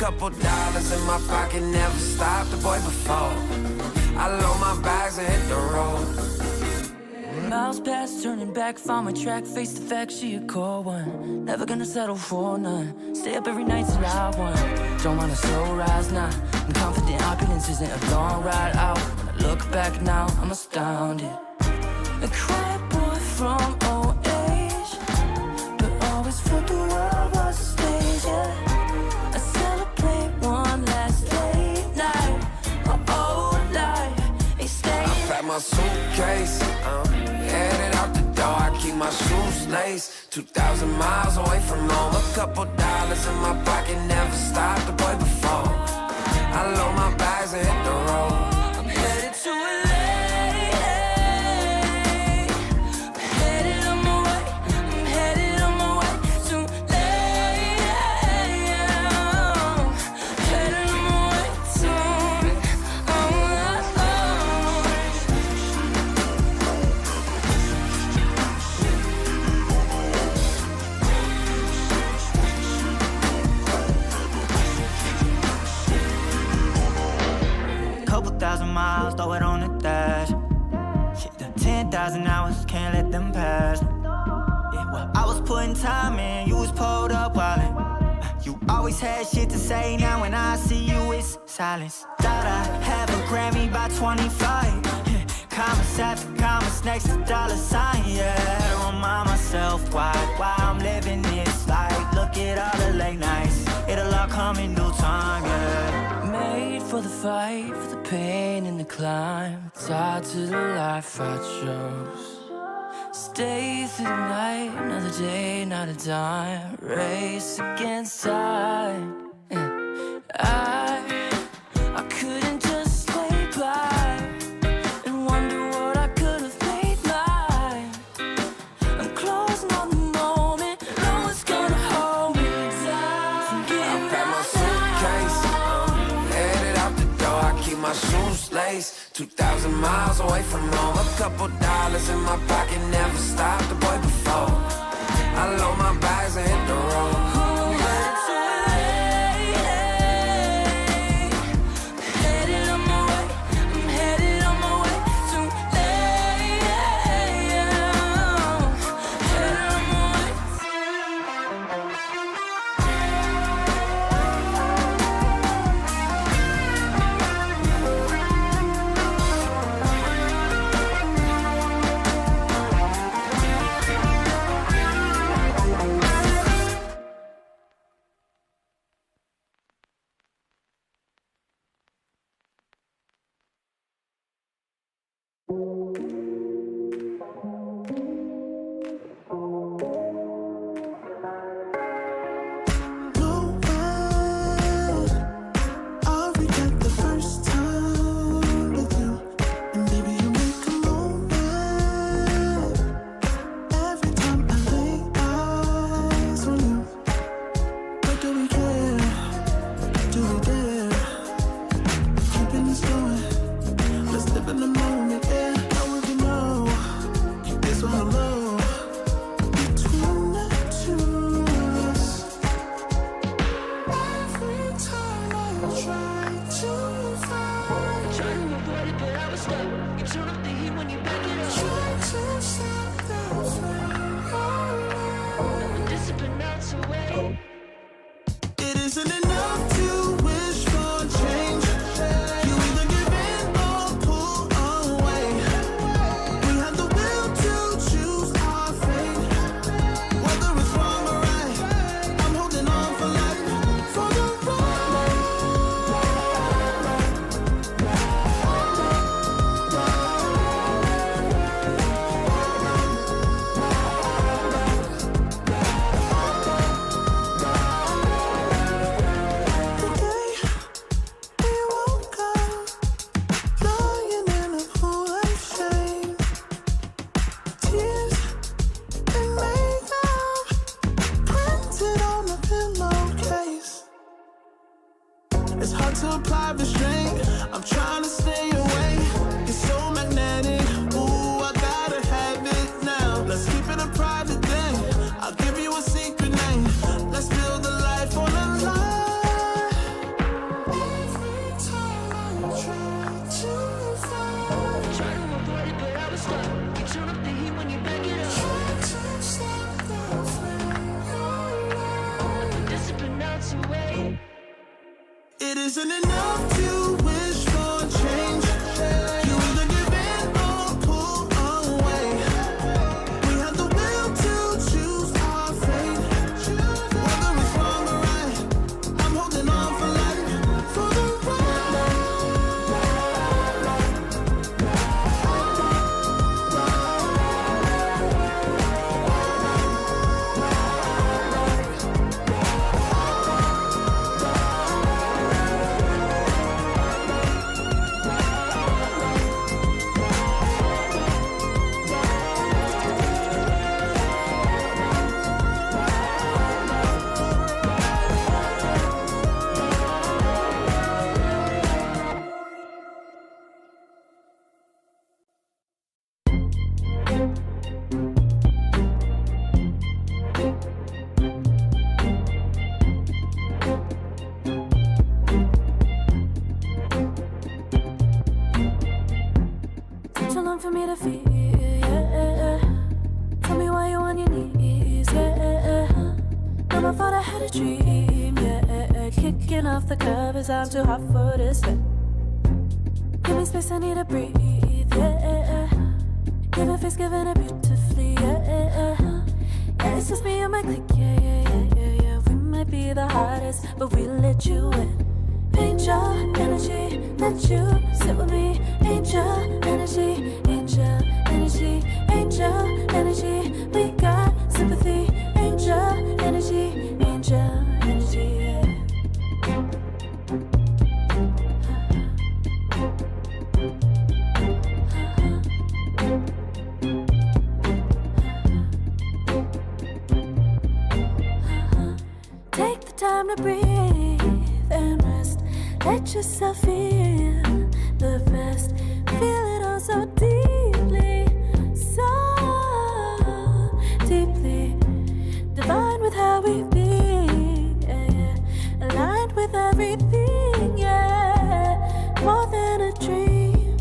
couple dollars in my pocket, never stopped the boy before. I load my bags and hit the road. Miles past, turning back, found my track, face the fact, she a cold one. Never gonna settle for none. Stay up every night till I won. Don't want a slow rise now. I'm confident opulence isn't a long ride out. When I look back now, I'm astounded. A quiet boy from old age, but always felt the world was a stage, yeah. I celebrate one last late night. My old life ain't staying. I pack my suitcase, headed out the door, I keep my shoes laced. 2,000 miles away from home, a couple dollars in my pocket, never stopped the boy before. I load my bags and hit the road. I'm headed to LA, I'm headed on my way, I'm headed on my way to LA, headed on my way to Couple thousand miles, throw it on the dash. 10,000 hours, can't let them pass. Yeah, well, I was putting time in, you was pulled up wildin'. You always had shit to say, now when I see you it's silence. Thought I'd have a Grammy by 25. Commas after commas next to dollar sign, yeah. To remind myself why I'm living this life. Look at all the late nights, it'll all come in due time, yeah. made for the fight, for the pain and the climb. Tied to the life I chose. Stay through the night, another day, not a dime. Race against time. I couldn't just lay by and wonder what I could have made mine. I'm closing on the moment, no one's gonna hold me down. I pack my suitcase, headed out the door, I keep my shoes laced. 2,000 miles away from home, a couple dollars in my pocket, never stopped the boy before. I load my bags and hit the road. It isn't enough to wish for change. You either give in or pull away. We have the will to choose our fate. Whether it's wrong or right, I'm holding on for life. For the too long for me to feel, yeah. Tell me why you on your knees, yeah. Never thought I had a dream, yeah. Kicking off the covers, I'm too hot for this bed. Give me space, I need to breathe, yeah. Give a face, giving it beautifully, yeah. Yeah, it's just me and my clique, yeah. We might be the hottest, but we let you in. Angel energy, let you sit with me. Angel energy, angel energy, angel energy. We got sympathy. Angel energy, angel energy. Take the time to breathe and rest. Let yourself feel the best. Feel it all so deeply, so deeply. Divine with how we be, yeah. Aligned with everything, yeah. More than a dream,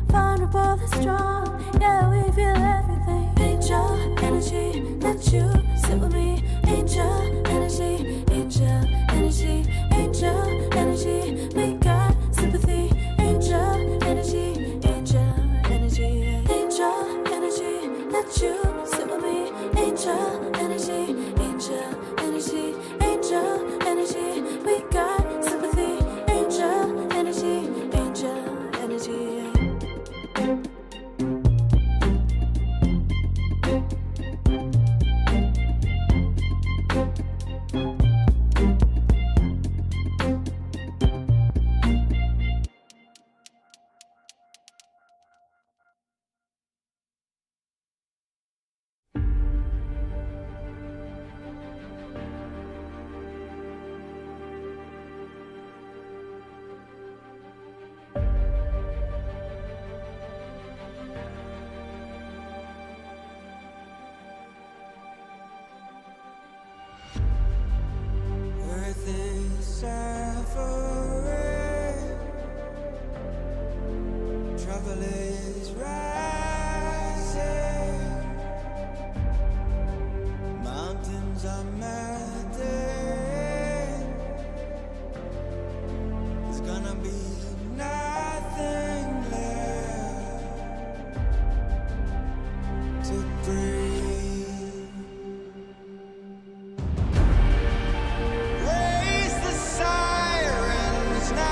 vulnerable and strong, yeah. We feel everything. Angel energy, let you sit with me. Angel energy, angel energy, angel energy. We got sympathy. Angel energy, angel energy, angel energy. Let you sit with me. Angel energy, angel energy, angel energy. We got sympathy. Angel energy, angel energy. earth is suffering, trouble is rising, mountains are melting. There's gonna be nothing left to breathe. Raise the sirens now.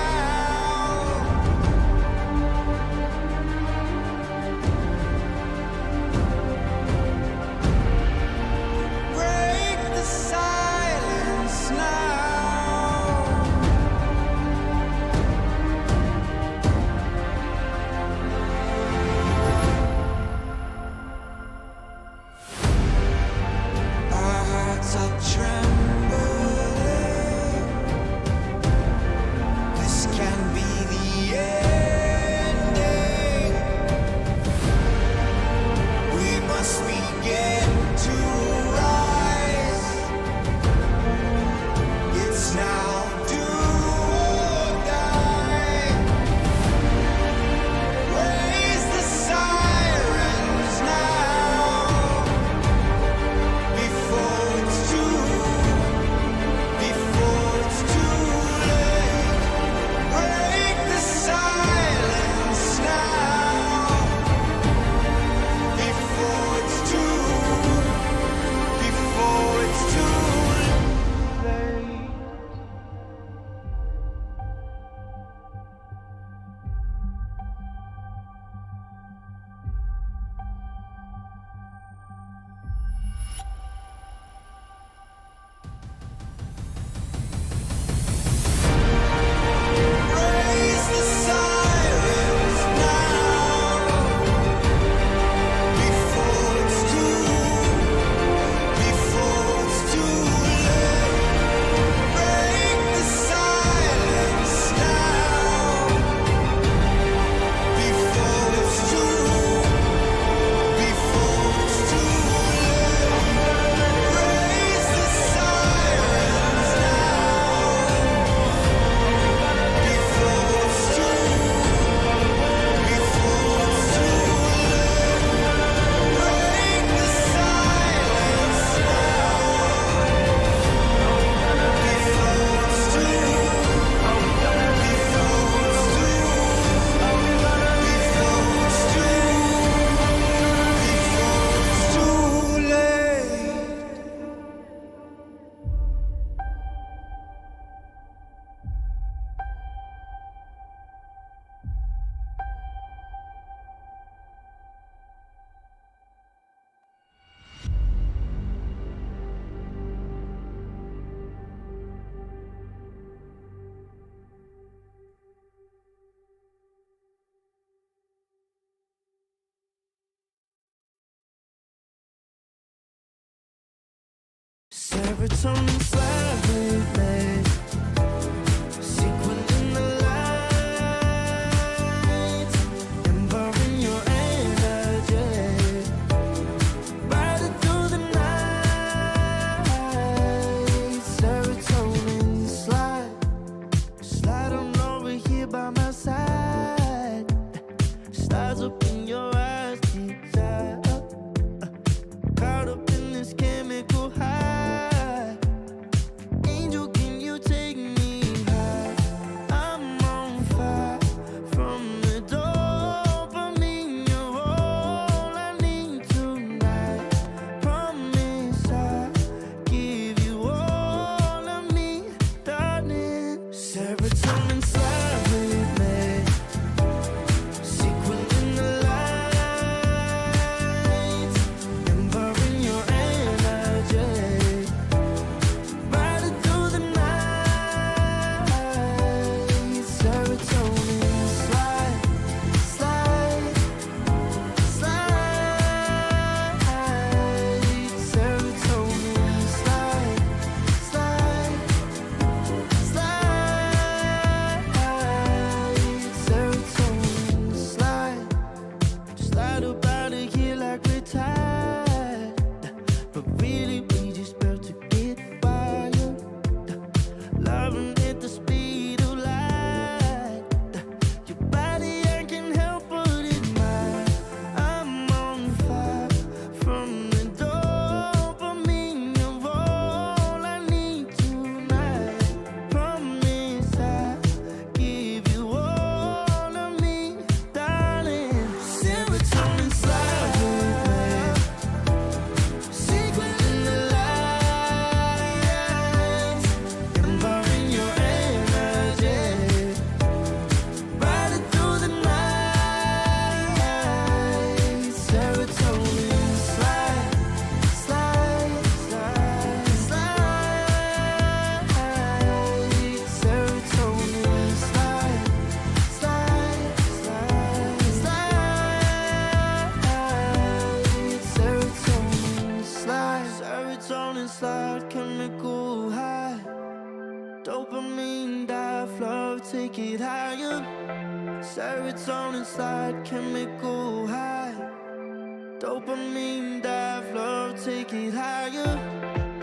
Serotonin slide with me. Sequin in the lights, embarking your energy. Riding through the night. Serotonin slide. Slide on over here by my side. Slides up in your eyes, desire. Caught up in this chemical high. Angel, can you take me high? I'm on fire from the dopamine. You're all I need tonight. Promise I'll give you all of me, darling. Serotonin slide with me. Sequin in the lights, embarking your energy. Riding through the night. Serotonin slide, slide, slide. Serotonin slide, slide, slide. Serotonin slide. Slide up out of here like we're tired, but really we just about to get wired. Loving at the speed of light. Your body, I can help but admire. I'm on fire from the dopamine. You're all I need tonight. Promise I'll give you all of me, darling. Serotonin slide with me. Sequin in the lights, embarking your energy. Riding through the night. Serotonin slide, slide, slide, slide. Serotonin slide, slide, slide, slide. Serotonin slide. Serotonin slide, chemical high. Dopamine dive, love, take it higher. Serotonin slide, chemical high. Dopamine dive, love, take it higher.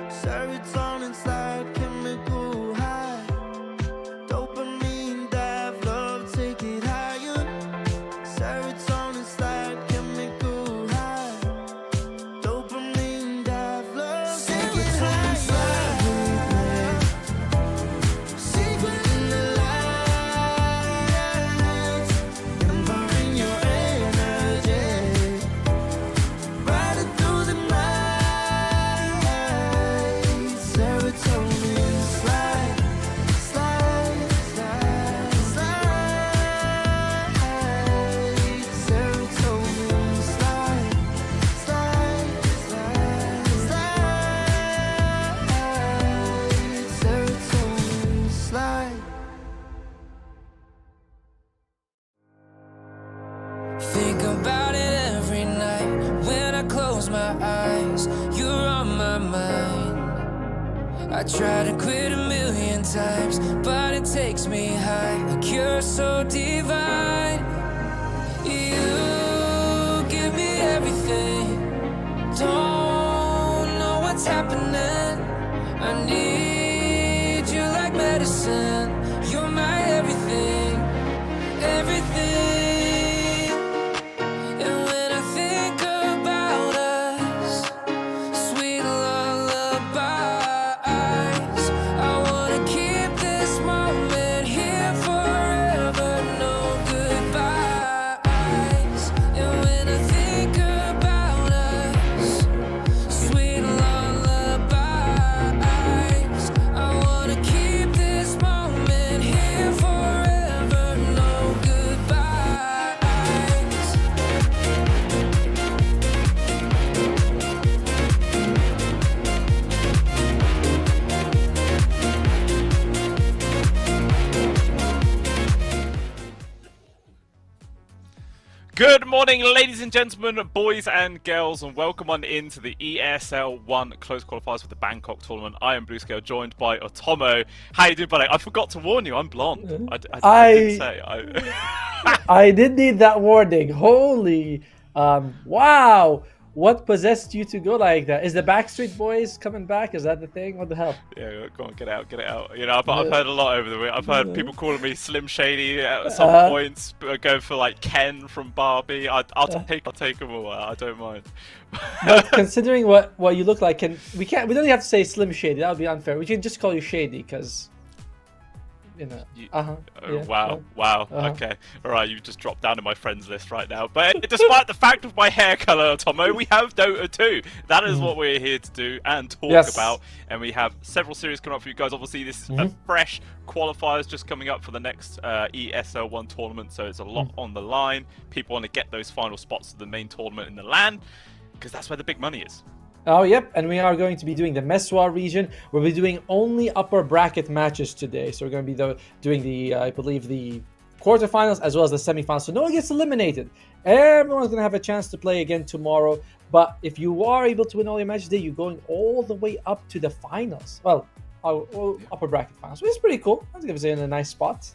Serotonin slide, chemical high. Dopamine dive, love, take it higher. Serotonin slide, chemical high. Dopamine dive, love, take it higher. Sequin in the lights, embarking your energy. Riding through the night. Serotonin slide, slide, slide, slide. Serotonin slide, slide, slide, slide. Serotonin slide. Think about it every night when I close my eyes. You're on my mind. I try to quit a million times, but it takes me high. Like you're so divine. You give me everything. Don't know what's happening. I need you like medicine. You're my everything, everything. And when I think about us, sweet lullabies, I wanna keep this moment here forever. No goodbyes. And when I think about us, sweet lullabies, I wanna keep this moment Good morning, ladies and gentlemen, boys and girls, and welcome on into the ESL One Close Qualifiers for the Bangkok tournament. I am Blue Scale, joined by Otomo. How you doing, buddy? I forgot to warn you, I'm blonde. I didn't say. I did need that warning. Holy, wow! What possessed you to go like that? Is the Backstreet Boys coming back? Is that the thing? What the hell? Yeah, go on, get out, get it out. You know, I've heard a lot over the week. I've heard people calling me Slim Shady at some points, going for like Ken from Barbie. I'll take them all. I don't mind. But considering what you look like, we don't even have to say Slim Shady. That would be unfair. We can just call you Shady because. You know. Wow. Okay. All right. You just dropped down to my friends list right now. But despite the fact of my hair color, Tomo, we have Dota 2. That is what we're here to do and talk about. And we have several series coming up for you guys. Obviously, this is a fresh qualifiers just coming up for the next ESL One tournament. So it's a lot on the line. People want to get those final spots to the main tournament in the LAN because that's where the big money is. Oh, yep, and we are going to be doing the MESWA region. We'll be doing only upper bracket matches today. So we're going to be doing the, I believe, the quarterfinals as well as the semifinals. So no one gets eliminated. Everyone's going to have a chance to play again tomorrow. But if you are able to win all your matches today, you're going all the way up to the finals. Well, upper bracket finals, which is pretty cool. That's going to be in a nice spot.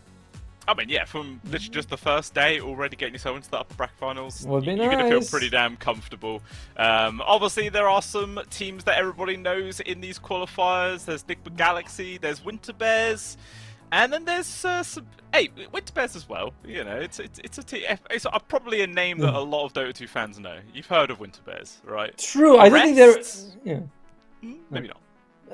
I mean, yeah, from literally just the first day, already getting yourself into the upper bracket finals, would be you're nice. going to feel pretty damn comfortable. Obviously, there are some teams that everybody knows in these qualifiers. There's Nickbird Galaxy, there's Winter Bears, and then there's some... Hey, Winter Bears as well. You know, it's a team. It's probably a name that a lot of Dota 2 fans know. You've heard of Winter Bears, right? True. I don't think they're... Yeah. Maybe not.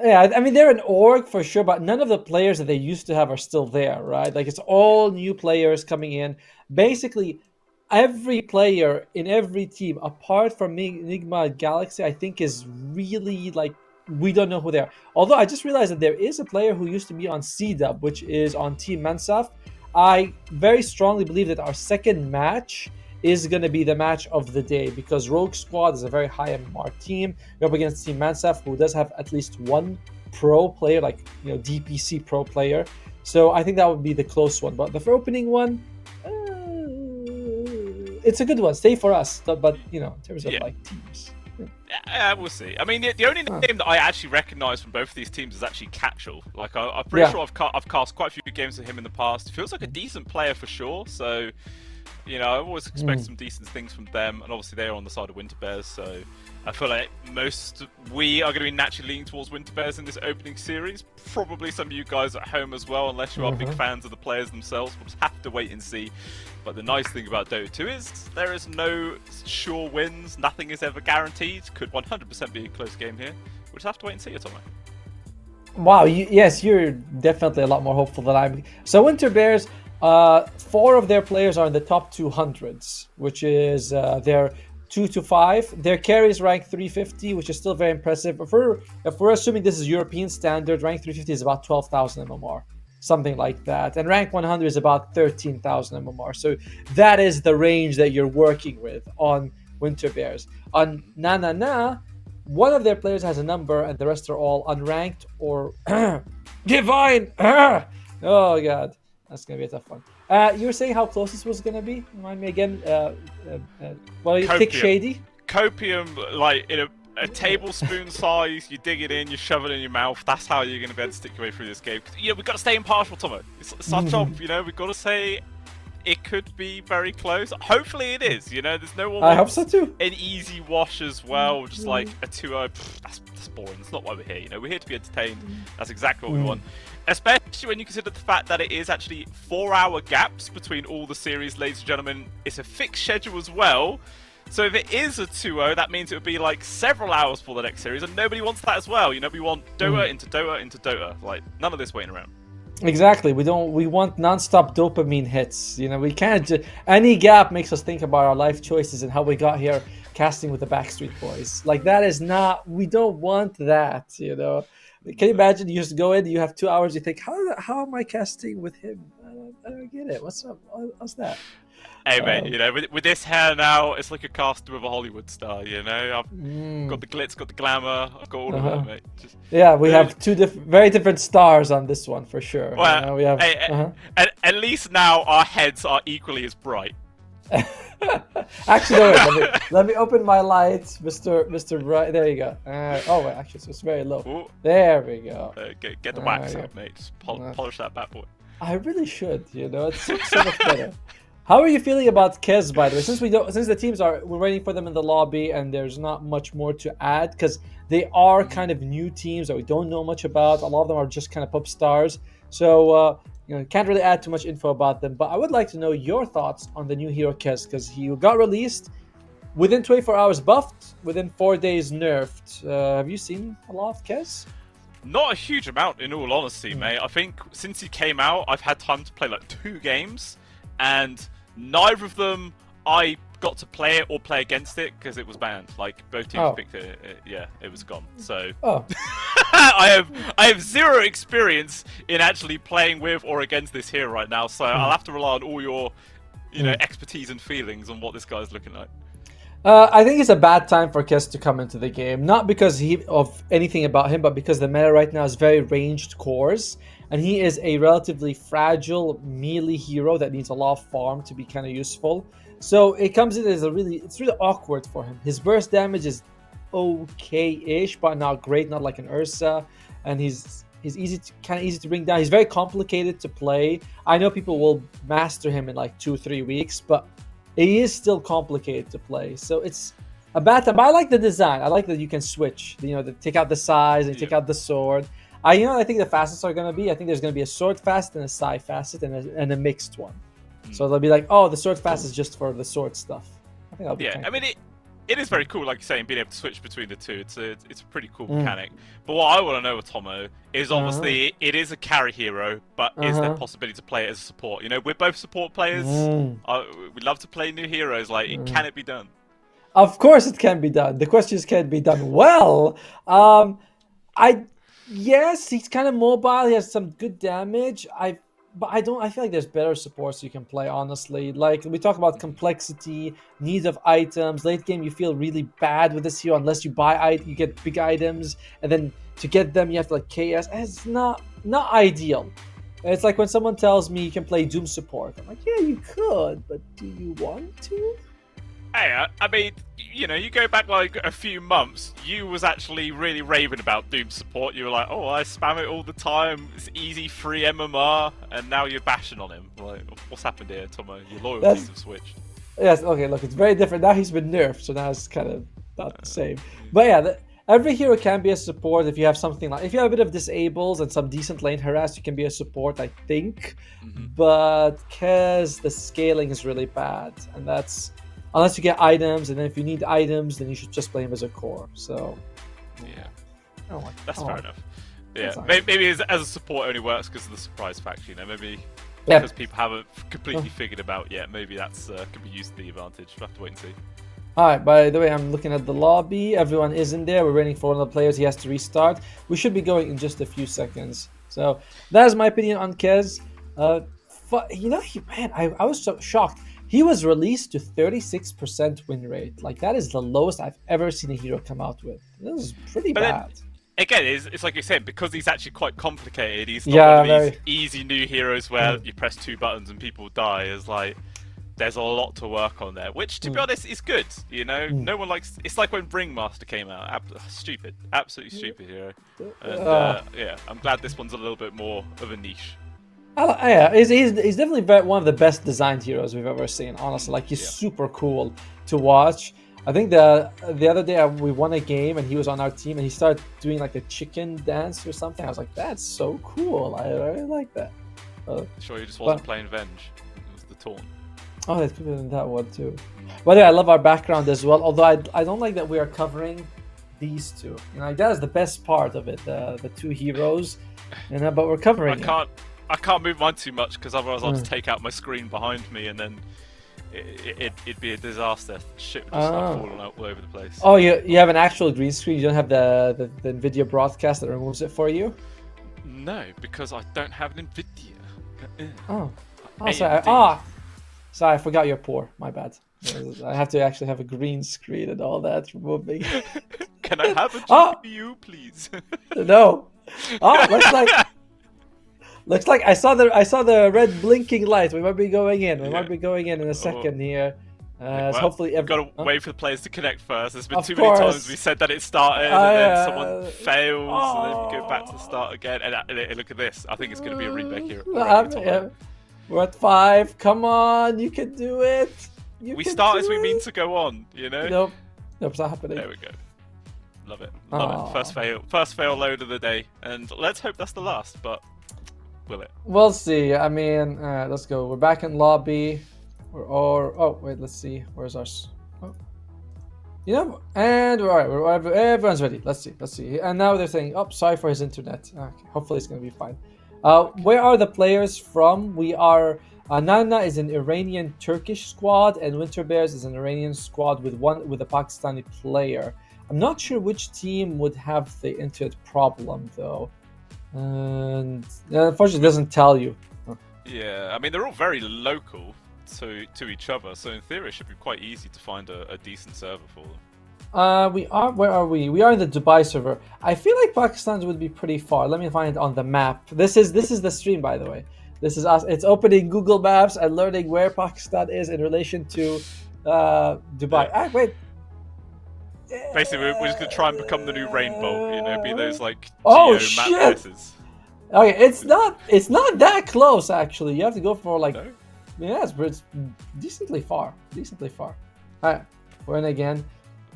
Yeah, I mean, they're an org for sure, but none of the players that they used to have are still there, right? Like, it's all new players coming in. Basically, every player in every team, apart from Enigma Galaxy, I think is really, like, we don't know who they are. Although, I just realized that there is a player who used to be on C-Dub, which is on Team MESWA. I very strongly believe that our second match is going to be the match of the day because Rogue Squad is a very high MMR team. We're up against Team MESWA, who does have at least one pro player, like, you know, DPC pro player. So I think that would be the close one. But the opening one, it's a good one. Stay for us. But you know, in terms of like teams. We'll see. I mean, the only name that I actually recognise from both of these teams is actually Catchall. Like, I'm pretty sure I've cast quite a few games with him in the past. Feels like a decent player for sure. So, you know, I always expect some decent things from them, and obviously they're on the side of Winter Bears, so I feel like we are going to be naturally leaning towards Winter Bears in this opening series. Probably some of you guys at home as well, unless you are big fans of the players themselves. We'll just have to wait and see. But the nice thing about Dota 2 is there is no sure wins. Nothing is ever guaranteed. Could 100% be a close game here. We'll just have to wait and see, Otomo. Wow, yes, you're definitely a lot more hopeful than I'm. So Winter Bears... 4 of their players are in the top 200s, which is their 2 to 5. Their carry is ranked 350, which is still very impressive. If we're assuming this is European standard, rank 350 is about 12,000 MMR, something like that. And rank 100 is about 13,000 MMR. So that is the range that you're working with on Winter Bears. On Na, one of their players has a number, and the rest are all unranked or divine. Oh, God. That's going to be a tough one. You were saying how close this was going to be? Remind me again. Thick Shady? Copium, like in a tablespoon size, you dig it in, you shove it in your mouth. That's how you're going to be able to stick your way through this game. You know, we've got to stay impartial, Tomo. It's our job, you know. We've got to say it could be very close. Hopefully it is, you know. There's no one. I hope so too. An easy wash as well, just like a 2-0. That's boring. That's not why we're here, you know. We're here to be entertained. That's exactly what we want. Especially when you consider the fact that it is actually 4-hour gaps between all the series, ladies and gentlemen. It's a fixed schedule as well. So if it is a 2-0, that means it would be like several hours for the next series, and nobody wants that as well. You know, we want Dota into Dota into Dota. Like, none of this waiting around. Exactly. We want non-stop dopamine hits. You know, we can't any gap makes us think about our life choices and how we got here casting with the Backstreet Boys. Like, that is not, we don't want that, you know. Can you imagine? You just go in, you have 2 hours, you think, how am I casting with him? I don't get it. What's up? What's that? Hey, mate, you know, with this hair now, it's like a casting with a Hollywood star, you know? I've got the glitz, got the glamour, I've got all of it, mate. Yeah, we have two very different stars on this one, for sure. Well, we have, at least now our heads are equally as bright. Actually, no, wait, let me open my lights, Mr. Bright. There you go. Oh, wait, actually, so it's very low. Ooh. There we go. Get the wax yeah. out, mate. Just polish that bad boy. I really should, it's so much better. How are you feeling about Kez, by the way? Since the teams we're waiting for them in the lobby, and there's not much more to add because they are kind of new teams that we don't know much about. A lot of them are just kind of pop stars, so can't really add too much info about them. But I would like to know your thoughts on the new hero Kez, because he got released within 24 hours, buffed within 4 days, nerfed. Have you seen a lot of Kez? Not a huge amount, in all honesty, mate. I think since he came out, I've had time to play like 2 games, and neither of them I got to play it or play against it because it was banned. Like both teams picked it, it was gone. So I have zero experience in actually playing with or against this hero right now. So I'll have to rely on all your, expertise and feelings on what this guy's looking like. I think it's a bad time for Kez to come into the game, not because of anything about him, but because the meta right now is very ranged cores, and he is a relatively fragile melee hero that needs a lot of farm to be kind of useful. So it comes in as it's really awkward for him. His burst damage is okay-ish, but not great, not like an Ursa, and he's easy to bring down. He's very complicated to play. I know people will master him in like 2-3 weeks, but he is still complicated to play, so it's a bad time. But I like the design. I like that you can switch. Take out the size and take out the sword. I think the facets are gonna be. I think there's gonna be a sword facet and a side facet and a mixed one. So they'll be like, oh, the sword facet is just for the sword stuff. I think that'll be I mean it is very cool, like you're saying, being able to switch between the two. It's a pretty cool mechanic. But what I want to know, Tomo, is obviously it is a carry hero, but is there possibility to play it as a support? We're both support players. We love to play new heroes. Like, can it be done? Of course, it can be done. The question is, can it be done well? Yes, he's kind of mobile. He has some good damage. But I feel like there's better supports you can play, honestly. Like, we talk about complexity, needs of items. Late game, you feel really bad with this hero unless you you get big items, and then to get them, you have to like KS. And it's not ideal. It's like when someone tells me you can play Doom support. I'm like, yeah, you could, but do you want to? Hey, I mean, you go back like a few months, you was actually really raving about Doom support. You were like, oh, I spam it all the time, it's easy, free MMR, and now you're bashing on him. Like, what's happened here, Tomo? Your loyalties have switched. Yes, okay, look, it's very different. Now he's been nerfed, so now it's kind of not the same. But yeah, every hero can be a support if you have something like... If you have a bit of disables and some decent lane harass, you can be a support, I think. But Kez, the scaling is really bad, and that's... Unless you get items, and then if you need items, then you should just play him as a core. So, yeah, that's fair enough. Yeah, maybe as a support only works because of the surprise factor. Maybe because people haven't completely figured about yet. Maybe that's could be used to the advantage. We'll have to wait and see. All right. By the way, I'm looking at the lobby. Everyone is in there. We're waiting for one of the players. He has to restart. We should be going in just a few seconds. So that is my opinion on Kez. I was so shocked. He was released to 36% win rate. Like, that is the lowest I've ever seen a hero come out with. This is pretty bad. Then, again, it's like you said, because he's actually quite complicated. He's not one of these easy new heroes where you press 2 buttons and people die. It's like, there's a lot to work on there, which, to be honest, is good. No one likes... It's like when Ringmaster came out. Stupid. Absolutely stupid hero. And, I'm glad this one's a little bit more of a niche. He's definitely one of the best designed heroes we've ever seen, honestly. Like, he's super cool to watch. I think the other day we won a game and he was on our team and he started doing like a chicken dance or something. I was like, that's so cool. I really like that. Sure, you just wasn't playing Venge. It was the taunt. Oh, there's people in that one too. By the way, I love our background as well, although I don't like that we are covering these two. That is the best part of it, the 2 heroes. But we're covering I can't move mine too much because otherwise I'll just take out my screen behind me and then it'd be a disaster. Shit would just start falling out all over the place. Oh, you have an actual green screen? You don't have the NVIDIA broadcast that removes it for you? No, because I don't have an NVIDIA. Sorry. Sorry, I forgot you're poor. My bad. I have to actually have a green screen and all that removing. Can I have a GPU, please? No. Looks like I saw the red blinking light. We might be going in. We might be going in a second here. As Well, hopefully, we've got to wait for the players to connect first. There's been Of too many course. times we said that it started, and then someone fails, and then you go back to the start again. And look at this. I think it's going to be a remake here. Yeah. We're at 5. Come on, you can do it. We start as we mean to go on, you know? Nope, it's not happening. There we go. Love it. Love it. First fail load of the day. And let's hope that's the last, but will it? We'll see. I mean, let's go. We're back in lobby. Oh, wait, let's see. Where's our... Oh. You know, and all right, everyone's ready. Let's see. And now they're saying, oh, sorry for his internet. Okay, hopefully it's going to be fine. Where are the players from? We are... Nana is an Iranian-Turkish squad, and Winter Bears is an Iranian squad with a Pakistani player. I'm not sure which team would have the internet problem, though. And unfortunately, it doesn't tell you. Yeah, I mean, they're all very local to each other, so in theory it should be quite easy to find a decent server for them. Where are we? We are in the Dubai server. I feel like Pakistan's would be pretty far. Let me find it on the map. This is the stream, by the way. This is us. It's opening Google Maps and learning where Pakistan is in relation to Dubai. Yeah. Wait. Basically, we're just gonna try and become the new Rainbow, you know, be those like Oh, geo map shit! places. Okay, it's not that close actually. You have to go for like No? yeah, it's decently far. All right, we're in again.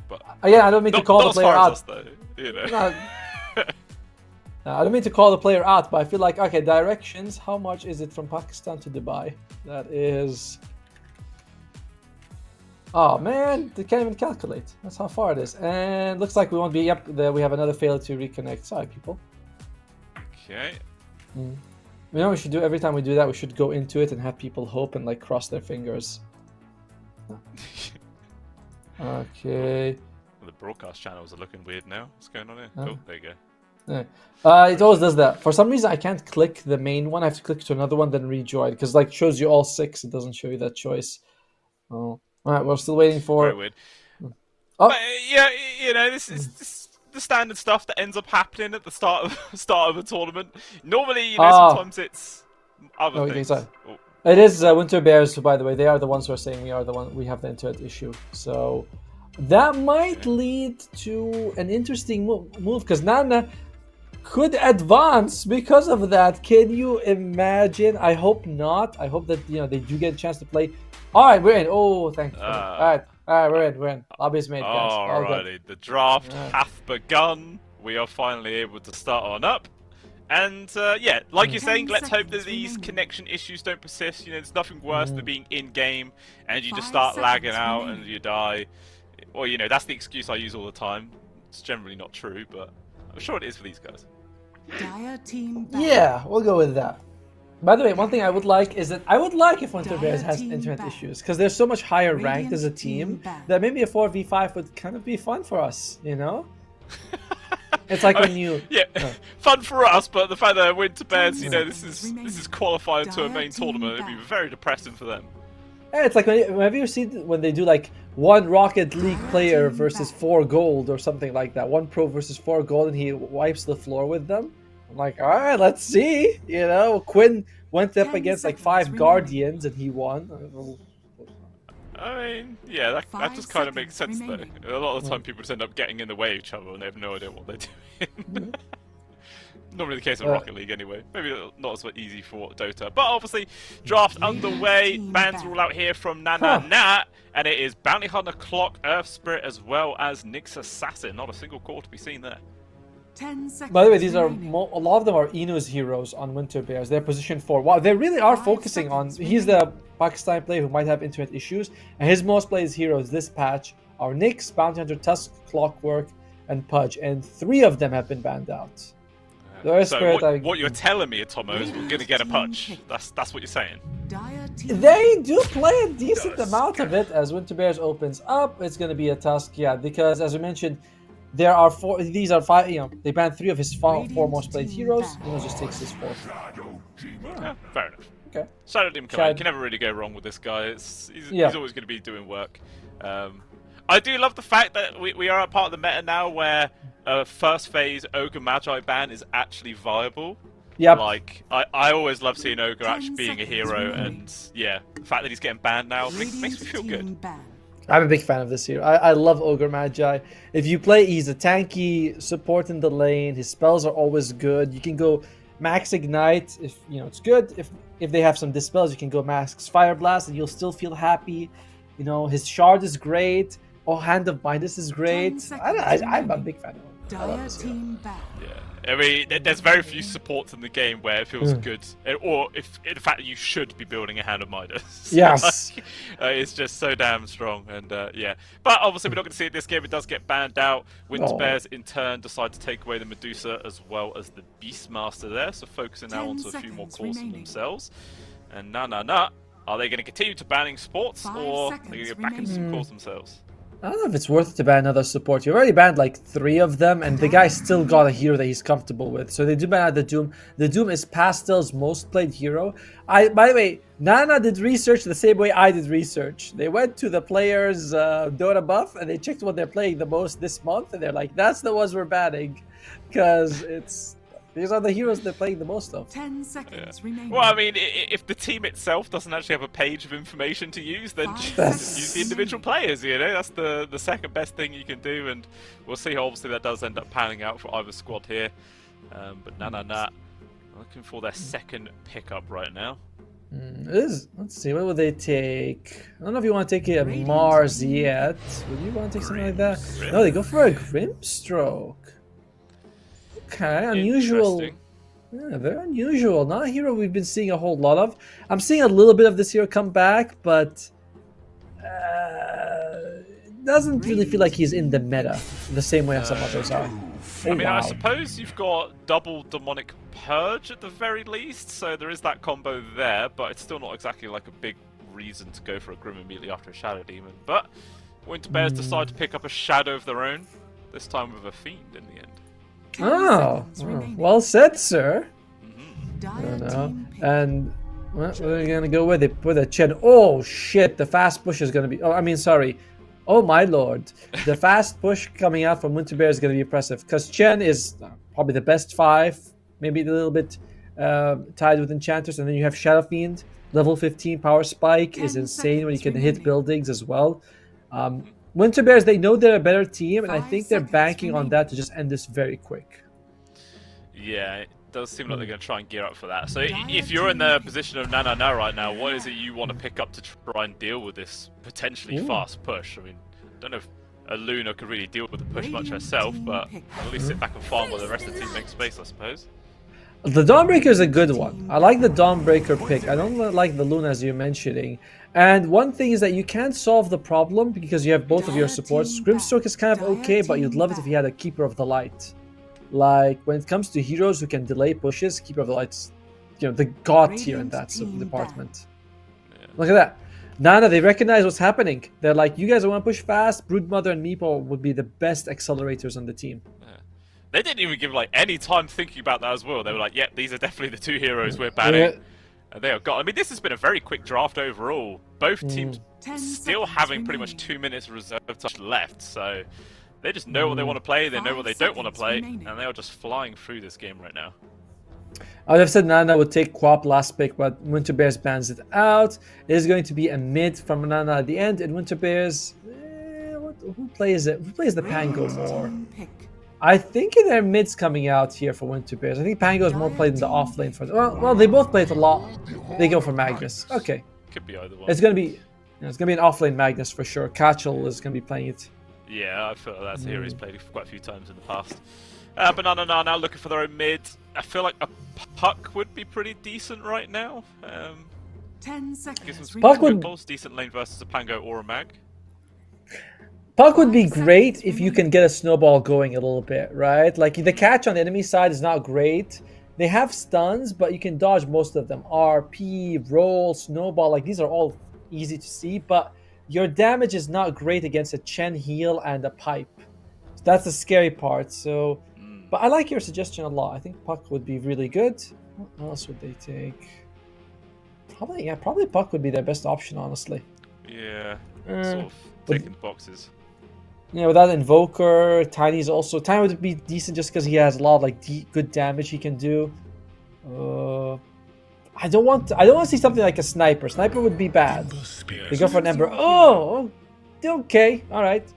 But Again, I don't mean to call the not as player far as out. us, though, you know. I don't mean to call the player out, but I feel like okay, directions. How much is it from Pakistan to Dubai? That is. Oh man, they can't even calculate. That's how far it is. And looks like we won't be. Yep, we have another failure to reconnect. Sorry, people. Okay. You know what we should do every time we do that? We should go into it and have people hope and like cross their fingers. Okay. The broadcast channels are looking weird now. What's going on here? Oh, there you go. Yeah. It always does that. For some reason, I can't click the main one. I have to click to another one, then rejoin because like shows you all 6. It doesn't show you that choice. Oh. All right, we're still waiting for. Very weird. Oh. But, yeah, you know, this is the standard stuff that ends up happening at the start of a tournament. Normally, you know, sometimes it's other things. Sorry. Oh. It is Winter Bears, by the way. They are the ones who are saying we have the internet issue. So that might lead to an interesting move because Nana could advance because of that. Can you imagine? I hope not. I hope that they do get a chance to play. All right, we're in. Oh, thank you. All right, we're in. Lobby's made, guys. Alrighty, the draft hath begun. We are finally able to start on up. And yeah, like you're saying, let's hope that these connection issues don't persist. You know, there's nothing worse than being in-game and you just start lagging out and you die. Well, you know, that's the excuse I use all the time. It's generally not true, but I'm sure it is for these guys. Yeah, we'll go with that. By the way, one thing I would like is that I would like if Winter Bears has internet issues because they're so much higher ranked as a team that maybe a 4v5 would kind of be fun for us, you know? It's like when you fun for us, but the fact that Winter Bears, you know, this is qualifying to a main tournament, it'd be very depressing for them. Yeah, it's like have you seen when they do like 1 Rocket League player versus 4 gold or something like that? 1 pro versus 4 gold, and he wipes the floor with them. I'm like, all right, let's see. You know, Quinn went up against like 5 Guardians and he won. I mean, yeah, that just kind of makes sense though. A lot of the time people just end up getting in the way of each other and they have no idea what they're doing. Normally the case of Rocket League anyway. Maybe not as easy for Dota. But obviously, draft underway. Bans are all out here from Nana Nat. And it is Bounty Hunter, Clock, Earth Spirit, as well as Nyx Assassin. Not a single core to be seen there. By the way, these are a lot of them are Inu's heroes on Winter Bears. They're position 4. Wow, they really are focusing on. He's the Pakistani player who might have internet issues, and his most played heroes this patch are Nyx, Bounty Hunter, Tusk, Clockwork, and Pudge, and 3 of them have been banned out. So what you're telling me, Tomo, is we're gonna get a Pudge. That's what you're saying. They do play a decent amount of it as Winter Bears opens up. It's gonna be a Tusk, yeah, because as we mentioned. There are 4. These are 5. You know, they banned 3 of his 4 most played heroes. Just takes his 4th. Yeah, fair enough. Okay. Shadow Demon Command. You can never really go wrong with this guy. He's always going to be doing work. I do love the fact that we are a part of the meta now where first phase Ogre Magi ban is actually viable. Yep. Like I always love seeing Ogre actually being a hero, and yeah, the fact that he's getting banned now makes me feel good. I'm a big fan of this hero. I love Ogre Magi. If you play, he's a tanky support in the lane. His spells are always good. You can go Max Ignite if it's good. If they have some dispels, you can go Max Fire Blast and you'll still feel happy. His shard is great. Oh, Hand of Midas is great. I'm a big fan of him. Dire team back. Yeah. I mean, there's very few supports in the game where it feels good, or if in fact you should be building a Hand of Midas. Yes, it's just so damn strong, and yeah. But obviously, we're not going to see it this game. It does get banned out. Winter Bears in turn decide to take away the Medusa as well as the Beastmaster there, so focusing now onto a few more cores themselves. And are they going to continue to banning sports, or are they going to get back into some cores themselves? I don't know if it's worth it to ban another support. You've already banned like 3 of them, and the guy still got a hero that he's comfortable with. So they do ban out the Doom. The Doom is Pastel's most played hero. By the way, Nana did research the same way I did research. They went to the players' Dota buff, and they checked what they're playing the most this month, and they're like, that's the ones we're banning. Because these are the heroes they're playing the most of. 10 seconds remaining. Well, I mean, if the team itself doesn't actually have a page of information to use, then just use the individual players, That's the second best thing you can do, and we'll see how obviously that does end up panning out for either squad here. But looking for their second pickup right now. Let's see, what would they take? I don't know if you want to take a Mars yet. Would you want to take something like that? No, they go for a Grimstroke. Okay, unusual. Yeah, very unusual. Not a hero we've been seeing a whole lot of. I'm seeing a little bit of this hero come back, but doesn't really feel like he's in the meta the same way as some others are. I mean, I suppose you've got double Demonic Purge at the very least, so there is that combo there, but it's still not exactly like a big reason to go for a Grim immediately after a Shadow Demon. But Winter Bears decide to pick up a Shadow of their own, this time with a Fiend in the end. Oh, well said, sir. I don't know. And what are we gonna go with it? With a Chen. Oh shit! The fast push is gonna be. Sorry. Oh my lord! The fast push coming out from Winter Bear is gonna be impressive because Chen is probably the best 5, maybe a little bit tied with Enchanters, and then you have Shadow Fiend, level 15 power spike is insane when you can hit buildings as well. Winter Bears, they know they're a better team, and I think they're banking on that to just end this very quick. Yeah, it does seem like they're going to try and gear up for that. So if you're in the position of Nana right now, what is it you want to pick up to try and deal with this potentially fast push? I mean, I don't know if Luna could really deal with the push much herself, but at least sit back and farm while the rest of the team makes space, I suppose. The Dawnbreaker is a good one. I like the Dawnbreaker pick. I don't like the Luna as you're mentioning. And one thing is that you can't solve the problem because you have both of your supports. Grimstroke is kind of okay, but you'd love it if you had a Keeper of the Light. Like, when it comes to heroes who can delay pushes, Keeper of the Light's, the god tier in that department. Yeah. Look at that. Nana, they recognize what's happening. They're like, you guys want to push fast? Broodmother and Meepo would be the best accelerators on the team. Yeah. They didn't even give any time thinking about that as well. They were like, yep, these are definitely the 2 heroes we're banning. Yeah. And they are gone. I mean, this has been a very quick draft overall. Both teams still having pretty much 2 minutes reserve time left, so they just know what they want to play, they know what they don't want to play, and they are just flying through this game right now. I would have said Nana would take Quap last pick, but Winter Bears bans it out. It is going to be a mid from Nana at the end, and Winter Bears... who plays it? Who plays the Pango more? I think their mid's coming out here for Winter Bears. I think Pango is more played in the off lane for them. Well, they both play it a lot. They go for Magnus. Okay. Could be either one. It's gonna be an off lane Magnus for sure. Kachel is gonna be playing it. Yeah, I feel like that's a hero he's played quite a few times in the past. But Nana now looking for their own mid. I feel like a Puck would be pretty decent right now. 10 seconds. Puck would be decent lane versus a Pango or a Mag. Puck would be great if you can get a snowball going a little bit, right? Like, the catch on the enemy side is not great. They have stuns, but you can dodge most of them. RP, roll, snowball, like, these are all easy to see, but your damage is not great against a Chen heal and a pipe. So that's the scary part. So, but I like your suggestion a lot. I think Puck would be really good. What else would they take? Probably Puck would be their best option, honestly. Yeah, sort of taking the boxes. Yeah, without Invoker, Tiny's also... Tiny would be decent just because he has a lot of good damage he can do. I don't want to see something like a Sniper. Sniper would be bad. They go for an Ember. Oh! okay, all right.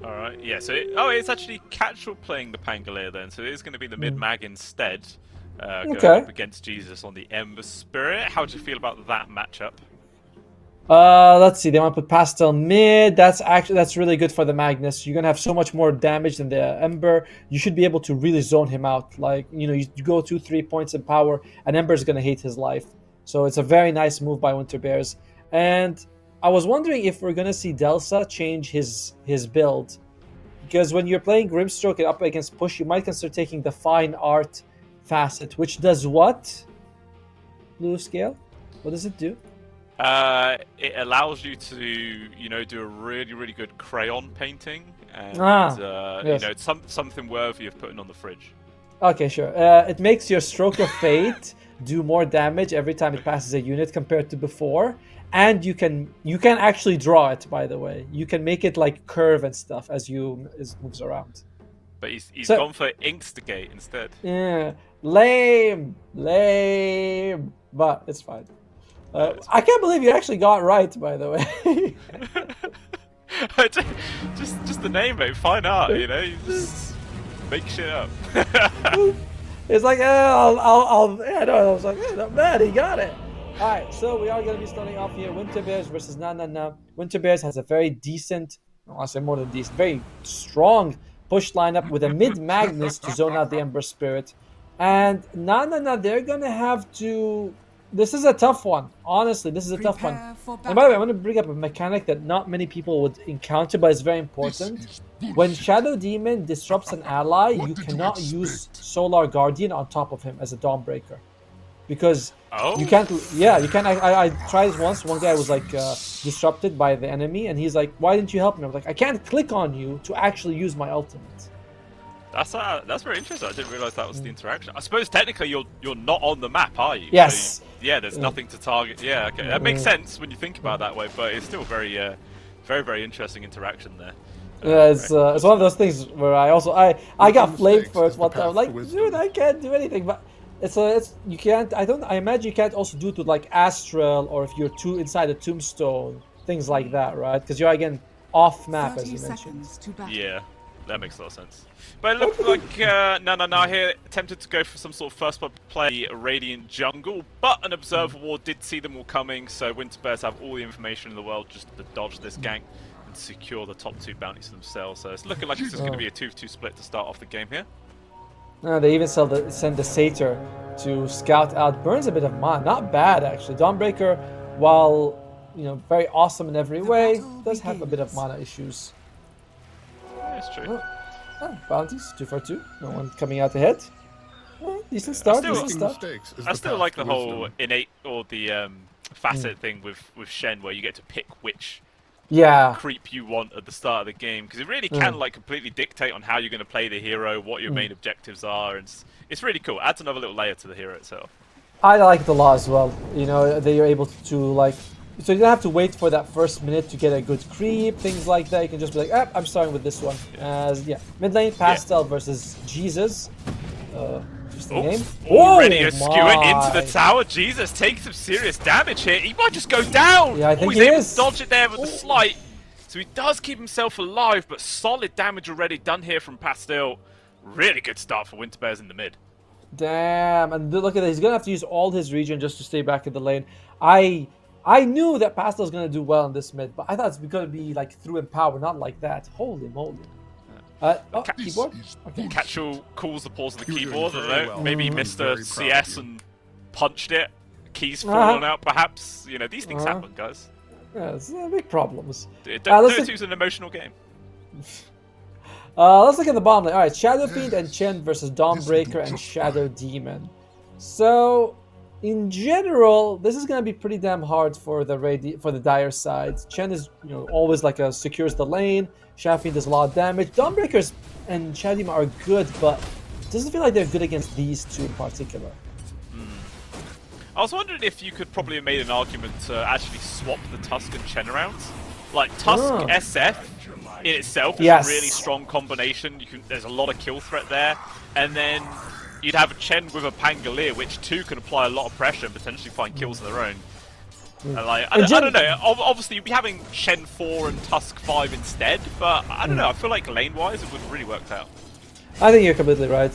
Alright, yeah, so it's actually Catchel playing the Pangolier then, so it is going to be the mid-mag instead, going up against Jesus on the Ember Spirit. How do you feel about that matchup? Let's see, they want to put Pastel mid. That's really good for the Magnus. You're gonna have so much more damage than the Ember. You should be able to really zone him out. Like, you go 2-3 points in power, and Ember's gonna hate his life. So it's a very nice move by Winter Bears. And I was wondering if we're gonna see Delsa change his build, because when you're playing Grimstroke and up against push, you might consider taking the Fine Art facet, which does what? Blue scale? What does it do? It allows you to, do a really, really good crayon painting, and yes. Something worthy of putting on the fridge. Okay, sure. It makes your Stroke of Fate do more damage every time it passes a unit compared to before, and you can actually draw it. By the way, you can make it like curve and stuff as it moves around. But he's gone for Instigate instead. Yeah, lame, but it's fine. I can't believe you actually got right, by the way. just the name, mate. Fine art, you just make shit up. It's like, I was like, not bad, he got it. All right, so we are going to be starting off here. Winter Bears versus Na. Winter Bears has a very decent, I say more than decent, very strong push lineup with a mid Magnus to zone out the Ember Spirit, and Na, they're going to have to. This is a tough one. Honestly, this is a tough one. And by the way, I want to bring up a mechanic that not many people would encounter, but it's very important. When Shadow Demon disrupts an ally, you cannot use Solar Guardian on top of him as a Dawnbreaker. Because you can't... Yeah, you can't... I tried this once. One guy was like disrupted by the enemy, and he's like, why didn't you help me? I was like, I can't click on you to actually use my ultimate. That's very interesting. I didn't realize that was the interaction. I suppose technically you're not on the map, are you? Yes. So there's nothing to target. Yeah, okay, that makes sense when you think about it that way. But it's still very, very interesting interaction there. It's one of those things where I got flamed first one time. Like, dude, I can't do anything. But it's you can't. I imagine you can't also do it with like Astral, or if you're inside a Tombstone, things like that, right? Because you're again off map, as you mentioned. Yeah. That makes a lot of sense. But it looks like Na here attempted to go for some sort of first blood play Radiant Jungle, but an Observer Ward did see them all coming, so Winter Bears have all the information in the world just to dodge this gank and secure the top 2 bounties themselves. So it's looking like it's just going to be a 2-2 split to start off the game here. They even send the Satyr to scout out. Burns a bit of mana. Not bad, actually. Dawnbreaker, while very awesome in every way, does have a bit of mana issues. That's true. Bounties, 2 for 2. No one coming out ahead. Decent start. I still like the whole innate or the facet thing with Shen, where you get to pick which creep you want at the start of the game, because it really can completely dictate on how you're going to play the hero, what your main objectives are, and it's really cool. Adds another little layer to the hero itself. I like the law as well. They are able to so you don't have to wait for that first minute to get a good creep, things like that. You can just be like, I'm starting with this one. Mid lane, Pastel versus Jesus. Interesting game. Already a skewer into the tower. Jesus takes some serious damage here. He might just go down. Yeah, I think he's able to dodge it there with the slight. So he does keep himself alive, but solid damage already done here from Pastel. Really good start for Winter Bears in the mid. Damn, and look at that. He's going to have to use all his regen just to stay back in the lane. I knew that Pastel's going to do well in this mid, but I thought it's going to be like through Empower, not like that. Holy moly. Keyboard? Okay. Catchel calls the pause of the keyboard. I don't know. Maybe he missed a CS and punched it. Keys falling out, perhaps. These things happen, guys. Yeah, it's big problems. Dota's an emotional game. Let's look at the bottom lane. Alright, Shadow Fiend and Chen versus Dawnbreaker and Shadow Demon. So, in general, this is gonna be pretty damn hard for the Dire side. Chen is always secures the lane. Shadow Fiend does a lot of damage. Dawnbreakers and Shadow Demon are good, but it doesn't feel like they're good against these two in particular. I was wondering if you could probably have made an argument to actually swap the Tusk and Chen around. Like Tusk SF in itself is a really strong combination. There's a lot of kill threat there, and then you'd have a Chen with a Pangolier, which too can apply a lot of pressure and potentially find kills of their own. And like, I don't know. Obviously, you'd be having Shen 4 and Tusk 5 instead, but I don't know. I feel like lane-wise, it would have really worked out. I think you're completely right.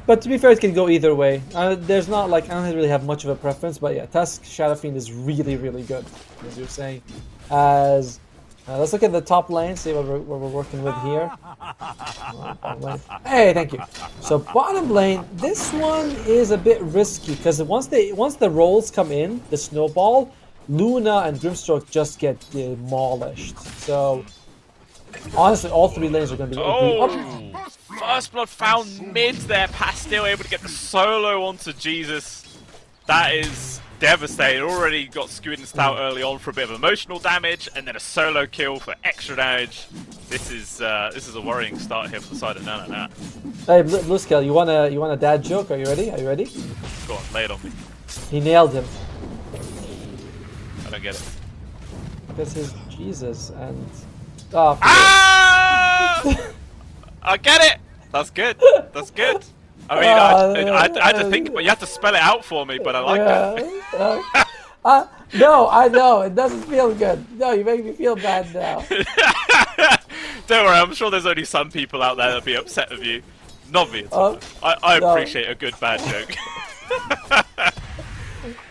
But to be fair, it can go either way. There's not like, I don't really have much of a preference, but yeah, Tusk Shadow Fiend is really, really good, as you're saying. Let's look at the top lane, see what we're working with here. Hey, thank you. So bottom lane, this one is a bit risky because once the rolls come in, the snowball, Luna and Grimstroke just get demolished. So honestly, all three lanes are going to be. Oh, First Blood found mid there. Pastil able to get the solo onto Jesus. That is devastating. Already got squeezed out early on for a bit of emotional damage, and then a solo kill for extra damage. This is a worrying start here for the side of Nana. Hey, Blue Scale, you want a dad joke? Are you ready? Are you ready? Go on, lay it on me. He nailed him. I don't get it. Because he's Jesus and. Oh, Ah! I get it. That's good. That's good. I mean, I had to think, but you have to spell it out for me. But I like that. No, I know it doesn't feel good. No, you make me feel bad now. Don't worry, I'm sure there's only some people out there that'll be upset with you. Not me. I appreciate a good bad joke.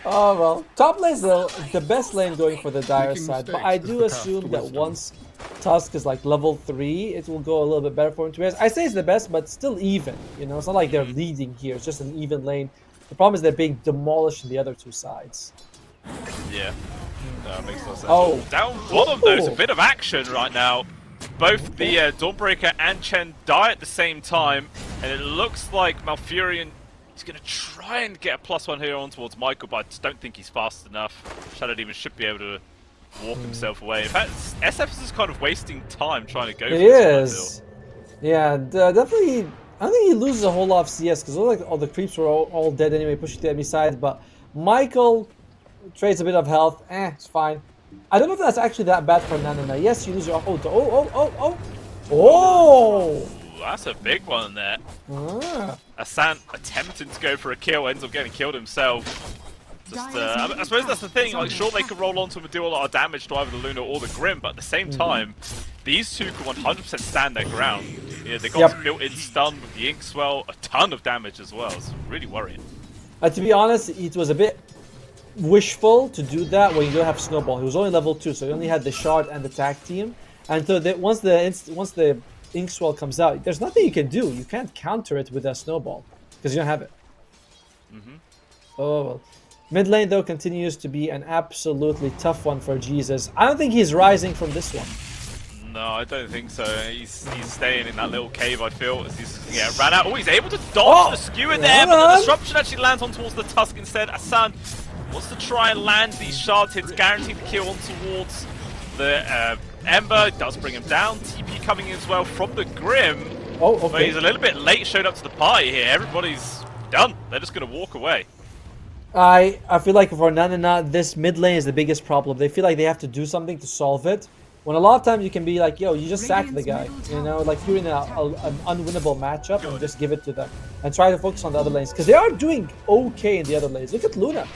Oh well, top lane's the best lane going for the Dire side, but I do assume that once Tusk is like level 3, it will go a little bit better for him. I say it's the best, but still even. You know, it's not like they're leading here. It's just an even lane. The problem is they're being demolished in the other two sides. Yeah, that makes no sense. Oh, Down one of those, a bit of action right now. Both the Dawnbreaker and Chen die at the same time, and it looks like Malfurion is going to try and get a +1 here on towards Michael, but I just don't think he's fast enough. Shadow Demon should be able to walk himself away. In fact, SF is just kind of wasting time trying to go for this. Yeah, definitely. I don't think he loses a whole lot of CS because like all the creeps were all dead anyway, pushing the enemy side. But Michael trades a bit of health. It's fine. I don't know if that's actually that bad for Nana. Yes, you lose your Oh! That's a big one there. Asan attempting to go for a kill, ends up getting killed himself. Just, I suppose that's the thing, like sure they could roll onto him and do a lot of damage to either the Luna or the Grim, but at the same time, these two can 100% stand their ground. Yeah, they got some built-in stun with the Ink Swell, a ton of damage as well. It's really worrying. To be honest, it was a bit wishful to do that when you don't have Snowball. He was only level 2, so he only had the Shard and the Tag Team. And so that once the Ink Swell comes out, there's nothing you can do. You can't counter it with a Snowball because you don't have it. Oh well. Mid lane though continues to be an absolutely tough one for Jesus. I don't think he's rising from this one. No, I don't think so. He's staying in that little cave, I feel. As he's ran out. Oh, he's able to dodge the skewer there, but the disruption actually lands on towards the Tusk instead. Asan wants to try and land these shard hits, guaranteed the kill on towards the Ember. Does bring him down. TP coming in as well from the Grim. Oh, okay. But he's a little bit late showed up to the party here. Everybody's done. They're just going to walk away. I feel like for Nana, this mid lane is the biggest problem. They feel like they have to do something to solve it. When a lot of times you can be like, yo, you just sack the guy. You know, like you're in an unwinnable matchup and just give it to them. And try to focus on the other lanes. Because they are doing okay in the other lanes. Look at Luna.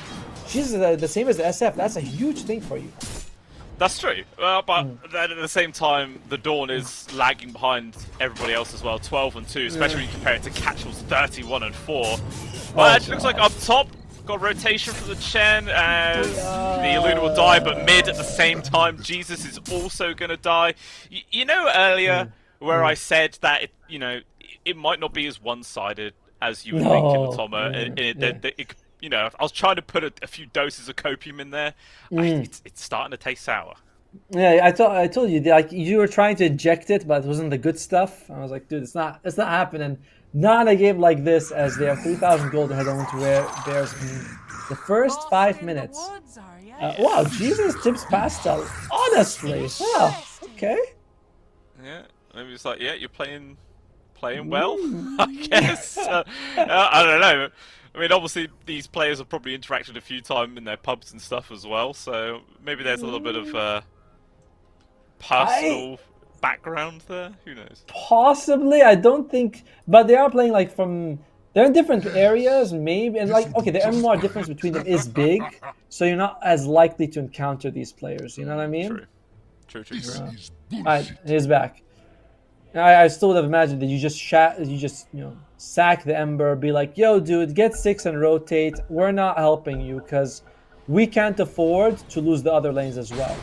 She's the same as the SF. That's a huge thing for you. That's true. But then at the same time, the Dawn is lagging behind everybody else as well. 12 and 2, especially when you compare it to Catchall's 31 and 4. But it actually looks like up top, got rotation from the Chen as the Luna will die, but mid at the same time, Jesus is also going to die. You know earlier where I said that it might not be as one-sided as you would think in the Tomo. You know, I was trying to put a few doses of copium in there. It's starting to taste sour. Yeah, I told you, like you were trying to inject it, but it wasn't the good stuff. I was like, dude, it's not happening. Not in a game like this, as they have 3,000 gold to head on to Bears in the first 5 minutes. Wow, Jesus tips Pastel. Honestly, wow, okay. Yeah, maybe it's like, yeah, you're playing well, I guess. I don't know. I mean, obviously, these players have probably interacted a few times in their pubs and stuff as well, so maybe there's a little bit of personal background there. Who knows? Possibly, I don't think, but they are playing like from They're in different areas, maybe, and like, okay, the MMR difference between them is big, so you're not as likely to encounter these players. You know what I mean? True. Alright, he's back. I still would have imagined that you just sack the Ember, be like, yo, dude, get 6 and rotate. We're not helping you because we can't afford to lose the other lanes as well.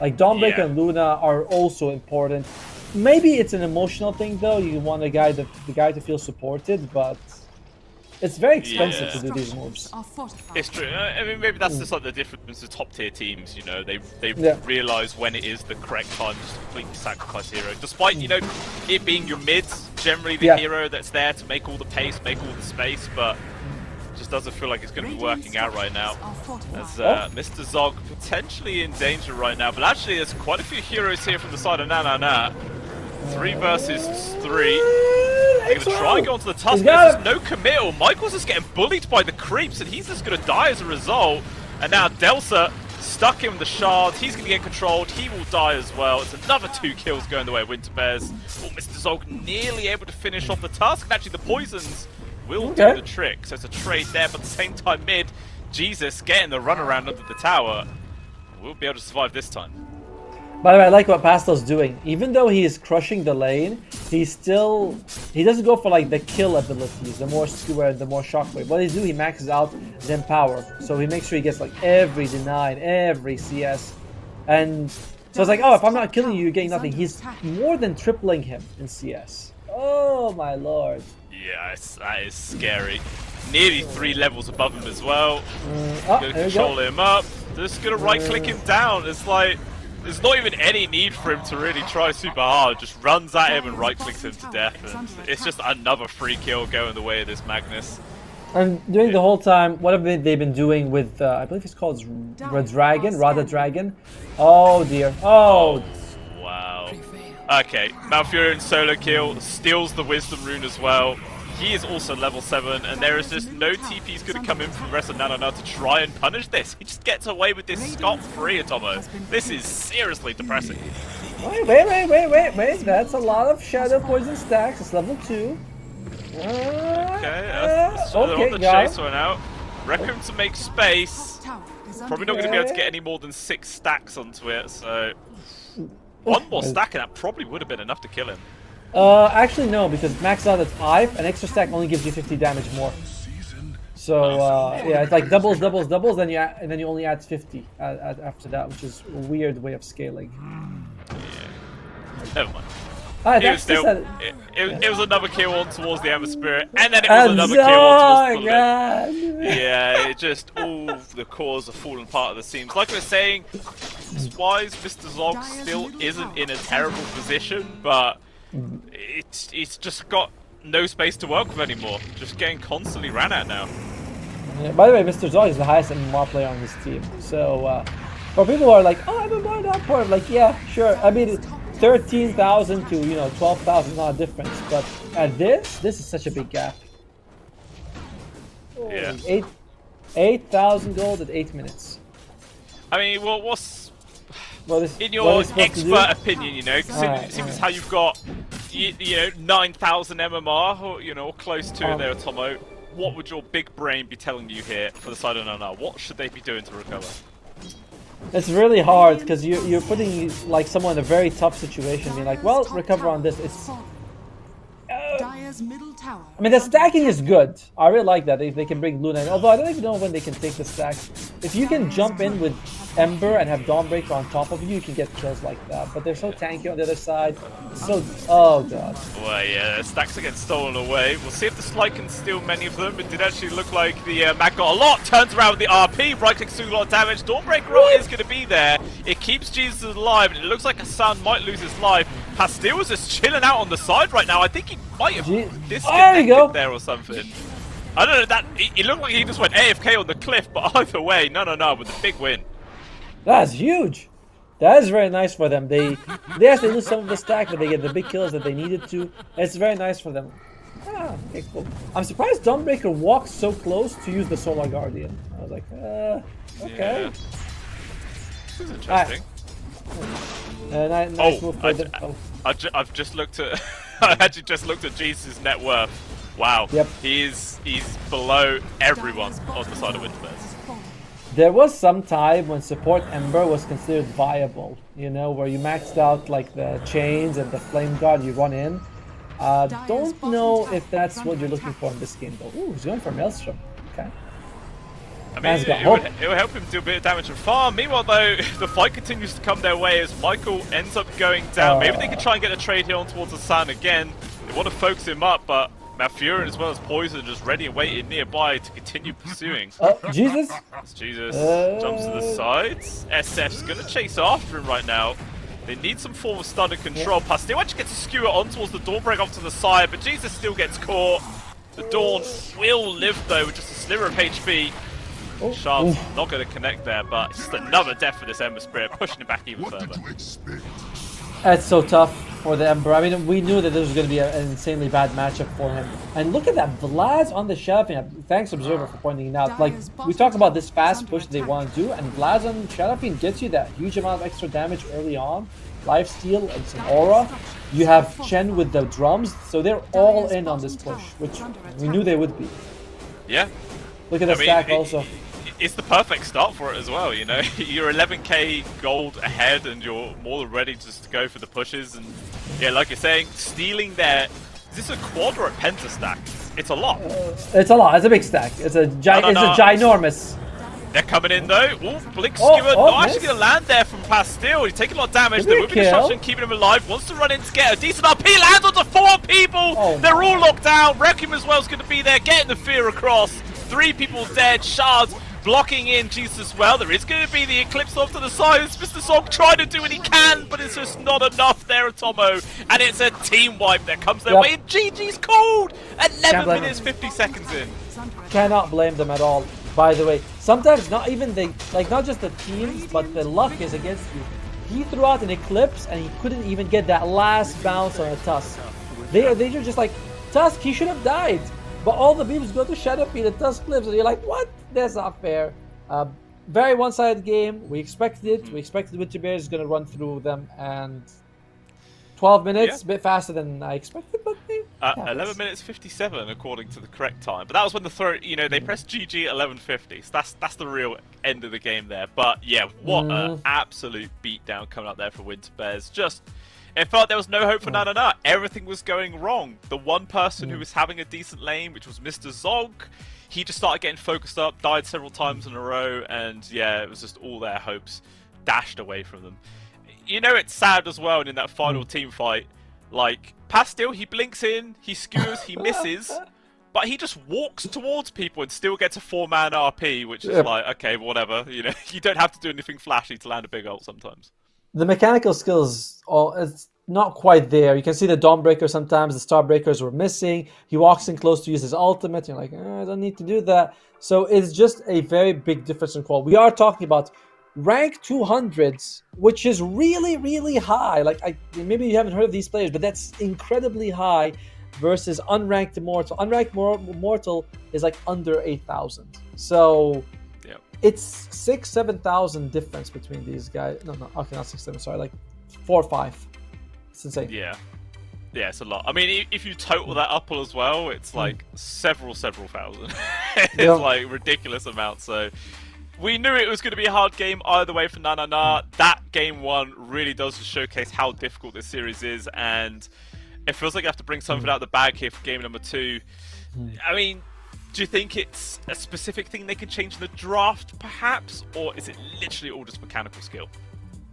Like Dawnbreaker and Luna are also important. Maybe it's an emotional thing though. You want the guy to feel supported, but it's very expensive to do these moves. It's true. I mean, maybe that's just like the difference with top tier teams. You know, they realize when it is the correct time to just completely sacrifice hero, despite it being your mid, generally the hero that's there to make all the pace, make all the space, but it just doesn't feel like it's going to be working out right now. As Mr. Zog potentially in danger right now, but actually there's quite a few heroes here from the side of Na. 3 versus 3. They're going to try and go onto the tusk. There's no committal. Michael's just getting bullied by the creeps, and he's just going to die as a result. And now Delsa stuck in with the shard. He's going to get controlled. He will die as well. It's another 2 kills going the way of Winter Bears. Oh, Mr. Zog nearly able to finish off the tusk. And actually, the poisons will do the trick. So it's a trade there, but at the same time, mid, Jesus getting the runaround under the tower. We'll be able to survive this time. By the way, I like what Pastel's doing. Even though he is crushing the lane, he doesn't go for like the kill abilities, the more skewer, the more shockwave. What he do, he maxes out Zen power. So he makes sure he gets like every deny, every CS. And so it's like, oh, if I'm not killing you, you're getting nothing. He's more than tripling him in CS. Oh my lord. Yeah, that is scary. Nearly 3 levels above him as well. Gonna control him up. Just gonna right click him down. It's like, there's not even any need for him to really try super hard. Just runs at him and right clicks him to death. And it's just another free kill going the way of this Magnus. And during the whole time, what have they been doing with, I believe it's called Radha Dragon. Oh dear. Oh. Wow. Okay, Malfurion solo kill, steals the Wisdom Rune as well. He is also level 7, and there is just no TP's going to come in from the rest of Na to try and punish this. He just gets away with this scot-free, Atomo. This is seriously depressing. Wait. That's a lot of Shadow Poison stacks. It's level 2. Okay, they're on the chase one out. Reckon to make space. Probably not going to be able to get any more than 6 stacks onto it, so... One more stack and that probably would have been enough to kill him. Actually no, because max out at 5, an extra stack only gives you 50 damage more. So yeah, it's like doubles, then you only add 50 after that, which is a weird way of scaling. Yeah. Never mind. It was another kill on towards the Ember Spirit, and then it was another kill on towards the Yeah, it just all the cores are falling apart at the seams. Like I was saying, wise Mr. Zog still isn't in a terrible position, but it's just got no space to work with anymore. Just getting constantly ran at now. Yeah, by the way, Mr. Zog is the highest MMR player on this team. So for people who are like, oh, MMR not part, like yeah, sure. I mean, 13,000 to 12,000 not a difference, but at this is such a big gap. Yeah. 8,000 gold at 8 minutes. I mean, well, what's in your what expert opinion, seems how you've got 9,000 MMR, or close to there, Tomo. What would your big brain be telling you here for the side of Nana? What should they be doing to recover? It's really hard because you're putting like someone in a very tough situation, being like, well, recover on this. It's I mean, the stacking is good. I really like that. They can bring Luna in. Although I don't even know when they can take the stacks. If you can jump in with Ember and have Dawnbreaker on top of you, you can get kills like that. But they're so tanky on the other side. So, oh god. Well, yeah, stacks are getting stolen away. We'll see if the Slight can steal many of them. It did actually look like the Mag got a lot. Turns around with the RP. Right click, doing a lot of damage. Dawnbreaker is going to be there. It keeps Jesus alive. And it looks like Hassan might lose his life. Pastil was just chilling out on the side right now. I think he might have disconnected there or something. I don't know, it looked like he just went AFK on the cliff, but either way, no, with a big win. That's huge. That is very nice for them. They lose some of the stack, but they get the big kills that they needed to. It's very nice for them. Okay, cool. I'm surprised Dawnbreaker walked so close to use the Solar Guardian. I was like, okay. Yeah. This is interesting. Nice move for them. I've just looked at I actually just looked at Jesus' net worth. Wow. Yep. He's below everyone on the side of Winterbears. There was some time when support Ember was considered viable, you know, where you maxed out like the chains and the flame guard, you run in. Don't know if that's what you're looking for in this game though. Ooh, he's going for Maelstrom. Okay. I mean, it would help him do a bit of damage and farm. Meanwhile, though, the fight continues to come their way as Michael ends up going down. Maybe they can try and get a trade here on towards the Sun again. They want to focus him up, but Malfurion as well as Poison just ready and waiting nearby to continue pursuing. Oh, Jesus! Jesus jumps to the sides. SF's going to chase after him right now. They need some form of stun and control. Pastil actually gets a skewer on towards the Dawnbreak off to the side, but Jesus still gets caught. The Dawn will live though with just a sliver of HP. Shard's not going to connect there, but it's just another death for this Ember Spirit, pushing it back even further. That's so tough for the Ember. I mean, we knew that this was going to be an insanely bad matchup for him. And look at that, Vlad's on the Seraphine. Thanks, Observer, for pointing it out. Like, we talked about this fast push they want to do, and Vlad's on Seraphine gets you that huge amount of extra damage early on. Lifesteal and some aura. You have Chen with the drums, so they're all in on this push, which we knew they would be. Yeah. Look at the stack also. It's the perfect start for it as well, you know. You're 11k gold ahead and you're more than ready just to go for the pushes. And yeah, like you're saying, stealing their... Is this a quad or a penta stack? It's a lot. It's a lot. It's a big stack. It's a ginormous. They're coming in though. Ooh, Blink Skewer not actually going to land there from Pastil. He's taking a lot of damage. They're moving destruction, keeping him alive. Wants to run in to get a decent RP. Lands onto 4 people. They're all locked down. Requiem as well is going to be there, getting the fear across. 3 people dead. Shards blocking in Jesus as well. There is going to be the Eclipse off to the side. It's Mr. Sog trying to do what he can, but it's just not enough there, Atomo. And it's a team wipe that comes their way. And GG's called 11 minutes, 50 seconds in. Cannot blame them at all. By the way, sometimes not even not just the teams, but the luck is against you. He threw out an Eclipse and he couldn't even get that last bounce on a Tusk. They're just like, Tusk, he should have died. But all the beams go to Shadowfeed and Tusk lives, and you're like, what? That's not fair. Very one-sided game. We expected it. We expected Winterbears is going to run through them, and 12 minutes, a bit faster than I expected, but 11 minutes 57 according to the correct time. But that was when they pressed GG at 11:50. So that's the real end of the game there. But yeah, what an absolute beatdown coming up there for Winterbears. Just, it felt there was no hope for Nanana. Everything was going wrong. The one person who was having a decent lane, which was Mr. Zog, he just started getting focused up, died several times in a row, and yeah, it was just all their hopes dashed away from them. You know, it's sad as well, and in that final team fight, like, Pastil, he blinks in, he skewers, he misses, but he just walks towards people and still gets a 4-man RP, which is like, okay, whatever, you know, you don't have to do anything flashy to land a big ult sometimes. The mechanical skills, it's not quite there. You can see the Dawnbreaker sometimes, the Starbreakers were missing. He walks in close to use his ultimate, you're like, I don't need to do that. So it's just a very big difference in quality. We are talking about rank 200s, which is really, really high. Like, maybe you haven't heard of these players, but that's incredibly high versus unranked Immortal. Unranked Immortal is like under 8,000. So it's 6,000-7,000 difference between these guys. No, okay, not 6,000, sorry, like 4 or 5. It's insane. Yeah, it's a lot. I mean, if you total that up as well, it's like several thousand. It's like ridiculous amounts. So we knew it was going to be a hard game either way for Nanana. That game 1 really does showcase how difficult this series is, and it feels like you have to bring something out of the bag here for game number 2. I mean, do you think it's a specific thing they could change in the draft, perhaps? Or is it literally all just mechanical skill?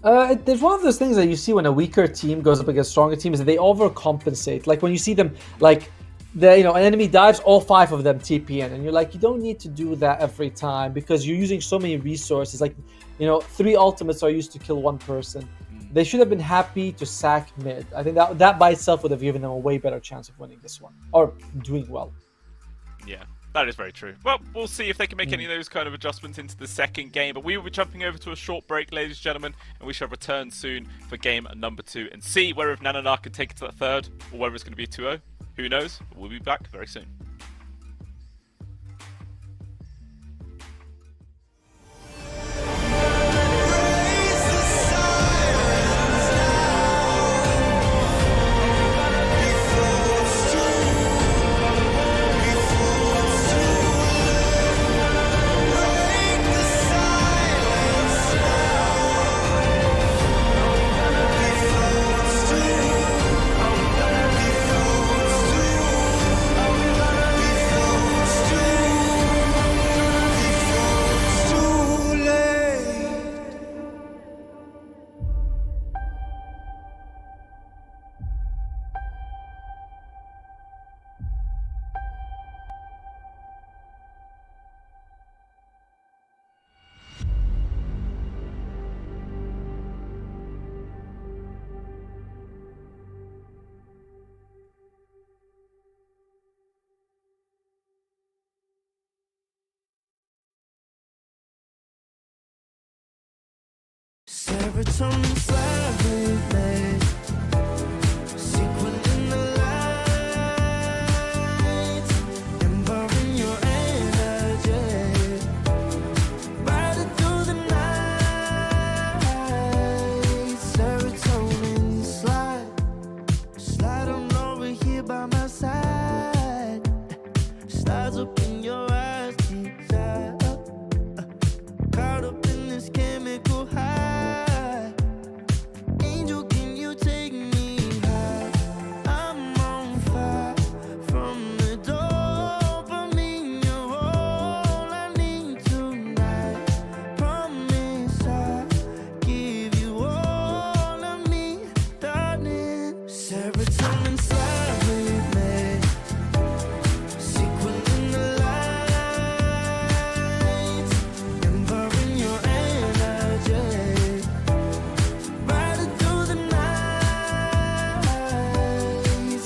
There's one of those things that you see when a weaker team goes up against a stronger team is that they overcompensate. Like when you see them, like, an enemy dives, all 5 of them TP in, and you're like, you don't need to do that every time because you're using so many resources. Like, 3 ultimates are used to kill 1 person. They should have been happy to sack mid. I think that by itself would have given them a way better chance of winning this one or doing well. Yeah, that is very true. Well, we'll see if they can make any of those kind of adjustments into the second game. But we will be jumping over to a short break, ladies and gentlemen, and we shall return soon for game number 2 and see whether if Nanana can take it to that third or whether it's going to be a 2-0. Who knows? We'll be back very soon. Serotonin slide with me. Sequin in the lights, embarking your energy. Riding through the night. Serotonin slide. Slide on over here by my side. Slides up in your eyes, desire. Caught up in this chemical high. Angel, can you take me high? I'm on fire from the dopamine. You're all I need tonight. Promise I'll give you all of me, darling. Serotonin slide with me. Sequin in the lights, embarking your energy. Riding through the night.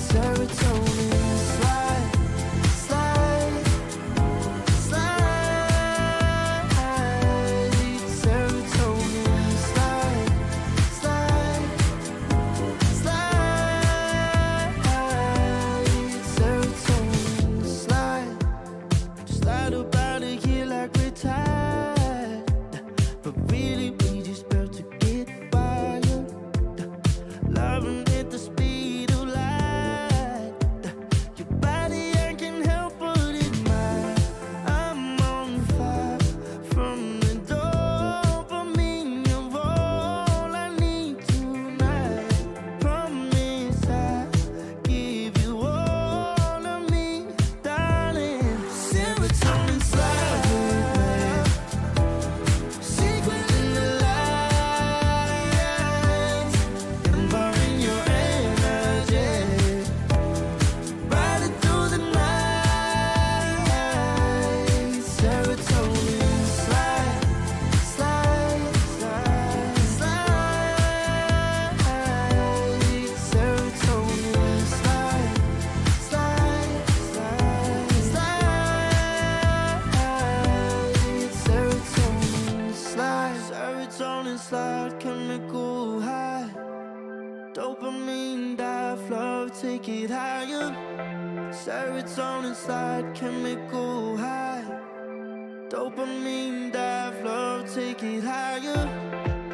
Serotonin slide, slide, slide. Serotonin slide, slide, slide. Serotonin slide. Slide up out of here like we're tired, but really we just about to get wild. Loving at the speed of light. Your body, I can help but admire. I'm on fire from the dopamine. You're all I need tonight. Promise I'll give you all of me, darling. Serotonin slide with me. Secret in the lights, embarking your energy. Riding through the night. Serotonin slide, slide, slide, slide. Serotonin slide, slide, slide, slide. Serotonin slide, serotonin slide, chemical high. Dopamine dive, love, take it higher. Serotonin slide, chemical high. Dopamine dive, love, take it higher.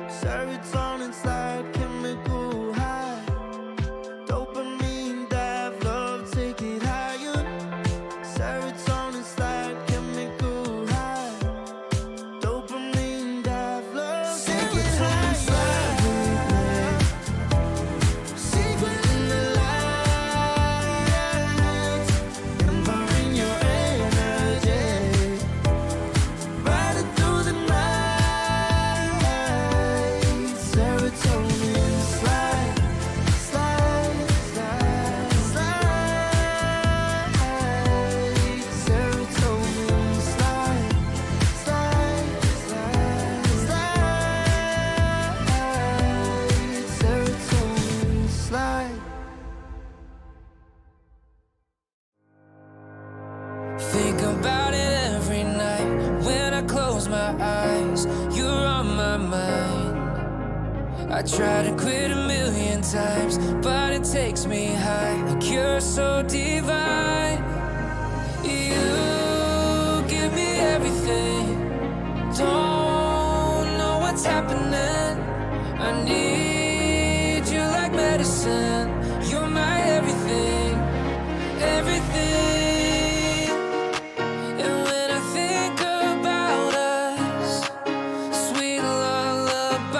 Serotonin slide, chemical high. Dopamine dive, love, take it higher. Serotonin slide, chemical high. Dopamine dive, love, take it higher. Secret in the lights, embarking your energy. Riding through the night. Serotonin slide, slide, slide, slide. Serotonin slide, slide, slide, slide. Serotonin slide. Think about it every night when I close my eyes. You're on my mind. I try to quit a million times, but it takes me high. Like you're so divine. You give me everything. Don't know what's happening. I need you like medicine. You're my everything, everything. And when I think about us, sweet lullabies,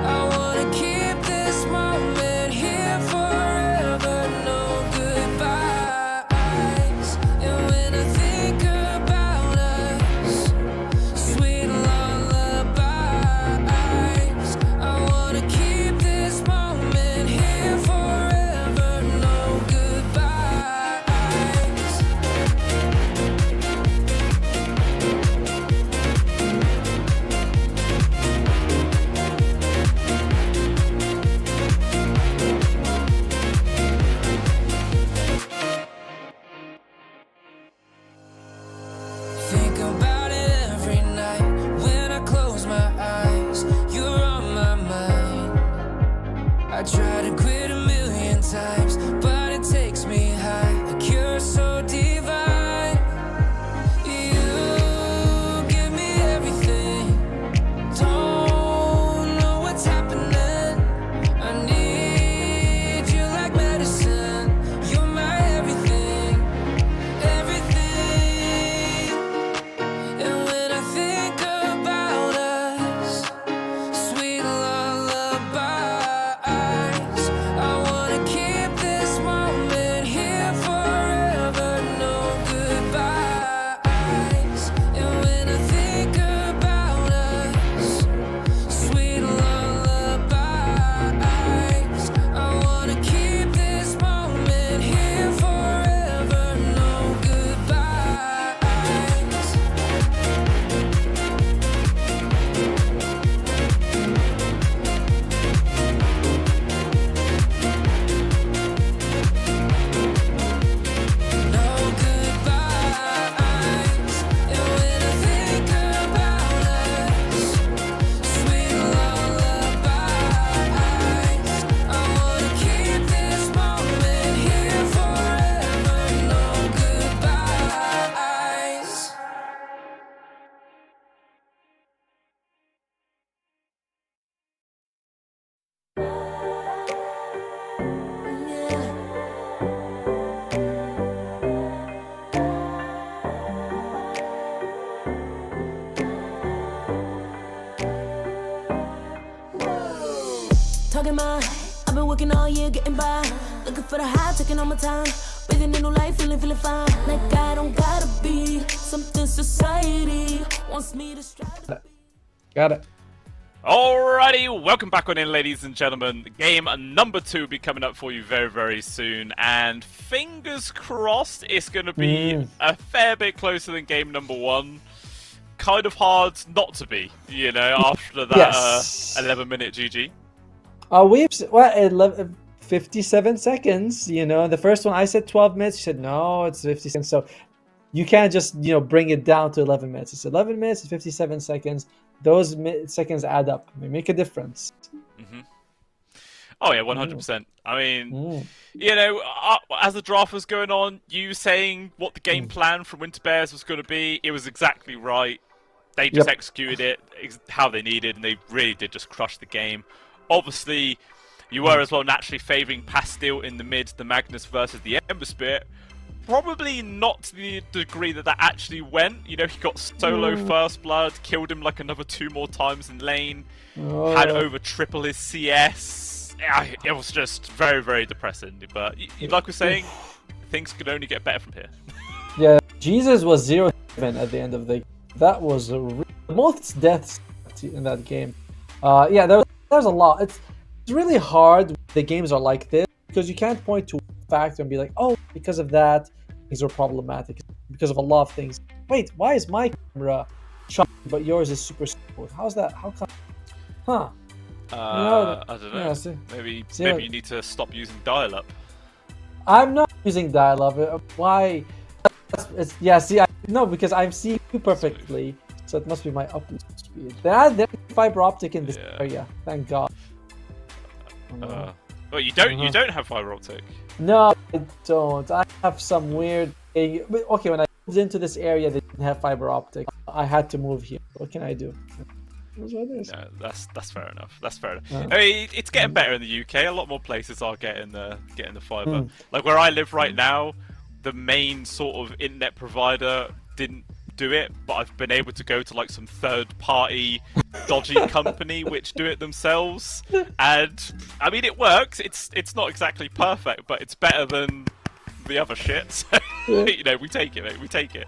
I wanna keep this moment here forever. No goodbyes. And when I think about us, sweet lullabies, I wanna keep this moment get mine. I've been working all year getting by. Looking for the high, taking all my time. Breathing in new life, feeling fine. Like I don't gotta be something society wants me to strive. Got it. Alrighty, welcome back on in, ladies and gentlemen. Game number 2 will be coming up for you very, very soon, and fingers crossed it's going to be a fair bit closer than game number 1. Kind of hard not to be, you know, after that 11-minute GG. We've 57 seconds, you know. The first one I said 12 minutes, you said no, it's 50 seconds, so you can't just, you know, bring it down to 11 minutes. It's 11 minutes, it's 57 seconds. Those seconds add up. They make a difference. Oh yeah, 100%. I mean, you know, as the draft was going on, you saying what the game plan from Winter Bears was going to be, it was exactly right. They just executed it how they needed, and they really did just crush the game. Obviously, you were as well naturally favouring Pastille in the mid, the Magnus versus the Ember Spirit. Probably not to the degree that actually went. You know, he got solo first blood, killed him like another 2 more times in lane, had over triple his CS. It was just very, very depressing. But like we're saying, things could only get better from here. Yeah, Jesus was 0-7 at the end of the game. That was the most deaths in that game. Yeah, there's a lot. It's really hard when the games are like this because you can't point to factor and be like, oh, because of that things are problematic, because of a lot of things. Wait, why is my camera choppy but yours is super smooth? How's that? How come? I don't know. Yeah, maybe you need to stop using dial-up. I'm not using dial-up. Why? No, because I'm seeing you perfectly, so it must be my upload speed. There's fiber optic in this area. Thank God. Well, you don't have fiber optic. No, I don't. I have some weird. Okay, when I moved into this area, they didn't have fiber optic. I had to move here. What can I do? That's what it is. No, that's fair enough. That's fair enough. I mean, it's getting better in the UK. A lot more places are getting the fiber. Like where I live right now, the main sort of internet provider didn't do it, but I've been able to go to like some third-party dodgy company which do it themselves, and I mean it works. It's not exactly perfect, but it's better than the other shit. So, you know, we take it, mate. We take it.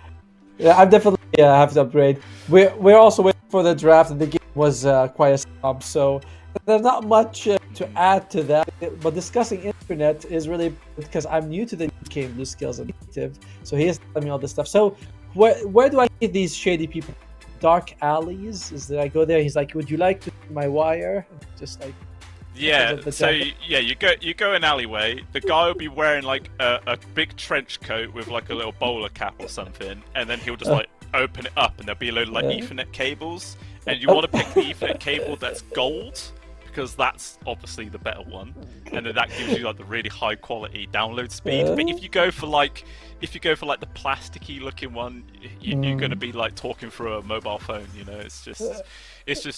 Yeah, I'm definitely have to upgrade. We're also waiting for the draft, and the game was quite a sub, so there's not much to add to that. But discussing internet is really because I'm new to the UK Blue Skills Initiative, so he is telling me all this stuff. So where do I get these shady people? Dark alleys? Is that I go there? He's like, "Would you like to see my wire?" Just like. Yeah, so yeah, you go an alleyway. The guy will be wearing like a big trench coat with like a little bowler cap or something, and then he'll just like open it up, and there'll be a load of like Ethernet cables, and you want to pick the Ethernet cable that's gold because that's obviously the better one, and then that gives you like the really high quality download speed. But if you go for like the plasticky looking one, you're gonna be like talking through a mobile phone. You know, it's just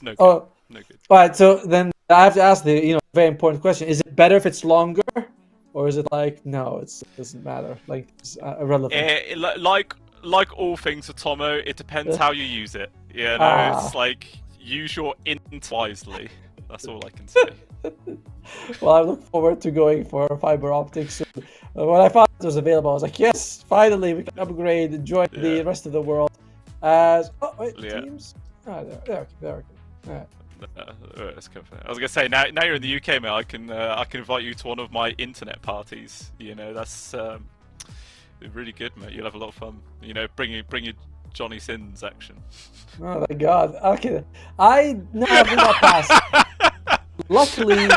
no good. No good. All right, so then I have to ask the very important question: is it better if it's longer, or is it like no, it doesn't matter, like it's irrelevant? Like all things, Atomo, it depends how you use it. You know, it's like use your int wisely. That's all I can say. Well, I look forward to going for fiber optics. When I found it was available, I was like, yes, finally we can upgrade and join the rest of the world. Teams? There we go. Let's go for it. I was gonna say now you're in the UK, mate. I can invite you to one of my internet parties. You know, that's really good, mate. You'll have a lot of fun. You know, bring your Johnny Sins action. Oh my God. Okay, I never been that fast. Luckily,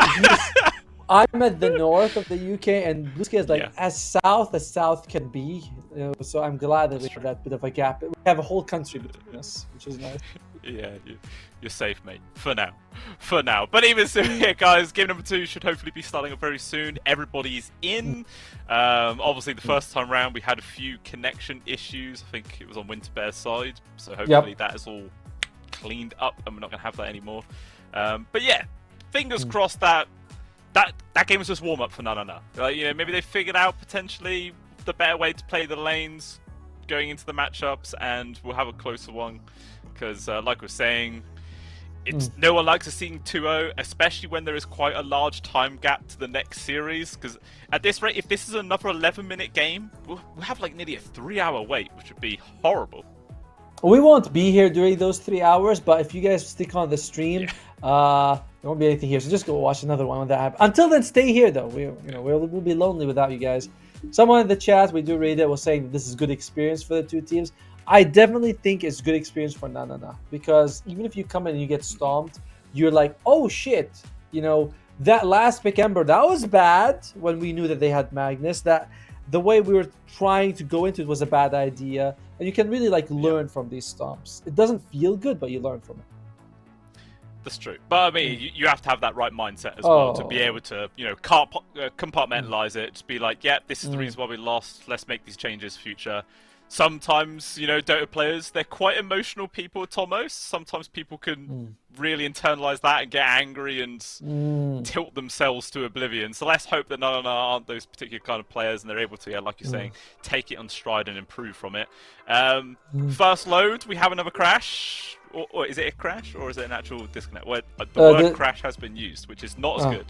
I'm at the north of the UK, and Blue Sky is like as south can be. So I'm glad that we have that bit of a gap. We have a whole country between us, which is nice. Yeah, you're safe, mate. For now. But even so, yeah, guys, game number 2 should hopefully be starting up very soon. Everybody's in. Obviously, the first time round, we had a few connection issues. I think it was on Winter Bear's side. So hopefully that is all cleaned up, and we're not going to have that anymore. But yeah, fingers crossed that game was just warm up for Nana. Like, you know, maybe they figured out potentially the better way to play the lanes going into the matchups, and we'll have a closer one. Because, like we're saying, it's no one likes a seeing 2-0, especially when there is quite a large time gap to the next series. Because at this rate, if this is another 11-minute game, we'll have like nearly a 3-hour wait, which would be horrible. We won't be here during those 3 hours, but if you guys stick on the stream, there won't be anything here. So just go watch another one when that happens. Until then, stay here though. We'll be lonely without you guys. Someone in the chat, we do read it, was saying that this is good experience for the two teams. I definitely think it's good experience for Nanana, because even if you come in and you get stomped, you're like, oh shit, that last pick Ember, that was bad when we knew that they had Magnus. That the way we were trying to go into it was a bad idea, and you can really learn from these stomps. It doesn't feel good, but you learn from it. That's true, but I mean, you have to have that right mindset as well to be able to, compartmentalize it. Just be like, yeah, this is the reason why we lost. Let's make these changes future. Sometimes, Dota players, they're quite emotional people, Tomos. Sometimes people can really internalize that and get angry and tilt themselves to oblivion. So let's hope that Nanana aren't those particular kind of players, and they're able to, like you're saying, take it on stride and improve from it. First load, we have another crash. Or is it a crash, or is it an actual disconnect? Where the word crash has been used, which is not as good.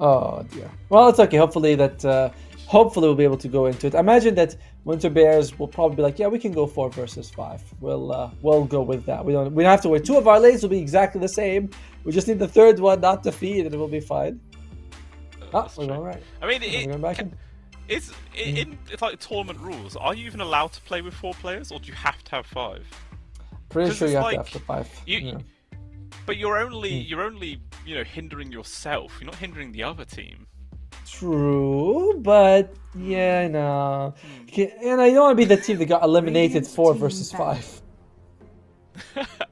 Oh dear. Well, it's okay. Hopefully we'll be able to go into it. I imagine that Winter Bears will probably be like, yeah, we can go 4 versus 5. We'll go with that. We don't have to wait. 2 of our lanes will be exactly the same. We just need the third one not to feed, and it will be fine. We're going right. I mean, it's like tournament rules. Are you even allowed to play with 4 players, or do you have to have 5? Pretty sure you have to have the 5. But you're only hindering yourself. You're not hindering the other team. True, but yeah, no. And I don't want to be the team that got eliminated 4 versus 5.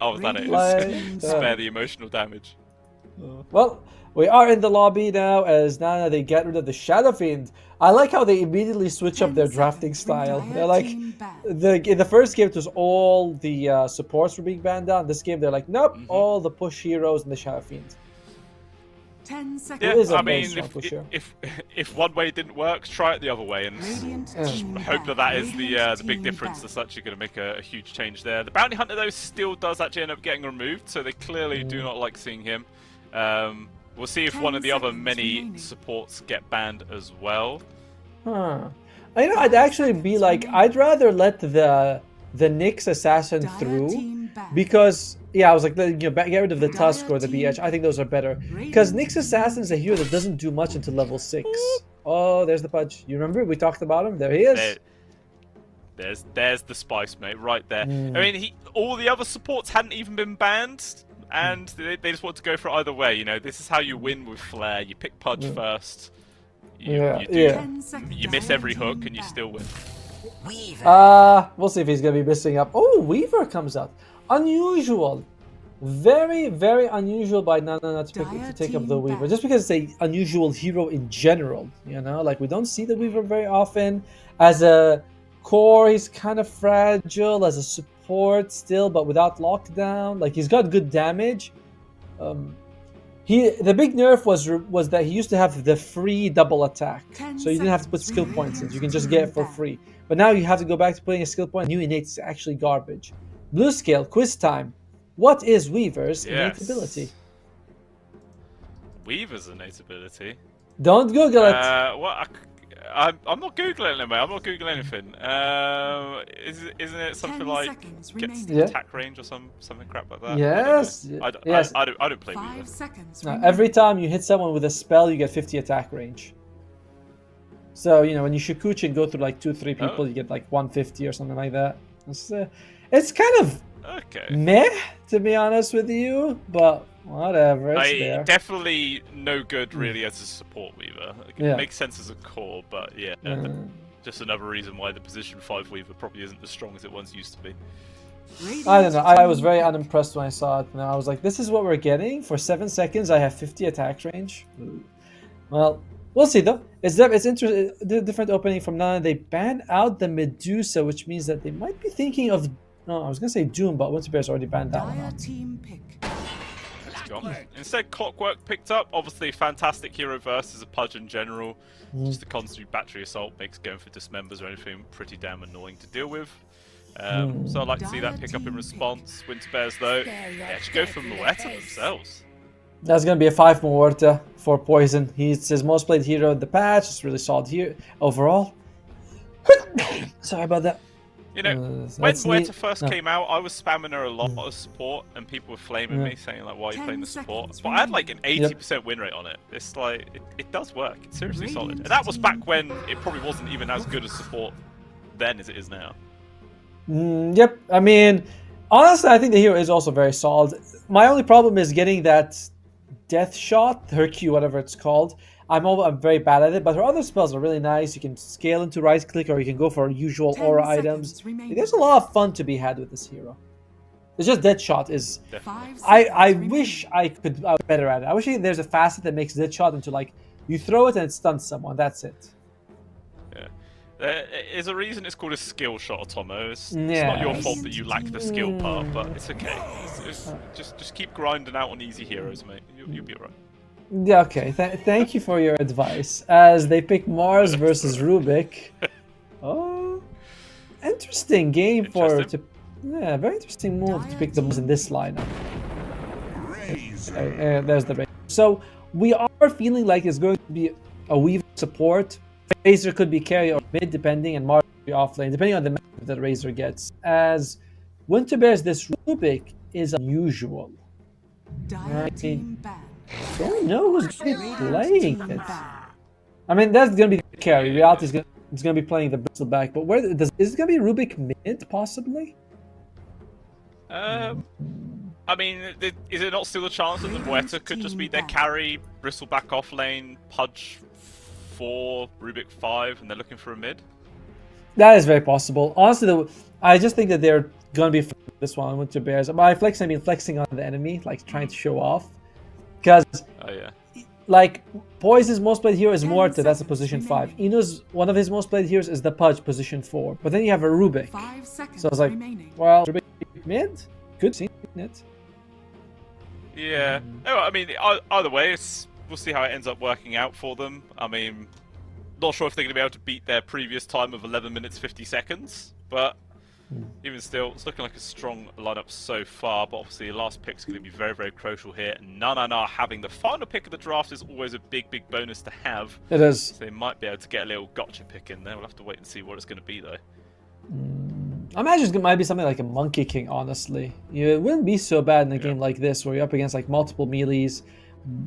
Oh, is that it? Spare the emotional damage. Well, we are in the lobby now as Nana, they get rid of the Shadow Fiend. I like how they immediately switch up their drafting style. They're like, in the first game it was all the supports were being banned down. This game they're like, nope, all the push heroes and the Shadow Fiend. 10 seconds. Yeah, I mean, if one way didn't work, try it the other way, and just hope that is the big difference. That's actually going to make a huge change there. The Bounty Hunter though still does actually end up getting removed, so they clearly do not like seeing him. We'll see if one of the other many supports get banned as well. I'd actually be like, I'd rather let the Nyx assassin through, because I was like, get rid of the Tusk or the BH. I think those are better, because Nyx assassin is a hero that doesn't do much until level 6. Oh, there's the Pudge. You remember we talked about him? There he is. There's the spice, mate, right there. I mean, all the other supports hadn't even been banned. And they just want to go for it either way, This is how you win with Flare. You pick Pudge first. You miss every hook and you still win. We'll see if he's going to be missing up. Oh, Weaver comes out. Unusual. Very, very unusual by Nana to take up the Weaver. Just because it's an unusual hero in general, Like, we don't see the Weaver very often. As a core, he's kind of fragile. As a support still, but without lockdown. Like, he's got good damage. The big nerf was that he used to have the free double attack, so you didn't have to put skill points in. You can just get it for free. But now you have to go back to putting a skill point. New innate is actually garbage. Blue scale quiz time. What is Weaver's innate ability? Weaver's innate ability? Don't Google it. I'm not googling it, mate. I'm not googling anything. Isn't it something like gets the attack range or something crap like that? Yes. I don't play Weaver. No, every time you hit someone with a spell, you get 50 attack range. So when you Shikuchi and go through like 2-3 people, you get like 150 or something like that. It's kind of meh, to be honest with you, but whatever. It's there. Definitely no good really as a support Weaver. It makes sense as a core, but just another reason why the position 5 Weaver probably isn't as strong as it once used to be. I don't know. I was very unimpressed when I saw it. I was like, this is what we're getting? For 7 seconds, I have 50 attack range? Well, we'll see though. It's interesting. Different opening from Nana. They banned out the Medusa, which means that they might be thinking of... No, I was going to say Doom, but Winter Bear's already banned that one out. Instead, Clockwork picked up. Obviously, fantastic hero versus a Pudge in general. Just the constant battery assault makes going for dismembers or anything pretty damn annoying to deal with. So I'd like to see that pick up in response. Winter Bears, though, they actually go for Muerta themselves. That's going to be a 5 Muerta for Poison. He's his most played hero in the patch. It's really solid here overall. Sorry about that. You know, when Muerta first came out, I was spamming her a lot of support, and people were flaming me, saying like, "Why are you playing the support?" But I had like an 80% win rate on it. It's like it does work. It's seriously solid, and that was back when it probably wasn't even as good as support then as it is now. Yep. I mean, honestly, I think the hero is also very solid. My only problem is getting that death shot, her Q, whatever it's called. I'm very bad at it, but her other spells are really nice. You can scale into right click, or you can go for usual aura items. There's a lot of fun to be had with this hero. It's just Deadshot is. I wish I could be better at it. I wish there's a facet that makes Deadshot into like you throw it and it stuns someone. That's it. Yeah, there is a reason it's called a skill shot, Tomo. It's not your fault that you lack the skill part, but it's okay. Just keep grinding out on easy heroes, mate. You'll be alright. Yeah, okay. Thank you for your advice. As they pick Mars versus Rubik. Oh, interesting game very interesting move to pick the Mars in this lineup. There's the Razor. So we are feeling like it's going to be a Weaver support. Razor could be carry or mid depending, and Mars could be offlane depending on the map that Razor gets. As Winter Bears, this Rubik is unusual. Don't know who's going to be playing it. I mean, that's going to be the carry. Reality is going to be playing the Bristleback, but is it going to be Rubik mid, possibly? I mean, is it not still a chance that the Muerta could just be their carry, Bristleback off lane, Pudge 4, Rubik 5, and they're looking for a mid? That is very possible. Honestly, I just think that they're going to be this one, Winter Bears. By flexing, I mean flexing on the enemy, like trying to show off. Because, like, Poison's most played hero is Muerta, that's a position 5. Ino's, one of his most played heroes is the Pudge, position 4. But then you have a Rubik. So I was like, well, Rubik mid? Good seeing it. Yeah. Oh, I mean, either way, we'll see how it ends up working out for them. I mean, not sure if they're going to be able to beat their previous time of 11 minutes 50 seconds, but even still, it's looking like a strong lineup so far, but obviously the last pick's going to be very, very crucial here. Na having the final pick of the draft is always a big, big bonus to have. It is. So they might be able to get a little gotcha pick in there. We'll have to wait and see what it's going to be, though. I imagine it might be something like a Monkey King, honestly. It wouldn't be so bad in a game like this, where you're up against like multiple melees.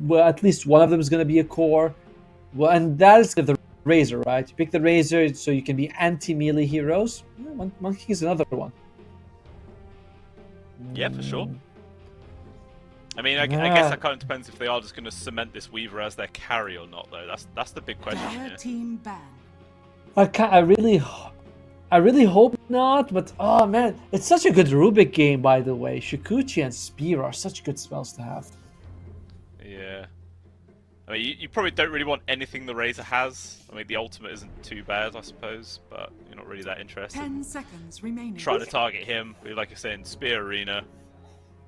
Well, at least one of them is going to be a core. Well, and that is the Razor, right? You pick the Razor so you can be anti-melee heroes. Monkey King is another one. Yeah, for sure. I mean, I guess that kind of depends if they are just going to cement this Weaver as their carry or not, though. That's the big question here. I really hope not, but oh man, it's such a good Rubik game, by the way. Shikuchi and Spear are such good spells to have. Yeah. I mean, you probably don't really want anything the Razor has. I mean, the ultimate isn't too bad, I suppose, but you're not really that interested. 10 seconds remaining. Trying to target him, like I said, Spear Arena,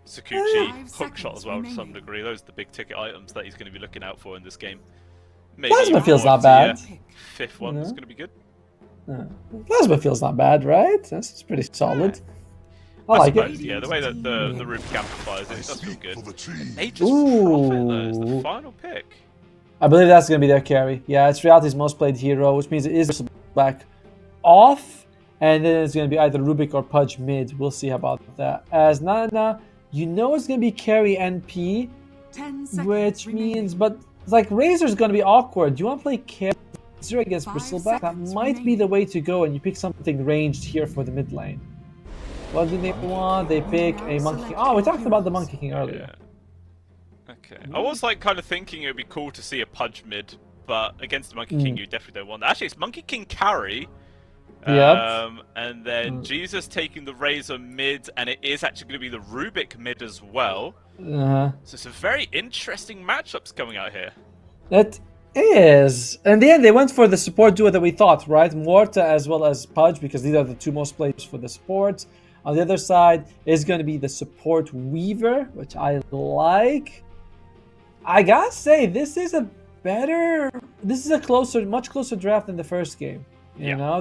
Sakuchi, Hookshot as well to some degree. Those are the big ticket items that he's going to be looking out for in this game. Maybe Plasma feels not bad. Fifth one is going to be good. Plasma feels not bad, right? That's pretty solid. I like suppose, it. Yeah, the way that the Rubik amplifies it does feel good. They just profit though, it's the final pick. I believe that's going to be their carry. Yeah, it's Reality's most played hero, which means it is back off, and then it's going to be either Rubik or Pudge mid. We'll see about that. As Nana, you know it's going to be carry NP, which means, but it's like Razor's going to be awkward. Do you want to play carry against Bristleback? That might be the way to go, and you pick something ranged here for the mid lane. What do they want? They pick a Monkey King. Oh, we talked about the Monkey King earlier. Yeah. Okay. I was like kind of thinking it would be cool to see a Pudge mid, but against the Monkey King you definitely don't want that. Actually, it's Monkey King carry. And then Jesus taking the Razor mid, and it is actually going to be the Rubik mid as well. So some very interesting matchups coming out here. It is. In the end, they went for the support duo that we thought, right? Muerta as well as Pudge, because these are the two most players for the support. On the other side is going to be the support Weaver, which I like. I gotta say, this is a much closer draft than the first game. You know,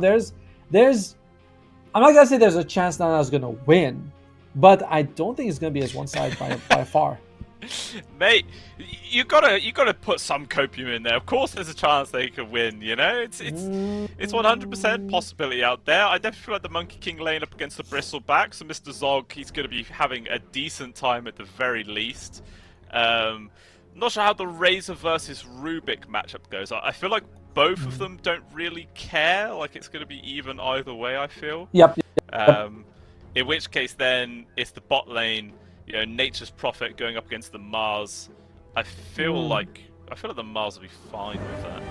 I'm not gonna say there's a chance Nana's gonna win, but I don't think it's gonna be as one-sided by far. Mate, you gotta put some copium in there. Of course, there's a chance they could win. You know, it's 100% possibility out there. I definitely feel like the Monkey King lane up against the Bristleback. So Mr. Zog, he's gonna be having a decent time at the very least. Not sure how the Razor versus Rubik matchup goes. I feel like both of them don't really care. Like it's gonna be even either way. I feel. Yep. In which case, then it's the bot lane. You know, Nature's Prophet going up against the Mars. I feel like the Mars will be fine with that.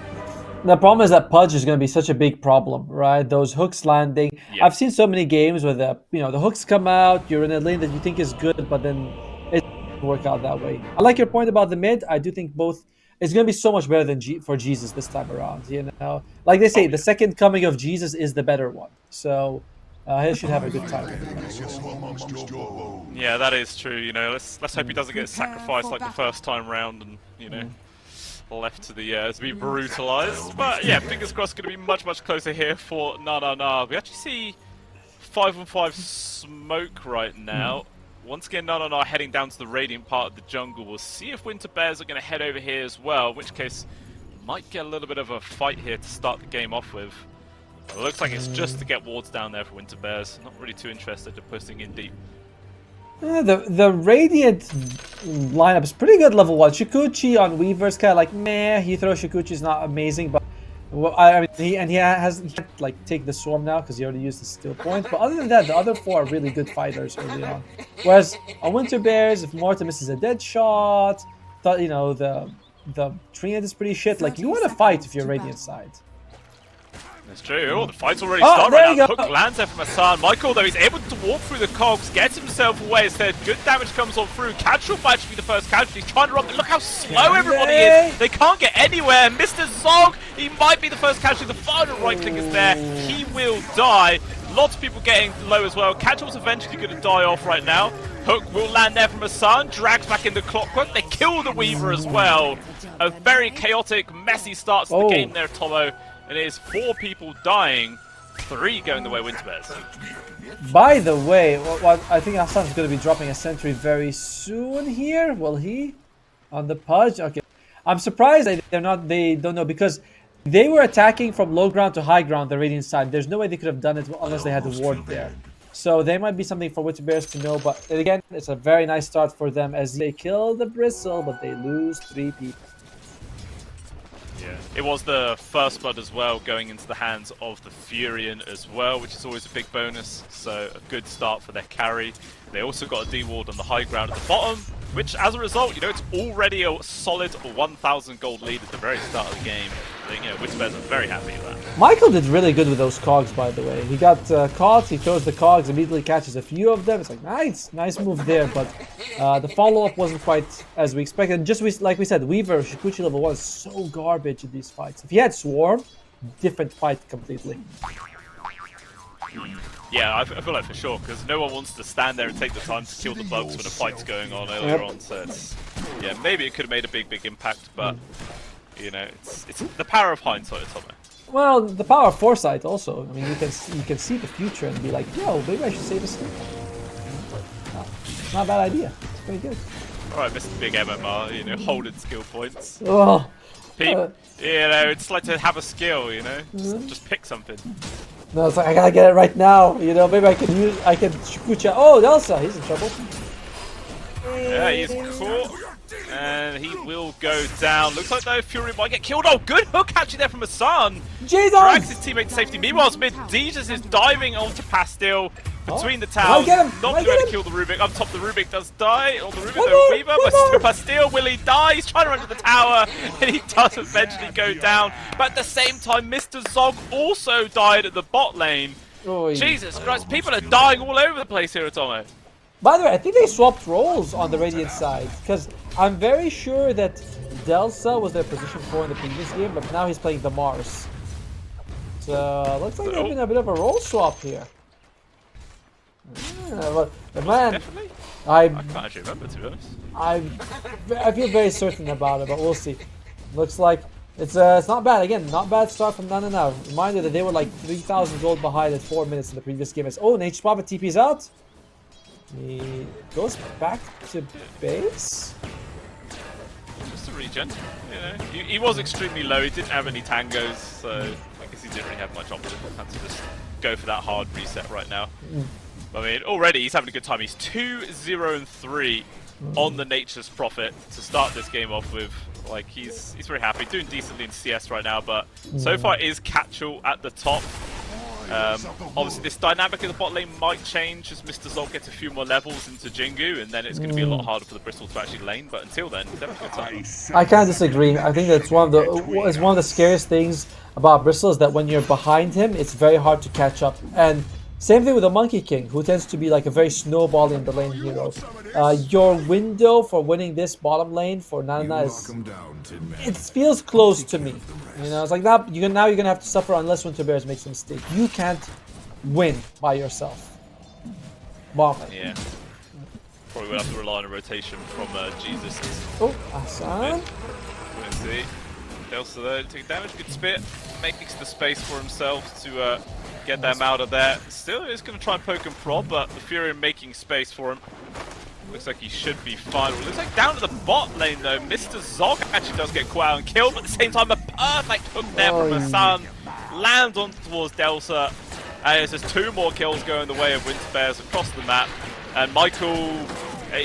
The problem is that Pudge is going to be such a big problem, right? Those hooks landing. Yeah. I've seen so many games where the hooks come out. You're in a lane that you think is good, but then it doesn't work out that way. I like your point about the mid. I do think both. It's going to be so much better than for Jesus this time around. You know, like they say, the second coming of Jesus is the better one. So. He should have a good time. Yeah, that is true. You know, let's hope he doesn't get sacrificed like the first time round, and you know, left to be brutalized. But yeah, fingers crossed, going to be much closer here for Na. We actually see 5-on-5 smoke right now. Once again, Na heading down to the Radiant part of the jungle. We'll see if Winter Bears are going to head over here as well. In which case, might get a little bit of a fight here to start the game off with. It looks like it's just to get wards down there for Winter Bears. Not really too interested in pushing in deep. The Radiant lineup is pretty good level 1. Shikuchi on Weaver's kind of like meh. He throws Shikuchi's not amazing, but I mean he can't like take the swarm now because he already used the skill point. But other than that, the other 4 are really good fighters early on. Whereas on Winter Bears, if Morta misses a dead shot, the Treant is pretty shit. Like you want to fight if you're Radiant side. That's true. Oh, the fight's already started there right now. you go. Hook lands there from Hassan. Michael, though, he's able to walk through the cogs, gets himself away instead. Good damage comes on through. Catchall might actually be the first casualty. He's trying to run, but look how slow everybody is. They can't get anywhere. Mr. Zog, he might be the first casualty. The final right click is there. He will die. Lots of people getting low as well. Catchall's eventually going to die off right now. Hook will land there from Hassan. Drags back into Clockwork. They kill the Weaver as well. A very chaotic, messy start to the game there, Tomo. And it is 4 people dying, 3 going the way of Winter Bears. By the way, I think Hassan's going to be dropping a sentry very soon here. Will he? On the Pudge? Okay. I'm surprised they don't know because they were attacking from low ground to high ground, the Radiant side. There's no way they could have done it unless they had the ward there. So there might be something for Winter Bears to know, but again, it's a very nice start for them as they kill the Bristle, but they lose 3 people. Yeah, it was the first blood as well, going into the hands of the Furion as well, which is always a big bonus. So a good start for their carry. They also got a D-ward on the high ground at the bottom, which as a result, you know, it's already a solid 1,000 gold lead at the very start of the game. I think, you know, Winter Bears are very happy with that. Michael did really good with those cogs, by the way. He got caught, he throws the cogs, immediately catches a few of them. It's like, nice move there, but the follow-up wasn't quite as we expected. Just like we said, Weaver, Shikuchi level 1 is so garbage in these fights. If he had Swarm, different fight completely. Yeah, I feel like for sure, because no one wants to stand there and take the time to kill the bugs when a fight's going on earlier on. So it's, yeah, maybe it could have made a big impact, but you know, it's the power of hindsight, Tomo. Well, the power of foresight also. I mean, you can see the future and be like, yo, maybe I should save a skill. It's not a bad idea. It's pretty good. All right, Mr. Big MMR, you know, holding skill points. Oh, you know, it's like to have a skill, you know, just pick something. No, it's like I gotta get it right now. You know, maybe I can Shikucha. Oh, Delsa, he's in trouble. Yeah, he's caught. And he will go down. Looks like though Fury might get killed. Oh, good hook actually there from Hassan. Jesus! Drags his teammate to safety. Meanwhile, mid, Jesus is diving onto Pastil between the towers. Not going to kill the Rubik. Up top, the Rubik does die. Or the Rubik, though, Weaver. But Pastil, will he die? He's trying to run to the tower. And he does eventually go down. But at the same time, Mr. Zog also died at the bot lane. Oh, yeah. Jesus Christ, people are dying all over the place here at Tomo. By the way, I think they swapped roles on the Radiant side, because I'm very sure that Delsa was their position 4 in the previous game, but now he's playing the Mars. So, looks like there's been a bit of a role swap here. Yeah, but man, Definitely? I can't actually remember, to be honest. I feel very certain about it, but we'll see. Looks like It's not bad. Again, not bad start from Nana now. Reminder that they were like 3,000 gold behind at 4 minutes in the previous game. Oh, Nate Spava TP's out. He goes back to base. Just a regen. You know, he was extremely low. He didn't have any tangos, so I guess he didn't really have much option. Had to just go for that hard reset right now. I mean, already he's having a good time. He's 2-0-3 on the Nature's Prophet to start this game off with. Like, he's very happy, doing decently in CS right now, but so far it is Catchall at the top. Obviously this dynamic in the bot lane might change as Mr. Zol gets a few more levels into Jingu, and then it's going to be a lot harder for the Bristol to actually lane, but until then, definitely good time. I can't disagree. I think that's one of the scariest things about Bristol is that when you're behind him, it's very hard to catch up. And same thing with the Monkey King, who tends to be like a very snowball in the lane hero. Your window for winning this bottom lane for Nana is... It feels close to me. You know, it's like that. Now you're gonna have to suffer unless Winter Bears makes a mistake. You can't win by yourself. Bomb it. Yeah. Probably will have to rely on a rotation from Jesus. Oh, Hassan. Let's see. Delsa there, take damage, good spit. Makes the space for himself to get them out of there. Still is going to try and poke and prod, but the Furion making space for him. Looks like he should be fine. Well, looks like down to the bot lane though. Mr. Zog actually does get caught out and killed, but at the same time a perfect hook there from Hassan. Lands on towards Delsa. And there's just 2 more kills going the way of Winter Bears across the map. And Michael,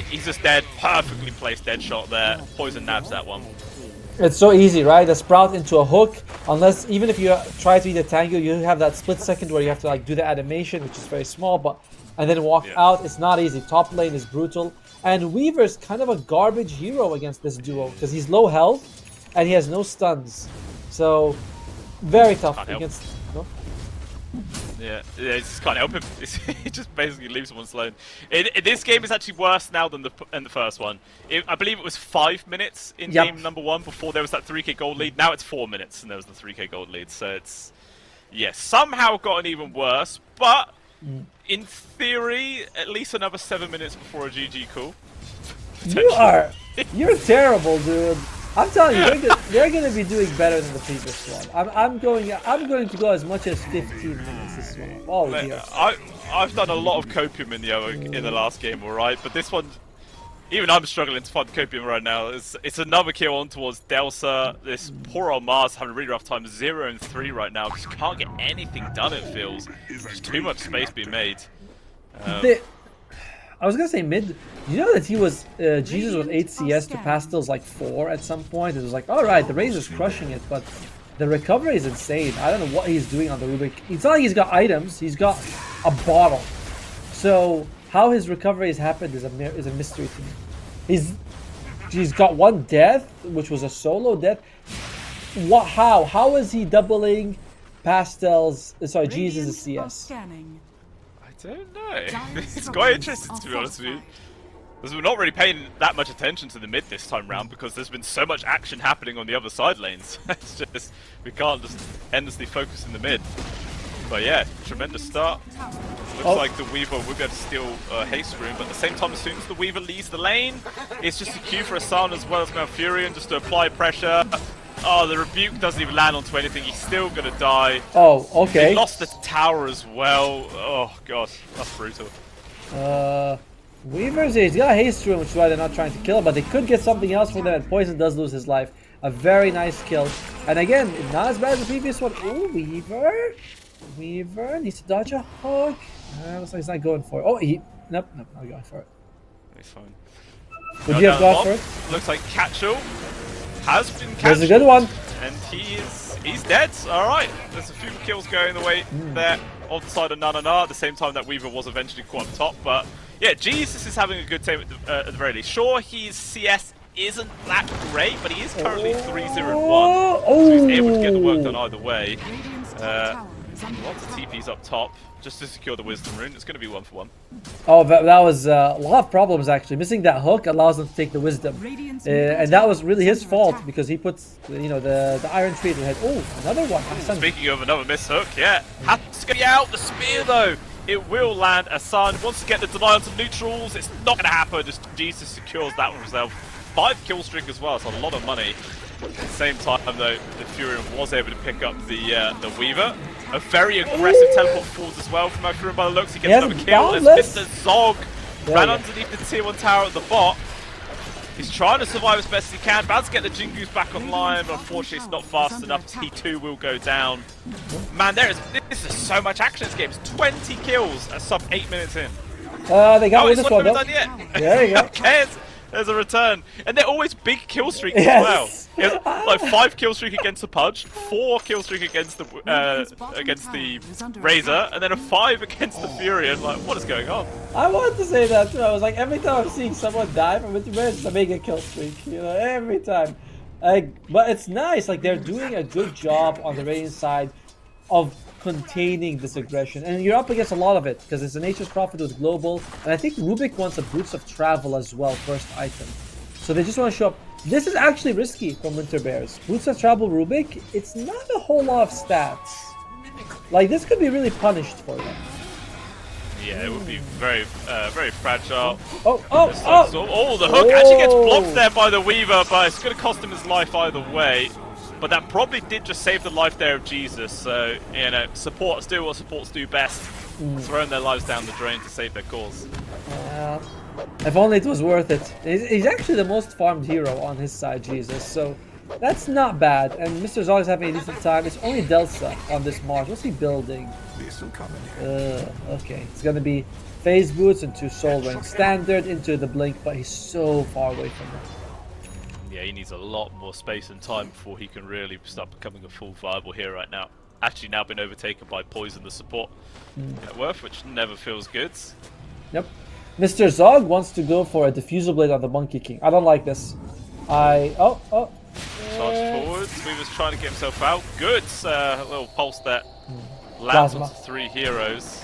he's just dead. Perfectly placed dead shot there. Poison nabs that one. It's so easy, right? The sprout into a hook. Unless, even if you try to eat a tango, you have that split second where you have to like do the animation, which is very small, but and then walk out. It's not easy. Top lane is brutal. And Weaver's kind of a garbage hero against this duo because he's low health and he has no stuns. So, very tough against... No? Yeah, he just can't help him. He just basically leaves him on alone. This game is actually worse now than the first one. I believe it was 5 minutes in game number 1 before there was that 3k gold lead. Now it's 4 minutes and there was the 3k gold lead. So it's, yeah, somehow gotten even worse. But in theory, at least another 7 minutes before a GG call. You're terrible, dude. I'm telling you, they're going to be doing better than the previous one. I'm going to go as much as 15 minutes this one. Oh dear. I've done a lot of copium in the last game, alright, but this one, even I'm struggling to find copium right now. It's another kill on towards Delsa. This poor old Mars having a really rough time, 0-3 right now. Just can't get anything done. It feels there's too much space being made. I was gonna say mid. You know that he was Jesus was 8 CS to Pastel's like 4 at some point. It was like, all right, the Razor's crushing it, but the recovery is insane. I don't know what he's doing on the Rubik. It's not like he's got items. He's got a bottle. So how his recovery has happened is a mystery to me. He's got 1 death, which was a solo death. What? How is he doubling Pastel's? Sorry, Jesus' CS. I don't know. It's quite interesting, to be honest with you. Because we're not really paying that much attention to the mid this time round because there's been so much action happening on the other side lanes. It's just, we can't just endlessly focus in the mid. But yeah, tremendous start. Looks like the Weaver will be able to steal Haste Room, but at the same time, as soon as the Weaver leaves the lane, it's just a Q for Hassan as well as Malfurion just to apply pressure. Oh, the Rebuke doesn't even land onto anything. He's still going to die. Oh, okay. He lost the tower as well. Oh, God. That's brutal. Weaver's he's got a haste room, which is why they're not trying to kill him, but they could get something else from them, and Poison does lose his life. A very nice kill. And again, not as bad as the previous one. Oh, Weaver. Weaver needs to dodge a hook. Looks like he's not going for it. Oh, nope, not going for it. He's fine. Would you have gone for it? Looks like Catchall has been captured. There's a good one. And he's dead. Alright. There's a few kills going the way there on the side of Nanana at the same time that Weaver was eventually caught up top. But yeah, Jesus is having a good time at the very least. Sure, his CS isn't that great, but he is currently 3-0-1. So he's able to get the work done either way. Lots of TPs up top just to secure the Wisdom Rune. It's going to be 1-for-1. Oh, that was a lot of problems actually. Missing that hook allows them to take the Wisdom, and that was really his fault because he puts, you know, the Iron Tree in the head. Oh, another one. Speaking of another miss hook, yeah, has to get out the spear though. It will land. Hassan wants to get the deny onto neutrals. It's not going to happen. Just Jesus secures that one himself. 5 kill streak as well. It's a lot of money. At the same time, though, the Furion was able to pick up the Weaver. A very aggressive teleport forwards as well from Furion by the looks. He gets another kill as Mr. Zog ran underneath the tier 1 tower at the bot. He's trying to survive as best as he can. About to get the Jingoos back online, but unfortunately it's not fast enough. He too will go down. Man, this is so much action in this game. It's 20 kills at sub 8 minutes in. They got this one. Done yet. There you go. Okay, there's a return. And they're always big kill streaks as well. Like 5 kill streak against the Pudge, 4 kill streak against the Razor, and then a 5 against the Furion. Like, what is going on? I wanted to say that too. I was like, every time I'm seeing someone die from Winter Bears, it's a mega kill streak. You know, every time. But it's nice. Like, they're doing a good job on the Radiant side of containing this aggression, and you're up against a lot of it because it's a Nature's Prophet with global, and I think Rubik wants a Boots of Travel as well, first item. So they just want to show up. This is actually risky from Winter Bears. Boots of Travel Rubik, it's not a whole lot of stats. Like, this could be really punished for them. Yeah, it would be very, very fragile. Oh, the hook actually gets blocked there by the Weaver, but it's going to cost him his life either way. But that probably did just save the life there of Jesus. So, you know, supports do what supports do best. Throwing their lives down the drain to save their cause. If only it was worth it. He's actually the most farmed hero on his side, Jesus. So that's not bad. And Mr. Zog is having a decent time. It's only Delsa on this Mars. What's he building? Okay, it's going to be phase boots into Soul Ring Standard into the Blink, but he's so far away from that. Yeah, he needs a lot more space and time before he can really start becoming a full viable hero right now. Actually now been overtaken by Poison, the support net worth, which never feels good. Yep. Mr. Zog wants to go for a Diffusal Blade on the Monkey King. I don't like this. Charge forwards. Weaver's trying to get himself out. Good little pulse there. Lands onto 3 heroes.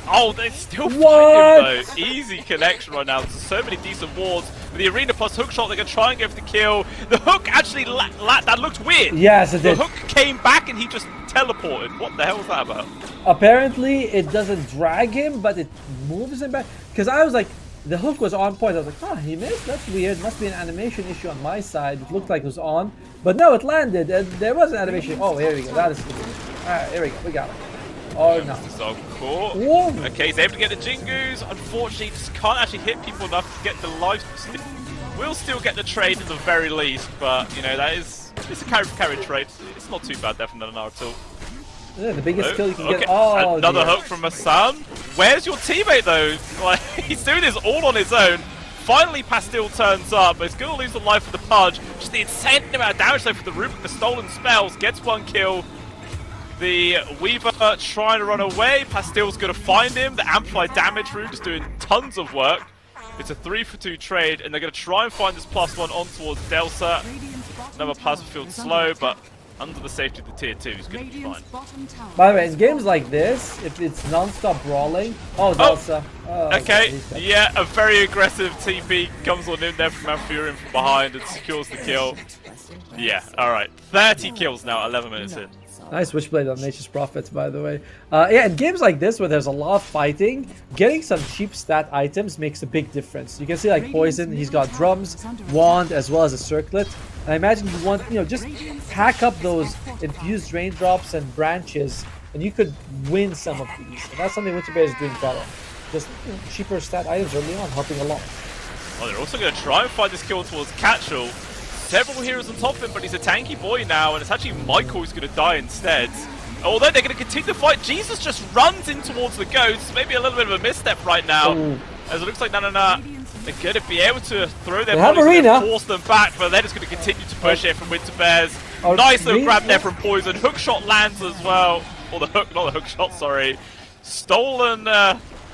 Oh, they still find him though. Easy connection right now. There's so many decent wards. With the Arena plus hookshot, they're going to try and go for the kill. The hook actually, that looked weird. Yes, it did. The hook came back and he just teleported. What the hell was that about? Apparently, it doesn't drag him, but it moves him back. Because I was like, the hook was on point. I was like, he missed? That's weird. Must be an animation issue on my side. It looked like it was on. But no, it landed. And there was an animation. Oh, here we go. That is good. Alright, here we go. We got it. Oh, no. So cool. Whoa. Okay, he's able to get the Jingoos. Unfortunately, he just can't actually hit people enough to get the life. We'll still get the trade at the very least, but, you know, it's a carry trade. It's not too bad there from Naruto. Yeah, the biggest kill you can get. Oh, another hook from Masan. Where's your teammate, though? Like, he's doing this all on his own. Finally, Pastil turns up, but he's going to lose the life of the Pudge. Just the insane amount of damage, though, for the Rubik. The stolen spells. Gets 1 kill. The Weaver trying to run away. Pastil's going to find him. The amplified damage route is doing tons of work. It's a 3-for-2 trade, and they're going to try and find this +1 on towards Delsa. Another plasma field slow, but under the safety of the tier 2, he's going to be fine. By the way, in games like this, if it's non-stop brawling... Oh, Delsa. Okay, yeah, a very aggressive TP comes on in there from Amphiurian from behind and secures the kill. Yeah, alright. 30 kills now, 11 minutes in. Nice Witchblade on Nature's Prophets, by the way. Yeah, in games like this where there's a lot of fighting, getting some cheap stat items makes a big difference. You can see like Poison, he's got drums, wand, as well as a circlet. And I imagine you want, just pack up those infused raindrops and branches, and you could win some of these. And that's something Winter Bear is doing better. Just cheaper stat items early on, helping a lot. Oh, they're also going to try and find this kill towards Catchall. Several heroes on top of him, but he's a tanky boy now, and it's actually Michael who's going to die instead. Although they're going to continue the fight, Jesus just runs in towards the ghosts. Maybe a little bit of a misstep right now. As it looks like they're going to be able to throw their bodies and force them back, but they're just going to continue to push it from Winter Bears. Nice little grab there from Poison. Hook shot lands as well. Or the hook, not the hook shot, sorry. Stolen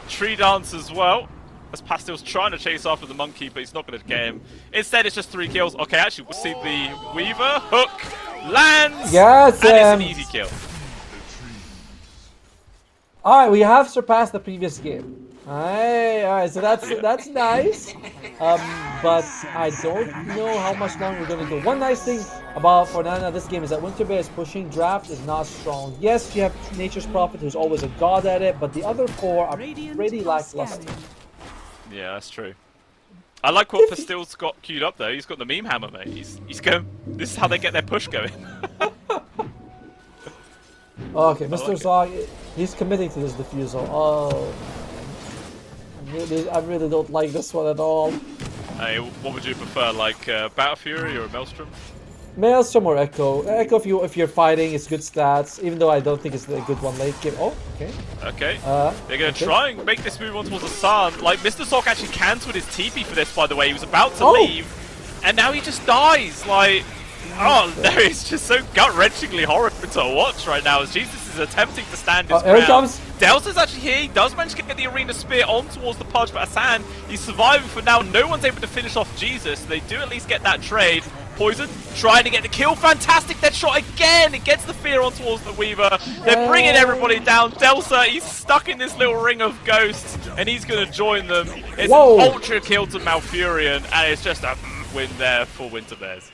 tree dance as well. As Pastil's trying to chase after the monkey, but he's not going to get him. Instead, it's just 3 kills. Okay, actually, we'll see the Weaver. Hook lands. Yes, and it's an easy kill. Alright, we have surpassed the previous game. Alright, so that's nice. But I don't know how much longer we're going to do. One nice thing about Fornana this game is that Winter Bear's pushing draft is not strong. Yes, you have Nature's Prophet, who's always a god at it, but the other 4 are pretty lackluster. Yeah, that's true. I like what Pastil's got queued up though. He's got the meme hammer, mate. He's going. This is how they get their push going. Okay, Mr. Zog, he's committing to this defusal. Oh, I really don't like this one at all. Hey, what would you prefer, like Battle Fury or Maelstrom? Maelstrom or Echo? Echo, if you're fighting, it's good stats. Even though I don't think it's a good one late game. Oh, okay. Okay. They're gonna try and make this move on towards the sun. Like Mr. Sock actually cancelled his TP for this, by the way. He was about to leave, and now he just dies. Like, oh no, it's just so gut-wrenchingly horrible to watch right now as Jesus is attempting to stand his ground. Here he comes. Delta's actually here. He does manage to get the arena spear on towards the Pudge, but Hassan, he's surviving for now. No one's able to finish off Jesus. They do at least get that trade. Poison trying to get the kill. Fantastic dead shot again. It gets the fear on towards the Weaver. They're bringing everybody down. Delta, he's stuck in this little ring of ghosts, and he's going to join them. It's an ultra kill to Malfurion, and it's just a win there for Winter Bears.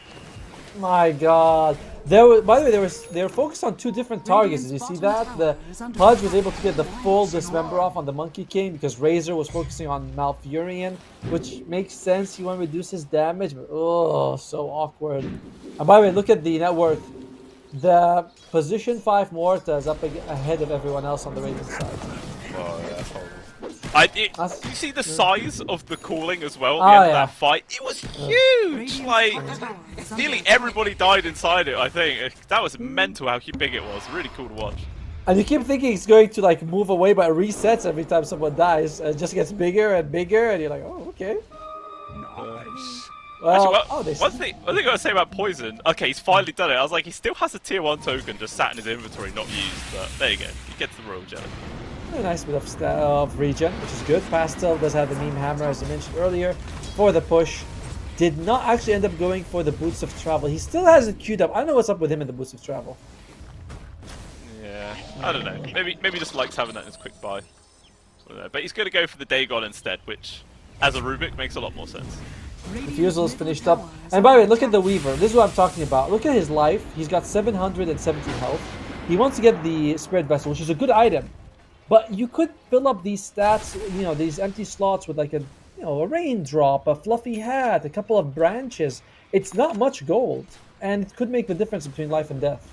My God. By the way, they were focused on two different targets. Did you see that? The Pudge was able to get the full dismember off on the Monkey King because Razor was focusing on Malfurion, which makes sense. You want to reduce his damage, but oh, so awkward. And by the way, look at the net worth. The position 5 Morta is up ahead of everyone else on the Raven side. Oh, yeah, that's horrible. You see the size of the calling as well Oh, at the end of that fight? It was huge! Like, nearly everybody died inside it, I think. That was mental how big it was. Really cool to watch. And you keep thinking it's going to like move away, but it resets every time someone dies. It just gets bigger and bigger, and you're like, oh, okay. Nice. Well, Actually, one thing I gotta say about Poison, okay, he's finally done it. I was like, he still has a tier 1 token just sat in his inventory, not used, but there you go. He gets the Royal Gem. A nice bit of regen, which is good. Pastel does have the meme hammer, as I mentioned earlier, for the push. Did not actually end up going for the Boots of Travel. He still has it queued up. I don't know what's up with him in the Boots of Travel. Yeah, I don't know. Maybe just likes having that in his quick buy. But he's going to go for the Dagon instead, which, as a Rubik, makes a lot more sense. Refusal is finished up. And by the way, look at the Weaver. This is what I'm talking about. Look at his life. He's got 770 health. He wants to get the Spirit Vessel, which is a good item. But you could fill up these stats, you know, these empty slots with like a raindrop, a fluffy hat, a couple of branches. It's not much gold, and it could make the difference between life and death.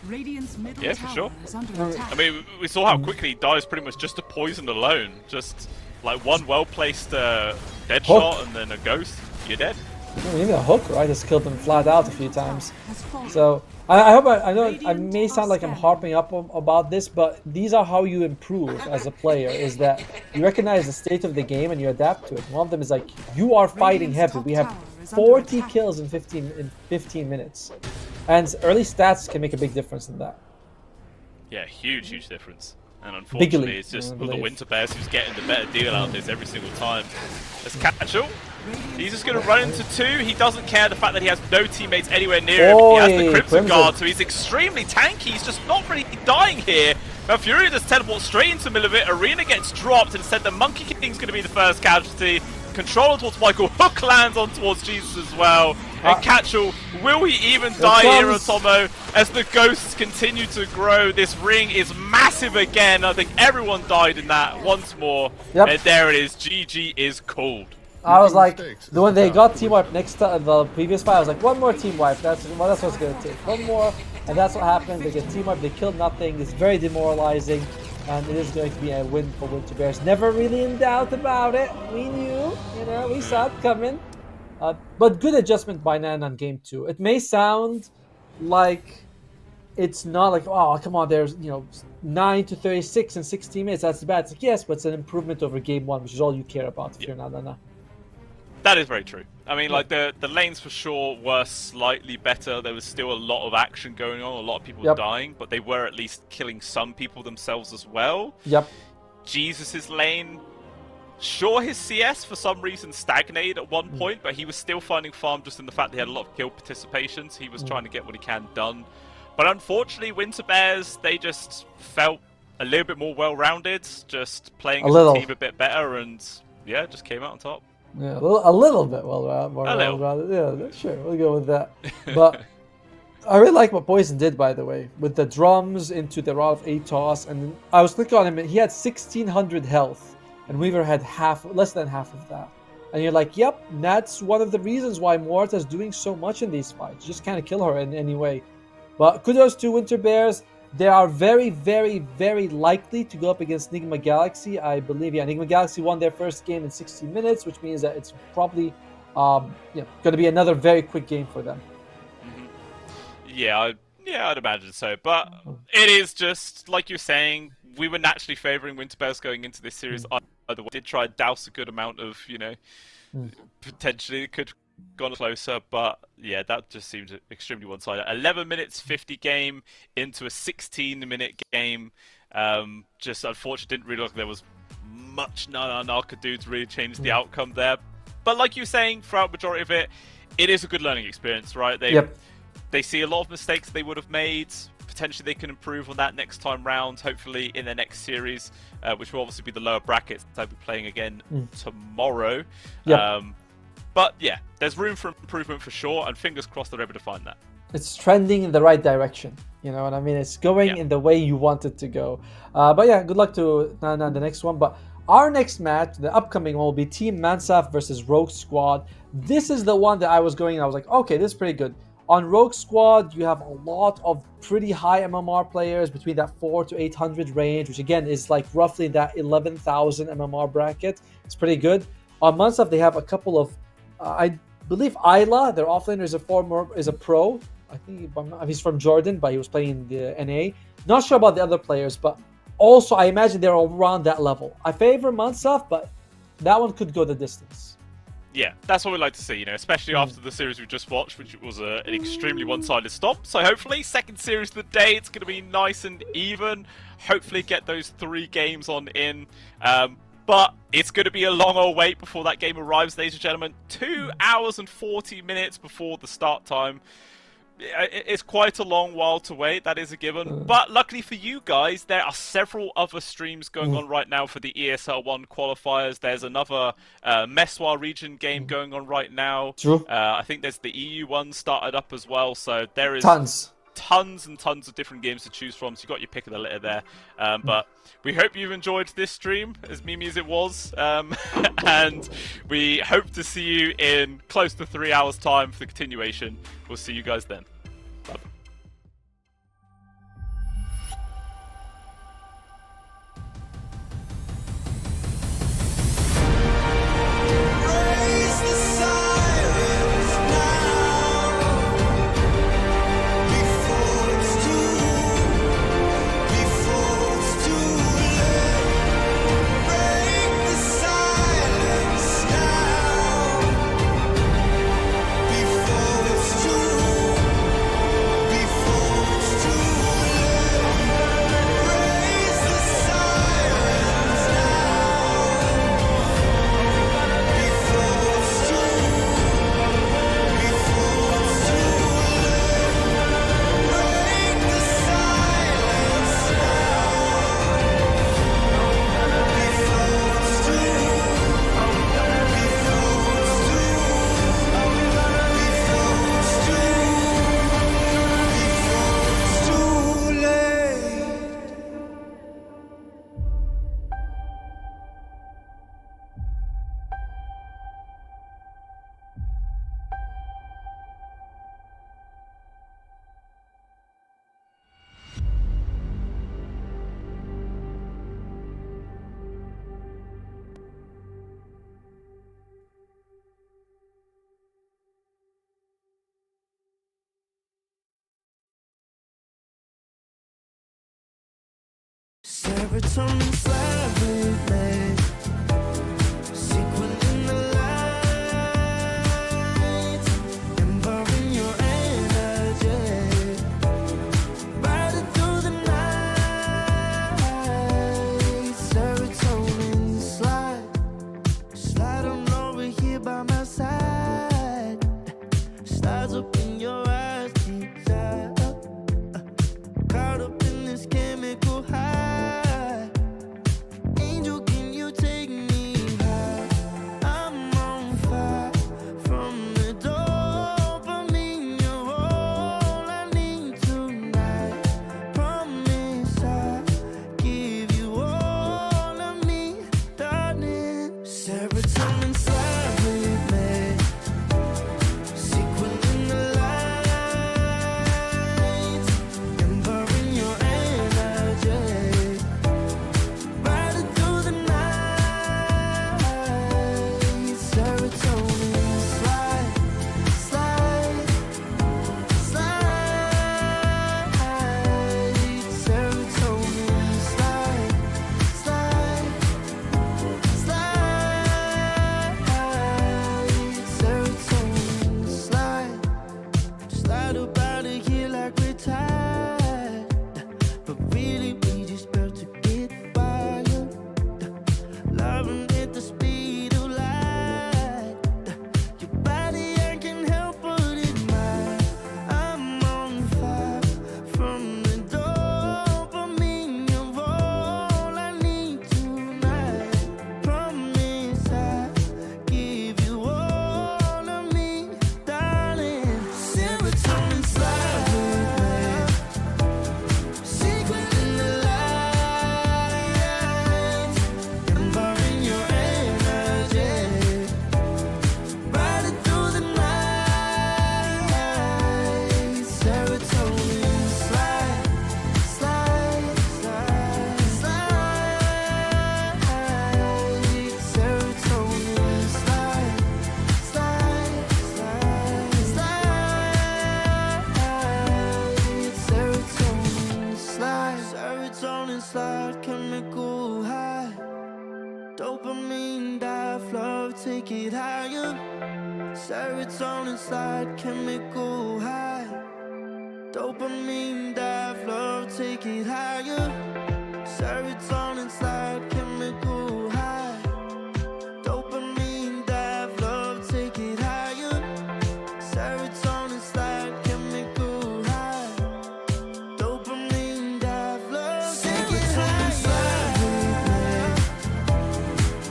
Yeah, for sure. I mean, we saw how quickly he dies pretty much just to poison alone. Just like one well-placed dead shot and then a ghost, you're dead. Even a hook, right, has killed him flat out a few times. So I hope I know I may sound like I'm harping up about this, but these are how you improve as a player, is that you recognize the state of the game and you adapt to it. One of them is like, you are fighting heavy. We have 40 kills in 15 minutes. And early stats can make a big difference in that. Yeah, huge difference. And unfortunately, Bigly, it's just the Winter Bears who's getting the better deal out of this every single time. There's Catchall. He's just going to run into 2. He doesn't care the fact that he has no teammates anywhere near him. He has the Crimson Guard, so he's extremely tanky. He's just not really dying here. Malfurion just teleports straight into the middle of it. Arena gets dropped. Instead, the Monkey King's going to be the first casualty. Controller towards Michael. Hook lands on towards Jesus as well. And Catchall, will he even die here, Otomo? As the ghosts continue to grow, this ring is massive again. I think everyone died in that once more. Yep. And there it is. GG is called. I was like, when they got team wipe next to the previous fight, I was like, one more team wipe. That's what it's going to take. One more, and that's what happened. They get team wipe. They killed nothing. It's very demoralizing, and it is going to be a win for Winter Bears. Never really in doubt about it. We knew, we saw it coming. But good adjustment by Nan on game 2. It may sound like it's not like, oh, come on, there's 9 to 36 in 16 minutes. That's bad. It's like, yes, but it's an improvement over game 1, which is all you care about if you're Nana. That is very true. I mean, like, the lanes for sure were slightly better. There was still a lot of action going on, a lot of people dying, but they were at least killing some people themselves as well. Yep. Jesus' lane, sure, his CS for some reason stagnated at one point, but he was still finding farm just in the fact that he had a lot of kill participation, so he was trying to get what he can done. But unfortunately, Winter Bears, they just felt a little bit more well-rounded, just playing as a team a bit better, and yeah, just came out on top. Yeah, a little bit well-rounded. Yeah, sure, we'll go with that. But I really like what Poison did, by the way, with the drums into the Rod of Atos, and I was clicking on him, and he had 1,600 health, and Weaver had less than half of that. And you're like, yep, that's one of the reasons why Morta's doing so much in these fights. You just can't kill her in any way. But kudos to Winter Bears. They are very, very, very likely to go up against Nigma Galaxy. I believe, yeah, Nigma Galaxy won their first game in 60 minutes, which means that it's probably going to be another very quick game for them. Yeah, I'd imagine so. But it is just, like you're saying, we were naturally favouring Winter Bears going into this series. Either way, did try to douse a good amount of, potentially it could have gone closer, but yeah, that just seemed extremely one-sided. 11 minutes 50 game into a 16-minute game. Just unfortunately didn't really look like there was much Nana could do to really change the outcome there. But like you're saying, throughout the majority of it, it is a good learning experience, right? They see a lot of mistakes they would have made. Potentially they can improve on that next time round, hopefully in their next series, which will obviously be the lower brackets that they'll be playing again tomorrow. But yeah, there's room for improvement for sure, and fingers crossed they're able to find that. It's trending in the right direction. You know what I mean? It's going in the way you want it to go. But yeah, good luck to Nana the next one. But our next match, the upcoming one, will be Team Mansaf versus Rogue Squad. This is the one that I was like, okay, this is pretty good. On Rogue Squad, you have a lot of pretty high MMR players between that 400 to 800 range, which again is like roughly that 11,000 MMR bracket. It's pretty good. On Mansaf, they have a couple of, I believe Ayla, their offlaner, is a pro. I think he's from Jordan, but he was playing the NA. Not sure about the other players, but also I imagine they're around that level. I favor Mansaf, but that one could go the distance. Yeah, that's what we like to see, especially after the series we just watched, which was an extremely one-sided stomp. So hopefully, second series of the day, it's going to be nice and even. Hopefully get those 3 games on in. But it's going to be a long old wait before that game arrives, ladies and gentlemen. 2 hours and 40 minutes before the start time. It's quite a long while to wait, that is a given. But luckily for you guys, there are several other streams going on right now for the ESL One Qualifiers. There's another MESWA region game going on right now. True. I think there's the EU one started up as well. So there is tons and tons of different games to choose from. So you got your pick of the litter there. But we hope you've enjoyed this stream, as memey as it was. And we hope to see you in close to 3 hours time for the continuation. We'll see you guys then. Bye. Serotonin slide, sequin in the lights, embarking your energy, riding through the night. Serotonin slide on over here by my side, stars up in your eyes, desire, caught up in this chemical high. Serotonin slide. take it higher. Serotonin slide, chemical high. Dopamine dive, love, take it higher. Serotonin slide, chemical high. Dopamine dive, love, take it higher. Serotonin slide, chemical high. Dopamine dive, love, take it higher.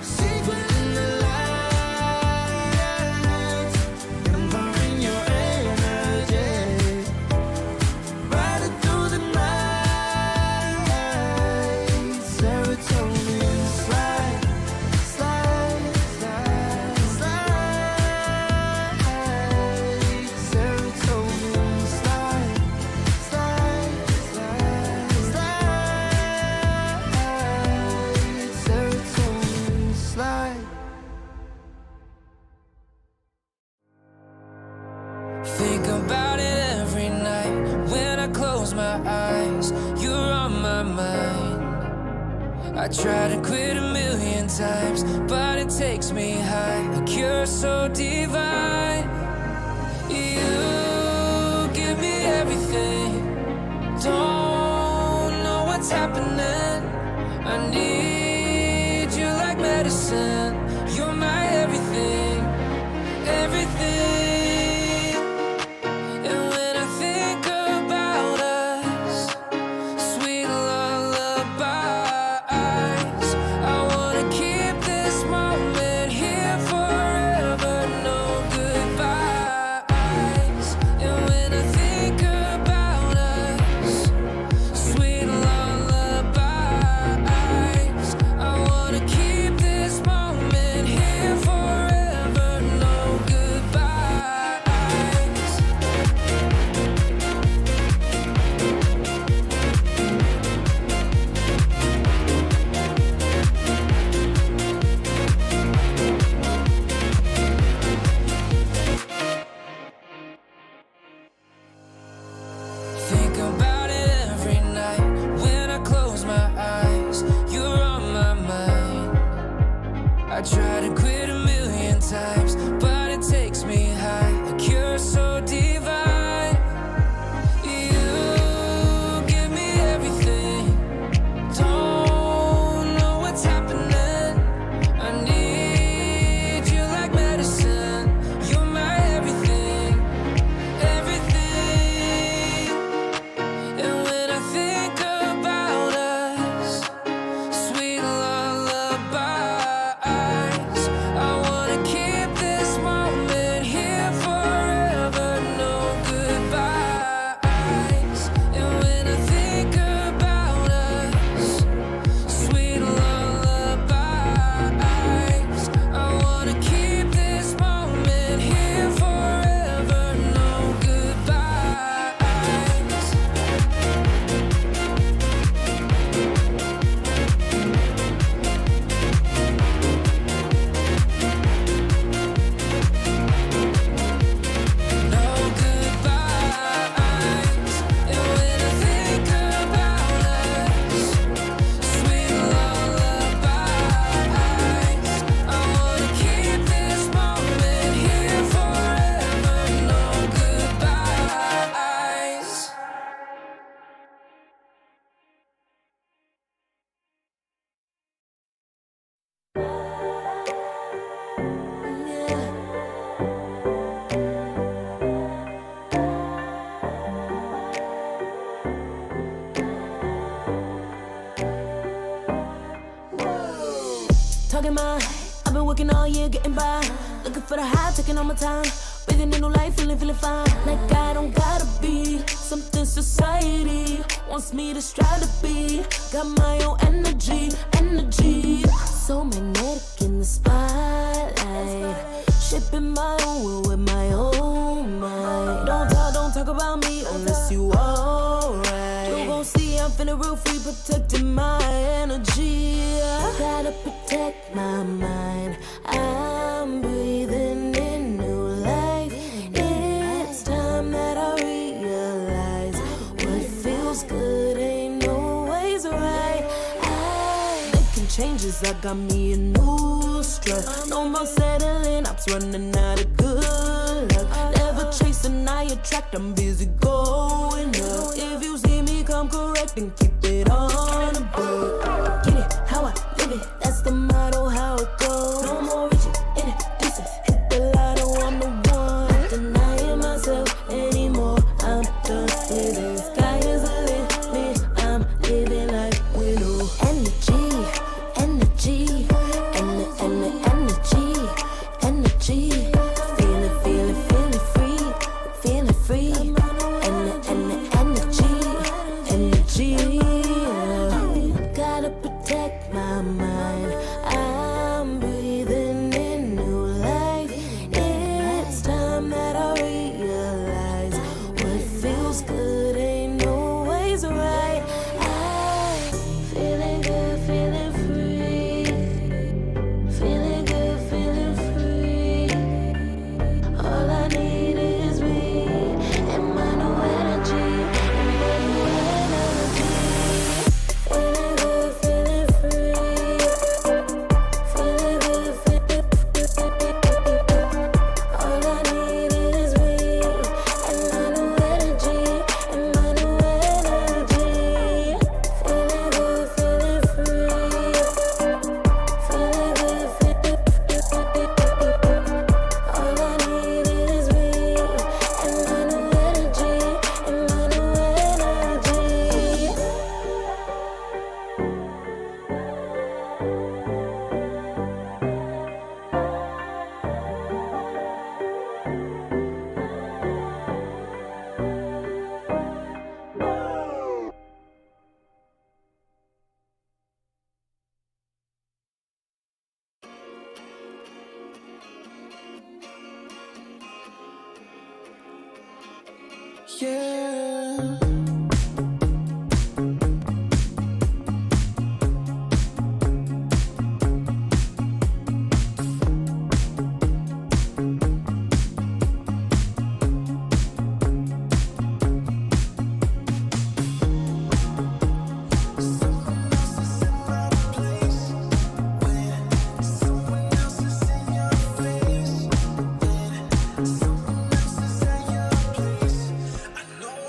Secret in the lights, empowering your energy. Riding through the night, serotonin slide, slide, slide, slide. Serotonin slide, slide, slide, slide. Serotonin slide. Think about it every night when I close my eyes. You're on my mind. I try to quit a million times, but it takes me high. A cure so divine. You give me everything. Don't know what's happening. I need you like medicine. You're my everything, everything. And when I think about us, sweet lullabies, I wanna keep this moment here forever, no goodbyes. And when I think about us, sweet lullabies, I wanna keep this moment here forever, no goodbyes. Think about it every night when I close my eyes. You're on my mind. I try to quit a million times, but it takes me high. A cure so divine. You give me everything. Don't know what's happening. I need you like medicine. You're my everything, everything. And when I think about us, sweet lullabies, I wanna keep this moment here forever, no goodbyes. And when I think about us, sweet lullabies, I wanna keep this moment here forever, no goodbyes. No goodbyes. And when I think about us, sweet lullabies, I wanna keep this moment here forever. No goodbyes. Talking my, I've been working all year getting by. Looking for the high, taking all my time. Breathing in new life, feeling feeling fine. Like I don't gotta be something society wants me to strive to be. Got my own energy, energy. So magnetic in the spotlight. Shaping my own world with my own mind. Don't talk about me unless you alright. You gon' see I'm finna real free, protecting my energy. Gotta protect my mind. I'm breathing in new life. It's time that I realize what feels good ain't always right. I'm making changes bitches, I got me a new strut. No more settling, I'm running out of good luck. Never chasing, I attract, I'm busy going up. If you see me come correct, then keep it on the book. Get it, how I live it, that's the motto, how it goes. No more riches, in it, deuces, hit the lotto, I'm the one. Not denying myself anymore, I'm done with it. Sky is the limit, I'm living like widow. Energy, energy, energy, energy. Feeling free, energy. Gotta protect my mind. I'm breathing in new life. It's time that I realize what feels good ain't always right. I'm feeling good, feeling free. Feeling good, feeling free. All I need is me and my new energy. Feeling good, feeling free. Feeling good, all I need is me and my new energy. And my new energy. Feeling good, feeling free. Feeling good, all I need is me and my new energy. And my new energy. Yeah. I know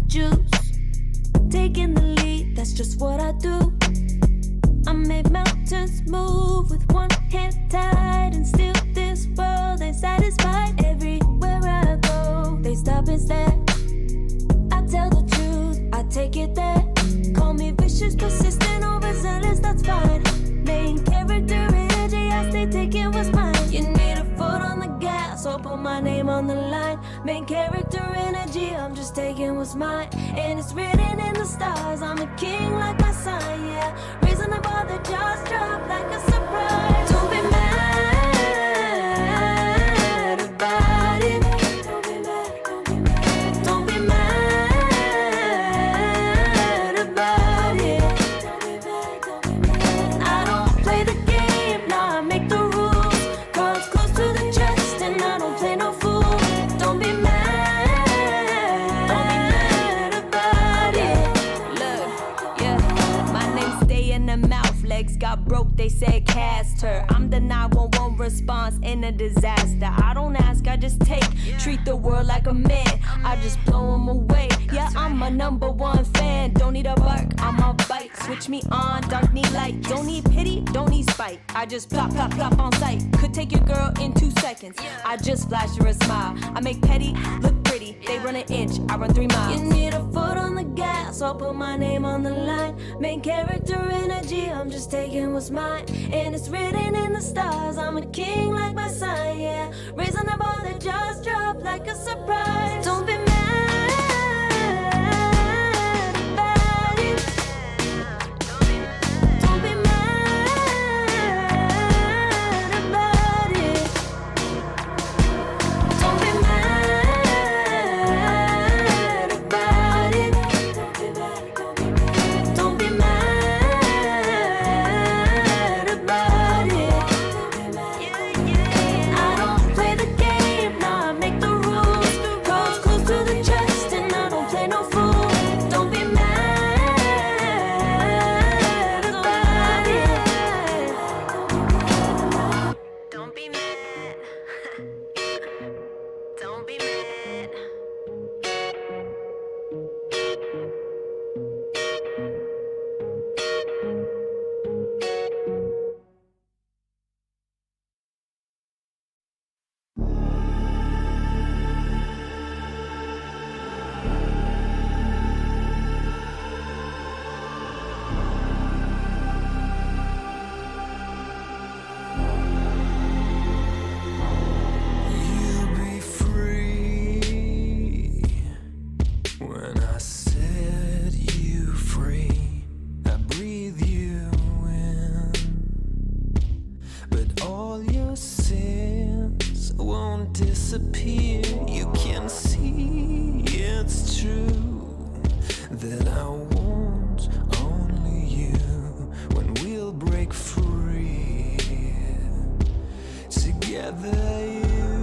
juice. Taking the lead, that's just what I do. I make mountains move with one hand tied, and still this world ain't satisfied. Everywhere I go, they stop and stare. I tell the truth, I take it there. Call me vicious, persistent, overzealous, that's fine. Main character energy, I stay taking what's mine. You need a foot on the gas, or put my name on the line. Main character energy, I'm just taking what's mine. And it's written in the stars, I'm a king like my sign, yeah. Reasonable, the jaws drop like a surprise. Don't be mad about it. Don't be mad, don't be mad. Don't be mad about it. Don't be mad, don't be mad. I don't play the game, nah, I make the rules. Cards close to the chest, and I don't play no fool. Don't be mad about it. Look, yeah, my name stay in the mouth. Legs got broke, they said cast her. I'm the 911 response in a disaster. I don't ask, I just take. Treat the world like a man, I just blow him away. Yeah, I'm a #1 fan. Don't need a bark, I'm a bite. Switch me on, dark need light. Don't need pity, don't need spite. I just plop, plop, plop on sight. Could take your girl in 2 seconds. I just flash her a smile. I make petty look pretty. They run an inch, I run 3 miles. You need a foot on the gas, I'll put my name on the line. Main character energy, I'm just taking what's mine. And it's written in the stars, I'm a king like my sign, yeah. Raising the bar, the jaws drop like a surprise. Don't be mad about it. Don't be mad about it. Don't be mad about it. Don't be mad about it. I don't play the game, nah, I make the rules. Cards close to the chest, and I don't play no fool. Don't be mad about it. Don't be mad. Don't be mad. You'll be free when I set you free. I breathe you in, but all your sins won't disappear. You can see it's true that I want only you when we'll break free. Together, you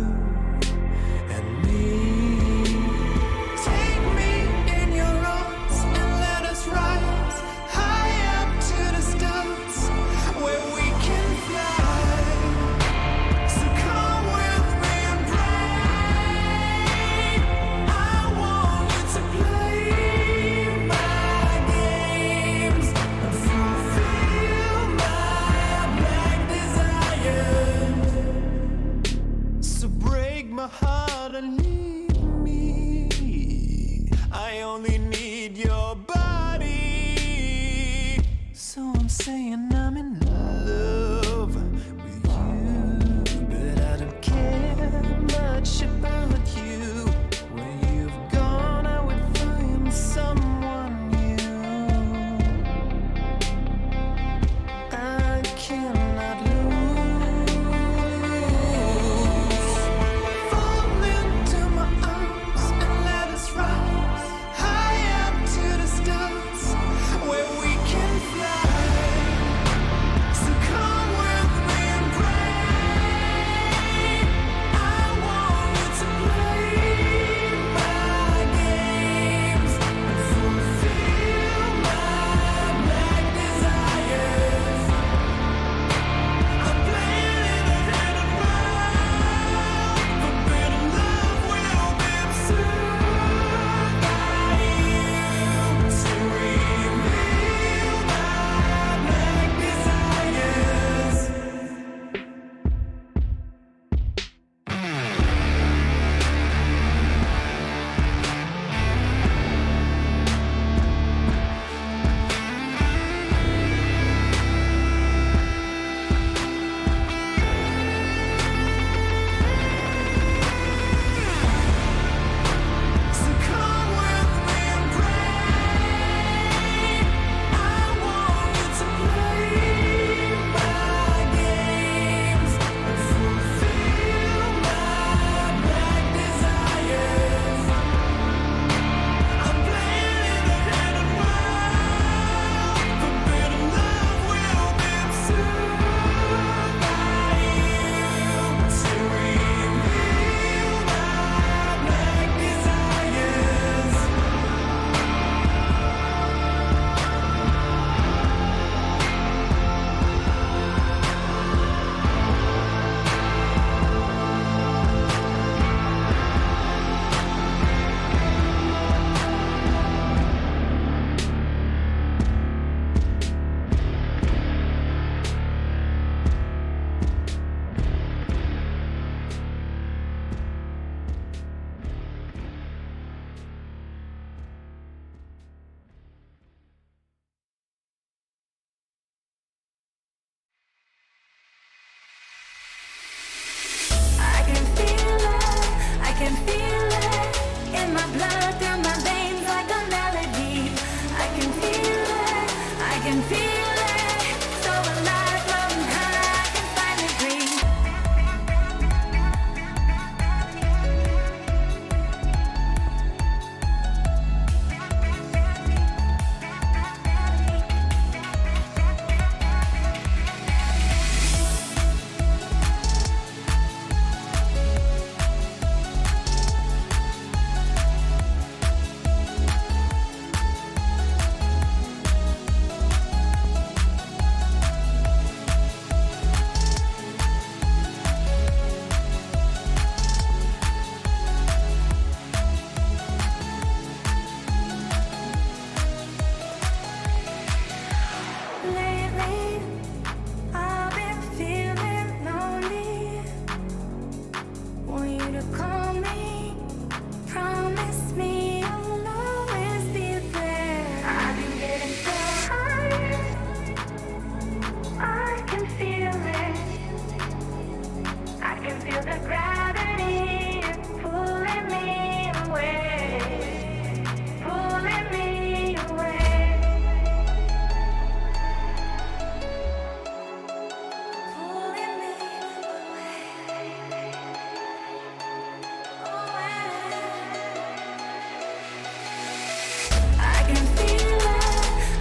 and me. Take me in your arms and let us rise high up to the stars where we can fly. So come with me and pray. I want you to play my games and fulfill my black desires. So break my heart and leave me. I only need your body. So I'm saying I'm in love with you, but I don't care much about you. When you've gone, I would find someone new. I cannot lose. Fall into my arms and let us rise high up to the stars where we can fly. can feel it, so alive, floating high, I can finally breathe. Lately, I've been feeling lonely. Want you to call me, promise me you'll always be there. I've been getting so high, I can feel it. I can feel the gravity pulling me away, pulling me away. Pulling me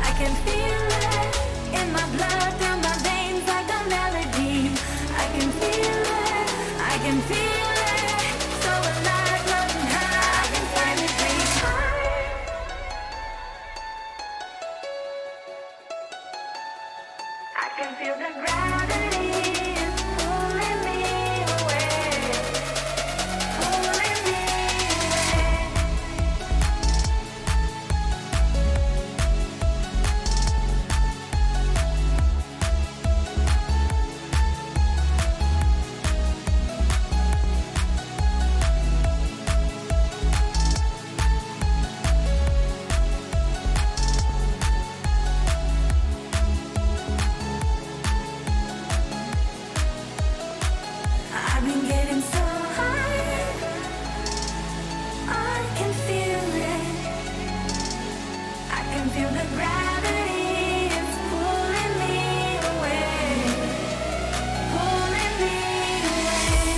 I can feel it in my blood, through my veins like a melody. I can feel it, so alive, floating high, I can finally breathe. I can feel the gravity pulling me away, pulling me away. I've been getting so high, I can feel it. I can feel the gravity, it's pulling me away, pulling me away.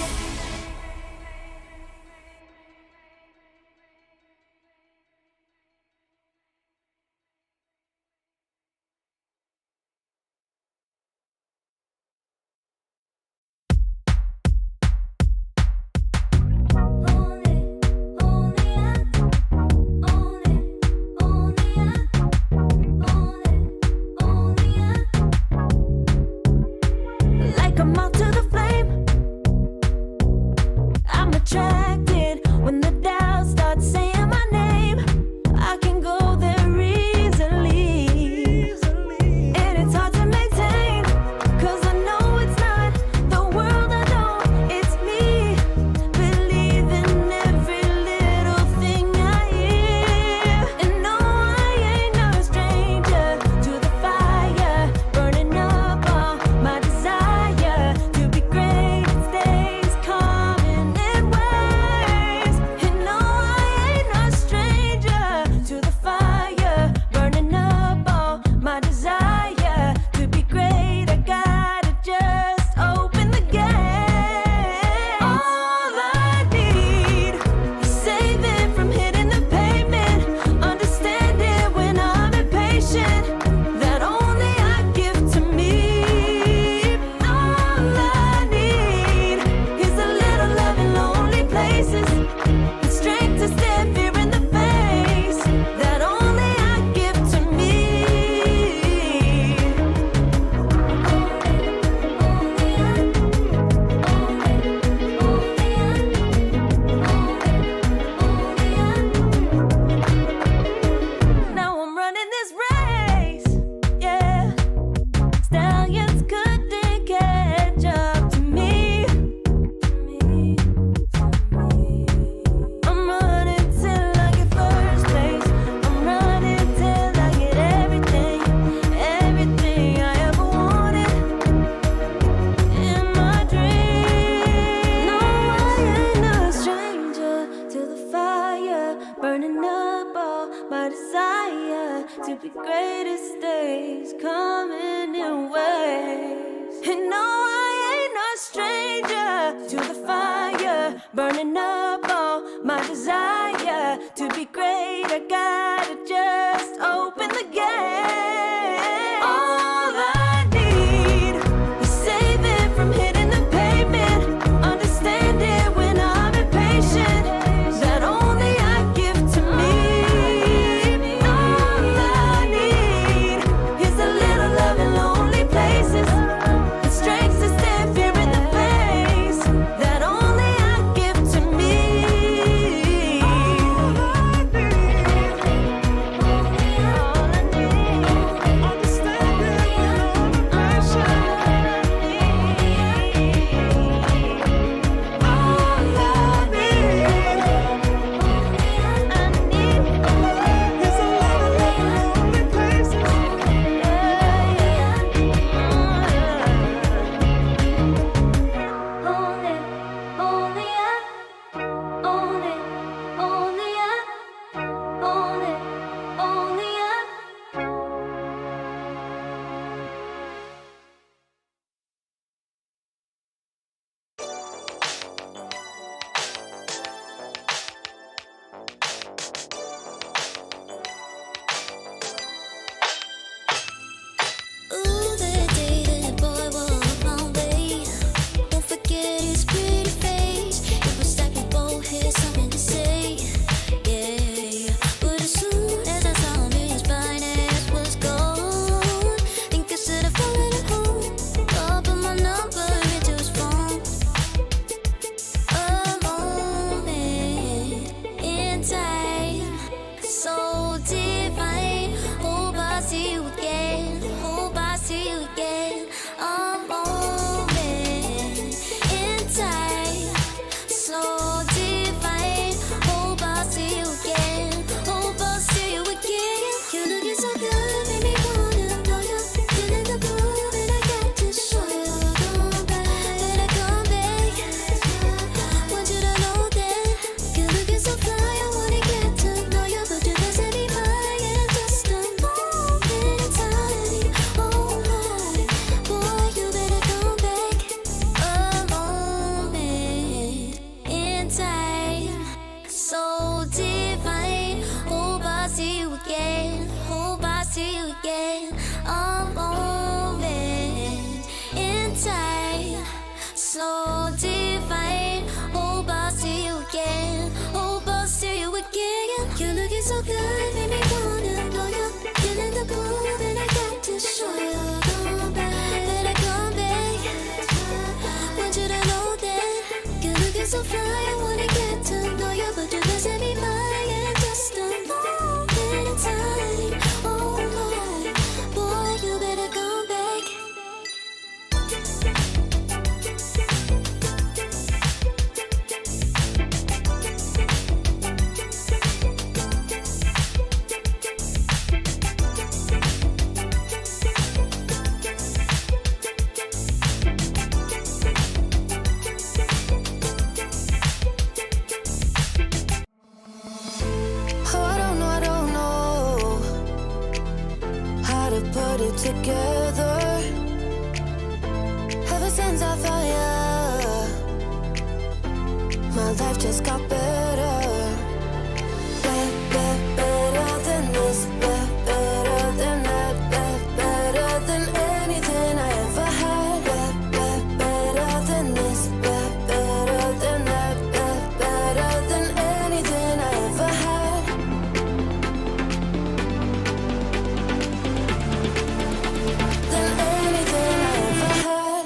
Like a moth to the flame, I'm attracted when the doubt starts saying my name. I can go there easily, and it's hard to maintain, 'cause I know it's not the world I know, it's me. Believe in every little thing I hear, and no, I ain't no stranger to the fire, burning up all my desire to be great. It stays coming in waves, and no, I ain't no stranger to the fire, burning up all my desire to be great. I gotta just open the gate. All I need is saving from hitting the pavement, understanding when I'm impatient, that only I give to me. All I need is a little love in lonely places, the strength to stare fear in the face, that only I give to me. coming in waves. And no, I ain't no stranger to the fire, burning up all my desire to be great. I gotta just open the gate. All I need is saving from hitting the pavement, understanding when I'm impatient, that only I give to me. All I need is a little love in lonely places, the strength to stand fear in the face, that only I give to me. All I need, understanding when I'm impatient. All I need, is a little love in lonely places. Ooh, the day that boy walked my way. Won't forget his pretty face. It was like we both had something to say. Yeah, but as soon as I saw him, his fine ass was gone. Think I should have followed him home. I'll put my number into his phone. A moment in time, so divine. Hope I see you again. Hope I see you again. A moment in time, so divine. Hope I see you again. Hope I see you again. You looking so good, made me wanna know you. Feeling the groove, and I got to show you. Come back, better come back. Want you to know that you're looking so fly. I wanna get to know you, but you're passing me by in just a moment in time. Oh my, boy, you better come back. A moment in time, so divine. Hope I see you again. Hope I see you again. A moment in time, so divine. Hope I see you again. Hope I see you again. You're looking so good, made me wanna know you. Feeling the groove, and I got to show you. Come back, better come back. Want you to know that you're looking so fly. I wanna get to know you, but you're passing me by in just a moment in time. Oh my, boy, you better come back. Oh, I don't know how to put it together. Ever since I found ya, my life just got better. Better than this, better than that, better than anything I ever had. Better than this, better than that, better than anything I ever had. Than anything I ever had.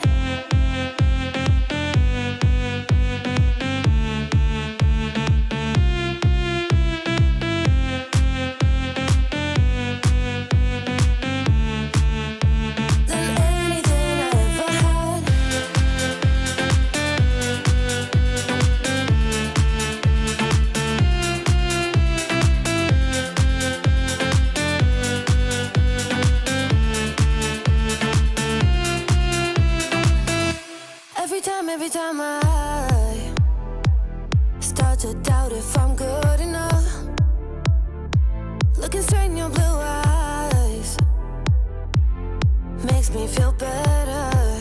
makes me feel better.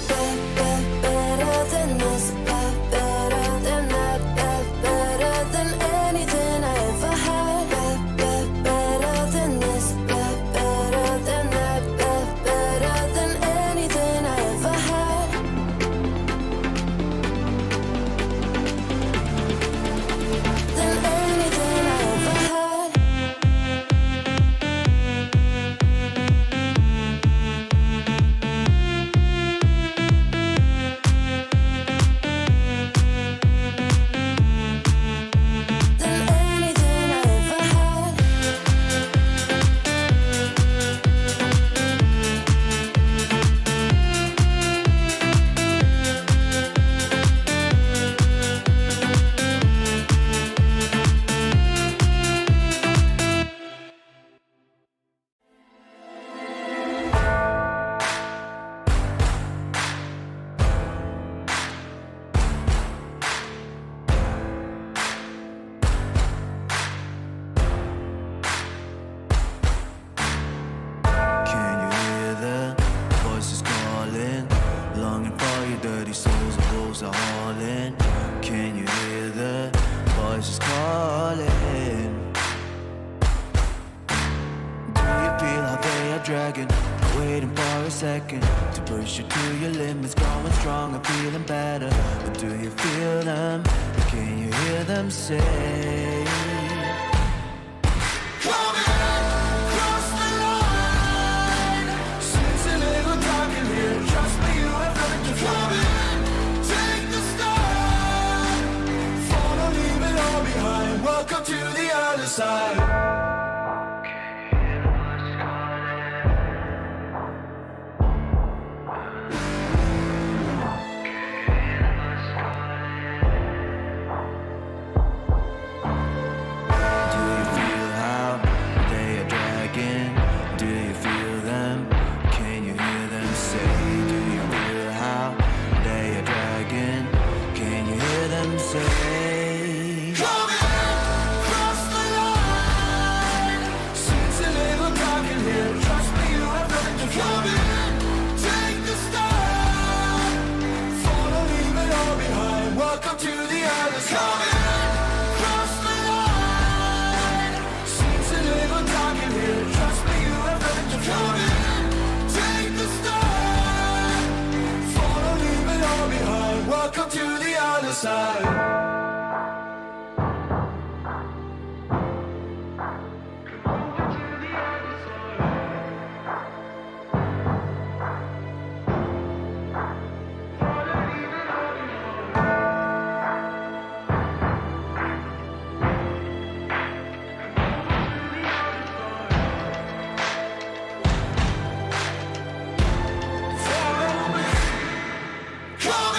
Better than this, better than that, better than anything I ever had. Better than this, better than that, better than anything I ever had. Than anything I ever had. Than anything I ever had. Can you hear the voices calling? Longing for your dirty souls, the wolves are hauling. Can you hear the voices calling? Do you feel how they are dragging? Waiting for a second to push you to your limits, growing stronger, feeling better. But do you feel them? Can you hear them say? Cross the line. Since a little dark in here, trust me, you have nothing to fear. Take the start. Follow, leave it all behind. Welcome to the other side. Do you feel how they are dragging? Do you feel them? Can you hear them say? Do you feel how they are dragging? Can you hear them say? Cross the line. Since a little dark in here, trust me, you have nothing to fear. Take the start. Follow, leave it all behind. Welcome to the other side. Cross the line. Since a little dark in here, trust me, you have nothing to fear. Take the start. Follow, leave it all behind. Welcome to the other side.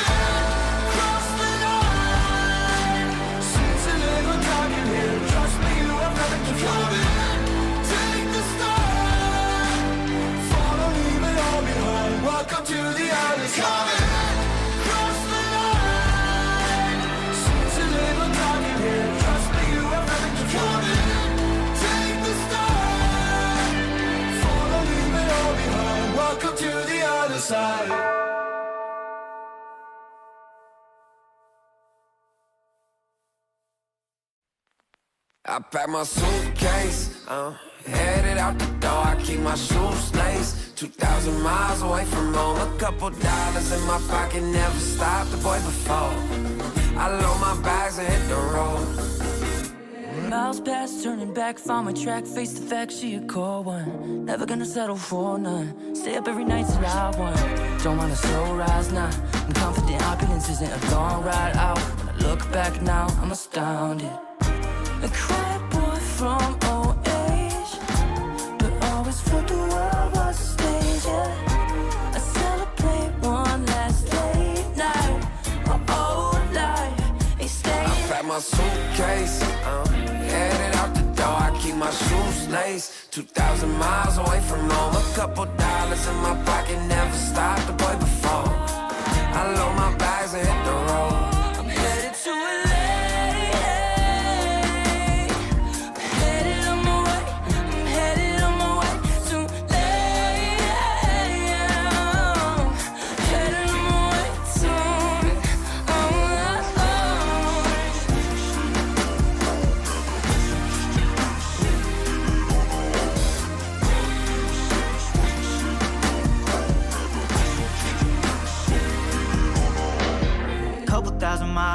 Cross the line. Since a little dark in here, trust me, you have nothing to fear. Take the start. Follow, leave it all behind. Welcome to the other side. Cross the line. Since a little dark in here, trust me, you have nothing to fear. Take the start. Follow, leave it all behind. Welcome to the other side. I pack my suitcase, headed out the door. I keep my shoes laced. 2,000 miles away from home. A couple dollars in my pocket, never stopped the boy before. I load my bags and hit the road. Miles past, turning back, found my track, face the fact she a cold one. Never gonna settle for none. Stay up every night till I won. Don't want a slow rise now. I'm confident opulence isn't a long ride out. When I look back now, I'm astounded. A quiet boy from old age, but always felt the world was a stage, yeah. I celebrate one last late night, my whole life, they stay. I pack my suitcase, headed out the door. I keep my shoes laced. 2,000 miles away from home. A couple dollars in my pocket, never stopped the boy before. I load my bags and hit the road. I'm headed to LA. I'm headed on my way to LA.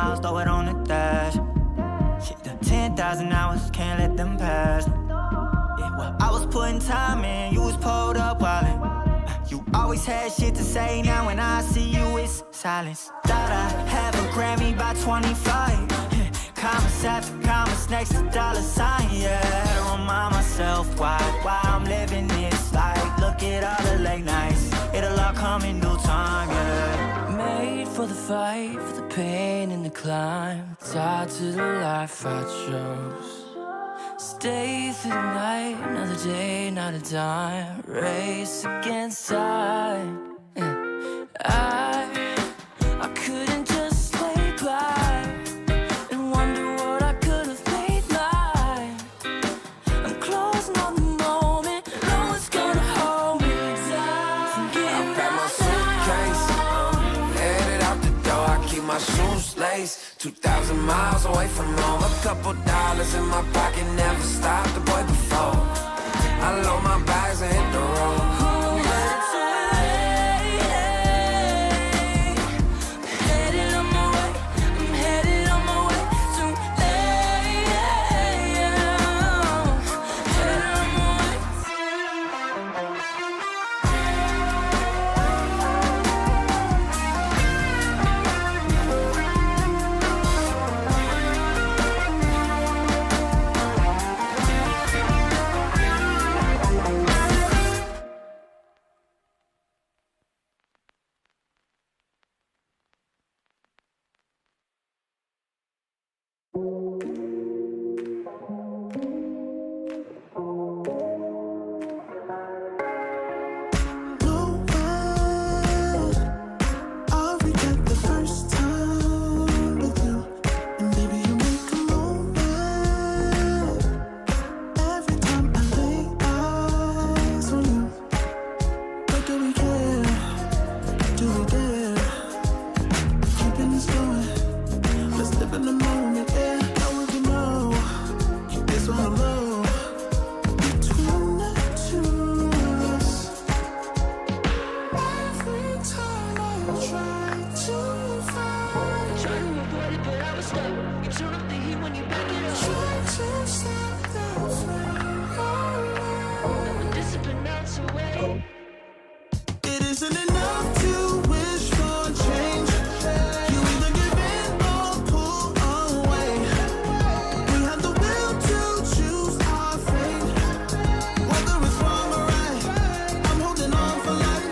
miles, throw it on the dash. Shit, the 10,000 hours, can't let them pass. Yeah, well, I was putting time in, you was pulled up wildin'. You always had shit to say, now when I see you, it's silence. Thought I'd have a Grammy by 25. Commas after commas next to dollar sign, yeah. To remind myself why I'm living this life. Look at all the late nights, it'll all come in due time, yeah. Made for the fight, for the pain and the climb. Tied to the life I chose. Stay through the night, another day, not a dime. Race against time. I couldn't just lay by and wonder what I could have made mine. I'm closing on the moment, no one's gonna hold me down. I pack my suitcase, headed out the door. I keep my shoes laced. 2,000 miles away from home. A couple dollars in my pocket, never stopped the boy before. I load my bags and hit the road. It isn't enough to wish for change. You either give in or pull away. We have the will to choose our fate. Whether it's wrong or right, I'm holding on for life,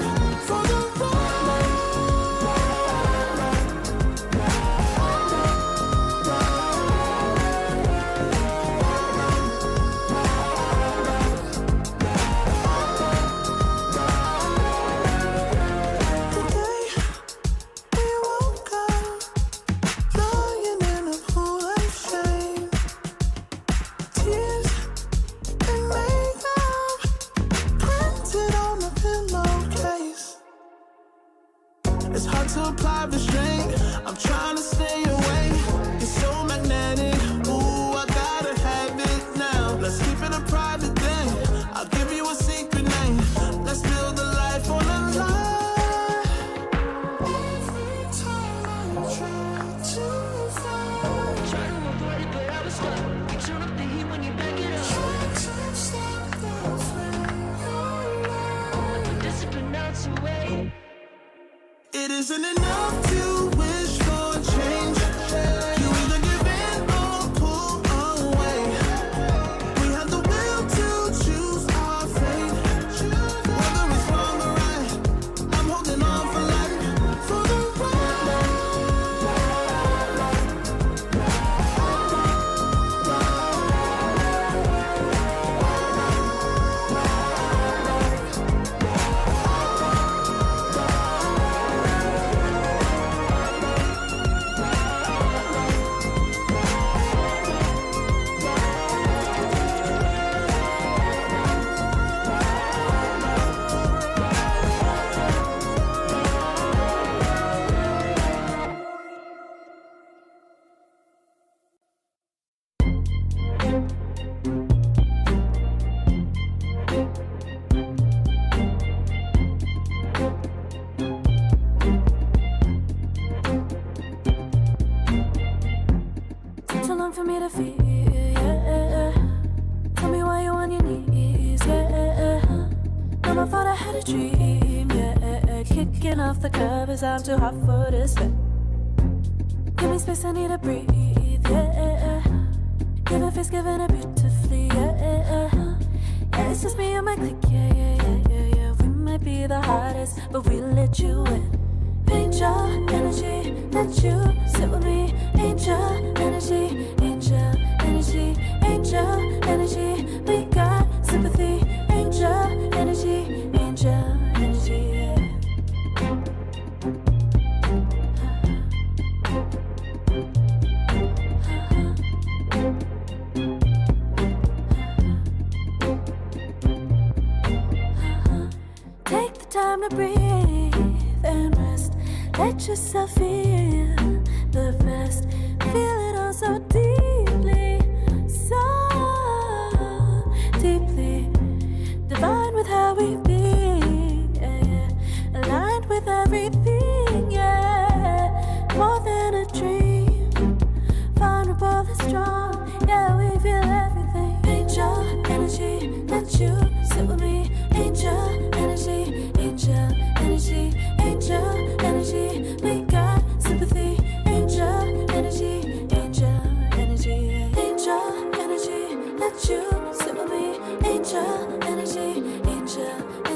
for the ride. thought I had a dream, yeah. Kicking off the covers, I'm too hot for this bed. Give me space, I need to breathe, yeah. Giving face, giving it beautifully, yeah. Yeah, it's just me and my clique, yeah. We might be the hottest, but we let you in. Angel energy, let you sit with me. Angel energy, angel energy, angel energy. We got sympathy. Angel energy, angel energy. Yeah. Take the time to breathe and rest. Let yourself feel the best. Feel it all so deeply, so deeply. Divine with how we be, yeah. Aligned with everything, yeah. More than a dream. Vulnerable and strong, yeah. We feel everything. Angel energy, let you sit with me. Angel energy, angel energy, angel energy. We got sympathy. Angel energy, angel energy, angel energy. Let you sit with me. Angel energy, angel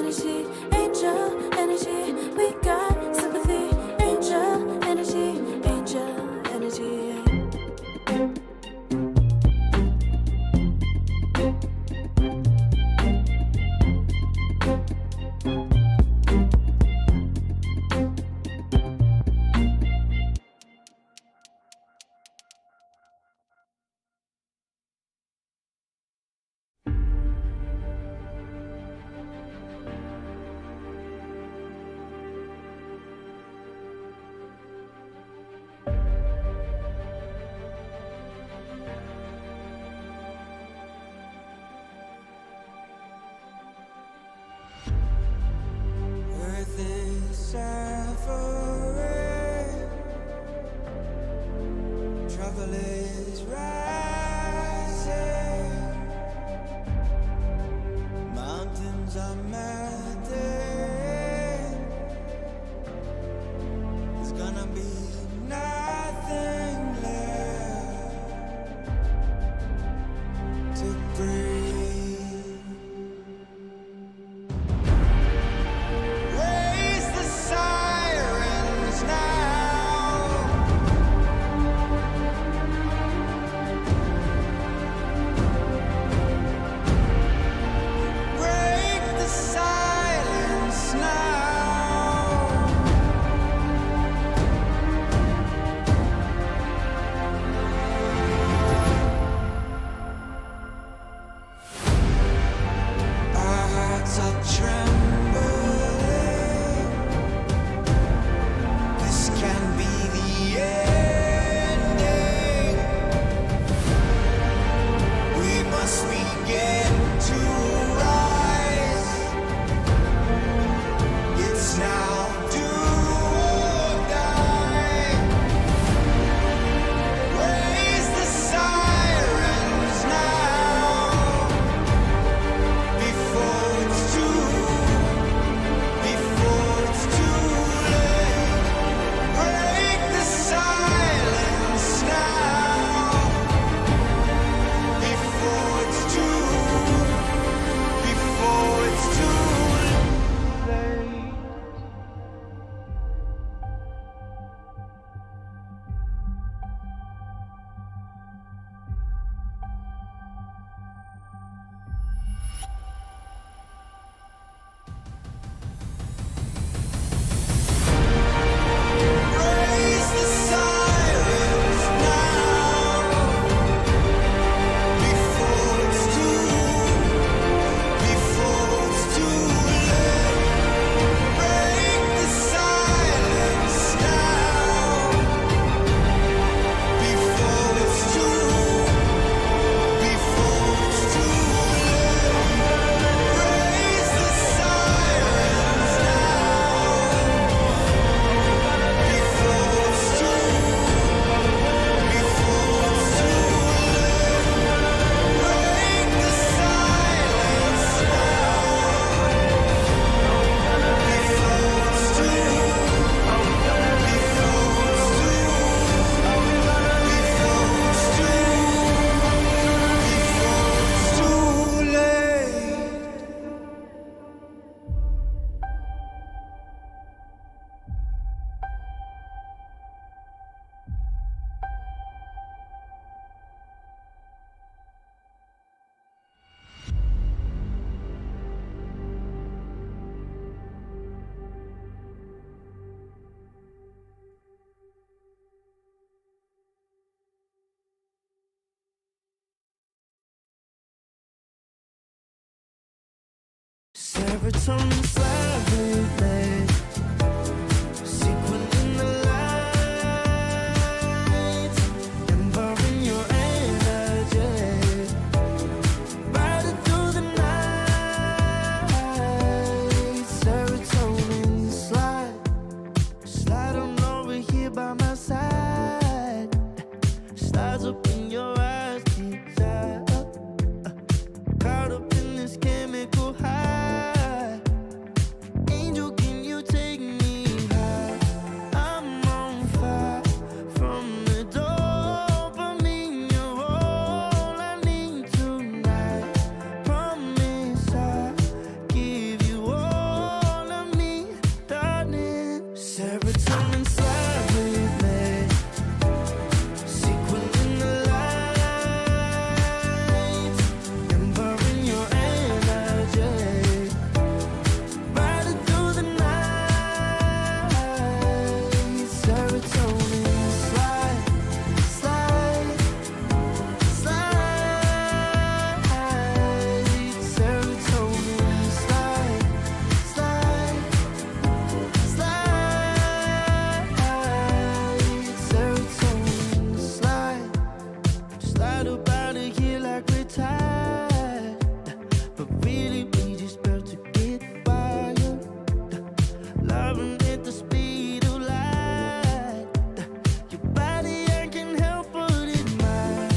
Serotonin slide with me. Sequin in the lights, embarking your energy. Riding through the night. Serotonin slide. Slide on over here by my side. Slides up in your eyes, deep dive. Caught up in this chemical high. Angel, can you take me high? I'm on fire from the dopamine. You're all I need tonight. Promise I'll give you all of me, darling. Serotonin slide with me. Sequin in the lights, embarking your energy. Riding through the night. Serotonin slide, slide, slide. Serotonin slide, slide, slide. Serotonin slide. Slide up out of here like we're tired, but really we just about to get wired. Loving at the speed of light. Your body, I can help but admire.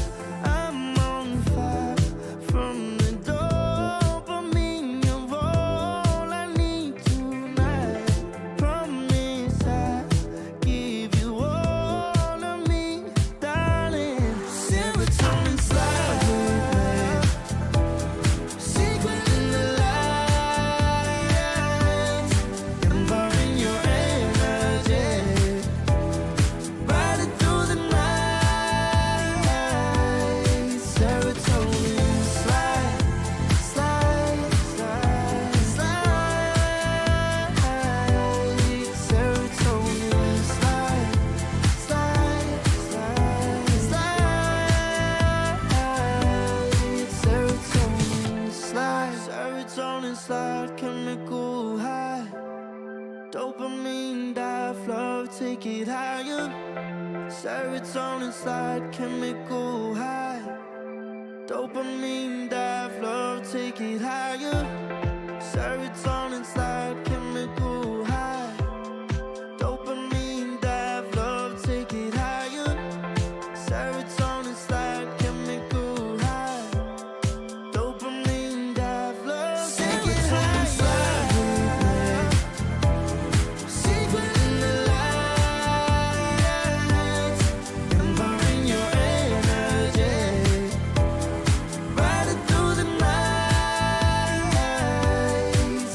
I'm on fire from the dopamine. You're all I need tonight. Promise I'll give you all of me, darling. Serotonin slide with me. Secret in the lights, embarking your energy. Riding through the night. Serotonin slide, slide, slide, slide. Serotonin slide, slide, slide, slide. Serotonin slide, serotonin slide, chemical high. Dopamine dive, love, take it higher. Serotonin slide, chemical high. Dopamine dive, love, take it higher. Serotonin slide, chemical high. Dopamine dive, love, take it higher. Serotonin slide, chemical high. Dopamine dive, love, take it higher. Secret in the lights, embarking your energy. Riding through the night.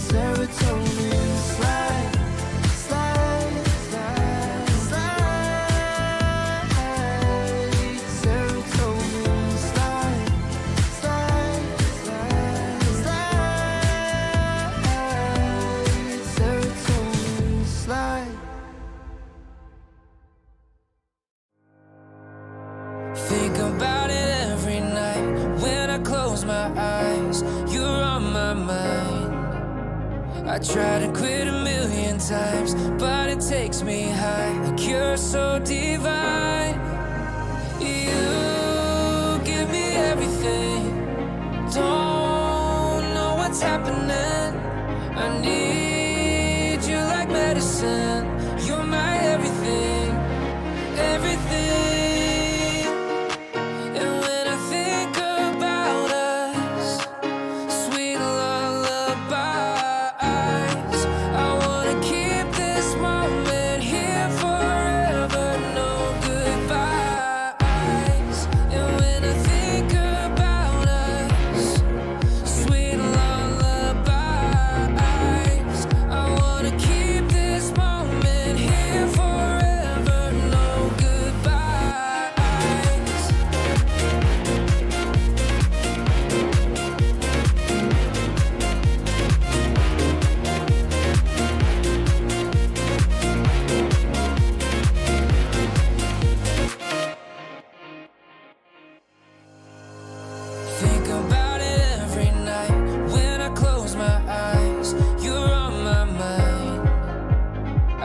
Serotonin slide, slide, slide, slide. Serotonin slide, slide, slide, slide. Serotonin slide. Think about it every night when I close my eyes. You're on my mind. I try to quit a million times, but it takes me high. Like you're so divine. You give me everything. Don't know what's happening. I need you like medicine. You're my everything, everything. And when I think about us, sweet lullabies, I wanna keep this moment here forever. No goodbyes. And when I think about us, sweet lullabies, I wanna keep this moment here forever.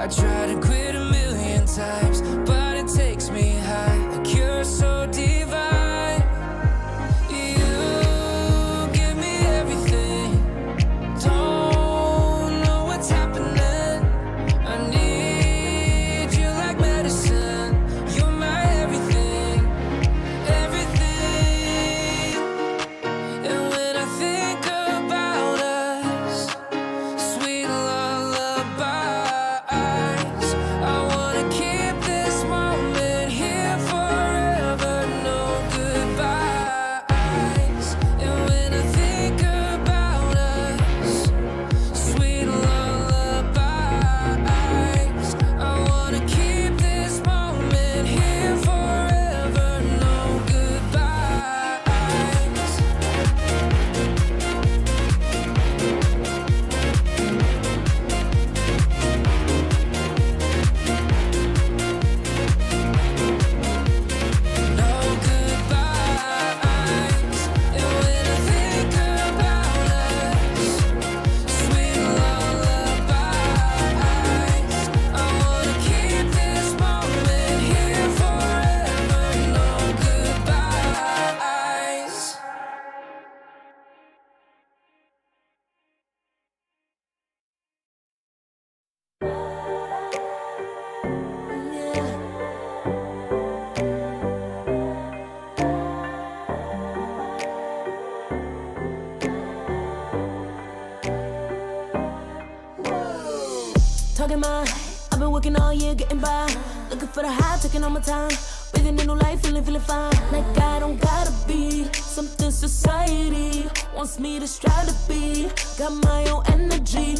I try to quit a million times, but it takes me high, like you're so divine. You give me everything, don't know what's happening. I need you like medicine, you're my everything, everything. And when I think about us, sweet lullabies, I wanna keep this moment here forever, no goodbyes. And when I think about us, sweet lullabies, I wanna keep this moment here forever, no goodbyes. No goodbyes. And when I think about us, sweet lullabies, I wanna keep this moment here forever. No goodbyes. Talking my, I've been working all year, getting by. Looking for the high, taking all my time. Breathing in new life, feeling fine. Like I don't gotta be something society wants me to strive to be. Got my own energy.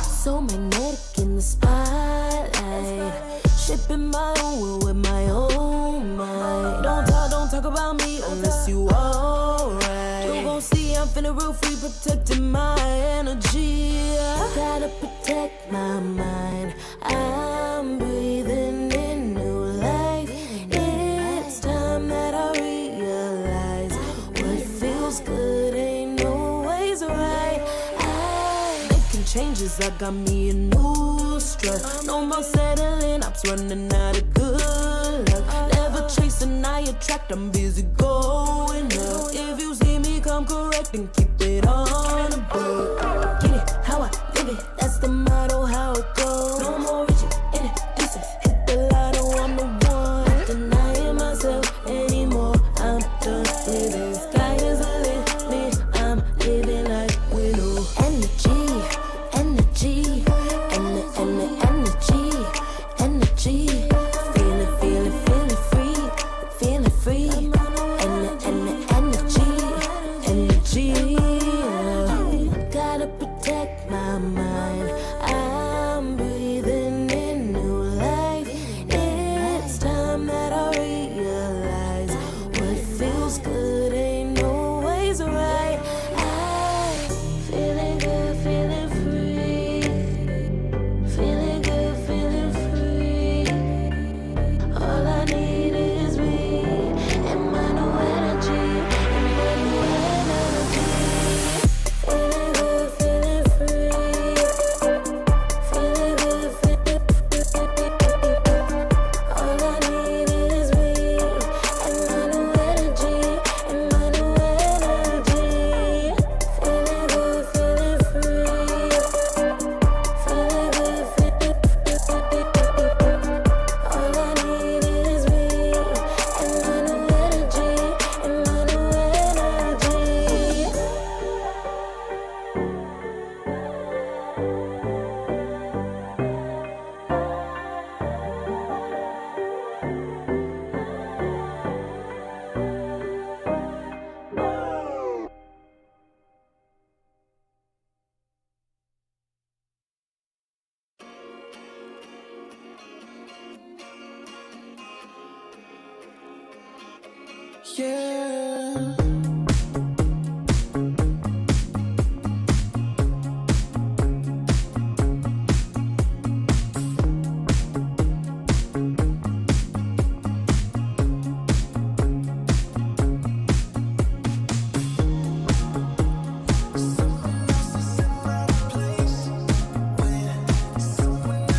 So magnetic in the spotlight. Shaping my own world with my own mind. Don't talk about me unless you alright. You gon' see I'm feeling real free, protecting my energy. I gotta protect my mind. I'm breathing in new life. It's time that I realize what feels good ain't always right. I'm making changes, I got me a new strut. No more settling, I'm running out of good luck. Never chasing, I attract, I'm busy going up. If you see me come correct, then keep it on the book. Get it, how I live it, that's the motto, how it goes. No more reaching in the distance, hit the lotto, I'm the one. Not denying myself anymore, I'm done with this. Sky is the limit, I'm living like widow. Energy, energy, energy. Feeling free, feeling free. Energy. Gotta protect my mind. I'm breathing in new life. It's time that I realize what feels good ain't always right. I'm feeling good, feeling free. Feeling good, feeling free. All I need is me and my new energy. Feeling good, feeling free. Feeling good, feeling free. All I need is me and my new energy. Feeling good, feeling free. Feeling good, feeling free. All I need is me and my new energy. Yeah. Someone else is in my place when someone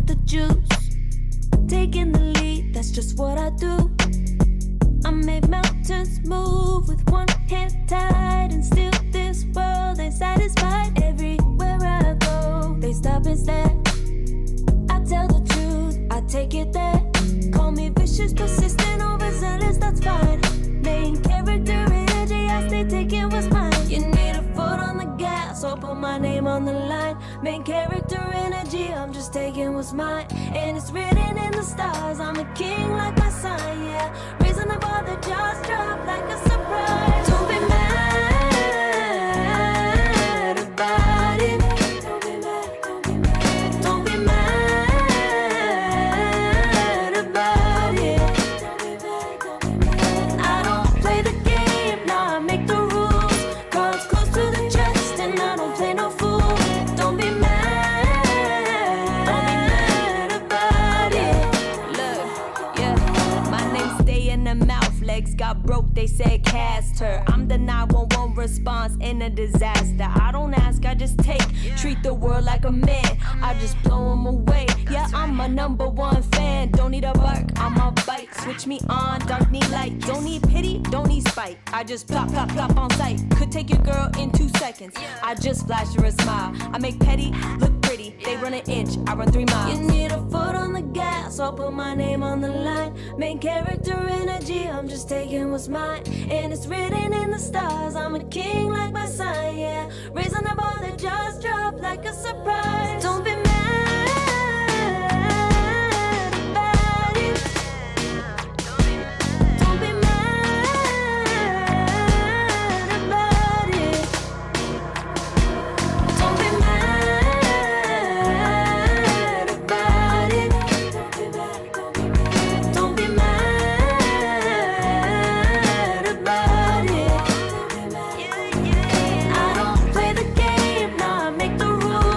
got the juice. Taking the lead, that's just what I do. I make mountains move with one hand tied, and still this world ain't satisfied. Everywhere I go, they stop and stare. I tell the truth, I take it there. Call me vicious, persistent, overzealous, that's fine. Main character energy, I stay taking what's mine. You need a foot on the gas, so put my name on the line. Main character energy, I'm just taking what's mine. And it's written in the stars, I'm a king like my sign, yeah. Raising the bar, the jaws drop like a surprise. Don't be mad about it. Don't be mad, don't be mad. Don't be mad about it. Don't be mad, don't be mad. I don't play the game, nah, I make the rules. Cards close to the chest, and I don't play no fool. Don't be mad about it. Look, yeah, my name stay in the mouth. Legs got broke, they said cast her. I'm the 911 response in a disaster. I don't ask, I just take. Treat the world like a man, I just blow them away. Yeah, I'm a #1 fan. Don't need a bark, I'm a bite. Switch me on, dark need light. Don't need pity, don't need spite. I just plop, plop, plop on sight. Could take your girl in 2 seconds. I just flash her a smile. I make petty look pretty. They run an inch, I run 3 miles. You need a foot on the gas, I'll put my name on the line. Main character energy, I'm just taking what's mine. And it's written in the stars, I'm a king like my sign, yeah. Raising the bar, the jaws drop like a surprise. Don't be mad about it. Don't be mad about it. Don't be mad about it. Don't be mad about it. I don't play the game, nah, I make the rules.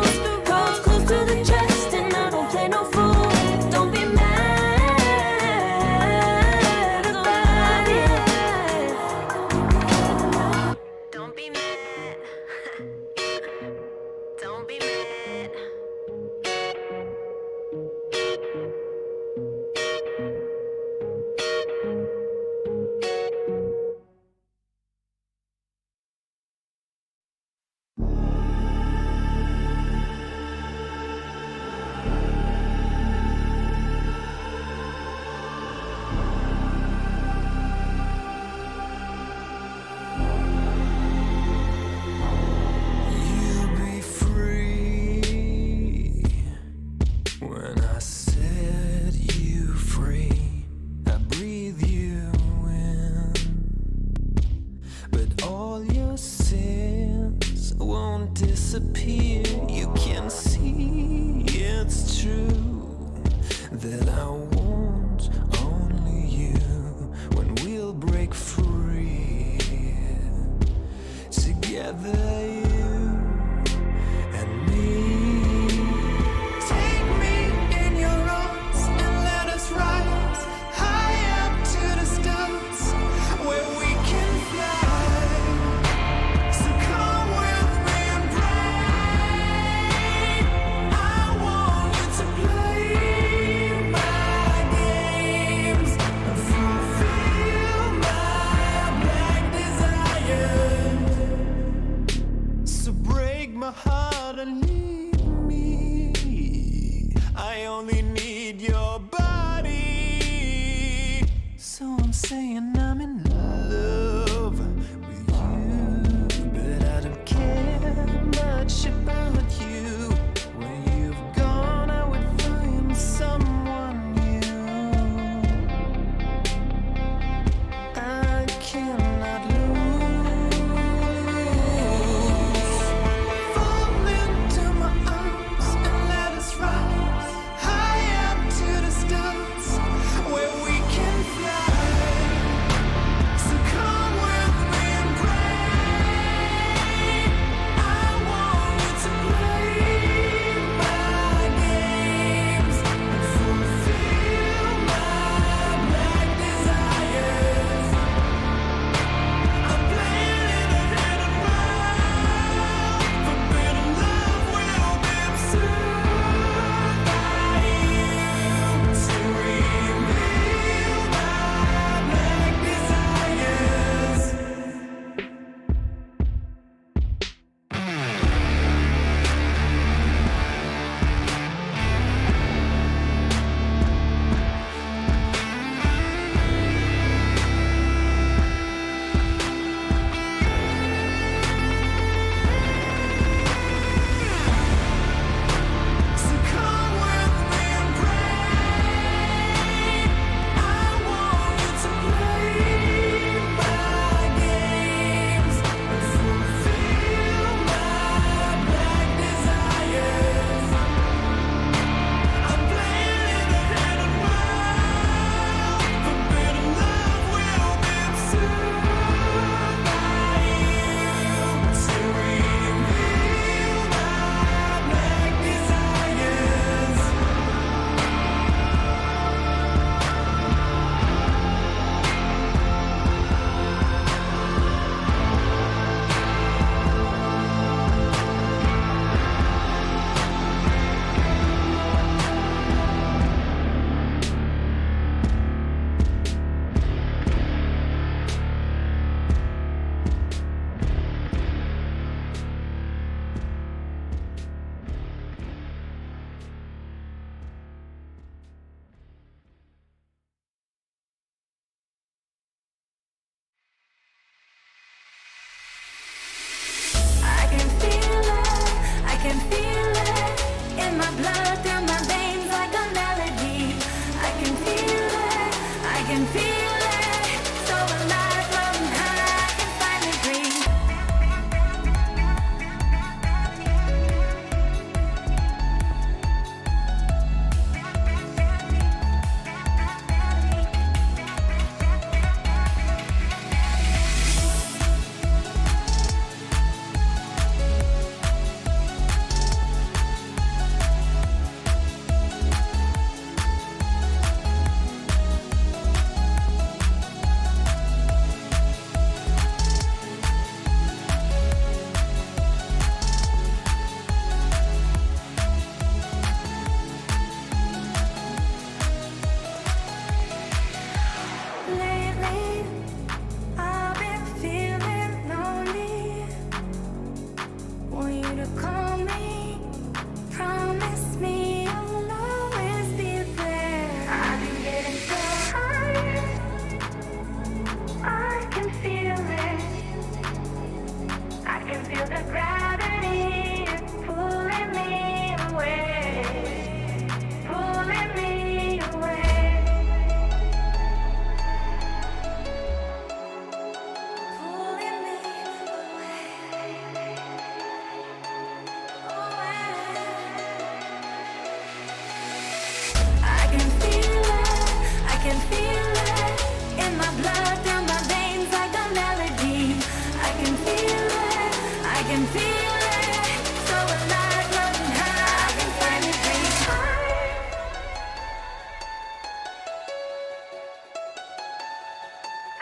can feel it in my blood, through my veins like a melody. I can feel it, I can feel it. So alive, floating high, I can finally breathe.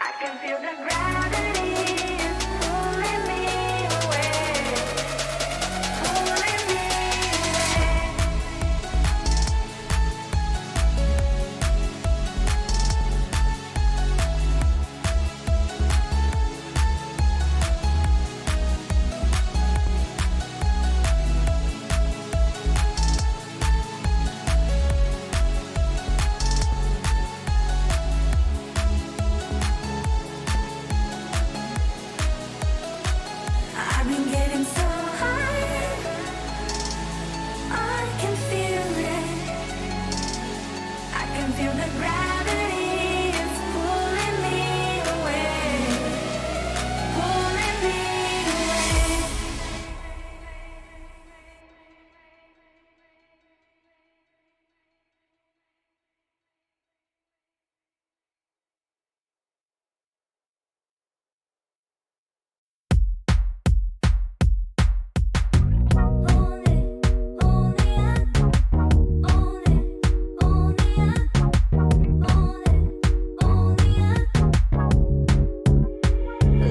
I can feel the gravity is pulling me away, pulling me away. I've been getting so high, I can feel it. I can feel the gravity is pulling me away, pulling me away.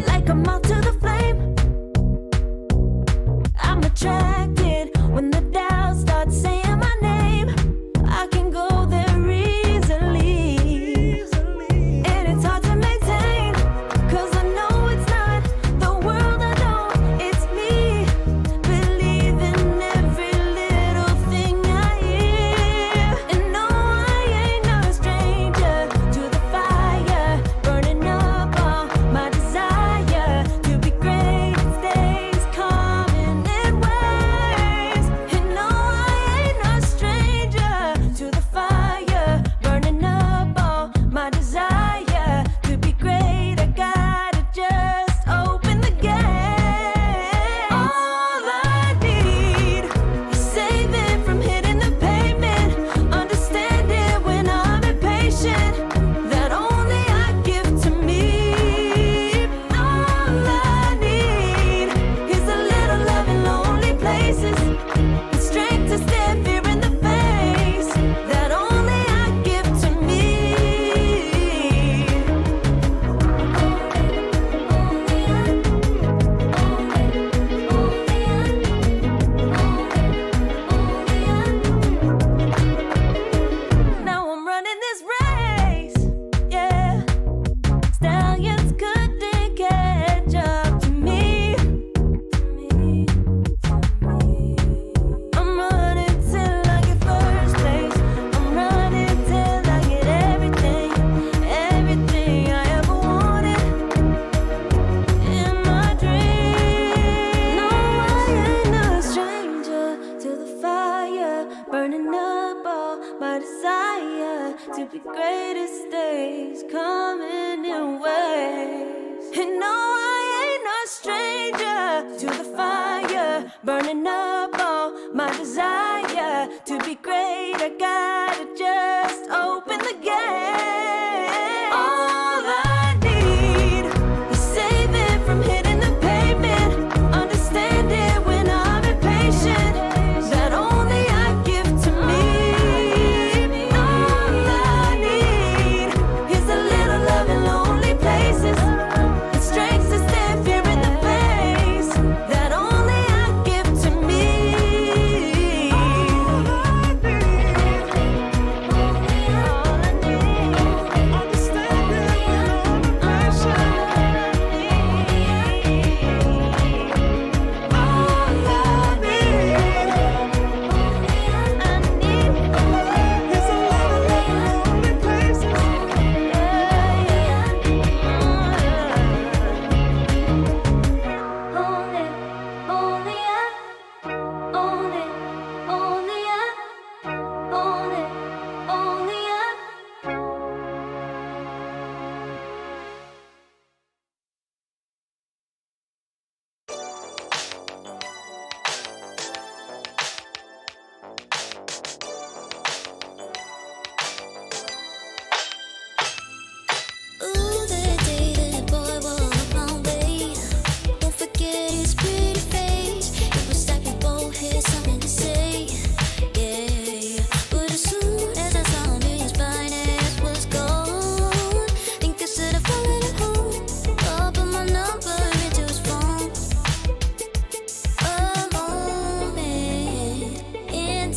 Like a moth to the flame, I'm attracted when the doubts start saying my name. I can go there easily, and it's hard to maintain, 'cause I know it's not the world I know, it's me. Believe in every little thing I hear, and no, I ain't no stranger to the fire, burning up all my desire to be great. It stays coming in waves, and no, I ain't no stranger to the fire, burning up all my desire to be great. I gotta just open the gate. All I need is saving from hitting the pavement, understanding when I'm impatient, that only I give to me. All I need is a little love in lonely places, and strength to stare fear in the face, that only I give to me. Now I'm running this race, yeah. Stallions couldn't catch up to me. I'm running till I get first place. I'm running till I get everything, everything I ever wanted in my dream. No, I ain't no stranger to the fire, burning up all my desire to be greatest days coming in waves. And no, I ain't no stranger to the fire, burning up all my desire to be great. I gotta just open the gate. All I need is saving from hitting the pavement, understanding when I'm impatient, that only I give to me. All I need is a little love in lonely places, and strength to stand fear in the face, that only I give to me. All I need.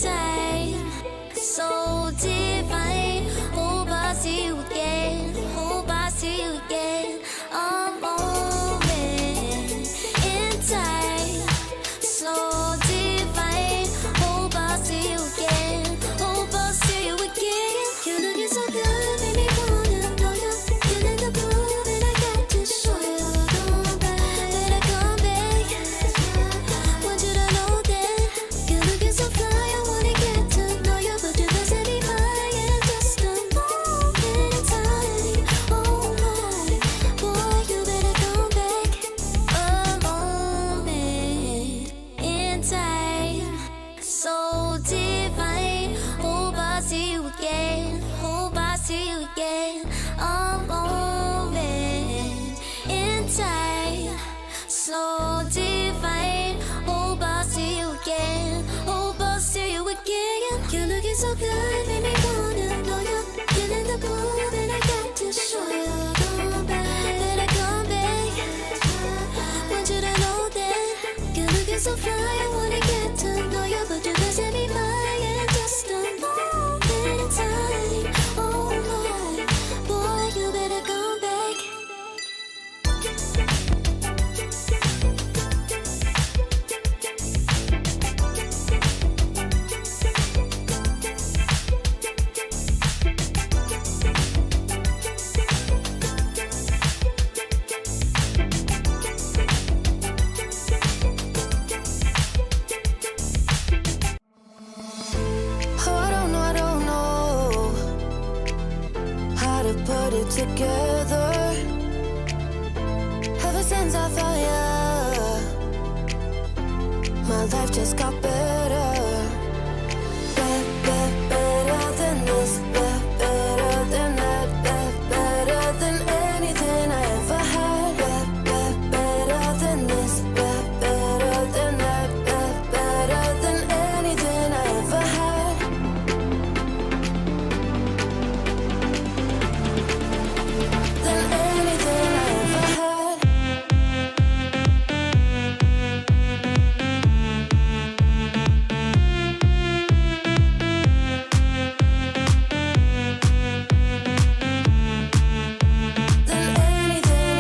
time, so divine. Hope I see you again. Hope I see you again. A moment in time, so divine. Hope I see you again. Hope I see you again. You're looking so good, make me wanna know you. Feeling the groove, and I got to show you. Come back, better come back. Want you to know that you're looking so fly. I wanna get to know you, but you're passing me by in just a moment in time. Oh my, boy, you better come back. A moment in time, so divine. Hope I see you again. Hope I see you again. A moment in time, so divine. Hope I see you again. Hope I see you again. You're looking so good, make me wanna know you. Feeling the groove, and I got to show you. Come back, better come back. Want you to know that you're looking so fly. I wanna get to know you, but you're passing me by in just a moment in time. Oh my, boy, you better come back. Oh, I don't know how to put it together. Ever since I found you, my life just got better. Better than this, better than that, better than anything I ever had. Better than this, better than that, better than anything I ever had. Than anything I ever had. Than anything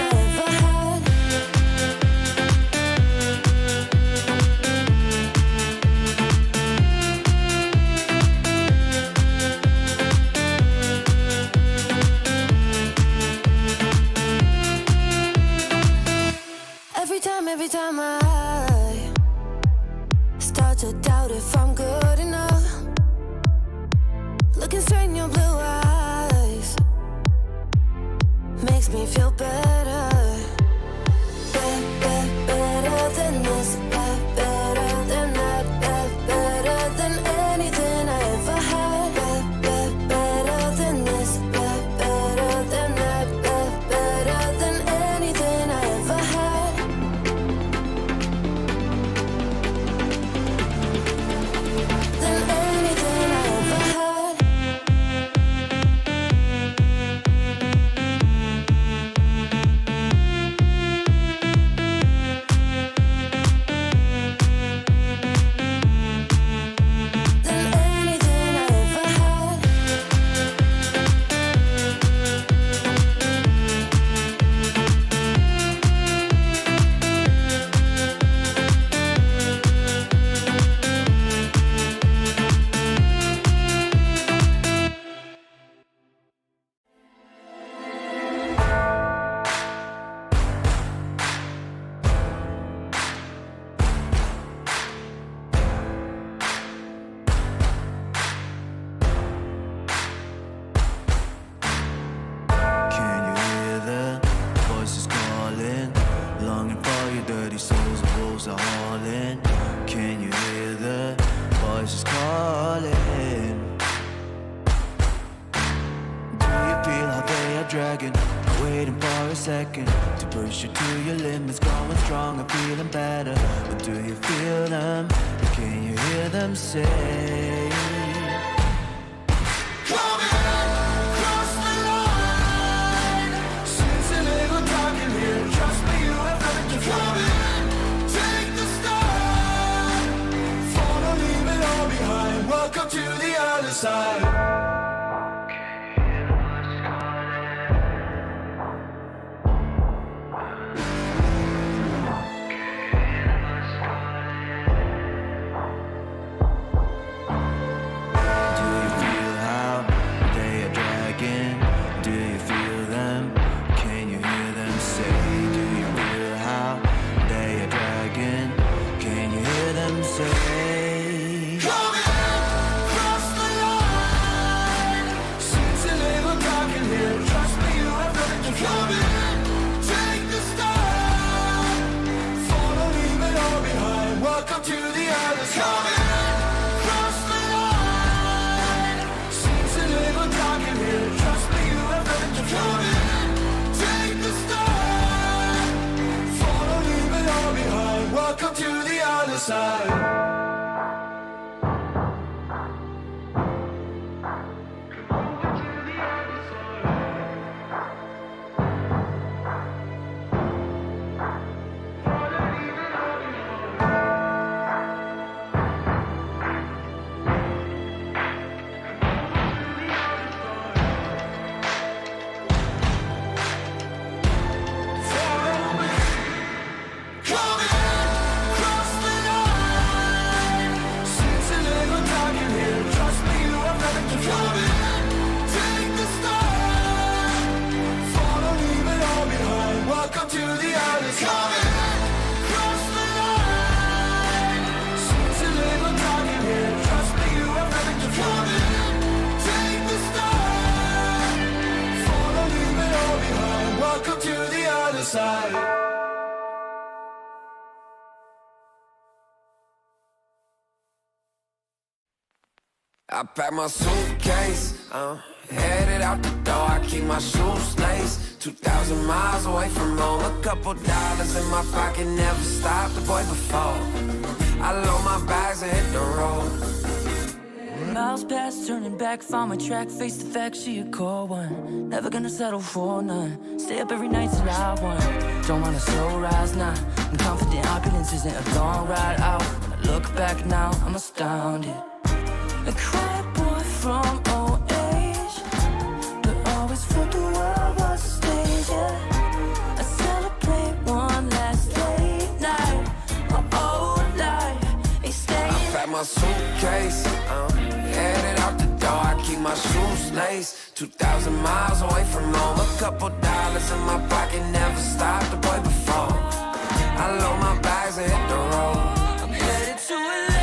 I ever had. Every time I start to doubt if I'm good enough, looking straight in your blue eyes makes me feel better. Better than this, better than that, better than anything I ever had. Better than this, better than that, better than anything I ever had. Than anything I ever had. Than anything I ever had. Can you hear the voices calling? Longing for your dirty souls, the wolves are hauling. Can you hear the voices calling? Do you feel how they are dragging? Waiting for a second to push you to your limits, going stronger, feeling better. But do you feel them? Can you hear them say? Cross the line. Since a little dark in here, trust me, you have got to come in. Take the start. For don't leave it all behind. side. I pack my suitcase, headed out the door. I keep my shoes laced. 2,000 miles away from home. A couple dollars in my pocket, never stopped the boy before. I load my bags and hit the road. Miles past, turning back, found my track, face the fact, she a cold one. Never gonna settle for none. Stay up every night till I won. Don't want a slow rise now. I'm confident opulence isn't a long ride out. When I look back now, I'm astounded. A quiet boy from old age, but always felt the world was a stage, yeah. I celebrate one last late night, my old life, ain't staying. I pack my suitcase, headed out the door. I keep my shoes laced. 2,000 miles away from home. A couple dollars in my pocket, never stopped the boy before. I load my bags and hit the road. I'm headed to LA.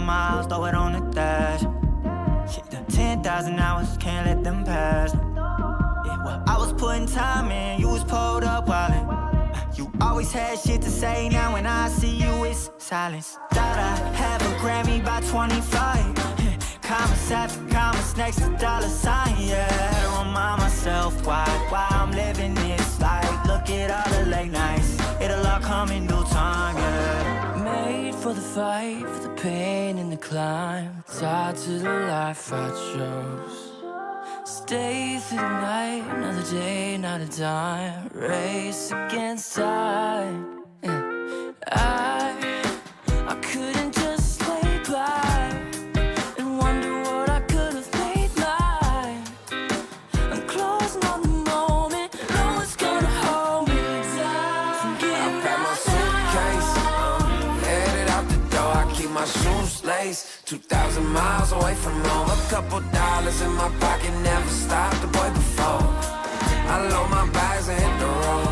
Miles, throw it on the dash. Shit, 10,000 hours, can't let them pass. Yeah, well, I was putting time in, you was pulled up wildin'. You always had shit to say, now when I see you, it's silence. Thought I have a Grammy by 25. Commas after commas next to dollar sign, yeah. To remind myself why I'm living this life. Look at all the late nights, it'll all come in due time, yeah. Made for the fight, for the pain and the climb. Tied to the life I chose. Stay through the night, another day, not a dime. Race against time. I couldn't just lay by and wonder what I could have made mine. I'm closing on the moment, no one's gonna hold me down. From getting I pack my suitcase, headed out the door. I keep my shoes laced. 2,000 miles away from home. A couple dollars in my pocket, never stopped the boy before. I load my bags and hit the road.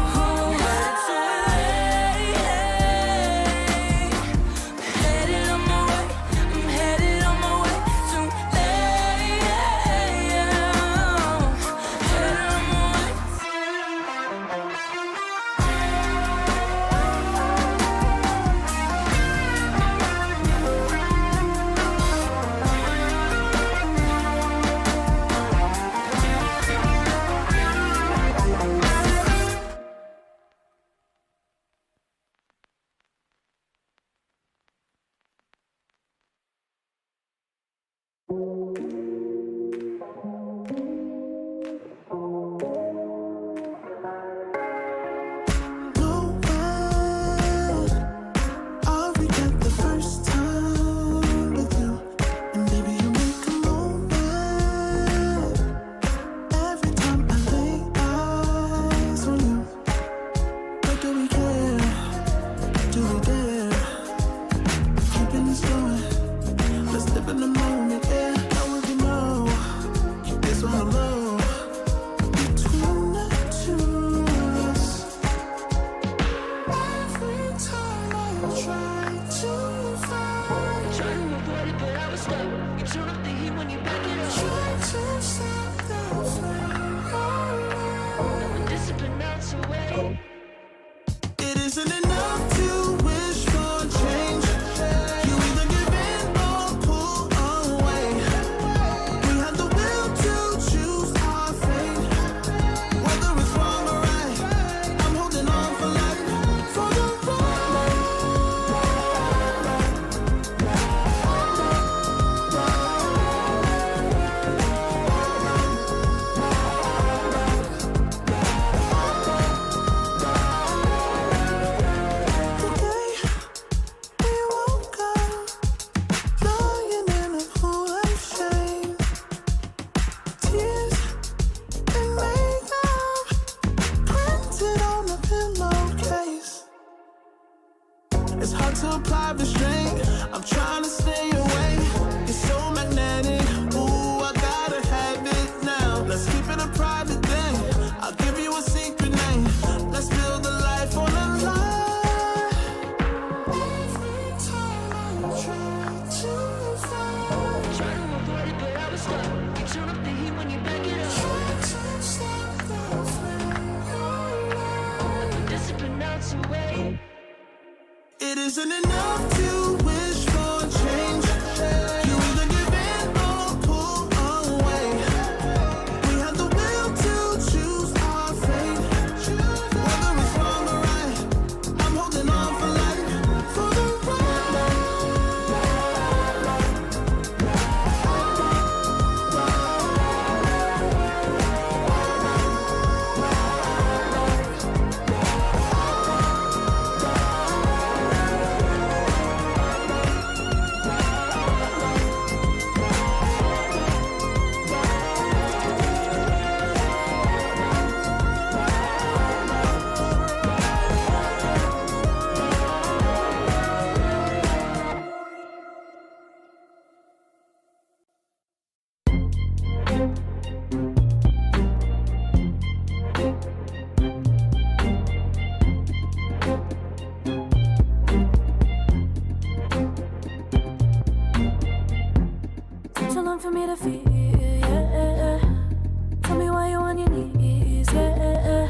isn't enough to wish for change. You either give in or pull away. We have the will to choose our fate. Whether it's wrong or right, I'm holding on for life. For the Too long for me to feel, yeah. Tell me why you're on your knees, yeah.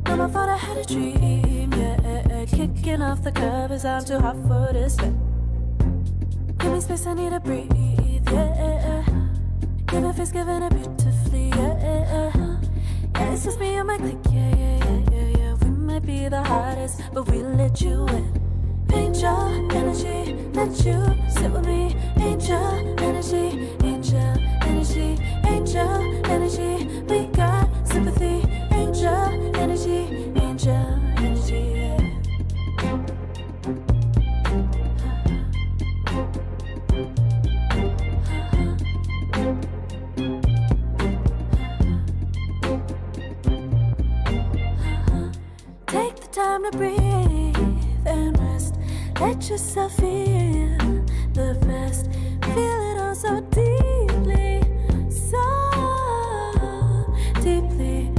Never thought I had a dream, yeah. Kicking off the covers, I'm too hot for this bed. Give me space, I need to breathe, yeah. Give it face, giving it beautifully, yeah. Yeah, it's just me and my clique, yeah. We might be the hottest, but we let you in. Angel energy, let you sit with me. Angel energy, angel energy, angel energy. We got sympathy. Angel energy, angel energy. Yeah. Take the time to breathe and rest. Let yourself feel the best. Feel it all so deeply, so deeply.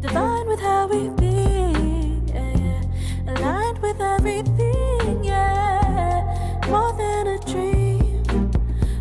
Divine with how we be, yeah. Aligned with everything, yeah. More than a dream,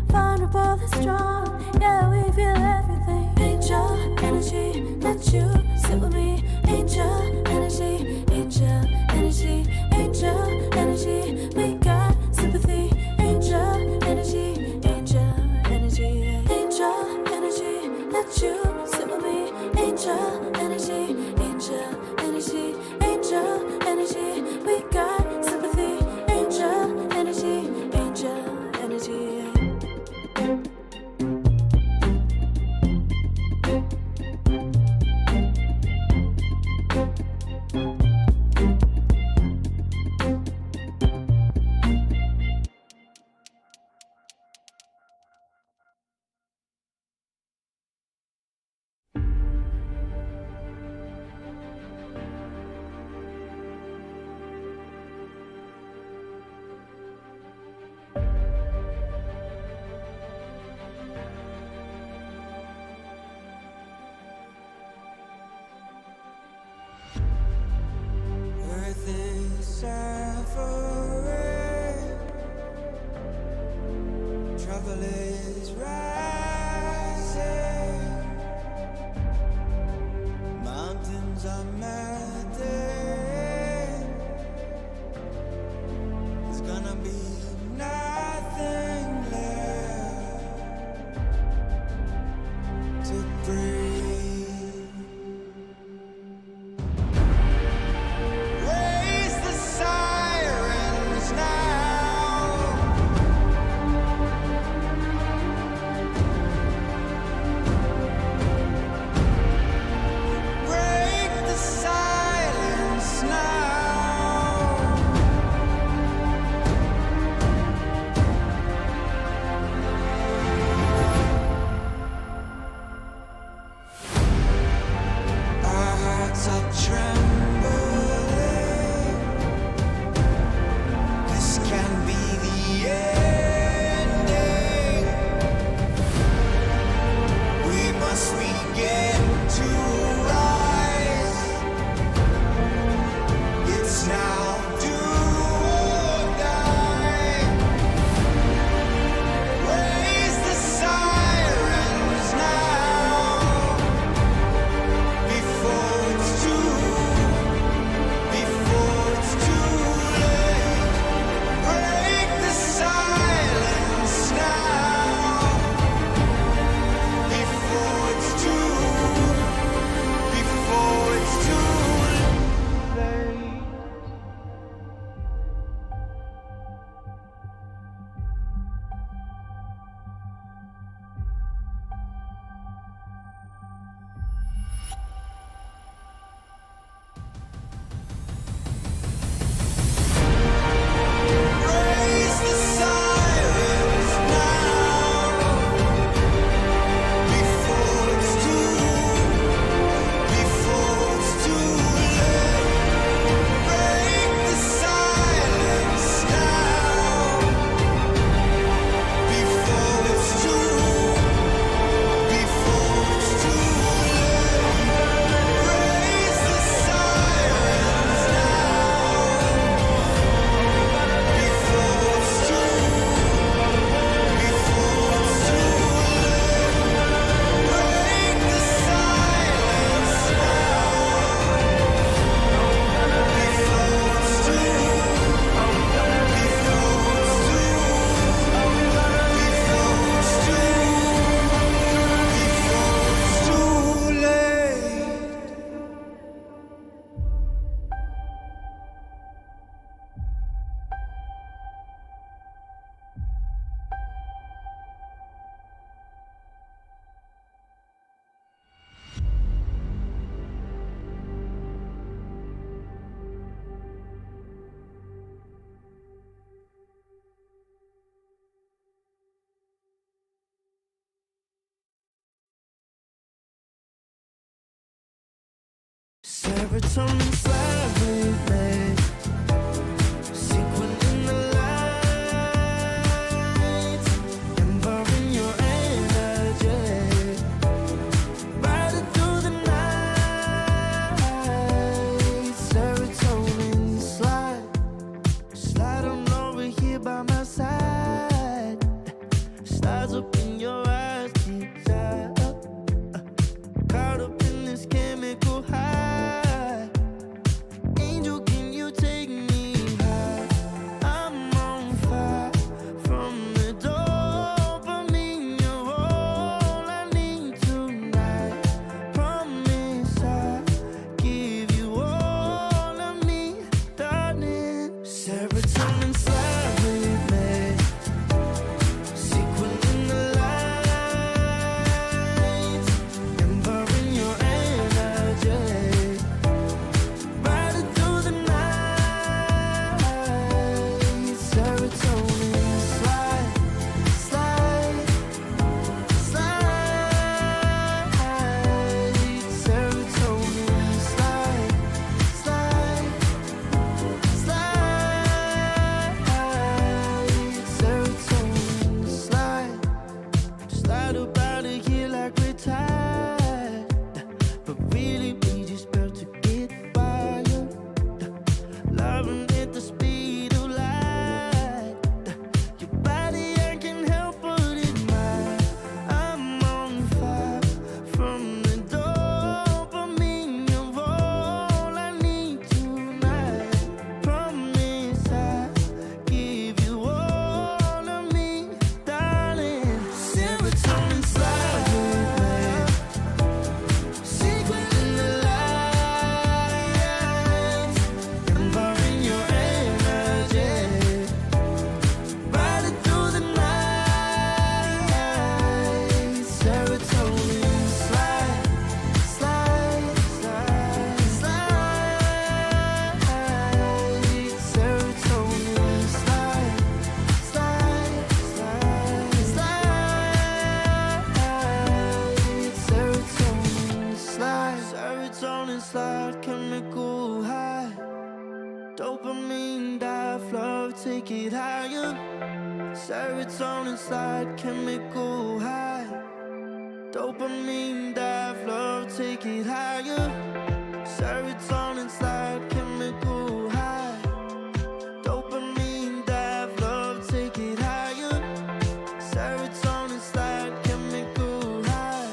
vulnerable and strong, yeah. We feel everything. Angel energy, let you sit with me. Angel energy, angel energy, angel energy. We got sympathy. Angel energy, angel energy, angel energy. Let you sit with me. Angel energy, angel energy, angel energy. We got sympathy. Angel energy, angel energy. Earth is suffering, trouble is rising, mountains are melting, there's gonna be nothing left to breathe. Raise the sirens now. Break the silence now. Serotonin slide with me. Sequin in the lights, involving your energy. Riding through the night. Serotonin slide. Slide on over here by my side. Stars up in your eyes, deep down. Caught up in this chemical high. Angel, can you take me high? I'm on fire from the dopamine. You're all I need tonight. Promise I'll give you all of me, darling. Serotonin slide with me. Sequin in the lights, involving your energy. Riding through the night. Serotonin slide, slide, slide. Serotonin slide, slide, slide. Serotonin slide. Slide up out of here like we're tired, but really we just about to get wild. Loving at the speed of light. Your body, I can help but admire. I'm on fire from the dopamine. You're all I need tonight. Promise I'll give you all of me, darling. Serotonin slide with me. Secret in the lights, involving your energy. Riding through the night. Serotonin slide, slide, slide, slide. Serotonin slide, slide, slide, slide. Serotonin slide. Serotonin slide, chemical high. Dopamine dive, love, take it higher. Serotonin slide, chemical high. Dopamine dive, love, take it higher. Serotonin slide, chemical high. Dopamine dive, love, take it higher. Serotonin slide, chemical high.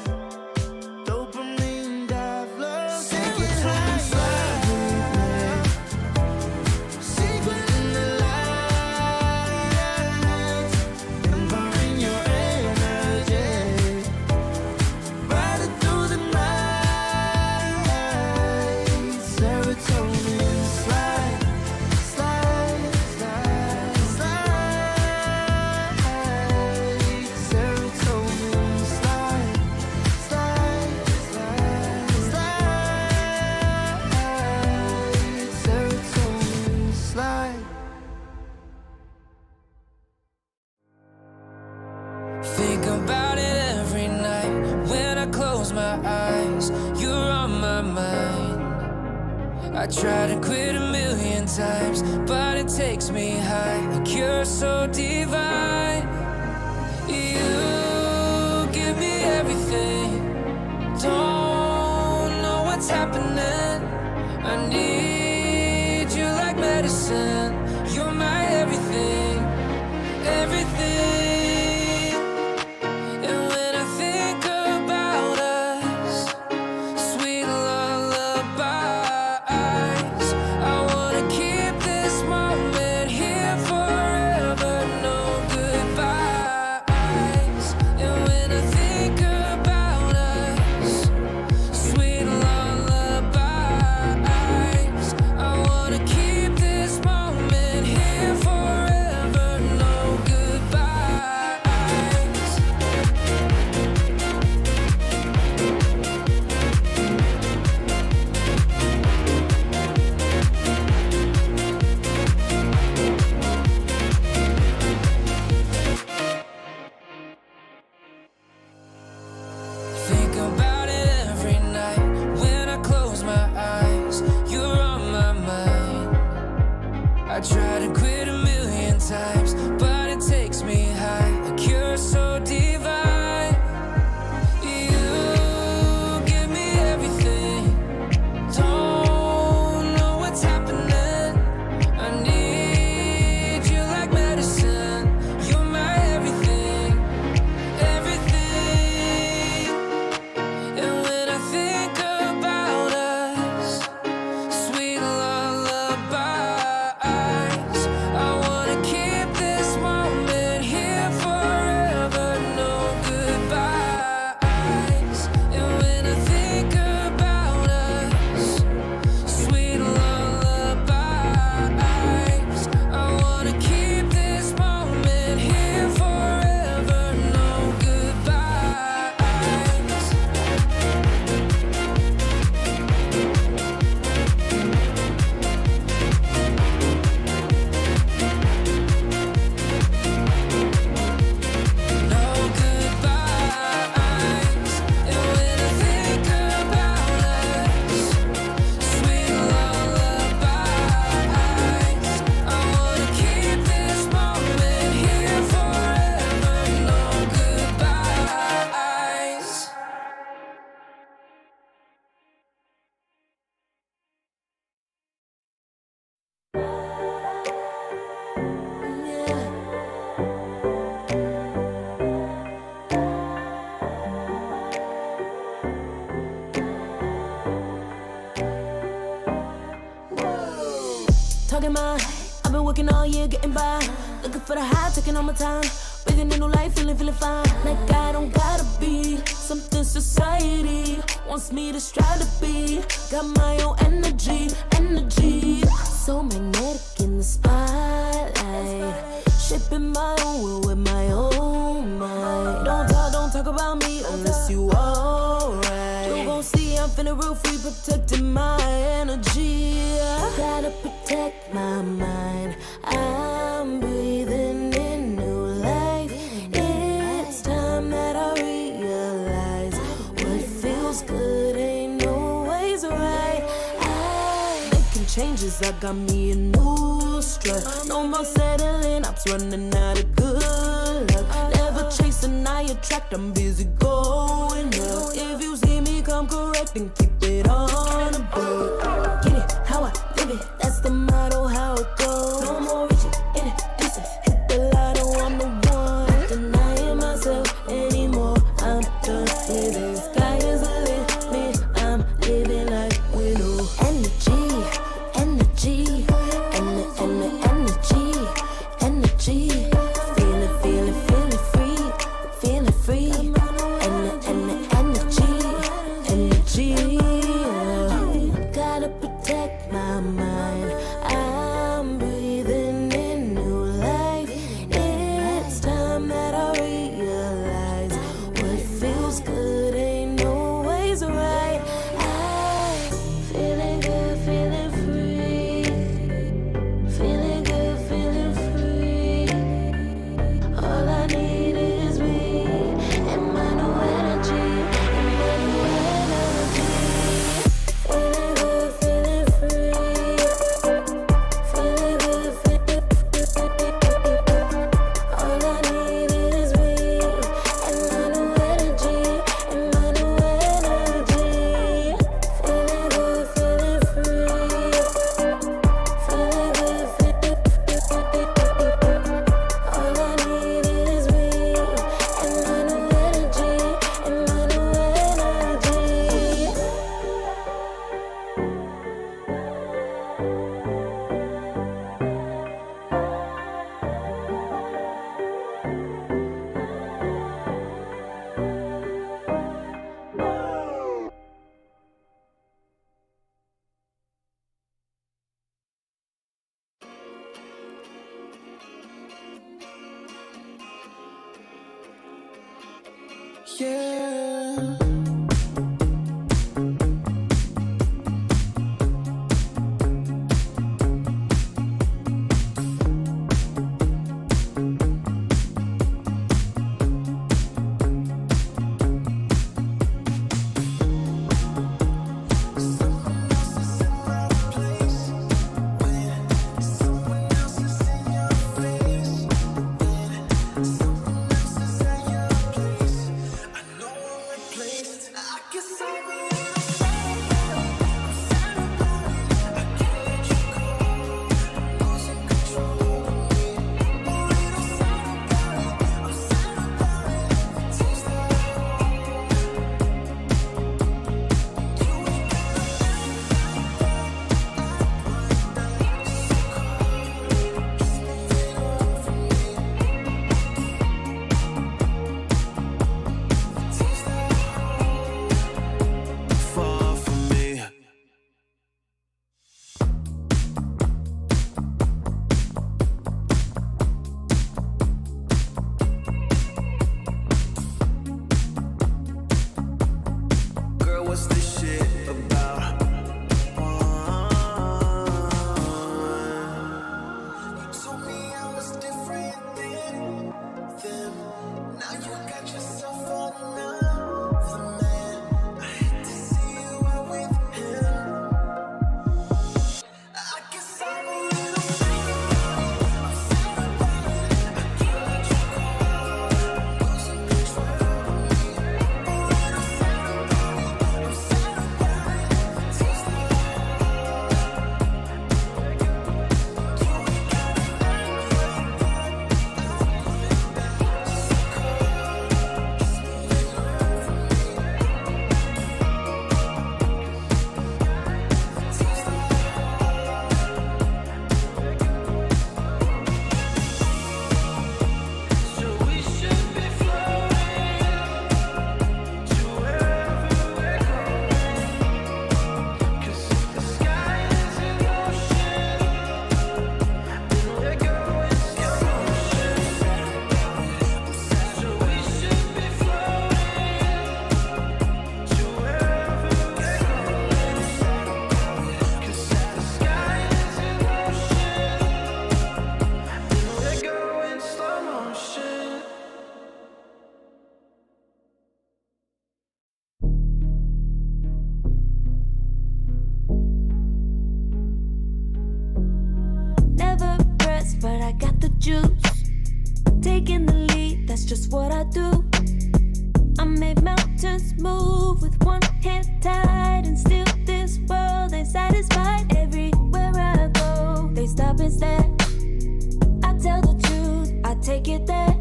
Dopamine dive, love, take it higher. Secret in the lights, involving your energy. Riding through the night. Serotonin slide, slide, slide, slide. Serotonin slide, slide, slide, slide. Serotonin slide. Think about it every night when I close my eyes. You're on my mind. I try to quit a million times, but it takes me high. Like you're so divine. You give me everything. Don't know what's happening. I need you like medicine. You're my everything, everything. And when I think about us, sweet lullabies, I wanna keep this moment here forever. No goodbyes. And when I think about us, sweet lullabies, I wanna keep this moment times, but it takes me high, like you're so divine. You give me everything, don't know what's happening. I need you like medicine, you're my everything, everything. And when I think about us, sweet lullabies, I wanna keep this moment here forever, no goodbyes. And when I think about us, sweet lullabies, I wanna keep this moment here forever, no goodbyes. No goodbyes. And when I think about us, sweet lullabies, I wanna keep this moment here forever. No goodbyes. Talking my, I've been working all year getting by. Looking for the high, taking all my time. Breathing in new life, feeling fine. Like I don't gotta be something society wants me to strive to be. Got my own energy. So magnetic in the spotlight. Shaping my own world with my own mind. Don't talk about me unless you alright. You gon' see I'm feeling real free, protecting my energy. Gotta protect my mind. I'm breathing in new life. It's time that I realize what feels good ain't always right. I making changes, I got me a new strut. No more settling, I'm running out of good luck. Never chasing, I attract, I'm busy going up. If you see me come correct, then keep it on the book. Get it, how I live it, that's the motto, how it goes. No more reaching in the distance, hit the lotto, I'm the one. Not denying myself anymore, I'm done with it. Sky is the limit, I'm living like we know. Energy, feeling free. Energy, gotta protect my mind. I'm breathing in new life. It's time that I realize what feels good ain't always right. I'm feeling good, feeling free. Feeling good, feeling free. All I need is me and my new energy. Feeling good, feeling free. Feeling good, feeling free. All I need is me and my new energy. And my new energy. Feeling good, feeling free. Feeling good, feeling free. All I need is me and my new energy. And my new energy. Yeah. Someone else is in your place when someone else is in your face. guess I'm a little sad about it. I'm sad about it. I can't let you go. I'm losing control of me. A little sad about it. I'm sad about it. Seems that Far from me. Girl, what's this shit about? you told me I was different than them. Now you got yourself another man. I hate to see you out with him. I guess I'm a little sad about it. I'm sad about it. I can't let you go. I'm losing control of me. A little sad about it. I'm sad about it. Seems that Never pressed, but I got the juice. Taking the lead, that's just what I do. I made mountains move with one hand tied, and still this world ain't satisfied. Everywhere I go, they stop and stare. I tell the truth, I take it there.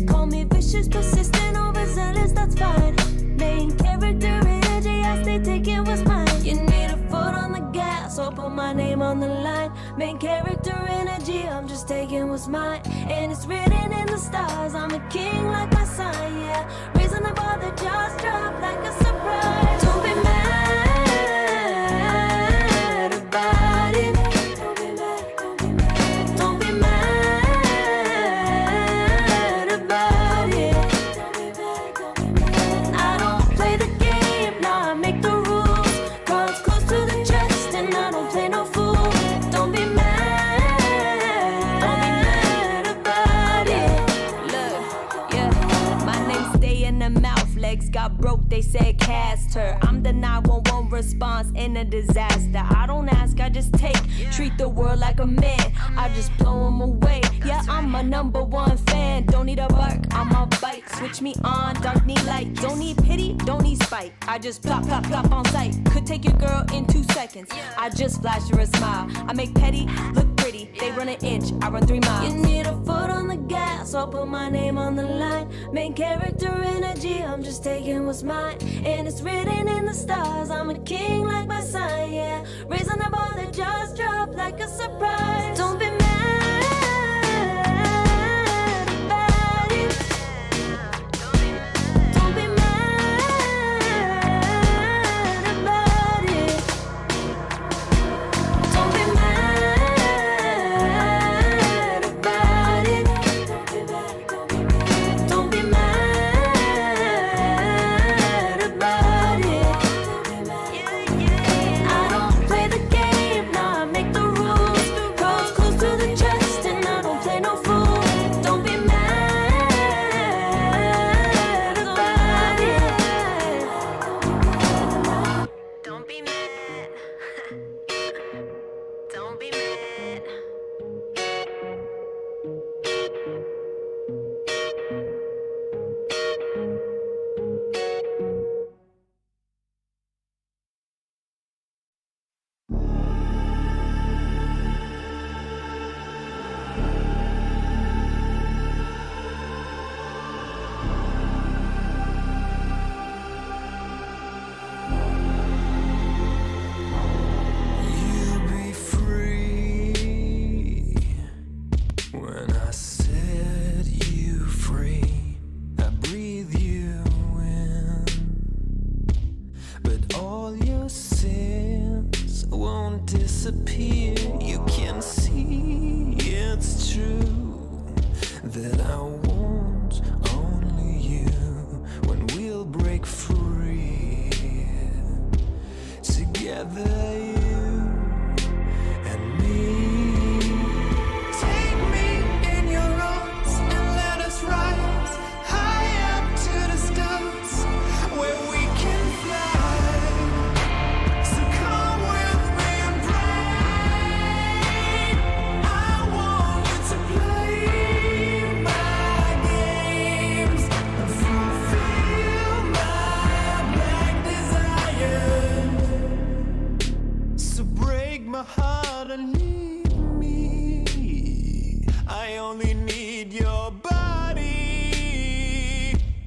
Call me vicious, persistent, overzealous, that's fine. Main character energy, I stay taking what's mine. You need a foot on the gas, so put my name on the line. Main character energy, I'm just taking what's mine. And it's written in the stars, I'm a king like my sign, yeah. Reason the bar, the jaws drop like a surprise. Don't be mad about it. Don't be mad about it. I don't play the game, nah, I make the rules. Cards close to the chest, and I don't play no fool. Don't be mad about it. Look, yeah, my name stay in the mouth. Legs got broke, they said cast her. I'm the 911 response in a disaster. I don't ask, I just take. Treat the world like a man, I just blow them away. Yeah, I'm a #1 fan. Don't need a bark, I'm a bite. Switch me on, dark need light. Don't need pity, don't need spite. I just plop, plop, plop on sight. Could take your girl in 2 seconds. I just flash her a smile. I make petty look pretty. They run an inch, I run 3 miles. You need a foot on the gas, I'll put my name on the line. Main character energy, I'm just taking what's mine. And it's written in the stars, I'm a king like my sign, yeah. Raising the bar, the jaws drop like a surprise. Don't be mad about it. Don't be mad about it. Don't be mad about it. Don't be mad about it. I don't play the game, nah, I make the rules. Close disappear. You can see it's true that I want only you when we'll break free together, you and me. Take me in your arms and let us rise high up to the stars where we can fly. So come with me and pray. I want you to play my games and fulfill my black desires. So break my heart and leave me. I only need your body.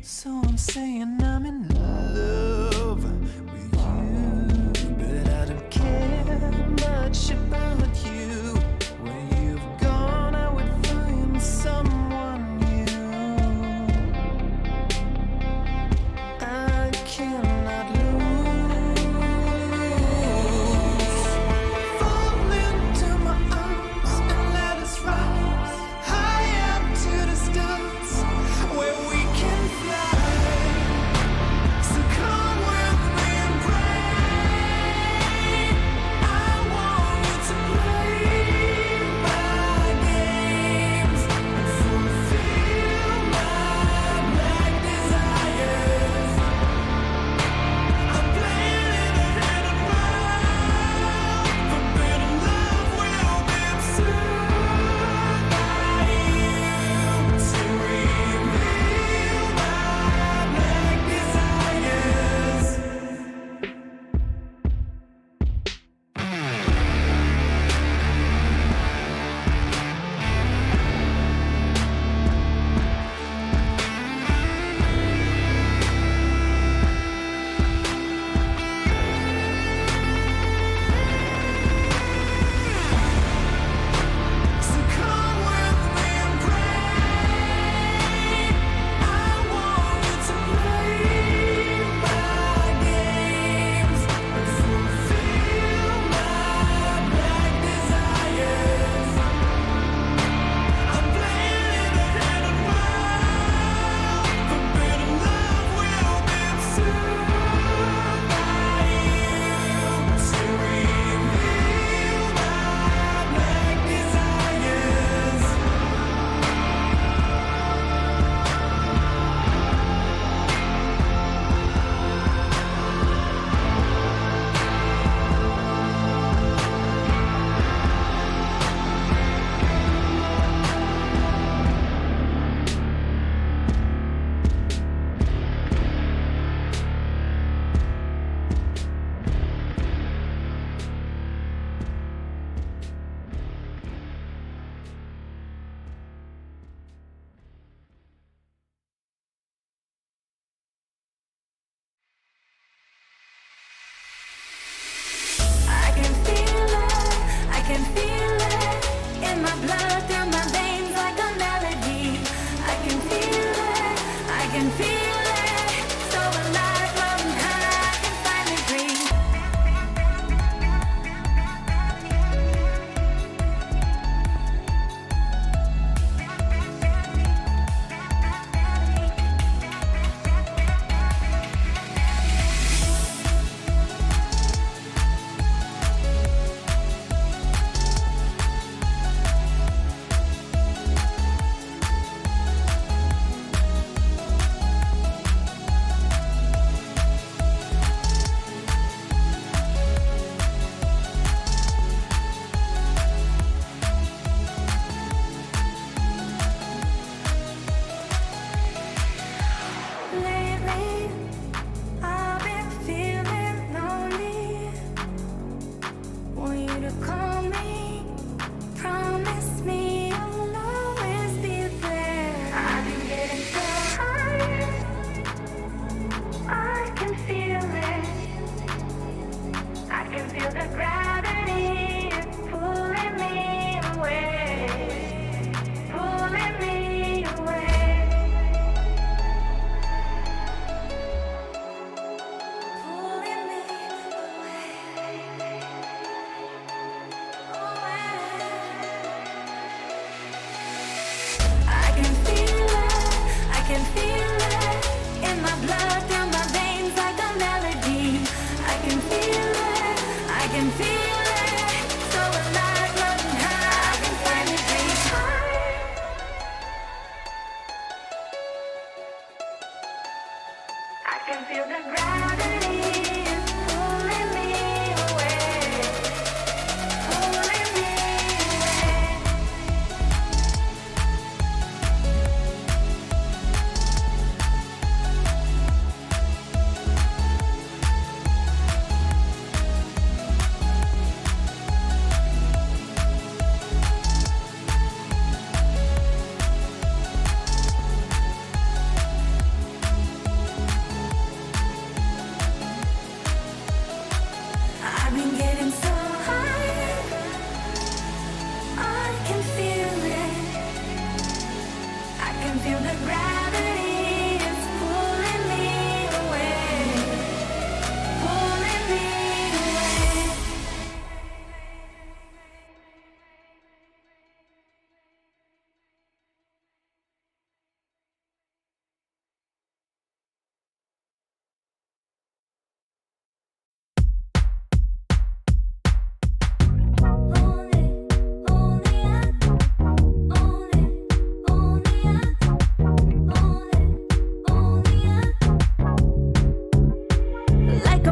So I'm saying I'm in love with you, but I don't care much about you. When you've gone, I would find someone new. I cannot lose. Fall into my arms and let us rise high up to the stars where we can fly. So come with me and pray. I want you to play my games and fulfill my black desires. I'm playing in a hidden world, forbidden love will be absurd by you to reveal my black desires. So come with me and pray. I want you to play my games and fulfill my black desires. I'm playing in a hidden world, forbidden love will be absurd by you to reveal my black desires. I can feel it, I can feel it in my blood, through my veins like a melody. I can feel it, I can feel it, so alive, floating high, I can finally breathe.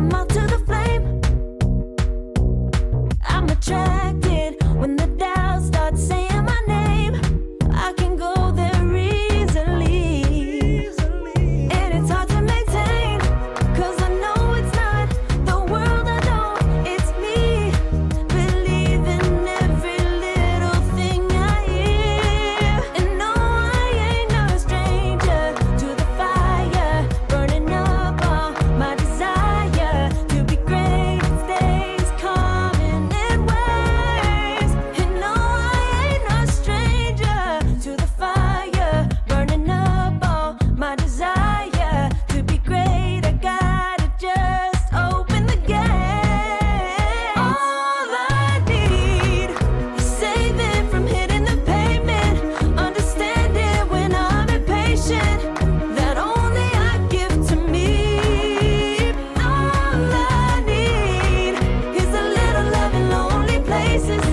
my mouth to the flame. I'm attracted when the doubts start saying my name. I can go there easily, and it's hard to maintain, 'cause I know it's not the world I know, it's me. Believe in every little thing I hear, and no, I ain't no stranger to the fire, burning up all my desire to be great. It stays coming in waves, and no, I ain't no stranger to the fire, burning up all my desire to be great. I gotta just open the gate. All I need is saving from hitting the pavement, understanding when I'm impatient, that only I give to me. All I need is a little love in lonely places,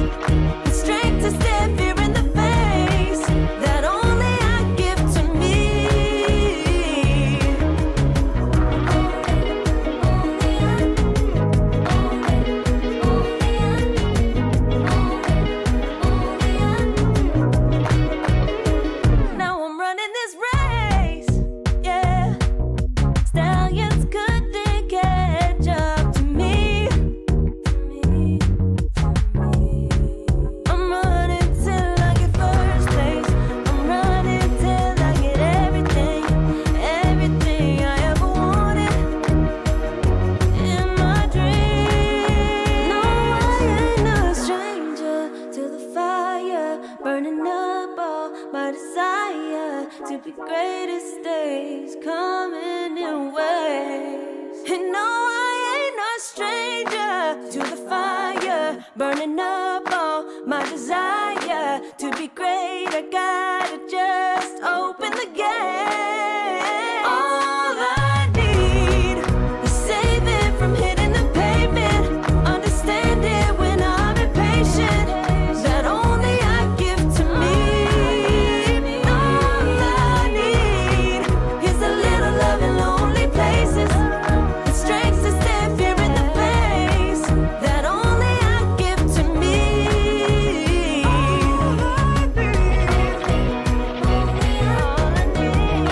the strength to stare fear in the face, that only I give to me. Now I'm running this race, yeah. Stallions couldn't catch up to me. I'm running till I get first place. I'm running till I get everything, everything I ever wanted in my dream. No, I ain't no stranger to the fire, burning up all my desire to be greatest days coming in waves. And no, I ain't no stranger to the fire, burning up all my desire to be great. I gotta just open the gate. All I need is saving from hitting the pavement, understanding when I'm impatient, that only I give to me. All I need is a little love in lonely places, the strength to stand fear in the face, that only I give to me. All I need.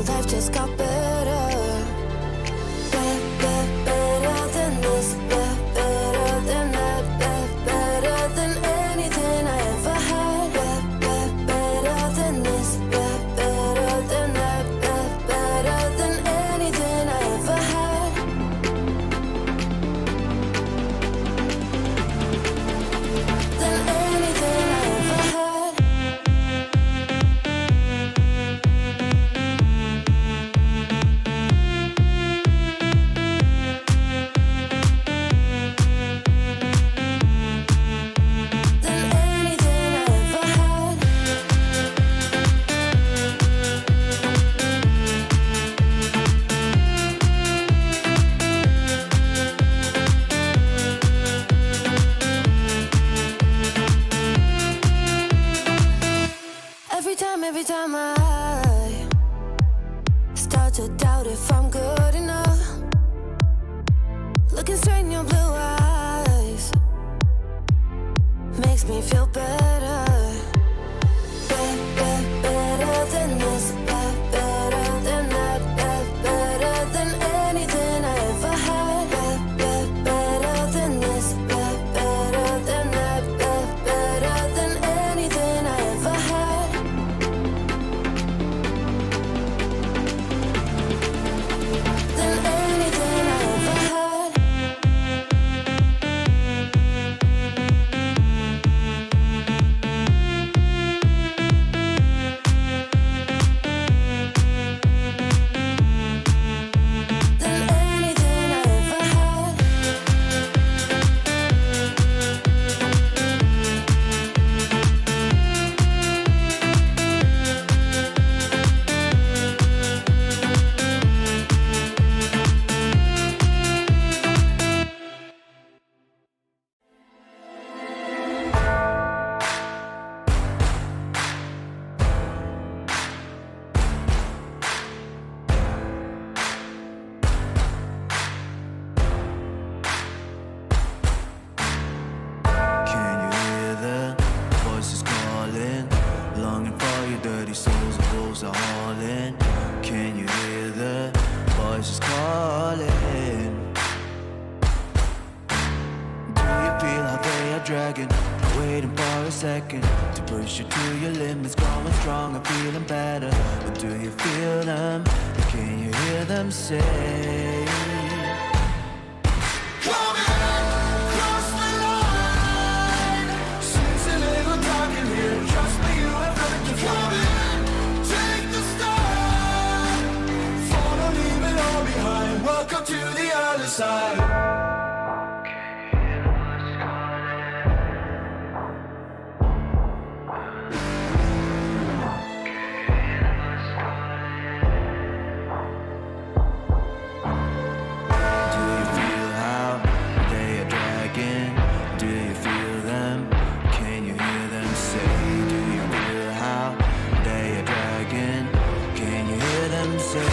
life just got better. Better than this, better than that, better than anything I ever had. Better than this, better than that, better than anything I ever had. Than anything I ever had. Than anything I ever had. Every time I start to doubt if I'm good enough, looking straight in your blue eyes makes me feel better. Better than this, better than that, better than anything I ever had. Better than this, better than that, better than anything I ever had. Than anything I ever had. Than anything I ever had. Can you hear the voices calling? Longing for your dirty souls, the wolves are hauling. Can you hear the voices calling? Do you feel how they are dragging? Waiting for a second to push you to your limits, growing stronger, feeling better. But do you feel them? Can you hear them say? Welcome to the other side. Do you feel how they are dragging? Do you feel them? Can you hear them say? Do you feel how they are dragging? Can you hear them say?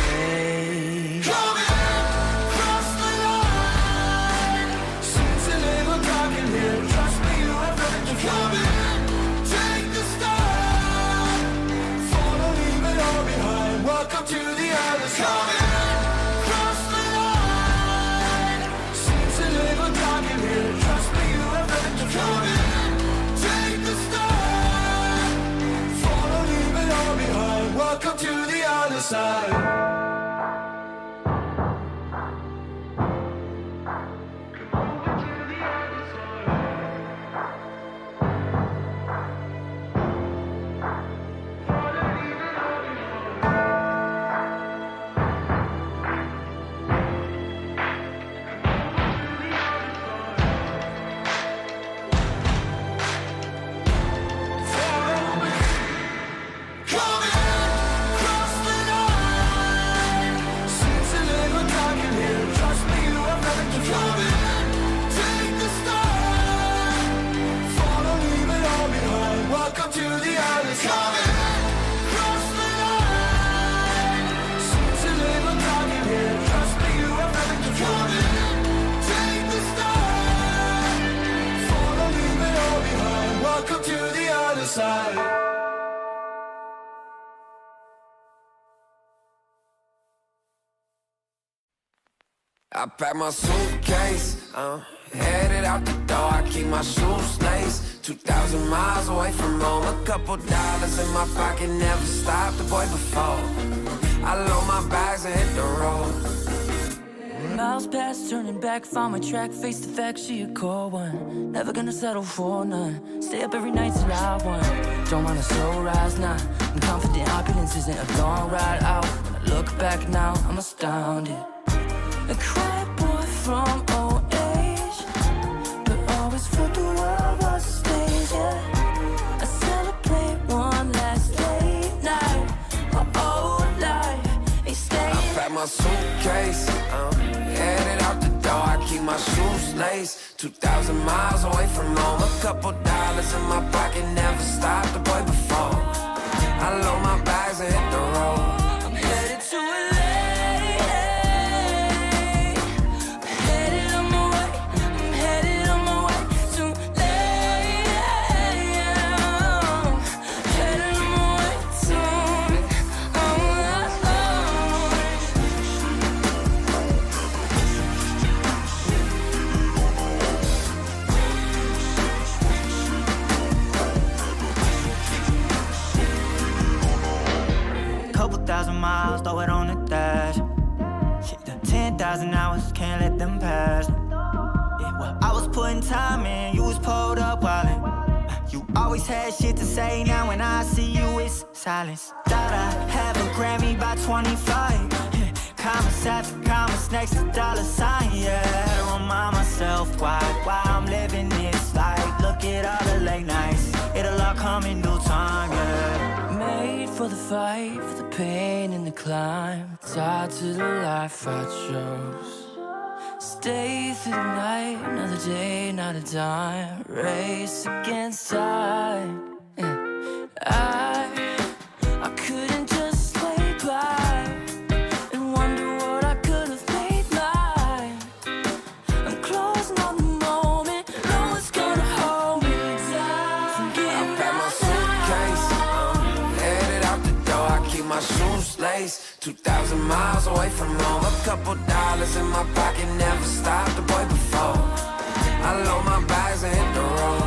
Welcome to the other side. Cross the line. Seems a little dark in here. Trust me, you have nothing to come in. Take the start. Follow, leave it all behind. Welcome to the other side. Come in, cross the line. I pack my suitcase, headed out the door. I keep my shoes laced. 2,000 miles away from home. A couple dollars in my pocket, never stopped the boy before. I load my bags and hit the road. Miles past, turning back, found my track, face the fact she a cold one. Never gonna settle for none. Stay up every night till I won. Don't want a slow rise now. I'm confident opulence isn't a long ride out. When I look back now, I'm astounded. A quiet boy from old age, but always felt the world was a stage, yeah. I celebrate one last late night. My old life ain't staying. I pack my suitcase, headed out the door. I keep my shoes laced. 2,000 miles away from home. A couple dollars in my pocket, never stopped the boy before. I load my bags and hit the road. I'm headed to LA. Headed on my way. I'm headed on my way to LA. Headed on my way soon. Couple thousand miles, throw it on the dash. Shit, the 10,000 hours, can't let them pass. Yeah, well, I was putting time in, you was pulled up wildin'. You always had shit to say, now when I see you, it's silence. Thought I have a Grammy by 25. Commas after commas next to dollar sign, yeah. Remind myself why I'm living this life. Look at all the late nights, it'll all come in due time, yeah. Made for the fight, for the pain and the climb. Tied to the life I chose. Stay through the night, another day, not a dime. Race against time. I couldn't just lay by and wonder what I could have made mine. I'm closing on the moment, no one's gonna hold me down. I pack my suitcase, headed out the door. I keep my shoes laced. 2,000 miles away from home. A couple dollars in my pocket, never stopped the boy before. I load my bags and hit the road.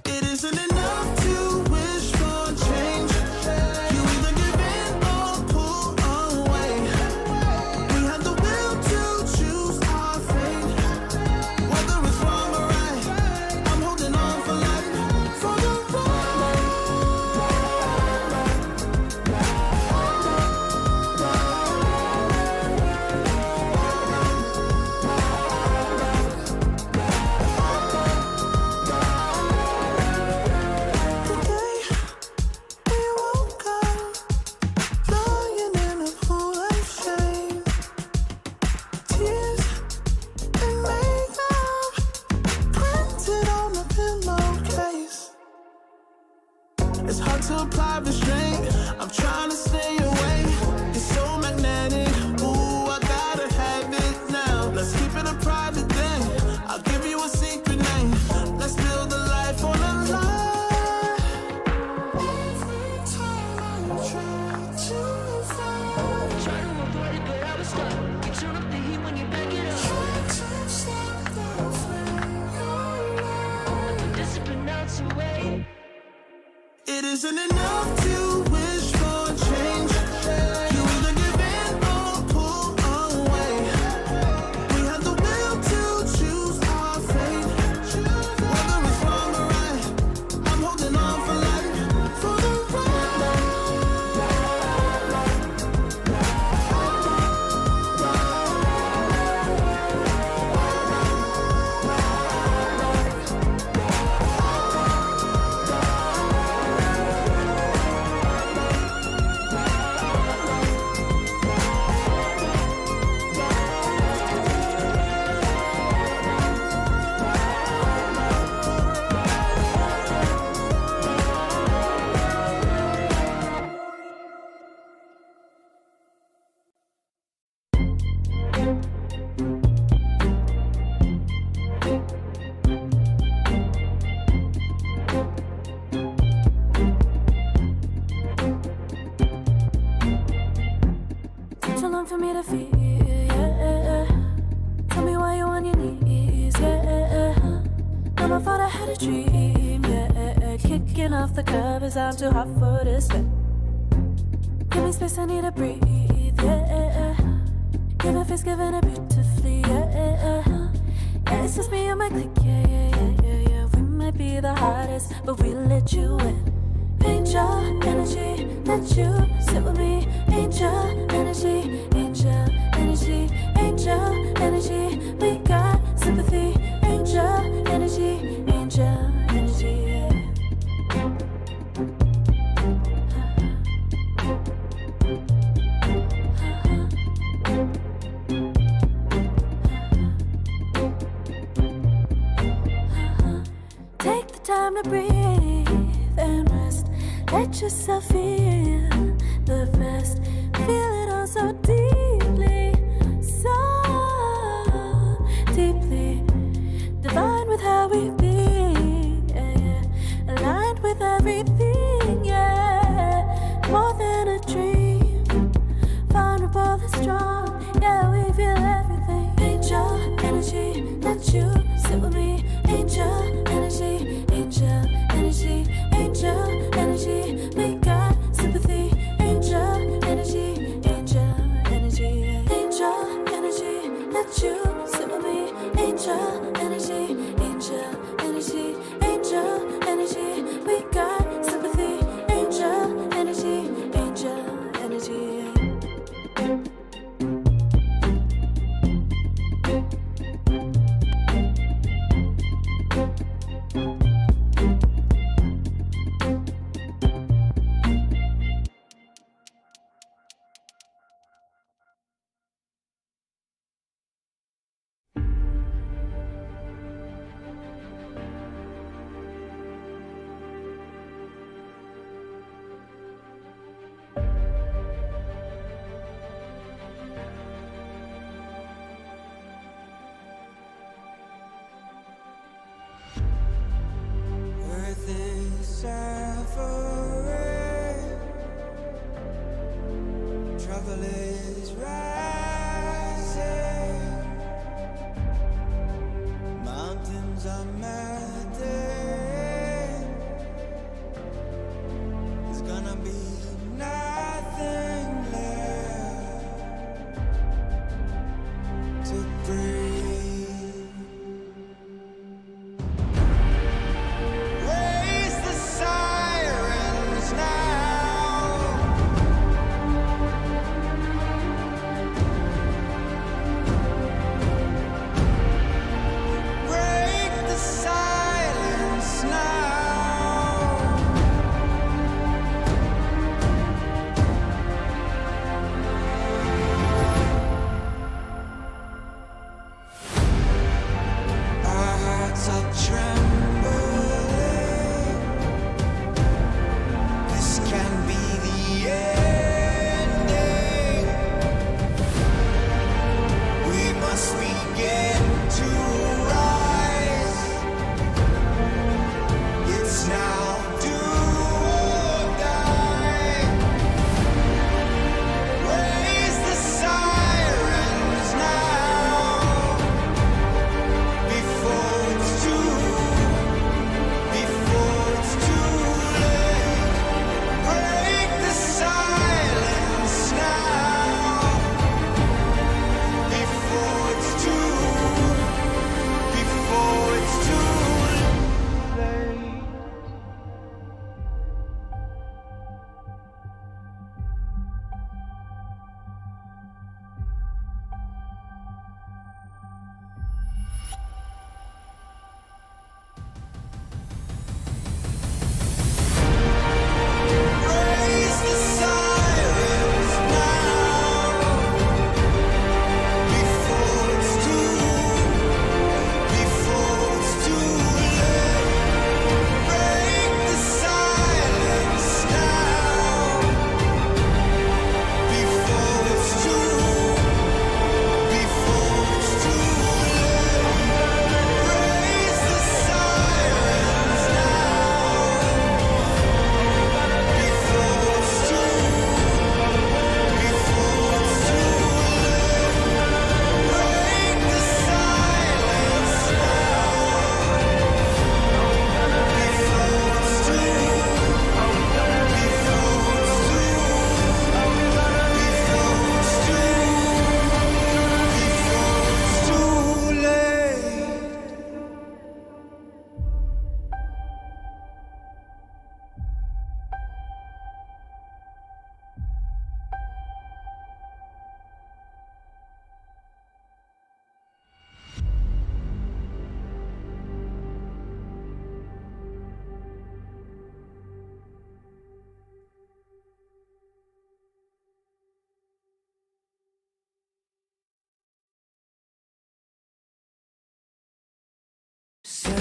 It isn't enough to wish for change. You either give in or pull away. We have the will to choose our fate. Whether it's wrong or right, I'm holding on for life. For the it's hard to apply restraint. I'm trying to stay away. It's so magnetic. Ooh, I gotta have it. isn't enough to wish for change. You either give in or pull away. We have the will to choose our fate. Whether it's wrong or right, I'm holding on for life. For the Too long for me to feel, yeah. Tell me why you on your knees, yeah. Never thought I had a dream, yeah. Kicking off the covers, I'm too hot for this bed. Give me space, I need to breathe, yeah. Give a face, giving it beautifully, yeah. Yeah, it's just me and my clique, yeah. We might be the hottest, but we let you in. Angel energy, let you sit with me. Angel energy, angel energy, angel energy. We got sympathy. Angel energy, angel energy. Yeah. Take the time to breathe and rest. Let yourself feel the best. Feel it all so deeply, so deeply. Divine with how we be, yeah. Aligned with everything, yeah. More than a dream, vulnerable and strong, yeah. We feel everything. Angel energy, let you sit with me. Angel energy, angel energy, angel energy. We got sympathy. Angel energy, angel energy.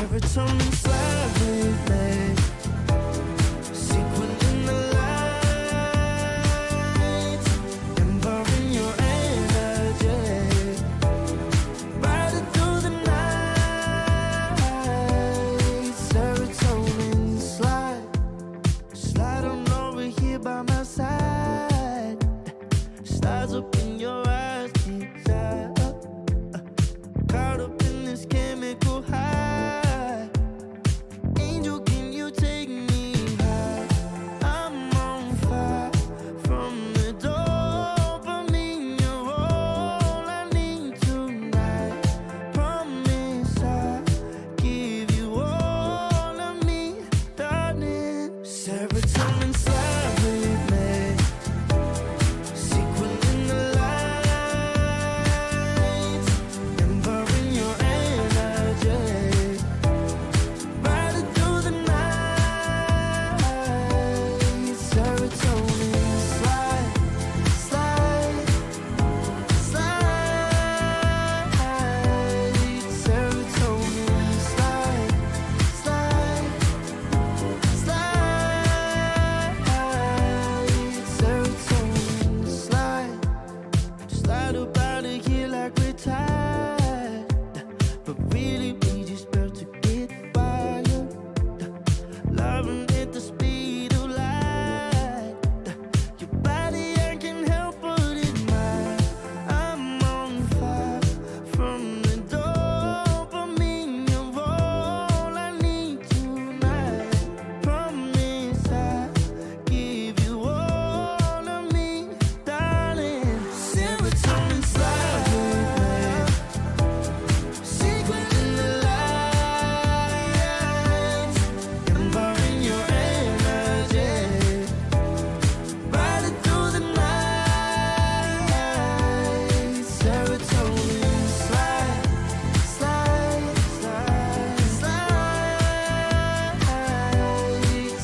serotonin slide with me. Sequin in the lights, empowering your energy. Riding through the night, serotonin slide. Slide on over here by my side. Stars up in your eyes, deep dive. Caught up in this chemical high. Angel, can you take me high? I'm on fire from the dopamine. You're all I need tonight. Promise I'll give you all of me, darling. Serotonin slide with me. Sequin in the lights, empowering your energy. Riding through the night, serotonin slide, slide, slide. Serotonin slide, slide, slide. Serotonin slide. Slide up out of here like we're tired, but really we just about to get wired. Loving at the speed of light. Your body, I can help but admire. I'm on fire from the dopamine. You're all I need tonight. Promise I'll give you all of me, darling. Serotonin slide with me. Sequin in the lights, empowering your energy. Riding through the night, serotonin slide, slide, slide, slide.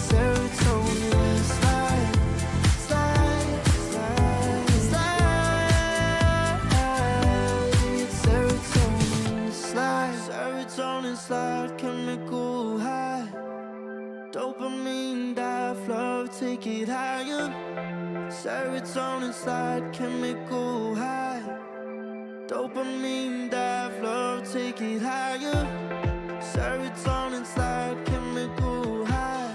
Serotonin slide, slide, slide, slide. Serotonin slide, serotonin slide, chemical high. Dopamine dive, love, take it higher. Serotonin slide, chemical high. Dopamine dive, love, take it higher. Serotonin slide, chemical high.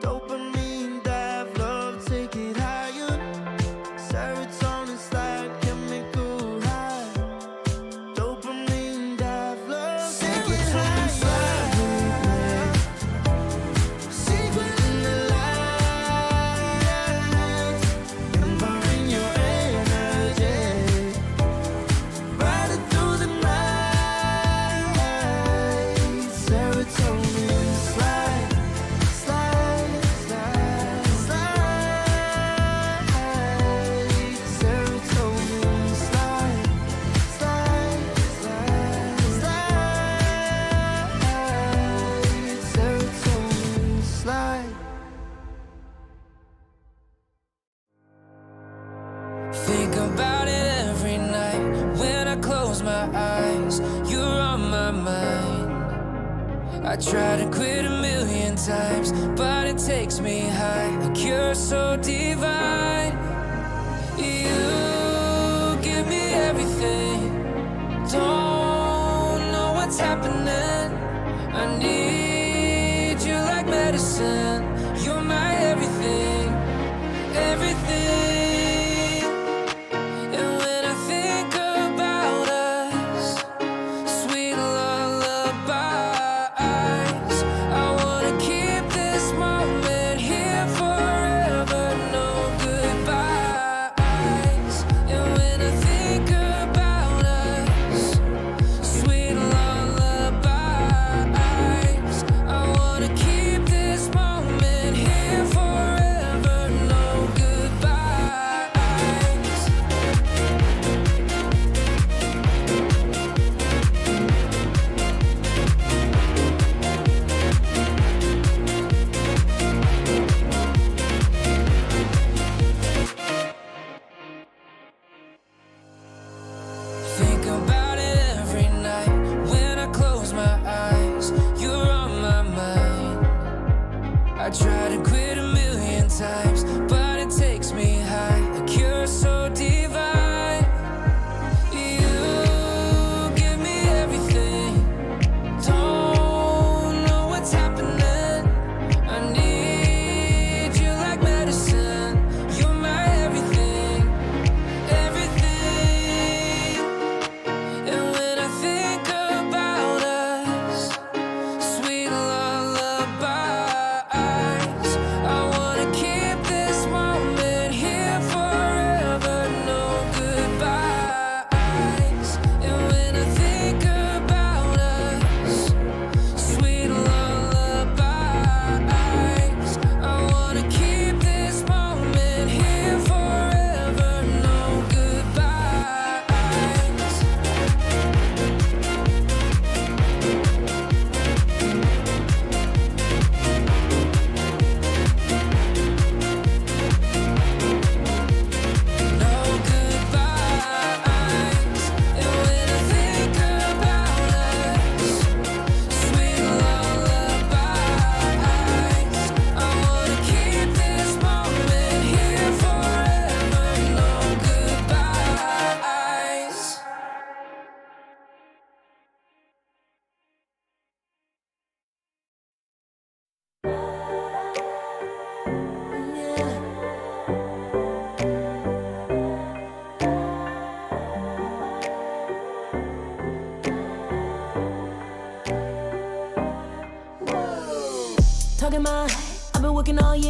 Dopamine dive, love, take it higher. Serotonin slide, chemical high. Dopamine dive, love, take it higher. Sequin in the lights, empowering your energy. Riding through the night, serotonin slide, slide, slide, slide. Serotonin slide, slide, slide, slide. Serotonin slide. Think about it every night when I close my eyes. You're on my mind. I try to quit a million times, but it takes me high. Like you're so divine. You give me everything. Don't know what's happening. I need you like medicine. You're my everything, everything. And when I think about us, sweet lullabies, I wanna keep this moment here forever. No good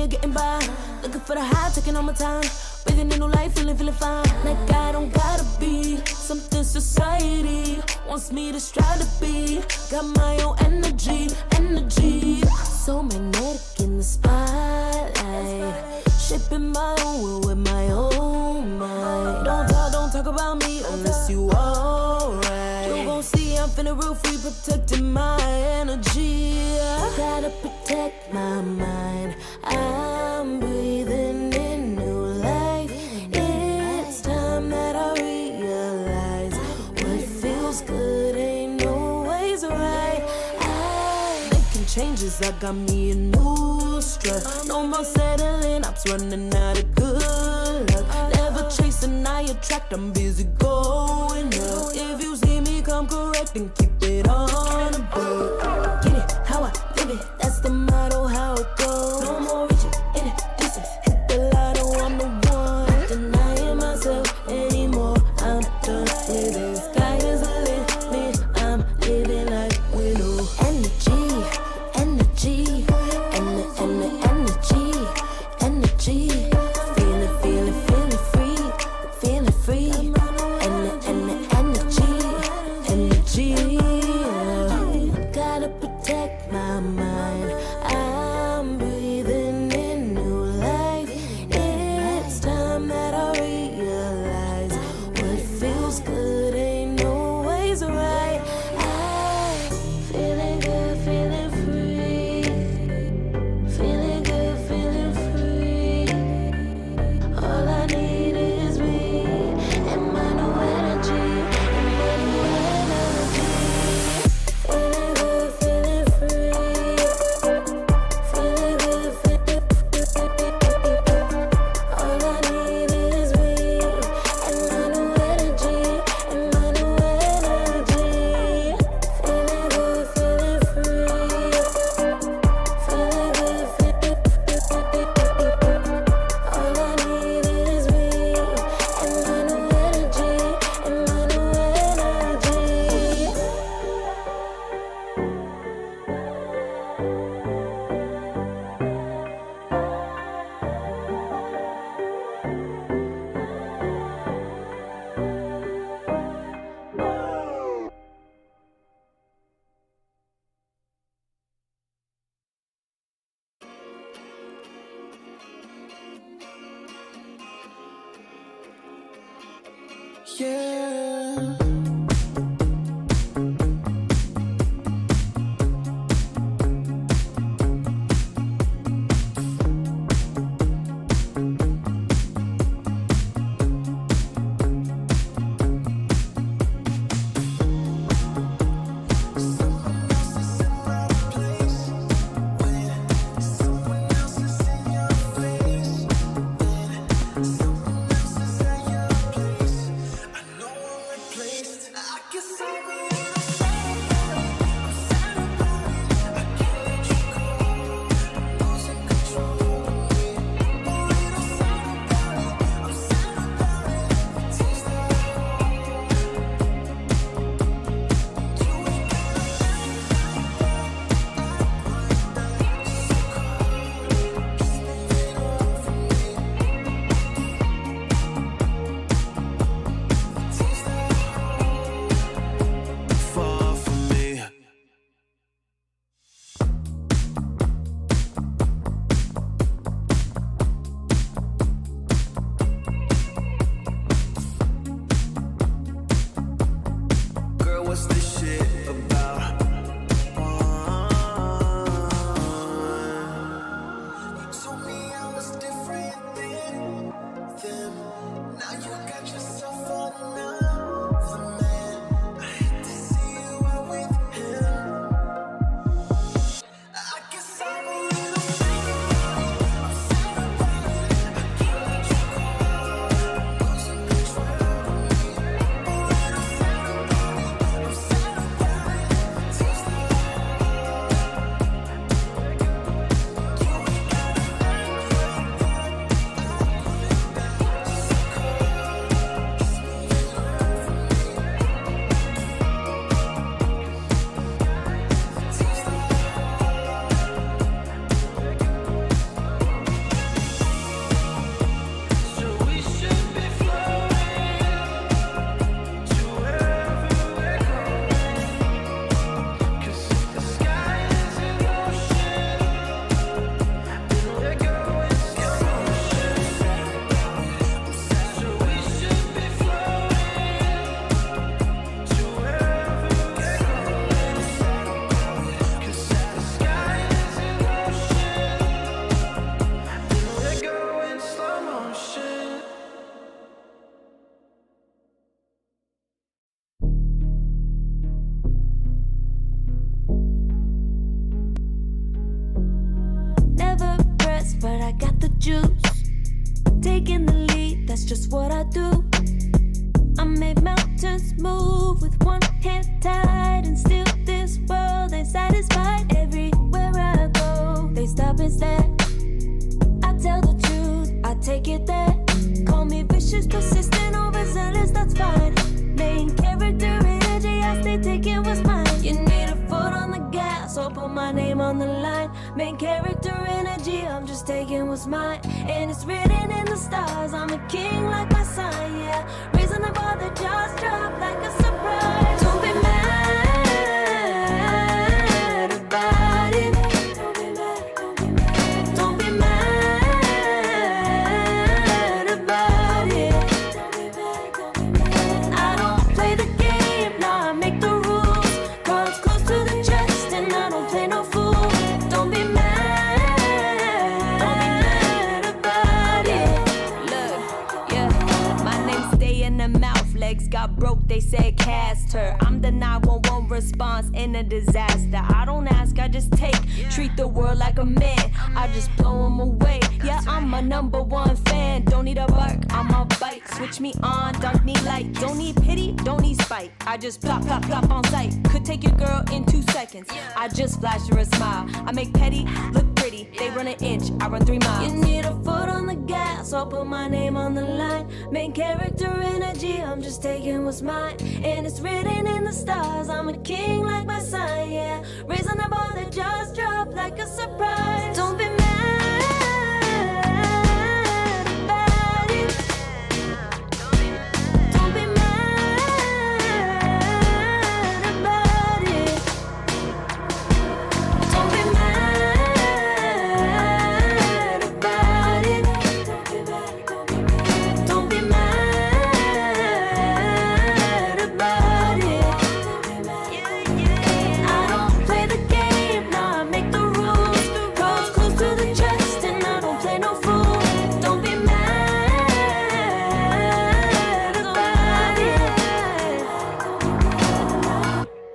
here getting by. Looking for the high, taking all my time. Breathing in new life, feeling fine. Like I don't gotta be something society wants me to strive to be. Got my own energy. So magnetic in the spotlight. Shaping my own world with my own mind. Don't talk about me unless you alright. You gon' see I'm finna real free, protecting my energy. Gotta protect my mind. I'm breathing in new life. It's time that I realize what feels good ain't always right. I'm making changes, I got me a new strut. No more settling, I'm running out of good luck. Never chasing, I attract, I'm busy going up. If you see me come correct and keep it on the book. Get it, how I live it, that's the motto, how it goes. No more reaching in the distance, hit the lotto, I'm the one. Not denying myself anymore, I'm done with it. Sky is the limit, I'm living like widow. Energy, energy, feeling free, energy. Gotta protect my mind. I'm breathing in new life. It's time that I realize what feels good ain't always right. I'm feeling good, feeling free. Feeling good, feeling free. All I need is me and my new energy. Feeling good, feeling free. Feeling good, feeling free. All I need is me and my new energy. And my new energy. Feeling good, feeling free. Feeling good, feeling free. All I need is me and my new energy. And my new energy. Yeah. I know juice. Taking the lead, that's just what I do. I made mountains move with one hand tied, and still this world ain't satisfied. Everywhere I go, they stop and stare. I tell the truth, I take it there. Call me vicious, persistent, overzealous, that's fine. Main character energy, I stay taking what's mine. You need a foot on the gas, or put my name on the line. Main character energy, I'm just taking what's mine. And it's written in the stars, I'm a king like my sign, yeah. Raising the bar, the jaws drop like a surprise. Don't be mad about it. Don't be mad about it. I don't play the game, nah, I make the rules. Cards close to the chest, and I don't play no fool. Don't be mad about it. Look, yeah, my name stay in the mouth. Legs got broke, they said cast her. I'm the 911 response in a disaster. I don't ask, I just take. Treat the world like a man, I just blow them away. Yeah, I'm a #1 fan. Don't need a bark, I'm a bite. Switch me on, dark need light. Don't need pity, don't need spite. I just plop, plop, plop on sight. Could take your girl in 2 seconds. I just flash her a smile. I make petty look pretty. They run an inch, I run 3 miles. You need a foot on the gas, I'll put my name on the line. Main character energy, I'm just taking what's mine. And it's written in the stars, I'm a king like my sign, yeah. Raising the bar, the jaws drop like a surprise. Don't be mad about it. Don't be mad about it. Don't be mad about it. Don't be mad about it. I don't play the game, nah, I make the rules. Cards close to the chest, and I don't play no fool. Don't be mad about it.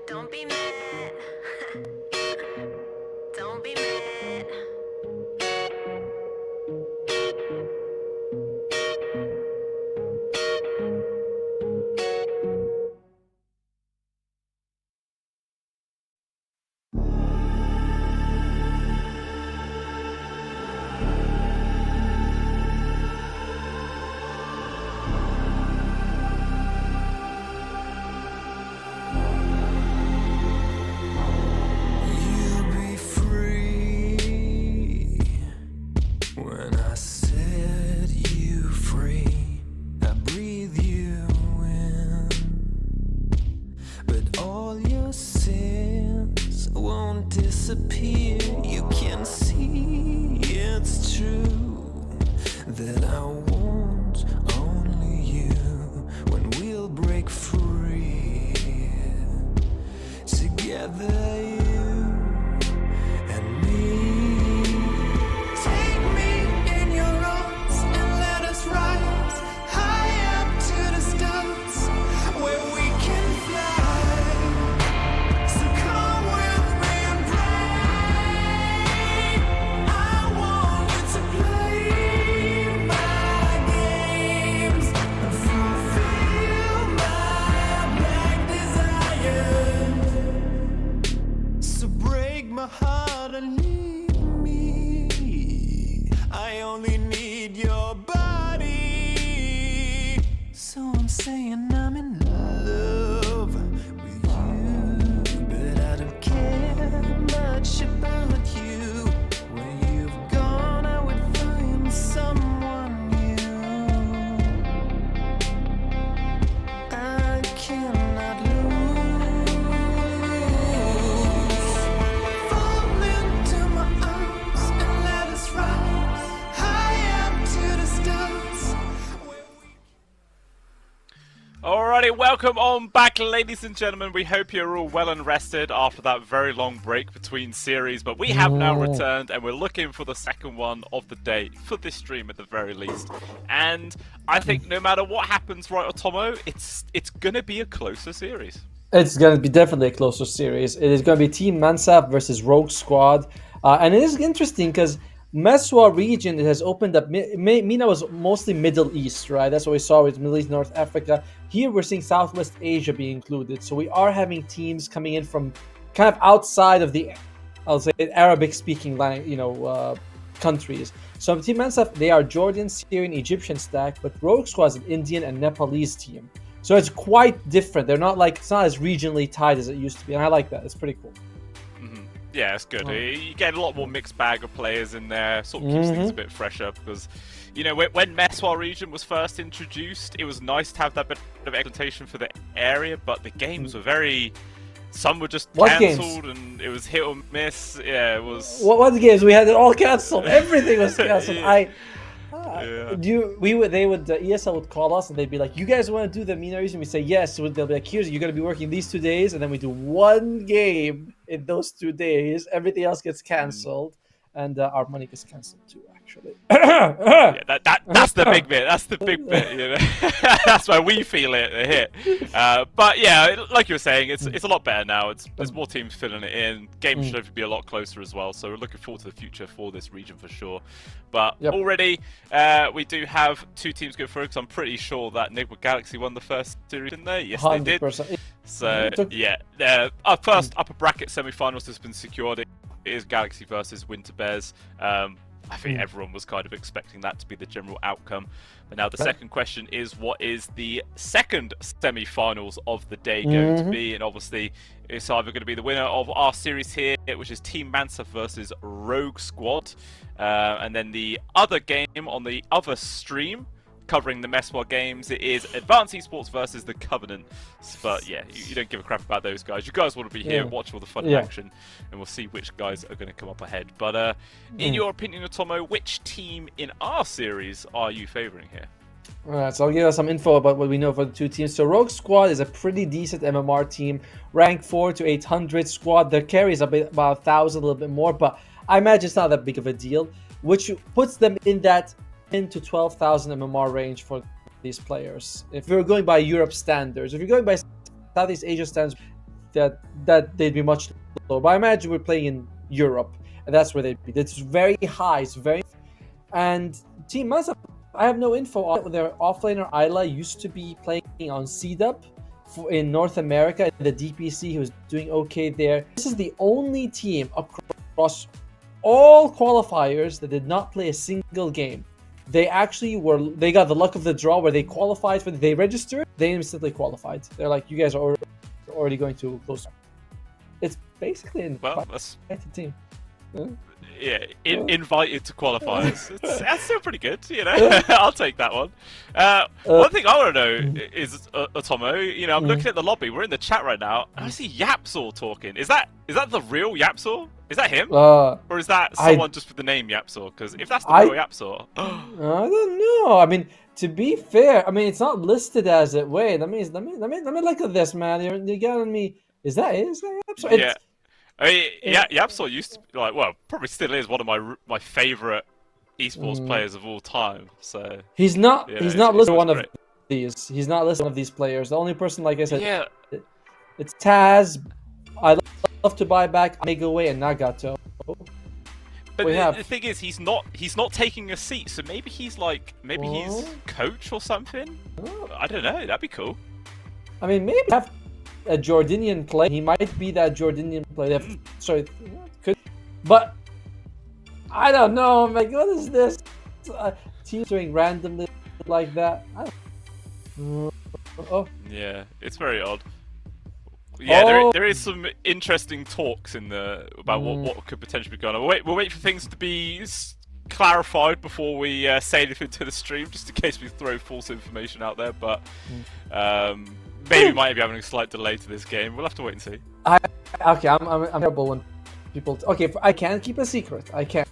Don't be mad. Don't be mad. You'll be free when I set you free. I breathe you in, but all your sins won't disappear. You can see it's true that I want only you when we'll break free. Together, you and me. Take me in your arms and let us rise high up to the stars where we can fly. So come with me and pray. I want you to play my games and fulfill my black desires. So break my heart and leave me. I only need your body. So I'm saying I'm in love with you, but I don't care much about you. When you've gone, I would find someone new. I cannot lose. Fall into my arms and let us rise high up to the stars. Alrighty, welcome on back, ladies and gentlemen. We hope you're all well and rested after that very long break between series, but we have now returned and we're looking for the second one of the day for this stream at the very least. And I think no matter what happens, right, Otomo, it's gonna be a closer series. It's going to be definitely a closer series. It is going to be Team Mansap versus Rogue Squad. And it is interesting because MESWA region, it has opened up. MENA was mostly Middle East, right? That's what we saw with Middle East, North Africa. Here we're seeing Southwest Asia be included. So we are having teams coming in from kind of outside of the, I'll say, Arabic-speaking countries. So Team MENSA, they are Jordan, Syrian, Egyptian stack, but Rogue Squad is an Indian and Nepalese team. So it's quite different. They're not like, it's not as regionally tied as it used to be, and I like that. It's pretty cool. Yeah, it's good. You get a lot more mixed bag of players in there. Sort of keeps things a bit fresher because, you know, when MESWA region was first introduced, it was nice to have that bit of expectation for the area, but the games were very. Some were just cancelled, and it was hit or miss. Yeah, it was. What games? We had it all cancelled. Everything was cancelled. Yeah. ESL would call us and they'd be like, "You guys want to do the MENA region?" We say yes. So they'll be like, "Here's, you're gonna be working these 2 days," and then we do one game in those 2 days. Everything else gets cancelled, and our money gets cancelled too. Actually, yeah, that's the big bit. That's the big bit. You know? That's why we feel it hit. But yeah, like you were saying, it's a lot better now. There's more teams filling it in. Games should hopefully be a lot closer as well. So we're looking forward to the future for this region for sure. But already we do have 2 teams go through because I'm pretty sure that Nigma Galaxy won the first series in there. Yes, 100%. They did. So yeah, our first upper bracket semi-finals has been secured. It is Galaxy versus Winter Bears. I think everyone was kind of expecting that to be the general outcome. But now the second question is, what is the second semi-finals of the day going to be? And obviously, it's either going to be the winner of our series here, which is Team Mansa versus Rogue Squad. And then the other game on the other stream, covering the MESWA games, it is Advanced Esports versus the Covenant. But yeah, you don't give a crap about those guys. You guys want to be here, watch all the fun action, and we'll see which guys are going to come up ahead. But in your opinion, Otomo, which team in our series are you favouring here? Alright, so I'll give us some info about what we know for the 2 teams. So Rogue Squad is a pretty decent MMR team, ranked 4 to 800 squad. Their carry is about 1,000, a little bit more, but I imagine it's not that big of a deal, which puts them in that 10 to 12,000 MMR range for these players. If you're going by Europe standards, if you're going by Southeast Asia standards, that they'd be much lower. But I imagine we're playing in Europe, and that's where they'd be. It's very high. It's very. And Team Mazda, I have no info on their offlaner. Isla used to be playing on CDUP in North America, the DPC, who was doing okay there. This is the only team across all qualifiers that did not play a single game. They got the luck of the draw where they qualified they registered, they instantly qualified. They're like, you guys are already going to close. It's basically an invited team. Yeah, invited to qualifiers. That's still pretty good, you know. I'll take that one. One thing I want to know is, Otomo, you know, I'm looking at the lobby. We're in the chat right now, and I see Yapsor talking. Is that the real Yapsor? Is that him? Or is that someone just with the name Yapsor? Because if that's the real Yapsor... I don't know. I mean, to be fair, I mean, it's not listed as it. Wait, let me look at this, man. You're getting me. Is that Yapsor? Yeah. I mean, Yapsor used to be, probably still is one of my favorite esports players of all time. So he's not listed one of these. He's not listed one of these players. The only person, like I said, it's Taz. I love to buy back Megaway and Nagato. But the thing is, he's not taking a seat. So maybe he's coach or something. I don't know. That'd be cool. I mean, maybe have a Jordanian player. He might be that Jordanian player. But I don't know. I'm like, what is this? Team doing randomly like that. Yeah, it's very odd. Yeah, there is some interesting talks about what could potentially be going on. We'll wait for things to be clarified before we say anything to the stream, just in case we throw false information out there. But maybe we might be having a slight delay to this game. We'll have to wait and see. I'm terrible when people. I can keep a secret. I can,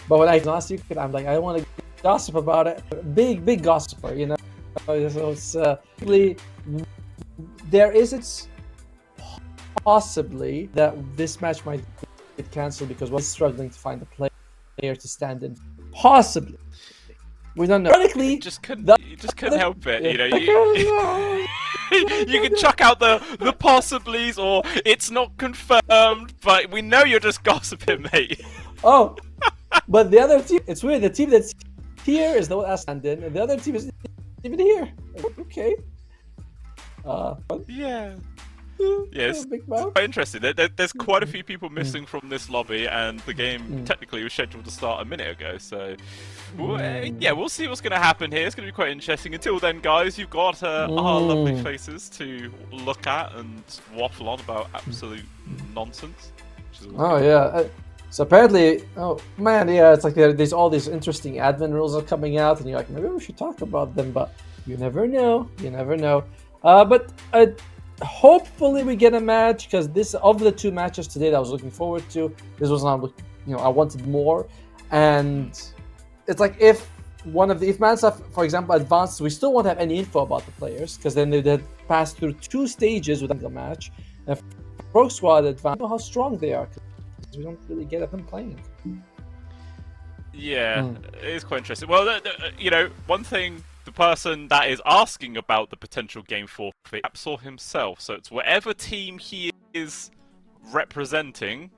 but when I not a secret, I'm like, I don't want to gossip about it. Big gossiper, you know. So it's there is possibly that this match might get cancelled because we're struggling to find a player to stand in. Possibly. We don't know. Ironically, you just couldn't help it, you know. You can chuck out the possiblies or it's not confirmed, but we know you're just gossiping, mate. But the other team, it's weird. The team that's here is the one that's stand in, and the other team is even here. Okay. Yeah. Yes, It's quite interesting. There's quite a few people missing from this lobby, and the game technically was scheduled to start a minute ago. So, we'll see what's going to happen here. It's going to be quite interesting. Until then, guys, you've got our lovely faces to look at and waffle on about absolute nonsense. So apparently, oh man, yeah, it's like there's all these interesting admin rules are coming out, and you're like, maybe we should talk about them, but you never know. You never know. But hopefully we get a match, because this of the two matches today that I was looking forward to, this was not, I wanted more. And it's like if Mansa, for example, advances, we still won't have any info about the players, because then they'd have passed through 2 stages within the match. And if Pro Squad advance, know how strong they are, because we don't really get them playing. Yeah, it is quite interesting. Well, one thing. The person that is asking about the potential game forfeit, Yapsor himself. So it's whatever team he is representing,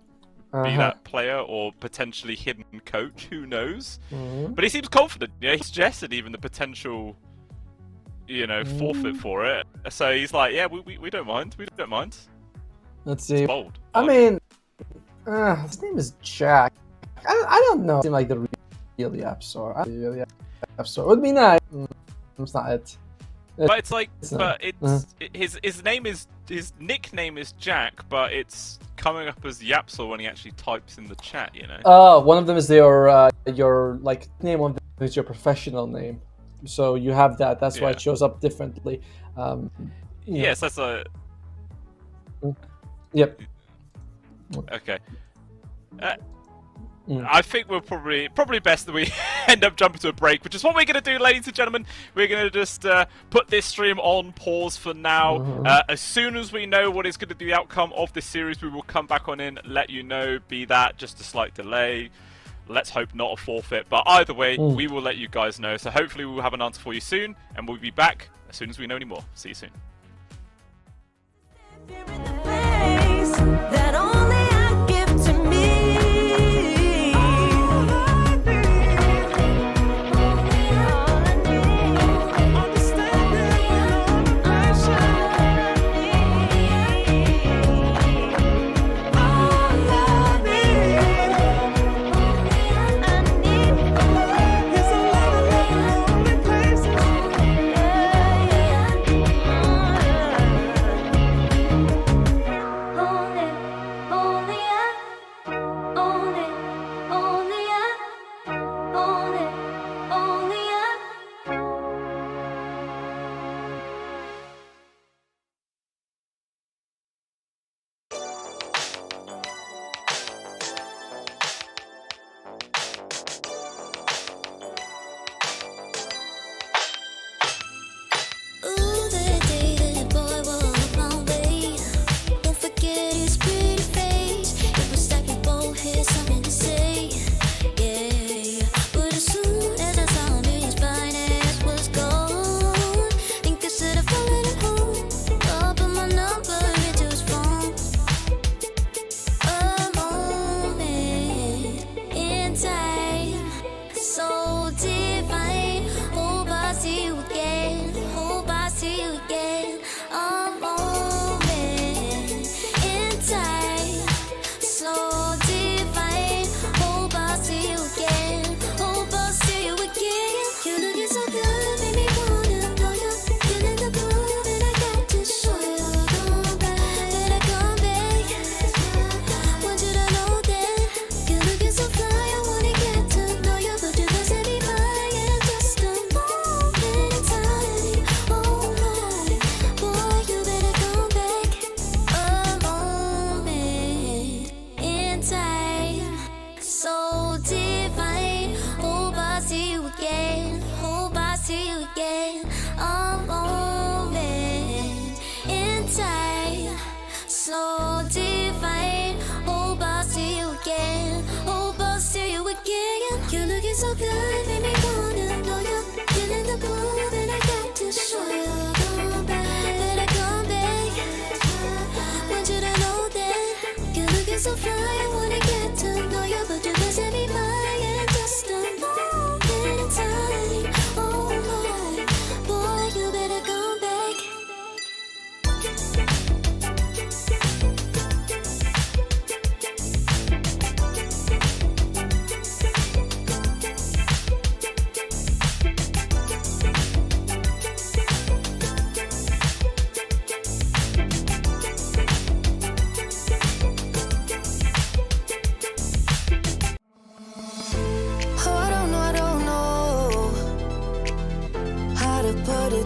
be that player or potentially hidden coach, who knows. But he seems confident. He suggested even the potential, forfeit for it. So he's like, yeah, we don't mind. We don't mind. Let's see. It's bold. I mean, his name is Jack. I don't know. Seem like the real Yapsor. Yapsor would be nice. It's not it. But it's like, his nickname is Jack, but it's coming up as Yapsor when he actually types in the chat. One of them is your name. One of them is your professional name. So you have that. That's why it shows up differently. Yes, that's a. Yep. Okay. I think we're probably best that we end up jumping to a break, which is what we're going to do, ladies and gentlemen. We're going to just put this stream on pause for now. As soon as we know what is going to be the outcome of this series, we will come back on in, let you know, be that just a slight delay. Let's hope not a forfeit, but either way, we will let you guys know. So hopefully we'll have an answer for you soon, and we'll be back as soon as we know any more. See you soon. That only I give to me.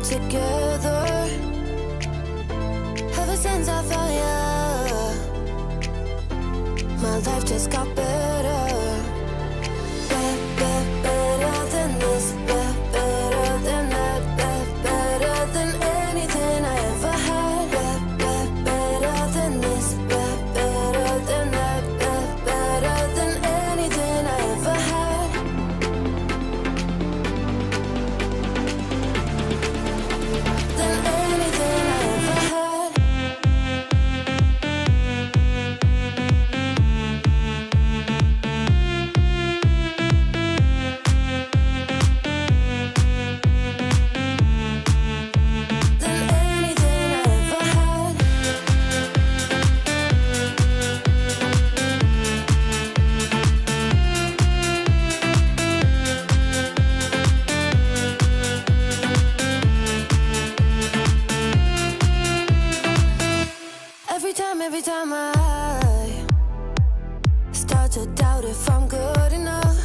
together. Ever since I found you, my life just got better. Better than this, better than that, better than anything I ever had. Better than this, better than that, better than anything I ever had. Than anything I ever had. Than anything I ever had. Every time I start to doubt if I'm good enough,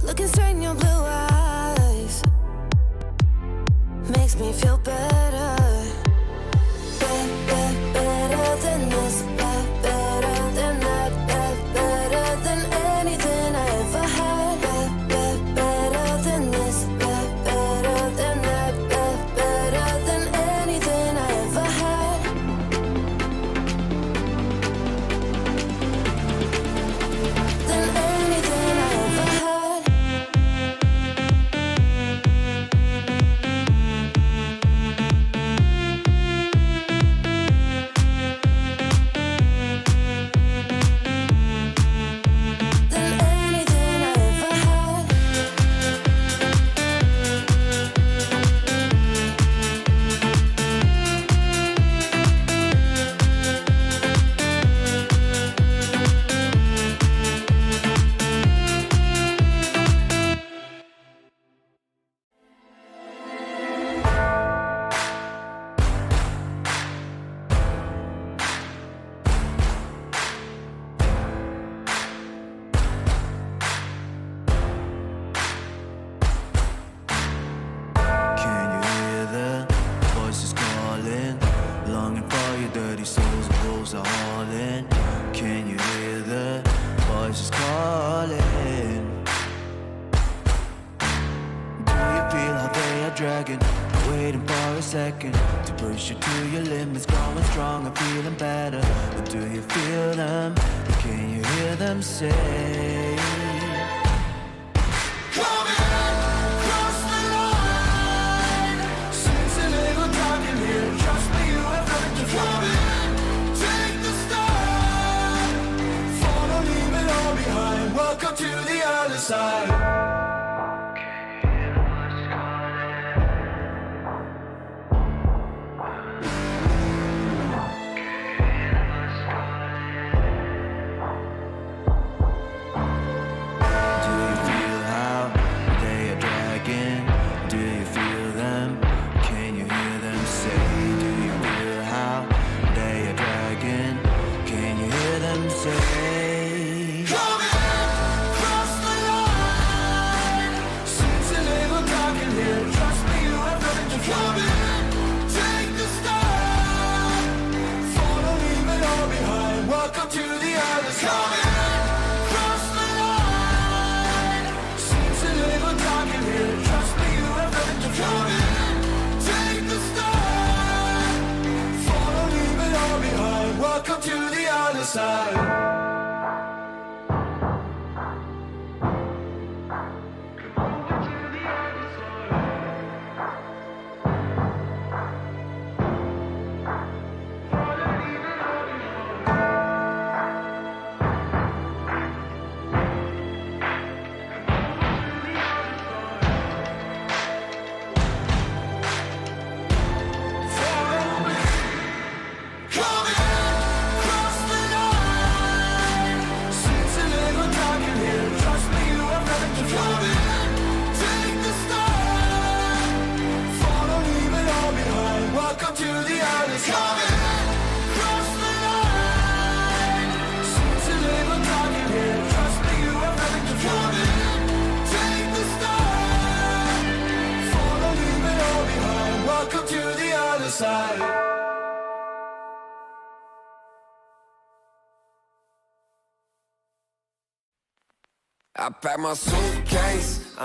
looking straight in your blue eyes makes me feel better. Better than this, better than that, better than anything I ever had. Better than this, better than that, better than anything I ever had. Than anything I ever had. Than anything I ever had. Can you hear the voices calling? Longing for your dirty souls, the wolves are hauling. Can you hear the voices calling? Do you feel how they are dragging? Waiting for a second to push you to your limits, growing stronger, feeling better. But do you feel them? Can you hear them say? Welcome to the other side. I pack my suitcase,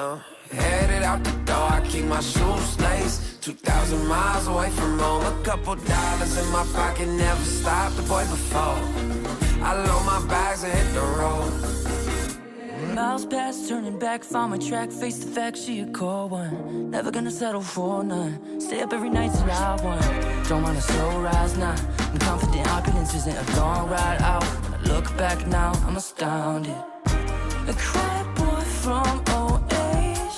headed out the door. I keep my shoes laced. 2,000 miles away from home. A couple dollars in my pocket, never stopped the boy before. I load my bags and hit the road. Miles past, turning back, found my track, face the fact, she a cold one. Never gonna settle for none. Stay up every night till I won. Don't want a slow rise now. I'm confident opulence isn't a long ride out. When I look back now, I'm astounded. A quiet boy from old age,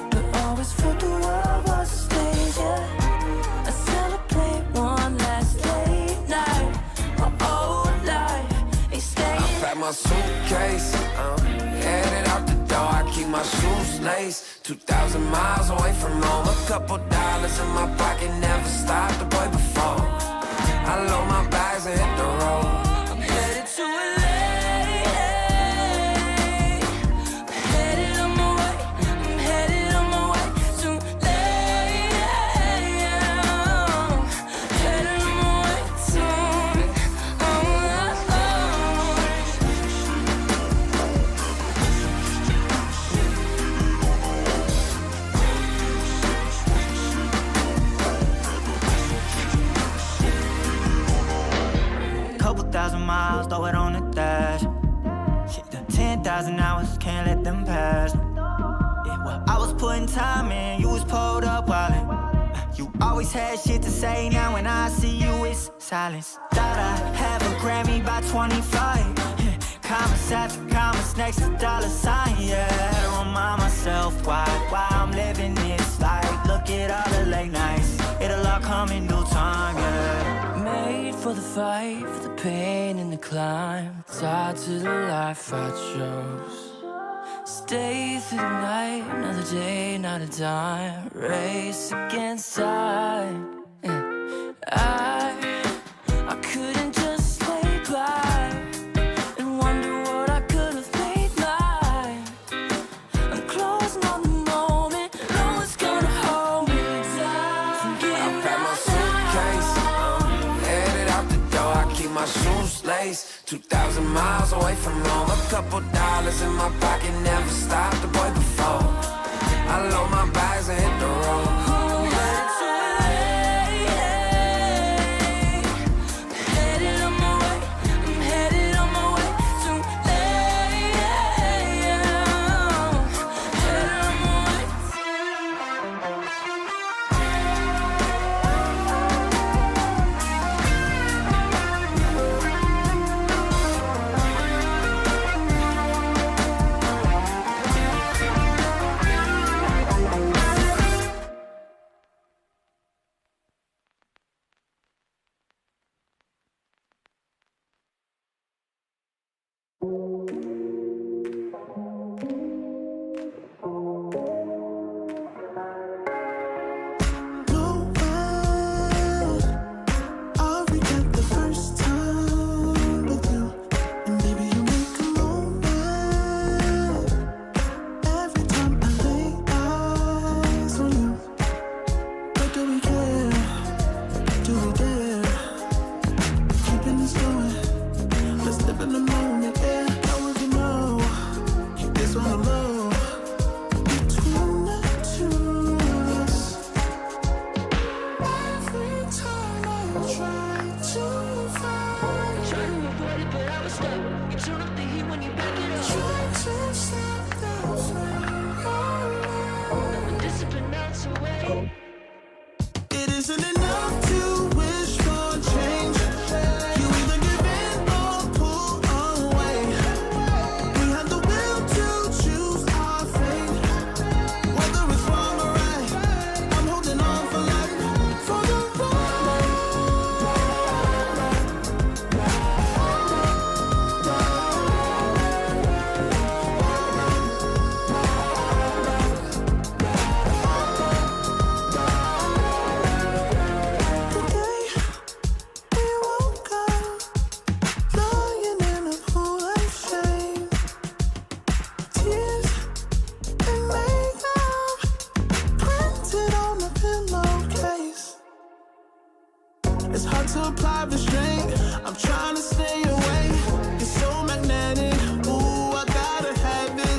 but always felt the world was a stage, yeah. I celebrate one last late night. My old life ain't staying. I pack my suitcase, headed out the door. I keep my shoes laced. 2,000 miles away from home. A couple dollars in my pocket, never stopped the boy before. I load my bags and hit the road. I'm headed to LA. Couple thousand miles, throw it on the dash. Shit, the 10,000 hours, can't let them pass. Yeah, well, I was putting time in, you was pulled up wildin'. You always had shit to say, now when I see you, it's silence. Thought I'd have a Grammy by 25. Commas after commas next to dollar sign, yeah. To remind myself why I'm living this life. Look at all the late nights, it'll all come in due time, yeah. Made for the fight, for the pain and the climb. Tied to the life I chose. Stay through the night, another day, not a dime. Race against time. I couldn't just lay by and wonder what I could have made mine. I'm closing on the moment, no one's gonna hold me down. I pack my suitcase, headed out the door. I keep my shoes laced. 2,000 miles away from home. A couple dollars in my pocket, never stopped the boy before. I load my bags and hit the road. It isn't enough to wish for change. You either give in or pull away. We have the will to choose our fate. Whether it's wrong or right, I'm holding on for life. For the it's hard to apply restraint. I'm trying to stay away. It's so magnetic. Ooh, I gotta have it.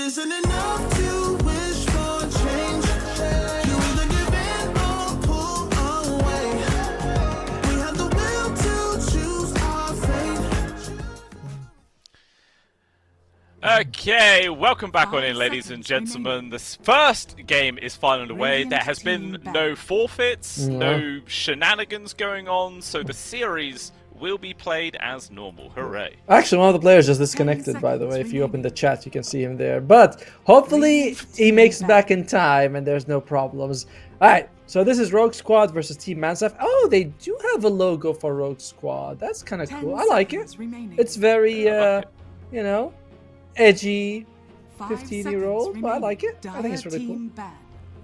isn't enough to wish for change. You either give in or pull away. We have the will to choose our fate. Okay, welcome back on in, ladies and gentlemen. This first game is finally underway. There has been no forfeits, no shenanigans going on, so the series will be played as normal. Hooray. Actually, one of the players just disconnected, by the way. If you open the chat, you can see him there. But hopefully he makes it back in time and there's no problems. Alright, so this is Rogue Squad versus Team Mansaf. Oh, they do have a logo for Rogue Squad. That's kind of cool. I like it. It's very, you know, edgy 15-year-old, but I like it. I think it's really cool.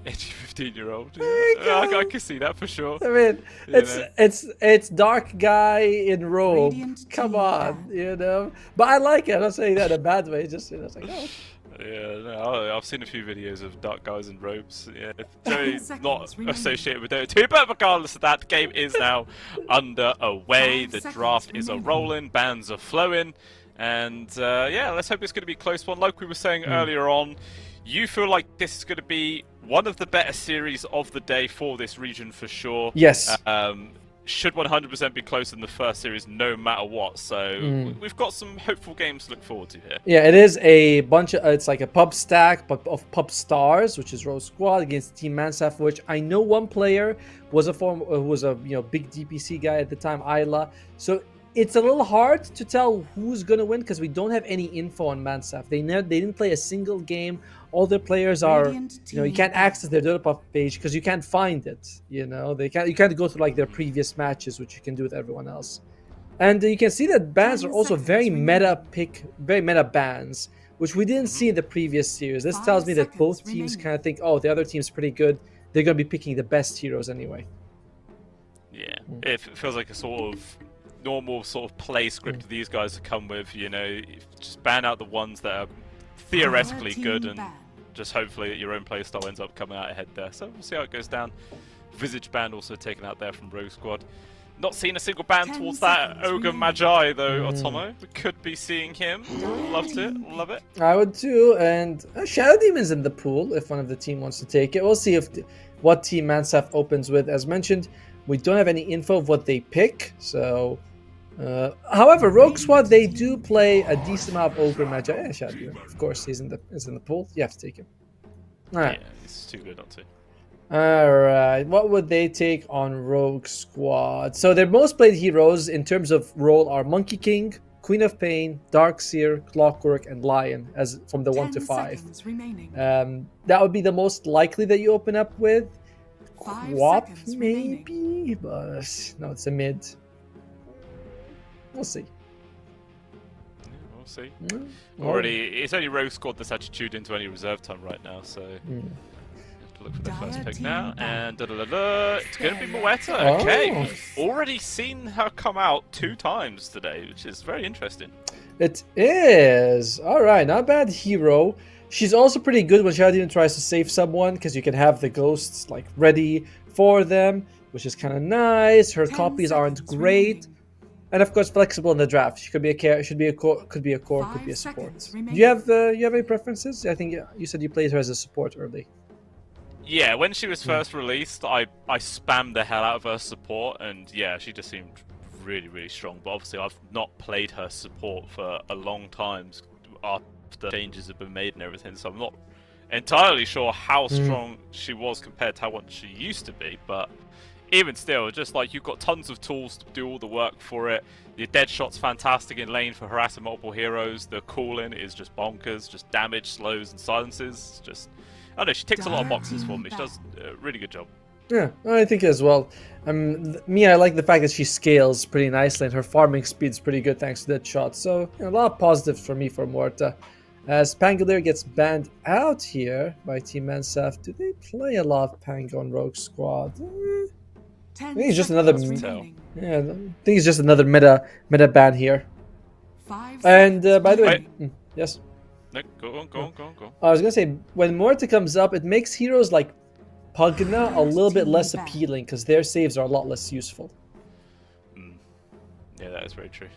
Edgy 15-year-old. I can see that for sure. I mean, it's dark guy in robe. Come on, you know. But I like it. I'm not saying that in a bad way. Just, you know, it's like, oh. Yeah, no, I've seen a few videos of dark guys in robes. Yeah, Joey not associated with Dota 2, but regardless of that, the game is now underway. The draft is a-rolling, bans are flowing, and yeah, let's hope it's going to be a close one. Like we were saying earlier on, you feel like this is going to be one of the better series of the day for this region for sure. Yes. Should 100% be closer than the first series no matter what. So we've got some hopeful games to look forward to here. Yeah, it is a bunch of, it's like a pub stack but of pub stars, which is Rogue Squad against Team Mansaf, which I know one player was a big DPC guy at the time, Isla. So it's a little hard to tell who's gonna win because we don't have any info on Mansaf. They didn't play a single game. All their players are, you can't access their Dota page because you can't find it. You can't go through like their previous matches, which you can do with everyone else. And you can see that bans are also very meta bans, which we didn't see in the previous series. This tells me that both teams kind of think, oh, the other team's pretty good. They're gonna be picking the best heroes anyway. Yeah, it feels like a sort of normal sort of play script these guys have come with. Just ban out the ones that are theoretically good, and just hopefully that your own playstyle ends up coming out ahead there. So we'll see how it goes down. Visage ban also taken out there from Rogue Squad. Not seeing a single ban towards that Ogre Magi though, Otomo. We could be seeing him. Loved it, love it. I would too, and Shadow Demon's in the pool if one of the team wants to take it. We'll see what Team Mansaf opens with. As mentioned, we don't have any info of what they pick, so... however, Rogue Squad, they do play a decent amount of Ogre Magi. Yeah, Shadow Demon. Of course, he's in the pool. You have to take him. Alright. Yeah, it's too good not to. Alright, what would they take on Rogue Squad? So their most played heroes in terms of role are Monkey King, Queen of Pain, Darkseer, Clockwork, and Lion, as from the 1 to 5. That would be the most likely that you open up with. Quap, maybe? But no, it's a mid. We'll see. Yeah, we'll see. Already, it's only Rogue Squad that's actually tuned into any reserve time right now, so have to look for the first pick now. And it's going to be MESWA. Okay, already seen her come out 2 times today, which is very interesting. It is. All right, not bad hero. She's also pretty good when Shadow Demon tries to save someone because you can have the ghosts like ready for them, which is kind of nice. Her copies aren't great. And of course, flexible in the draft. She could be a core, could be a core, could be a support. Do you have any preferences? I think you said you played her as a support early. Yeah, when she was first released, I spammed the hell out of her support, and yeah, she just seemed really, really strong. But obviously, I've not played her support for a long time after changes have been made and everything, so I'm not entirely sure how strong she was compared to how she used to be, but even still, just like you've got tons of tools to do all the work for it. Your dead shot's fantastic in lane for harassing multiple heroes. The call-in is just bonkers, just damage, slows, and silences. Just, I don't know, she ticks a lot of boxes for me. She does a really good job. Yeah, I think as well. I like the fact that she scales pretty nicely and her farming speed's pretty good thanks to that shot. So, a lot of positives for me for Morta. As Pangolier gets banned out here by Team Mansaf, do they play a lot of Pango on Rogue Squad? I think it's just another. Yeah, I think it's just another meta ban here. And by the way, yes. No, go on. I was gonna say when Morta comes up, it makes heroes like Pugna a little bit less appealing because their saves are a lot less useful. Yeah, that is very true.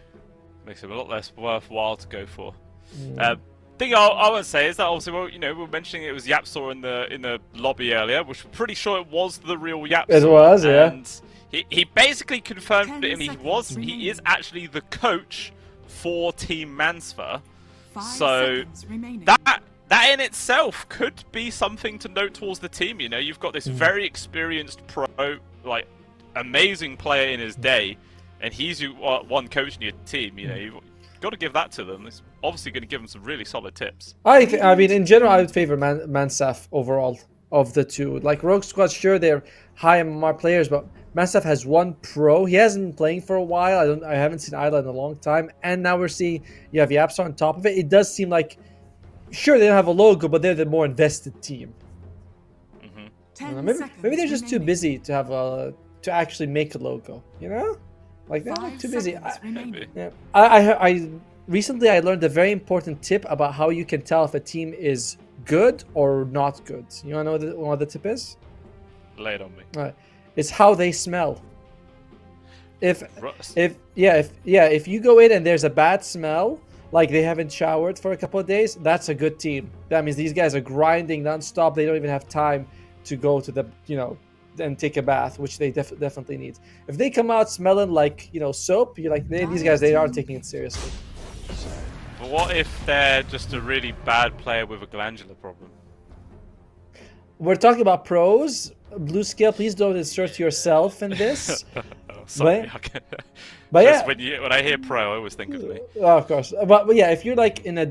Makes them a lot less worthwhile to go for. thing I would say is that obviously, well, you know, we were mentioning it was Yapsaw in the lobby earlier, which we're pretty sure it was the real Yapsaw. It was, yeah. And he basically confirmed 10 it. I mean, seconds he remaining. is actually the coach for Team MESWA. 5 So seconds remaining. that in itself could be something to note towards the team. You know, you've got this very experienced pro, like amazing player in his day, and he's one coaching your team. You know, you've got to give that to them. It's obviously going to give them some really solid tips. I mean, in general, I would favor Mansaf overall of the two. Like Rogue Squad, sure, they're high MMR players, but Mansaf has one pro. He hasn't been playing for a while. I haven't seen Isla in a long time, and now we're seeing you have Yapsa on top of it. It does seem like, sure, they don't have a logo, but they're the more invested team. 10 Maybe seconds they're just too remaining. busy to have to actually make a logo. You know, like they're 5 too busy. seconds remaining. Maybe. Yeah. I recently I learned a very important tip about how you can tell if a team is good or not good. You wanna know what the tip is? Lay it on me. It's how they smell. If Russ. if you go in and there's a bad smell, like they haven't showered for a couple of days, that's a good team. That means these guys are grinding nonstop. They don't even have time to go to the and take a bath, which they definitely need. If they come out smelling like soap, you're like, these guys, they aren't taking it seriously. But what if they're just a really bad player with a glandular problem? We're talking about pros. Blue Scale, please don't insert yourself in this. Oh, sorry. But Just yeah. when I hear pro, I always think of me. Oh, of course, but yeah, if you're like in a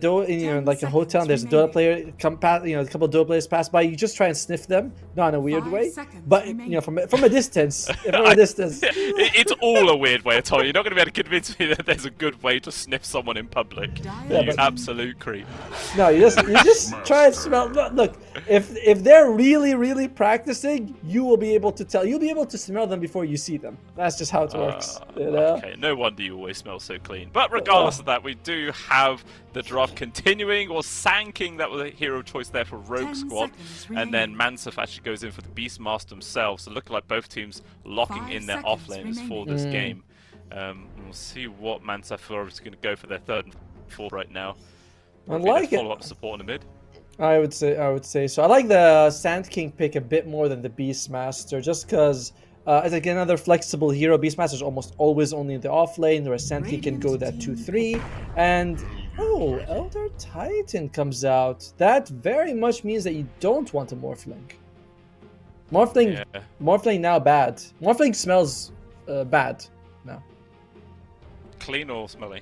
like a hotel, and there's a Dota player come past, a couple of Dota players pass by, you just try and sniff them, not in a weird 5 way, seconds but remaining. from a distance. From a distance. It's all a weird way of telling you. You're not going to be able to convince me that there's a good way to sniff someone in public. Yeah, You but- absolute creep. No, you just try and smell. Look, if they're really practicing, you will be able to tell. You'll be able to smell them before you see them. That's just how it works. Okay, no wonder you always smell so clean. But regardless of that, we do have the draft continuing, or Sanking, that was a hero choice there for Rogue 10 Squad. seconds And then remaining. Mansaf actually goes in for the Beastmaster themselves. So looking like both teams locking 5 in their seconds offlaners for remaining. this game. And we'll see what Mansaf are obviously going to go for their third and fourth right now. I Maybe like their it. follow-up support in the mid. I would say so. I like the Sand King pick a bit more than the Beastmaster, just because it's like another flexible hero. Beastmaster is almost always only in the off lane, whereas Sand King can go that 2-3. And Elder Titan comes out. That very much means that you don't want a Morphling. Morphling now bad. Morphling smells bad now. Clean or smelly?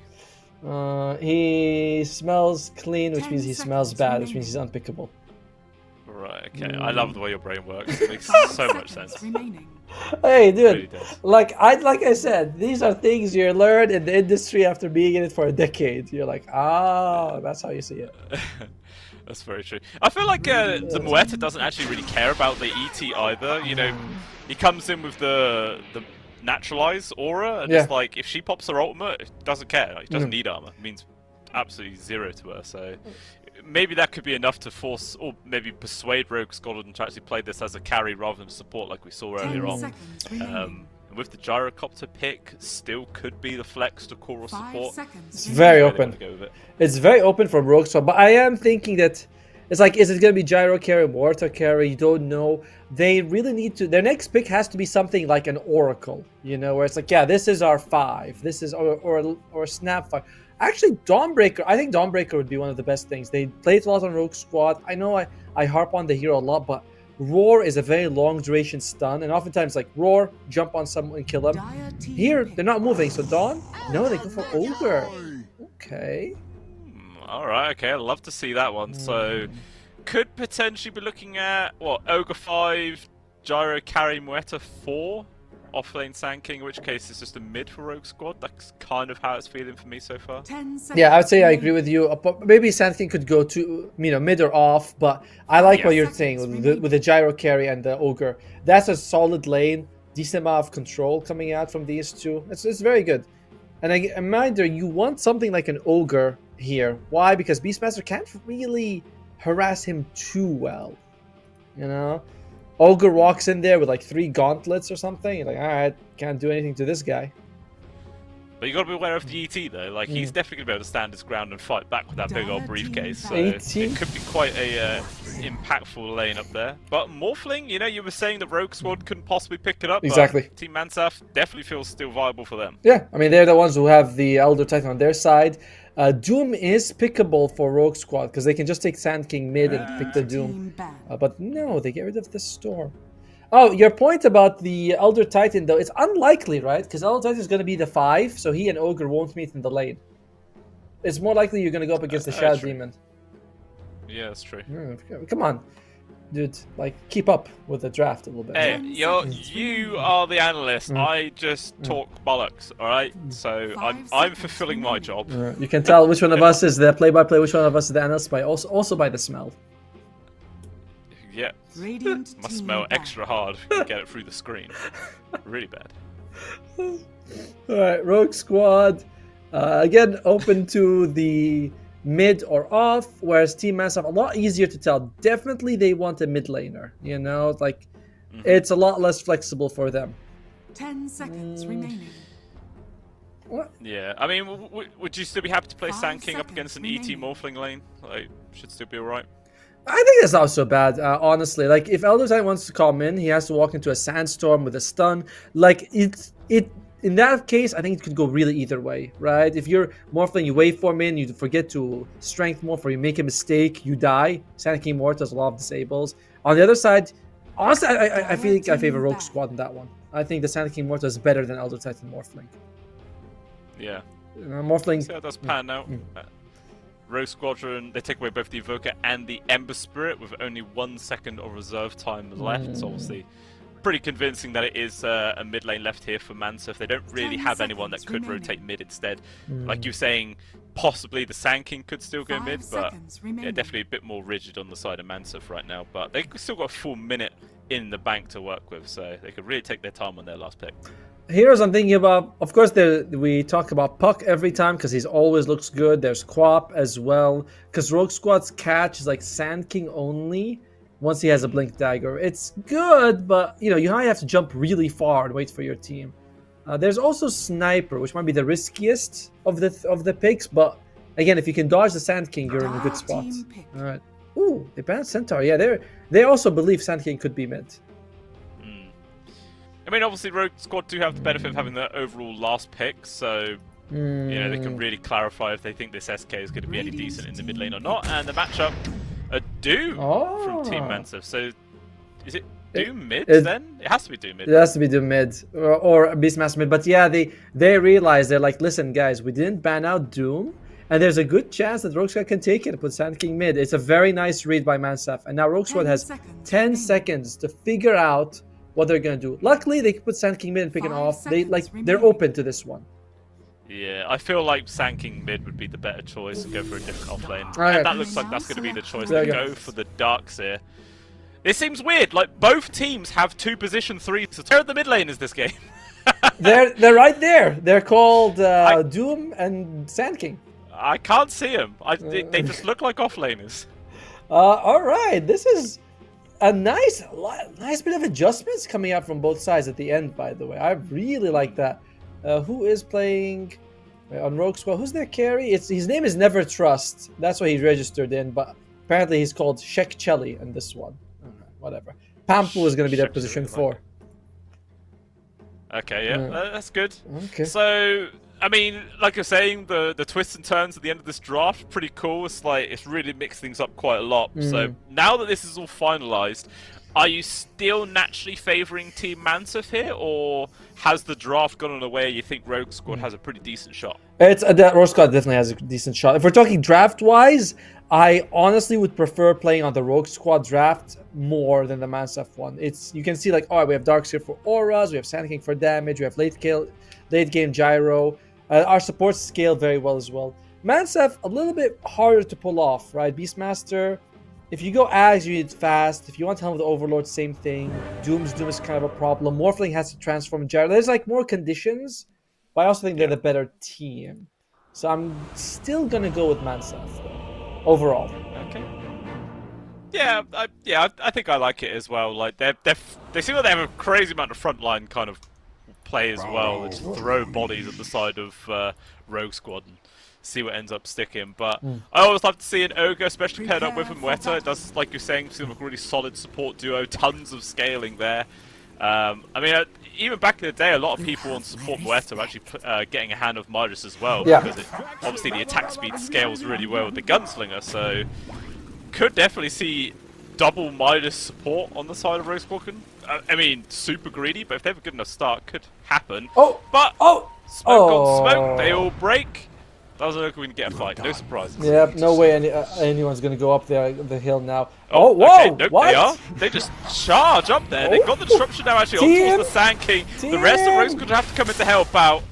He smells clean, which 10 means he smells seconds bad, which means remaining. he's unpickable. Right, okay. I love the way your brain works. It makes 5 so much seconds sense. remaining. Hey, It really dude, does. like I said, these are things you learn in the industry after being in it for a decade. You're like, that's how you see it. That's very true. I feel like the Muerta doesn't actually really care about the ET either. You know, he comes in with the naturalize aura, and Yeah. it's like if she pops her ultimate, it doesn't care. Like, it doesn't need armor. It means absolutely zero to her. So maybe that could be enough to force, or maybe persuade Rogue Squad to actually play this as a carry rather than support like we saw 10 earlier on. seconds remaining. And with the gyrocopter pick, still could be the flex to core 5 support. seconds It's remaining. very Where they open. wanna go with it. It's very open from Rogue Squad, but I am thinking that it's like, is it going to be Gyro carry, Mortar carry? You don't know. They really need to. Their next pick has to be something like an Oracle, where it's like, yeah, this is our 5. This is or Snap 5. Actually, Dawnbreaker. I think Dawnbreaker would be one of the best things. They played a lot on Rogue Squad. I know I harp on the hero a lot, but Roar is a very long duration stun, and oftentimes like Roar, jump on someone and kill them. Dire team Here pick. they're not moving, so Dawn. No, they go for Ogre. Okay. Alright, okay, I'd love to see that one. So, could potentially be looking at, Ogre 5, Gyro Carry Muerta 4, offlane Sand King, in which case it's just a mid for Rogue Squad. That's kind of how it's feeling for me so far. 10 seconds Yeah, I would say I agree remaining. with you. But maybe Sand King could go to mid or off, but I like what you're saying with the Gyro Carry and the Ogre. That's a solid lane, decent amount of control coming out from these two. It's very good. And a reminder, you want something like an Ogre here. Why? Because Beastmaster can't really harass him too well. Ogre walks in there with like 3 gauntlets or something. You're like, alright, can't do anything to this guy. But you got to be aware of the ET though. Like he's definitely gonna be able to stand his ground and fight back with that big old briefcase. So it could be quite a impactful lane up there. But Morphling, you know, you were saying the Rogue Squad couldn't possibly pick it up. Exactly. But Team Mansaf definitely feels still viable for them. Yeah, I mean they're the ones who have the Elder Titan on their side. Doom is pickable for Rogue Squad because they can just take Sand King mid and pick the Doom. But no, they get rid of the Storm. Oh, your point about the Elder Titan, though, it's unlikely, right? Because Elder Titan is going to be the 5, so he and Ogre won't meet in the lane. It's more likely you're going to go up against the Shadow Demon. Yeah, that's true. Come on, dude. Like, keep up with the draft a little bit. Hey, you are the analyst. I just talk bollocks, alright? So I'm fulfilling my job. You can tell which one of us is the play-by-play, which one of us is the analyst, by also by the smell. Yeah, must smell extra hard if you can get it through the screen. Really bad. Alright, Rogue Squad. Again, open to the mid or off, whereas Team Massive, a lot easier to tell. Definitely they want a mid laner, you know? Like, it's a lot less flexible for them. 10 seconds remaining. What? Yeah, I mean, would you still be happy to play Sand King up against an ET Morphling lane? Like, should still be alright. I think that's not so bad, honestly. Like, if Elder Titan wants to come in, he has to walk into a sandstorm with a stun. Like, in that case, I think it could go really either way, right? If you're Morphling, you waveform in, you forget to strength morph, or you make a mistake, you die. Sand King Morph does a lot of disables. On the other side, honestly, I feel like I favor Rogue Squad in that one. I think the Sand King Morph is better than Elder Titan Morphling. Yeah. Morphling. See how that's pan out. Rogue Squadron, they take away both the Evoker and the Ember Spirit with only 1 second of reserve time left. So obviously pretty convincing that it is a mid lane left here for Mansaf. They don't really have anyone that could rotate mid instead. Like you're saying, possibly the Sand King could still go mid, but yeah, definitely a bit more rigid on the side of Mansaf right now. But they've still got a full minute in the bank to work with, so they could really take their time on their last pick. Heroes I'm thinking about, of course, we talk about Puck every time because he always looks good. There's Quap as well, because Rogue Squad's catch is like Sand King only once he has a Blink Dagger. It's good, but you know, you have to jump really far and wait for your team. There's also Sniper, which might be the riskiest of the picks, but again, if you can dodge the Sand King, you're in a good spot. All right. Ooh, they banned Centaur. Yeah, they also believe Sand King could be mid. I mean, obviously, Rogue Squad do have the benefit of having the overall last pick, so you know, they can really clarify if they think this SK is going to be any decent in the mid lane or not. And the matchup, a Doom from Team Mansaf. So, is it Doom mid then? It has to be Doom mid. It has to be Doom mid or Beastmaster mid. But yeah, they realize, they're like, listen, guys, we didn't ban out Doom, and there's a good chance that Rogue Squad can take it and put Sand King mid. It's a very nice read by Mansaf, and now Rogue Squad has 10 seconds to figure out what they're gonna do. Luckily, they can put Sand King mid and pick it off. They're open to this one. Yeah, I feel like Sand King mid would be the better choice and go for a different offlane. Right. And that looks like that's going to be the choice. They go for the Darks here. It seems weird. Like both teams have 2 position 3s. So where the mid lane is this game? they're right there. They're called Doom and Sand King. I can't see them. They just look like offlaners. All right, this is a nice bit of adjustments coming out from both sides at the end, by the way. I really like that. Who is playing on Rogue Squad? Who's their carry? His name is Never Trust. That's what he's registered in, but apparently he's called Shek Chelly in this one. Whatever. Pampu is going to be their position 4. Okay, yeah, that's good. Okay. So, I mean, like you're saying, the twists and turns at the end of this draft, pretty cool. It's like, it's really mixed things up quite a lot. So, now that this is all finalized, are you still naturally favoring Team Mansaf here, or has the draft gone in a way you think Rogue Squad has a pretty decent shot? Rogue Squad definitely has a decent shot. If we're talking draft-wise, I honestly would prefer playing on the Rogue Squad draft more than the Mansaf one. You can see like, oh, we have Darkseer for auras, we have Sand King for damage, we have late game gyro. Our supports scale very well as well. Mansaf, a little bit harder to pull off, right? Beastmaster, if you go Ags, you need fast. If you want Helm of the Overlord, same thing. Doom is kind of a problem. Morphling has to transform gyro. There's like more conditions, but I also think they're the better team. So I'm still gonna go with Mansaf though, overall. Okay. Yeah, I think I like it as well. Like they seem like they have a crazy amount of frontline kind of play as well. They just throw bodies at the side of Rogue Squad and see what ends up sticking. But I always love to see an Ogre, especially paired up with MESWA. It does, like you're saying, seem like a really solid support duo. Tons of scaling there. I mean, even back in the day, a lot of people on support MESWA were actually getting a hand of Midas as well. Yeah. Because obviously the attack speed scales really well with the Gunslinger. So could definitely see double Midas support on the side of Rogue Squadron. I mean, super greedy, but if they have a good enough start, could happen. Oh! But smoke on smoke, they all break. Doesn't look like we can get a fight. No surprises. Yep, no way anyone's gonna go up there the hill now. Oh, whoa! Okay, nope, what? they are. They just charge up there. They've got the disruption now actually on towards the Sand King. The rest of Rogue's going to have to come in to help out.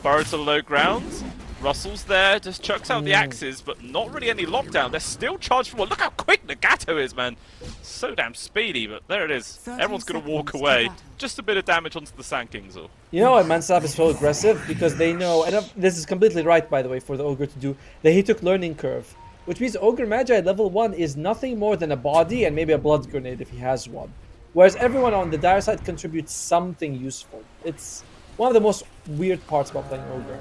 Burrow to the low grounds. Russell's there, just chucks out the axes, but not really any lockdown. They're still charged for one. Look how quick Nagato is, man. So damn speedy, but there it is. Everyone's going to walk away. Just a bit of damage onto the Sand Kings, though. You know why MESWA is so aggressive? Because they know, and this is completely right, by the way, for the Ogre to do, that he took Learning Curve. Which means Ogre Magi level 1 is nothing more than a body and maybe a blood grenade if he has one. Whereas everyone on the dire side contributes something useful. It's one of the most weird parts about playing Ogre.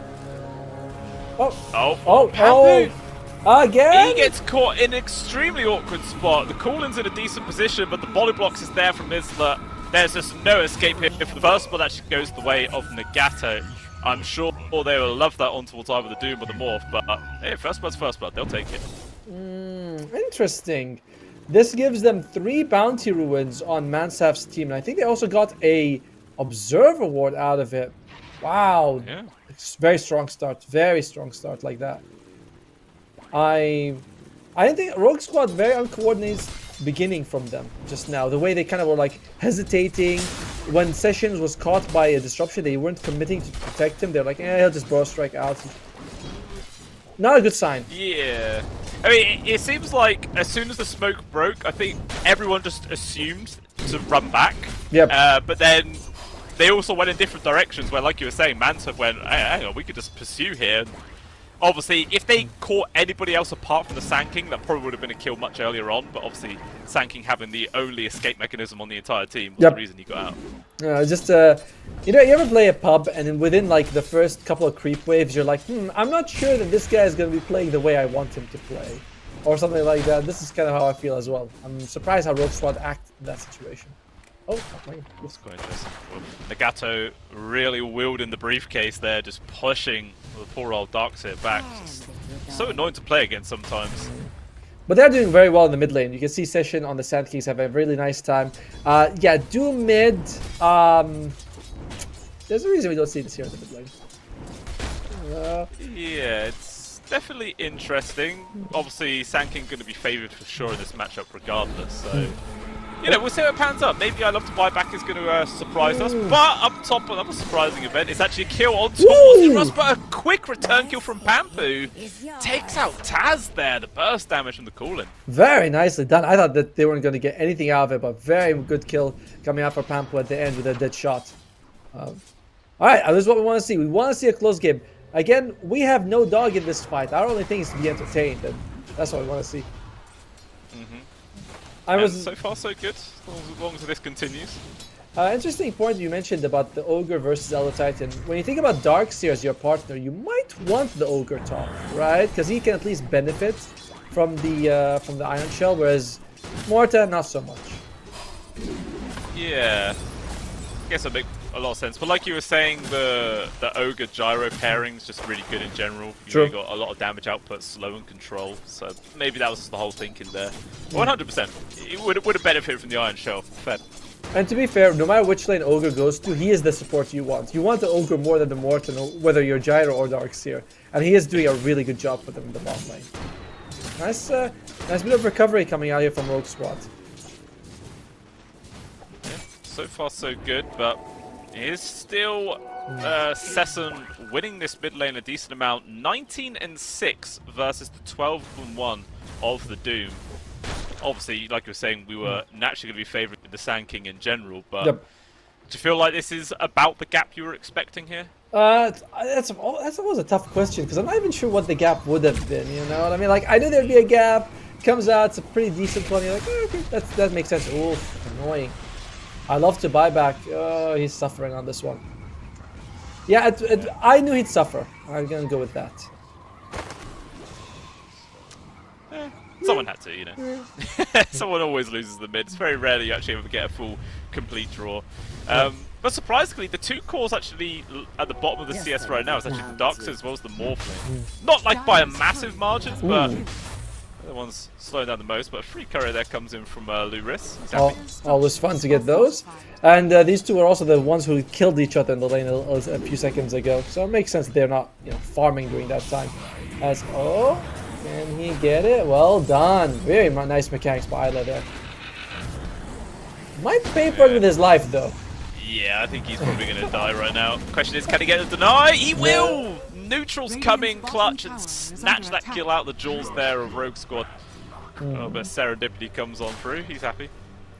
Again? He gets caught in an extremely awkward spot. The Coolin's in a decent position, but the body blocks is there from MESWA. There's just no escape here for the first spot. Actually goes the way of Nagato. I'm sure they will love that on towards either the Doom or the Morph, but hey, first blood, they'll take it. Interesting. This gives them 3 bounty ruins on Mansaf's team, and I think they also got a Observe award out of it. Wow. Yeah. It's very strong start like that. I didn't think Rogue Squad very uncoordinated beginning from them just now. The way they kind of were like hesitating when Sessions was caught by a disruption, they weren't committing to protect him. They're like, he'll just burrow strike out. Not a good sign. Yeah. I mean, it seems like as soon as the smoke broke, I think everyone just assumed to run back. Yep. But then they also went in different directions where, like you were saying, Mansa went, hey, hang on, we could just pursue here. Obviously, if they caught anybody else apart from the Sand King, that probably would have been a kill much earlier on. But obviously, Sand King having the only escape mechanism on the entire team was the reason he got out. Just you know, you ever play a pub and then within like the first couple of creep waves, you're like, I'm not sure that this guy is going to be playing the way I want him to play, or something like that. This is kind of how I feel as well. I'm surprised how Rogue Squad acted in that situation. Oh, that's quite interesting. Nagato really wielding the briefcase there, just pushing the poor old Darkseer back. Just so annoying to play against sometimes. But they're doing very well in the mid lane. You can see Session on the Sand Kings have a really nice time. Yeah, Doom mid. There's a reason we don't see this here in the mid lane. Yeah, it's definitely interesting. Obviously, Sand King going to be favoured for sure in this matchup regardless, so... You know, we'll see what pans up. Maybe I Love to Buy Back is going to surprise us. But up top, another surprising event. It's actually a kill on towards Russ, but a quick return kill from Pampu. Takes out Taz there. The burst damage from the Coolin. Very nicely done. I thought that they weren't going to get anything out of it, but very good kill coming out for Pampu at the end with a dead shot. Alright, this is what we want to see. We want to see a close game. Again, we have no dog in this fight. Our only thing is to be entertained, and that's what we want to see. So far, so good, as long as this continues. Interesting point you mentioned about the Ogre versus Elder Titan. When you think about Darkseer as your partner, you might want the Ogre top, right? Because he can at least benefit from the Iron Shell, whereas Morta, not so much. Yeah, I guess that makes a lot of sense. But like you were saying, the Ogre Gyro pairing's just really good in general. You got a lot of damage output, slow and control. So maybe that was the whole thinking there. 100%. It would have benefited from the Iron Shell. Fair. And to be fair, no matter which lane Ogre goes to, he is the support you want. You want the Ogre more than the Morton, whether you're Gyro or Darkseer. And he is doing a really good job for them in the bot lane. Nice bit of recovery coming out here from Rogue Squad. Yeah, so far so good, but it is still Sesson winning this mid lane a decent amount. 19-6 versus the 12-1 of the Doom. Obviously, like you were saying, we were naturally going to be favoured with the Sand King in general, but do you feel like this is about the gap you were expecting here? That's always a tough question, because I'm not even sure what the gap would have been, you know what I mean? Like, I knew there'd be a gap, comes out, it's a pretty decent one, you're like, okay, that makes sense. Oof, annoying. I love to buy back. Oh, he's suffering on this one. Yeah, I knew he'd suffer. I'm gonna go with that. Someone had to, you know. Someone always loses the mid. It's very rare you actually ever get a full, complete draw. But surprisingly, the two cores actually at the bottom of the CS right now is actually the Darks as well as the Morphling. Not like by a massive margin, but the one's slowing down the most. But a free courier there comes in from Luris. Always fun to get those. And these two are also the ones who killed each other in the lane a few seconds ago. So it makes sense that they're not, you know, farming during that time. As can he get it? Well done. Very nice mechanics by Isla there. Might pay for it with his life though. Yeah, I think he's probably going to die right now. Question is, can he get a deny? He will! Neutral's coming clutch and snatch that kill out the jaws there of Rogue Squad. Oh, but Serendipity comes on through. He's happy.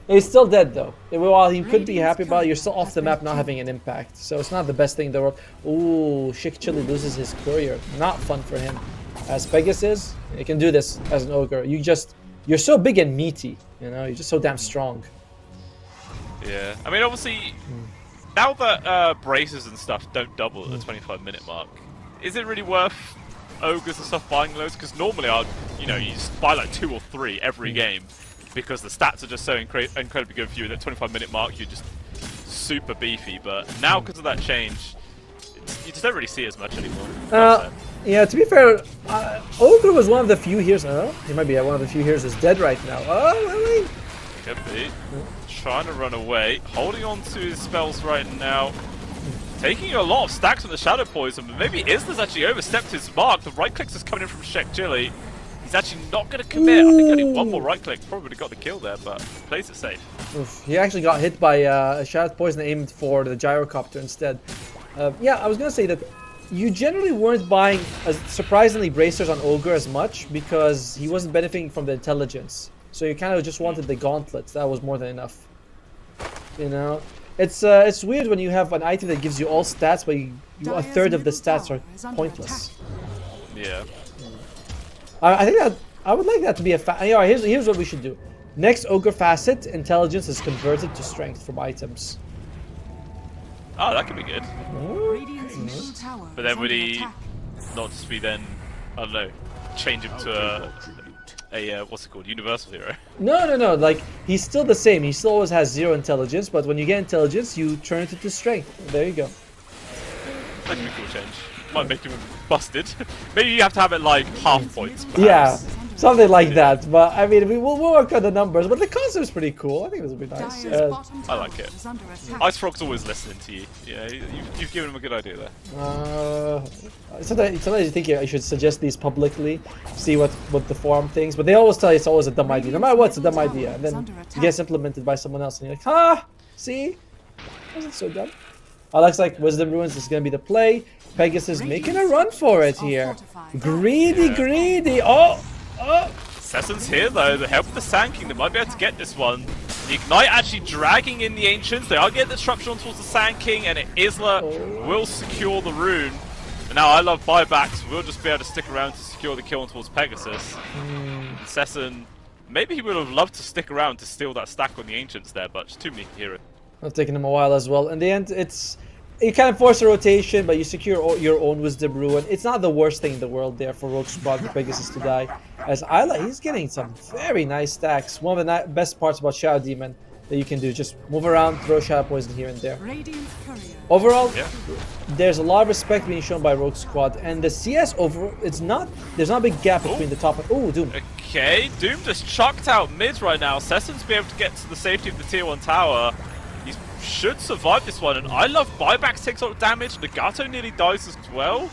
He's still dead though. While he could be happy about it, you're still off the map not having an impact. So it's not the best thing in the world. Ooh, Chic Chili loses his courier. Not fun for him. As Pegasus, you can do this as an ogre. You're so big and meaty, you know, you're just so damn strong. Yeah, I mean, obviously, now that braces and stuff don't double at the 25-minute mark, is it really worth ogres and stuff buying those? Because normally I'd, you know, you just buy like 2 or 3 every game because the stats are just so incredibly good for you. At the 25-minute mark, you're just super beefy. But now, because of that change, you just don't really see as much anymore. Yeah, to be fair, Ogre was one of the few heroes. He might be one of the few heroes who's dead right now. Oh, really? Could be. Trying to run away, holding on to his spells right now. Taking a lot of stacks on the Shadow Poison, but maybe Isla's actually overstepped his mark. The right clicks is coming in from Shek Chili. He's actually not going to commit. I think only one more right click probably would have got the kill there, but plays it safe. Oof, he actually got hit by a Shadow Poison aimed for the Gyrocopter instead. Yeah, I was going to say that you generally weren't buying surprisingly bracers on Ogre as much because he wasn't benefiting from the intelligence. So you kind of just wanted the gauntlets. That was more than enough. You know, it's weird when you have an item that gives you all stats, but a third of the stats are pointless. Yeah. I think that I would like that to be a here's what we should do. Next Ogre facet, intelligence is converted to strength from items. Oh, that could be good. But then would he not just be then, I don't know, change him to a what's it called, universal hero? No. Like, he's still the same. He still always has 0 intelligence, but when you get intelligence, you turn it into strength. There you go. That'd be a cool change. Might make him busted. Maybe you have to have it like half points. Perhaps. Yeah, something like that. But I mean, we'll work on the numbers. But the concept's pretty cool. I think this will be nice. I like it. Ice Frog's always listening to you. Yeah, you've given him a good idea there. Sometimes you think you should suggest these publicly, see what the forum thinks. But they always tell you it's always a dumb idea. No matter what, it's a dumb idea. And then it gets implemented by someone else, and you're like, see, wasn't so dumb. Looks like Wisdom Ruins is going to be the play. Pegasus making a run for it here. Greedy. Oh. Sesson's here though, the help of the Sand King, they might be able to get this one. The Ignite actually dragging in the Ancients, they are getting the disruption towards the Sand King, and Isla will secure the rune. And now I love buybacks, we'll just be able to stick around to secure the kill towards Pegasus. Sesson, maybe he would have loved to stick around to steal that stack on the Ancients there, but just too many heroes. It's taking him a while as well. In the end, you kind of force a rotation, but you secure your own Wisdom Ruin. It's not the worst thing in the world there for Rogue Squad for Pegasus to die. As Isla, he's getting some very nice stacks. One of the best parts about Shadow Demon that you can do, just move around, throw Shadow Poison here and there. Overall, there's a lot of respect being shown by Rogue Squad, and the CS there's not a big gap between the top and... Oh, Doom. Okay, Doom just chucked out mid right now. Sesson's be able to get to the safety of the tier 1 tower. He should survive this one, and I love buybacks takes a lot of damage. Nagato nearly dies as well.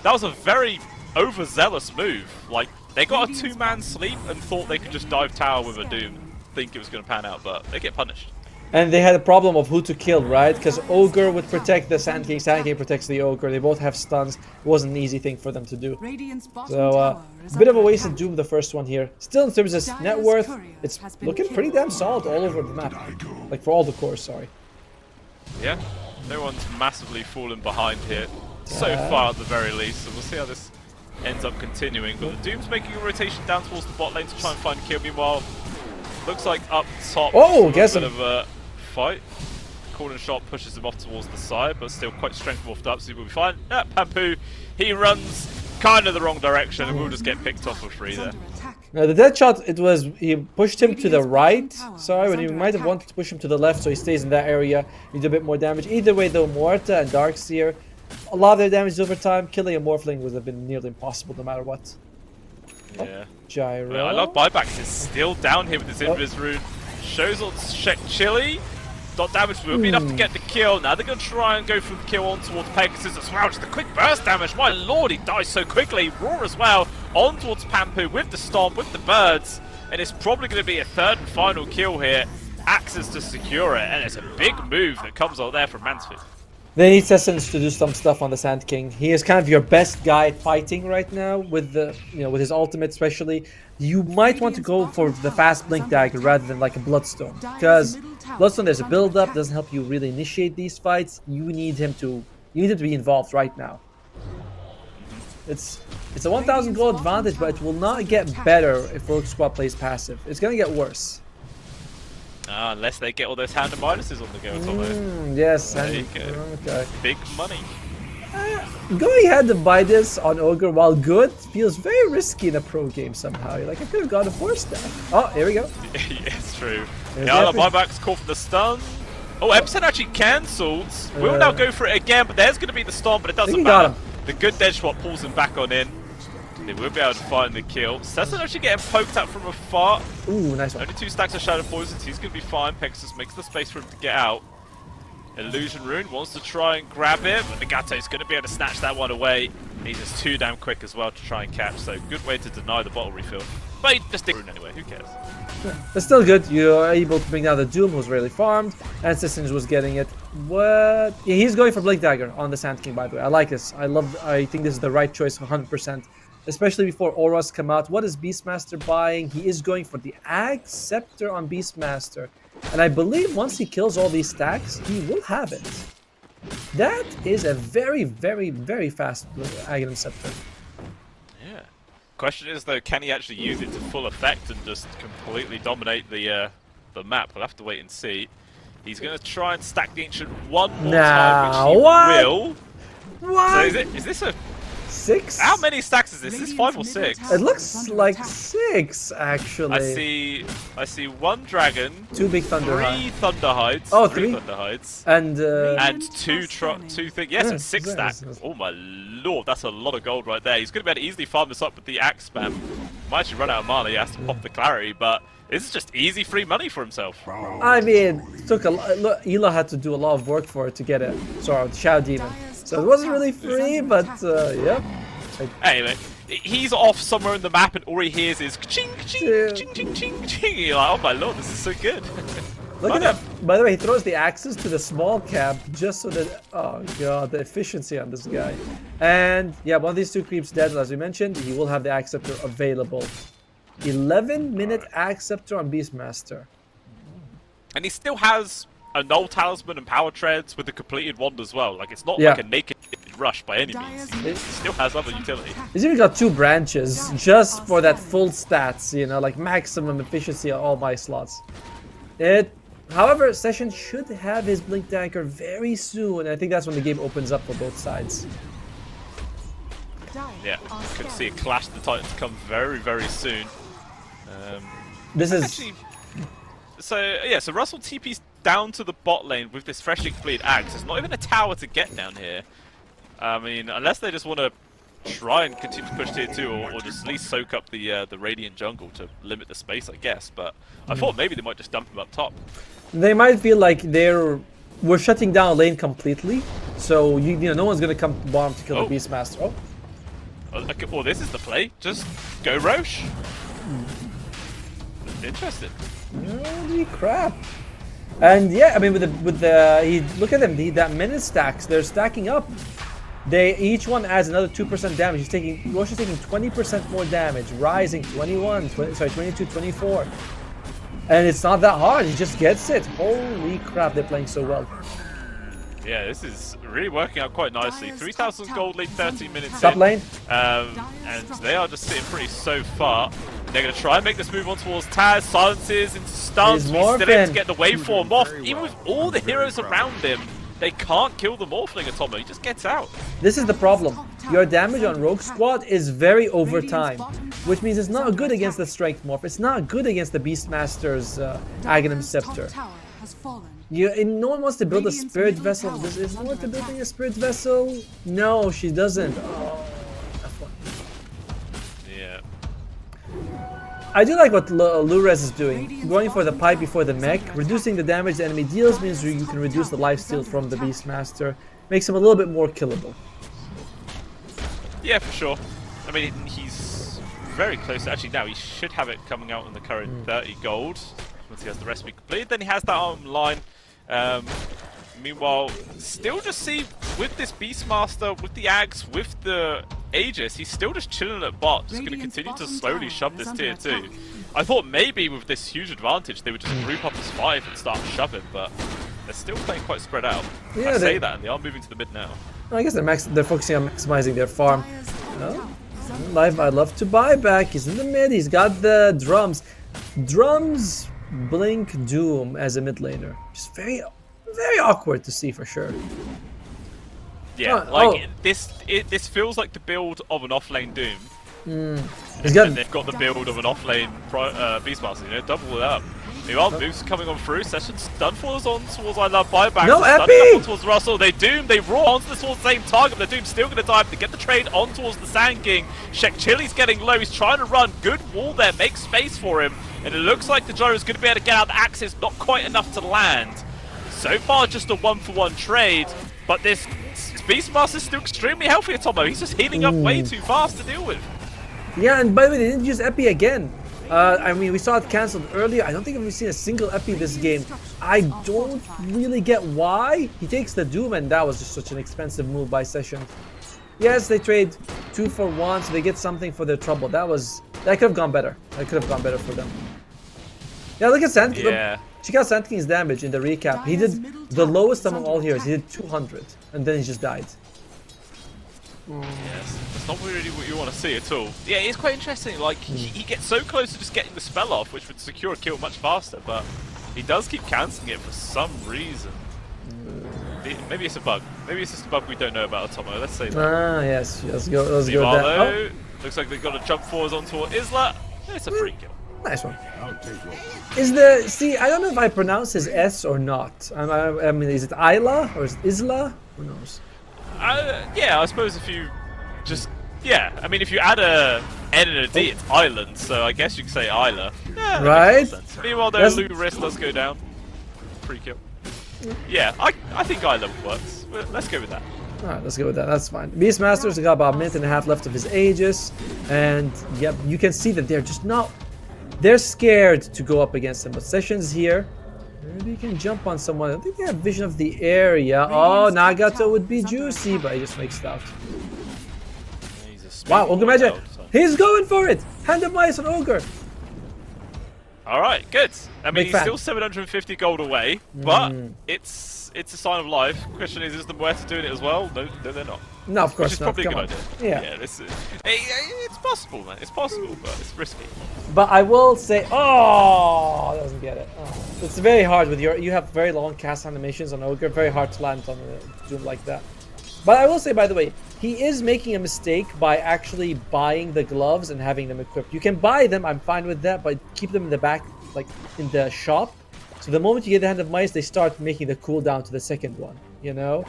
That was a very overzealous move. Like, they got a 2-man sleep and thought they could just dive tower with a Doom. Think it was going to pan out, but they get punished. And they had a problem of who to kill, right? Because Ogre would protect the Sand King, Sand King protects the Ogre. They both have stuns. It wasn't an easy thing for them to do. So, a bit of a wasted Doom, the first one here. Still, in terms of net worth, it's looking pretty damn solid all over the map. Like, for all the cores, sorry. Yeah, no one's massively fallen behind here, so far at the very least. So we'll see how this ends up continuing. But the Doom's making a rotation down towards the bot lane to try and find a kill. Meanwhile, looks like up top, a bit of a fight. corner shot pushes him off towards the side, but still quite strength wolfed up, so he will be fine. Pampu, he runs kind of the wrong direction, and we'll just get picked off for free there. Now the dead shot, he pushed him to the right, sorry, when he might have wanted to push him to the left, so he stays in that area. He did a bit more damage. Either way though, Morta and Darkseer, a lot of their damage over time. Killing a Morphling would have been nearly impossible no matter what. Yeah. Gyro. I love buybacks. He's still down here with his invis rune. Shows on Chili. Dot damage will be enough to get the kill. Now they're going to try and go for the kill on towards Pegasus as well. Just a quick burst damage. My lord, he dies so quickly. Roar as well. On towards Pampu with the stomp, with the birds. And it's probably going to be a third and final kill here. Axes to secure it. And it's a big move that comes out there from Mansfield. They need Sessions to do some stuff on the Sand King. He is kind of your best guy fighting right now with the, with his ultimate especially. You might want to go for the fast Blink Dagger rather than like a Bloodstone, because Bloodstone, there's a build up, doesn't help you really initiate these fights. You need him to be involved right now. It's a 1,000 gold advantage, but it will not get better if Rogue Squad plays passive. It's gonna get worse. Unless they get all those hand and minuses on the go, Tomo. Yes, there you go. Okay. Big money. Going ahead to buy this on Ogre, while good, feels very risky in a pro game somehow. You're like, I could have gone a 4-star. Oh, here we go. Yeah, it's true. There's Yeah, the buyback's caught for the stun. Oh, Epson actually cancelled. We'll now go for it again, but there's going to be the storm, but it doesn't matter. The good dead swap pulls him back on in. They will be able to find the kill. Sesson actually getting poked at from afar. Ooh, nice one. Only 2 stacks of Shadow Poisons. He's going to be fine. Pegasus makes the space for him to get out. Illusion Rune wants to try and grab it, but Nagato's going to be able to snatch that one away. He's just too damn quick as well to try and catch, so good way to deny the bottle refill. But he just did Rune anyway, who cares? But still good. You're able to bring down the Doom, who's really farmed, and Sessions was getting it. What? Yeah, he's going for Blink Dagger on the Sand King, by the way. I like this. I think this is the right choice 100%. Especially before auras come out. What is Beastmaster buying? He is going for the Axe Scepter on Beastmaster. And I believe once he kills all these stacks, he will have it. That is a very, very, very fast Aghanim Scepter. Yeah. Question is though, can he actually use it to full effect and just completely dominate the map? We'll have to wait and see. He's going to try and stack the Ancient one more time, which he will. What? So is this a 6? How many stacks is this? Is this 5 or 6? It looks like 6, actually. I see 1 dragon, 2 big thunder 3 thunder hides. Oh, 3 3 thunder hides. And 2 things. Yes, it's 6 stacks. Oh my lord, that's a lot of gold right there. He's going to be able to easily farm this up with the axe spam. Might actually run out of mana. He has to pop the clarity, but this is just easy free money for himself. I mean, it took Ela had to do a lot of work for it to get it. Sorry, Shadow Demon. So it wasn't really free, but yep. Anyway, he's off somewhere in the map and all he hears is ching ching ching ching ching ching. You're like, oh my lord, this is so good. Look at that. By the way, he throws the axes to the small cap just so that, oh god, the efficiency on this guy. And yeah, one of these 2 creeps dead, as we mentioned. He will have the Axe Scepter available. 11-minute Axe Scepter on Beastmaster. And he still has a Null Talisman and Power Treads with the completed wand as well. Like, it's not like a naked rush by any means. It still has other utility. He's even got 2 branches just for that full stats, like maximum efficiency on all my slots. However, Session should have his Blink Dagger very soon. I think that's when the game opens up for both sides. Yeah, could see a Clash of the Titans come very, very soon. This is... Actually, so Russell TP's down to the bot lane with this freshly completed axe. There's not even a tower to get down here. I mean, unless they just want to try and continue to push tier 2 or just at least soak up the Radiant jungle to limit the space, I guess. But I thought maybe they might just dump him up top. They might feel like we're shutting down lane completely, so no one's gonna come to bottom to kill the Beastmaster. Okay, well, this is the play. Just go Roche. Interesting. Holy crap! And yeah, I mean, look at them. That minute stacks, they're stacking up. Each one adds another 2% damage. Roche is taking 20% more damage, rising 22, 24. And it's not that hard. He just gets it. Holy crap! They're playing so well. Yeah, this is really working out quite nicely. 3,000 gold lead, 13 minutes Top in. lane. And they are just sitting pretty so far. They're going to try and make this move on towards Taz. Silences into stuns. He's He's still able to morphing. get the waveform off. Even with all the heroes around him, they can't kill the Morphling Atomo. He just gets out. This is the problem. Your damage on Rogue Squad is very over time, which means it's not good against the Strength Morph. It's not good against the Beastmaster's Aghanim Scepter. No one wants to build a Spirit Vessel. Is no one to building a Spirit Vessel? No, she doesn't. Oh, that's one. Yeah. I do like what Lurez is doing. Going for the pipe before the mech. Reducing the damage the enemy deals means you can reduce the lifesteal from the Beastmaster. Makes him a little bit more killable. Yeah, for sure. I mean, he's very close. Actually, now he should have it coming out in the current 30 gold. Once he has the recipe completed, then he has that arm line. Meanwhile, still just see with this Beastmaster, with the Axe, with the Aegis, he's still just chilling at bot. Just going to continue to slowly shove this tier 2. I thought maybe with this huge advantage they would just group up as 5 and start shoving, but they're still playing quite spread out. Yeah, I say that, and they are moving to the mid now. I guess they're focusing on maximizing their farm. Oh, I'd love to buy back. He's in the mid. He's got the drums. Drums blink Doom as a mid laner. Just very awkward to see for sure. Yeah, this feels like the build of an offlane Doom. He's got. And they've got the build of an offlane Beastmaster, you know, double it up. Meanwhile, moves coming on through. Session stun falls on towards I Love Buyback. No, stun Epi! on towards Russell. They Doom, they roar onto the same target, but the Doom's still going to dive to get the trade on towards the Sand King. Shek Chili's getting low. He's trying to run. Good wall there. Make space for him. And it looks like the Gyro's going to be able to get out the axis. Not quite enough to land. So far, just a 1-for-1 trade. But this Beastmaster's still extremely healthy, Atomo. He's just healing up way too fast to deal with. Yeah, and by the way, they didn't use Epi again. I mean, we saw it cancelled earlier. I don't think we've seen a single Epi this game. I don't really get why. He takes the Doom, and that was just such an expensive move by Session. Yes, they trade 2 for 1, so they get something for their trouble. That could have gone better. That could have gone better for them. Yeah, look at Sand King. Yeah. Check out Sand King's damage in the recap. He did the lowest among all heroes. He did 200, and then he just died. Yes, that's not really what you want to see at all. Yeah, it's quite interesting. Like, he gets so close to just getting the spell off, which would secure a kill much faster, but he does keep cancelling it for some reason. Maybe it's a bug. Maybe it's just a bug we don't know about Atomo. Let's say that. Ah, yes. Let's go with Meanwhile, that. though, looks like they've got to jump forwards onto Isla. It's a free kill. Nice one. See, I don't know if I pronounce his S or not. I mean, is it Isla or is it Isla? Who knows? Yeah, I suppose if you just... Yeah, I mean, if you add a N and a D, it's Island, so I guess you can say Isla. Yeah, right? Meanwhile, though, Lou Wrist does go down. Free kill. Yeah, I think Isla works. Let's go with that. Alright, let's go with that. That's fine. Beastmasters got about a minute and a half left of his Aegis. And, yep, you can see that they're just not... They're scared to go up against him. But Session's here. Maybe you can jump on someone. I think they have vision of the area. Oh, Nagato would be juicy, but he just makes it out. Wow, Ogre Magic! He's going for it! Hand of Mice on Ogre! Alright, good. I mean, Big he's fan. still 750 gold away, but it's a sign of life. Question is the Muerta doing it as well? No, they're not. No, of course Which is not. probably a Come good on. idea. Yeah. It's possible, man. It's possible, but it's risky. But I will say, oh, doesn't get it. Oh. It's very hard with you have very long cast animations on Ogre. Very hard to land on a Doom like that. But I will say, by the way, he is making a mistake by actually buying the gloves and having them equipped. You can buy them, I'm fine with that, but keep them in the back, like in the shop. So the moment you get the Hand of Mice, they start making the cooldown to the second one, you know?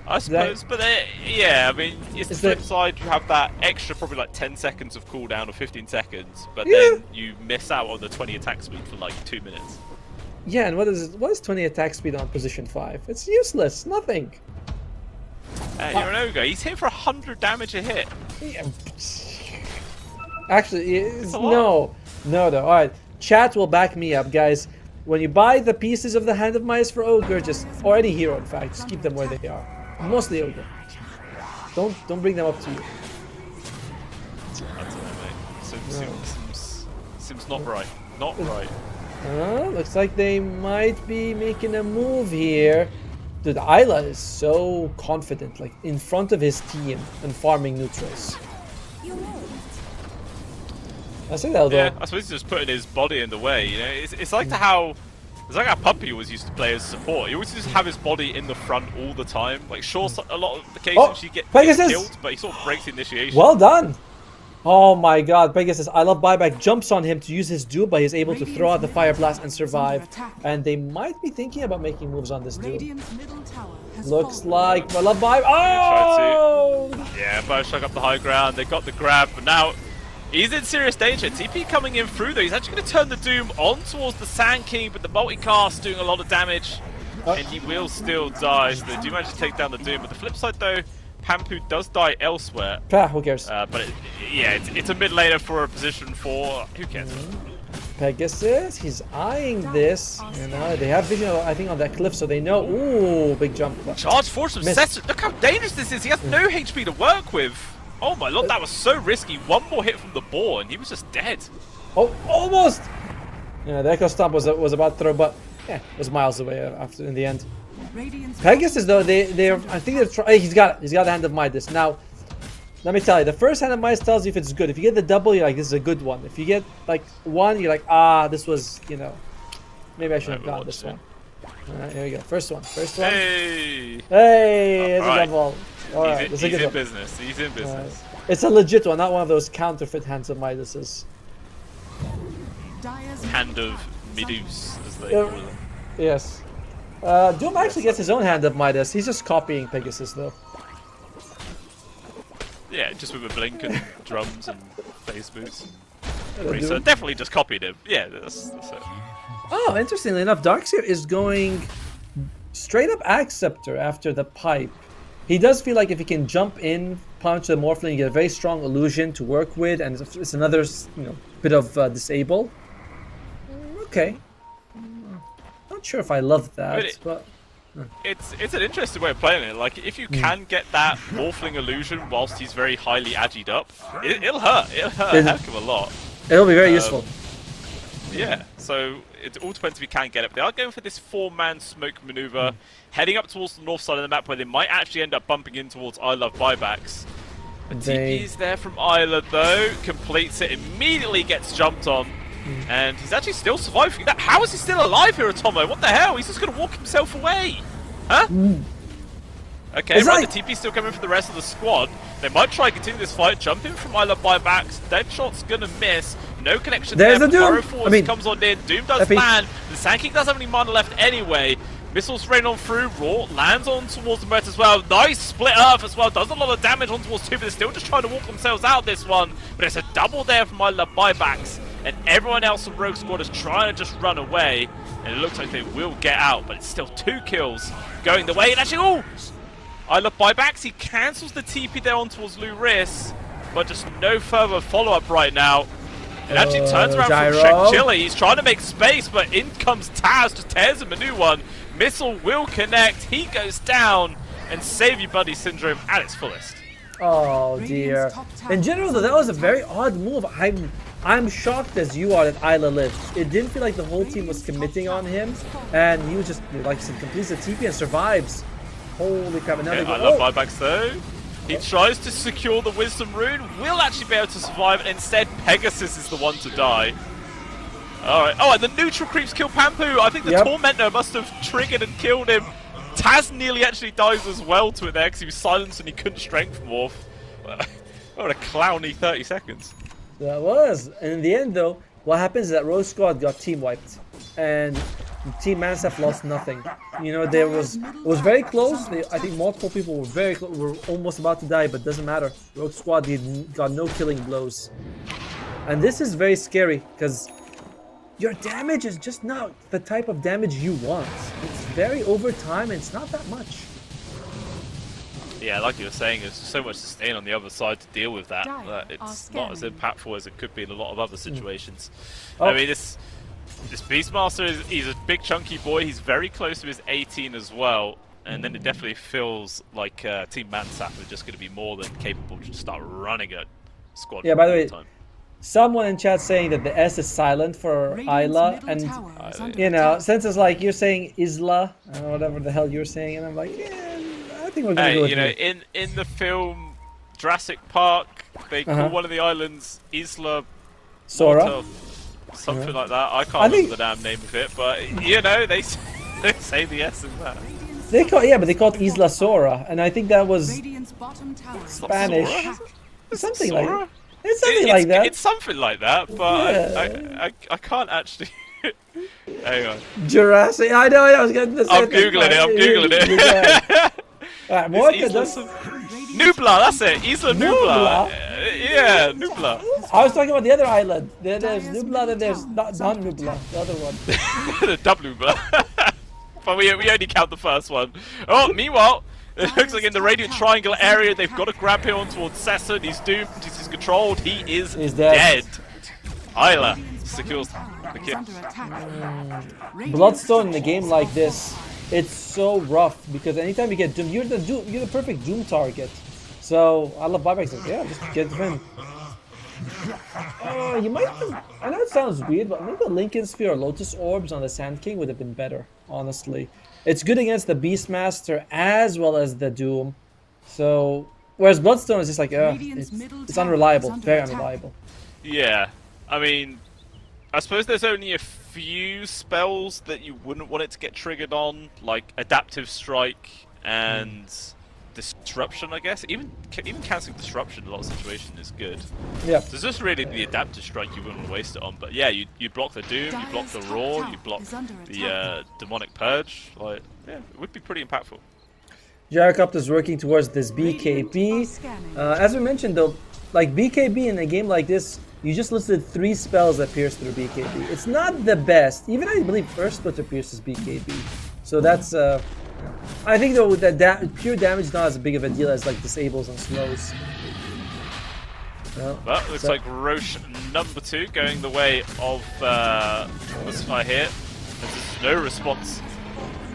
I suppose, but yeah, I mean, it's the flip side. You have that extra probably like 10 seconds of cooldown or 15 seconds, but then you miss out on the 20 attack speed for like 2 minutes. Yeah, and what is 20 attack speed on position 5? It's useless, nothing. You're an ogre. He's hit for 100 damage a hit. Yeah. Actually, no. All right, chat will back me up, guys. When you buy the pieces of the Hand of Mice for Ogre, or any hero in fact, just keep them where they are. Mostly Ogre. Don't bring them up to you. I don't know, mate. Seems not right. Not right. Looks like they might be making a move here. Dude, Isla is so confident, like in front of his team and farming neutrals. I see that though. Yeah, I suppose he's just putting his body in the way. You know, it's like how Puppy always used to play as support. He always used to have his body in the front all the time. Like, sure, a lot of the cases he gets killed, but he sort of breaks the initiation. Well done. Oh my god, Pegasus, I love buyback, jumps on him to use his duel, but he's able to throw out the Fire Blast and survive. And they might be thinking about making moves on this duel. Looks like I love buyback. Oh! Yeah, Bioshock up the high ground, they got the grab, but now he's in serious danger. TP coming in through though, he's actually going to turn the Doom on towards the Sand King, but the multicast doing a lot of damage, and he will still die, so they do manage to take down the Doom. But the flip side though, Pampu does die elsewhere. Who cares? But it's a mid laner for a position 4. Who cares? Pegasus, he's eyeing this. You know, they have vision, I think, on that cliff, so they know. Ooh, big jump. Charge force of Cesar. Look how dangerous this is. He has no HP to work with. Oh my lord, that was so risky. One more hit from the boar, and he was just dead. Oh, almost. Yeah, the Echo Stomp was about to throw, but yeah, it was miles away after in the end. Pegasus though, I think they're trying. He's got the Hand of Midas. Now, let me tell you, the first Hand of Midas tells you if it's good. If you get the double, you're like, this is a good one. If you get like 1, you're like, this was, you know, maybe I should have got this one. Alright, here we go. First one. Hey! It's a double. Alright, he's in business. He's in business. It's a legit one, not one of those counterfeit Hands of Midases. Hand of Midus, as they call it. Yes. Doom actually gets his own Hand of Midas. He's just copying Pegasus though. Yeah, just with a blink and drums and face boots. So definitely just copied him. Yeah, that's it. Oh, interestingly enough, Darkseer is going straight up Acceptor after the pipe. He does feel like if he can jump in, punch the Morphling, you get a very strong illusion to work with, and it's another, you know, bit of disable. Okay. Not sure if I love that, but it's an interesting way of playing it. Like, if you can get that Morphling illusion whilst he's very highly agied up, it'll hurt. It'll hurt a heck of a lot. It'll be very useful. Yeah, so it all depends if you can get it. They are going for this 4-man smoke maneuver, heading up towards the north side of the map where they might actually end up bumping in towards I Love Buybacks. TP's there from Isla though, completes it, immediately gets jumped on. And he's actually still surviving that. How is he still alive here, Atomo? What the hell? He's just going to walk himself away. Huh? Okay, right, the TP's still coming for the rest of the squad. They might try to continue this fight. Jump in from I Love Buybacks. Deadshot's going to miss. No connection there. The Doom. Force comes on in. Doom does land. The Sand King doesn't have any mana left anyway. Missiles rain on through. Raw lands on towards the Mert as well. Nice split Earth as well. Does a lot of damage on towards 2, but they're still just trying to walk themselves out this one. But it's a double there from I Love Buybacks. And everyone else from Rogue Squad is trying to just run away. And it looks like they will get out, but it's still 2 kills going the way. And actually, I Love Buybacks. He cancels the TP there on towards Luris, but just no further follow-up right now. It actually turns around from Shek Chili. He's trying to make space, but in comes Taz, just tears him a new one. Missile will connect. He goes down, and Save You Buddy Syndrome at its fullest. Oh dear. In general, though, that was a very odd move. I'm shocked as you are that Isla lived. It didn't feel like the whole team was committing on him, and he was just, like I said, completes the TP and survives. Holy crap! Another I Love Buybacks though. He tries to secure the Wisdom Rune, will actually be able to survive, and instead Pegasus is the one to die. Alright. Oh, and the neutral creeps kill Pampu. I think the Tormentor must have triggered and killed him. Taz nearly actually dies as well to it there because he was silenced and he couldn't strength morph. What a clowny 30 seconds. That was. And in the end, though, what happens is that Rogue Squad got team wiped, and Team Mansaf lost nothing. You know, it was very close. I think multiple people were almost about to die, but doesn't matter. Rogue Squad got no killing blows, and this is very scary because your damage is just not the type of damage you want. It's very over time, and it's not that much. Yeah, like you were saying, there's so much sustain on the other side to deal with that. It's not as impactful as it could be in a lot of other situations. I mean, this Beastmaster he's a big chunky boy. He's very close to his 18 as well. And then it definitely feels like Team Mansaf are just going to be more than capable to just start running a squad. Yeah, by the way, someone in chat saying that the S is silent for Isla, and you know, since it's like you're saying Isla, or whatever the hell you're saying, and I'm like, yeah, I think we're gonna go with in the film Jurassic Park, they call one of the islands Isla Sora. Mortal, something like that. I can't remember the damn name of it, but you know they say the S in that. They call but they called Isla Sora, and I think that was Radiant's bottom tower. Spanish. Something like Sora? that. It's something like that. It's something like that, but Yeah. I can't actually. Hang on. Jurassic. I know. I was going to say. I'm googling it. I'm googling it. Alright, what It's does? Nubla, that's it. Isla Nubla. Yeah, Nubla. I was talking about the other island. There's Nubla, then there's not Nubla, the other one. The Nubla. But we only count the first one. Oh, meanwhile, it looks like in the radiant triangle area, they've got to grab him on towards Sesson. He's doomed. He's controlled. He is He's dead. Isla secures the kill. Bloodstone in a game like this, it's so rough because anytime you get Doom, you're the perfect Doom target. So I love buybacks. Like, yeah, just get him. You might. I know it sounds weird, but maybe a Lincoln Sphere or Lotus Orbs on the Sand King would have been better. Honestly, it's good against the Beastmaster as well as the Doom. So whereas Bloodstone is just like, it's unreliable, very unreliable. Yeah, I mean, I suppose there's only a few spells that you wouldn't want it to get triggered on, like Adaptive Strike and Disruption, I guess. Even cancelling Disruption in a lot of situations is good. Yeah. So it's just really the Adaptive Strike you wouldn't want to waste it on. But yeah, you block the Doom, you block the Roar, you block the Demonic Purge. Like, yeah, it would be pretty impactful. Gyrocopter's working towards this BKB. As we mentioned though, like BKB in a game like this, you just listed 3 spells that pierce through BKB. It's not the best. Even I believe Earth Splitter pierces BKB. So that's I think though that pure damage is not as big of a deal as like disables and slows. But looks like Roche number 2 going the way of MESWA here. There's no response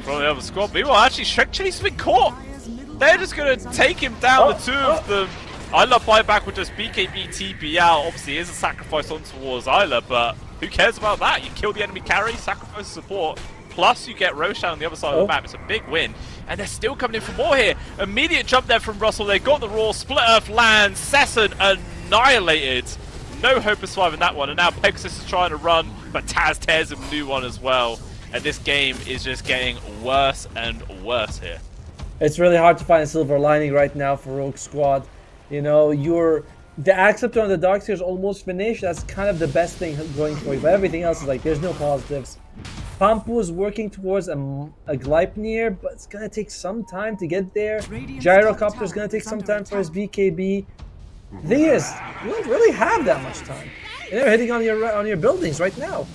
from the other squad. Meanwhile, actually, Shrek's been caught. They're just going to take him down, the two of them. Isla buyback with just BKB TP out. Obviously, is a sacrifice on towards Isla, but who cares about that? You kill the enemy carry, sacrifice support, plus you get Roshan on the other side of the map. It's a big win. And they're still coming in for more here. Immediate jump there from Russell. They got the Raw, Split Earth lands, Sesson annihilated. No hope of surviving that one. And now Pegasus is trying to run, but Taz tears him a new one as well. And this game is just getting worse and worse here. It's really hard to find a silver lining right now for Rogue Squad. You know, the Acceptor on the Dark Seer is almost finished. That's kind of the best thing going for you. But everything else is like, there's no positives. Pampu is working towards a Gleipnir, but it's going to take some time to get there. Gyrocopter is going to take some time for his BKB. The thing is, you don't really have that much time. They're hitting on your buildings right now.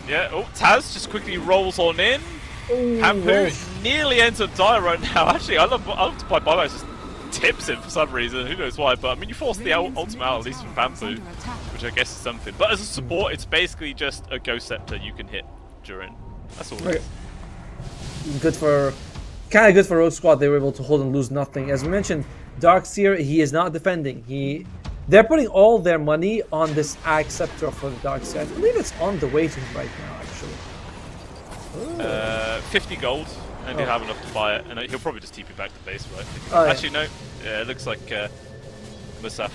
Yeah, Taz just quickly rolls on in. Pampu nearly ends up die right now. Actually, I love to play buybacks, just tips him for some reason. Who knows why? But I mean, you force the ultimate out, at least from Pampu, which I guess is something. But as a support, it's basically just a Ghost Scepter you can hit during. That's all it is. Kind of good for Rogue Squad. They were able to hold and lose nothing. As we mentioned, Darkseer, he is not defending. They're putting all their money on this Acceptor for the Darkseer. I believe it's on the way to him right now, actually. 50 gold, and he'll have enough to buy it, and he'll probably just TP back to base, right? Oh, yeah. Actually, no. Yeah, it looks like MESWA.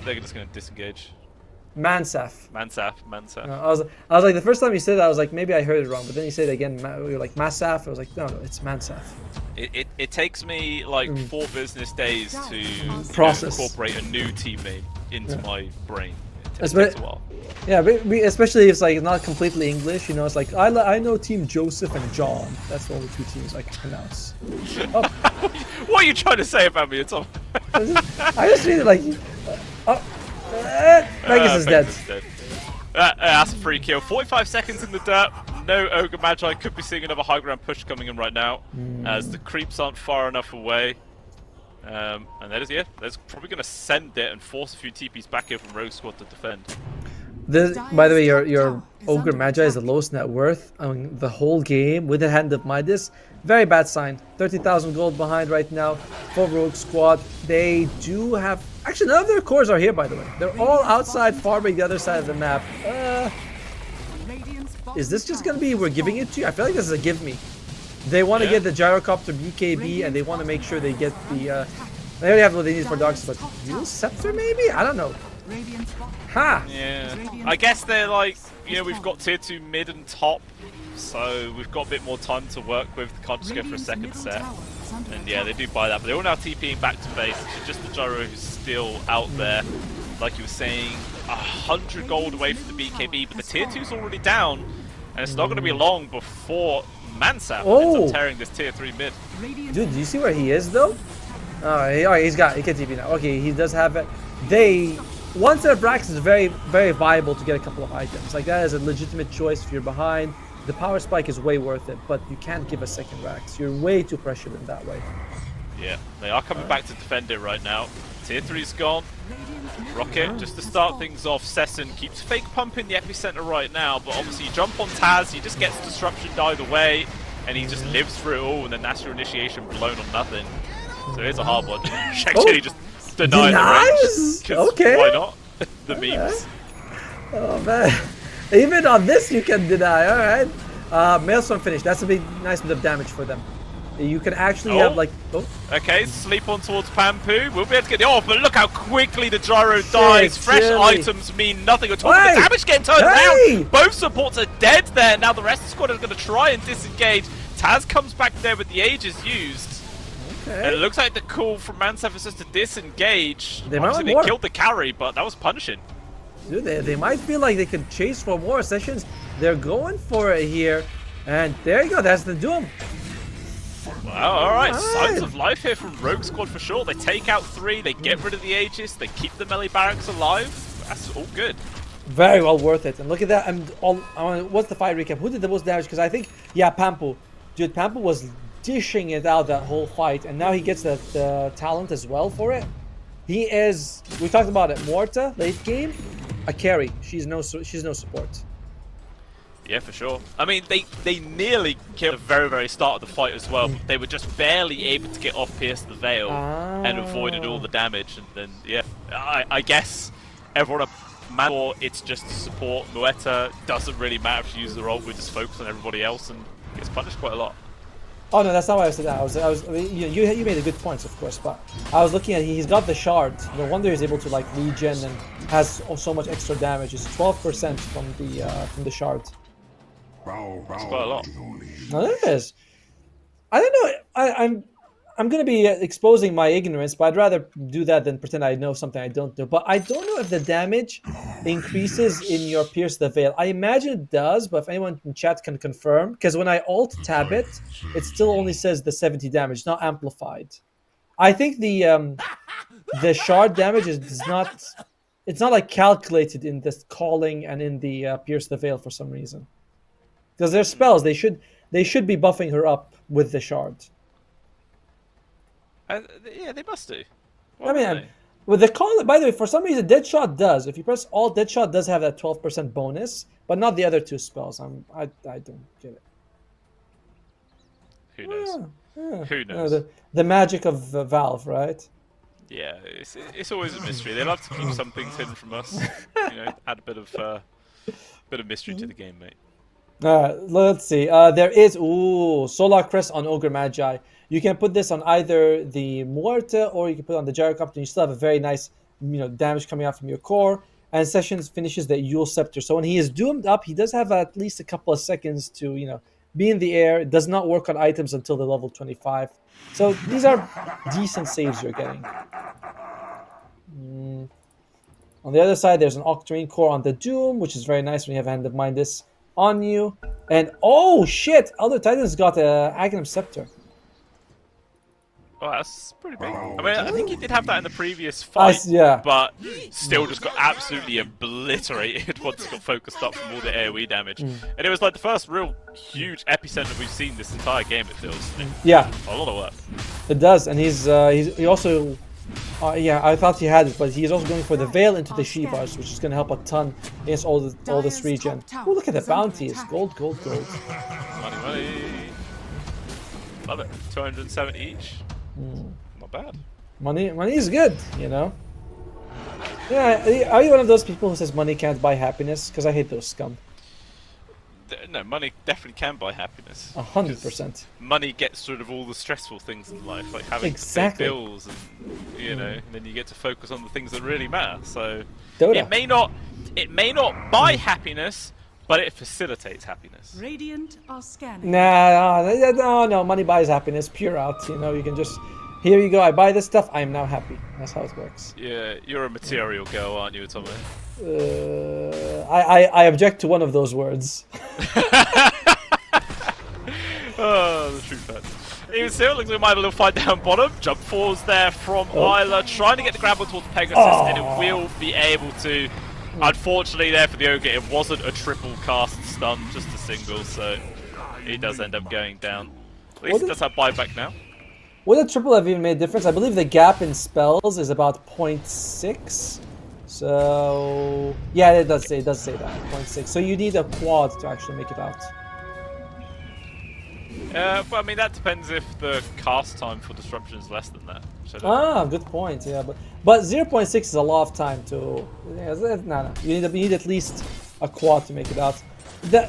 They're just going to disengage. Mansaf. Mansaf. I was like, the first time you said that, I was like, maybe I heard it wrong, but then you said it again. You're like Masaf. I was like, no, it's Mansaf. It takes me like 4 business days to incorporate a new team name into my brain. It takes a while. Yeah, especially if it's like not completely English. You know, it's like I know Team Joseph and John. That's the only 2 teams I can pronounce. What are you trying to say about me, Tom? I just read it like. Pegasus is dead. That's a free kill. 45 seconds in the dirt. No Ogre Magi. Could be seeing another high ground push coming in right now, as the creeps aren't far enough away. And that's probably going to send it and force a few TPs back here from Rogue Squad to defend. By the way, your Ogre Magi is the lowest net worth on the whole game with the Hand of Midas. Very bad sign. 30,000 gold behind right now for Rogue Squad. They do have... Actually, none of their cores are here, by the way. They're all outside farming the other side of the map. Is this just going to be we're giving it to you? I feel like this is a give me. They want to get the Gyrocopter BKB, and they want to make sure they get the... they already have what they need for Darks, but Dual Scepter maybe? I don't know. Radiant's bottom. Ha! Yeah. I guess they're like, you know, we've got tier 2 mid and top, so we've got a bit more time to work with. Can't just go for a second set. And yeah, they do buy that, but they're all now TPing back to base. It's just the Gyro who's still out there. Like you were saying, 100 gold away from the BKB, but the tier 2's already down, and it's not going to be long before Mansaf ends up tearing this tier 3 mid. Dude, do you see where he is though? Oh, he can TP now. Okay, he does have it. One set of racks is very, very viable to get a couple of items. Like, that is a legitimate choice if you're behind. The power spike is way worth it, but you can't give a second racks. You're way too pressured in that way. Yeah, they are coming back to defend it right now. Tier 3's gone. Rocket, just to start things off, Sesson keeps fake pumping the epicenter right now, but obviously you jump on Taz, he just gets disruption either way, and he just lives through it all, and then that's your initiation blown on nothing. So it's a hard one. Actually, just deny the range. Okay. Why not? The memes. Oh man. Even on this you can deny, alright. Maelstrom finish, that's a big nice bit of damage for them. You can actually have like... Okay, sleep on towards Pampu. We'll be able to get the off, but look how quickly the Gyro dies. Fresh items mean nothing at all. The damage getting turned around. Both supports are dead there. Now the rest of the squad is going to try and disengage. Taz comes back there with the Aegis used. And it looks like the call from Mansaf is just to disengage. They killed the carry, but that was punishing. Dude, they might feel like they could chase for more sessions. They're going for it here. And there you go, that's the Doom. Wow, alright, signs of life here from Rogue Squad for sure. They take out 3, they get rid of the Aegis, they keep the melee barracks alive. That's all good. Very well worth it. And look at that. What's the fight recap? Who did the most damage? Because I think, yeah, Pampu. Dude, Pampu was dishing it out that whole fight, and now he gets the talent as well for it. He is, we talked about it, Morta, late game, a carry. She's no support. Yeah, for sure. I mean, they nearly killed at the very, very start of the fight as well. They were just barely able to get off Pierce the Veil and avoided all the damage. And then, yeah, I guess everyone at Manor, it's just support. Mueta doesn't really matter if she uses the ult. We just focus on everybody else and gets punished quite a lot. Oh no, that's not why I said that. I mean, you made a good point, of course, but I was looking at he's got the shard. No wonder he's able to like regen and has so much extra damage. It's 12% from the shard. That's quite a lot. No, that is. I don't know. I'm gonna be exposing my ignorance, but I'd rather do that than pretend I know something I don't know. But I don't know if the damage increases in your Pierce the Veil. I imagine it does, but if anyone in chat can confirm, because when I alt tab it, it still only says the 70 damage, not amplified. I think the shard damage is not. It's not like calculated in this calling and in the Pierce the Veil for some reason. Because they're spells, they should be buffing her up with the shard. Yeah, they must do. With the call, by the way, for some reason, Deadshot does. If you press Alt, Deadshot does have that 12% bonus, but not the other 2 spells. I don't get it. Who knows? Who knows? The magic of Valve, right? Yeah, it's always a mystery. They love to keep some things hidden from us. Add a bit of mystery to the game, mate. Let's see. There is Solar Crest on Ogre Magi. You can put this on either the Muerta or you can put it on the Gyrocopter. You still have a very nice, damage coming out from your core. And Sessions finishes the Yule Scepter. So when he is doomed up, he does have at least a couple of seconds to, be in the air. It does not work on items until the level 25. So these are decent saves you're getting. On the other side, there's an Octarine core on the Doom, which is very nice when you have Hand of Mindus on you. And oh shit, Elder Titan's got a Aghanim Scepter. Oh, that's pretty big. I mean, I think he did have that in the previous fight, but still just got absolutely obliterated once he got focused up from all the AoE damage. And it was like the first real huge epicenter we've seen this entire game, it feels. Yeah. A lot of work. It does, and he also... I thought he had it, but he's also going for the Veil into the Shivas, which is going to help a ton against all this regen. Oh, look at the bounties. Gold, gold, gold. Money, money. Love it. 270 each. Not bad. Money is good, Yeah, are you one of those people who says money can't buy happiness? Because I hate those scum. No, money definitely can buy happiness. 100%. Money gets rid of all the stressful things in life, like having to pay bills and, and then you get to focus on the things that really matter. So, Dota. It may not buy happiness, but it facilitates happiness. Radiant are scanning. No, money buys happiness, pure out. You know, you can just, here you go, I buy this stuff, I am now happy. That's how it works. Yeah, you're a material girl, aren't you, Tommy? I object to one of those words. Oh, the true fan. Even still, looks like we might have a little fight down bottom. Jump forwards there from Isla, trying to get the grapple towards Pegasus, and it will be able to. Unfortunately, there for the Ogre, it wasn't a triple cast stun, just a single, so he does end up going down. At least he does have buyback now. Would a triple have even made a difference? I believe the gap in spells is about 0.6. So yeah, it does say that 0.6. So you need a quad to actually make it out. But I mean, that depends if the cast time for disruption is less than that. So good point. Yeah, but 0.6 is a lot of time to. Yeah, no. You need at least a quad to make it out.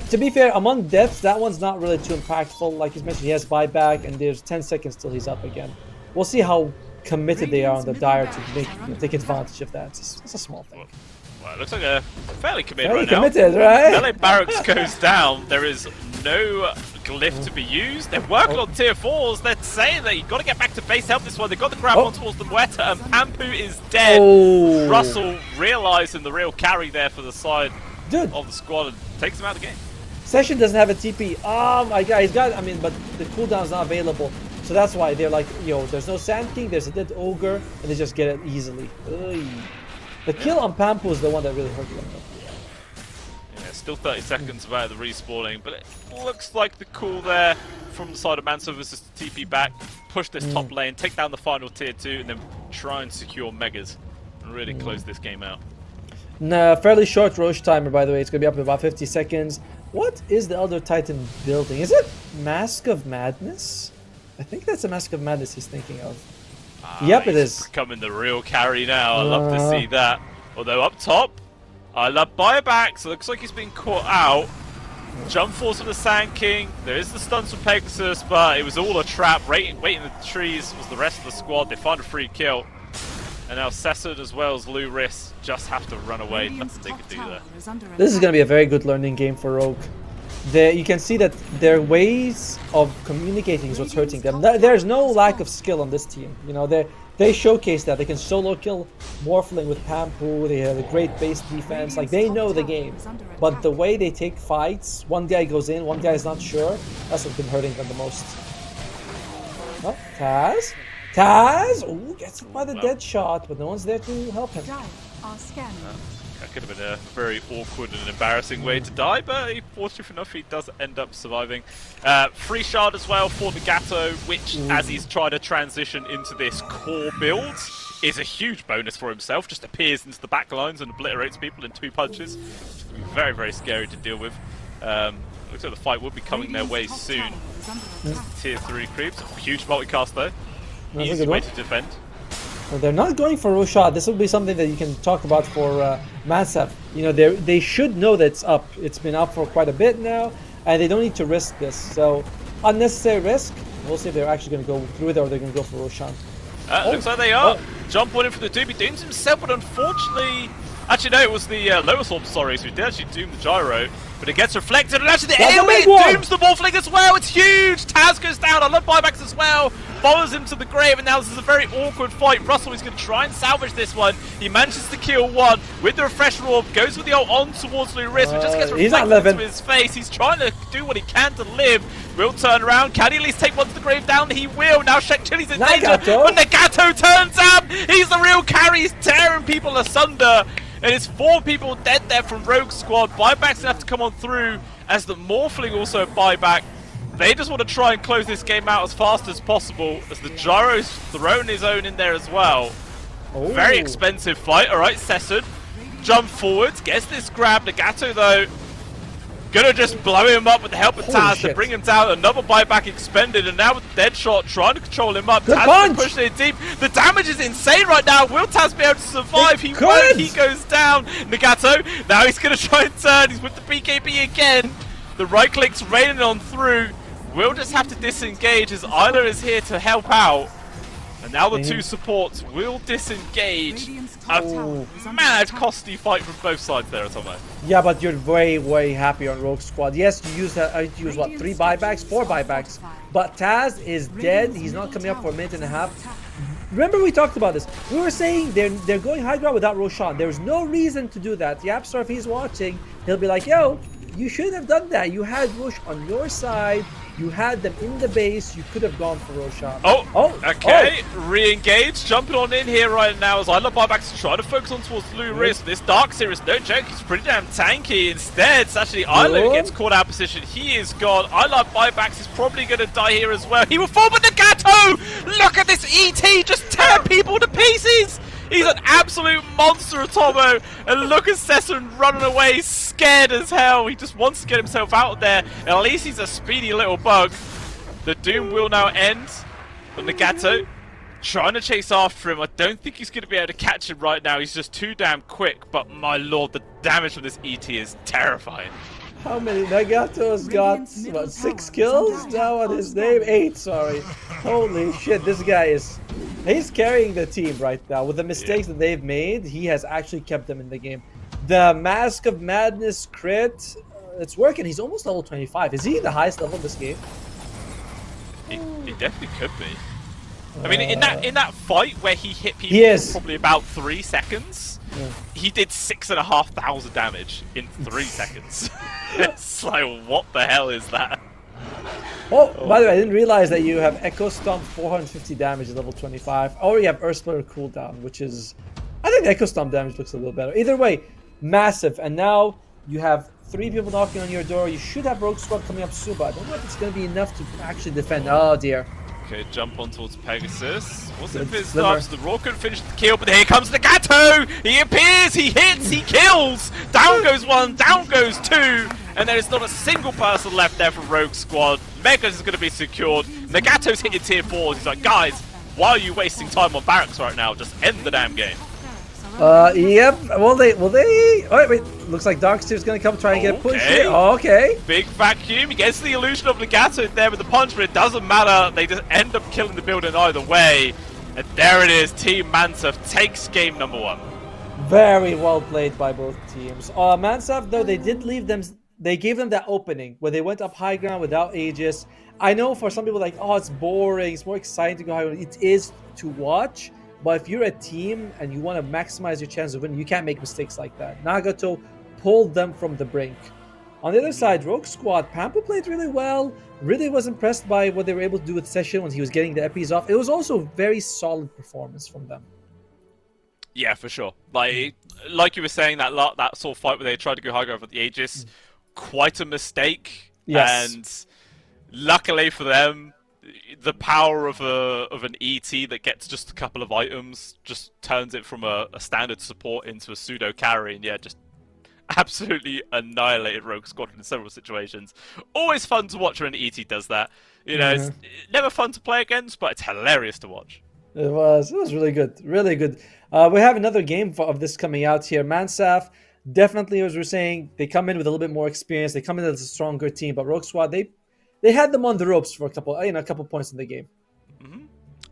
To be fair, among deaths, that one's not really too impactful. Like you mentioned, he has buyback, and there's 10 seconds till he's up again. We'll see how committed they are on the Dire to take advantage of that. It's a small thing. Well, it looks like a fairly committed Fairly right now. committed, right? Melee Barracks goes down. There is no glyph to be used. They're working on tier 4s. They're saying that you've got to get back to base help this one. They've got the grab on towards the Mweta, and Pampu is dead. Russell realizing the real carry there for the side of the squad and takes him out of the game. Session doesn't have a TP. Oh my god, he's got, but the cooldown's not available. So that's why they're like, yo, there's no Sand King, there's a dead Ogre, and they just get it easily. Ugh. The kill on Pampu is the one that really hurt them. Yeah, still 30 seconds about the respawning, but it looks like the call there from the side of Manservice is to TP back, push this top lane, take down the final tier 2, and then try and secure Megas and really close this game out. Nah, fairly short Roche timer, by the way. It's going to be up in about 50 seconds. What is the other Titan building? Is it Mask of Madness? I think that's a Mask of Madness he's thinking of. Yep, it is. Becoming the real carry now. I love to see that. Although up top, I love buyback, so it looks like he's been caught out. Jump force for the Sand King. There is the stuns for Pegasus, but it was all a trap. Waiting in the trees was the rest of the squad. They find a free kill. And now Sessud as well as Luris just have to run away. Nothing they could do there. This is going to be a very good learning game for Rogue. You can see that their ways of communicating is what's hurting them. There's no lack of skill on this team. You know, they showcase that they can solo kill Morphling with Pampu. They have a great base defense. Like, they know the game, but the way they take fights, one guy goes in, one guy is not sure. That's what's been hurting them the most. Oh, Taz! Ooh, gets hit by the dead shot, but no one's there to help him. That could have been a very awkward and embarrassing way to die, but fortunately enough, he does end up surviving. Free shard as well for Nagato, which, as he's trying to transition into this core build, is a huge bonus for himself. Just appears into the back lines and obliterates people in 2 punches. It's going to be very, very scary to deal with. Looks like the fight will be coming their way soon. Tier 3 creeps. Huge multicast though. Easy way to defend. Well, they're not going for Roshan. This will be something that you can talk about for Mansev. You know, they should know that it's up. It's been up for quite a bit now, and they don't need to risk this. So, unnecessary risk. We'll see if they're actually going to go through it or they're going to go for Roshan. Looks like they are. Jump on in for the Doom. He dooms himself, but unfortunately... Actually, no, it was the Lower Orb, sorry, so he did actually doom the gyro, but it gets reflected, and actually the AoE dooms the Morphling as well. It's huge! Taz goes down, I love buybacks as well. Follows him to the grave, and now this is a very awkward fight. Russell is going to try and salvage this one. He manages to kill one with the Refresher Orb, goes with the ult on towards Luris, but just gets reflected into his face. He's trying to do what he can to live. Will turn around, can he at least take one to the grave down? He will. Now Shek Chili's in danger, but Nagato turns up! He's the real carry, he's tearing people asunder. And it's 4 people dead there from Rogue Squad. Buyback's gonna have to come on through as the Morphling also buyback. They just want to try and close this game out as fast as possible as the Gyro's thrown his own in there as well. Ooh. Very expensive fight. Alright, Sessud. Jump forwards, gets this grab. Nagato though, gonna just blow him up with the help of Taz to bring him down. Another buyback expended, and now with Deadshot trying to control him up. Taz pushing it deep. The damage is insane right now. Will Taz be able to survive? He won't. He goes down. Nagato, now he's gonna try and turn. He's with the BKB again. The right click's raining on through. Will just have to disengage as Isla is here to help out. And now the two supports will disengage. A mad costly fight from both sides there, Atomo. Yeah, but you're way happy on Rogue Squad. Yes, you use what, 3 buybacks, 4 buybacks. But Taz is dead. He's not coming up for a minute and a half. Remember we talked about this. We were saying they're going high ground without Roshan. There's no reason to do that. Yapstar, if he's watching, he'll be like, yo, you shouldn't have done that. You had Rosh on your side. You had them in the base. You could have gone for Roshan. Okay. Re-engage. Jumping on in here right now as I love buybacks trying to focus on towards Lou Risk. This Dark Series, no joke, he's pretty damn tanky. Instead, it's actually Ilo gets caught out of position. He is gone. I love buybacks. He's probably going to die here as well. He will fall with the Gato! Look at this ET just tear people to pieces! He's an absolute monster, Atomo. And look at Sesson running away, scared as hell. He just wants to get himself out of there. At least he's a speedy little bug. The Doom will now end on Nagato. Trying to chase after him. I don't think he's going to be able to catch him right now. He's just too damn quick. But my lord, the damage from this ET is terrifying. How many? Nagato's got, what, 6 kills now on his name? 8, sorry. Holy shit, this guy is... He's carrying the team right now. With the mistakes that they've made, he has actually kept them in the game. The Mask of Madness crit, it's working. He's almost level 25. Is he the highest level in this game? He definitely could be. I mean, in that fight where he hit people for probably about 3 seconds, he did 6,500 damage in 3 seconds. It's like, what the hell is that? Oh, by the way, I didn't realize that you have Echo Stomp 450 damage at level 25. Or you have Earth Splitter cooldown, which is... I think the Echo Stomp damage looks a little better. Either way, massive. And now you have 3 people knocking on your door. You should have Rogue Squad coming up soon, but I don't know if it's going to be enough to actually defend. Oh, dear. Okay, jump on towards Pegasus. Wasn't fizzed up, so the Raw couldn't finish the kill, but here comes the Gato! He appears, he hits, he kills! Down goes 1, down goes 2, and there is not a single person left there from Rogue Squad. Megas is going to be secured. Nagato's hitting tier 4s. He's like, guys, why are you wasting time on barracks right now? Just end the damn game. Yep. Will they? Oh, wait. Looks like Darksteer's going to come try and get a push here. Okay. Big vacuum. He gets the illusion of Nagato there with the punch, but it doesn't matter. They just end up killing the building either way. And there it is. Team Mansaf takes game number 1. Very well played by both teams. Mansaf, though, they did leave them... They gave them that opening where they went up high ground without Aegis. I know for some people like, oh, it's boring. It's more exciting to go high ground. It is to watch. But if you're a team and you want to maximize your chance of winning, you can't make mistakes like that. Nagato pulled them from the brink. On the other side, Rogue Squad, Pampa played really well. Really was impressed by what they were able to do with Session when he was getting the epis off. It was also a very solid performance from them. Yeah, for sure. Like you were saying, that sort of fight where they tried to go high ground with the Aegis, quite a mistake. Yes. And luckily for them, the power of an ET that gets just a couple of items just turns it from a standard support into a pseudo carry, and yeah, just absolutely annihilated Rogue Squadron in several situations. Always fun to watch when an ET does that. You know, it's never fun to play against, but it's hilarious to watch. It was really good, really good. We have another game of this coming out here. Mansaf, definitely, as we're saying, they come in with a little bit more experience. They come in as a stronger team, but Rogue Squad, they had them on the ropes for a couple points in the game.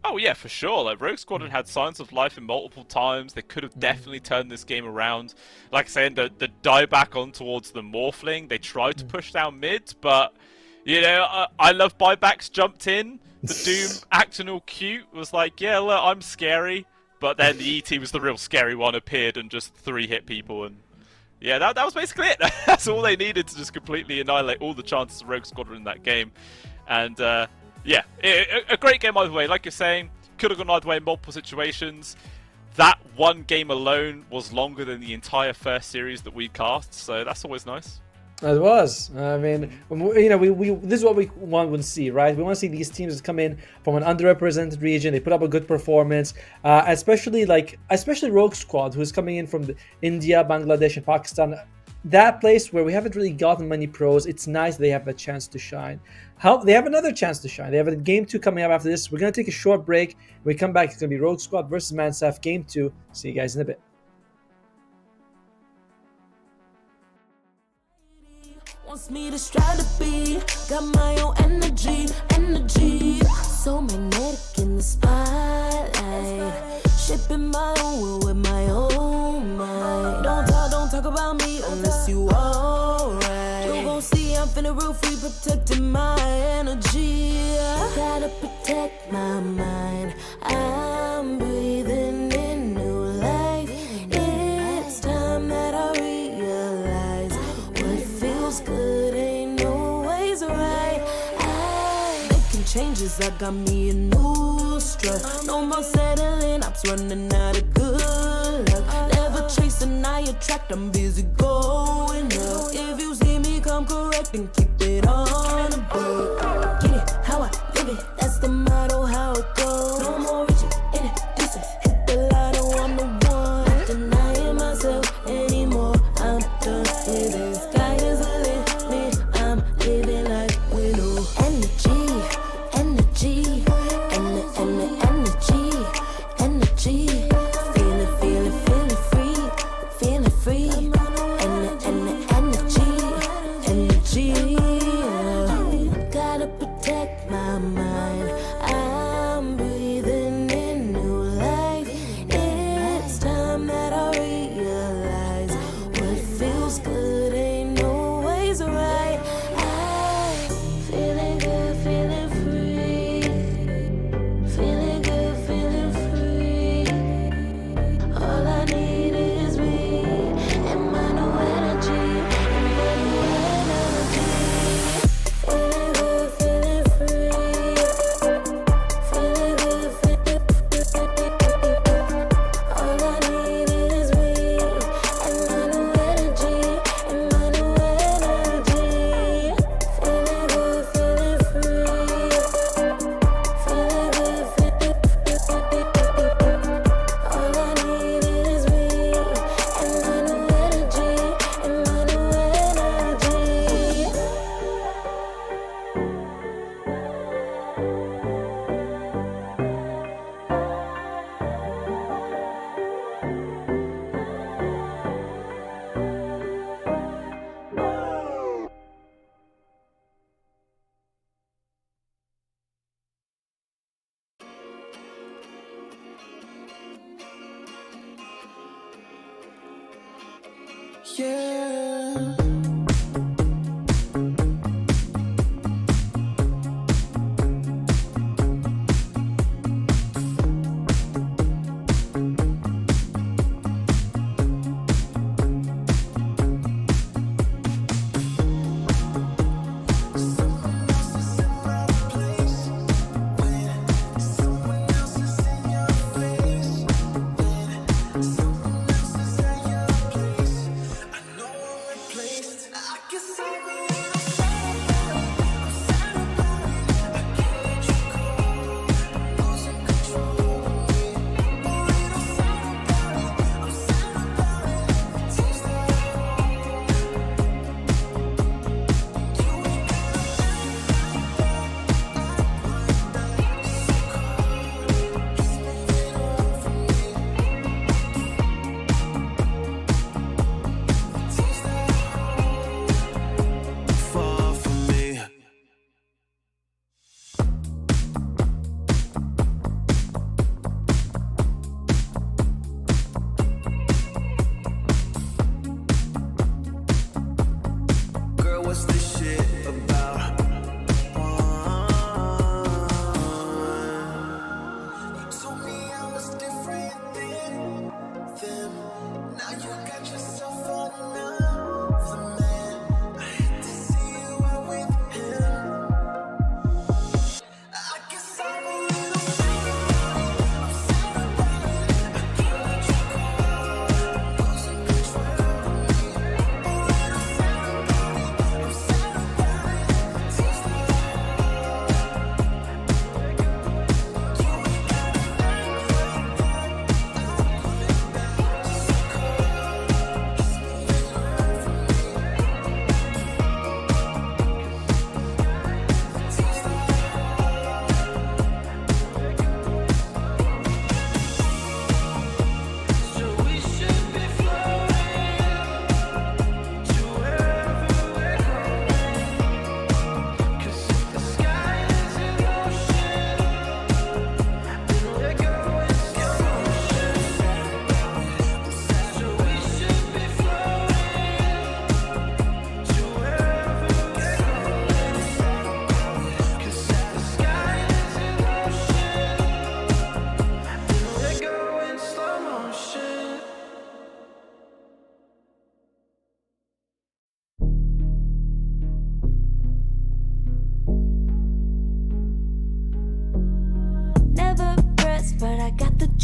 Oh yeah, for sure. Like Rogue Squadron had signs of life in multiple times. They could have definitely turned this game around. Like I said, the die back on towards the Morphling. They tried to push down mid, but you know, I love buybacks jumped in. The Doom acting all cute was like, yeah, look, I'm scary. But then the ET was the real scary one, appeared and just 3-hit people, and yeah, that was basically it. That's all they needed to just completely annihilate all the chances of Rogue Squadron in that game. And yeah, a great game either way. Like you're saying, could have gone either way in multiple situations. That one game alone was longer than the entire first series that we cast, so that's always nice. It was. I mean, you know, this is what we want to see, right? We want to see these teams come in from an underrepresented region. They put up a good performance, especially Rogue Squad, who's coming in from India, Bangladesh, and Pakistan. That place where we haven't really gotten many pros. It's nice they have a chance to shine. They have another chance to shine. They have a game 2 coming up after this. We're gonna take a short break. When we come back, it's gonna be Rogue Squad versus Mansaf game 2. See you guys in a bit. Wants me to strive to be, got my own energy, so magnetic in the spotlight. Shipping my own will with my own mind. Don't talk about me unless you alright. You gon' see I'm finna real free, protecting my energy. Gotta protect my mind. I'm breathing in new life. It's time that I realize what feels good ain't always right. I making changes, I got me a new strut. No more settling, I'm running out of good luck. Never chasing, I attract, I'm busy going up. If you see me come correct, then keep it on the book. Get it, how I live it, that's the motto, how it goes. No more reaching in the distance, hit the lotto, I'm the one. Not denying myself anymore, I'm done with this. Sky is the limit, I'm living like widow. Energy, energy, energy. Feeling free, feeling free. Energy. Gotta protect my mind. I'm breathing in new life. It's time that I realize what feels good ain't always right. I'm feeling good, feeling free. Feeling good, feeling free. All I need is me and my new energy. Feeling good, feeling free. Feeling good, feeling free. All I need is me and my new energy. And my new energy. Feeling good, feeling free. Feeling good, feeling free. All I need is me and my new energy. And my new energy. Yeah. I know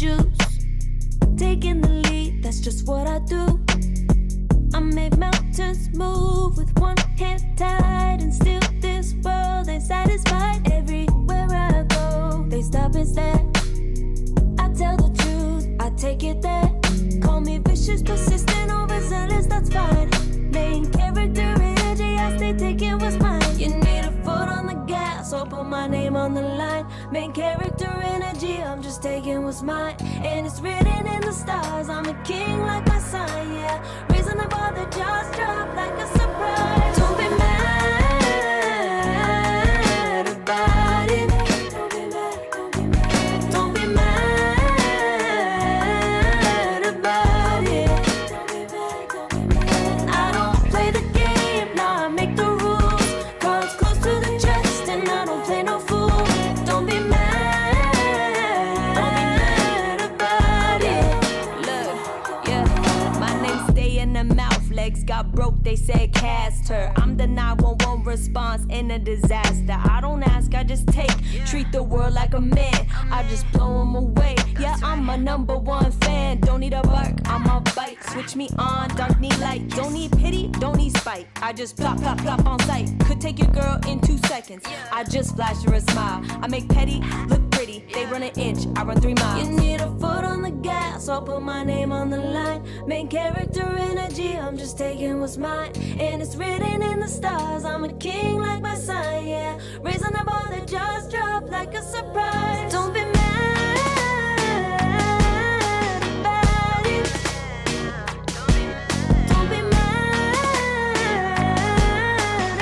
juice. Taking the lead, that's just what I do. I make mountains move with one hand tied, and still this world ain't satisfied. Everywhere I go, they stop and stare. I tell the truth, I take it there. Call me vicious, persistent, overzealous, that's fine. Main character energy, I stay taking what's mine. You need a foot on the gas, or put my name on the line. Main character energy, I'm just taking what's mine. And it's written in the stars, I'm a king like my sign, yeah. Reason the bar, the jaws drop like a surprise. Don't be mad about it. Don't be mad about it. I don't play the game, nah, I make the rules. Cards close to the chest, and I don't play no fool. Don't be mad about it. Look, yeah, my name stay in the mouth. Legs got broke, they said cast her. I'm the 911 response in a disaster. I don't ask, I just take. Treat the world like a man, I just blow them away. Yeah, I'm a #1 fan. Don't need a bark, I'm a bite. Switch me on, dark need light. Don't need pity, don't need spite. I just plop, plop, plop on sight. Could take your girl in 2 seconds. I just flash her a smile. I make petty look pretty. They run an inch, I run 3 miles. You need a foot on the gas, I'll put my name on the line. Main character energy, I'm just taking what's mine. And it's written in the stars, I'm a king like my sign, yeah. Raising the bar, the jaws drop like a surprise. Don't be mad about it. Don't be mad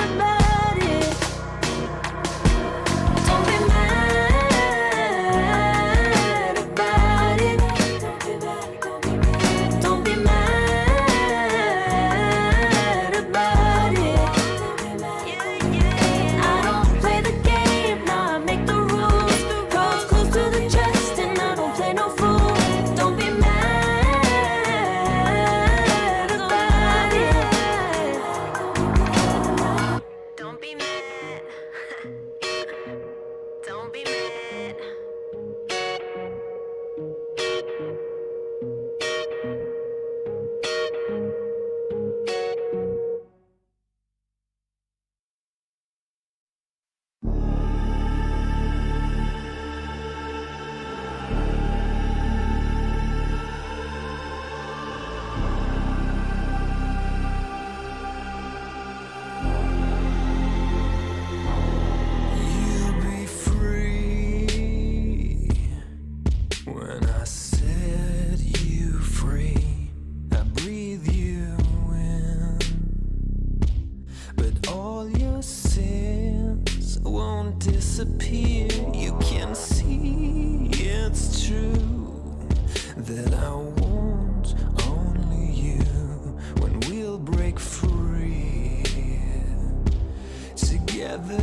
about it. Don't be mad about it. Don't be mad about it. I don't play the game, nah, I make the rules. Cards close to the chest, and I don't play no fool. Don't be mad about it. Don't be mad. Don't be mad. You'll be free when I set you free. I breathe you in, but all your sins won't disappear. You can see it's true that I want only you when we'll break free together.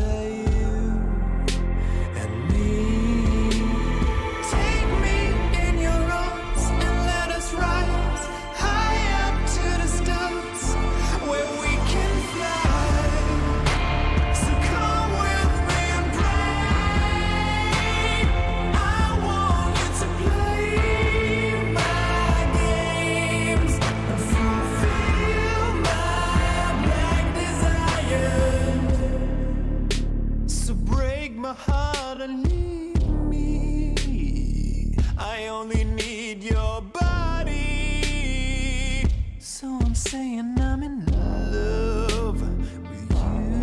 And me. Take me in your arms and let us rise high up to the stars where we can fly. So come with me and pray. I want you to play my games and fulfill my black desires. So break my heart and leave me. I only need your body. So I'm saying I'm in love with you,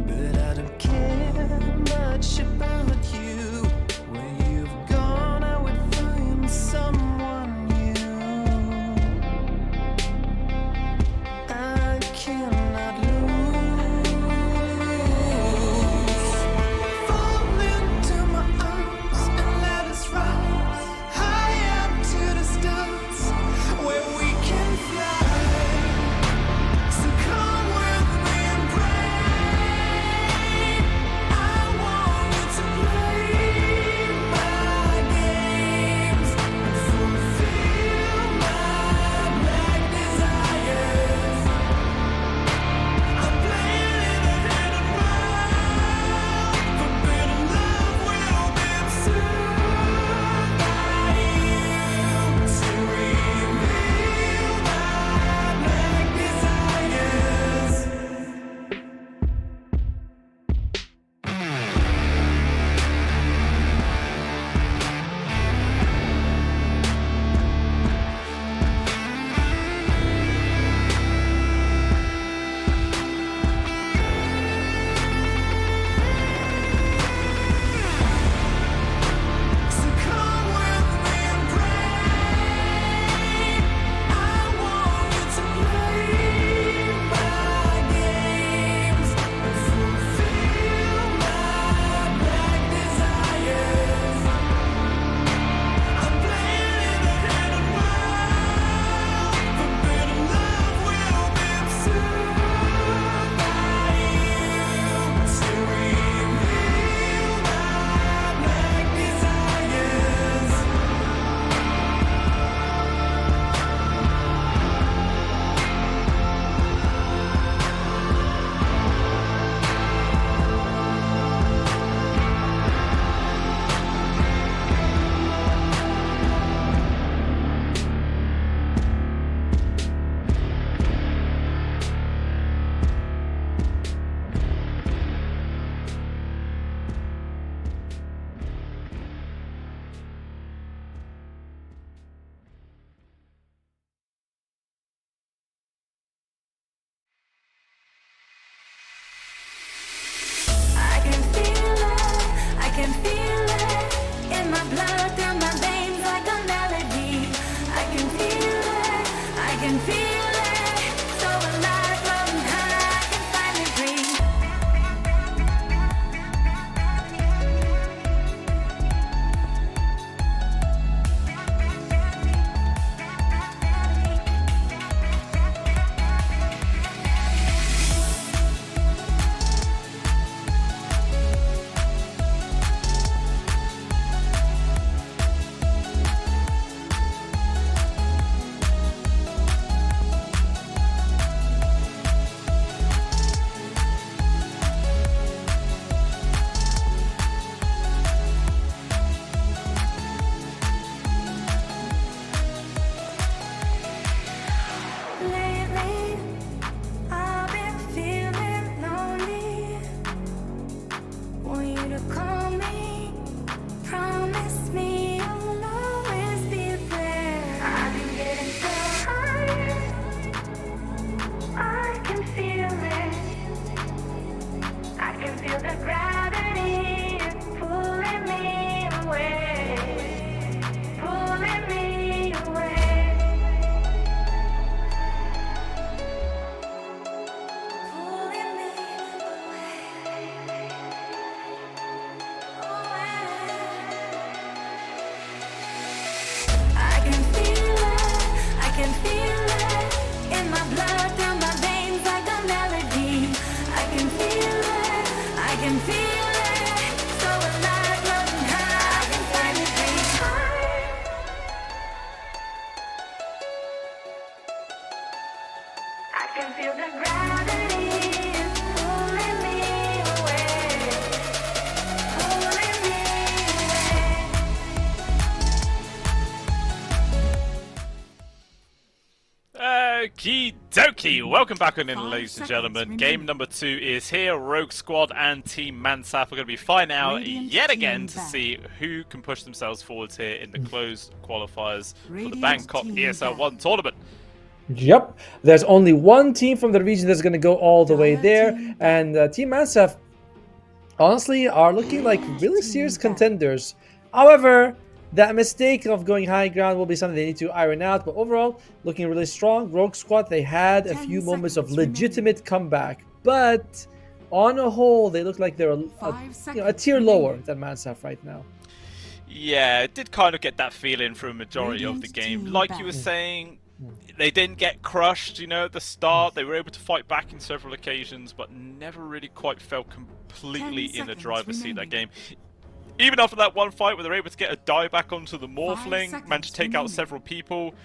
but I don't care much about you. When you've gone, I would find someone new. I cannot lose. Fall into my arms and let us rise high up to the stars where we can fly. can feel the gravity is pulling me away, pulling me away. Okie dokie, welcome back on in, 5 ladies and seconds gentlemen. remaining. Game number 2 is here. Rogue Squad and Team Mansaf are going to be fighting out Radiant yet team again to back. see who can push themselves forwards here in the closed qualifiers for the Radiant Bangkok team ESL back. One tournament. Yep. There's only one team from the region that's going to go all the way there, and Team Mansaf, honestly, are looking like really serious contenders. However, that mistake of going high ground will be something they need to iron out, but overall, looking really strong. Rogue Squad, they had a 10 few moments of seconds remaining. legitimate comeback, but on a whole, they look like they're a 5 tier seconds lower remaining. than Mansaf right now. Yeah, it did kind of get that feeling for a majority of the Radiant game. team Like back. you were saying, they didn't get crushed, at the start. They were able to fight back in several occasions, but never really quite felt completely 10 in the seconds driver's seat that remaining. game. Even after that one fight where they're able to get a die back onto the 5 Morphling, managed to take out seconds several people,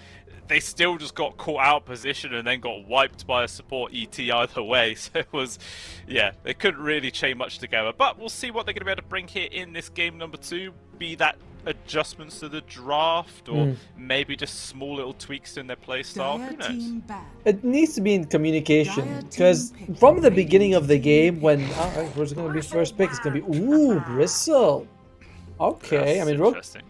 they still just got caught out of position and then got wiped by a support ET either way. So it was, yeah, they couldn't really chain much together. But we'll see what they're going to be able to bring here in this game number 2. Be that adjustments to the draft or maybe just small little tweaks in their play style. Who Dire knows? team back. It needs to be in communication, Dire because team pick. from the beginning of the Radiant game, when who's going to be first pick, it's going to be Bristle. Okay, I That's mean, Rogue, interesting.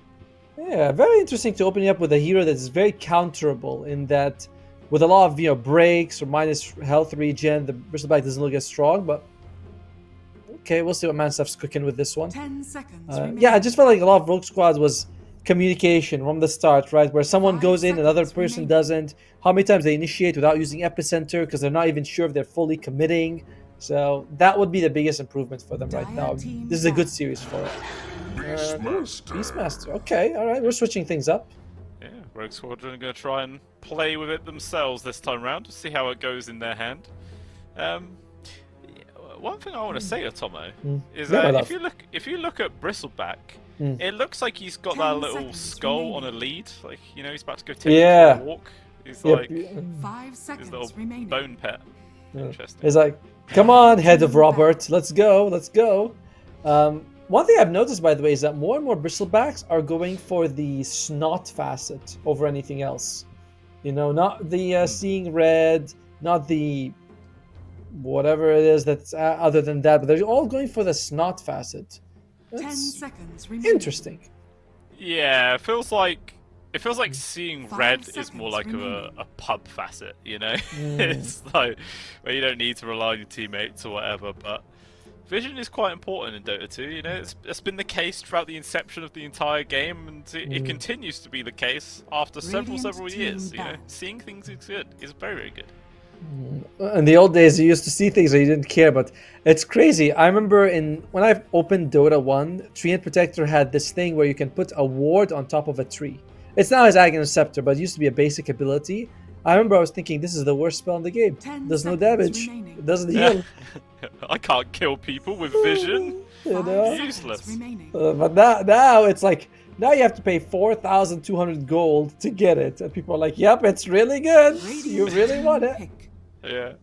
yeah, very interesting to open you up with a hero that's very counterable in that, with a lot of breaks or minus health regen, the Bristleback doesn't look as strong. But okay, we'll see what Mansaf's cooking with this one. 10 seconds remaining. Yeah, I just felt like a lot of Rogue Squads was communication from the start, right? Where someone 5 goes in, another seconds person remaining. doesn't. How many times they initiate without using Epicenter because they're not even sure if they're fully committing. So that would be the biggest improvement for them right Dire now. team This is a good back. series for it. Beastmaster. Okay, all right, we're switching things up. Yeah, Rogue Squadron are going to try and play with it themselves this time round to see how it goes in their hand. One thing I want to say to Tomo is Yeah, my that love. if you look at Bristleback, it looks like he's got 10 that little seconds skull on a remaining. lead, like he's about to go take Yeah. a walk. He's Yep. like 5 his seconds little remaining. bone pet. Interesting. It's like, come on, head of Robert, let's go, let's go. One thing I've noticed, by the way, is that more and more Bristlebacks are going for the snot facet over anything else. Not the seeing red, not the whatever it is that's other than that, but they're all going for the snot facet. 10 That's seconds remaining. interesting. Yeah, it feels like seeing 5 red is seconds more like remaining. a pub facet, It's like where you don't need to rely on your teammates or whatever, but vision is quite important in Dota 2, it's been the case throughout the inception of the entire game, and it continues to be the case after several Radiant years, team back. Seeing things is good, is very, very good. In the old days, you used to see things that you didn't care, but it's crazy. I remember when I opened Dota 1, Tree and Protector had this thing where you can put a ward on top of a tree. It's now his Aghanim Scepter, but it used to be a basic ability. I remember I was thinking, this is the worst spell in the game. 10 Does no seconds damage. remaining. It doesn't heal. I can't kill people with vision. You 5 know? seconds Useless. remaining. But now it's like, now you have to pay 4,200 gold to get it. And people are like, yep, it's really good. You Radiant really team want it. pick. Yeah.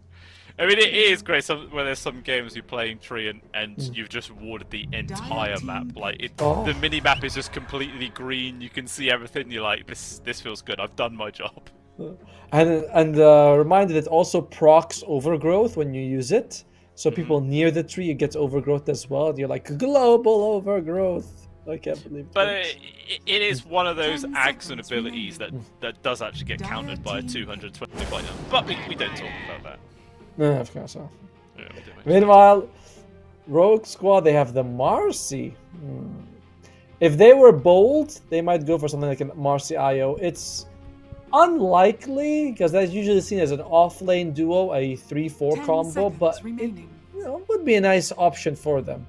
I mean, it is great when there's some games you're playing Tree and you've just warded the entire team map. Like, Oh. the mini map is just completely green. You can see everything. You're like, this feels good. I've done my job. And reminder that also procs overgrowth when you use it. So people near the tree, it gets overgrowth as well. You're like, global overgrowth. I can't believe But it. it is one of those 10 acts and seconds abilities that does actually get Dire countered by a team 220 by now. But we don't talk about that. No, of course not. Yeah, we don't. Meanwhile, Rogue Squad, they have the Marcy. If they were bold, they might go for something like a Marcy IO. It's unlikely, because that's usually seen as an off-lane duo, a 3-4 10 combo, seconds but it remaining. would be a nice option for them.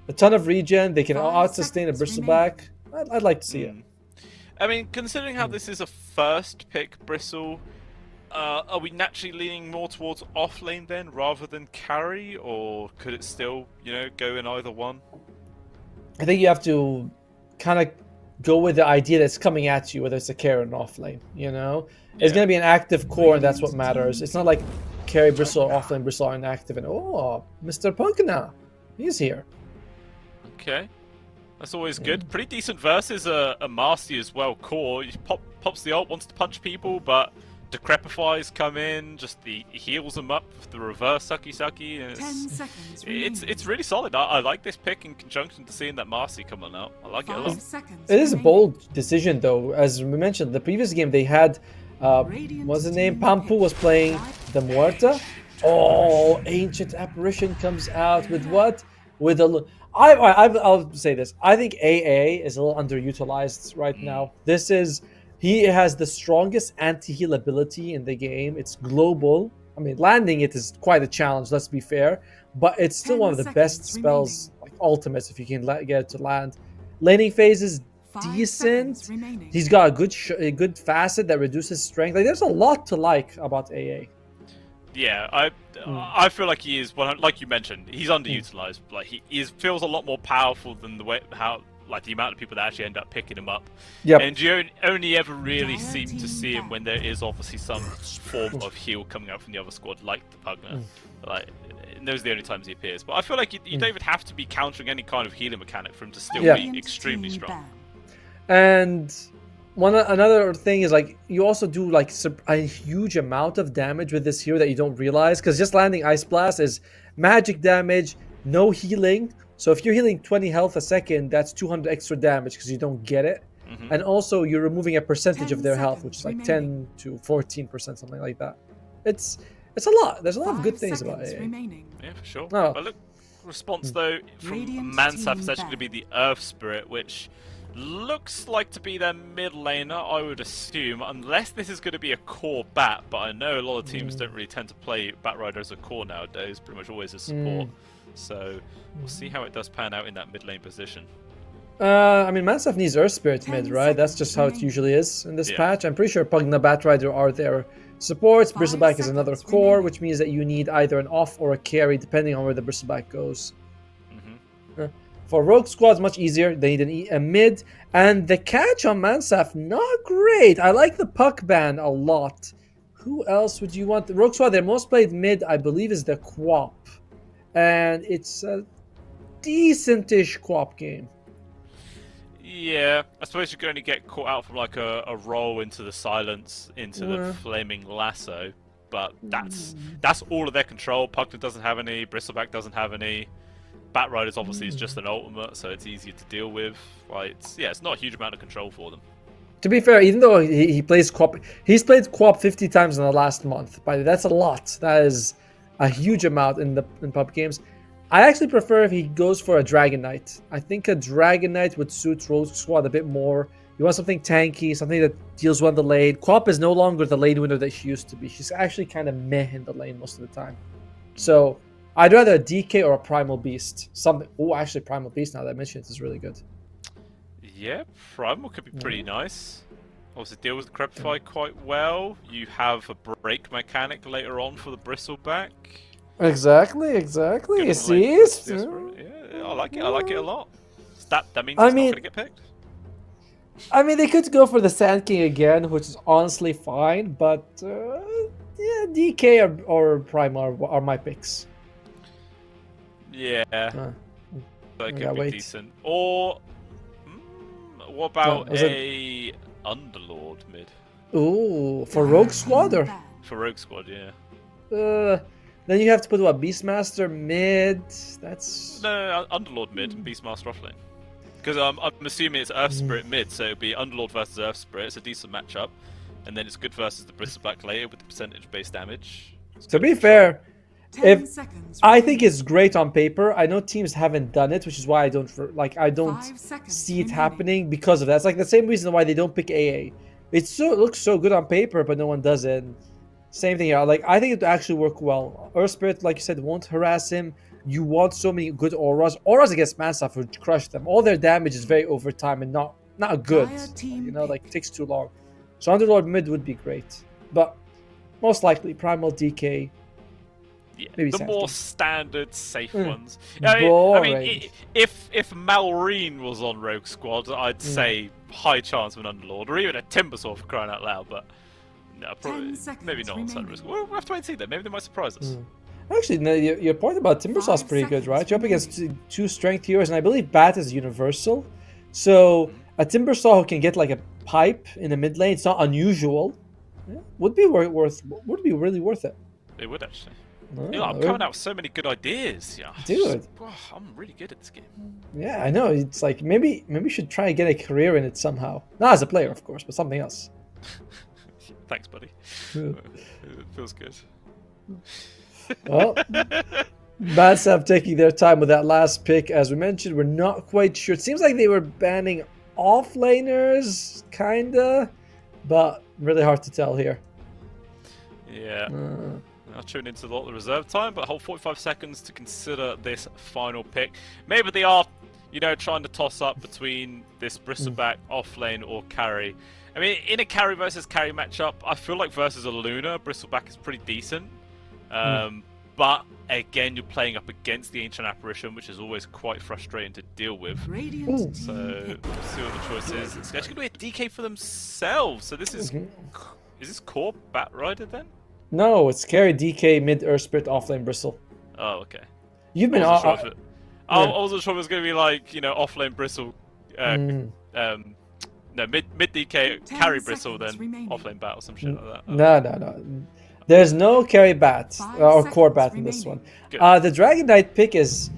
A ton of regen, they can 5 out-sustain a seconds Bristleback. I'd like to see it. I mean, considering how this is a first pick Bristle, are we naturally leaning more towards off lane then rather than carry, or could it still, go in either one? I think you have to kind of go with the idea that's coming at you, whether it's a carry or an off lane, It's going to be an active core, and that's what matters. It's not like carry Bristle or offlane Bristle are inactive, and Mr. Punkna, he's here. Okay. That's always good. Pretty decent versus a Marcy as well. Core, he pops the ult, wants to punch people, but Decrepifies come in, just he heals them up with the reverse sucky. And 10 seconds it's really solid. I like this pick in conjunction to seeing that Marcy come on out. I like it a lot. 5 seconds It is a remaining. bold decision, though. As we mentioned, the previous game they had, what's the name? Pampu was playing the Muerta. Oh, Ancient Apparition comes out with what? With a... I'll say this. I think AA is a little underutilized right now. He has the strongest anti-heal ability in the game. It's global. I mean, landing it is quite a challenge, let's be fair. But it's still 10 one of the best seconds spells, like ultimates, if you can get it to land. Laning phase is 5 decent. seconds remaining. He's got a good facet that reduces strength. Like, there's a lot to like about AA. Yeah, I feel like he is, like you mentioned, he's underutilized. Like he feels a lot more powerful than the amount of people that actually end up picking him up. Yep. And you only ever really seem to see him when there is obviously some form of heal coming out from the other squad, like the Pugner. Like, and those are the only times he appears. But I feel like you don't even have to be countering any kind of healing mechanic for him to still be extremely strong. And another thing is, like, you also do like a huge amount of damage with this hero that you don't realize, because just landing Ice Blast is magic damage, no healing. So if you're healing 20 health a second, that's 200 extra damage because you don't get it. And also you're removing a percentage of their health, which is like 10 to 14%, something like that. It's a lot. There's a lot of good things about it. Yeah, for sure. Oh. But look, response though from Radiant Mansaf team is actually going to be the Earth Spirit, which looks like to be their mid laner, I would assume, unless this is going to be a core bat. But I know a lot of teams don't really tend to play Bat Rider as a core nowadays, pretty much always as support. So we'll see how it does pan out in that mid lane position. I mean, Mansaf needs Earth Spirit mid, right? That's just how it usually is in this patch. I'm pretty sure Pugna, Bat Rider are their supports. Bristleback is another core, which means that you need either an off or a carry, depending on where the Bristleback goes. For Rogue Squad, much easier. They need a mid. And the catch on Mansaf, not great. I like the Puck ban a lot. Who else would you want? The Rogue Squad, their most played mid, I believe, is the Quap. And it's a decent-ish Quap game. Yeah, I suppose you can only get caught out from like a roll into the silence, into the flaming lasso. But that's all of their control. Pugna doesn't have any, Bristleback doesn't have any. Bat Riders obviously is just an ultimate, so it's easier to deal with. Like, it's not a huge amount of control for them. To be fair, even though he plays Quap, he's played Quap 50 times in the last month. But that's a lot. That is a huge amount in pub games. I actually prefer if he goes for a Dragon Knight. I think a Dragon Knight would suit Rogue Squad a bit more. You want something tanky, something that deals well in the lane. Quap is no longer the lane winner that she used to be. She's actually kind of meh in the lane most of the time. So I'd rather a DK or a Primal Beast. Actually, Primal Beast, now that I mention it, is really good. Yeah, Primal could be pretty nice. Obviously deal with the Crepify quite well. You have a break mechanic later on for the Bristleback. Exactly. You see? Yeah, I like it a lot. That means it's not going to get picked. I mean, they could go for the Sand King again, which is honestly fine, but yeah, DK or Primal are my picks. Yeah, that could be wait. decent. Or what about a Underlord mid? Ooh, for Rogue Squad or? For Rogue Squad, yeah. Then you have to put what, Beastmaster mid. That's no Underlord mid and Beastmaster offlane. Because I'm assuming it's Earth Spirit mid, so it'd be Underlord versus Earth Spirit. It's a decent matchup, and then it's good versus the Bristleback later with the percentage-based damage. To be fair, I think it's great on paper. I know teams haven't done it, which is why I don't see it happening because of that. It's like the same reason why they don't pick AA. It looks so good on paper, but no one does it. Same thing here. Like, I think it would actually work well. Earth Spirit, like you said, won't harass him. You want so many good auras. Auras against Mansaf would crush them. All their damage is very over time and not good. Like, it takes too long. So Underlord mid would be great, but most likely Primal DK. Yeah, maybe the more standard, safe ones. Boring. I mean, if Malrine was on Rogue Squad, I'd say high chance of an Underlord, or even a Timbersaw for crying out loud. But No, probably. 10 seconds Maybe not on remaining. Sunrise. We'll have to wait and see then. Maybe they might surprise us. Actually, no, your point about Timbersaw is 5 pretty good, right? seconds You're up against two strength heroes, and I believe Bat is universal. So a Timbersaw who can get like a pipe in the mid lane, it's not unusual. Yeah, would be really worth it. It would actually. Oh, Yeah, I'm coming out with so many good ideas. Yeah, Dude. I'm really good at this game. Yeah, I know. It's like maybe you should try and get a career in it somehow. Not as a player, of course, but something else. Thanks, buddy. Yeah. It feels good. Well, MESWA taking their time with that last pick. As we mentioned, we're not quite sure. It seems like they were banning offlaners, kinda, but really hard to tell here. Yeah. I'll tune into a lot of the reserve time, but hold 45 seconds to consider this final pick. Maybe they are, trying to toss up between this Bristleback offlane or carry. I mean, in a carry versus carry matchup, I feel like versus a Luna, Bristleback is pretty decent. But again, you're playing up against the Ancient Apparition, which is always quite frustrating to deal with. Radiant So we'll see what the choice is. It's actually going to be a DK for themselves. So this is this core Bat Rider then? No, it's carry DK mid Earth Spirit offlane Bristle. Oh, okay. You've been I wasn't sure if it was going to be like, offlane Bristle, no, mid DK 10 carry Bristle, then seconds remaining. offlane Bat or some shit like that. No. There's no carry bat 5 or core seconds bat in this one. remaining. The Dragon Knight pick is,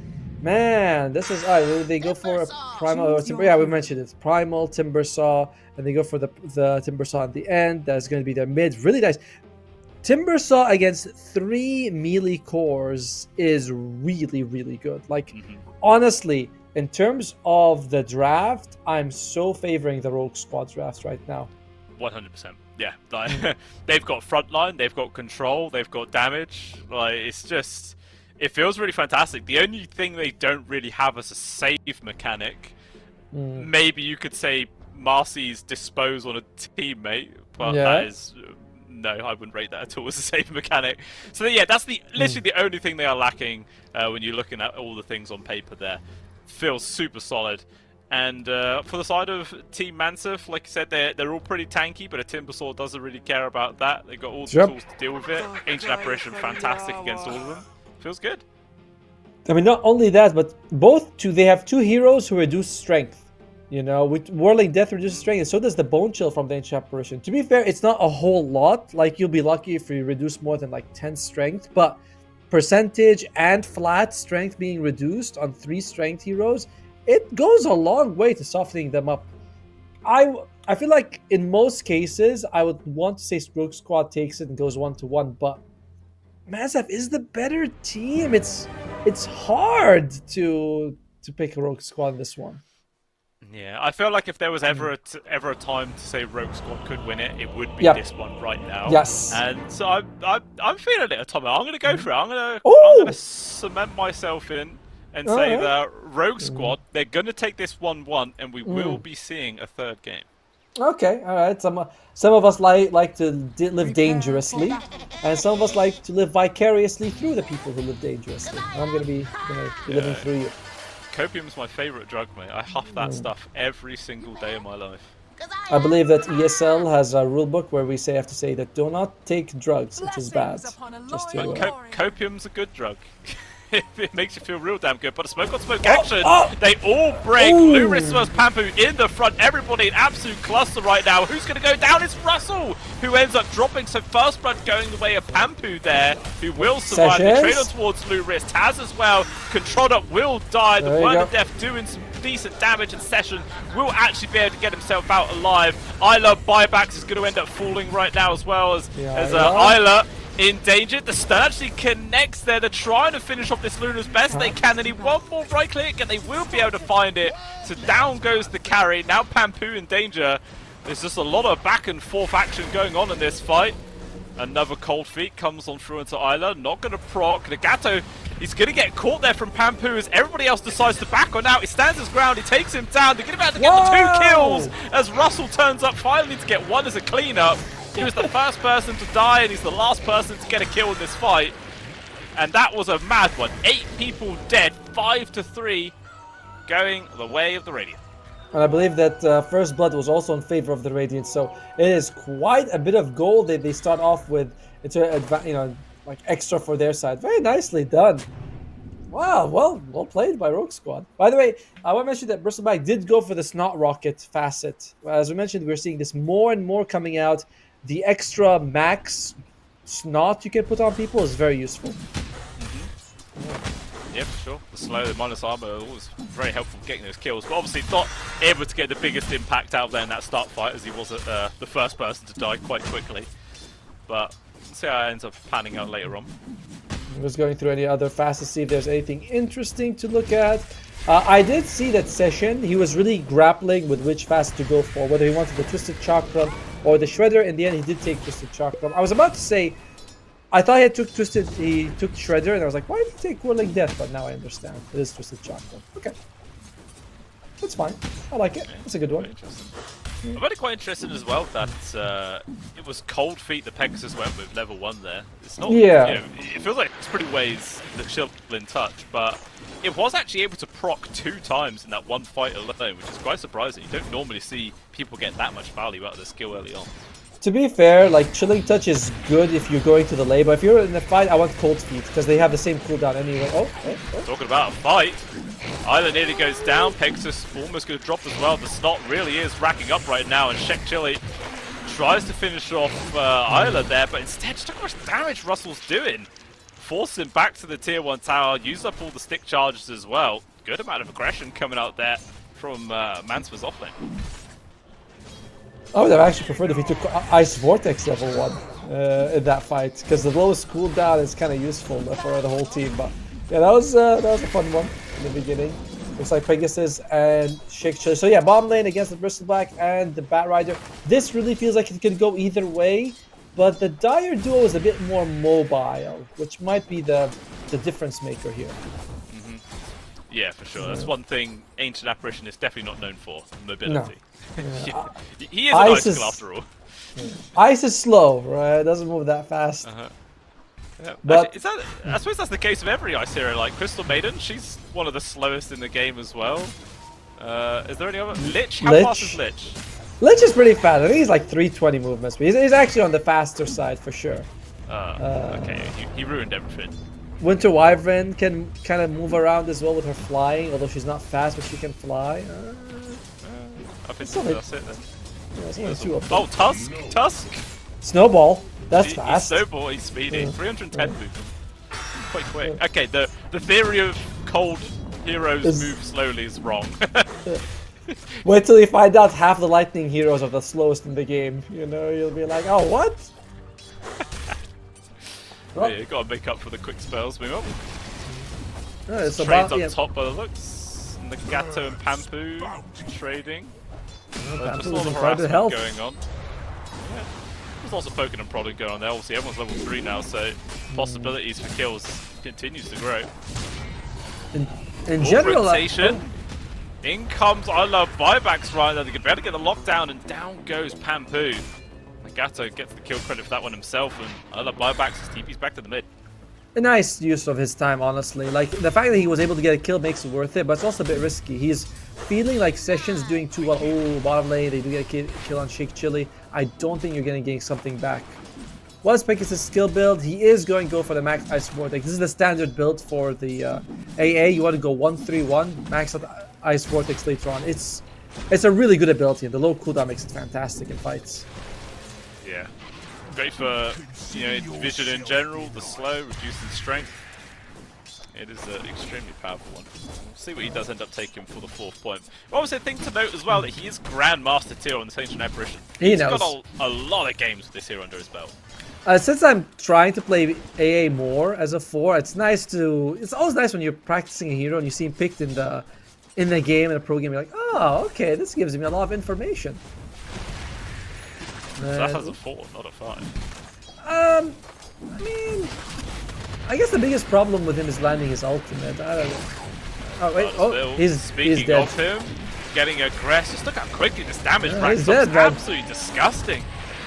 man, this is they go for a primal or timber. Yeah, we mentioned it. Primal Timbersaw, and they go for the Timbersaw at the end. That's going to be their mid. Really nice. Timbersaw against 3 melee cores is really, really good. Like, honestly, in terms of the draft, I'm so favoring the Rogue Squad draft right now. 100%. Yeah, like they've got frontline, they've got control, they've got damage. Like it feels really fantastic. The only thing they don't really have is a save mechanic. Maybe you could say Marcy's dispose on a teammate, but that is no, I wouldn't rate that at all as a save mechanic. So yeah, that's literally the only thing they are lacking when you're looking at all the things on paper there. Feels super solid. And for the side of Team Mansif, like I said, they're all pretty tanky, but a Timbersaw doesn't really care about that. They've got all the tools to deal with it. Ancient Apparition, fantastic against all of them. Feels good. I mean, not only that, but they have 2 heroes who reduce strength. With Whirling Death reduces strength, and so does the Bone Chill from the Ancient Apparition. To be fair, it's not a whole lot. Like, you'll be lucky if you reduce more than like 10 strength, but percentage and flat strength being reduced on 3 strength heroes, it goes a long way to softening them up. I feel like in most cases, I would want to say Rogue Squad takes it and goes 1-1, but MESWA is the better team. It's hard to pick a Rogue Squad in this one. Yeah, I feel like if there was ever a time to say Rogue Squad could win it, it would be this one right now. Yes. And so I'm feeling it, Tommy. I'm going to go for it. I'm going to cement myself in and say that Rogue Squad, they're going to take this 1-1, and we will be seeing a 3rd game. Okay, all right. Some of us like to live dangerously, and some of us like to live vicariously through the people who live dangerously. I'm going to be living through you. Copium's my favourite drug, mate. I huff that stuff every single day of my life. I believe that ESL has a rule book where we have to say that do not take drugs. It is bad. Just to, Copium's a good drug. It makes you feel real damn good, but a smoke on smoke action. They all break. Luris versus Pampu in the front. Everybody in absolute cluster right now. Who's going to go down? It's Russell, who ends up dropping. So first blood going the way of Pampu there, who will survive. The trailer towards Luris. Taz as well. Controller will die. The Word of Death doing some decent damage, and Session will actually be able to get himself out alive. Isla buybacks is going to end up falling right now as well as Isla in danger. The stun actually connects there. They're trying to finish off this Luna's best they can. They need one more right click and they will be able to find it. So down goes the carry. Now Pampu in danger. There's just a lot of back and forth action going on in this fight. Another cold feet comes on through into Isla. Not going to proc. Nagato, he's going to get caught there from Pampu as everybody else decides to back on out. He stands his ground. He takes him down. They're about to get the 2 kills as Russell turns up finally to get 1 as a cleanup. He was the first person to die and he's the last person to get a kill in this fight. And that was a mad one. 8 people dead, 5-3, going the way of the Radiant. And I believe that First Blood was also in favor of the Radiant, so it is quite a bit of gold that they start off with. It's like extra for their side. Very nicely done. Wow, well played by Rogue Squad. By the way, I want to mention that Bristleback did go for the Snot Rocket facet. As we mentioned, we're seeing this more and more coming out. The extra max snot you can put on people is very useful. Yeah, for sure. The slow, the minus armor, always very helpful getting those kills. But obviously not able to get the biggest impact out there in that start fight, as he was the first person to die quite quickly. But we'll see how it ends up panning out later on. I'm just going through any other fast to see if there's anything interesting to look at. I did see that session. He was really grappling with which fast to go for, whether he wanted the Twisted Chakram or the Shredder. In the end, he did take Twisted Chakram. I was about to say, I thought he took Shredder, and I was like, why did he take Whirling Death? But now I understand. It is Twisted Chakram. Okay. That's fine. I like it. It's a good one. I'm very quite interested as well that it was Cold Feet that Pegasus went with level 1 there. It's not, yeah. It feels like it's pretty ways that Chill in touch, but it was actually able to proc 2 times in that one fight alone, which is quite surprising. You don't normally see people get that much value out of the skill early on. To be fair, like Chilling Touch is good if you're going to the lane, but if you're in the fight, I want Cold Feet because they have the same cooldown anyway. Oh. Talking about a fight, Isla nearly goes down. Pegasus almost going to drop as well. The snot really is racking up right now, and Shek Chili tries to finish off Isla there, but instead, just look how much damage Russell's doing. Force him back to the tier 1 tower, use up all the stick charges as well. Good amount of aggression coming out there from MESWA's offlane. I would have actually preferred if he took Ice Vortex level 1 in that fight, because the lowest cooldown is kind of useful for the whole team. But yeah, that was a fun one in the beginning. Looks like Pegasus and Shake Chili. So yeah, bottom lane against the Bristleback and the Bat Rider. This really feels like it could go either way, but the Dire duo is a bit more mobile, which might be the difference maker here. Yeah, for sure. That's one thing Ancient Apparition is definitely not known for, mobility. No. Yeah. He is an icicle after all. Ice is slow, right? It doesn't move that fast. Yeah. But Actually, I suppose that's the case of every Ice hero. Like Crystal Maiden, she's one of the slowest in the game as well. Is there any other? Lich? How fast is Lich? Lich is pretty fast. I think he's like 320 movement speed. He's actually on the faster side for sure. Okay, he ruined everything. Winter Wyvern can kind of move around as well with her flying, although she's not fast, but she can fly. I think that's it then. Oh, Tusk! Snowball, that's fast. Snowball, he's speedy. 310 movement. Quite quick. Okay, the theory of cold heroes move slowly is wrong. Wait till you find out half the lightning heroes are the slowest in the game. You know, you'll be like, oh, what? Yeah, you gotta make up for the quick spells. Move up. It's Trades on top by the looks. Nagato and Pampu trading. Just a lot of harassment going on. Yeah. There's lots of poking and prodding going on there. Obviously, everyone's level 3 now, so possibilities for kills continues to grow. In general, in comes I love buybacks right now. They can better get the lockdown, and down goes Pampu. Nagato gets the kill credit for that one himself, and I love buybacks as TP's back to the mid. A nice use of his time, honestly. Like, the fact that he was able to get a kill makes it worth it, but it's also a bit risky. He's feeling like Session's doing too well. Oh, bottom lane, they do get a kill on Shake Chili. I don't think you're going to get something back. What is Pegasus' skill build? He is going to go for the max Ice Vortex. This is the standard build for the AA. You want to go 1-3-1, max out Ice Vortex later on. It's a really good ability, and the low cooldown makes it fantastic in fights. Yeah. Great for, vision in general, the slow, reducing strength. It is an extremely powerful one. We'll see what he does end up taking for the 4th point. Obviously, a thing to note as well that he is Grandmaster tier on the Ancient Apparition. He's got a lot of games with this hero under his belt. Since I'm trying to play AA more as a 4, it's always nice when you're practicing a hero and you see him picked in the game, in a pro game, you're like, oh, okay, this gives me a lot of information. So that has a 4, not a 5. I mean, I guess the biggest problem with him is landing his ultimate. I don't know. Oh wait, he's dead. Of him, getting aggressive. Just look how quickly this damage racks up. It's absolutely disgusting.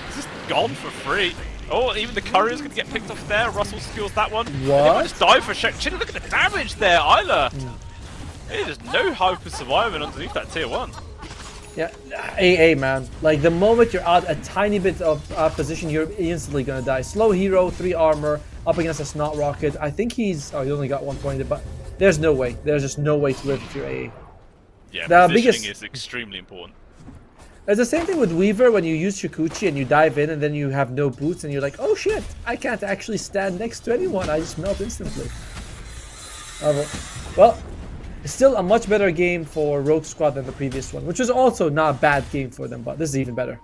He's just gone for free. Oh, even the courier's going to get picked off there. Russell secures that one. What? Just dive for Shek Chili. Look at the damage there, Isla. There's no hope of surviving underneath that tier 1. Yeah, AA, man. Like, the moment you're out a tiny bit of position, you're instantly gonna die. Slow hero, 3 armor, up against a Snot Rocket. I think he's... Oh, he only got 1 point, but there's no way. There's just no way to live if you're AA. Yeah, the positioning is extremely important. It's the same thing with Weaver when you use Shikuchi and you dive in and then you have no boots and you're like, oh shit, I can't actually stand next to anyone. I just melt instantly. Well, still a much better game for Rogue Squad than the previous one, which was also not a bad game for them, but this is even better.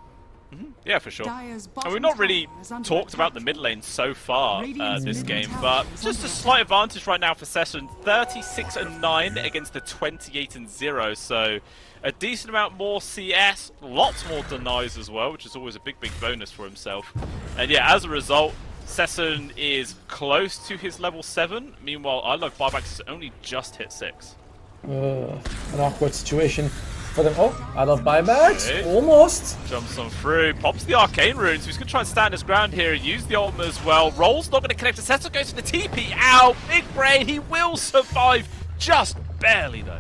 Yeah, for sure. And we've not really talked about the mid lane so far this game, but just a slight advantage right now for Session. 36-9 against the 28-0, so a decent amount more CS, lots more denies as well, which is always a big bonus for himself. And yeah, as a result, Session is close to his level 7. Meanwhile, I Love Buybacks has only just hit 6. An awkward situation for them. Oh, I Love Buybacks. Okay. Almost. Jumps on through, pops the Arcane Runes. He's going to try and stand his ground here, use the ultimate as well. Roll's not going to connect to Session, goes for the TP out. Big brain, he will survive. Just barely though.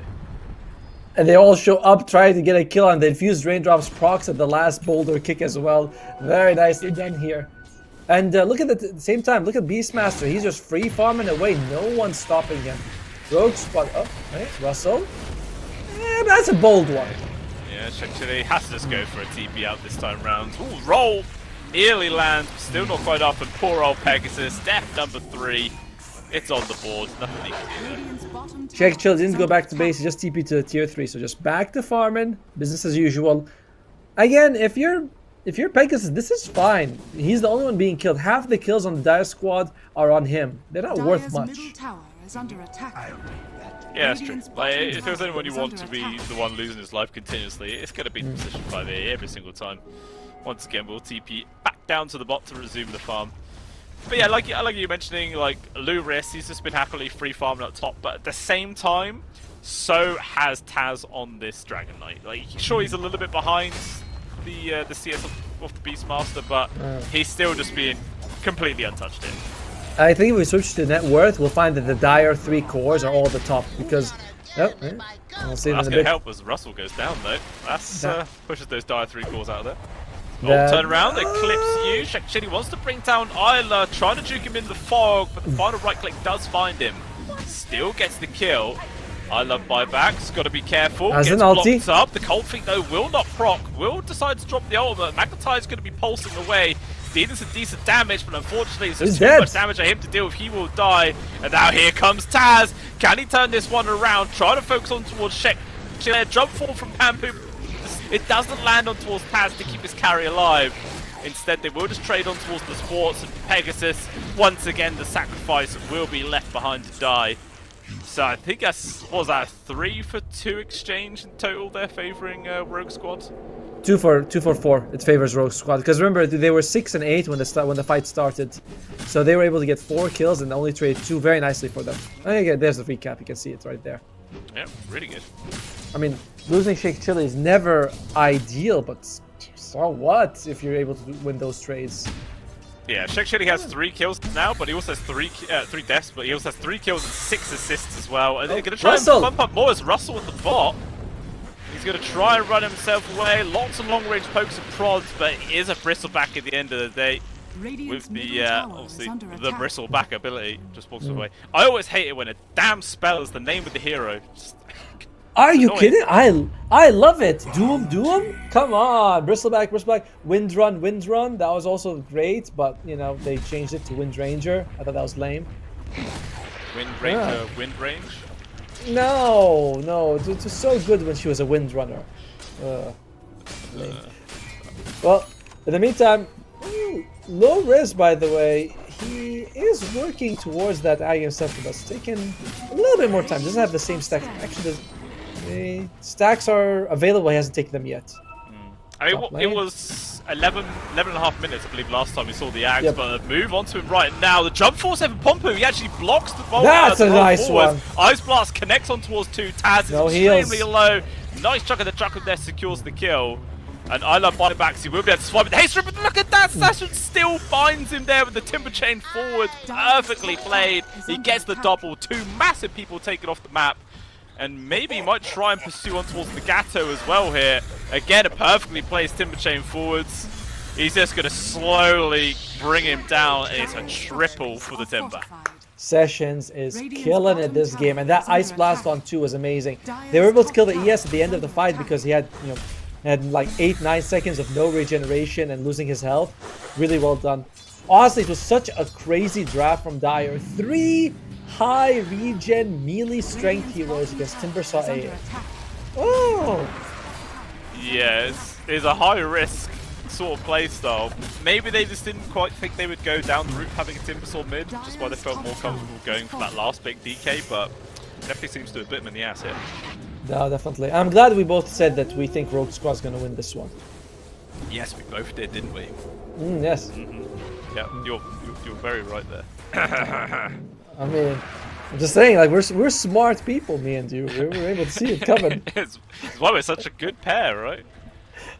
And they all show up trying to get a kill on the Infused Raindrops procs at the last boulder kick as well. Very nicely done here. And look at the same time, look at Beastmaster. He's just free farming away. No one's stopping him. Rogue Squad. Oh, right. Russell. That's a bold one. Yeah, Shaq has to just go for a TP out this time round. Ooh, roll. Nearly lands. Still not quite up. And poor old Pegasus. Death number 3. It's on the board. Nothing he can do there. Check Chill didn't go back to base. He just TP'd to the tier 3. So just back to farming. Business as usual. Again, if you're Pegasus, this is fine. He's the only one being killed. Half the kills on the Dire squad are on him. They're not worth much. Yeah, that's true. Like, if there's anyone you want to be the one losing his life continuously, it's going to be position 5A every single time. Once again, we'll TP back down to the bot to resume the farm. But yeah, like you mentioning, like Luris, he's just been happily free farming up top, but at the same time, so has Taz on this Dragon Knight. Like, sure, he's a little bit behind the CS of the Beastmaster, but he's still just being completely untouched here. I think if we switch to net worth, we'll find that the Dire 3 cores are all at the top because. Oh, we'll see that's going to help as Russell goes down though. That's pushes those Dire 3 cores out of there. Turn around, Eclipse you. Shaq wants to bring down Isla, trying to juke him in the fog, but the final right click does find him. Still gets the kill. I Love Buybacks, got to be careful. As gets an ulti. blocked up. The Cold Feet though will not proc, will decide to drop the ultimate. Magnetize's going to be pulsing away. Dealing some decent damage, but unfortunately it's just too much damage for him to deal with. He will die. And now here comes Taz. Can he turn this one around? Try to focus on towards Shaq. Jump forward from Pampu. It doesn't land on towards Taz to keep his carry alive. Instead, they will just trade on towards the sports and Pegasus. Once again, the sacrifice will be left behind to die. So I think that's, what was that, 3 for 2 exchange in total there favouring Rogue Squad? 2 for 4. It favors Rogue Squad because remember they were 6 and 8 when the fight started, so they were able to get 4 kills and only trade 2 very nicely for them. And again, there's the recap. You can see it right there. Yeah, really good. I mean, losing Shake Chili is never ideal, but so what if you're able to win those trades? Yeah, Shake Chili has 3 kills now, but he also has 3 deaths, but he also has 3 kills and 6 assists as well. And they're going to try and bump up more as Russell at the bot. He's going to try and run himself away. Lots of long-range pokes and prods, but he is a bristleback at the end of the day. With the, obviously, the bristleback ability, just walks away. I always hate it when a damn spell is the name of the hero. Just, are you kidding? I love it. Doom. Come on, bristleback. Wind run. That was also great, but you know they changed it to Wind Ranger. I thought that was lame. Wind Ranger, Wind Range. No, it was so good when she was a Wind Runner. Lame. Well, in the meantime, low risk, by the way. He is working towards that ag himself, but it's taking a little bit more time. Doesn't have the same stack. Actually, the stacks are available. He hasn't taken them yet. I mean, it was 11 and a half minutes, I believe, last time we saw the Ags, but move on to him right now. The jump force Evan Pompu, he actually blocks the ball. That's a nice one. Ice Blast connects on towards 2. Taz is extremely low. Nice chuck of the truck there secures the kill. And I Love Buybacks, he will be able to swipe it. Hey, Strip, but look at that! Session still finds him there with the Timber Chain forward. Perfectly played. He gets the double. 2 massive people taken off the map. And maybe he might try and pursue on towards Nagato as well here. Again, a perfectly placed Timber Chain forwards. He's just going to slowly bring him down, and it's a triple for the Timber. Sessions is killing it this game, and that Ice Blast on 2 was amazing. They were able to kill the ES at the end of the fight because he had, had like 8-9 seconds of no regeneration and losing his health. Really well done. Honestly, it was such a crazy draft from Dyer. 3 high regen melee strength heroes against Timbersaw AA. Oh! Yeah, it's a high risk sort of playstyle. Maybe they just didn't quite think they would go down the route having a Timbersaw mid, which is why they felt more comfortable going for that last big DK, but it definitely seems to have bit them in the ass here. No, definitely. I'm glad we both said that we think Rogue Squad's gonna win this one. Yes, we both did, didn't we? Yes. Yeah, you're very right there. I mean, I'm just saying, like, we're smart people, me and you. We were able to see it coming. It's why we're such a good pair, right?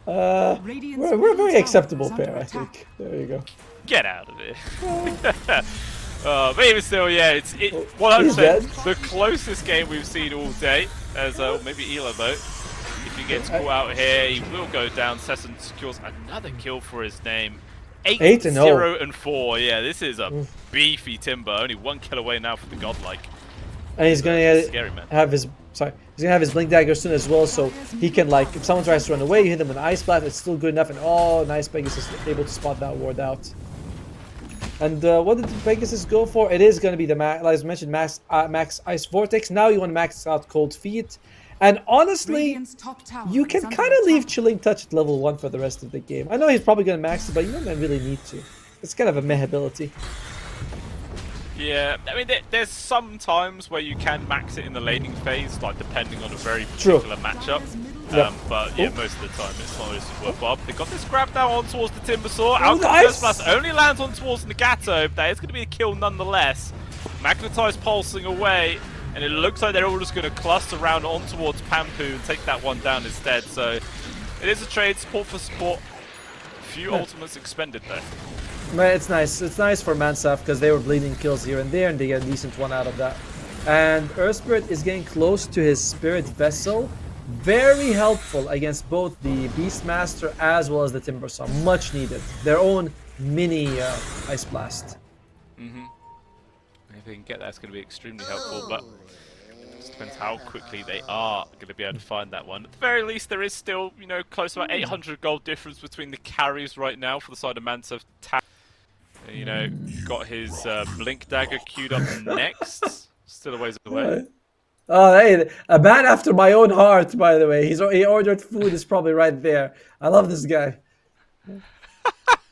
We're a very acceptable pair, I think. There you go. Get out of here. But even still, yeah, it's 100% the closest game we've seen all day. As maybe Elo-Boat. If he gets caught out here, he will go down. Sesson secures another kill for his name. 8-0-4. Yeah, this is a beefy Timber. Only 1 kill away now for the Godlike. And he's gonna have his Blink Dagger soon as well, so he can, like, if someone tries to run away, you hit them with an Ice Blast, it's still good enough, and oh, nice, Pegasus able to spot that ward out. And what did Pegasus go for? It is going to be the max, as mentioned, max Ice Vortex. Now you want to max out Cold Feet. And honestly, you can kind of leave Chilling Touch at level 1 for the rest of the game. I know he's probably going to max it, but you don't really need to. It's kind of a meh ability. Yeah, I mean, there's some times where you can max it in the laning phase, like depending on a very particular matchup. But yeah, most of the time it's not always worthwhile. They got this grab now on towards the Timbersaw. First blast only lands on towards Nagato. That is going to be a kill nonetheless. Magnetize pulsing away, and it looks like they're all just going to cluster around on towards Pampu and take that one down instead. So it is a trade, support for support. A few ultimates expended there. But it's nice. It's nice for Mansaf because they were bleeding kills here and there, and they get a decent one out of that. And Earth Spirit is getting close to his Spirit Vessel. Very helpful against both the Beastmaster as well as the Timbersaw. Much needed. Their own mini Ice Blast. If they can get that, it's going to be extremely helpful, but it just depends how quickly they are going to be able to find that one. At the very least, there is still, close to about 800 gold difference between the carries right now for the side of Mansaf. Got his Blink Dagger queued up next. Still a ways away. Oh, hey, a man after my own heart, by the way. He ordered food, is probably right there. I love this guy.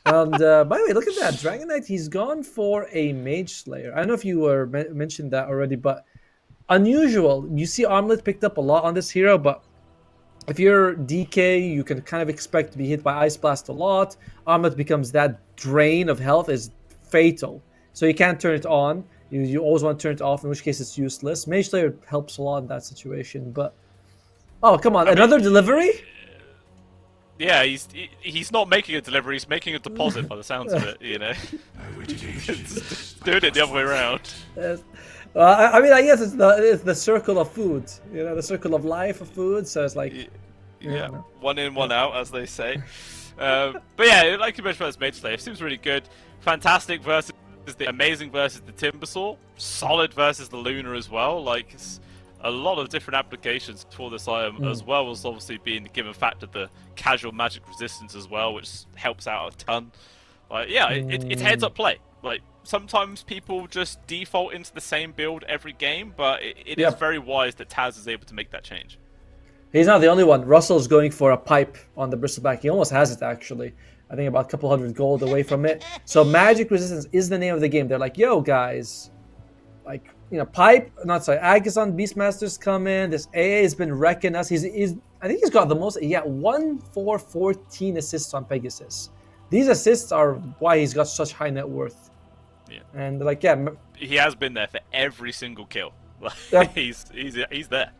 And by the way, look at that. Dragon Knight, he's gone for a Mage Slayer. I don't know if you mentioned that already, but unusual. You see Armlet picked up a lot on this hero, but if you're DK, you can kind of expect to be hit by Ice Blast a lot. Armlet becomes that drain of health is fatal. So you can't turn it on. You always want to turn it off, in which case it's useless. Mage Slayer helps a lot in that situation, but... Oh, come on. Another delivery? Yeah, he's not making a delivery, he's making a deposit by the sounds of it, It's doing it the other way around. Yes. I mean, I guess it's the circle of food, the circle of life of food, so it's like... Yeah, one in, one out, as they say. But yeah, like you mentioned, Mage Slayer seems really good. Fantastic versus the amazing versus the Timbersaw. Solid versus the Luna as well. Like, it's a lot of different applications for this item, as well as obviously being the given fact of the casual magic resistance as well, which helps out a ton. Like, yeah, it's heads up play. Like, sometimes people just default into the same build every game, but it is very wise that Taz is able to make that change. He's not the only one. Russell's going for a pipe on the Bristleback. He almost has it, actually. I think about a couple hundred gold away from it. So magic resistance is the name of the game. They're like, yo, guys. Like, pipe, not sorry, Agazon Beastmaster's come in. This AA has been wrecking us. I think he's got the most, 14 assists on Pegasus. These assists are why he's got such high net worth. Yeah. And he has been there for every single kill. He's there.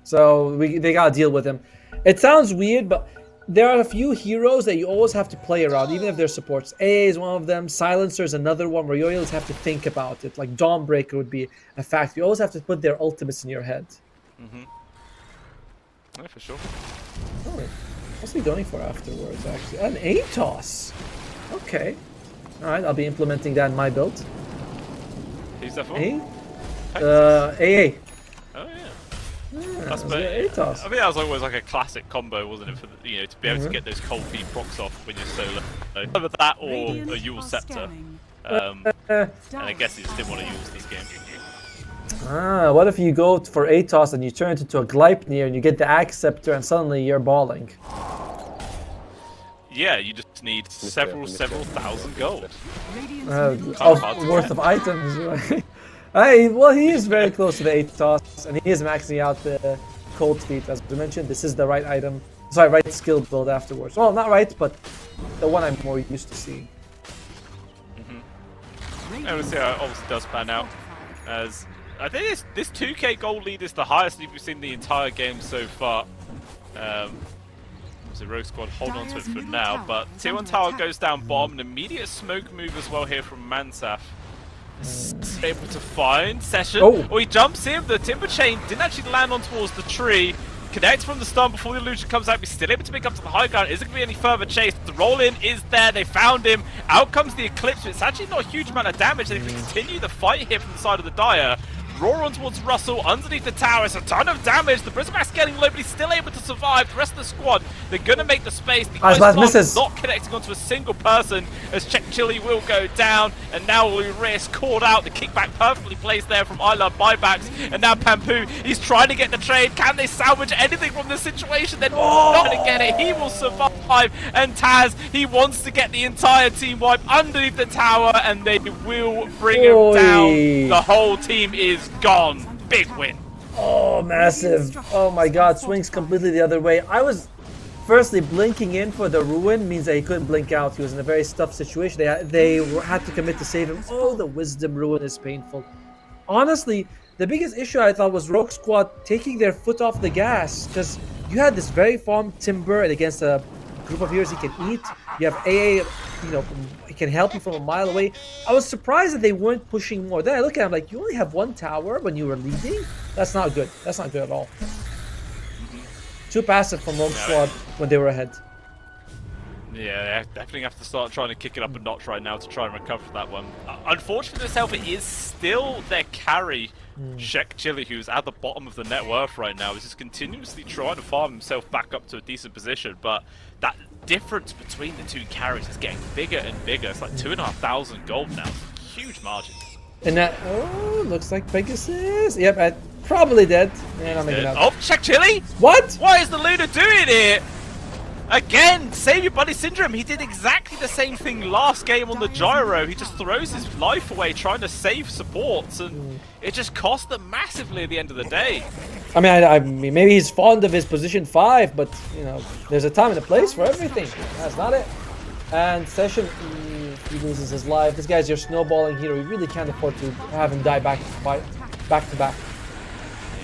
So they gotta deal with him. It sounds weird, but there are a few heroes that you always have to play around, even if they're supports. AA is one of them. Silencer is another one where you always have to think about it. Like Dawnbreaker would be a fact. You always have to put their ultimates in your head. Yeah, for sure. Oh, what's he going for afterwards, actually? An ATOS! Okay. Alright, I'll be implementing that in my build. Who's that for? AA. Oh, yeah. That's ATOS. I mean, that was always like a classic combo, wasn't it? For the, you know, to be able to get those cold feet procs off when you're solo. Either that or a Yule Scepter. And I guess he just didn't want to use this game. What if you go for ATOS and you turn it into a Gleipnir and you get the Axe Scepter and suddenly you're balling? Yeah, you just need several thousand gold. Worth of items. Well, he is very close to the ATOS and he is maxing out the cold feet. As we mentioned, this is the right item. Sorry, right skill build afterwards. Well, not right, but the one I'm more used to seeing. And we'll see how it obviously does pan out. As I think this 2k gold lead is the highest we've seen the entire game so far. So Rogue Squad hold on to it for now, but Tier 1 tower goes down bottom. An immediate smoke move as well here from Mansaf. Able to find Session. Oh, he jumps in. The Timber Chain didn't actually land on towards the tree. Connects from the stun before the illusion comes out. He's still able to make up to the high ground. Isn't going to be any further chase. The roll in is there. They found him. Out comes the Eclipse. It's actually not a huge amount of damage. They can continue the fight here from the side of the Dire. Roar on towards Russell underneath the tower. It's a ton of damage. The Prisma's getting low, but he's still able to survive. The rest of the squad, they're going to make the space. The Ice Blast misses. Not connecting onto a single person as Check Chili will go down. And now Luris caught out. The kickback perfectly placed there from I Love Buybacks. And now Pampu, he's trying to get the trade. Can they salvage anything from this situation? They're not going to get it. He will survive. And Taz, he wants to get the entire team wipe underneath the tower. And they will bring him down. The whole team is gone. Big win. Oh, massive. Oh my god, swings completely the other way. I was firstly blinking in for the ruin, means that he couldn't blink out. He was in a very tough situation. They had to commit to save him. Oh, the wisdom ruin is painful. Honestly, the biggest issue I thought was Rogue Squad taking their foot off the gas, because you had this very farm Timber and against a group of heroes he can eat. You have AA, you know, he can help you from a mile away. I was surprised that they weren't pushing more. Then I look at him like, you only have one tower when you were leading? That's not good. That's not good at all. Too passive from Rogue Squad when they were ahead. Yeah, they definitely have to start trying to kick it up a notch right now to try and recover that one. Unfortunately for himself, it is still their carry, Shek Chili, who's at the bottom of the net worth right now. Is just continuously trying to farm himself back up to a decent position, but that difference between the two carries is getting bigger and bigger. It's like 2,500 gold now. Huge margin. And that, looks like Pegasus. Yep, probably dead. Yeah, I'm making out. Oh, Shek Chili? What? What is the Luna doing here? Again, save your buddy Syndrome. He did exactly the same thing last game on the Gyro. He just throws his life away trying to save supports, and it just cost them massively at the end of the day. I mean, maybe he's fond of his position 5, but, you know, there's a time and a place for everything. That's not it. And Session, he loses his life. This guy's your snowballing hero. We really can't afford to have him die back to back.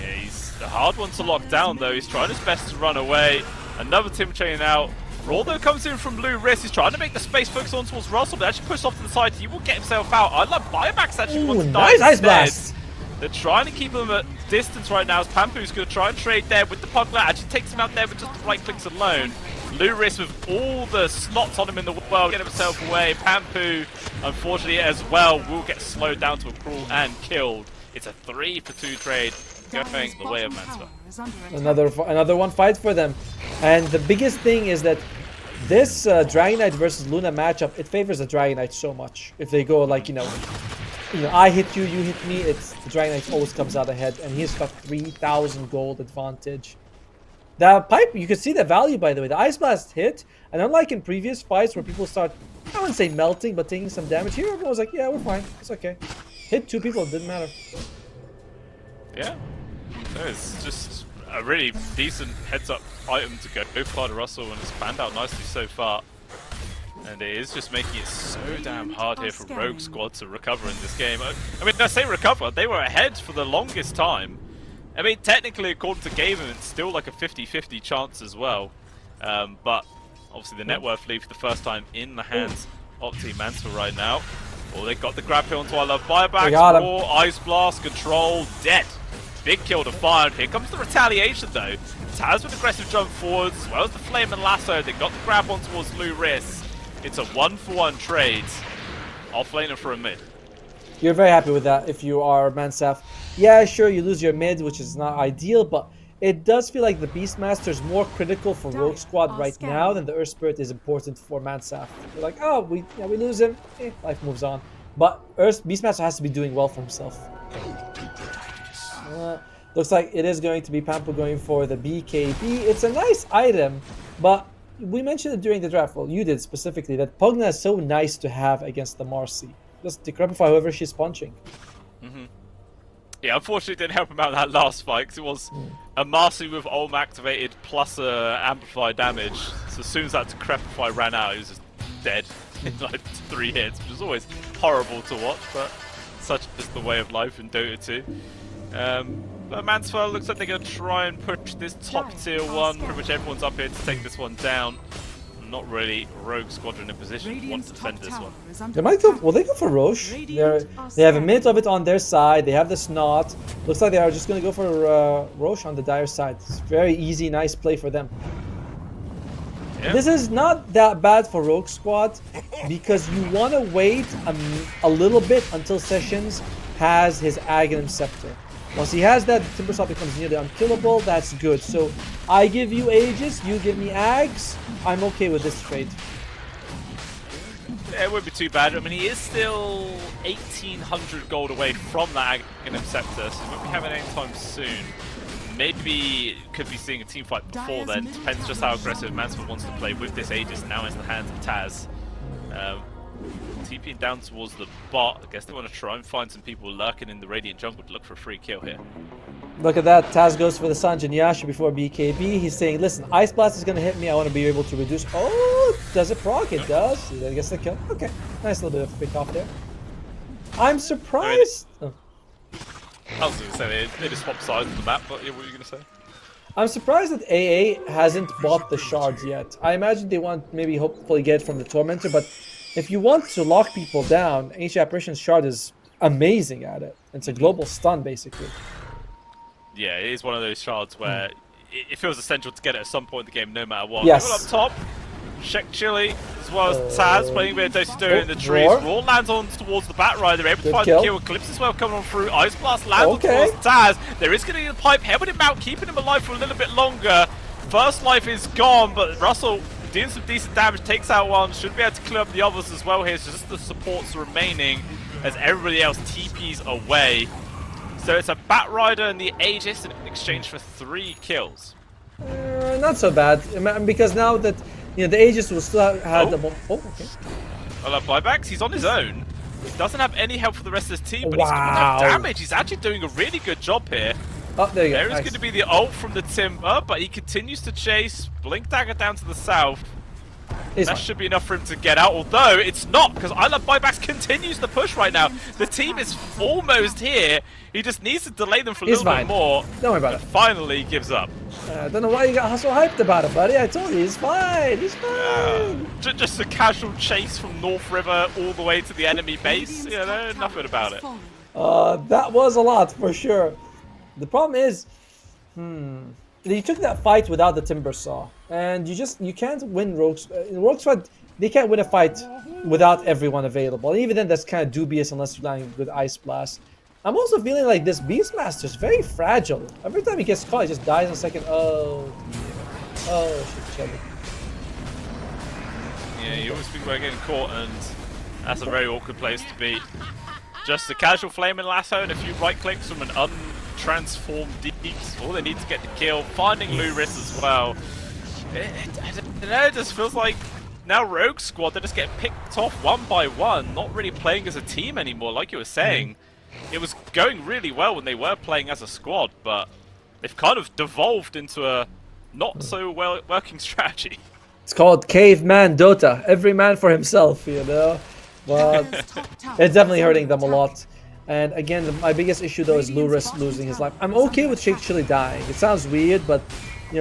Yeah, he's a hard one to lock down, though. He's trying his best to run away. Another Tim Chain out. Raldo comes in from Blue Wrist. He's trying to make the space focus on towards Russell, but actually pushed off to the side. He will get himself out. I love Buybacks actually wants to die. Nice Ice Blast. They're trying to keep him at distance right now as Pampu's going to try and trade there with the Puglet. Actually takes him out there with just the right clicks alone. Blue Wrist with all the slots on him in the world, get himself away. Pampu, unfortunately as well, will get slowed down to a crawl and killed. It's a 3-for-2 trade going the way of MESWA. Another one fight for them. And the biggest thing is that this Dragonite versus Luna matchup, it favors the Dragonite so much. If they go like, you know, I hit you, you hit me, it's the Dragonite always comes out ahead, and he's got 3,000 gold advantage. The pipe, you can see the value, by the way. The Ice Blast hit, and unlike in previous fights where people start, I wouldn't say melting, but taking some damage, here everyone was like, yeah, we're fine, it's okay. Hit 2 people, it didn't matter. Yeah, it's just a really decent heads-up item to go far to Russell, and it's panned out nicely so far. And it is just making it so damn hard here for Rogue Squad to recover in this game. I mean, I say recover, they were ahead for the longest time. I mean, technically, according to Gamer, it's still like a 50-50 chance as well. But obviously the net worth lead for the first time in the hands of Team MESWA right now. Oh, they got the grab here onto I Love Buybacks, more Ice Blast, Control, dead. Big kill to find. Here comes the retaliation though. Taz with aggressive jump forwards, as well as the flame and lasso. They got the grab on towards Luris. It's a 1-for-1 trade. Offlaner for a mid. You're very happy with that if you are Mansaf. Yeah, sure, you lose your mid, which is not ideal, but it does feel like the Beastmaster is more critical for Rogue Squad right now than the Earth Spirit is important for Mansaf. You're like, oh, we lose him, life moves on. But Beastmaster has to be doing well for himself. Looks like it is going to be Pampo going for the BKB. It's a nice item, but we mentioned it during the draft. Well, you did specifically, that Pugna is so nice to have against the Marcy. Just decrepify whoever she's punching. Yeah, unfortunately it didn't help him out that last fight, because it was a Marcy with Olm activated plus amplified damage. So as soon as that decrepify ran out, he was just dead in like 3 hits, which is always horrible to watch, but such is the way of life in Dota 2. But MESWA looks like they're going to try and push this top tier one. Pretty much everyone's up here to take this one down. Not really Rogue Squadron in position to want to defend this one. They might go, well, they go for Roche. They have a minute of it on their side. They have the Snot. Looks like they are just going to go for Roche on the Dire side. It's very easy, nice play for them. Yeah. This is not that bad for Rogue Squad because you want to wait a little bit until Sessions has his Aghanim Scepter. Once he has that, Timbersaw becomes nearly unkillable. That's good. So I give you Aegis, you give me Ags. I'm okay with this trade. It wouldn't be too bad. I mean, he is still 1,800 gold away from that Aghanim Scepter, so he won't be having any time soon. Maybe could be seeing a team fight before then. Depends just how aggressive MESWA wants to play with this Aegis now in the hands of Taz. TPing down towards the bot. I guess they want to try and find some people lurking in the Radiant jungle to look for a free kill here. Look at that. Taz goes for the Sanjin Yasha before BKB. He's saying, listen, Ice Blast is going to hit me. I want to be able to reduce. Oh, does it proc? It does. That gets the kill. Okay. Nice little bit of a pick off there. I'm surprised. I was going to say they just swapped sides of the map, but yeah, what were you going to say? I'm surprised that AA hasn't bought the shards yet. I imagine they want maybe hopefully get it from the Tormentor, but if you want to lock people down, Ancient Apparition's shard is amazing at it. It's a global stun, basically. Yeah, it is one of those shards where it feels essential to get it at some point in the game, no matter what. Yes. Up top, Shek Chili, as well as Taz, playing a bit of Dota in the trees. Raw lands on towards the Batrider, able to find the kill. Eclipse as well coming on through. Ice Blast lands on towards Taz. There is going to be a pipe, helping him out, keeping him alive for a little bit longer. First life is gone, but Russell doing some decent damage, takes out one, should be able to clear up the others as well here. So just the supports remaining as everybody else TPs away. So it's a Batrider and the Aegis in exchange for 3 kills. Not so bad, because now that the Aegis will still have the... Oh, okay. Well, buybacks, he's on his own. He doesn't have any help for the rest of his team, but he's got enough damage. He's actually doing a really good job here. Oh, there you go. There is going to be the ult from the Timber, but he continues to chase. Blink Dagger down to the south. That should be enough for him to get out, although it's not, because I Love Buybacks continues the push right now. The team is almost here. He just needs to delay them for a little bit more. Don't worry about it. Finally gives up. I don't know why you got so hyped about it, buddy. I told you, he's fine. He's fine. Just a casual chase from North River all the way to the enemy base. You know, nothing about it. That was a lot, for sure. The problem is, you took that fight without the Timber Saw, and you can't win Rogues. In Rogue Squad, they can't win a fight without everyone available. And even then, that's kind of dubious unless you're landing with Ice Blast. I'm also feeling like this Beastmaster is very fragile. Every time he gets caught, he just dies in a second. Oh, dear. Oh, shit, Yeah, you always speak about getting caught, and that's a very awkward place to be. Just a casual flaming lasso and a few right clicks from an untransformed Deeps. All they need to get the kill. Finding Luris as well. I don't know, it just feels like now Rogue Squad, they're just getting picked off one by one, not really playing as a team anymore, like you were saying. It was going really well when they were playing as a squad, but they've kind of devolved into a not so well working strategy. It's called Caveman Dota. Every man for himself, you know? But it's definitely hurting them a lot. And again, my biggest issue though is Luris losing his life. I'm okay with Shake Chili dying. It sounds weird, but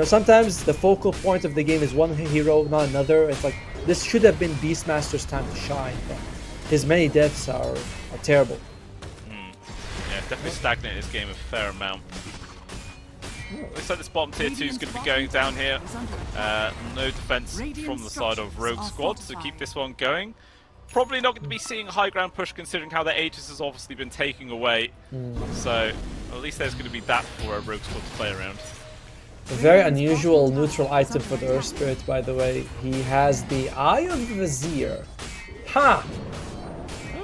sometimes the focal point of the game is one hero, not another. It's like, this should have been Beastmaster's time to shine, but his many deaths are terrible. Yeah, definitely stagnated this game a fair amount. Looks like this bottom tier 2 is going to be going down here. No defense from the side of Rogue Squad to keep this one going. Probably not going to be seeing a high ground push considering how their Aegis has obviously been taking away. So at least there's going to be that for a Rogue Squad to play around. A very unusual neutral item for the Earth Spirit, by the way. He has the Eye of the Vizier. Ha!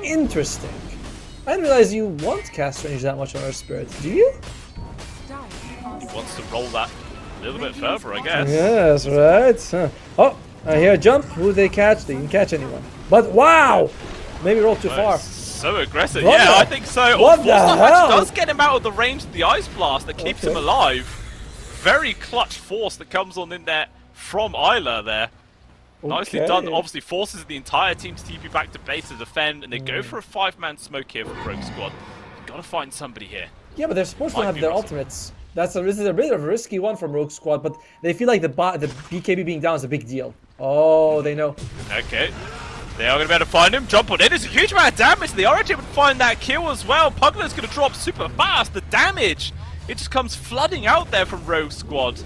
Interesting. I didn't realize you want cast range that much on Earth Spirit. Do you? He wants to roll that a little bit further, I guess. Yes, right. Huh. Oh, I hear a jump. Who they catch? They didn't catch anyone. But wow! Maybe roll too far. So aggressive. What Yeah, the- I think so. what the Force hell? does get him out of the range of the Ice Blast that keeps him alive. Very clutch force that comes on in there from Isla there. Nicely done. Obviously forces the entire team to TP back to base to defend, and they go for a 5-man smoke here from Rogue Squad. Gotta find somebody here. Yeah, but they're supposed to Might have be their Russell. ultimates. This is a bit of a risky one from Rogue Squad, but they feel like the BKB being down is a big deal. Oh, they know. Okay. They are going to be able to find him. Jump on it. It's a huge amount of damage. They are able to find that kill as well. Pugler's going to drop super fast. The damage, it just comes flooding out there from Rogue Squad.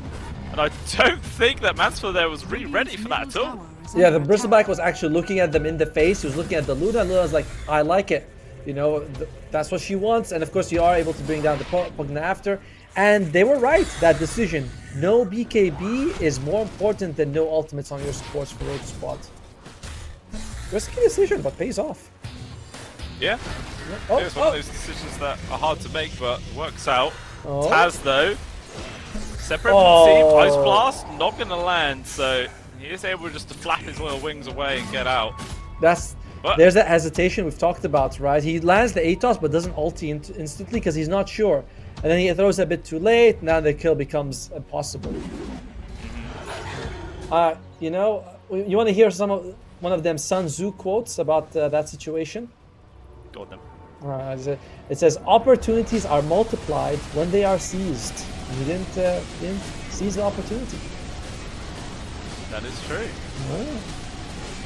And I don't think that MESWA there was really ready for that at all. Yeah, the Bristleback was actually looking at them in the face. He was looking at the Luna, and Luna was like, I like it. You know, that's what she wants. And of course, you are able to bring down the Pugna after. And they were right, that decision. No BKB is more important than no ultimates on your supports for Rogue Squad. Risky decision, but pays off. Yeah. Oh, It's one of those decisions that are hard to make, but works out. Oh. Taz, though, separate from the team. Ice Blast, not going to land, so he is able just to flap his little wings away and get out. There's that hesitation we've talked about, right? He lands the ATOS but doesn't ulti instantly because he's not sure. And then he throws a bit too late, now the kill becomes impossible. You know, you want to hear one of them Sun Tzu quotes about that situation? Go on then. It says, opportunities are multiplied when they are seized. You didn't seize the opportunity. That is true.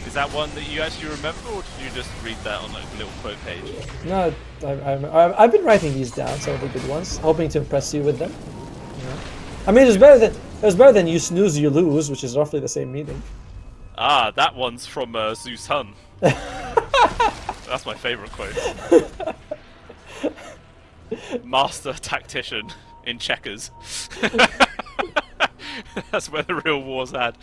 Is that one that you actually remember, or did you just read that on like a little quote page? No, I've been writing these down, some of the good ones, hoping to impress you with them. Yeah. I mean, it was better than you snooze, you lose, which is roughly the same meaning. Ah, that one's from Zeus Hun. That's my favorite quote. Master tactician in checkers. That's where the real war's at.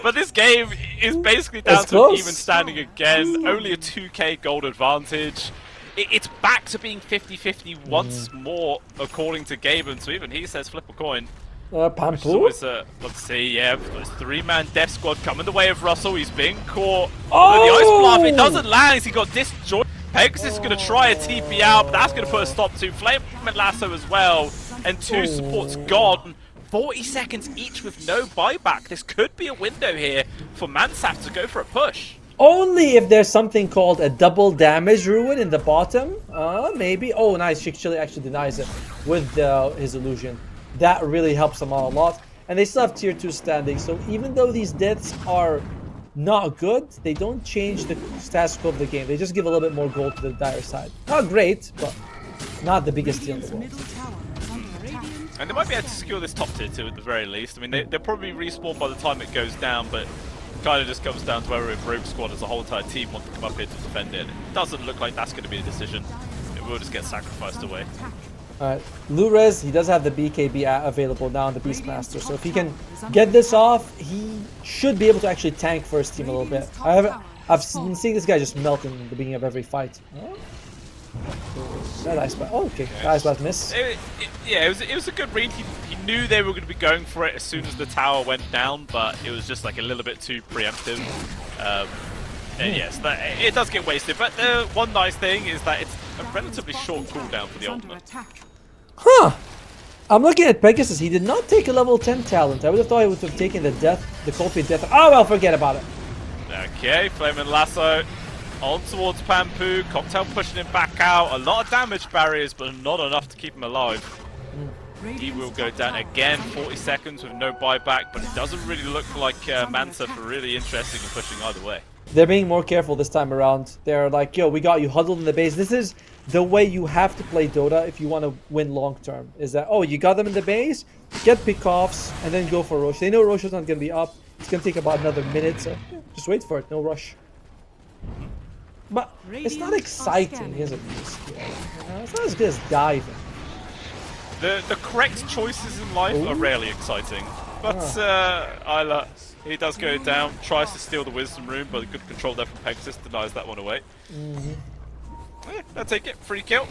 But this game is basically down to an even standing again. Only a 2k gold advantage. It's back to being 50-50 once more, according to Gaben. So even he says flip a coin. Pampu? Let's see, yeah, it's 3-man death squad coming the way of Russell. He's being caught. Oh! The Ice Bluff, it doesn't land. He got disjointed. Pegasus is going to try a TP out, but that's going to put a stop to Flame and Lasso as well. And 2 supports gone. 40 seconds each with no buyback. This could be a window here for Mansaf to go for a push. Only if there's something called a double damage ruin in the bottom. Maybe. Oh, nice. Chili actually denies it with his illusion. That really helps them out a lot. And they still have tier 2 standing. So even though these deaths are not good, they don't change the status quo of the game. They just give a little bit more gold to the dire side. Not great, but not the biggest deal in the world. And they might be able to secure this top tier 2 at the very least. I mean, they'll probably respawn by the time it goes down, but kind of just comes down to whether if Rogue Squad as a whole entire team want to come up here to defend it. It doesn't look like that's going to be a decision. It will just get sacrificed away. Alright, Lurez, he does have the BKB available now on the Beastmaster, so if he can get this off, he should be able to actually tank for his team a little bit. I've been seeing this guy just melt in the beginning of every fight. Oh. That ice blast. Oh, okay. That ice blast miss. Yeah, it was a good read. He knew they were going to be going for it as soon as the tower went down, but it was just like a little bit too preemptive. And yes, it does get wasted. But the one nice thing is that it's a relatively short cooldown for the ultimate. Huh. I'm looking at Pegasus. He did not take a level 10 talent. I would have thought he would have taken the Coldplay death. Oh, well, forget about it. Okay, Flaming Lasso on towards Pampu. Cocktail pushing him back out. A lot of damage barriers, but not enough to keep him alive. He will go down again, 40 seconds with no buyback, but it doesn't really look like Mansa are really interested in pushing either way. They're being more careful this time around. They're like, yo, we got you huddled in the base. This is the way you have to play Dota if you want to win long term. Is that, oh, you got them in the base, get pickoffs, and then go for Rosh. They know Rosh is not going to be up. It's going to take about another minute, so yeah, just wait for it. No rush. But it's not exciting, is it? It's not as good as diving. The correct choices in life are rarely exciting. But Isla, he does go down, tries to steal the Wisdom Rune, but a good control there from Pegasus denies that one away. I'll take it, free kill.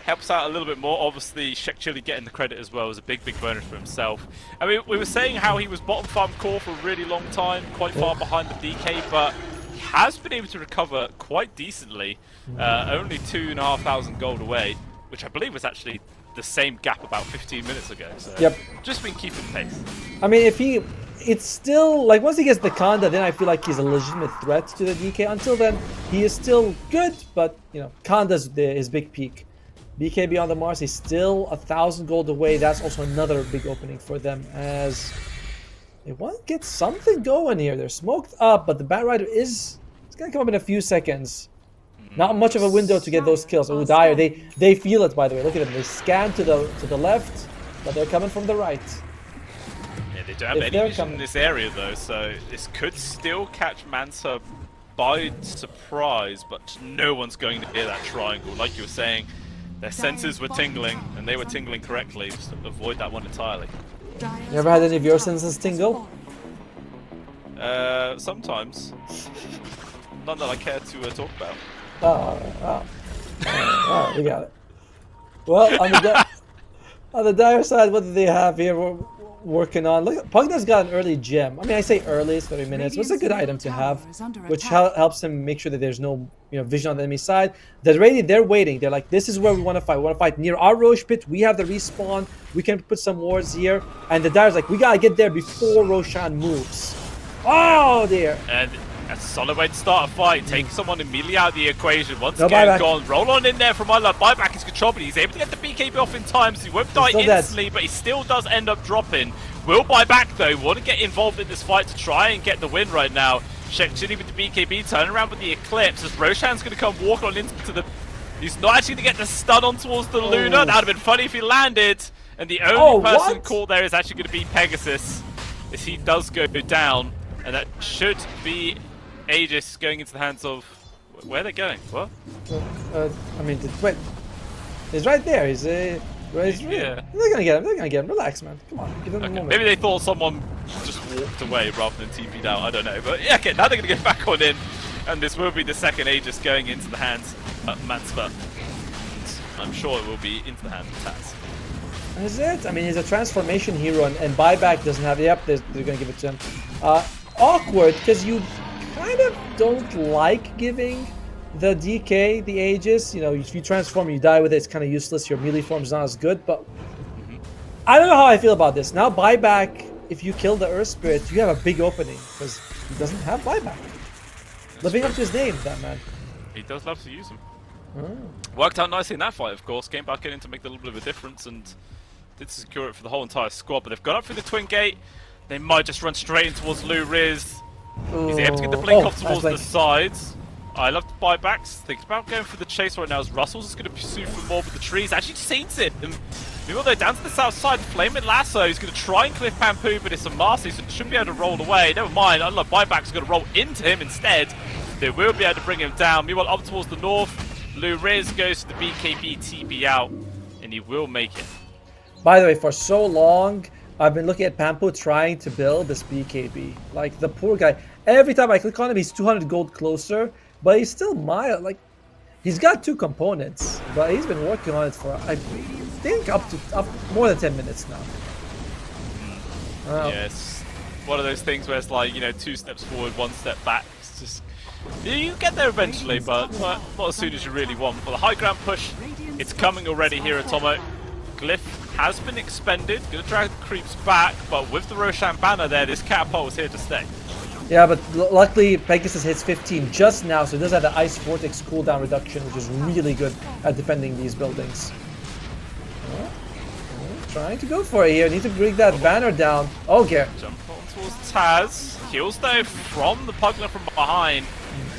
Helps out a little bit more. Obviously, Shek Chili getting the credit as well is a big bonus for himself. I mean, we were saying how he was bottom farm core for a really long time, quite far behind the DK, but he has been able to recover quite decently. Only 2,500 gold away, which I believe was actually the same gap about 15 minutes ago. So just been keeping pace. I mean, it's still like once he gets the Kanda, then I feel like he's a legitimate threat to the DK. Until then, he is still good, but you know, Kanda's his big peak. BKB on the Mars is still 1,000 gold away. That's also another big opening for them as they want to get something going here. They're smoked up, but the Bat Rider it's gonna come up in a few seconds. Not much of a window to get those kills. Oh, Dire, they feel it, by the way. Look at them. They scan to the left, but they're coming from the right. Yeah, they don't have any vision in this area though, so this could still catch Mansa by surprise, but no one's going to hear that triangle. Like you were saying, their senses were tingling, and they were tingling correctly. Just avoid that one entirely. You ever had any of your senses tingle? Sometimes. None that I care to talk about. Oh, we got it. Well, on the Dire side, what do they have here? We're working on. Look, Pugna's got an early gem. I mean, I say early, it's 30 minutes. What's a good item to have, which helps him make sure that there's no vision on the enemy side. The Radiant, they're waiting. They're like, this is where we want to fight. We want to fight near our Rosh pit. We have the respawn. We can put some wards here. And the Dire's like, we gotta get there before Roshan moves. Oh dear. And a solid way to start a fight. Take someone immediately out of the equation. Once again, gone. Roll on in there from Isla. Buyback is controlled, but he's able to get the BKB off in time, so he won't die instantly, but he still does end up dropping. Will buy back though. Want to get involved in this fight to try and get the win right now. Shek Chili with the BKB, turn around with the Eclipse as Roshan's going to come walk on into the... He's not actually going to get the stun on towards the Luna. That would have been funny if he landed. And the only person caught there is actually going to be Pegasus, as he does go down. And that should be Aegis going into the hands of... Where are they going? What? I mean, wait. He's right there. He's yeah. They're gonna get him. They're gonna get him. Relax, man. Come on. Give him a moment. Maybe they thought someone just walked away rather than TP'd out. I don't know. But yeah, okay. Now they're gonna get back on in, and this will be the second Aegis going into the hands of MESWA. I'm sure it will be into the hands of Taz. Is it? I mean, he's a transformation hero, and buyback doesn't have. Yep, they're gonna give it to him. Awkward because you kind of don't like giving the DK the Aegis. You know, if you transform, you die with it. It's kind of useless. Your melee form is not as good. But I don't know how I feel about this. Now buyback, if you kill the Earth Spirit, you have a big opening because he doesn't have buyback. Living up to his name, that man. He does love to use him. Worked out nicely in that fight, of course. Came back in to make a little bit of a difference and did secure it for the whole entire squad. But they've gone up through the Twin Gate. They might just run straight in towards Lou Riz. He's able to get the blink off towards the sides. I love the buybacks. Thinks about going for the chase right now as Russell's is going to pursue for more with the trees. Actually sees it. Meanwhile, though, down to the south side, Flaming Lasso. He's going to try and cliff Pampu, but it's a Marcy, so it shouldn't be able to roll away. Never mind. I love buybacks going to roll into him instead. They will be able to bring him down. Meanwhile, up towards the north, Lou Riz goes to the BKB TP out, and he will make it. By the way, for so long, I've been looking at Pampu trying to build this BKB. Like, the poor guy. Every time I click on him, he's 200 gold closer, but he's still mild. Like, he's got 2 components, but he's been working on it for, I think, up more than 10 minutes now. Yeah, it's one of those things where it's like, 2 steps forward, 1 step back. It's just, you get there eventually, but not as soon as you really want. For the high ground push, it's coming already here at Tomo. Glyph has been expended, gonna drag the creeps back, but with the Roshan banner there, this catapult is here to stay. Yeah, but luckily Pegasus hits 15 just now, so it does have the Ice Vortex cooldown reduction, which is really good at defending these buildings. trying to go for it here. Need to bring that banner down. Okay. Jump on towards Taz. Kills though from the Pugler from behind.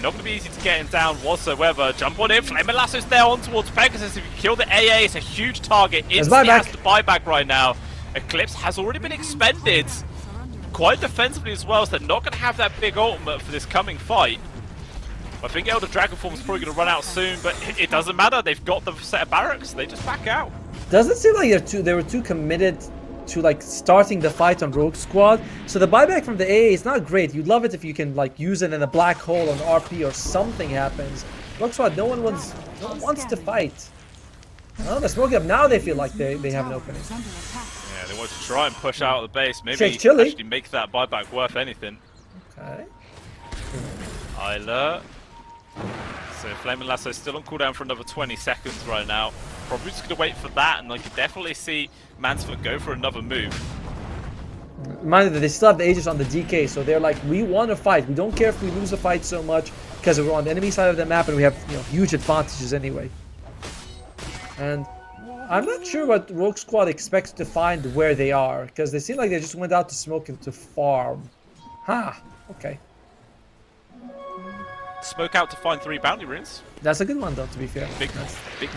Not going to be easy to get him down whatsoever. Jump on in. Flame and Lasso's there on towards Pegasus. If you kill the AA, it's a huge target. Instantly has to buy back right now. Eclipse has already been expended. Quite defensively as well, so they're not going to have that big ultimate for this coming fight. I think Elder Dragon Form is probably going to run out soon, but it doesn't matter. They've got the set of barracks. They just back out. Doesn't seem like they were too committed to like starting the fight on Rogue Squad. So the buyback from the AA is not great. You'd love it if you can like use it in a black hole on RP or something happens. Rogue Squad, no one wants to fight. Oh, they're smoking up now. They feel like they have an opening. Yeah, they want to try and push out of the base. Maybe actually make that buyback worth anything. Okay. Isla. So Flame and Lasso still on cooldown for another 20 seconds right now. Probably just going to wait for that, and I could definitely see Mansfield go for another move. Mind you, they still have the Aegis on the DK, so they're like, we want to fight. We don't care if we lose a fight so much, because we're on the enemy side of the map and we have huge advantages anyway. And I'm not sure what Rogue Squad expects to find where they are, because they seem like they just went out to smoke and to farm. Okay. Smoke out to find 3 bounty runes. That's a good one though, to be fair. Big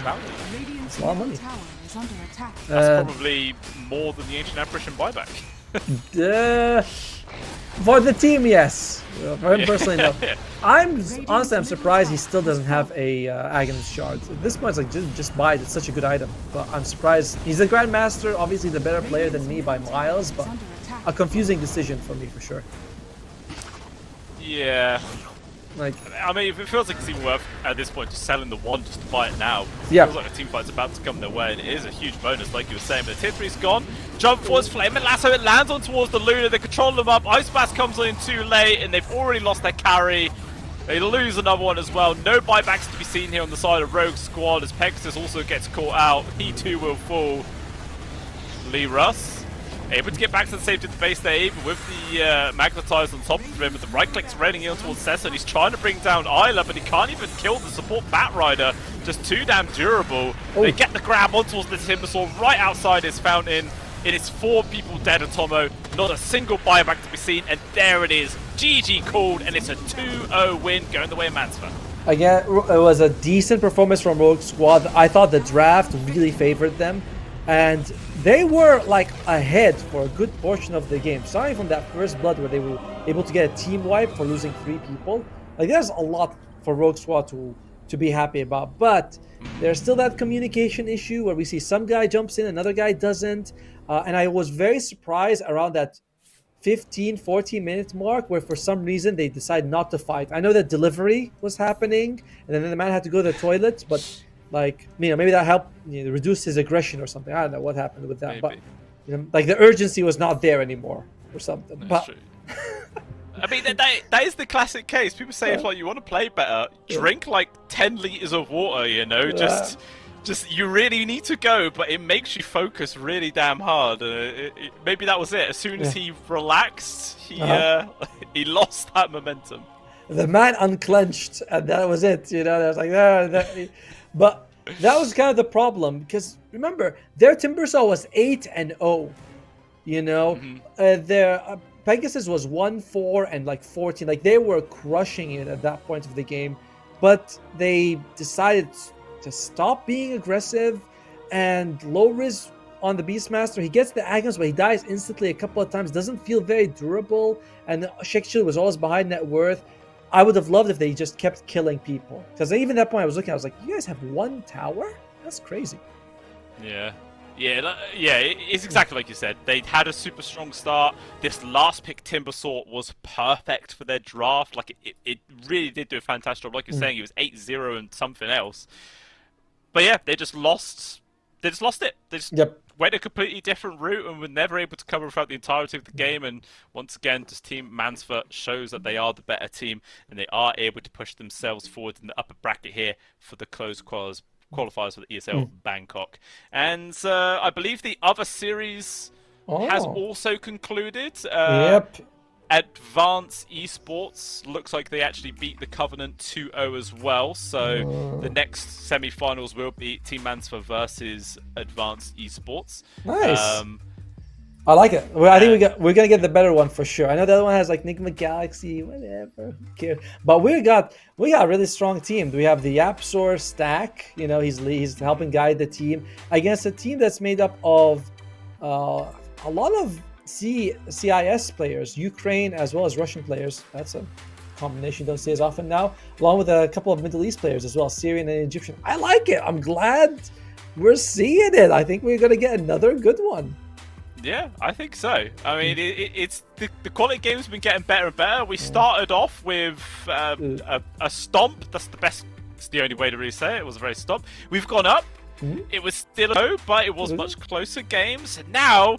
bounty. Radiant's a lot of money. tower is under attack. That's probably more than the Ancient Apparition buyback. For the team, yes. For him personally, no. Honestly, I'm surprised he still doesn't have a Aghanim Shard. At this point, it's like just buy it. It's such a good item. But I'm surprised. He's a Grandmaster, obviously the better player than me by miles, but a confusing decision for me for sure. Yeah. Like, I mean, if it feels like it's even worth at this point just selling the one just to buy it now. Yeah. It feels like a team fight's about to come their way, and it is a huge bonus, like you were saying. But the tier 3's gone. Jump forwards, Flame and Lasso. It lands on towards the Luna. They control them up. Ice Blast comes in too late, and they've already lost their carry. They lose another one as well. No buybacks to be seen here on the side of Rogue Squad as Pegasus also gets caught out. He too will fall. Lee Russ able to get back to the safety of the base there, even with the Magnetize on top of him. But the right click's raining in towards Cessa, and he's trying to bring down Isla, but he can't even kill the support Batrider. Just too damn durable. They get the grab on towards the Timbersaw right outside his fountain. It is 4 people dead at Tomo. Not a single buyback to be seen, and there it is. GG called, and it's a 2-0 win going the way of Mansfield. Again, it was a decent performance from Rogue Squad. I thought the draft really favored them, and they were like ahead for a good portion of the game. Starting from that first blood where they were able to get a team wipe for losing 3 people. Like, there's a lot for Rogue Squad to be happy about. But there's still that communication issue where we see some guy jumps in, another guy doesn't. And I was very surprised around that 15-14 minute mark where for some reason they decided not to fight. I know that delivery was happening and then the man had to go to the toilet, but like, maybe that helped reduce his aggression or something. I don't know what happened with that, Maybe. but like the urgency was not there anymore or something. That's true. I mean, that is the classic case. People say if like you want to play better, drink like 10 liters of water. Just you really need to go, but it makes you focus really damn hard. Maybe that was it. As soon as he relaxed, he lost that momentum. The man unclenched, and that was it. There's like but that was kind of the problem because remember their Timbersaw was 8-0. Their Pegasus was 1-4 and like 14. Like they were crushing it at that point of the game, but they decided to stop being aggressive. And Low-Riz on the Beastmaster, he gets the Aghanim, but he dies instantly a couple of times. Doesn't feel very durable. And Shekshil was always behind net worth. I would have loved if they just kept killing people. Because even at that point I was looking, I was like, you guys have 1 tower? That's crazy. Yeah, it's exactly like you said. They had a super strong start. This last pick Timbersaw was perfect for their draft. Like it really did do a fantastic job. Like you're saying, it was 8-0 and something else. But yeah, they just lost it. They just went a completely different route and were never able to cover throughout the entirety of the game. And once again, this team Mansfield shows that they are the better team and they are able to push themselves forward in the upper bracket here for the closed qualifiers for the ESL Bangkok. And I believe the other series has also concluded. Advanced Esports looks like they actually beat the Covenant 2-0 as well. So the next semi-finals will be Team MESWA versus Advanced Esports. Nice. I like it. Well, I think we're gonna get the better one for sure. I know the other one has like Enigma Galaxy, whatever. Who cares? But we got a really strong team. We have the Yapsor Stack. You know, he's helping guide the team against a team that's made up of a lot of CIS players, Ukraine as well as Russian players. That's a combination you don't see as often now, along with a couple of Middle East players as well, Syrian and Egyptian. I like it. I'm glad we're seeing it. I think we're gonna get another good one. Yeah, I think so. I mean, it's the quality game's been getting better and better. We started off with a stomp. That's the best. It's the only way to really say it. It was a very stomp. We've gone up. It was still low, but it was much closer games. Now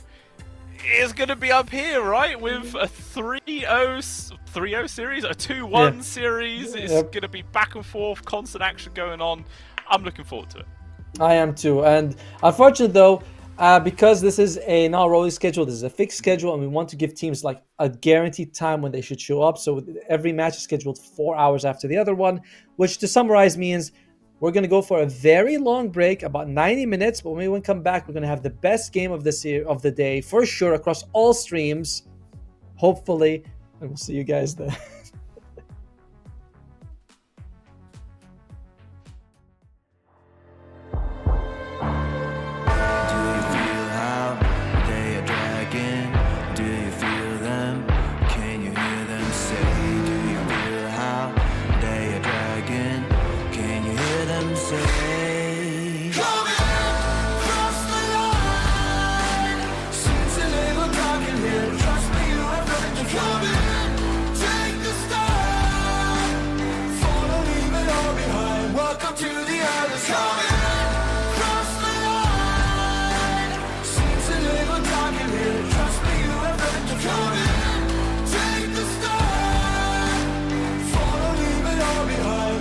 it's going to be up here, right? With a 3-0 series, a 2-1 series. It's going to be back and forth, constant action going on. I'm looking forward to it. I am too. And unfortunately, though, because this is a not rolling schedule, this is a fixed schedule, and we want to give teams like a guaranteed time when they should show up. So every match is scheduled 4 hours after the other one, which to summarize means we're going to go for a very long break, about 90 minutes. But when we come back, we're going to have the best game of the day for sure across all streams, hopefully, and we'll see you guys then.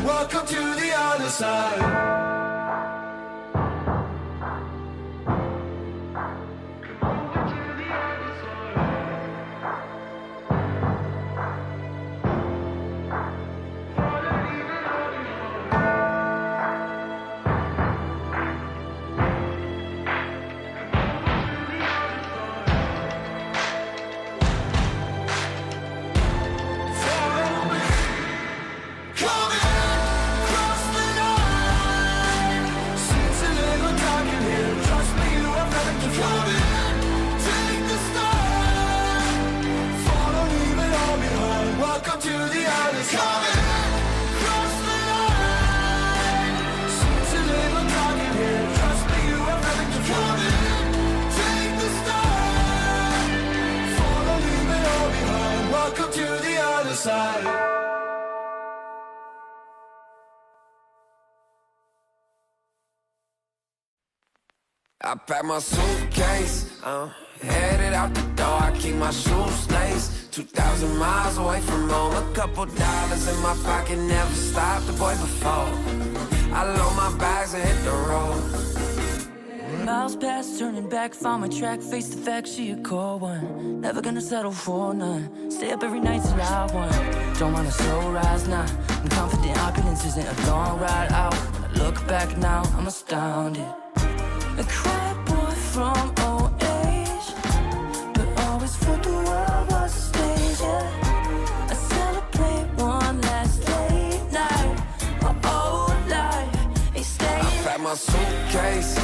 Welcome to the other side. I pack my suitcase, headed out the door. I keep my shoes laced. 2,000 miles away from home. A couple dollars in my pocket, never stopped the boy before. I load my bags and hit the road. Miles past, turning back, found my track, face the fact, she a cold one. Never gonna settle for none. Stay up every night till I won. Don't want a slow rise now. I'm confident opulence isn't a long ride out. When I look back now, I'm astounded. A quiet boy from old age, but always thought the world was a stage, yeah. I celebrate one last late night. My whole life ain't staying. I pack my suitcase,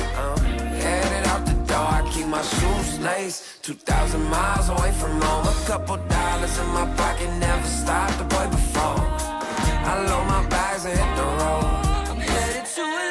headed out the door. I keep my shoes laced. 2,000 miles away from home. A couple dollars in my pocket, never stopped the boy before. I load my bags and hit the road. I'm headed to LA.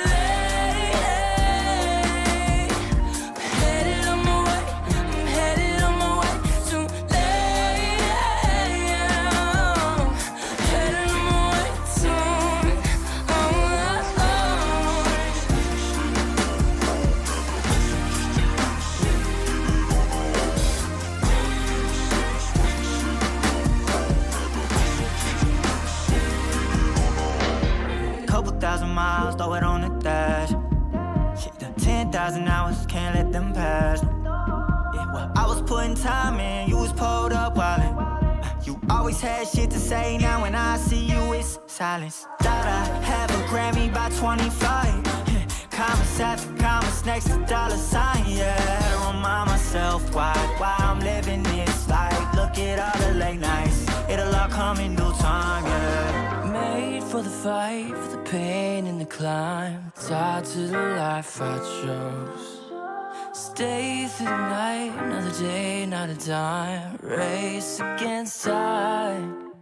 Miles, throw it on the dash. Shit, the 10,000 hours, can't let them pass. Yeah, well, I was putting time in, you was pulled up wildin'. always had shit to say, now when I see you it's silence. Thought I have a Grammy by 25. Commas after commas next to dollar sign, yeah. Had to remind myself why I'm living this life. Look at all the late nights, it'll all come in due time, yeah. Made for the fight, for the pain and the climb. Tied to the life I chose. Stay through the night, another day, not a dime. Race against time.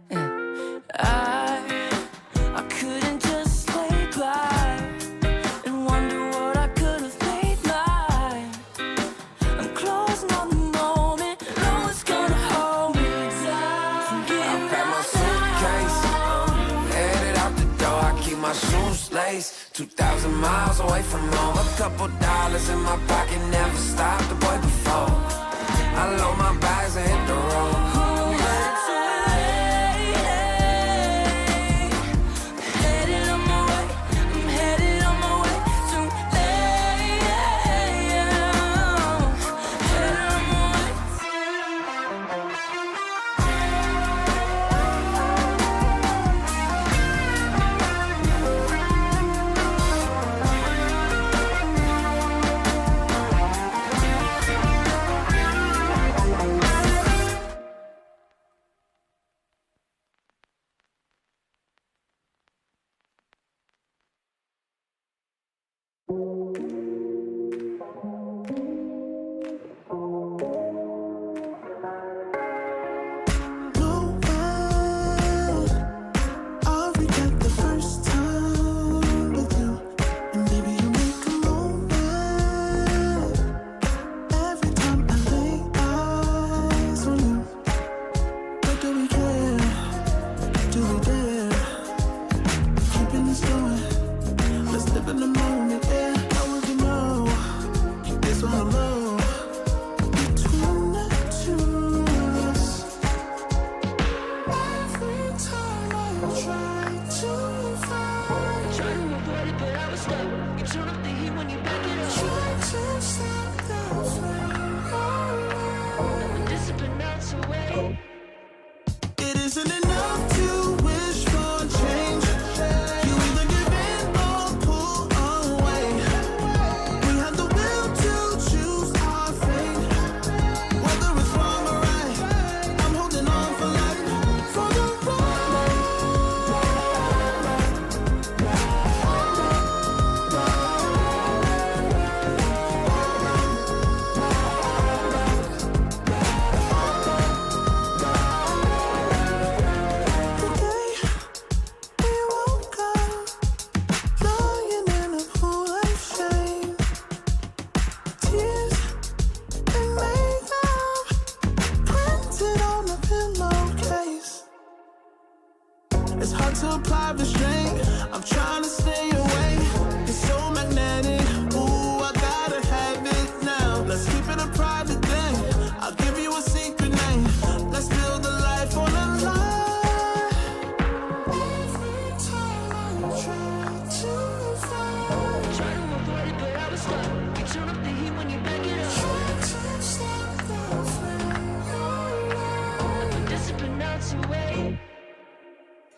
I couldn't just lay by and wonder what I could have made mine. I'm closing on the moment, no one's gonna hold me down. I pack my suitcase, headed out the door. I keep my shoes laced. 2,000 miles away from home. A couple dollars in my pocket, never stopped the boy before. I load my bags and hit the road.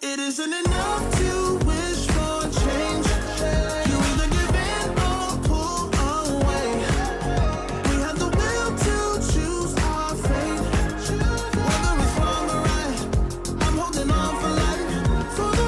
It isn't enough to wish for change. You either give in or pull away. We have the will to choose our fate. Whether it's wrong or right, I'm holding on for life. For the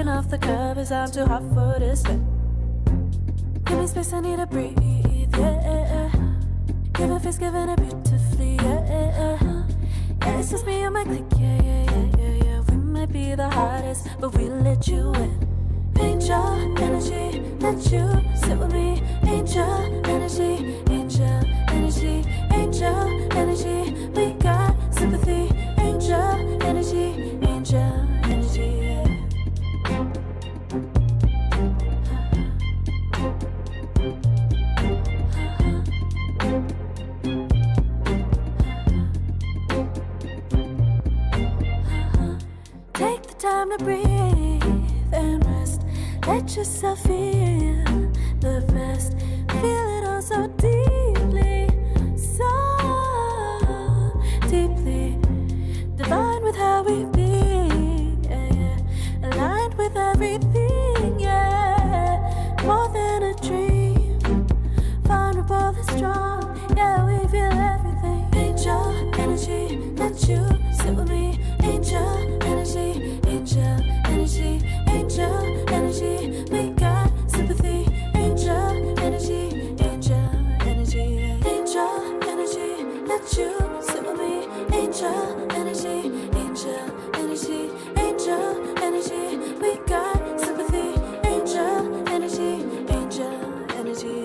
Taking off the covers, I'm too hot for this bed. Give me space, I need to breathe, yeah. Give a face, giving it beautifully, yeah. Yeah, it's just me and my clique, yeah. We might be the hottest, but we let you in. Angel energy, let you sit with me. Angel energy, angel energy, angel energy. We got sympathy. Angel energy, angel energy. Yeah. Take the time to breathe and rest. Let yourself feel the best. Feel it all so deeply, so deeply. Divine with how we be, yeah. Aligned with everything, yeah. More than a dream, vulnerable and strong, yeah. We feel everything. Angel energy, let you sit with me. Angel energy, angel energy, angel energy. We got sympathy. Angel energy, angel energy, angel energy. Let you sit with me. Angel energy, angel energy, angel energy. We got sympathy. Angel energy, angel energy.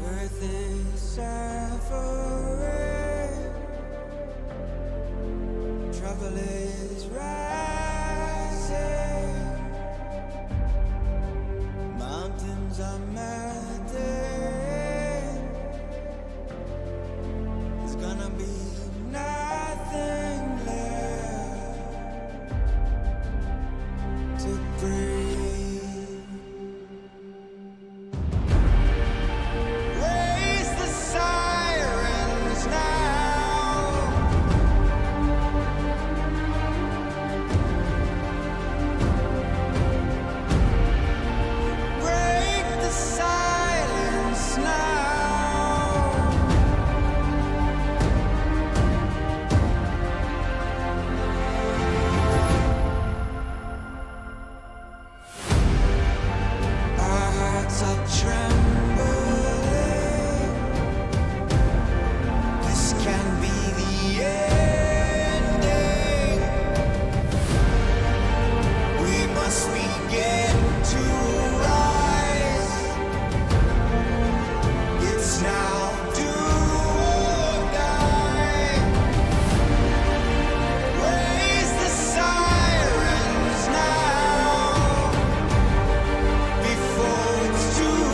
Earth is suffering, trouble is rising, mountains are melting. There's gonna be nothing left to breathe. Raise the sirens now. Break the silence now. Our hearts are trembling. This can be the ending. We must begin to rise. It's now do or die. Raise the sirens now before it's too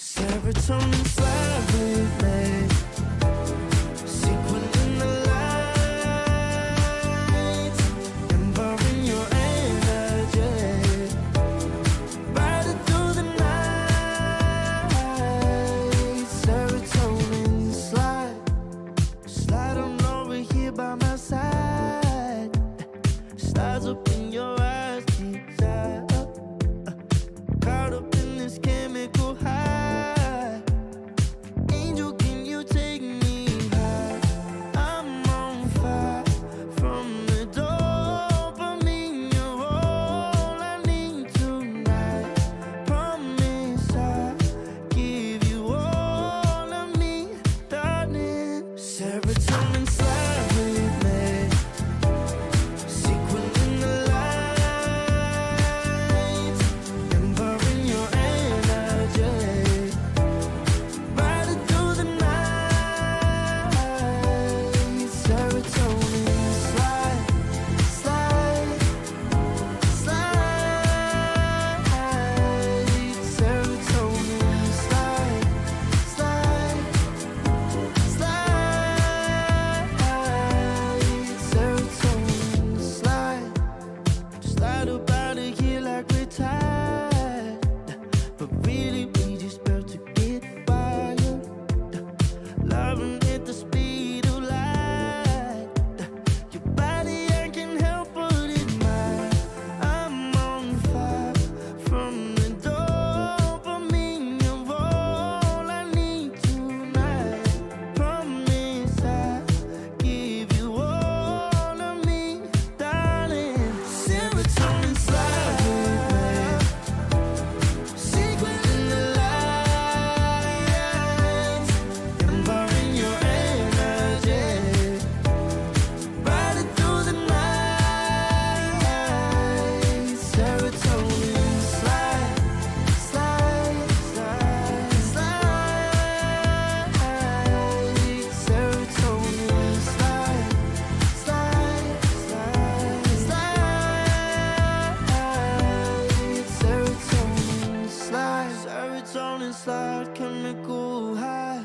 Serotonin slide with me. Sequin in the lights, embarking your energy. Ride it through the night. Serotonin slide. Slide on over here by my side. Slides up in your eyes, deep down. Caught up in this chemical high. Angel, can you take me high? I'm on fire from the dopamine. You're all I need tonight. Promise I'll give you all of me, darling. Serotonin slide with me. Sequin in the lights, embarking your energy. Ride it through the night. Serotonin slide, slide, slide. Serotonin slide, slide, slide. Serotonin slide. Slide up out of here like we're tired, but really we just about to get wild. Loving at the speed of light. Your body, I can help but admire. I'm on fire from the dopamine. You're all I need tonight. Promise I'll give you all of me, darling. Serotonin slide with me. Sequin in the lights, embarking your energy. Ride it through the night. Serotonin slide, slide, slide, slide. Serotonin slide, slide, slide, slide. Serotonin slide, serotonin slide, chemical high.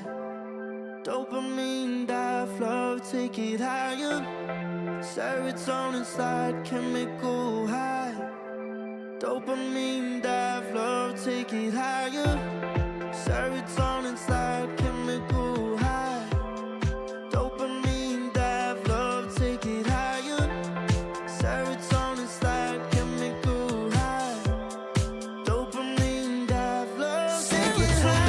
Dopamine dive, flow, take it higher. Serotonin slide, chemical high. Dopamine dive, flow, take it higher. Serotonin slide, chemical high. Dopamine dive, flow, take it higher. Serotonin slide, chemical high. Dopamine dive, flow, take it higher.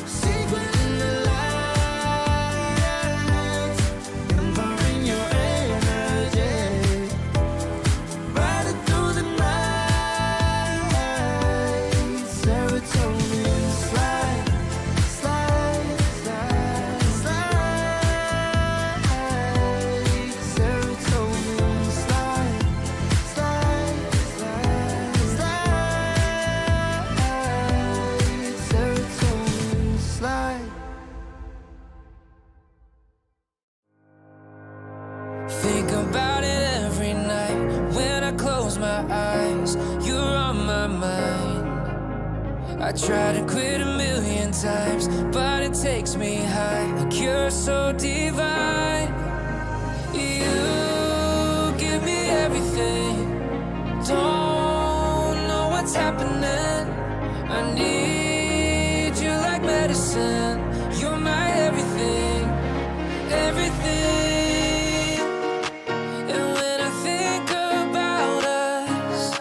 Sequin in the lights, embarking your energy. Ride it through the night. Serotonin slide, slide, slide, slide. Serotonin slide, slide, slide, slide. Serotonin slide. Think about it every night when I close my eyes. You're on my mind. I try to quit a million times, but it takes me high. Like you're so divine. You give me everything. Don't know what's happening. I need you like medicine. You're my everything, everything. And when I think about us,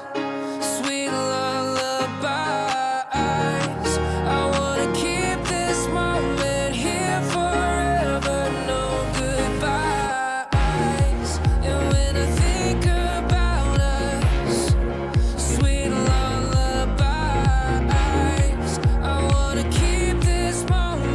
sweet lullabies, I wanna keep this moment here forever, no goodbyes. And when I think about us, sweet lullabies, I wanna keep this moment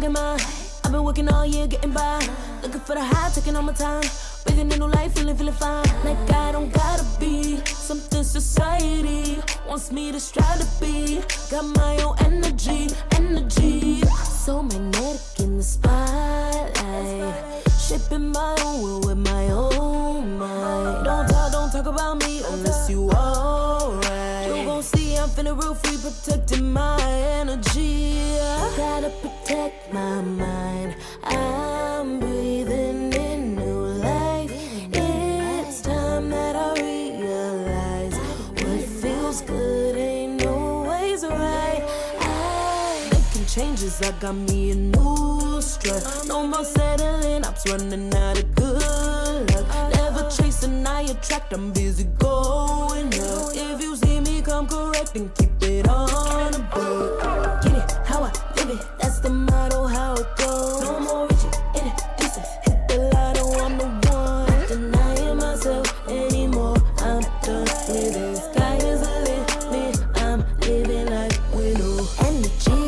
get mine. I've been working all year, getting by. Looking for the high, taking all my time. Breathing in new life, feeling fine. Like I don't gotta be something society wants me to strive to be. Got my own energy. So magnetic in the spotlight. Shaping my own world with my own mind. Don't talk about me unless you alright. You gon' see I'm feeling real free, protecting my energy. Gotta protect my mind. I'm breathing in new life. It's time that I realize what feels good ain't always right. Making changes, I got me a new strut. No more settling, I'm running out of good luck. Never chasing, I attract, I'm busy going up. If you see me come correct, then keep it on the book. Get it, how I live it, that's the motto, how it goes. No more riches, introduces, hit the lotto, I'm the one. Not denying myself anymore, I'm done with it. Sky is the limit, I'm living life with no energy.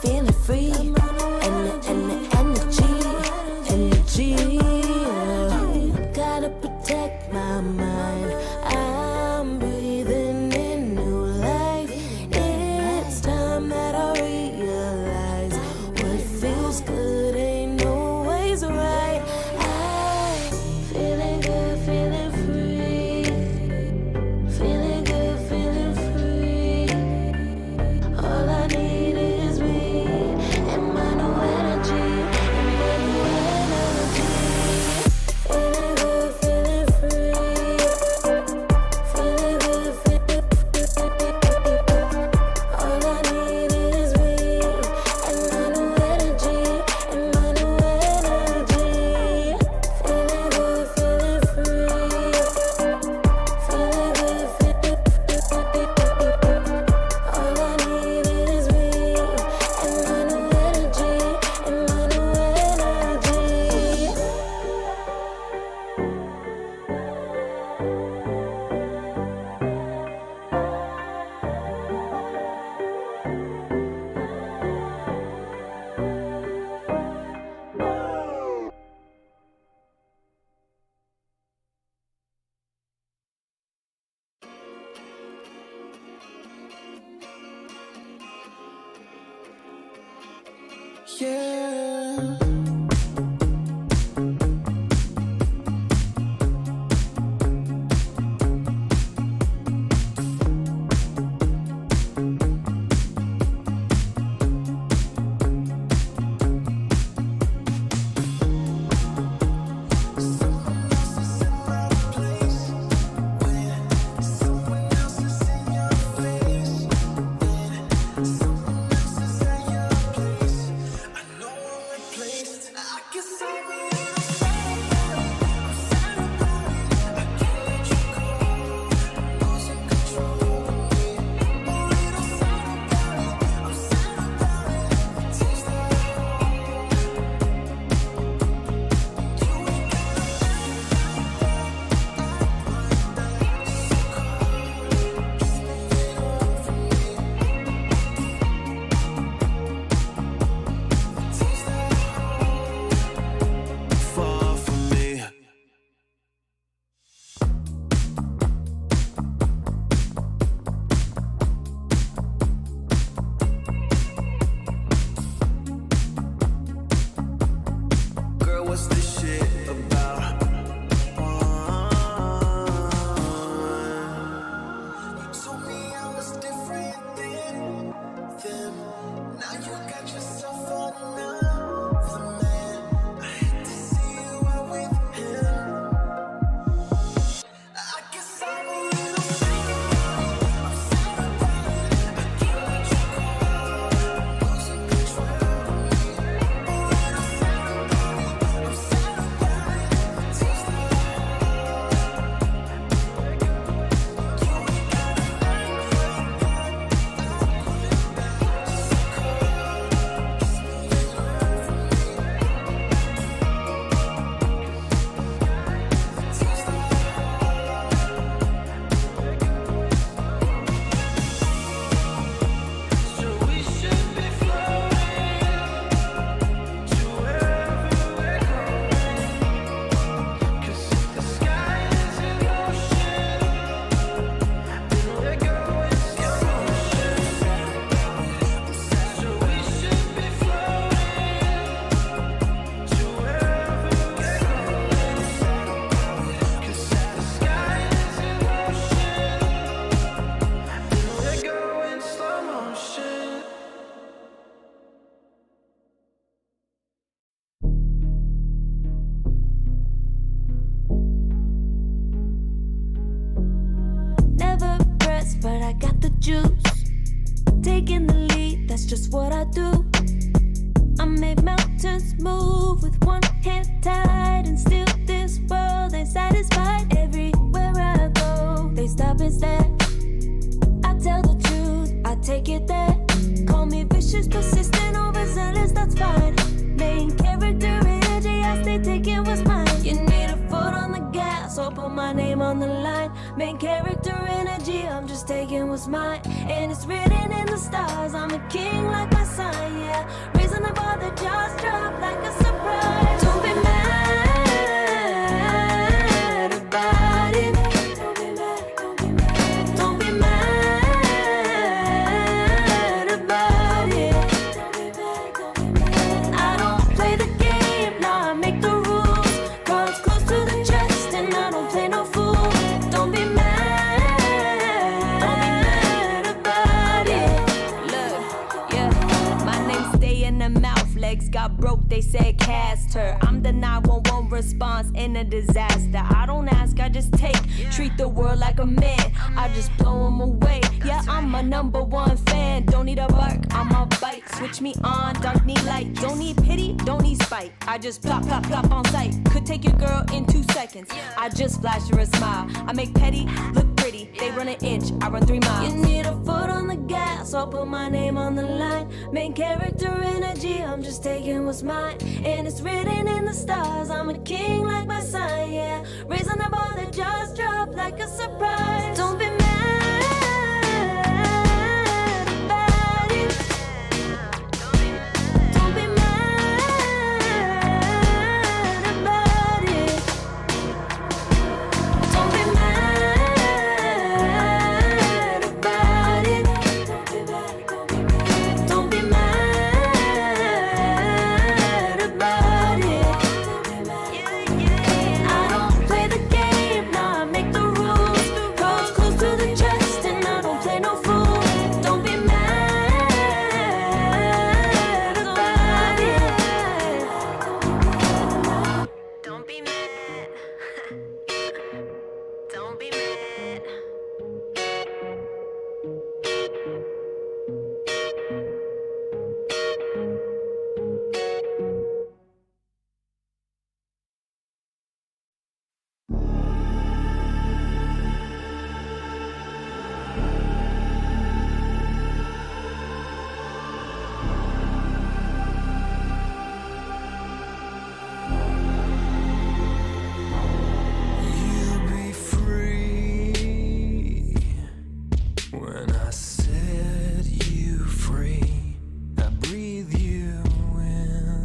Feeling free, and the energy. juice. Taking the lead, that's just what I do. I make mountains move with one hand tied, and still this world ain't satisfied. Everywhere I go, they stop and stare. I tell the truth, I take it there. Call me vicious, persistent, overzealous, that's fine. Main character energy, I stay taking what's mine. You need a foot on the gas, or put my name on the line. Main character energy, I'm just taking what's mine. And it's written in the stars, I'm a king like my sign, yeah. Raising the bar, the jaws drop like a surprise. Don't be mad about it. Don't be mad, don't be mad. Don't be mad about it. Don't be mad, don't be mad. I don't play the game, nah, I make the rules. Cards close to the chest, and I don't play no fool. Don't be mad about it. Look, yeah, my name stay in the mouth. Legs got broke, they said cast her. I'm the 911 response in a disaster. I don't ask, I just take. Treat the world like a man, I just blow them away. Yeah, I'm a #1 fan. Don't need a bark, I'm a bite. Switch me on, dark need light. Don't need pity, don't need spite. I just plop, plop, plop on sight. Could take your girl in 2 seconds. I just flash her a smile. I make petty look pretty. They run an inch, I run 3 miles. You need a foot on the gas, I'll put my name on the line. Main character energy, I'm just taking what's mine. And it's written in the stars, I'm a king like my sign, yeah. Raising the bar, the jaws drop like a surprise. Don't be mad about it. Don't be mad about it. Don't be mad about it. Don't be mad about it. I don't play the game, nah, I make the rules. Cards close to the chest, and I don't play no fool. Don't be mad about it. Don't be mad. Don't be mad. You'll be free when I set you free. I breathe you in,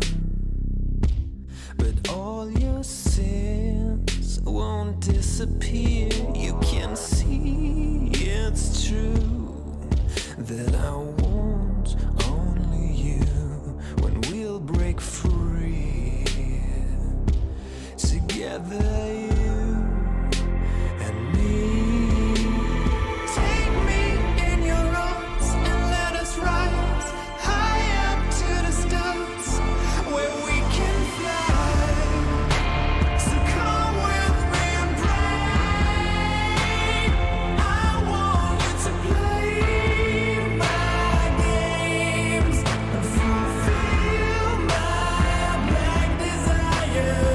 but all your sins won't disappear. You can see it's true that I want only you when we'll break free. Together, you and me. Take me in your arms and let us rise high up to the stars where we can fly. So come with me and pray. I want you to play my games and fulfill my black desires.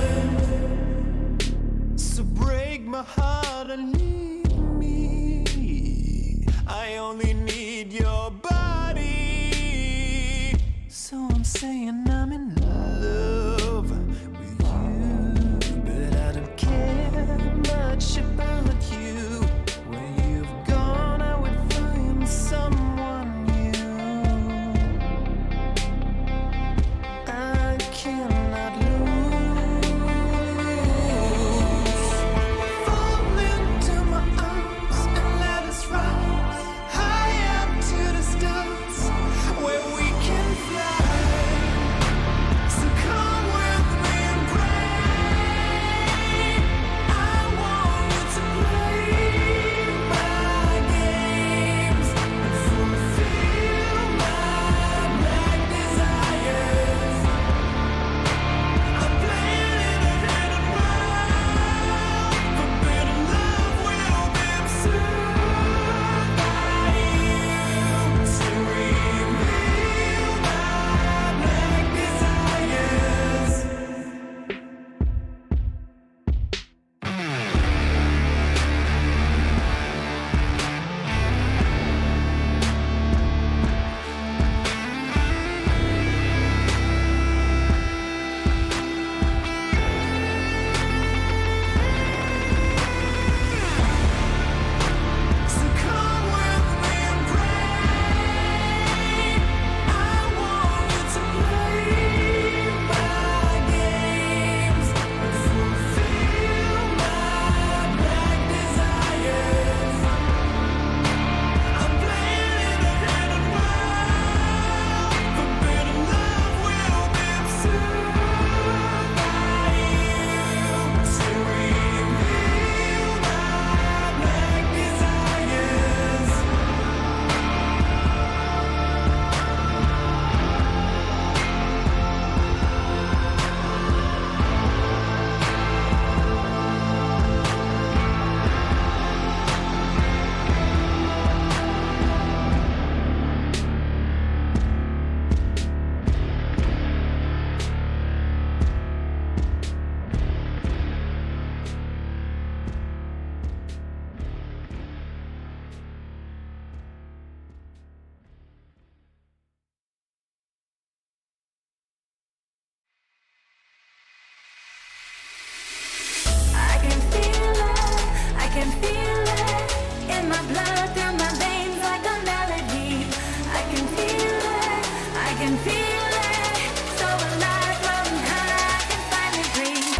can feel it in my blood, through my veins like a melody. I can feel it, I can feel it. So alive, floating high, I can finally breathe.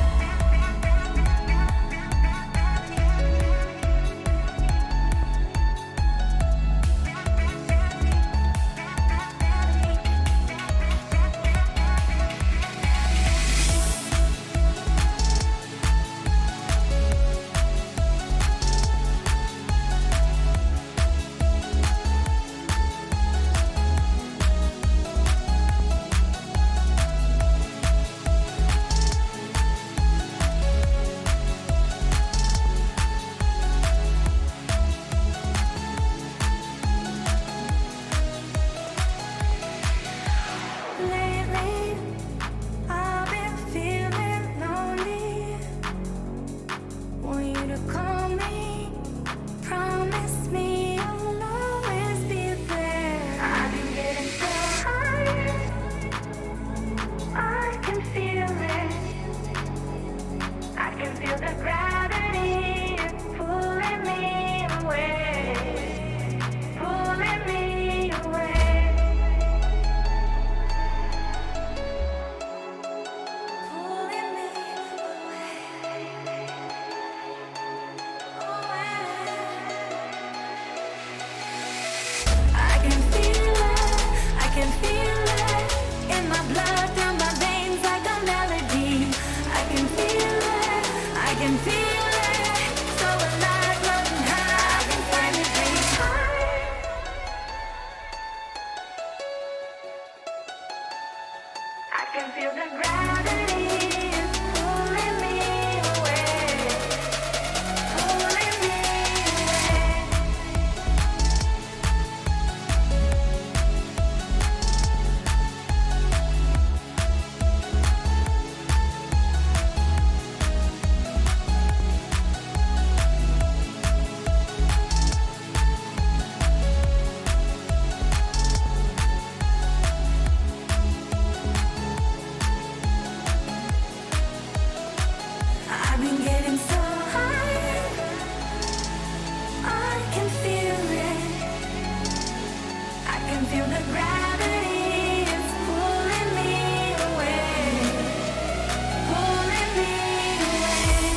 Lately, I've been feeling lonely. Want you to call me, promise me you'll always be there. I've been getting so high, I can feel it. I can feel the gravity pulling me away, pulling me away. Pulling me I can feel it, I can feel it in my blood, through my veins like a melody. I can feel it, I can feel it. So alive, floating high, I can finally breathe. I can feel the gravity pulling me away, pulling me away. I've been getting so high, I can feel it. I can feel the gravity is pulling me away, pulling me away.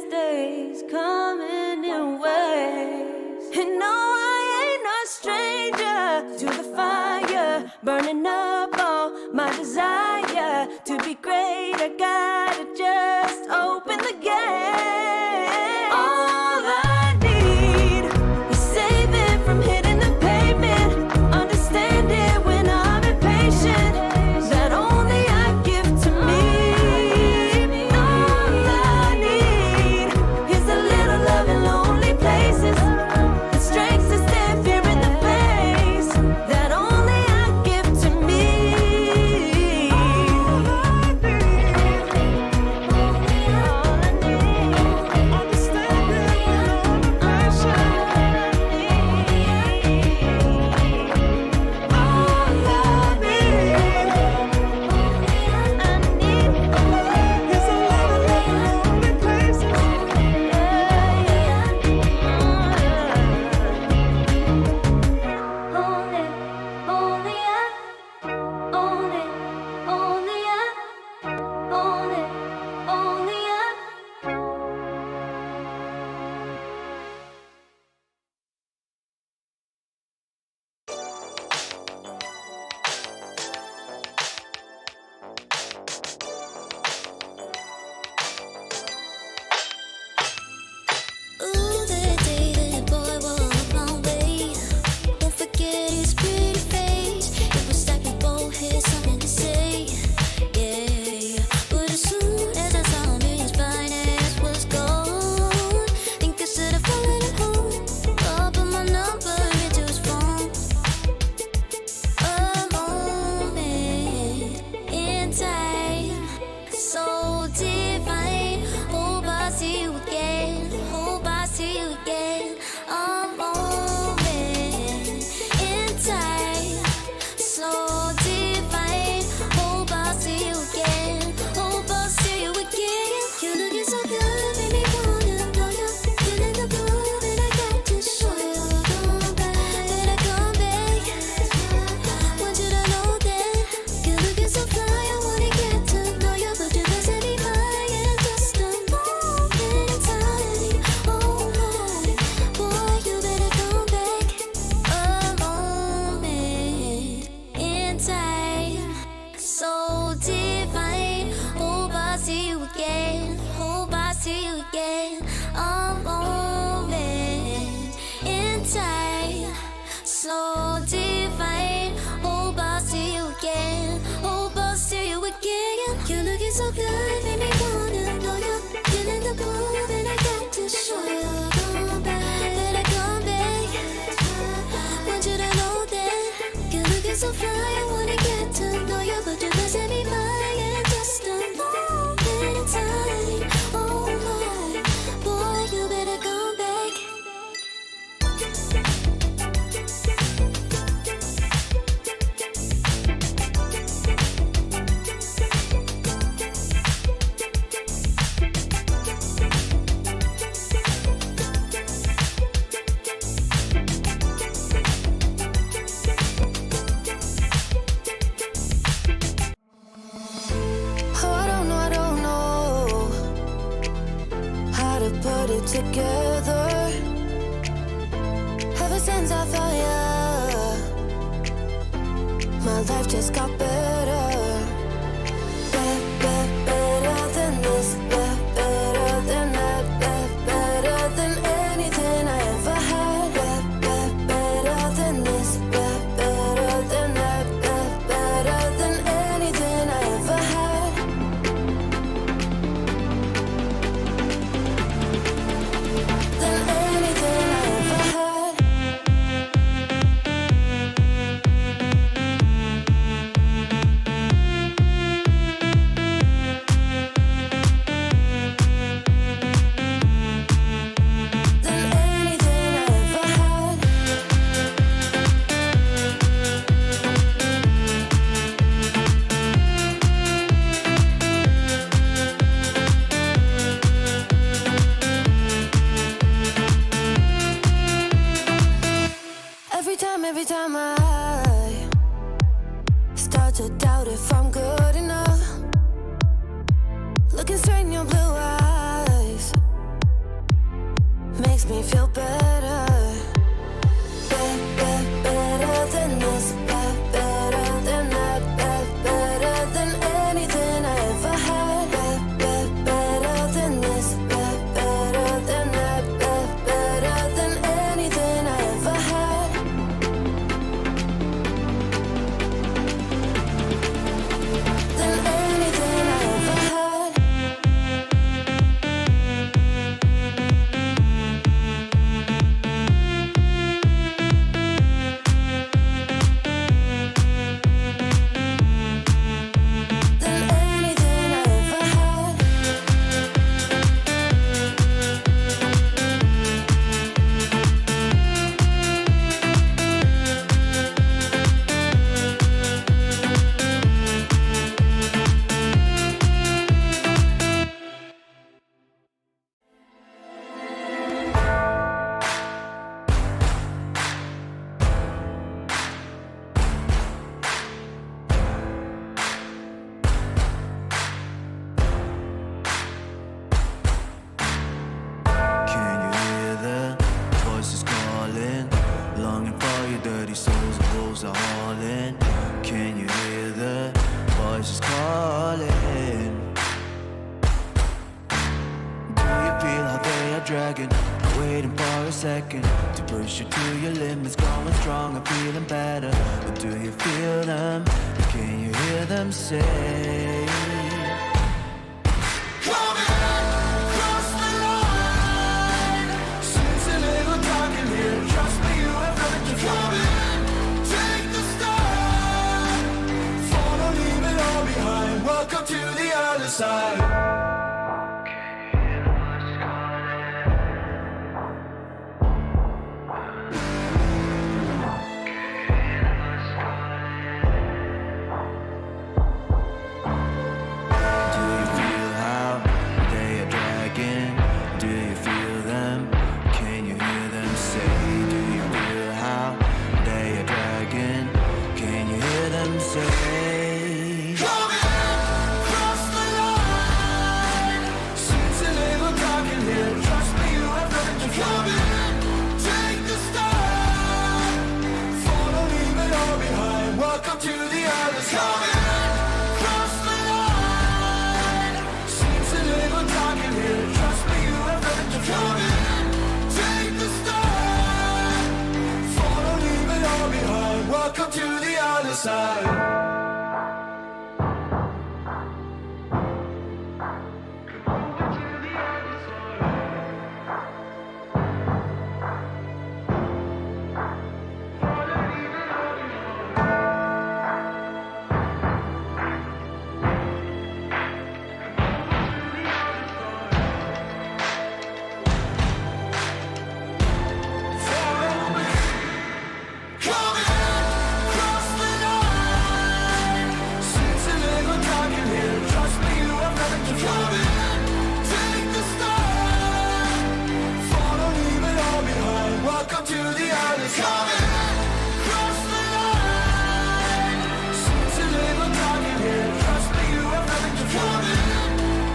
days coming in waves. And no, I ain't no stranger to the fire, burning up all my desire to be great. I gotta just open the gate. All I need is saving from hitting the pavement, understanding when I'm impatient, that only I give to me. All I need is a little love in lonely places, the strength to stand fear in the face, that only I give to me. Ooh, that day that boy walked my way. Won't forget his pretty face. It was like we both had something to say. Yeah, but as soon as I saw him, his fine ass was gone. Think I should have followed him home. I'll put my number into his phone. A moment in time, so divine. Hope I see you again. Hope I see you again. A moment in time, so divine. Hope I see you again. Hope I see you again. You looking so good, made me wanna blow you. Feeling the groove, and I got to show you. Come back, better come back. Want you to know that you're looking so fly. I wanna get to know you, but you're missing me by in just a moment in time. Oh my, boy, you better come back. A moment in time, so divine. Hope I see you again. Hope I see you again. A moment in time, so divine. Hope I see you again. Hope I see you again. You're looking so good, made me wanna know you. Feeling the groove, and I got to show you. Come back, better come back. Want you to know that you're looking so fly. I wanna get to know you, but you're missing me by in just a moment in time. Oh my, boy, you better come back. Oh, I don't know how to put it together. Ever since I found ya, my life just got better. Better than this, better than that, better than anything I ever had. Better than this, better than that, better than anything I ever had. Than anything I ever had. Every time I start to doubt if I'm good enough, looking straight in your blue eyes, makes me feel better. Better than this, better than that, better than anything I ever had. Better than this, better than that, better than anything I ever had. Than anything I ever had. Than anything I ever had. Can you hear the voices calling? Longing for your dirty souls, the wolves are hauling. Can you hear the voices calling? Do you feel how they are dragging? Waiting for a second to push you to your limits, going stronger, feeling better. But do you feel them? Can you hear them say? Welcome to the other side. Do you feel how they are dragging? Do you feel them? Can you hear them say? Do you feel how they are dragging? Can you hear them say? Welcome to the other side. Cross the line. Seems a little dark in here. Trust me, you have nothing to fear. Take the start. Follow, leave it all behind. Welcome to the other side. Welcome to the other side. Cross the line. Seems a little dark in here. Trust me, you have nothing to fear.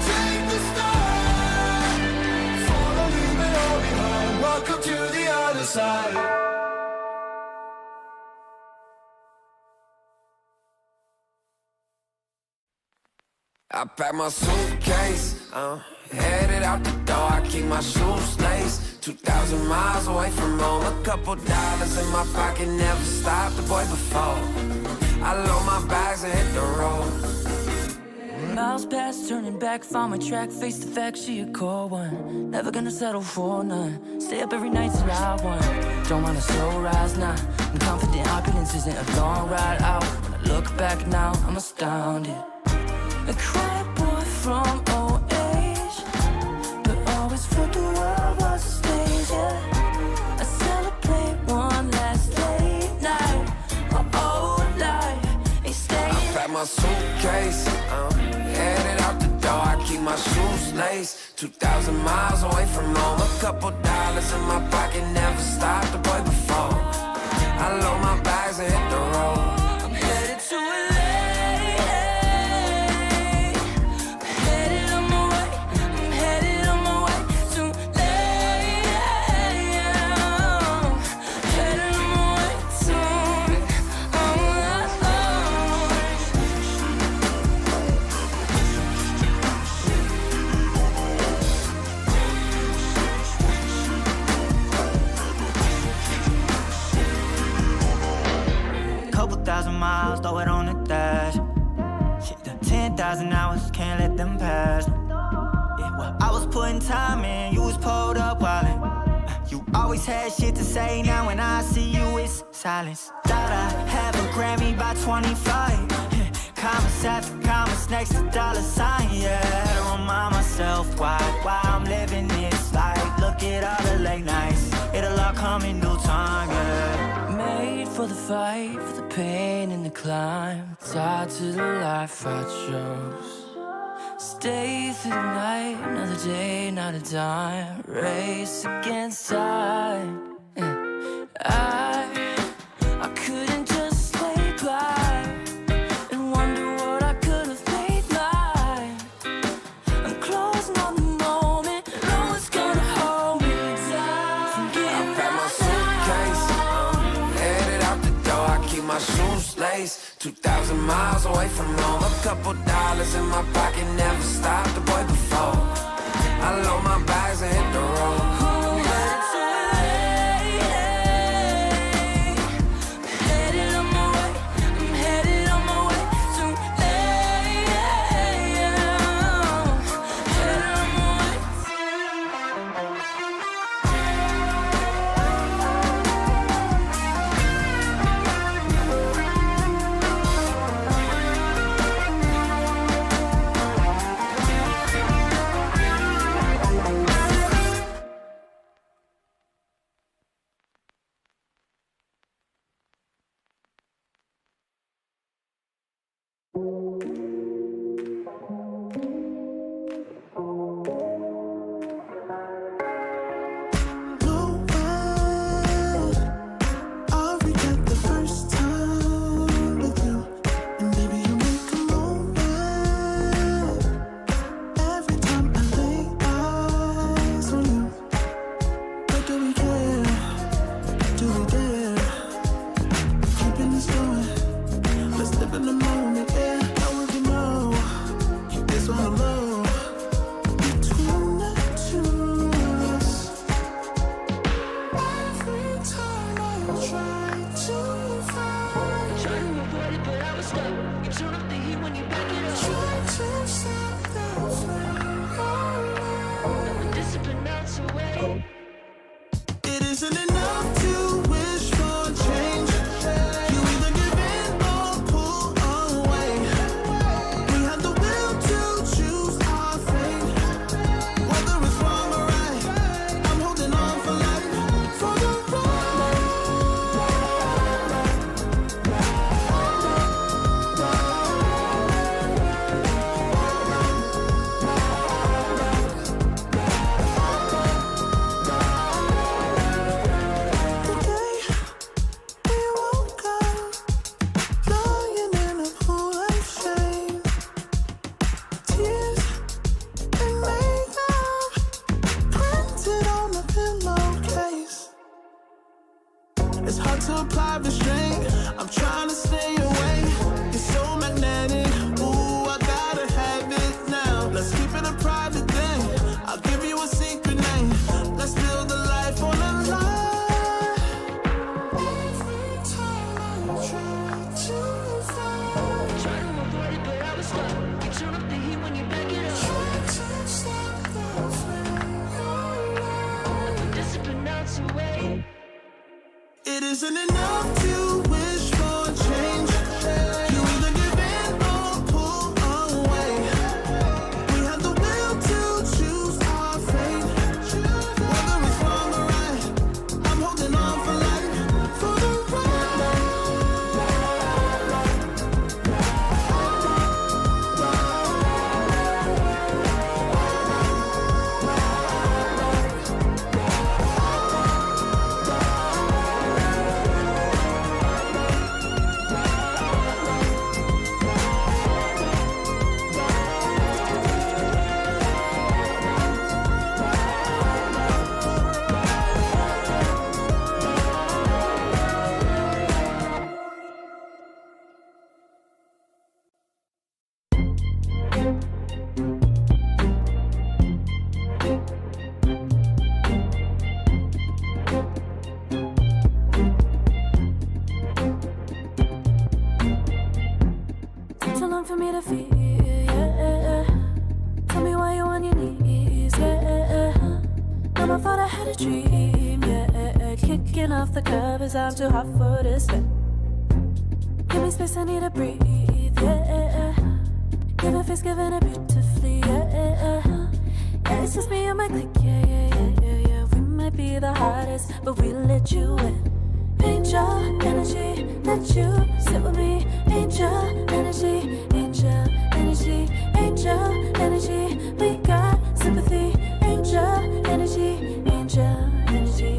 Take the start. Follow, leave it all behind. Welcome to the other side. I pack my suitcase, headed out the door. I keep my shoes laced. 2,000 miles away from home. A couple dollars in my pocket, never stopped the boy before. I load my bags and hit the road. Miles past, turning back, found my track, face the fact she a cold one. Never gonna settle for none. Stay up every night till I won. Don't want a slow rise now. I'm confident opulence isn't a long ride out. When I look back now, I'm astounded. A quiet boy from old age, but always felt the world was a stage, yeah. I celebrate one last late night. My old life ain't staying. I pack my suitcase, headed out the door. I keep my shoes laced. 2,000 miles away from home. A couple dollars in my pocket, never stopped the boy before. I load my bags and hit the road. I'm headed to LA. I'm headed on my way to LA. couple thousand miles, throw it on the dash. Shit, the 10,000 hours, can't let them pass. Yeah, well, I was putting time in, you was pulled up wildin'. You always had shit to say, now when I see you, it's silence. Thought I have a Grammy by 25. Commas after commas next to dollar sign, yeah. Had to remind myself why I'm living this life. Look at all the late nights, it'll all come in due time, yeah. Made for the fight, for the pain and the climb. Tied to the life I chose. Stay through the night, another day, not a dime. Race against time. I couldn't just lay by and wonder what I could have made mine. I'm closing on the moment, no one's gonna hold me down. I pack my suitcase, headed out the door. I keep my shoes laced. 2,000 miles away from home. A couple dollars in my pocket, never stopped the boy before. I load my bags and hit the road. me to feel, yeah. Tell me why you on your knees, yeah. Never thought I had a dream, yeah. Kicking off the covers, I'm too hot for this bed. Give me space, I need to breathe, yeah. Give a face, giving it beautifully, yeah. Yeah, it's just me and my clique, yeah. We might be the hottest, but we let you in. Angel energy, let you sit with me. Angel energy, angel energy, angel energy. We got sympathy. Angel energy, angel energy.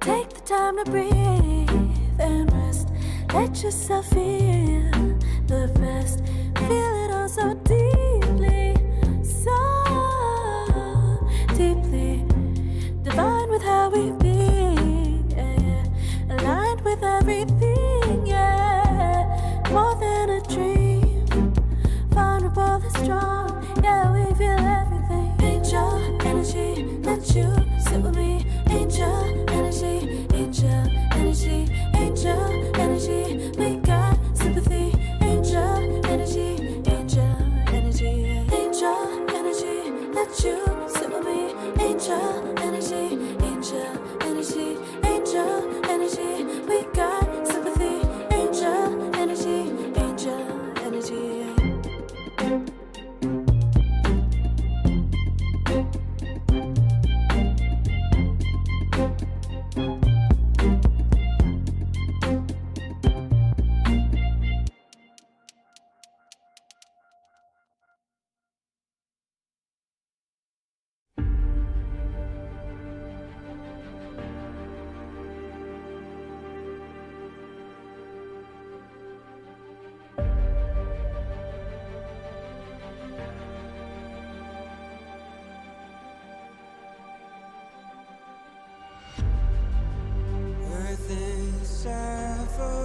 Take the time to breathe and rest. Let yourself feel the rest. Feel it all so deeply, so deeply. Divine with how we be, yeah. Aligned with everything, yeah. More than a dream, vulnerable and strong, yeah. We feel everything. Angel energy, let you sit with me. Angel energy, angel energy, angel energy. We got sympathy. Angel energy, angel energy, angel energy. Let you sit with me. Angel energy, angel energy, angel energy. We got sympathy. Angel energy, angel energy. Earth is suffering,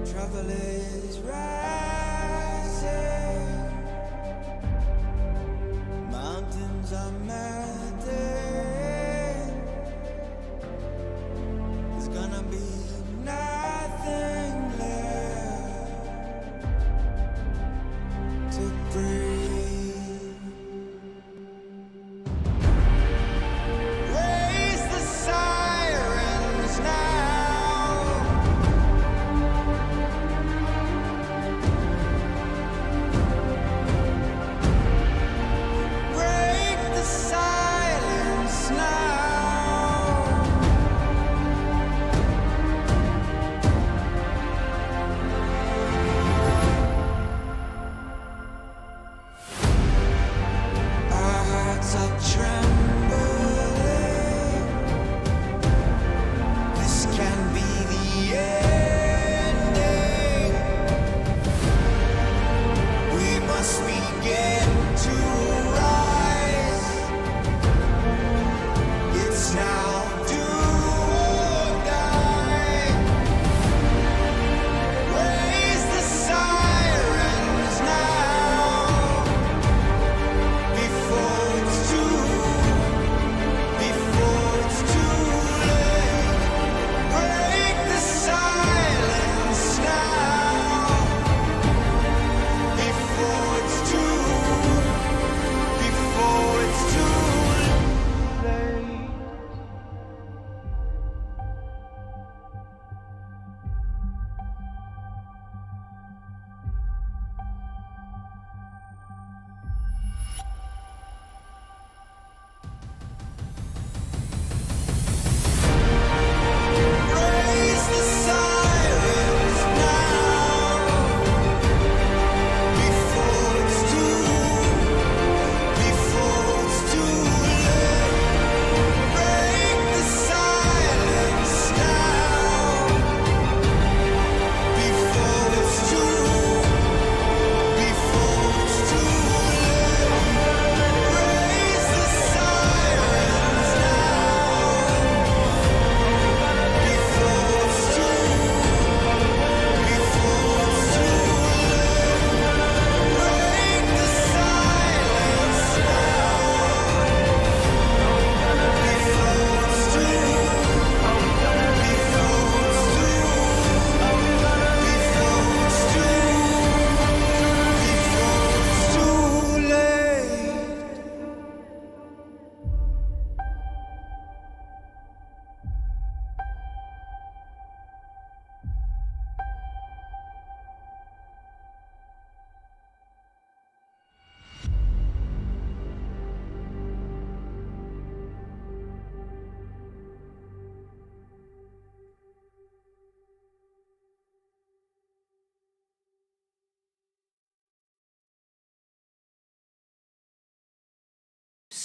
trouble is rising, mountains are melting, there's gonna be nothing left to breathe. Raise the sirens now.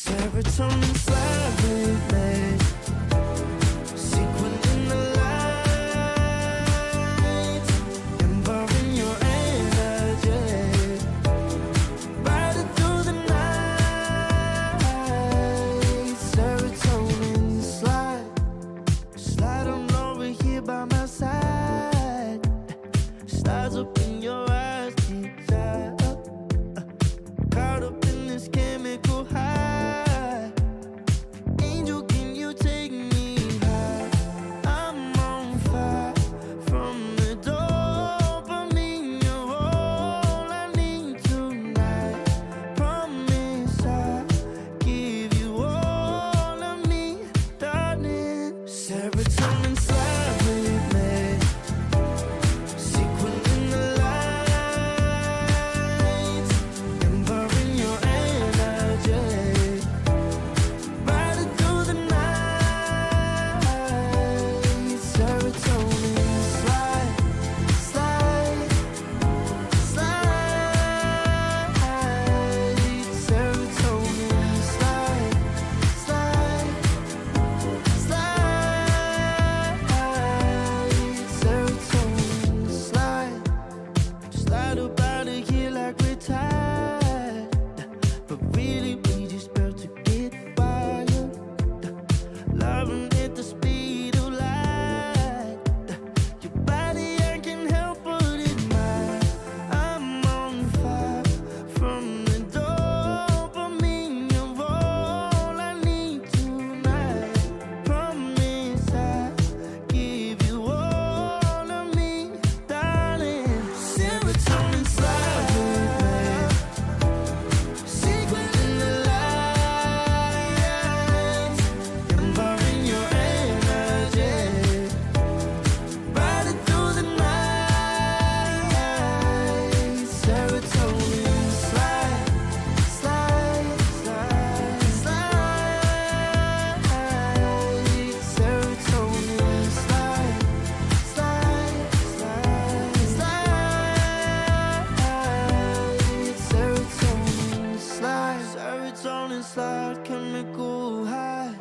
Serotonin slide with me. Sequin in the lights, embodying your energy. Riding through the night. Serotonin slide. Slide on over here by my side. Slides up in your eyes, deep down. Caught up in this chemical high. Angel, can you take me high? I'm on fire from the dopamine. You're all I need tonight. Promise I'll give you all of me, darling. Serotonin slide with me. Sequin in the lights, embodying your energy. Riding through the night. Serotonin slide, slide, slide. Serotonin slide, slide, slide. Serotonin slide. Slide up out of here like we're tired, but really we just about to get wild. Loving at the speed of light. Your body, I can help but admire. I'm on fire from the dopamine. You're all I need tonight. Promise I'll give you all of me, darling. Serotonin slide with me. Sequin in the lights, embodying your energy. Riding through the night. Serotonin slide, slide, slide, slide. Serotonin slide, slide, slide, slide. Serotonin slide, serotonin slide, chemical high.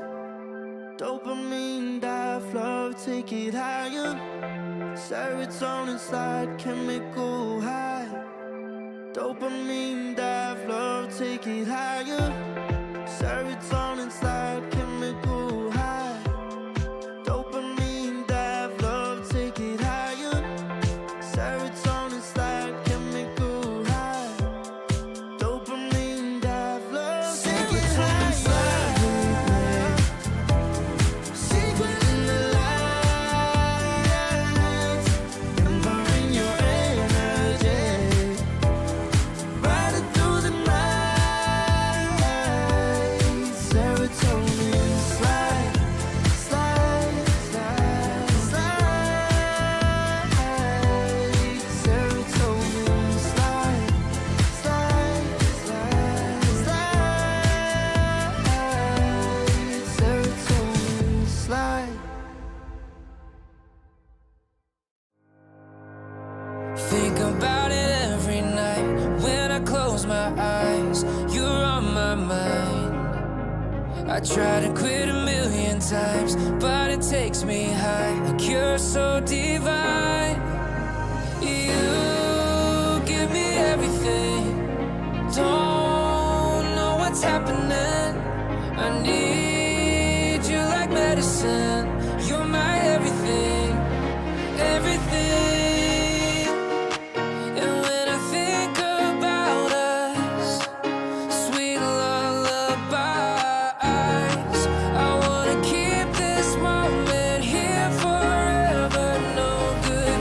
Dopamine dive, love, take it higher. Serotonin slide, chemical high. Dopamine dive, love, take it higher. Serotonin slide, chemical high. Dopamine dive, love, take it higher. Serotonin slide, chemical high. Dopamine dive, love, take it higher. Sequin in the lights, embodying your energy. Riding through the night. Serotonin slide, slide, slide, slide. Serotonin slide, slide, slide, slide. Serotonin slide. Think about it every night when I close my eyes. You're on my mind. I try to quit a million times, but it takes me high. Like you're so divine. You give me everything. Don't know what's happening. I need you like medicine. You're my everything, everything. And when I think about us, sweet lullabies, I wanna keep this moment here forever. No good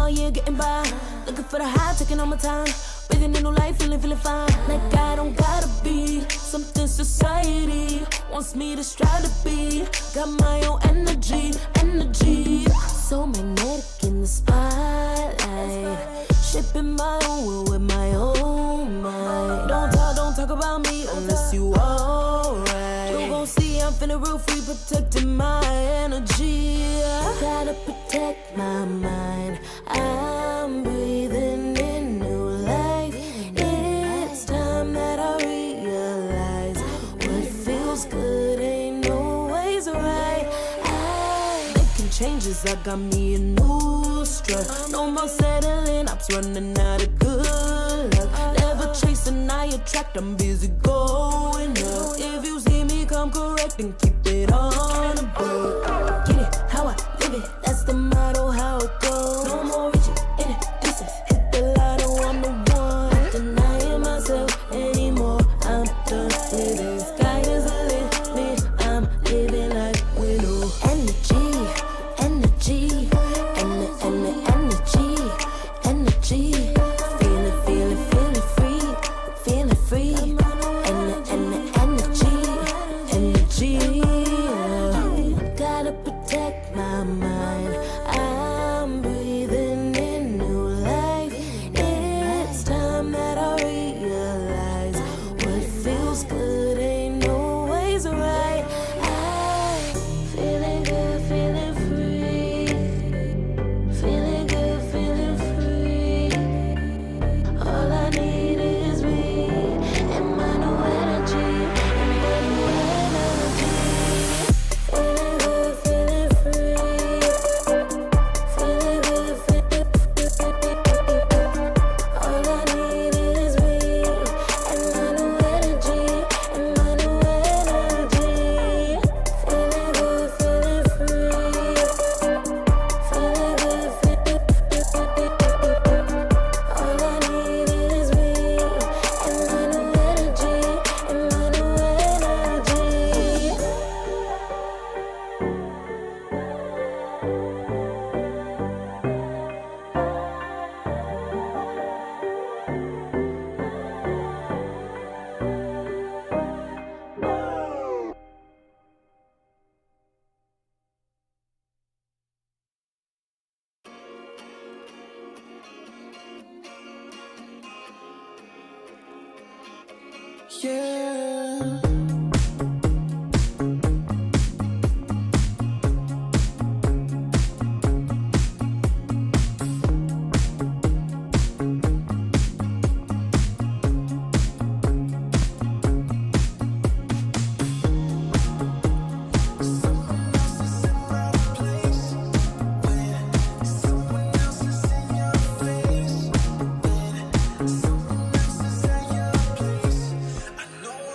all year getting by. Looking for the high, taking all my time. Breathing in new life, feeling fine. Like I don't gotta be something society wants me to strive to be. Got my own energy. So magnetic in the spotlight. Shaping my own will with my own mind. Don't talk about me unless you alright. You gon' see I'm finna real free, protecting my energy. Gotta protect my mind. I'm breathing in new life. It's time that I realize what feels good ain't always right. Making changes, I got me a new strut. No more settling, I'm running out of good luck. Never chasing, I attract, I'm busy going up. If you see me come correct, then keep it on the book. Get it, how I live it, that's the motto, how it goes. No more reaching in the distance, hit the lotto, I'm the one. Not denying myself anymore, I'm done with it. Sky is the limit, I'm living like widow. Energy, and the energy. Feeling free. And the energy. Gotta protect my mind. I'm breathing in new life. It's time that I realize what feels good ain't always right. I'm feeling good, feeling free. Feeling good, feeling free. All I need is me and my new energy. Feeling good, feeling free. Feeling good, feeling free. All I need is me and my new energy. Feeling good, feeling free. Feeling good, feeling all I need is me and my new energy. Yeah. I know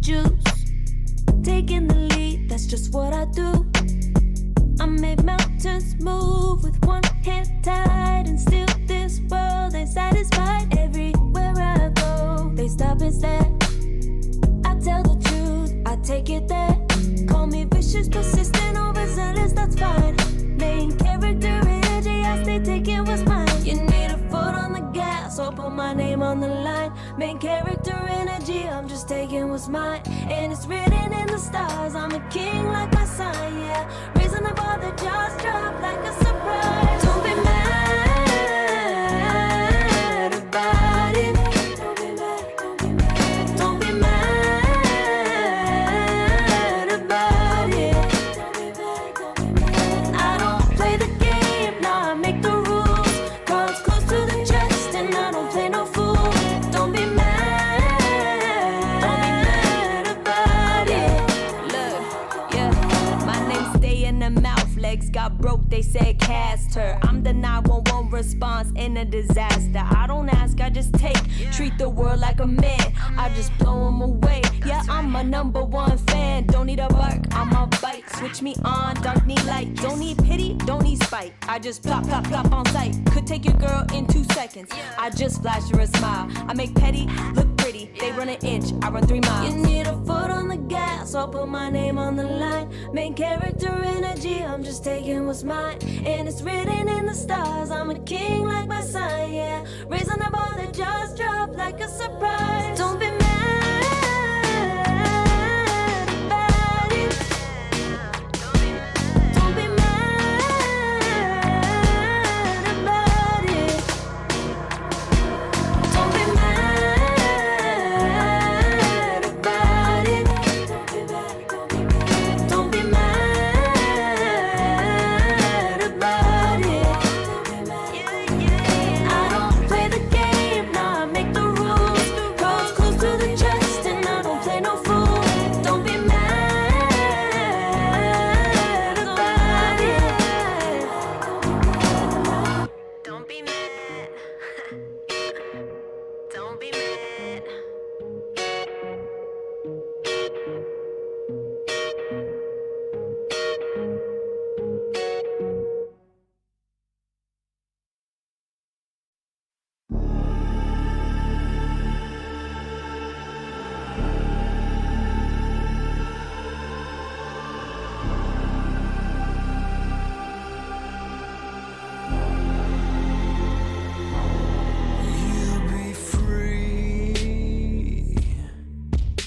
juice. Taking the lead, that's just what I do. I make mountains move with one hand tied, and still this world ain't satisfied. Everywhere I go, they stop and stare. I tell the truth, I take it there. Call me vicious, persistent, overzealous, that's fine. Main character energy, I stay taking what's mine. You need a foot on the gas, or put my name on the line. Main character energy, I'm just taking what's mine. And it's written in the stars, I'm a king like my sign, yeah. Raising the bar, the jaws drop like a surprise. Don't be mad about it. Don't be mad, don't be mad. Don't be mad about it. Don't be mad, don't be mad. I don't play the game, nah, I make the rules. Cards close to the chest, and I don't play no fool. Don't be mad about it. Look, yeah, my name stay in the mouth. Legs got broke, they said cast her. I'm the 911 response in a disaster. I don't ask, I just take. Treat the world like a man, I just blow them away. Yeah, I'm a #1 fan. Don't need a bark, I'm a bite. Switch me on, dark need light. Don't need pity, don't need spite. I just plop, plop, plop on sight. Could take your girl in 2 seconds. I just flash her a smile. I make petty look pretty. They run an inch, I run 3 miles. You need a foot on the gas, I'll put my name on the line. Main character energy, I'm just taking what's mine. And it's written in the stars, I'm a king like my sign, yeah. Raising the bar, the jaws drop like a surprise. Don't be mad about it. Don't be mad about it. Don't be mad about it. Don't be mad, don't be mad. Don't be mad about it. I don't play the game, nah, I make the rules. Cards close to the chest, and I don't play no fool. Don't be mad about it. Don't be mad. Don't be mad. You'll be free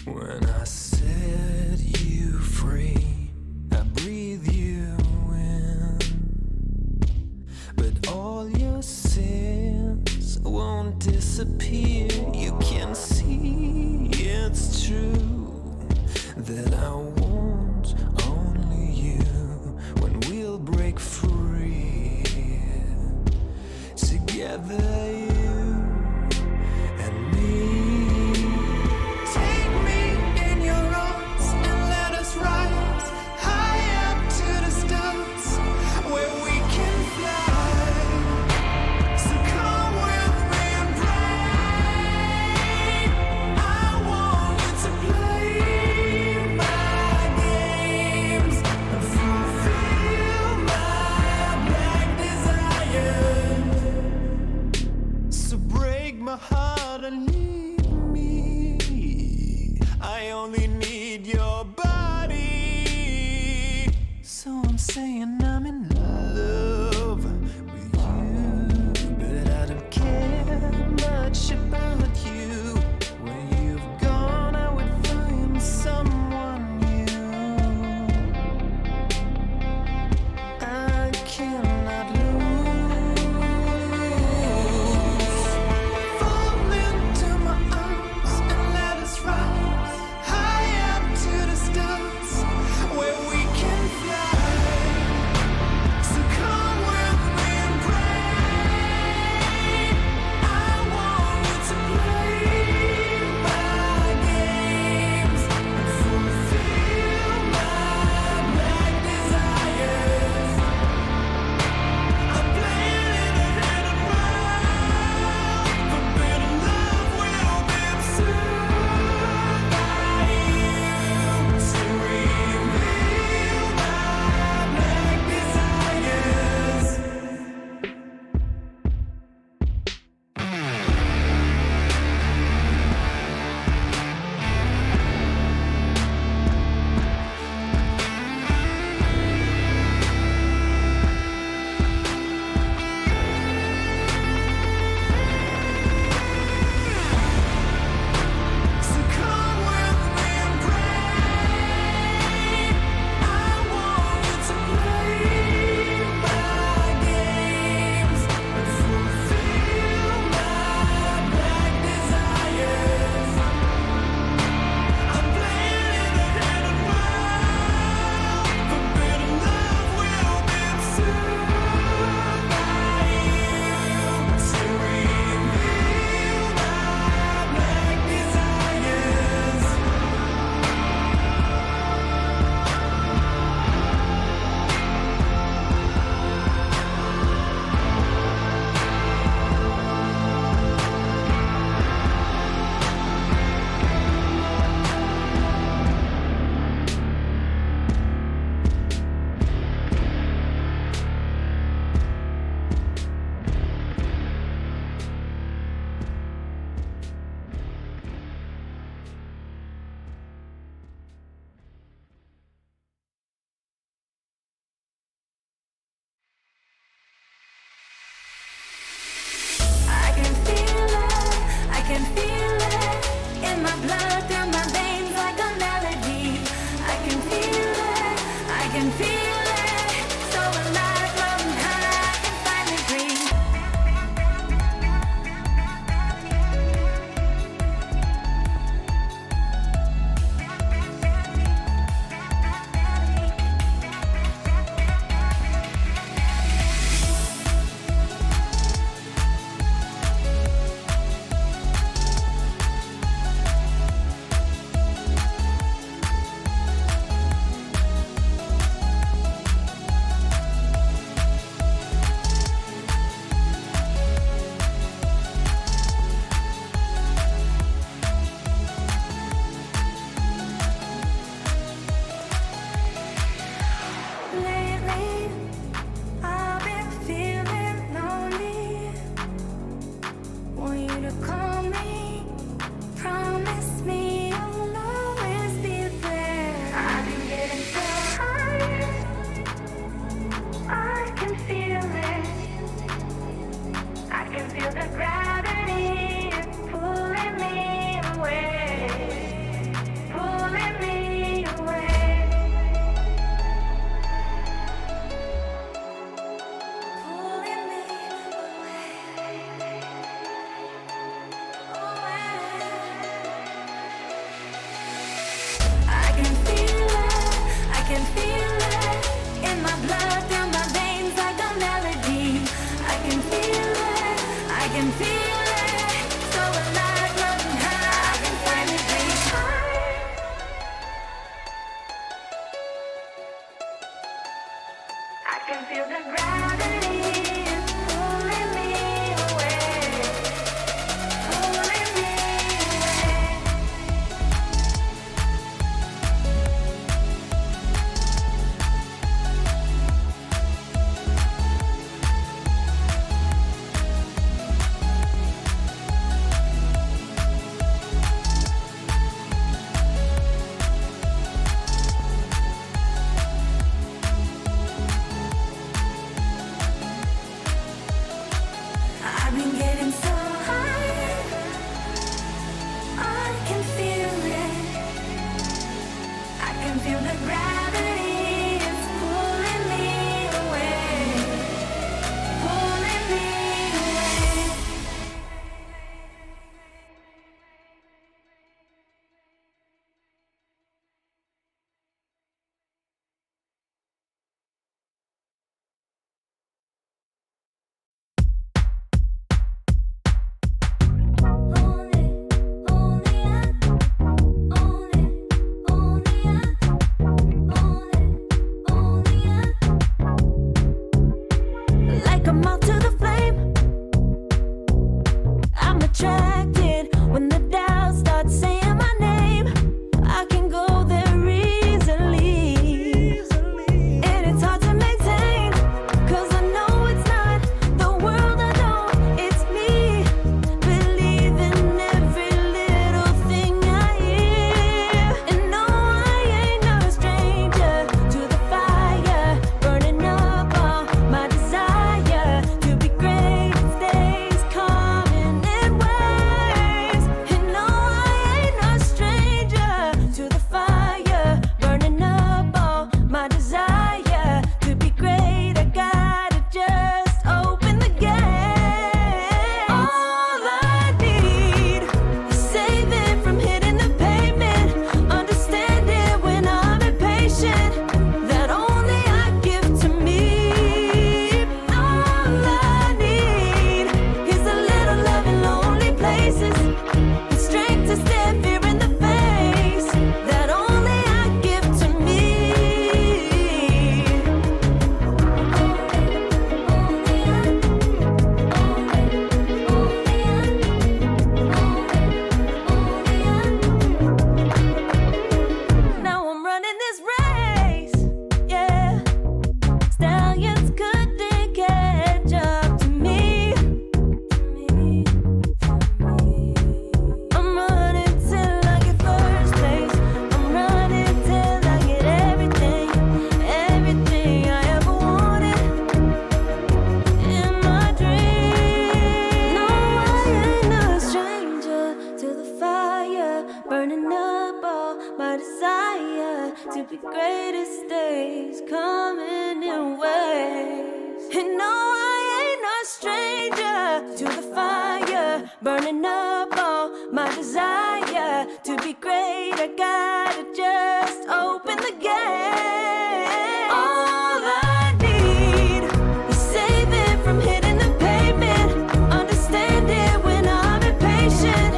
when I set you free. I breathe you in, but all your sins won't disappear. You can see it's true that I want only you when we'll break free. Together, you and me. Take me in your arms and let us rise high up to the stars where we can fly. So come with me and pray. I want you to play my games and fulfill my black desires. So break my heart and leave me. I only need your body. So I'm saying I'm in love with you, but I don't care much about you. When you've gone, I would find someone new. I cannot lose. Fall into my arms and let us rise high up to the stars where we can fly. can feel it, so alive, floating high, I can finally breathe. Lately, I've been feeling lonely. Want you to call me, promise me you'll always be there. I've been getting so high, I can feel it. I can feel the gravity pulling me away, pulling me away. Pulling me I can feel it in my blood, through my veins like a melody. I can feel it, so alive, floating high, I can finally breathe. I can feel the gravity pulling me away, pulling me away. this day's coming in waves. And no, I ain't no stranger to the fire, burning up all my desire to be great. I gotta just open the gate. All I need is saving from hitting the pavement, understanding when I'm impatient,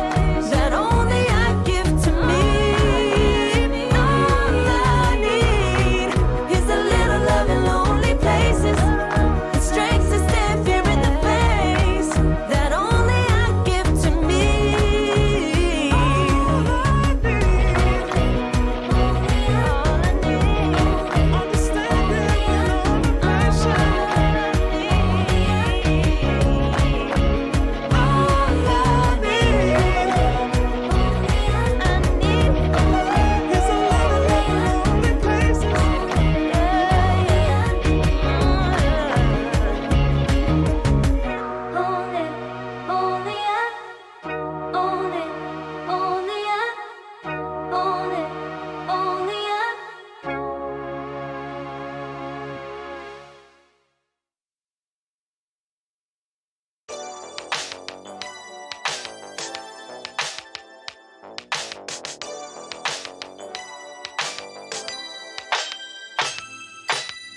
that only I give to me. All I need is a little love in lonely places, the strength to stand fear in the face, that only I give to me. All I need, understanding when I'm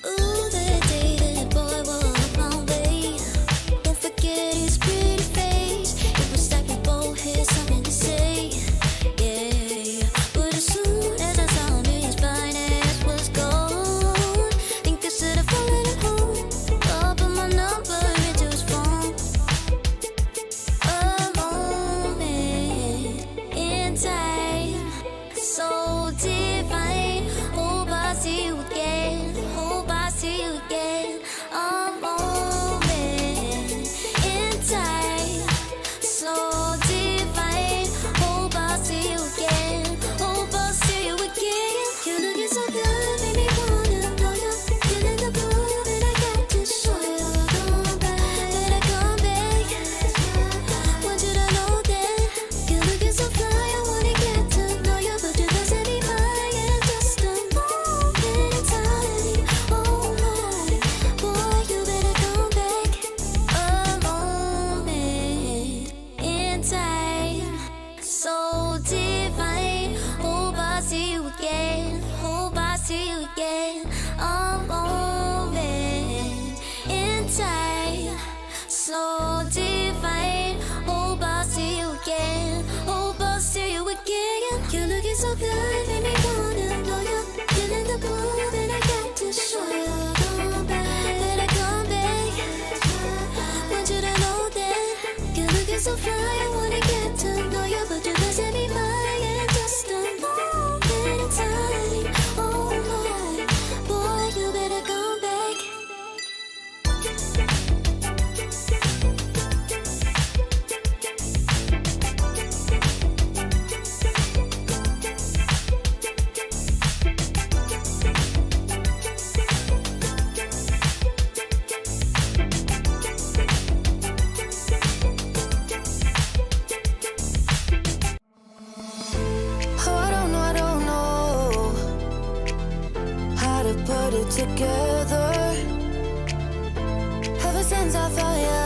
Ooh, that day that boy walked my way. Don't forget his pretty face. It was like we both had something to say. Yeah, but as soon as I saw him, his fine ass was gone. Think I should have followed him home. I'll put my number into his phone. A moment in time, so divine. Hope I see you again. Hope I see you again. A moment in time, so divine. Hope I see you again. Hope I see you again. You're looking so good, made me wanna know you. Feeling the blue, and I got to show you. Come back, better come back. Want you to know that you're looking so fly. I wanna get to know you, but you doesn't be mine. In just a moment in time. Oh my, boy, you better come back. A moment in time, so divine. Hope I see you again. Hope I see you again. A moment in time, so divine. Hope I see you again. Hope I see you again. You're looking so good, made me wanna know you. Feeling the blue, and I got to show you. Come back, better come back. Want you to know that you're looking so fly. I wanna get to know you, but you doesn't be mine. In just a moment in time. Oh my, boy, you better come back. Oh, I don't know how to put it together. Ever since I found you,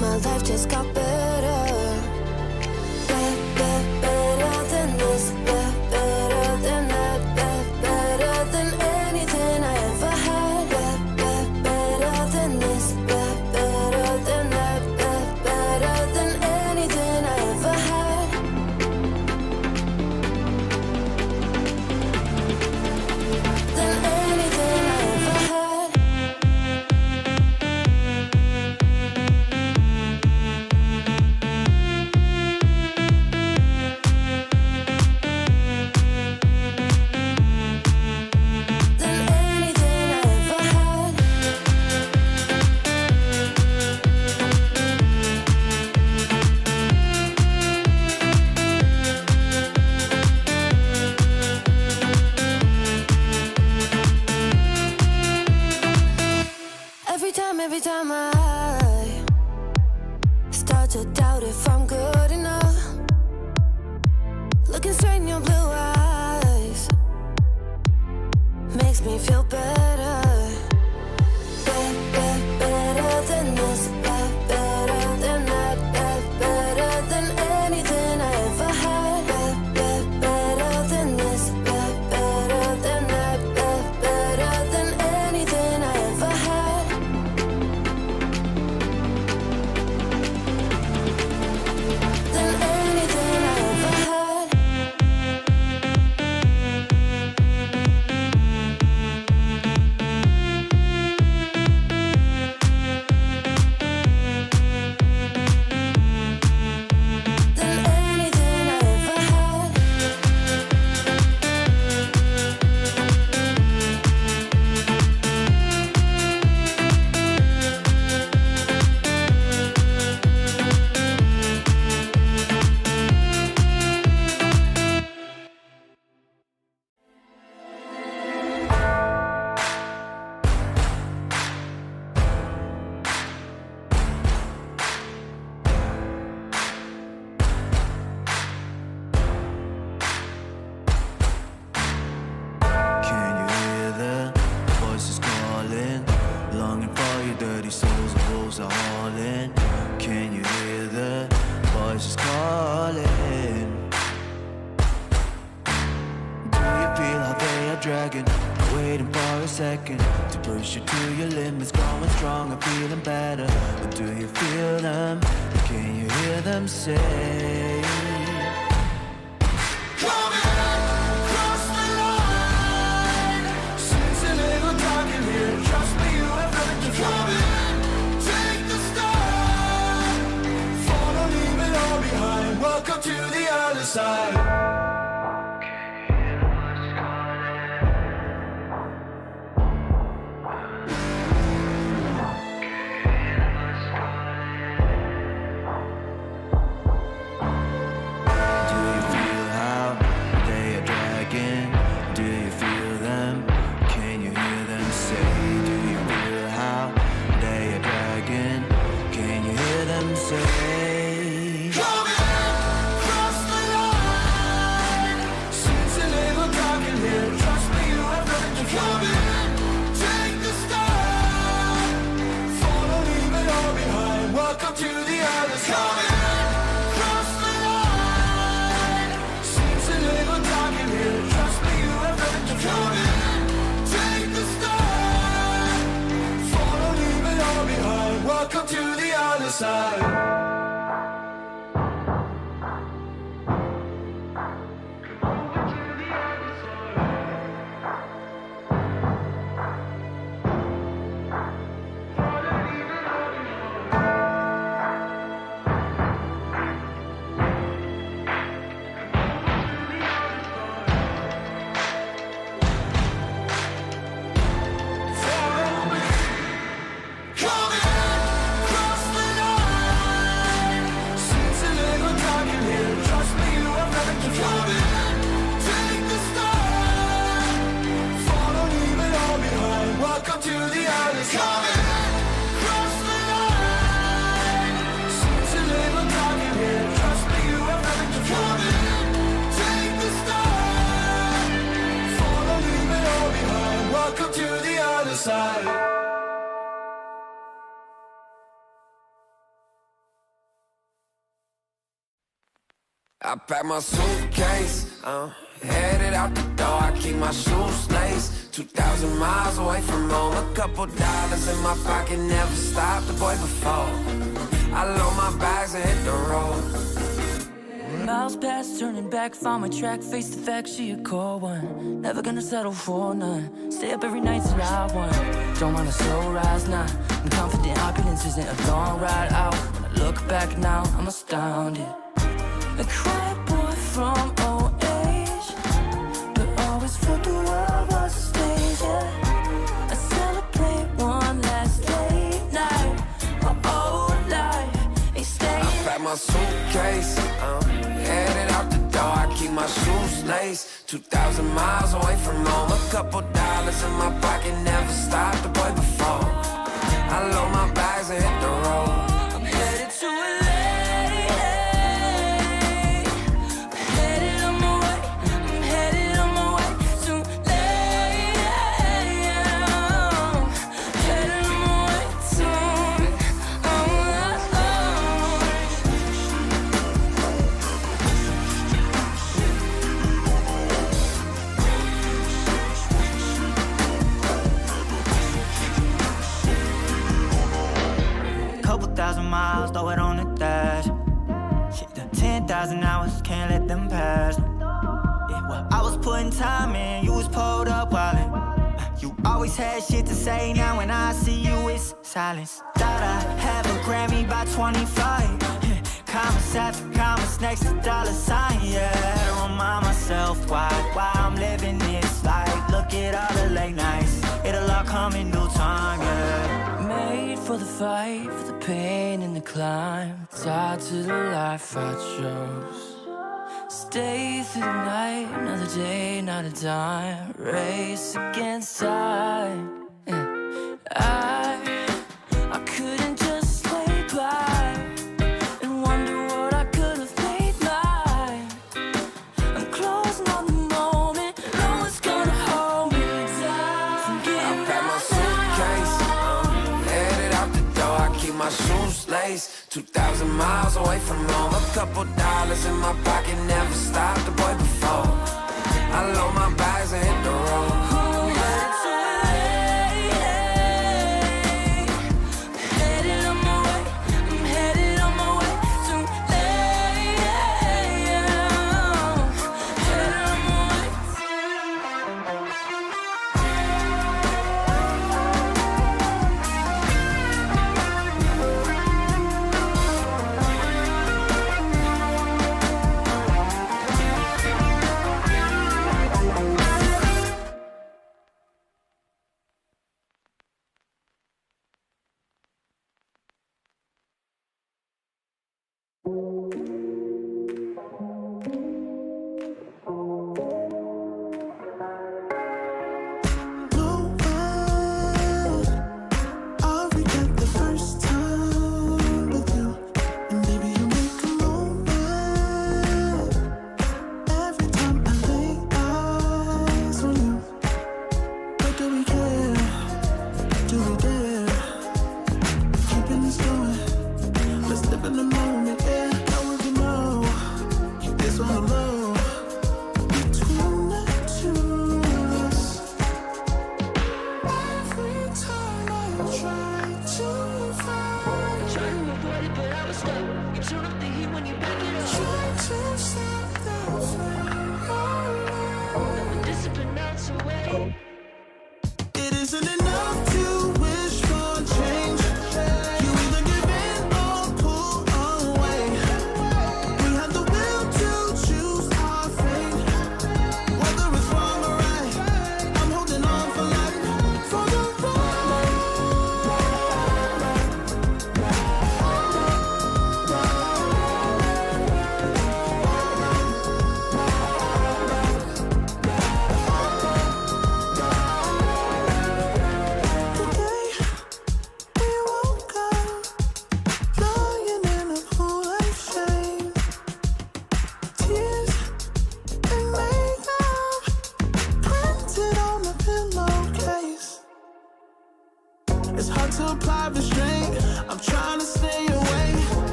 my life just got better. Better than this, better than that, better than anything I ever had. Better than this, better than that, better than anything I ever had. Than anything I ever had. me feel better. Better than this, better than that, better than anything I ever had. Better than this, better than that, better than anything I ever had. Than anything I ever had. Than anything I ever had. Can you hear the voices calling? Longing for your dirty souls, the wolves are hauling. Can you hear the voices calling? Do you feel how they are dragging? Waiting for a second to push you to your limits, growing stronger, feeling better. But do you feel them? Can you hear them say? Welcome to the other side. Do you feel how they are dragging? Do you feel them? Can you hear them say? Do you feel how they are dragging? Can you hear them say? Welcome to the other side. Cross the line. Seems a little dark in here. Trust me, you have nothing to fear. Take the stand. Follow, leave it all behind. Welcome to the other side. Welcome to the other side. Cross the line. Seems a little dark in here. Trust me, you have nothing to fear. Take the stand. Follow, leave it all behind. Welcome to the other side. I pack my suitcase, headed out the door. I keep my shoes laced. 2,000 miles away from home. A couple dollars in my pocket, never stopped the boy before. I load my bags and hit the road. Miles past, turning back, found my track, face the fact, she a cold one. Never gonna settle for none. Stay up every night till I won. Don't want a slow rise now. I'm confident opulence isn't a long ride out. When I look back now, I'm astounded. A quiet boy from old age, but always felt the world was a stage, yeah. I celebrate one last late night. My old life ain't staying. I pack my suitcase, headed out the door. I keep my shoes laced. 2,000 miles away from home. A couple dollars in my pocket, never stopped the boy before. I load my bags and hit the road. I'm headed to LA. I'm headed on my way to LA. miles, throw it on the dash. Shit, the 10,000 hours, can't let them pass. Yeah, well, I was putting time in, you was pulled up wildin'. You always had shit to say, now when I see you, it's silence. Thought I'd have a Grammy by 25. Commas after commas next to dollar sign, yeah. Had to remind myself why I'm living this life. Look at all the late nights, it'll all come in due time, yeah. Made for the fight, for the pain and the climb. Tied to the life I chose. Stay through the night, another day, not a dime. Race against time. I couldn't just lay by and wonder what I could have made mine. I'm closing on the moment, no one's gonna hold me down. I pack my suitcase, headed out the door. I keep my shoes laced. 2,000 miles away from home. A couple dollars in my pocket, never stopped the boy before. I load my bags and hit the road.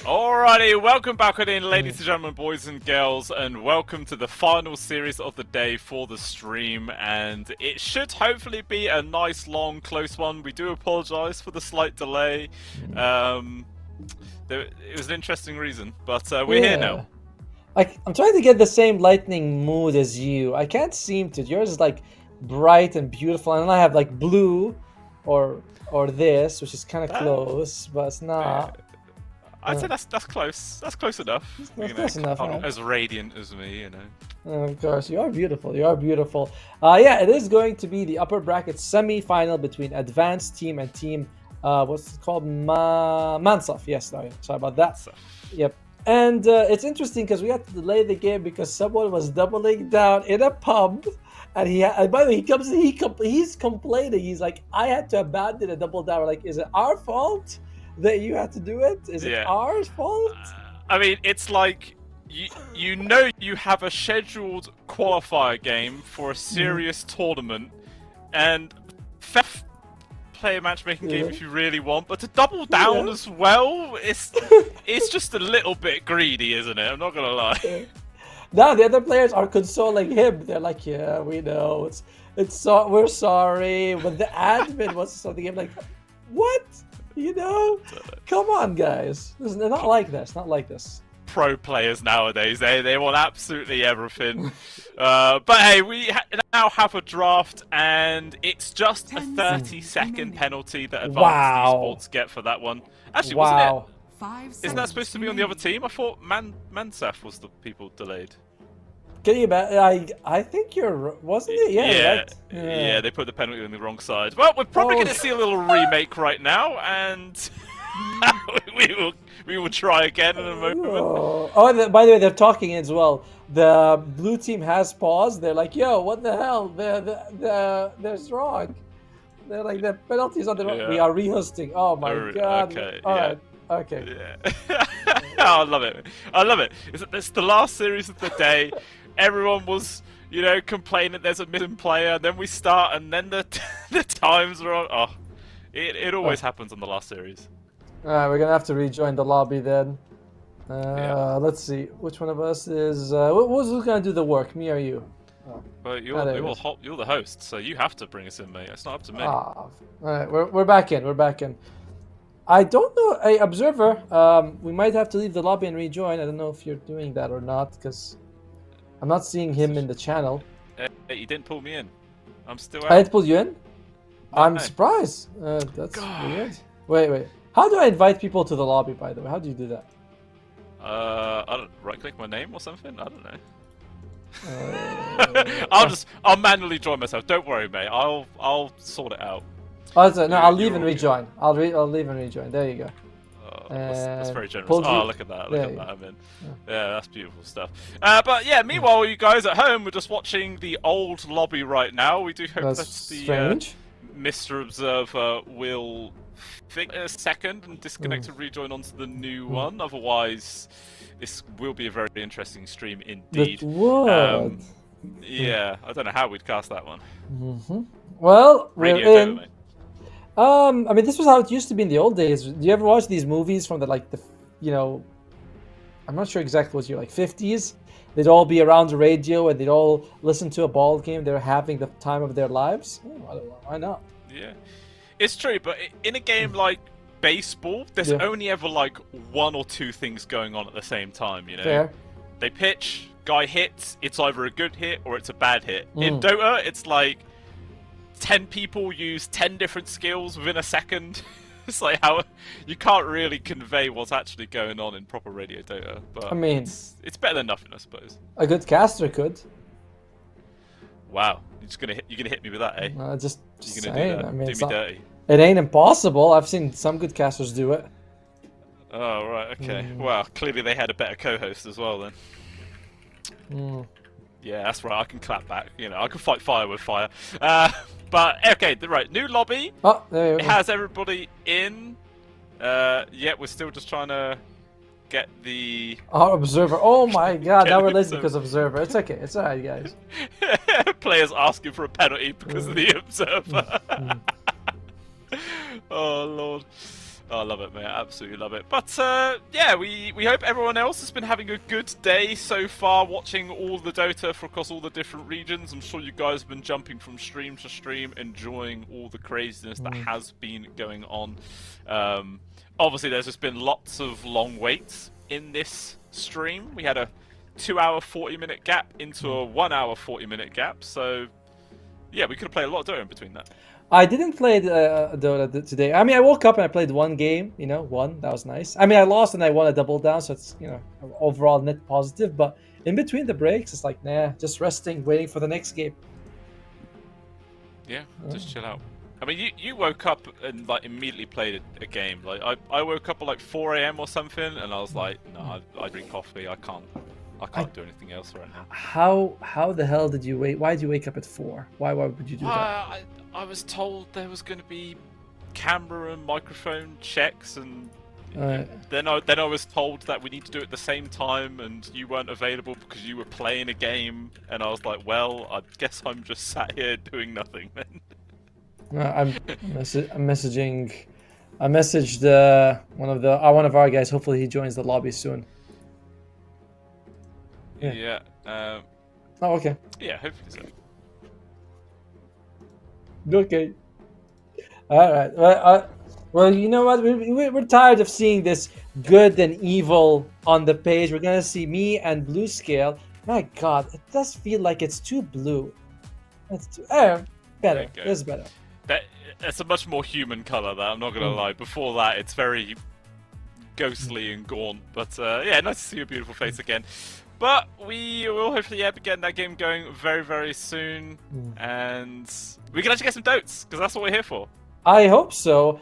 Alrighty, welcome back in, ladies and gentlemen, boys and girls, and welcome to the final series of the day for the stream. And it should hopefully be a nice, long, close one. We do apologise for the slight delay. It was an interesting reason, but we're here now. I'm trying to get the same lightning mood as you. I can't seem to. Yours is like bright and beautiful, and I have like blue, or this, which is kind of close, but it's not. I'd say that's close. That's close enough. That's close enough. Not as radiant as me, you know. Of course, you are beautiful. You are beautiful. Yeah, it is going to be the upper bracket semi-final between advanced team and team. What's it called? Mansaf. Yes, sorry about that. Yep. And it's interesting because we had to delay the game because someone was doubling down in a pub, and by the way, he's complaining. He's like, I had to abandon a double down. We're like, is it our fault that you had to do it? Is it our fault? I mean, it's like you know you have a scheduled qualifier game for a serious tournament, and play a matchmaking game if you really want, but to double down as well, it's just a little bit greedy, isn't it? I'm not gonna lie. Now the other players are consoling him. They're like, yeah, we know we're sorry, but the admin was something. I'm like, what? You know? Come on, guys. They're not like this. Not like this. Pro players nowadays, they want absolutely everything. But hey, we now have a draft, and it's just a 30-second penalty that Advanced Esports get for that one. Actually, wasn't it? 5 Isn't seconds that supposed to be on the other team? I thought Mansaf was the people delayed. Can you imagine? I think wasn't it? Yeah. Right? Yeah, they put the penalty on the wrong side. Well, we're probably going to see a little remake right now, and we will try again in a moment. Oh, by the way, they're talking as well. The blue team has paused. They're like, "Yo, what the hell? There's wrong." They're like, "The penalties on the wrong. We are rehosting." Oh my god! Okay, all right. Okay. Yeah. Oh, I love it. I love it. It's the last series of the day. Everyone was, complaining there's a missing player. And then we start, and then the times are on. Oh, it always happens on the last series. All right, we're gonna have to rejoin the lobby then. Let's see, which one of us is? Who's gonna do the work? Me or you? Well, you're the host, so you have to bring us in, mate. It's not up to me. All right, we're back in. We're back in. I don't know. Hey, observer, we might have to leave the lobby and rejoin. I don't know if you're doing that or not, because I'm not seeing him in the channel. Hey, you didn't pull me in. I'm still out. I didn't pull you in? I'm surprised. That's weird. Wait. How do I invite people to the lobby, by the way? How do you do that? I don't right-click my name or something? I don't know. I'll manually join myself. Don't worry, mate. I'll sort it out. I'll leave and rejoin. I'll leave and rejoin. There you go. That's very generous. Oh, look at that. Look at that. I'm in. Yeah, that's beautiful stuff. But yeah, meanwhile, you guys at home, we're just watching the old lobby right now. We do hope that's the Mr. Observer will think in a second and disconnect and rejoin onto the new one. Otherwise, this will be a very interesting stream indeed. Yeah, I don't know how we'd cast that one. Well, Radio we're in. Dota, mate. I mean, this was how it used to be in the old days. Do you ever watch these movies from I'm not sure exactly what year, like 50s? They'd all be around the radio and they'd all listen to a ball game. They're having the time of their lives. Why not? Yeah, it's true. But in a game like baseball, there's only ever like one or two things going on at the same time. Fair. They pitch, guy hits. It's either a good hit or it's a bad hit. In Dota, it's like 10 people use 10 different skills within a second. It's like how you can't really convey what's actually going on in proper radio Dota. But I mean, it's better than nothing, I suppose. A good caster could. Wow, you're gonna hit me with that, eh? Just you're gonna saying. do that. I mean, do me dirty. It ain't impossible. I've seen some good casters do it. Oh right, okay. Well, clearly they had a better co-host as well then. Yeah, that's right. I can clap back. I can fight fire with fire. But okay, right. New lobby. Oh, there it has everybody in. Yeah, we're still just trying to get the Observer. Oh my god, now we're lazy because of Observer. It's okay. It's alright, guys. Players asking for a penalty because of the Observer. Oh lord. Oh, I love it, mate. I absolutely love it. But, yeah, we hope everyone else has been having a good day so far, watching all the Dota across all the different regions. I'm sure you guys have been jumping from stream to stream, enjoying all the craziness that has been going on. Obviously, there's just been lots of long waits in this stream. We had a 2-hour, 40-minute gap into a 1-hour, 40-minute gap. So, yeah, we could have played a lot of Dota in between that. I didn't play Dota today. I mean, I woke up and I played one game, one. That was nice. I mean, I lost and I won a double down, so it's, overall net positive. But in between the breaks, it's like, nah, just resting, waiting for the next game. Yeah, just chill out. I mean, you woke up and like immediately played a game. Like I woke up at like 4 AM or something, and I was like, no, I drink coffee. I can't do anything else right now. How the hell did you wait? Why did you wake up at 4? Why would you do that? I was told there was going to be camera and microphone checks, and then I was told that we need to do it at the same time, and you weren't available because you were playing a game, and I was like, well, I guess I'm just sat here doing nothing then. I'm messaging. I messaged one of our guys. Hopefully he joins the lobby soon. Yeah. Oh, okay. Yeah, hopefully so. Okay. All right. Well, you know what? We're tired of seeing this good and evil on the page. We're gonna see me and blue scale. My God, it does feel like it's too blue. That's too, better. There you go. This is better. It's a much more human color. That I'm not gonna lie. Before that, it's very ghostly and gaunt. But yeah, nice to see your beautiful face again. But we will hopefully be getting that game going very, very soon, and we can actually get some dotes because that's what we're here for. I hope so.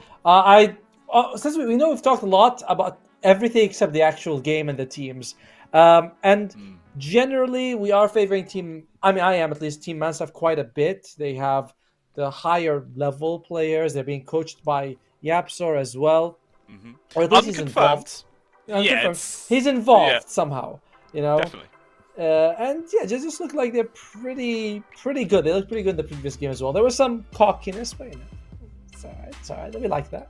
Since we know we've talked a lot about everything except the actual game and the teams, and generally we are favoring team. I mean, I am at least Team Mansaf quite a bit. They have the higher level players. They're being coached by Yapsor as well, or at least he's involved. Yeah, he's involved somehow. You know, definitely. And yeah, just look like they're pretty good. They look pretty good in the previous game as well. There was some cockiness, but you know, it's alright. We like that.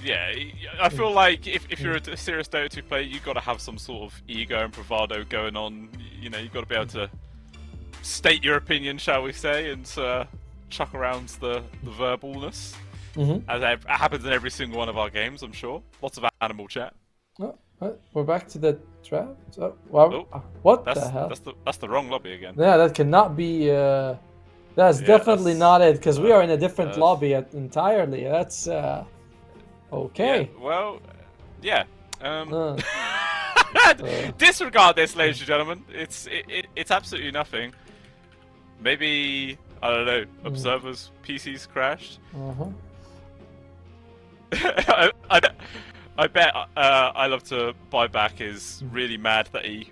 Yeah, I feel like if you're a serious Dota 2 player, you've got to have some sort of ego and bravado going on. You know, you've got to be able to state your opinion, shall we say, and chuck around the verbalness. As happens in every single one of our games, I'm sure. Lots of animal chat. Oh, we're back to the trap. So, what the hell? That's the wrong lobby again. Yeah, that cannot be. That's definitely not it, because we are in a different lobby entirely. That's okay. Yeah, well, yeah. Disregard this, ladies and gentlemen. It's absolutely nothing. Maybe I don't know. Observers' PCs crashed. I bet I love to buy back is really mad that he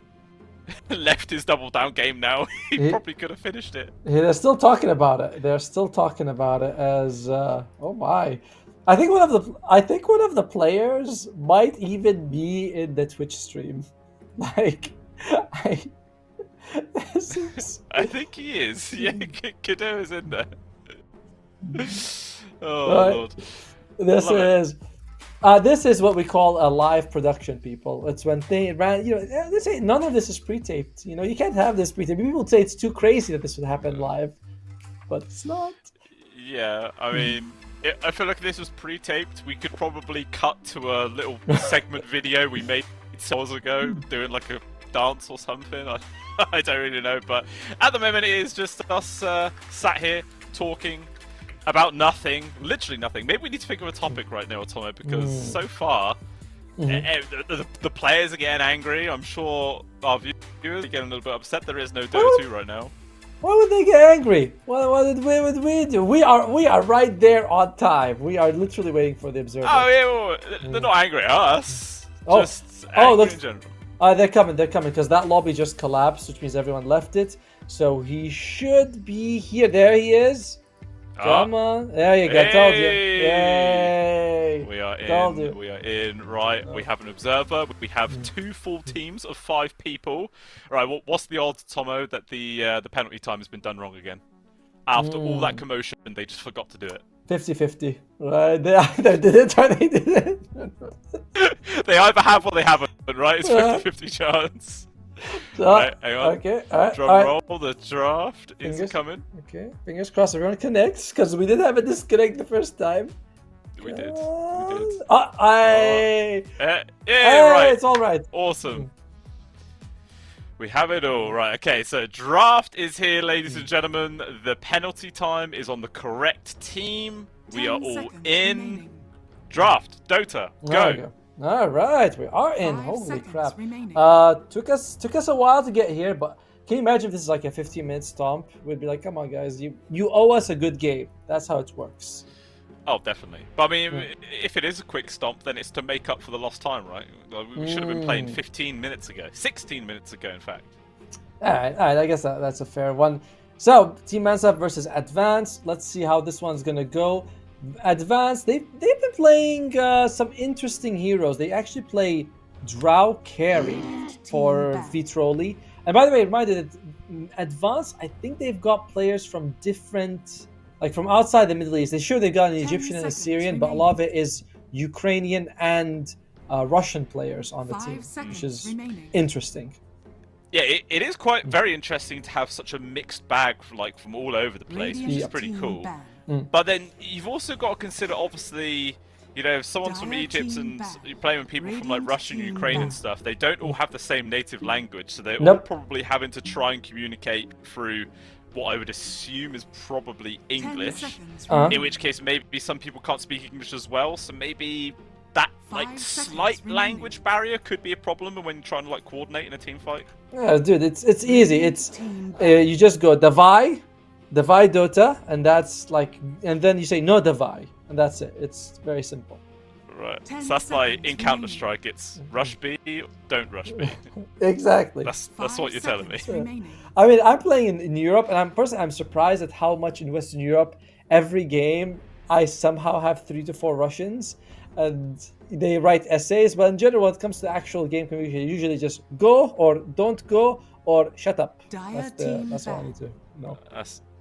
left his double down game now. He probably could have finished it. Yeah, they're still talking about it. They're still talking about it as oh my. I think one of the players might even be in the Twitch stream. Like I think he is. Yeah, Kiddo is in there. Oh Lord. This is what we call a live production, people. It's when they ran, you know, they say none of this is pre-taped. You know, you can't have this pre-taped. People say it's too crazy that this would happen live, but it's not. Yeah, I mean, I feel like if this was pre-taped, we could probably cut to a little segment video we made hours ago, doing like a dance or something. I don't really know, but at the moment it is just us sat here talking about nothing, literally nothing. Maybe we need to think of a topic right now, Tomo, because so far the players are getting angry. I'm sure our viewers are getting a little bit upset. There is no Dota 2 right now. Why would they get angry? What did we do? We are right there on time. We are literally waiting for the observer. Oh yeah, well, they're not angry at us. Just angry in general. They're coming because that lobby just collapsed, which means everyone left it. So he should be here. There he is. Come on. There you go. Told you. Yay. We are in. We are in. Right. We have an observer. We have 2 full teams of 5 people. Right. What's the odds, Tomo, that the penalty time has been done wrong again? After all that commotion, they just forgot to do it. 50-50. Right. They either did it or they didn't. They either have or they haven't, right? It's 50-50 chance. Right, hang on. Okay, alright. Drum roll, the draft is coming. Okay, fingers crossed everyone connects, because we did have a disconnect the first time. We did. Right. It's alright. Awesome. We have it all. Right, okay, so draft is here, ladies and gentlemen. The penalty time is on the correct team. We are all in. Remaining. Draft, Dota, go. All right, we are in. Holy crap! Remaining. Took us a while to get here, but can you imagine if this is like a 15-minute stomp? We'd be like, come on, guys, you owe us a good game. That's how it works. Oh, definitely. But I mean, if it is a quick stomp, then it's to make up for the lost time, right? We should have been playing 15 minutes ago, 16 minutes ago, in fact. All right. I guess that's a fair one. So, Team Mansap versus Advance. Let's see how this one's gonna go. Advance, they've been playing some interesting heroes. They actually play Drow Carry for Vitroli. And by the way, reminded that Advance, I think they've got players from different, like from outside the Middle East. They've got an Egyptian and a Syrian, but a lot of it is Ukrainian and Russian players on the team, which is interesting. Yeah, it is quite very interesting to have such a mixed bag from all over the place, which is pretty cool. But then you've also got to consider, obviously, you know, if someone's from Dire Egypt team and back. you're playing with people from like Radiant Russia and team Ukraine and back. stuff, they don't all have the same native language, so they're all Nope. probably having to try and communicate through what I would assume is probably 10 English. seconds Uh-huh. In remaining. which case, maybe some people can't speak English as well, so maybe that 5 like seconds slight remaining. language barrier could be a problem when you're trying to like coordinate in a team fight. Yeah, dude, it's easy. It's Team you just go Davai Dota, and that's like, and then you say no Davai, and that's it. It's very simple. Right. 10 So that's like seconds in Counter Strike, it's rush B, don't rush B. Exactly. That's 5 what you're telling me. seconds remaining. I mean, I'm playing in Europe, and I'm surprised at how much in Western Europe every game I somehow have 3 to 4 Russians, and they write essays. But in general, when it comes to actual game communication, usually just go or don't go or shut up. Dire That's team what I back. need to know.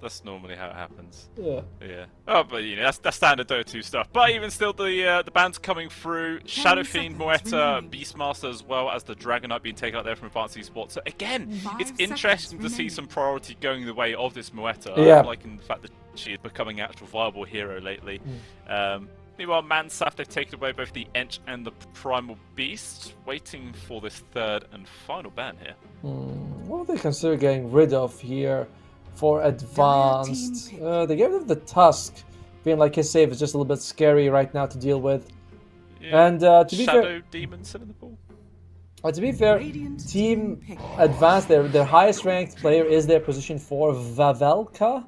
That's normally how it happens. Yeah. Yeah. Oh, but you know, that's standard Dota 2 stuff. But even still, the band's coming through. Shadow Fiend, seconds Moeta, remaining. Beastmaster, as well as the Dragon Knight being taken out there from Advanced Esports. So again, 5 it's seconds interesting to see remaining. some priority going the way of this Moeta. Yeah. Like in the fact that she is becoming an actual viable hero lately. Hmm. Meanwhile, Mansaf, they've taken away both the Ench and the Primal Beast, waiting for this third and final ban here. What do they consider getting rid of here for advanced? pick. They get rid of the Tusk, being like his save is just a little bit scary right now to deal with. Yeah. And to be Shadow fair, Demon still in the pool. Radiant Team pick. Advanced, their highest ranked player is their position 4, Vavelka,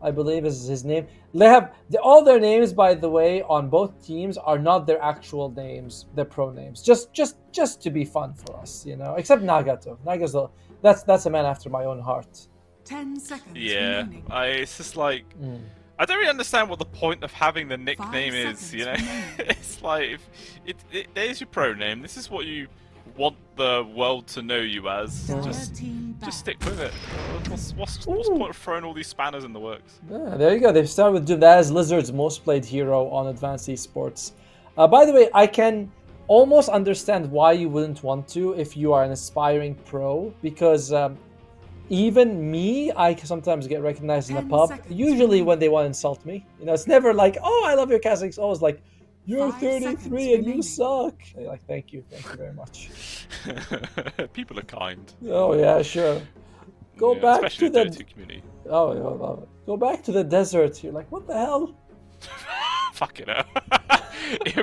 I believe is his name. They have all their names, by the way, on both teams are not their actual names, their pro names. Just to be fun for us, you know. Except Nagato. Nagato, that's a man after my own heart. 10 seconds Yeah, remaining. it's just like I don't really understand what the point of having the 5 nickname is. You know, seconds remaining. it's like there's your pro name. This is what you want the world to know you as. Dire Just team back. stick with it. What's the point of throwing all these spanners in the works? Yeah, there you go. They've started with Doom. That is Lizard's most played hero on Advanced Esports. By the way, I can almost understand why you wouldn't want to if you are an aspiring pro, because even me, I sometimes get recognized in the 10 pub. seconds Usually remaining. when they want to insult me. You know, it's never like, oh, I love your casting. It's always like, you're 5 33 seconds and you remaining. suck. They're like, thank you very much. People are kind. Oh yeah, sure. Go Yeah, back especially to the the Dota community. oh, yeah, I love it. Go back to the desert. You're like, what the hell? Fuck it up.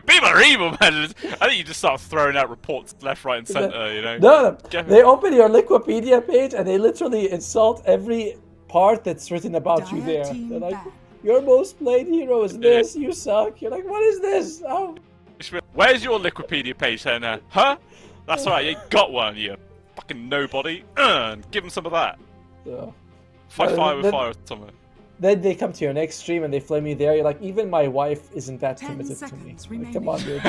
People are evil, man. I think you just start throwing out reports left, right, and center. You know. No. Get- They open your Wikipedia page and they literally insult every part that's written about you Dire there. team They're like, back. your most played hero is this. You suck. You're like, what is this? Oh. Where's your Wikipedia page then? Huh? That's right, you got one, you fucking nobody. Give him some of that. So, Fight Well, fire with then- fire, somewhere. then they come to your next stream and they flame you there. You're like, even my wife isn't that 10 committed to me. seconds Like, come on, dude.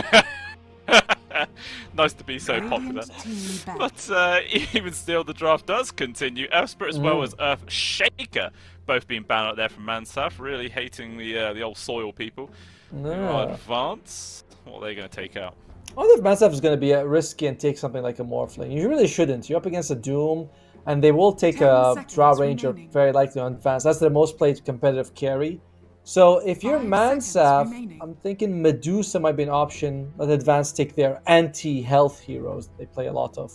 Nice to be so popular. Radiant team back. But even still, the draft does continue. Elsprit as well as Earth Shaker, both being banned out there from Mansaf, really hating the old soil people. No. Advance. What are they going to take out? I wonder if Mansaf is going to be risky and take something like a Morphling. You really shouldn't. You're up against a Doom, and they will take 10 a seconds Drow Ranger remaining. very likely on Advance. That's their most played competitive carry. So if you're 5 Mansaf, seconds remaining. I'm thinking Medusa might be an option. Let Advance take their anti-health heroes that they play a lot of.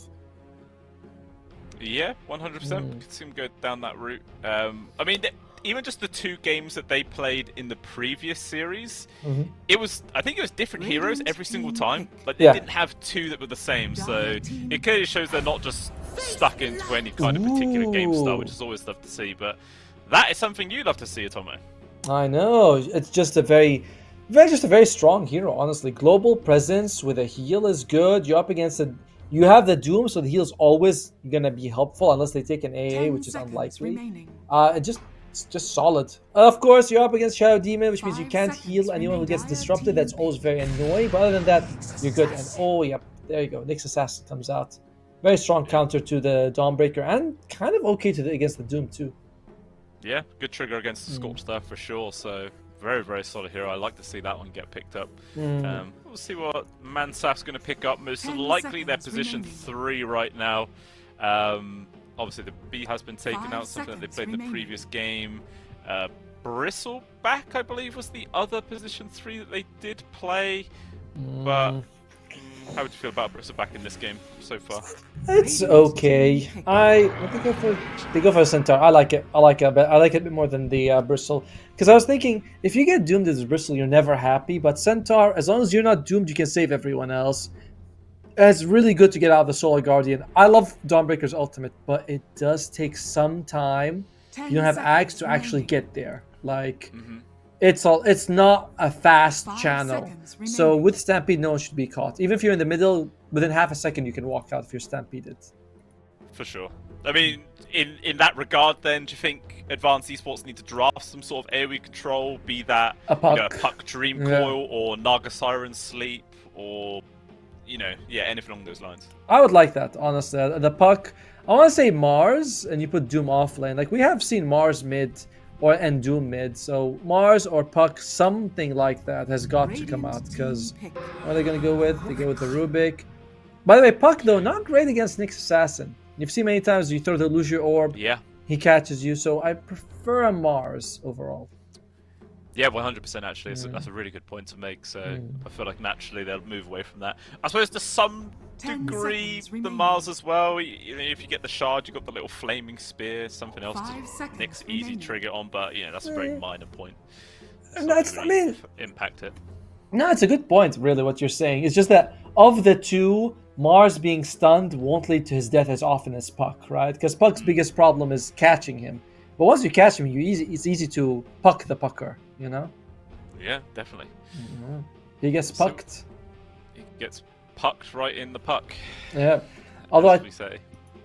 Yeah, 100%. Could see them go down that route. I mean, even just the 2 games that they played in the previous series, I think it was different heroes Radiant every single team time. pick. Like, they Yeah. didn't have 2 that were the same, so Dire team it clearly shows they're not just stuck into any kind of particular game style, which Ooh. is always love to see. But that is something you love to see, Atomo. I know. It's just a very strong hero, honestly. Global presence with a heal is good. You're up against you have the Doom, so the heal's always gonna be helpful unless they take an AA, 10 which is seconds unlikely. remaining. It's just solid. Of course, you're up against Shadow Demon, which means you 5 can't seconds heal anyone who remaining. gets Dire disrupted. team That's always very annoying. But other than that, you're good. And oh, yep, there you go. Nyx Assassin comes out. Very strong counter to the Dawnbreaker, and kind of okay against the Doom too. Yeah, good trigger against the Scorch stuff for sure. So very, very solid hero. I like to see that one get picked up. We'll see what Mansaf's going to pick up. Most 10 likely they're seconds position remaining. 3 right now. Obviously the B has been taken 5 out, something that they seconds played in the remaining. previous game. Bristleback, I believe, was the other position 3 that they did play. But how would you feel about Bristleback in this game so far? It's okay. They go for Centaur. I like it. I like it a bit more than the Bristle. Because I was thinking, if you get doomed as Bristle, you're never happy. But Centaur, as long as you're not doomed, you can save everyone else. And it's really good to get out of the Solar Guardian. I love Dawnbreaker's ultimate, but it does take some time. You don't have Axe to actually get there. Like, it's not a fast channel. So with Stampede, no one should be caught. Even if you're in the middle, within half a second, you can walk out if you're stampeded. For sure. I mean, in that regard, then, do you think Advanced Esports need to draft some sort of AoE control, be that a Puck, a Puck Dream Coil or Naga Siren Sleep, or anything along those lines? I would like that, honestly. The Puck, I want to say Mars, and you put Doom off lane. Like, we have seen Mars mid and Doom mid, so Mars or Puck, something like that has got to come out. Because what are they going to go with? They go with the Rubik. By the way, Puck, though, not great against Nyx Assassin. You've seen many times you throw the Illusion Orb, he catches you, so I prefer a Mars overall. Yeah, 100% actually. That's a really good point to make, so I feel like naturally they'll move away from that. I suppose to some degree, the Mars as well. If you get the shard, you've got the little flaming spear, something else to Nick's easy trigger on, but that's a very minor point. Impact it. No, it's a good point, really, what you're saying. It's just that of the two, Mars being stunned won't lead to his death as often as Puck, right? Because Puck's biggest problem is catching him. But once you catch him, it's easy to Puck the Pucker, you know? Yeah, definitely. He gets pucked. He gets pucked right in the puck. Yeah. Although I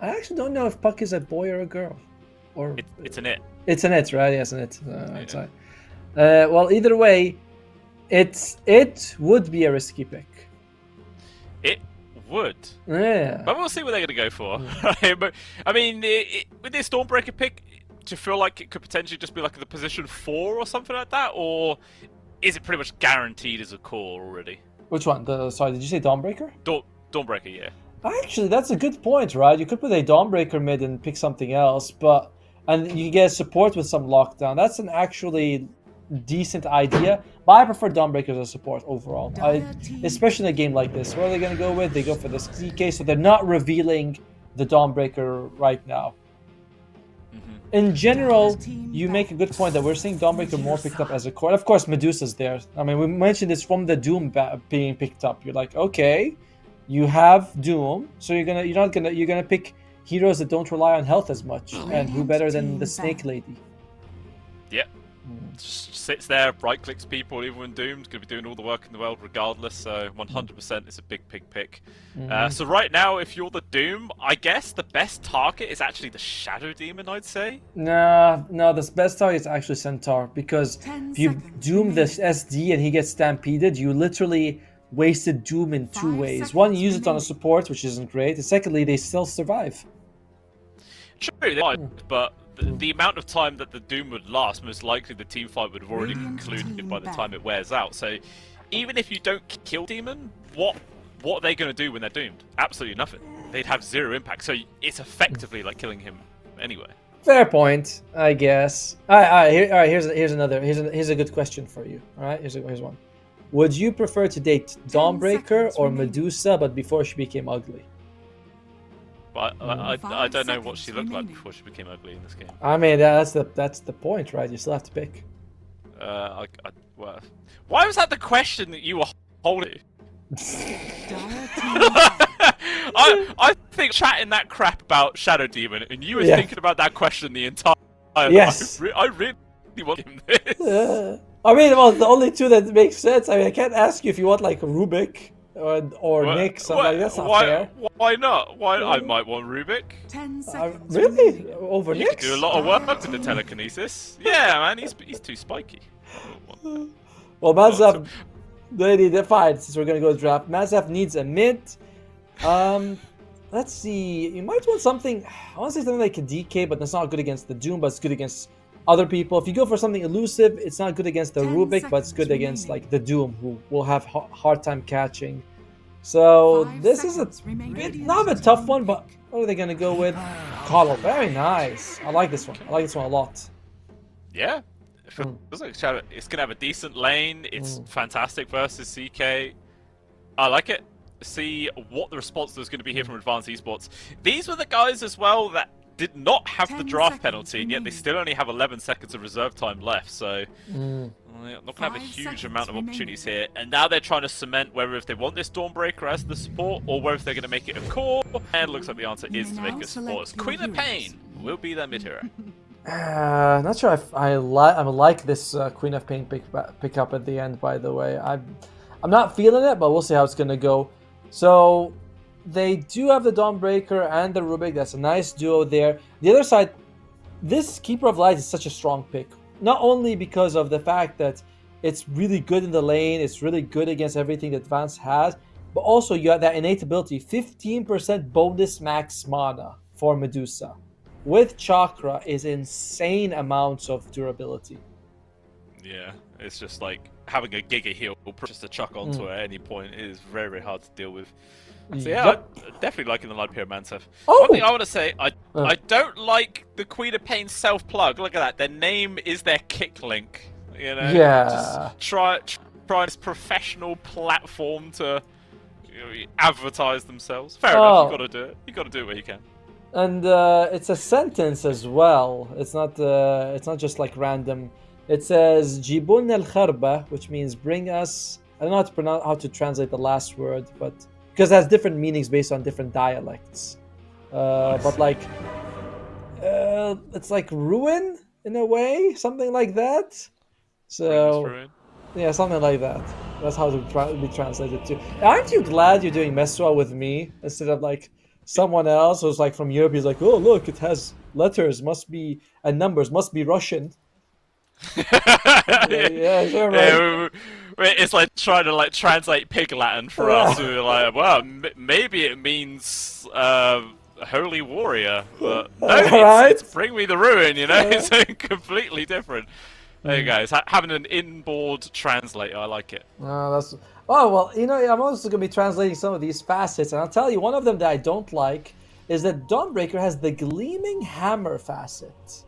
actually don't know if Puck is a boy or a girl. Or it's an it. It's an it, right? Yes, an it. Well, either way, it would be a risky pick. It would. Yeah. But we'll see what they're going to go for. But I mean, with this Stormbreaker pick, do you feel like it could potentially just be like the position 4 or something like that, or is it pretty much guaranteed as a core already? Which one? Sorry, did you say Dawnbreaker? Dawnbreaker, yeah. Actually, that's a good point, right? You could put a Dawnbreaker mid and pick something else, and you get support with some lockdown. That's an actually decent idea, but I prefer Dawnbreaker as a support overall. Especially in a game like this. What are they going to go with? They go for the CK, so they're not revealing the Dawnbreaker right now. In general, you make a good point that we're seeing Dawnbreaker more picked up as a core. Of course, Medusa's there. I mean, we mentioned this from the Doom being picked up. You're like, okay, you have Doom, so you're gonna pick heroes that don't rely on health as much, and who better than the Snake Lady? Yep. Just sits there, right clicks people, even when Doom's going to be doing all the work in the world regardless, so 100% it's a big pick. So right now, if you're the Doom, I guess the best target is actually the Shadow Demon, I'd say? No, the best target is actually Centaur, because if you Doom the SD and he gets stampeded, you literally wasted Doom in 2 ways. One, you use it on a support, which isn't great, and secondly, they still survive. True, they might, but the amount of time that the Doom would last, most likely the team fight would have already concluded by the time it wears out. So even if you don't kill Demon, what are they going to do when they're doomed? Absolutely nothing. They'd have 0 impact. So it's effectively like killing him anyway. Fair point, I guess. All right. Here's a good question for you. All right, here's one. Would you prefer to date Dawnbreaker or Medusa, but before she became ugly? But I don't know what she looked like before she became ugly in this game. I mean, that's the point, right? You still have to pick. Well, why was that the question that you were holding? I think chatting that crap about Shadow Demon, and you were thinking about that question the entire time. Yes. I really want him this. I mean, well, the only two that make sense. I mean, I can't ask you if you want like Rubik or Nick. So like, that's not fair. Why not? I might want Rubik. 10 seconds. Really? Over You Nick? can do a lot of work with the telekinesis. Yeah, man, he's too spiky. Well, Mazaf, they're fine since we're gonna go draft. Mazaf needs a mid. Let's see. You might want something. I want to say something like a DK, but that's not good against the Doom, but it's good against other people. If you go for something elusive, it's not good against the Rubik, but it's good against like the Doom, who will have hard time catching. So this is not a tough one, but what are they gonna go with? Colo, very nice. I like this one. I like this one a lot. Yeah, It feels like it's gonna have a decent lane. It's fantastic versus CK. I like it. See what the response there's going to be here from Advanced Esports. These were the guys as well that did not have the draft penalty, and yet they still only have 11 seconds of reserve time left. So not going to have a huge amount of opportunities here. And now they're trying to cement whether if they want this Dawnbreaker as the support or whether they're going to make it a core. And it looks like the answer is to make it a support. Queen of Pain will be their mid hero. Not sure if I like this Queen of Pain pick up at the end. By the way, I'm not feeling it, but we'll see how it's gonna go. So they do have the Dawnbreaker and the Rubik. That's a nice duo there. The other side, this Keeper of Light is such a strong pick. Not only because of the fact that it's really good in the lane, it's really good against everything that Advanced has, but also you have that innate ability, 15% bonus max mana for Medusa. With Chakra is insane amounts of durability. Yeah, it's just like having a Giga heal just to chuck onto at any point is very, very hard to deal with. So yeah, I'm definitely liking the Light Pyromancer. One thing I want to say, I don't like the Queen of Pain self-plug. Look at that. Their name is their kick link. You know? Yeah. Just try this professional platform to advertise themselves. Fair enough, you got to do it. You got to do it where you can. And it's a sentence as well. It's not just like random. It says "Jibun al Kharba," which means bring us. I don't know how to translate the last word, but because it has different meanings based on different dialects. But like, it's like ruin in a way, something like that. So yeah, something like that. That's how it would be translated too. Aren't you glad you're doing MESWA with me instead of like someone else who's like from Europe? He's like, oh look, it has letters, must be, and numbers, must be Russian. Yeah, sure, right. It's like trying to like translate Pig Latin for us. We're like, well, maybe it means holy warrior, but no, it's bring me the ruin. You know, it's completely different. There you go. Having an inboard translator, I like it. Oh, well, you know, I'm also going to be translating some of these facets, and I'll tell you, one of them that I don't like is that Dawnbreaker has the Gleaming Hammer facet.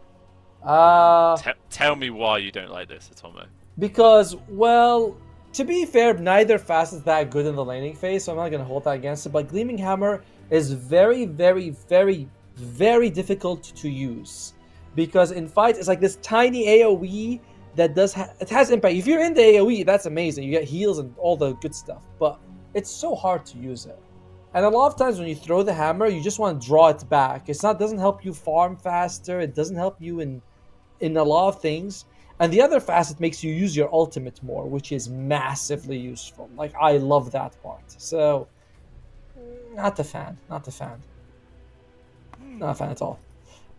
Tell me why you don't like this, Atomo. Because, well, to be fair, neither facet's that good in the laning phase, so I'm not going to hold that against it, but Gleaming Hammer is very, very, very, very difficult to use. Because in fights, it's like this tiny AoE that it has impact. If you're in the AoE, that's amazing. You get heals and all the good stuff. But it's so hard to use it. And a lot of times when you throw the hammer, you just want to draw it back. It doesn't help you farm faster. It doesn't help you in a lot of things. And the other facet makes you use your ultimate more, which is massively useful. Like, I love that part. So, not a fan. Not a fan at all.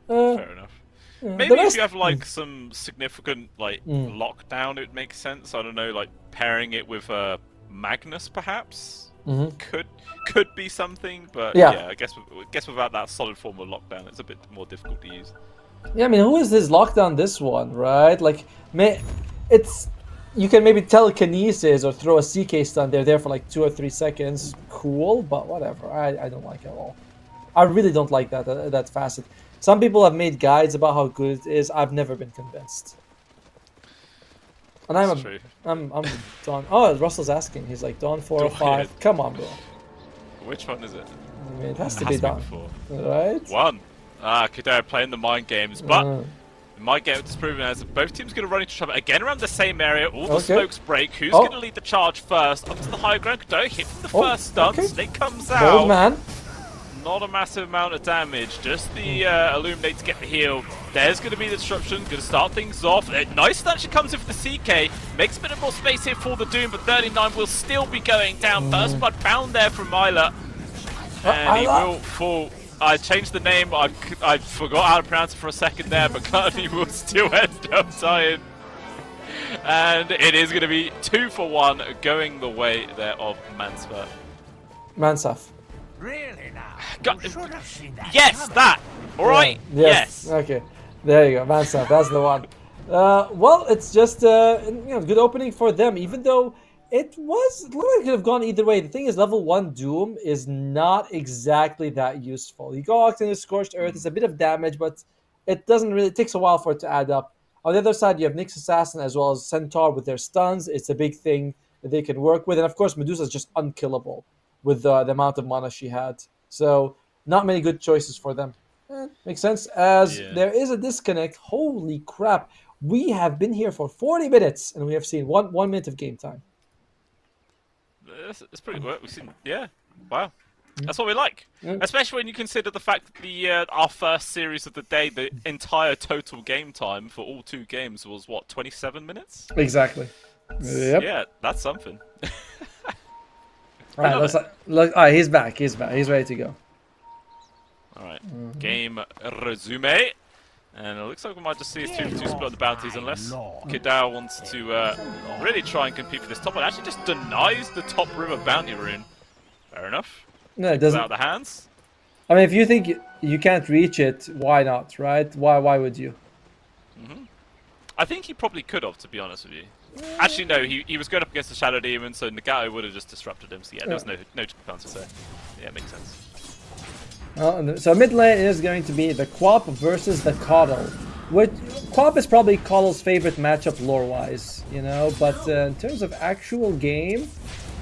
Fair enough. Maybe if you have like some significant like lockdown, it makes sense. I don't know, like pairing it with Magnus perhaps could be something. But yeah, I guess without that solid form of lockdown, it's a bit more difficult to use. Yeah, I mean, who is this lockdown? This one, right? Like, you can maybe telekinesis or throw a CK stun. They're there for like 2 or 3 seconds. Cool, but whatever. I don't like it at all. I really don't like that facet. Some people have made guides about how good it is. I've never been convinced. And I'm Dawn. Oh, Russell's asking. He's like, Dawn 4 or 5. Come on, bro. Which one is it? I mean, it has to be Dawn. Right? 1. Kidera playing the mind games, but the mind game is proven as both teams going to run into each other again around the same area. All the smokes break. Who's going to lead the charge first? Up to the high ground. Kidera hit from the first stun. Snake comes out. Bold man. Not a massive amount of damage, just the Illuminate to get the heal. There's going to be the disruption, going to start things off. Nice stun she comes in for the CK, makes a bit of more space here for the Doom, but 39 will still be going down. First blood found there from Myla, and he will fall. I changed the name, I forgot how to pronounce it for a second there, but Gluttony will still end up dying. And it is going to be 2 for 1, going the way there of Mansaf. Really now? Yes, that! Alright? Yes. Okay. There you go. Mansaf, that's the one. Well, it's just good opening for them, even though it looked like it could have gone either way. The thing is, level 1 Doom is not exactly that useful. You go out into Scorched Earth, it's a bit of damage, but it takes a while for it to add up. On the other side, you have Nyx Assassin as well as Centaur with their stuns. It's a big thing that they can work with. And of course, Medusa is just unkillable with the amount of mana she had. So not many good choices for them. Makes sense. As there is a disconnect. Holy crap. We have been here for 40 minutes and we have seen one minute of game time. It's pretty good. We've seen, wow. That's what we like, especially when you consider the fact that our first series of the day, the entire total game time for all 2 games was what, 27 minutes? Exactly. Yep. Yeah, that's something. All right, all right, he's back. He's ready to go. All right, game resume. And it looks like we might just see us 2-2 split on the bounties unless Kidao wants to really try and compete for this top one. Actually just denies the top river bounty rune. Fair enough. No, it doesn't. Out of the hands. I mean, if you think you can't reach it, why not, right? Why would you? I think he probably could have, to be honest with you. Actually, no, he was going up against the Shadow Demon, so Nagato would have just disrupted him. So yeah, there was no chance there. Yeah, it makes sense. Well, so mid lane is going to be the Quap versus the Coddle. Which Quap is probably Coddle's favorite matchup lore-wise, you know. But in terms of actual game,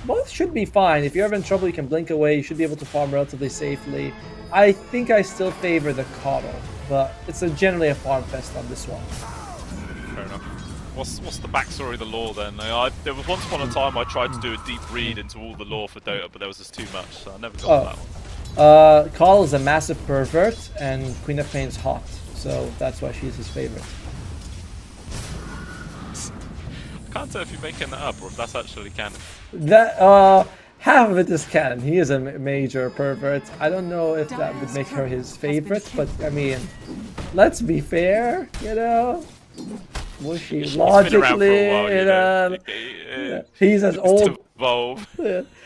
both should be fine. If you're ever in trouble, you can blink away. You should be able to farm relatively safely. I think I still favor the Coddle, but it's generally a farm fest on this one. Fair enough. What's the backstory of the lore then? There was once upon a time I tried to do a deep read into all the lore for Dota, but there was just too much, so I never got to that one. Coddle is a massive pervert, and Queen of Pain's hot, so that's why she's his favorite. I can't tell if you're making that up or if that's actually canon. That half of it is canon. He is a major pervert. I don't know if that would make her his favorite, but I mean, let's be fair, you know. Was she logically, you know? He's as old.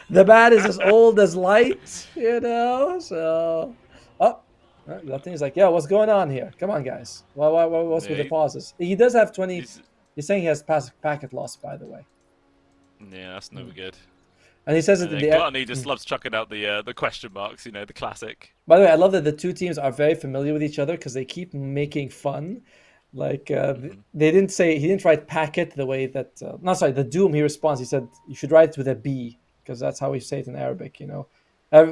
The man is as old as light, you know. So, that thing is like, yeah, what's going on here? Come on, guys. What's with the pauses? He does have 20. He's saying he has packet loss, by the way. Yeah, that's never good. And he says it in the Gluttony just loves chucking out the question marks, you know, the classic. By the way, I love that the two teams are very familiar with each other because they keep making fun. Like he didn't write packet the way that the Doom he responds. He said you should write it with a B because that's how we say it in Arabic. You know,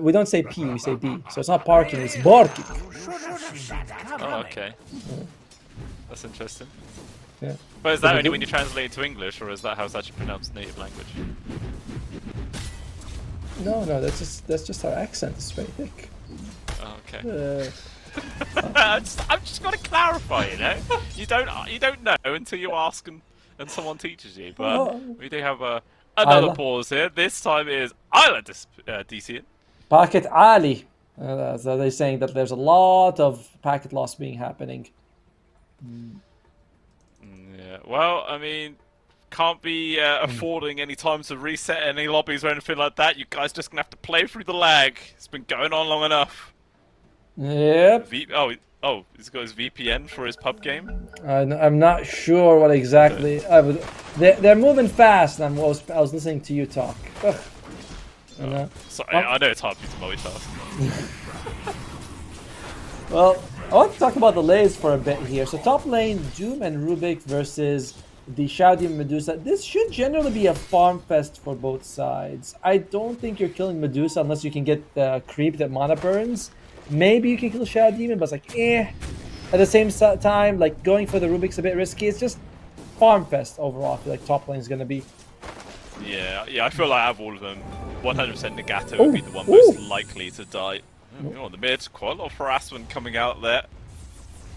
we don't say P, we say B. So it's not parking, it's barking. Oh, okay. That's interesting. Yeah. But is that only when you translate it to English, or is that how it's actually pronounced native language? No, that's just our accent. It's very thick. Oh, okay. I'm just got to clarify, you know. You don't know until you ask and someone teaches you. But we do have another pause here. This time is Isla DC. Packet Ali. So they're saying that there's a lot of packet loss happening. Yeah. Well, I mean, can't be affording any time to reset any lobbies or anything like that. You guys just gonna have to play through the lag. It's been going on long enough. Yep. He's got his VPN for his pub game. I'm not sure what exactly. They're moving fast, and I was listening to you talk. Sorry, I know it's hard for you to multitask. Well, I want to talk about the lanes for a bit here. So top lane, Doom and Rubik versus the Shadow Demon Medusa. This should generally be a farm fest for both sides. I don't think you're killing Medusa unless you can get the creep that mana burns. Maybe you can kill Shadow Demon, but it's like, At the same time, like, going for the Rubik's a bit risky. It's just farm fest overall. I feel like top lane is going to be. Yeah, I feel like out of all of them, 100% Nagato would be the one most likely to die. On the mid, quite a lot of harassment coming out there.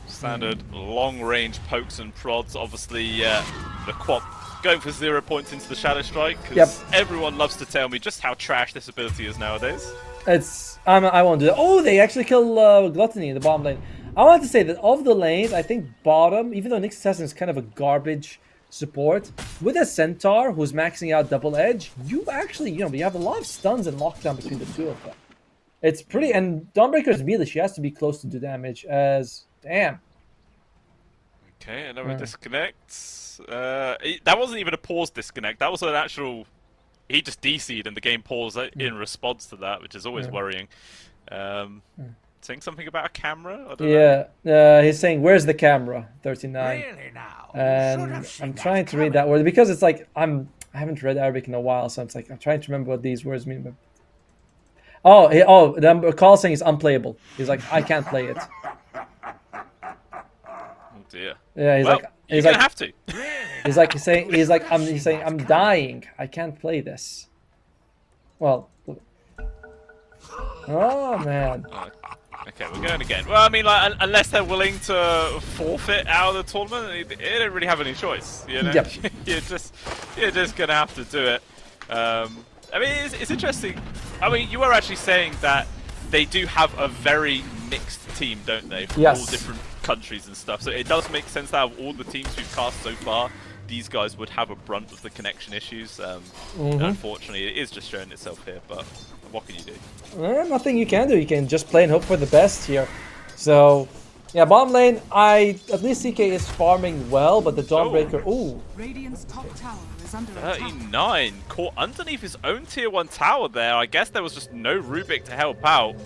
Standard long-range pokes and prods. Obviously, the Quap going for 0 points into the Shadow Strike, because everyone loves to tell me just how trash this ability is nowadays. I won't do that. Oh, they actually kill Gluttony in the bottom lane. I want to say that of the lanes, I think bottom, even though Nyx Assassin is kind of a garbage support, with a Centaur who's maxing out double edge, you actually, you have a lot of stuns and lockdown between the two of them. It's pretty, and Dawnbreaker's melee, she has to be close to do damage as, damn. Okay, another disconnect. That wasn't even a pause disconnect, that was an actual, he just DC'd and the game paused in response to that, which is always worrying. saying something about a camera. I don't Yeah, he's saying, "Where's the camera?" 39. Really now? And I'm trying to read that word because it's like I haven't read Arabic in a while, so it's like I'm trying to remember what these words mean. The call saying is unplayable. He's like, I can't play it. Oh dear. Yeah, He's gonna have to. He's saying I'm dying. I can't play this. Well. Oh man. Okay, we're going again. Well, I mean, like, unless they're willing to forfeit out of the tournament, they don't really have any choice. You know, Yep. you're just gonna have to do it. I mean, it's interesting. I mean, you were actually saying that they do have a very mixed team, don't they? From Yes. all different countries and stuff. So it does make sense that out of all the teams we've cast so far, these guys would have a brunt of the connection issues. Unfortunately, it is just showing itself here, but what can you do? Nothing you can do. You can just play and hope for the best here. So, yeah, bottom lane, at least CK is farming well, but the Dawnbreaker, ooh. Radiant's top tower is under attack. 39, caught underneath his own tier 1 tower there. I guess there was just no Rubik to help out.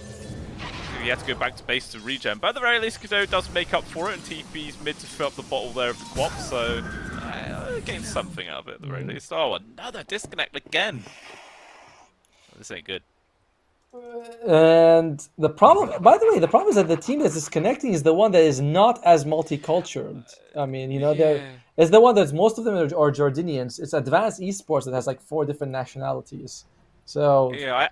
He had to go back to base to regen, but at the very least, Kado does make up for it, and TP's mid to fill up the bottle there of the Quap, so gain something out of it at the very least. Oh, another disconnect again. This ain't good. And the problem, by the way, the problem is that the team that's disconnecting is the one that is not as multicultural. I mean, you know, it's the one that's most of them are Jordanians. It's Advanced Esports that has like 4 different nationalities. So yeah,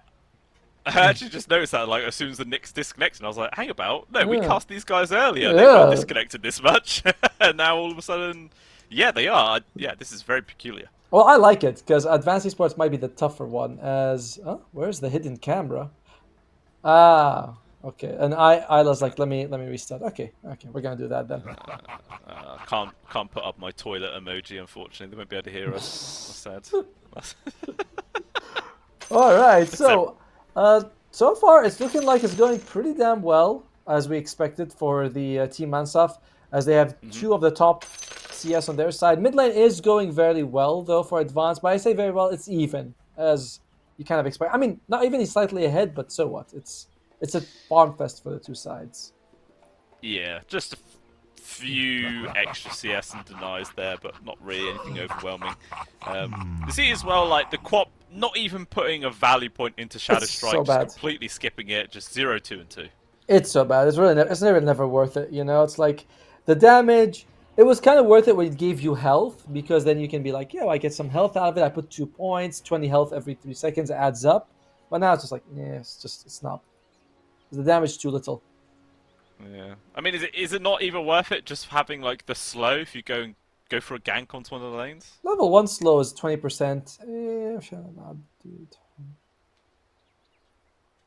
I actually just noticed that like as soon as the Knicks disconnected, I was like, hang about, no, we cast these guys earlier. They weren't disconnected this much, and now all of a sudden, yeah, they are. Yeah, this is very peculiar. Well, I like it because Advanced Esports might be the tougher one. As where's the hidden camera? Okay. And I was like, let me restart. Okay, we're gonna do that then. Can't put up my toilet emoji, unfortunately. They won't be able to hear us. That's sad. All right. So far it's looking like it's going pretty damn well as we expected for the Team Mansaf, as they have 2 of the top CS on their side. Mid lane is going very well though for Advanced, but I say very well. It's even as you kind of expect. I mean, not even slightly ahead, but so what? It's a farm fest for the 2 sides. Yeah, just a few extra CS and denies there, but not really anything overwhelming. You see as well, like the Quap not even putting a value point into Shadow Strike, so bad. just completely skipping it, just 0, 2, and 2. It's so bad. It's really never worth it. You know, it's like the damage. It was kind of worth it when it gave you health, because then you can be like, I get some health out of it. I put 2 points, 20 health every 3 seconds, it adds up. But now it's just like, it's not. The damage is too little. Yeah, I mean, is it not even worth it just having like the slow if you go for a gank onto one of the lanes? Level 1 slow is 20%. Shall I not do it?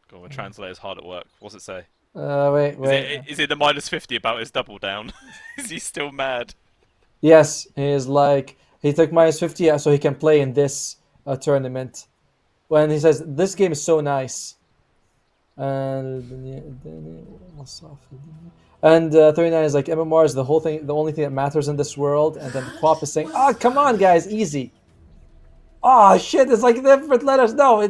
Go on, translator's hard at work. What's it say? Wait. Is it the -50 about his double down? Is he still mad? Yes, he is like, he took -50 so he can play in this tournament. When he says, this game is so nice. And 39 is like, MMR is the only thing that matters in this world. And then Quap is saying, come on guys, easy. Shit, it's like different letters. No,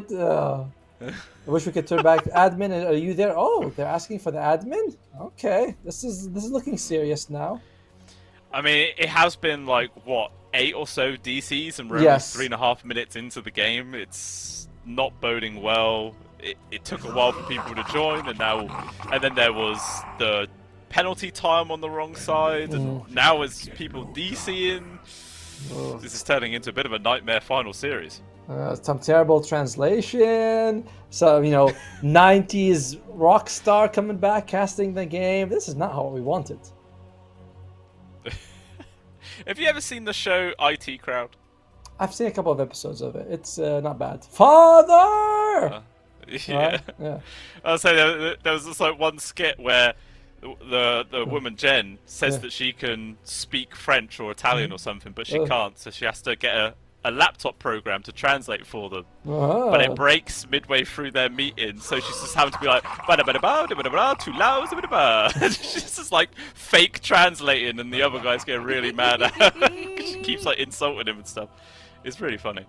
I wish we could turn back. Admin, are you there? Oh, they're asking for the admin? Okay, this is looking serious now. I mean, it has been like, what, 8 or so DCs, and we're only 3.5 minutes into the game. It's not boding well. It took a while for people to join, and then there was the penalty time on the wrong side, and now it's people DCing. This is turning into a bit of a nightmare final series. Some terrible translation. So, 90s rock star coming back, casting the game. This is not how we wanted. Have you ever seen the show IT Crowd? I've seen a couple of episodes of it. It's not bad. Father! Yeah. I'll say there was just like one skit where the woman Jen says that she can speak French or Italian or something, but she can't, so she has to get a laptop program to translate for them. But it breaks midway through their meeting, so she's just having to be like too loud. She's just like fake translating, and the other guys get really mad at her because she keeps like insulting him and stuff. It's really funny.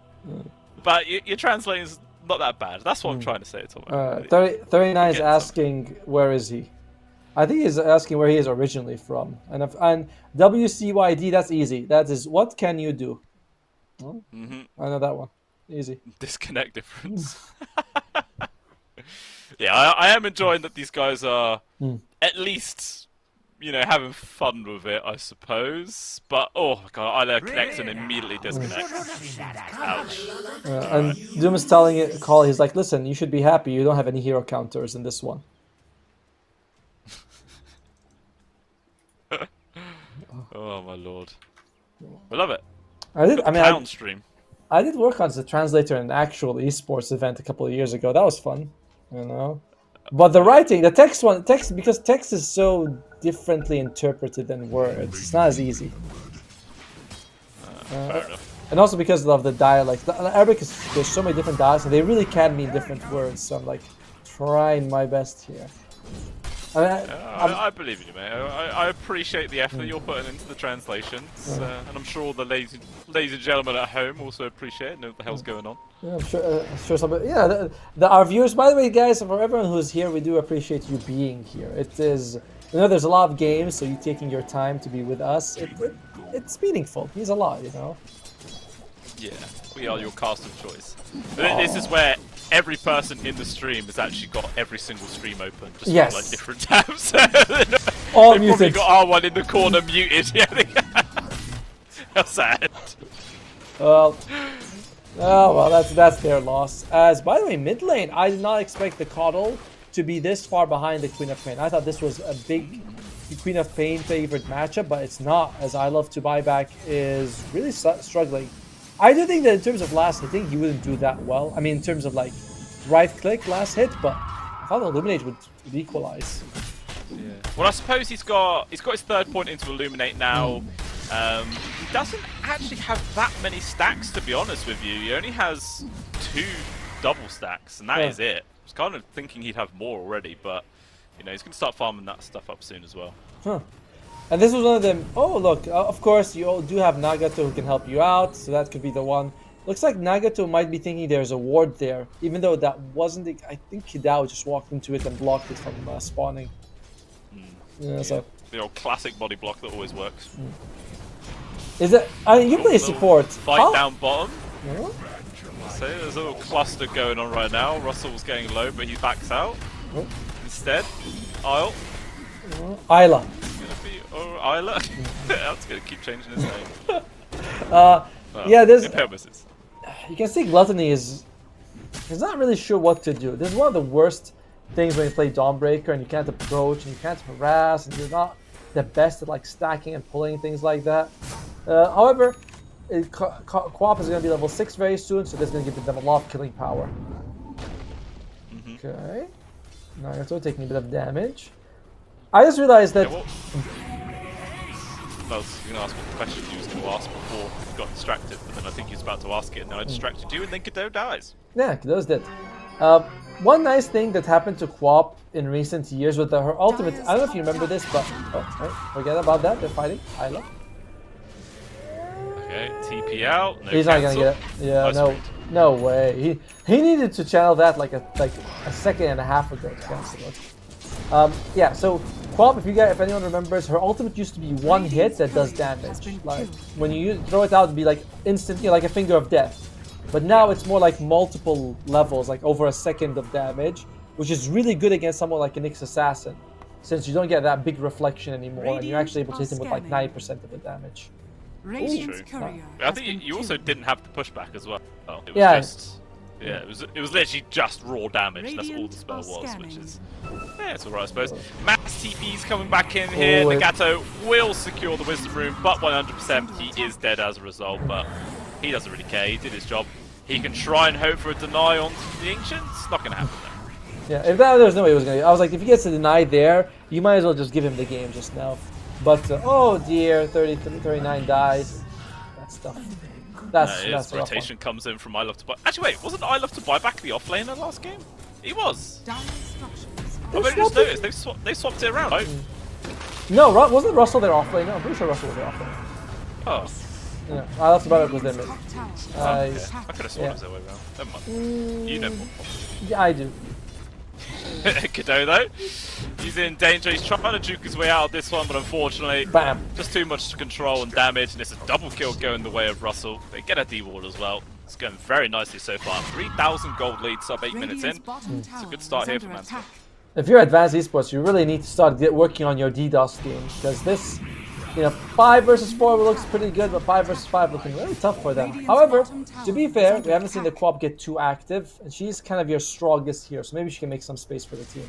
But your translating is not that bad. That's what I'm trying to say, Tom. 39 is asking where is he. I think he's asking where he is originally from. And WCYD, that's easy. That is, what can you do? Oh, I know that one. Easy. Disconnect difference. Yeah, I am enjoying that these guys are at least, having fun with it, I suppose. But, oh my god, I connect and immediately disconnect. Ouch. And Doom is telling it, Call, he's like, listen, you should be happy you don't have any hero counters in this one. Oh my lord. I love it. I did work on as a translator in an actual esports event a couple of years ago. That was fun, But the writing, the text, because text is so differently interpreted than words, it's not as easy. Fair enough. And also because of the dialect. Arabic there's so many different dialects, and they really can mean different words. So I'm like trying my best here. I believe in you, mate. I appreciate the effort you're putting into the translations, and I'm sure all the ladies and gentlemen at home also appreciate it. Know what the hell's going on. Yeah, I'm sure somebody. Yeah, our viewers. By the way, guys, for everyone who's here, we do appreciate you being here. It is, there's a lot of games, so you taking your time to be with us. It's meaningful. It means a lot, Yeah, we are your cast of choice. This is where every person in the stream has actually got every single stream open, just yes. like different tabs. All They've muted. Probably got R1 in the corner muted. Yeah. How sad. Well, that's their loss. As by the way, mid lane, I did not expect the Coddle to be this far behind the Queen of Pain. I thought this was a big Queen of Pain favored matchup, but it's not. As I Love to Buyback is really struggling. I do think that in terms of last hitting, he wouldn't do that well. I mean, in terms of like right click last hit, but I thought Illuminate would equalize. Yeah. Well, I suppose he's got his third point into Illuminate now. He doesn't actually have that many stacks, to be honest with you. He only has 2 double stacks, and that is it. I was kind of thinking he'd have more already, but he's going to start farming that stuff up soon as well. Huh. And this was one of them. Oh, look, of course, you all do have Nagato who can help you out, so that could be the one. Looks like Nagato might be thinking there's a ward there, even though that wasn't. I think Hidao just walked into it and blocked it from spawning. Yeah, so the old classic body block that always works. Is it? I mean, you play support. Fight down bottom. Yeah. So there's a little cluster going on right now. Russell's getting low, but he backs out. Instead, Isle. Isla. Isla? That's going to keep changing his name. Yeah, there's... Imperial-misses. You can see Gluttony is... He's not really sure what to do. This is one of the worst things when you play Dawnbreaker and you can't approach and you can't harass and you're not the best at like stacking and pulling things like that. However, Co-op is going to be level 6 very soon, so that's going to give them a lot of killing power. Okay. Nagato taking a bit of damage. I just realized that... I was going to ask what the question you was going to ask before you got distracted, but then I think he was about to ask it, and then I distracted you, and then Godot dies. Yeah, Godot's dead. One nice thing that happened to Quap in recent years with her ultimate... I don't know if you remember this, but... Oh, right, forget about that. They're fighting. Isla. Okay, TP out. No He's not going to get it. Yeah, no way. He needed to channel that like a second and a half ago to cancel it. Yeah, so Quap, if anyone remembers, her ultimate used to be one hit that does damage. Like when you throw it out, it'd be like instant, like a finger of death. But now it's more like multiple levels, like over a second of damage, which is really good against someone like an Nyx Assassin, since you don't get that big reflection anymore, and you're actually able to hit him with like 9% of the damage. True. I think you also didn't have the pushback as well. It was it was literally just raw damage. That's all the spell was, which is it's alright, I suppose. Max TP's coming back in here. Nagato will secure the Wisdom Room, but 100% he is dead as a result. But he doesn't really care. He did his job. He can try and hope for a deny on the Ancients. Not gonna happen though. Yeah, if that, there's no way it was gonna. I was like, if he gets a deny there, you might as well just give him the game just now. But oh dear, 39 dies. That's tough. That's rotation comes in from I Love to Buy. Actually, wait, wasn't I Love to Buy back the offlaner last game? He was. I just noticed they swapped it around. Right? No, wasn't Russell their offlaner? I'm pretty sure Russell was their offlaner. Oh. Yeah, I left the buyback with them. Top tower is Oh, under okay. attack. I could have sworn it was the other way around. Never mind. You know more. Yeah, I do. Cadeau though, he's in danger. He's trying to juke his way out of this one, but unfortunately, Bam. just too much control and damage, and it's a double kill going the way of Russell. They get a D-ward as well. It's going very nicely so far. 3,000 gold lead, sub 8 minutes in. It's a good start here for MESWA. If you're Advanced Esports, you really need to start working on your DDoS game, because this, 5 versus 4 looks pretty good, but 5 versus 5 looking really tough for them. However, to be fair, we haven't seen the co-op get too active, and she's kind of your strongest here, so maybe she can make some space for the team.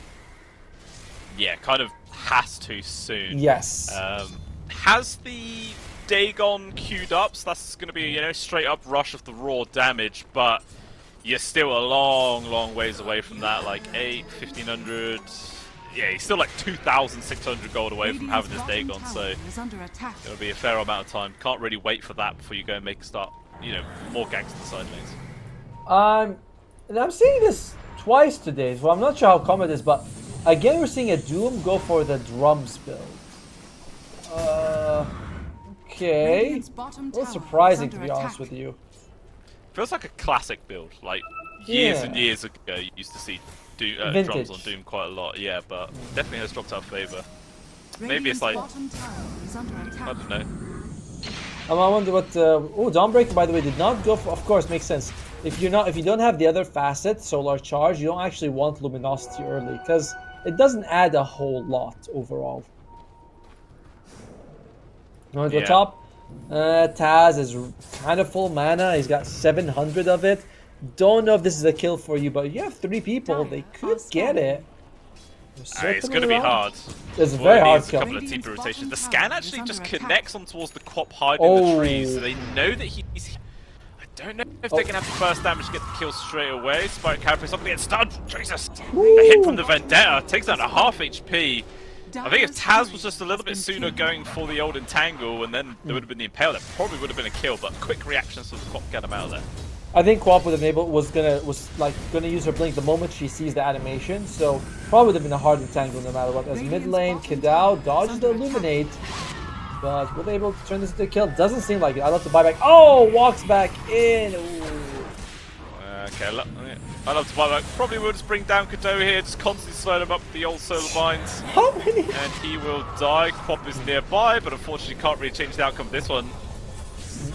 Yeah, kind of has to soon. Yes. Has the Dagon queued up, so that's going to be, straight up rush of the raw damage, but you're still a long ways away from that, like 1,500. Yeah, he's still like 2,600 gold away from having this Dagon, so it'll be a fair amount of time. Can't really wait for that before you go and more ganks to the side lanes. And I'm seeing this twice today, so I'm not sure how common it is, but again we're seeing a Doom go for the drums build. Okay. A little surprising, to be honest with you. Feels like a classic build, like years and years ago you used to see drums on Doom quite a lot, yeah, but definitely has dropped out of favour. Maybe it's like, I don't know. I wonder what. Dawnbreaker, by the way, did not go for. Of course, makes sense. If you don't have the other facet, Solar Charge, you don't actually want Luminosity early because it doesn't add a whole lot overall. On the top, Taz is kind of full mana. He's got 700 of it. Don't know if this is a kill for you, but you have 3 people. They could get it. It's going to be hard. It's a very hard kill. A couple of TP rotations. The scan actually just connects on towards the Quap hiding in the trees, so they know that he's... I don't know if they can have the first damage to get the kill straight away. Spike Carapace not going to get stunned. Jesus! The hit from the Vendetta takes down to half HP. I think if Taz was just a little bit sooner going for the old Entangle, and then there would have been the Impale, that probably would have been a kill, but quick reactions to the Quap get him out of there. I think Quap would have was gonna use her blink the moment she sees the animation, so probably would have been a hard entangle no matter what. As mid lane, Kidao dodges the Illuminate, but was able to turn this into a kill. Doesn't seem like it. I love the buyback. Oh, walks back in. Okay, I love to buyback. Probably will just bring down Cadeau here, just constantly slowing him up with the old solar vines. How many? And he will die. Quap is nearby, but unfortunately can't really change the outcome of this one.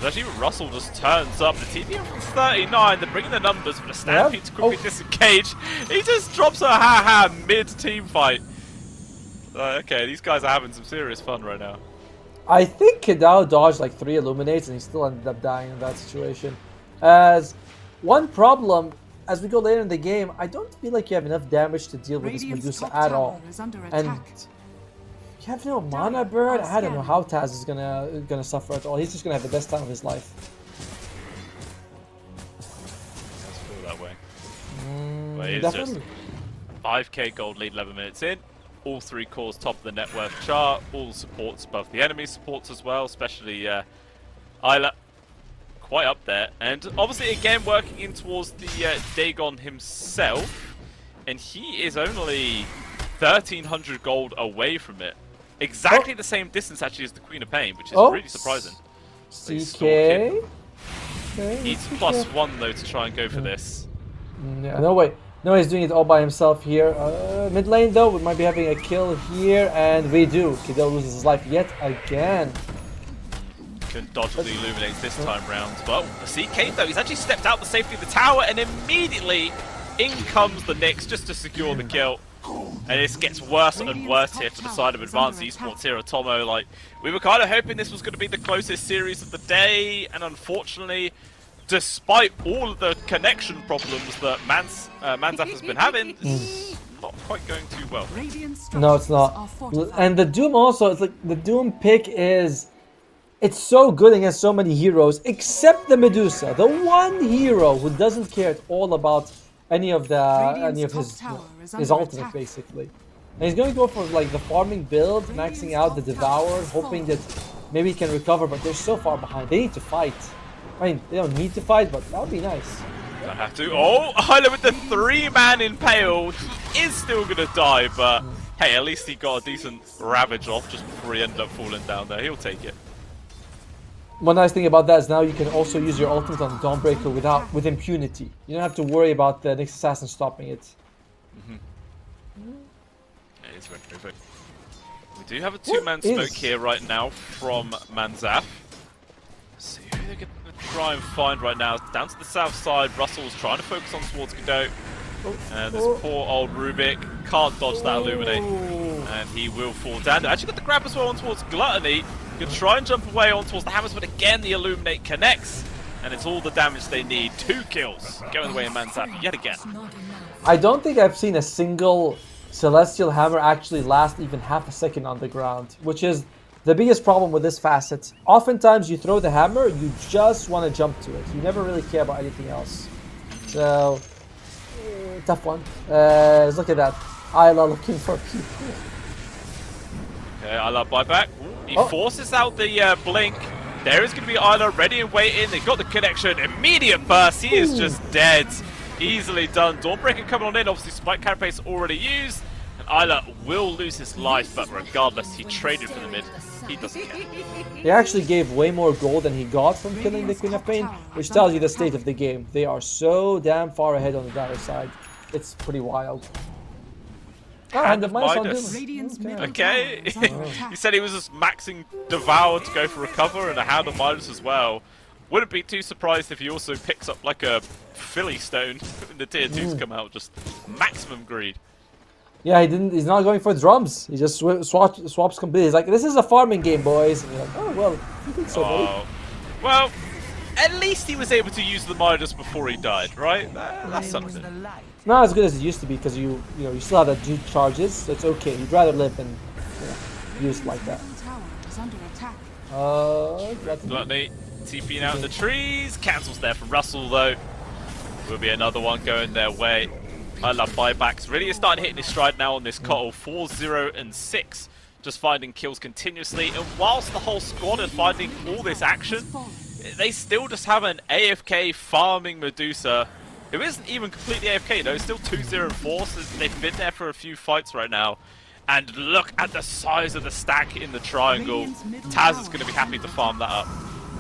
Actually, Russell just turns up. The TPM from 39, they're bringing the numbers, but the Stampede to quickly disengage. He just drops a ha-ha mid-team fight. Okay, these guys are having some serious fun right now. I think Kidao dodged like 3 Illuminates and he still ended up dying in that situation. As one problem, as we go later in the game, I don't feel like you have enough damage to deal with this Medusa at all. And you have no mana bird. I don't know how Taz is gonna suffer at all. He's just gonna have the best time of his life. Let's feel that way. But it's Definitely. just 5k gold lead 11 minutes in. All 3 cores top of the net worth chart. All supports above the enemy supports as well, especially Isla. Quite up there. And obviously again working in towards the Dagon himself. And he is only 1,300 gold away from it. Exactly the same distance actually as the Queen of Pain, which is really surprising. CK. He's +1 though to try and go for this. Yeah, no way. No, he's doing it all by himself here. Mid lane though, we might be having a kill here, and we do. Kidao loses his life yet again. Couldn't dodge the Illuminates this time round. But the CK though, he's actually stepped out the safety of the tower, and immediately in comes the Nyx just to secure the kill. And this gets worse and worse here for the side of Advanced Esports here at Tomo. Like, we were kind of hoping this was going to be the closest series of the day, and unfortunately, despite all of the connection problems that Manzaf has been having, it's not quite going too well. No, it's not. And the Doom also, it's like the Doom pick is, it's so good against so many heroes, except the Medusa, the one hero who doesn't care at all about any of his ultimate basically. And he's going to go for like the farming build, maxing out the Devour, hoping that maybe he can recover, but they're so far behind. They need to fight. I mean, they don't need to fight, but that would be nice. Don't have to. Oh, Hyla with the 3-man impale. He is still going to die, but hey, at least he got a decent ravage off just before he ended up falling down there. He'll take it. one nice thing about that is now you can also use your ultimate on Dawnbreaker with impunity. You don't have to worry about the next assassin stopping it. Yeah, it's very, very. We do have a two-man smoke here right now from Manzaf. See who they're going to try and find right now. Down to the south side, Russell's trying to focus on towards Godot. And this poor old Rubik can't dodge that Illuminate. And he will fall down. Actually got the grab as well on towards Gluttony. Can try and jump away on towards the hammers, but again the Illuminate connects. And it's all the damage they need. 2 kills going away in Manzaf yet again. I don't think I've seen a single Celestial Hammer actually last even half a second on the ground, which is the biggest problem with this facet. Oftentimes you throw the hammer, you just want to jump to it. You never really care about anything else. So, tough one. Look at that. Isla looking for people. Okay, Isla buyback. He forces out the blink. There is going to be Isla ready and waiting. They've got the connection. Immediate burst. He is just dead. Easily done. Dawnbreaker coming on in. Obviously, Spike Carapace already used. And Isla will lose his life, but regardless, he traded for the mid. He doesn't care. He actually gave way more gold than he got from killing the Queen of Pain, which tells you the state of the game. They are so damn far ahead on the Dire side. It's pretty wild. And the Midas. Okay. He said he was just maxing Devour to go for Recover and a Hand of Midas as well. Wouldn't be too surprised if he also picks up like a Philly Stone in the tier 2s come out. Just maximum greed. Yeah, he's not going for drums. He just swaps completely. He's like, this is a farming game, boys. And you're like, oh, well, you think so, buddy. Well, at least he was able to use the Midas before he died, right? That's something. Not as good as it used to be, because you still have that 2 charges, so it's okay. You'd rather live than use it like that. Gluttony TPing out in the trees. Cancels there from Russell, though. Will be another one going their way. I love buybacks. Really is starting hitting his stride now on this Cottle. 4-0 and 6. Just finding kills continuously. And whilst the whole squad is finding all this action, they still just have an AFK farming Medusa who isn't even completely AFK, though. Still 2-0 and 4, so they've been there for a few fights right now. And look at the size of the stack in the triangle. Taz is going to be happy to farm that up.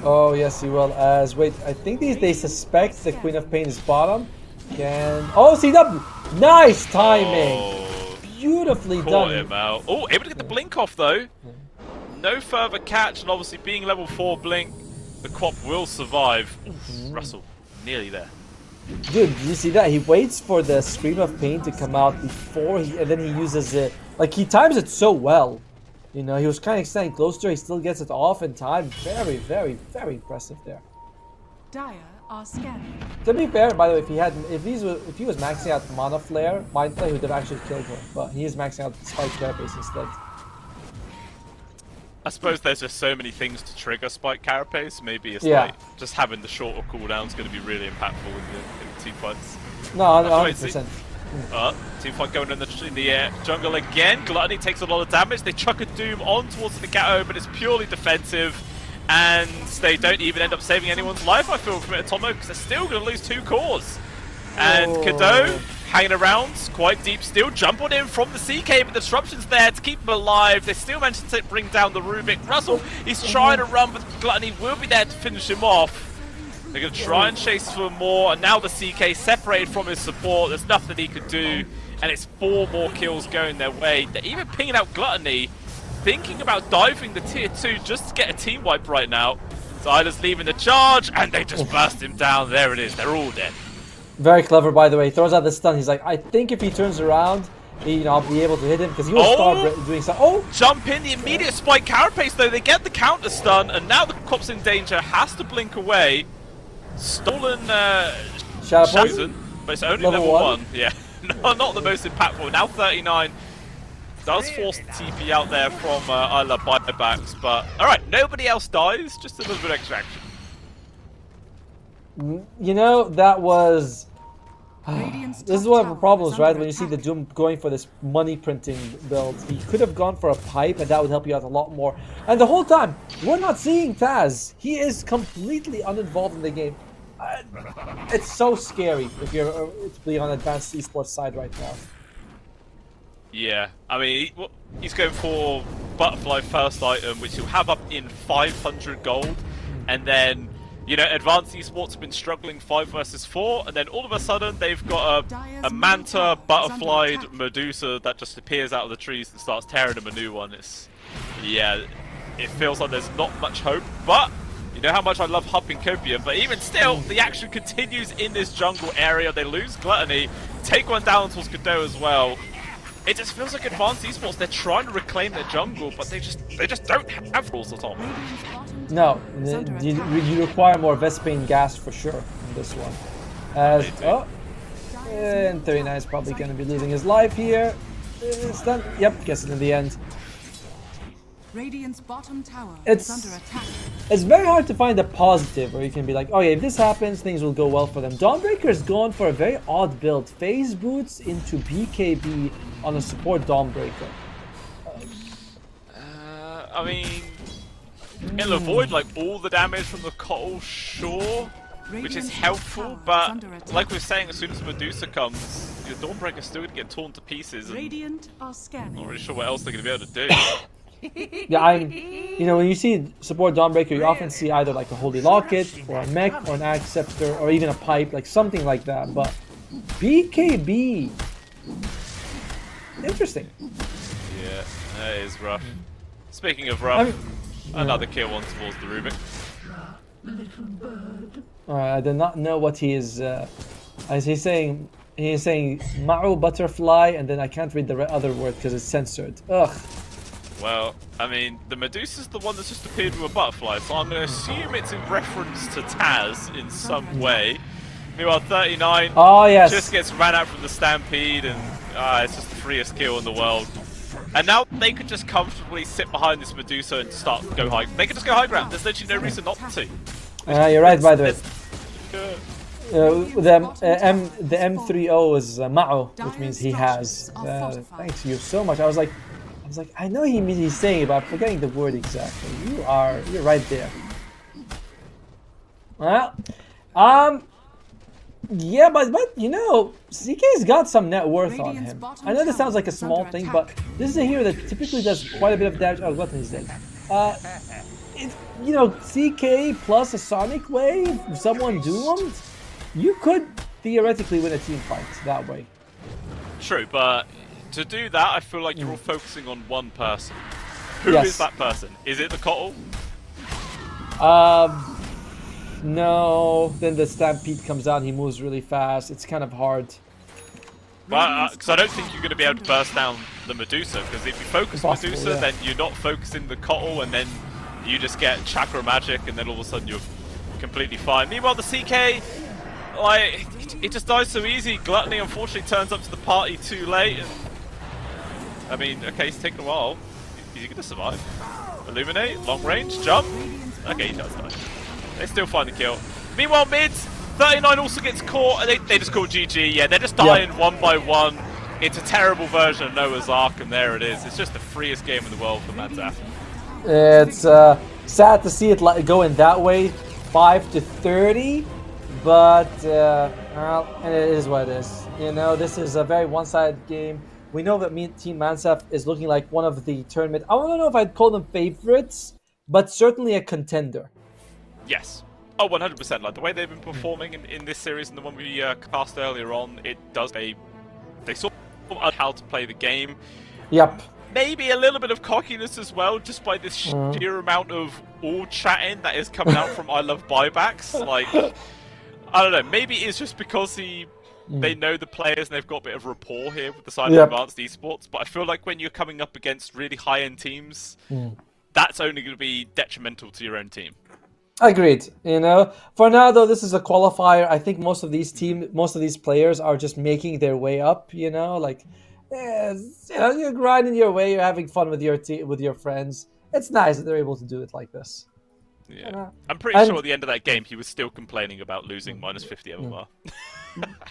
Oh, yes, he will. Wait, I think they suspect the Queen of Pain is bottom. Oh, CW! Nice timing! Oh, beautifully caught done. Him out. Oh, able to get the blink off, though. No further catch, and obviously being level 4 blink, the Quap will survive. Oof, Russell, nearly there. Dude, did you see that? He waits for the Scream of Pain to come out before and then he uses it. Like, he times it so well. You know, he was kind of standing close to her, he still gets it off in time. Very, very, very impressive there. Dire are scanning. To be fair, by the way, if he was maxing out Mana Flare, Mind Flare would have actually killed her. But he is maxing out Spike Carapace instead. I suppose there's just so many things to trigger Spike Carapace. Maybe it's like just having the shorter cooldown is going to be really impactful in the team fights. No, 100%. Team fight going in the jungle again. Gluttony takes a lot of damage. They chuck a Doom on towards the Gato, but it's purely defensive. And they don't even end up saving anyone's life, I feel, from Atomo, because they're still going to lose 2 cores. And Kado hanging around, quite deep still. Jump on him from the CK, but the disruption's there to keep him alive. They still managed to bring down the Rubik. Russell, he's trying to run, but Gluttony will be there to finish him off. They're going to try and chase for more, and now the CK separated from his support. There's nothing he could do, and it's 4 more kills going their way. They're even pinging out Gluttony, thinking about diving the tier 2 just to get a team wipe right now. Zyla's leaving the charge, and they just burst him down. There it is. They're all dead. Very clever, by the way. He throws out the stun. He's like, I think if he turns around, I'll be able to hit him, because he will start doing something. Oh! Jump in, the immediate Spike Carapace, though. They get the counter stun, and now the Cop's in danger. Has to blink away. Stolen Shazan, but it's only level 1. Yeah, not the most impactful. Now 39. Does force the TP out there from Isla buybacks, but alright, nobody else dies, just a little bit of extra action. You know, that was... this is one of the problems, right? When you see the Doom going for this money printing build. He could have gone for a pipe, and that would help you out a lot more. And the whole time, we're not seeing Taz. He is completely uninvolved in the game. It's so scary if you're to be on advanced esports side right now. Yeah, I mean, he's going for Butterfly first item, which he'll have up in 500 gold. and then, you know, Advanced Esports have been struggling 5 versus 4, and then all of a sudden they've got a Manta, Butterflied Medusa that just appears out of the trees and starts tearing them a new one. Yeah, it feels like there's not much hope, but you know how much I love Hupping Copium, but even still, the action continues in this jungle area. They lose Gluttony, take one down towards Godot as well. It just feels like Advanced Esports, they're trying to reclaim their jungle, but they just don't have rules at all. No, you require more Vespane gas for sure in this one. And 39 is probably going to be losing his life here. It's done. Yep, guessing in the end. Radiant's bottom tower It's is under attack. It's very hard to find a positive where you can be like, oh yeah, if this happens, things will go well for them. Dawnbreaker's gone for a very odd build. Phase boots into BKB on a support Dawnbreaker. I mean, it'll avoid like all the damage from the Cottle, sure, which is helpful, but like we were saying, as soon as Medusa comes, your Dawnbreaker's still going to get torn to pieces, and Radiant are scanning. not really sure what else they're going to be able to do. Yeah, you know, when you see support Dawnbreaker, you often see either like a Holy Locket, or a mech, or an Axe Scepter, or even a pipe, like something like that, but BKB... Interesting. Yeah, that is rough. Speaking of rough, another kill one towards the Rubik. I do not know what he is. As he's saying Ma'u butterfly, and then I can't read the other word because it's censored. Ugh. Well, I mean, the Medusa's the one that's just appeared with a butterfly, so I'm going to assume it's in reference to Taz in some way. Meanwhile, 39 just gets ran out from the Stampede, and it's just the freest kill in the world. And now they could just comfortably sit behind this Medusa and go high. They could just go high ground. There's literally no reason not to. You're right, by the way. The M30 is Ma'u, which means he has. Thanks you so much. I was like, I know he's saying it, but I'm forgetting the word exactly. You're right there. Well, yeah, but you know, CK's got some net worth on him. I know this sounds like a small thing, but this is a hero that typically does quite a bit of damage. Oh, Gluttony's dead. You know, CK plus a Sonic Wave, someone doomed, you could theoretically win a team fight that way. True, but to do that, I feel like you're all focusing on one person. Who is that person? Is it the Cottle? No. Then the Stampede comes out, he moves really fast. It's kind of hard. Because I don't think you're going to be able to burst down the Medusa, because if you focus Medusa, then you're not focusing the Cottle, and then you just get Chakra Magic, and then all of a sudden you're completely fine. Meanwhile, the CK, like, it just dies so easy. Gluttony unfortunately turns up to the party too late. And, I mean, okay, he's taking a while. Is he going to survive? Illuminate, long range, jump. Okay, he does die. They still find the kill. Meanwhile, mid, 39 also gets caught, and they just call GG. Yeah, they're just dying one by one. It's a terrible version of Noah's Ark, and there it is. It's just the freest game in the world for Manta. It's sad to see it going that way, 5-30, but well, and it is what it is. You know, this is a very one-sided game. We know that Team Mansaf is looking like one of the tournament. I don't know if I'd call them favorites, but certainly a contender. Yes. Oh, 100%. Like the way they've been performing in this series and the one we cast earlier on, it does. They sort of how to play the game. Yep. Maybe a little bit of cockiness as well, just by this sheer amount of all chatting that is coming out from I Love Buybacks. Like, I don't know. Maybe it's just because they know the players and they've got a bit of rapport here with the side of Advanced Esports. But I feel like when you're coming up against really high-end teams, that's only going to be detrimental to your own team. Agreed. You know, for now though, this is a qualifier. I think most of these players are just making their way up. You know, like, you're grinding your way, you're having fun with your friends. It's nice that they're able to do it like this. Yeah, I'm pretty sure at the end of that game, he was still complaining about losing -50 MMR.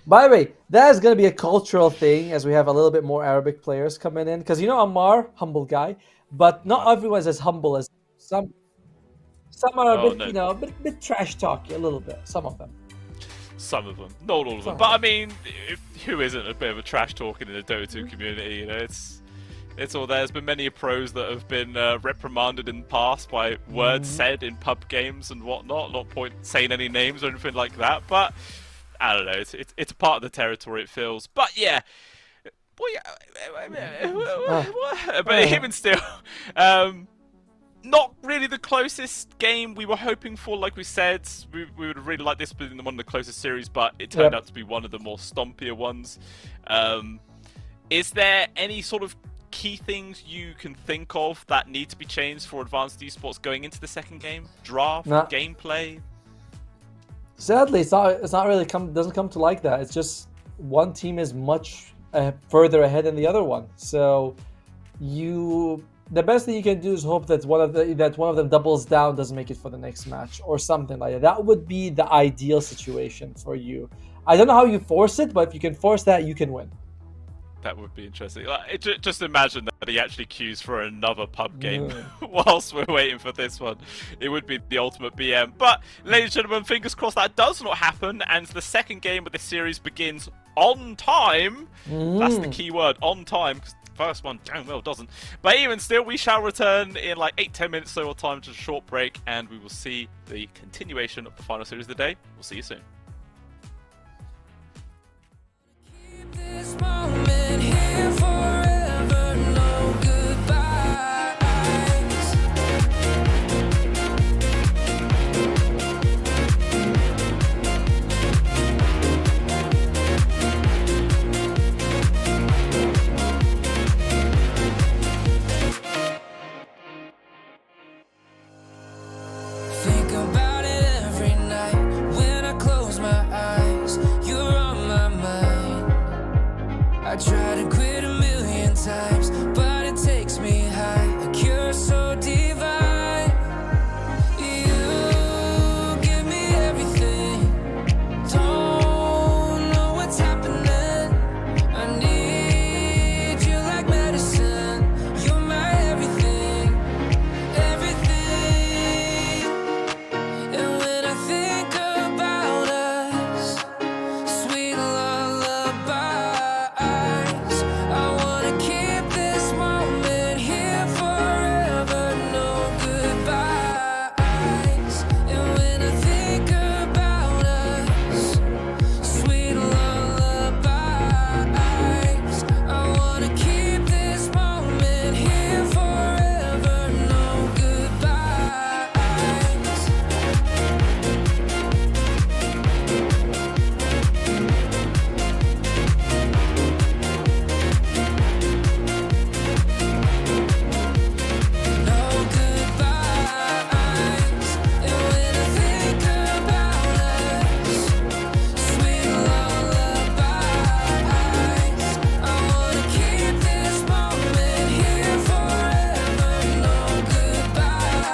By the way, that is going to be a cultural thing as we have a little bit more Arabic players coming in, because you know Ammar, humble guy, but not everyone's as humble as some. Some are a bit, you know, a bit trash talky, a little bit. Some of them. Some of them, not all of them. But I mean, who isn't a bit of a trash talking in the Dota 2 community? You know, It's all there. There's been many pros that have been reprimanded in the past by words said in pub games and whatnot. Not point saying any names or anything like that, but I don't know. It's a part of the territory, it feels. But yeah, but even still, not really the closest game we were hoping for. Like we said, we would really like this being one of the closest series, but it turned out to be one of the more stompier ones. Is there any sort of key things you can think of that need to be changed for Advanced Esports going into the second game? Draft, gameplay? Sadly, it's not really doesn't come to like that. It's just one team is much further ahead than the other one. So the best thing you can do is hope that one of them doubles down, doesn't make it for the next match or something like that. That would be the ideal situation for you. I don't know how you force it, but if you can force that, you can win. That would be interesting. Just imagine that he actually queues for another pub game whilst we're waiting for this one. It would be the ultimate BM. But, ladies and gentlemen, fingers crossed that does not happen, and the second game of this series begins on time. That's the key word, on time, because the first one damn well doesn't. But even still, we shall return in like 8-10 minutes so time to a short break, and we will see the continuation of the final series of the day. We'll see you soon. This moment here forever, no goodbyes. Think about it every night when I close my eyes. You're on my mind. I try to quit a million times, but it takes me high. A cure so divine. You give me everything. Don't know what's happening. I need you like medicine. You're my everything, everything. And when I think about us, sweet lullaby. I wanna keep this moment here forever, no goodbyes. And when I think about us, sweet lullabies, I wanna keep this moment here forever, no goodbyes. No goodbyes. And when I think about us, sweet lullabies, I wanna keep this moment here forever. No goodbyes.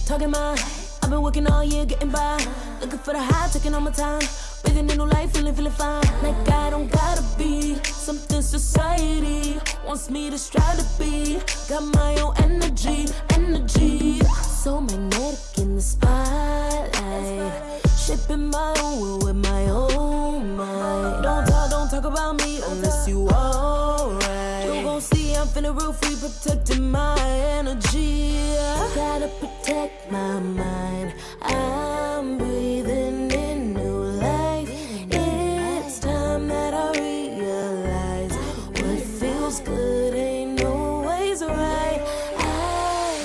Talking my, I've been working all year getting by. Looking for the high, taking all my time. Breathing in new life, feeling fine. Like I don't gotta be something society wants me to strive to be. Got my own energy. So magnetic in the spotlight. Shaping my own world with my own mind. Don't talk about me unless you alright. You gon' see I'm feeling real free, protecting my energy. Gotta protect my mind. I'm breathing in new life. It's time that I realize what feels good ain't always right.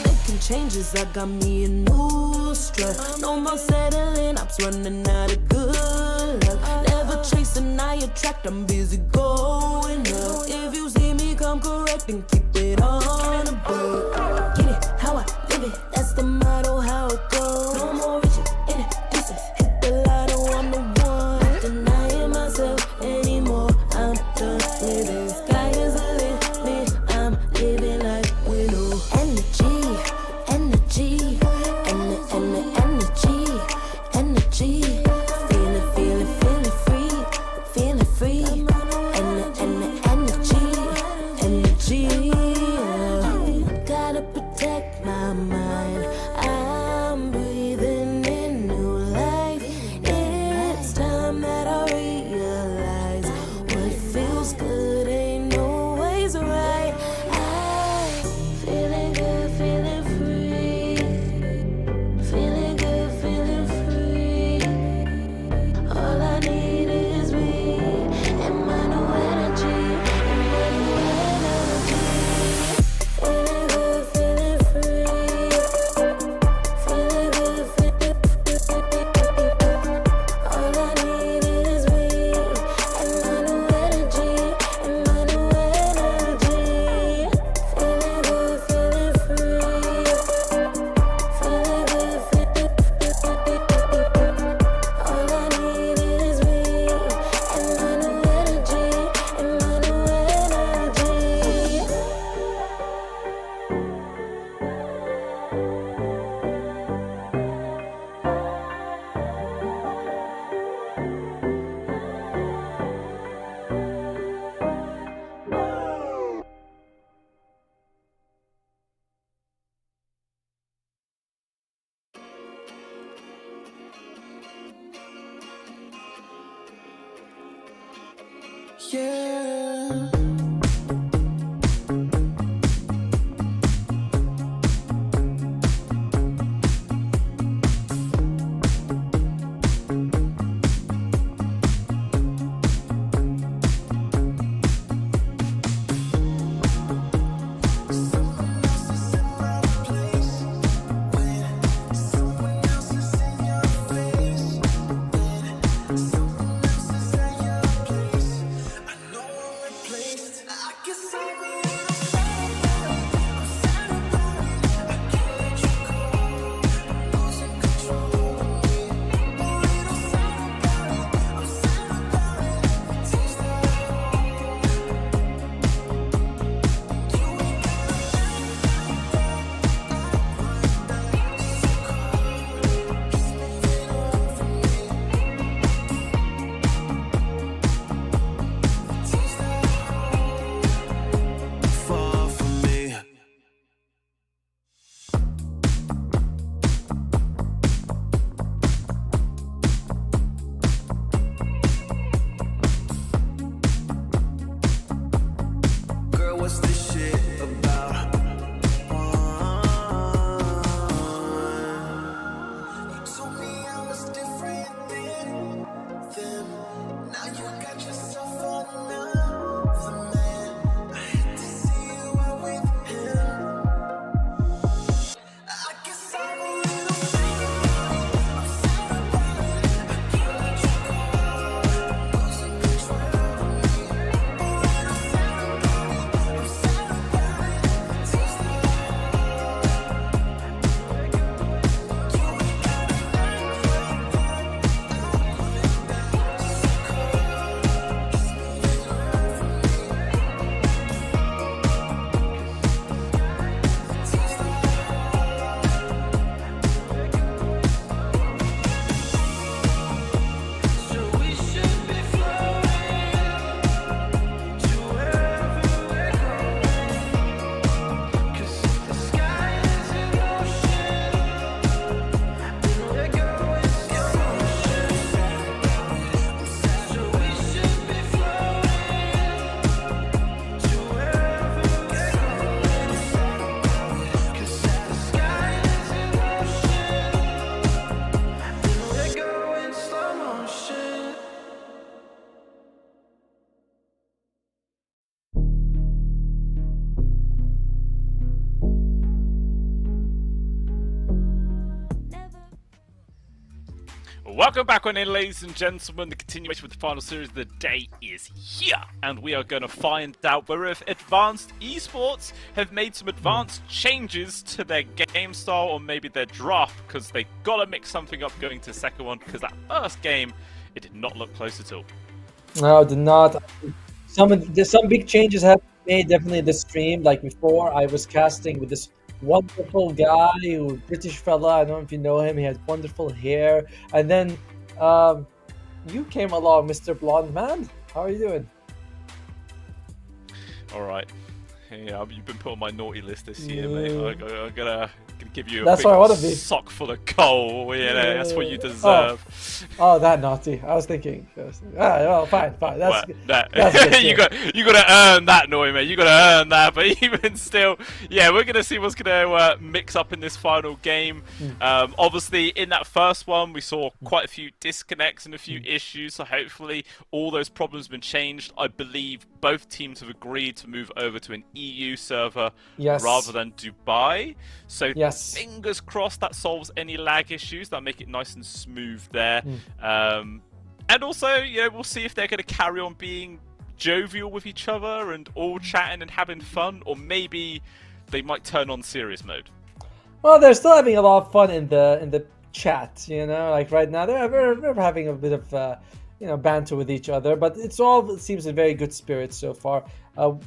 Making changes, I got me a new strut. No more settling, I'm running out of good luck. Never chasing, I attract, I'm busy going up. If you see me come correct, then keep it on the book. Get it, how I live it, that's the motto, how it goes. No more reaching in the distance, hit the lotto, I'm the one. Not denying myself anymore, I'm done living. Sky is the limit, I'm living life with no energy. And the energy. good, ain't no ways right. I feeling good, feeling free. Feeling good, feeling free. All I need is me and my new energy, and my new energy. Feeling good, feeling free. Feeling good, feeling free. All I need is me and my new energy, and my new energy. Feeling good, feeling free. Feeling good, feeling free. All I need is me and my new energy, and my new energy. Yeah. Far from me. Girl, what's this shit about? You told me I was different than them. Now you got yourself another man. I hate to see you out with him. I guess I'm a little sad about it. I'm sad about it. I can't let you go. Losing control of me. A little sad about it. I'm sad about it. Taste the Welcome back on in, ladies and gentlemen. The continuation with the final series of the day is here, and we are going to find out whether if Advanced Esports have made some advanced changes to their game style or maybe their draft, because they got to mix something up going to the second one, because that first game, it did not look close at all. No, it did not. There's some big changes have been made definitely in the stream. Like before, I was casting with this wonderful guy, who British fella. I don't know if you know him. He had wonderful hair, and then you came along, Mr. Blonde Man. How are you doing? All right. Yeah, you've been put on my naughty list this year, mate. I'm gonna give you a That's big what I wanna be. sock full of coal. Yeah, that's what you deserve. Oh, that naughty. I was thinking. Well, fine. That's good. you got to earn that, Noi, mate. You got to earn that. But even still, yeah, we're gonna see what's gonna mix up in this final game. Obviously, in that first one, we saw quite a few disconnects and a few issues. So hopefully, all those problems have been changed. I believe both teams have agreed to move over to an EU server rather than Dubai. So fingers crossed that solves any lag issues. That'll make it nice and smooth there. And also, we'll see if they're going to carry on being jovial with each other and all chatting and having fun, or maybe they might turn on serious mode. Well, they're still having a lot of fun in the chat. Like right now they're having a bit of banter with each other, but it seems in very good spirits so far.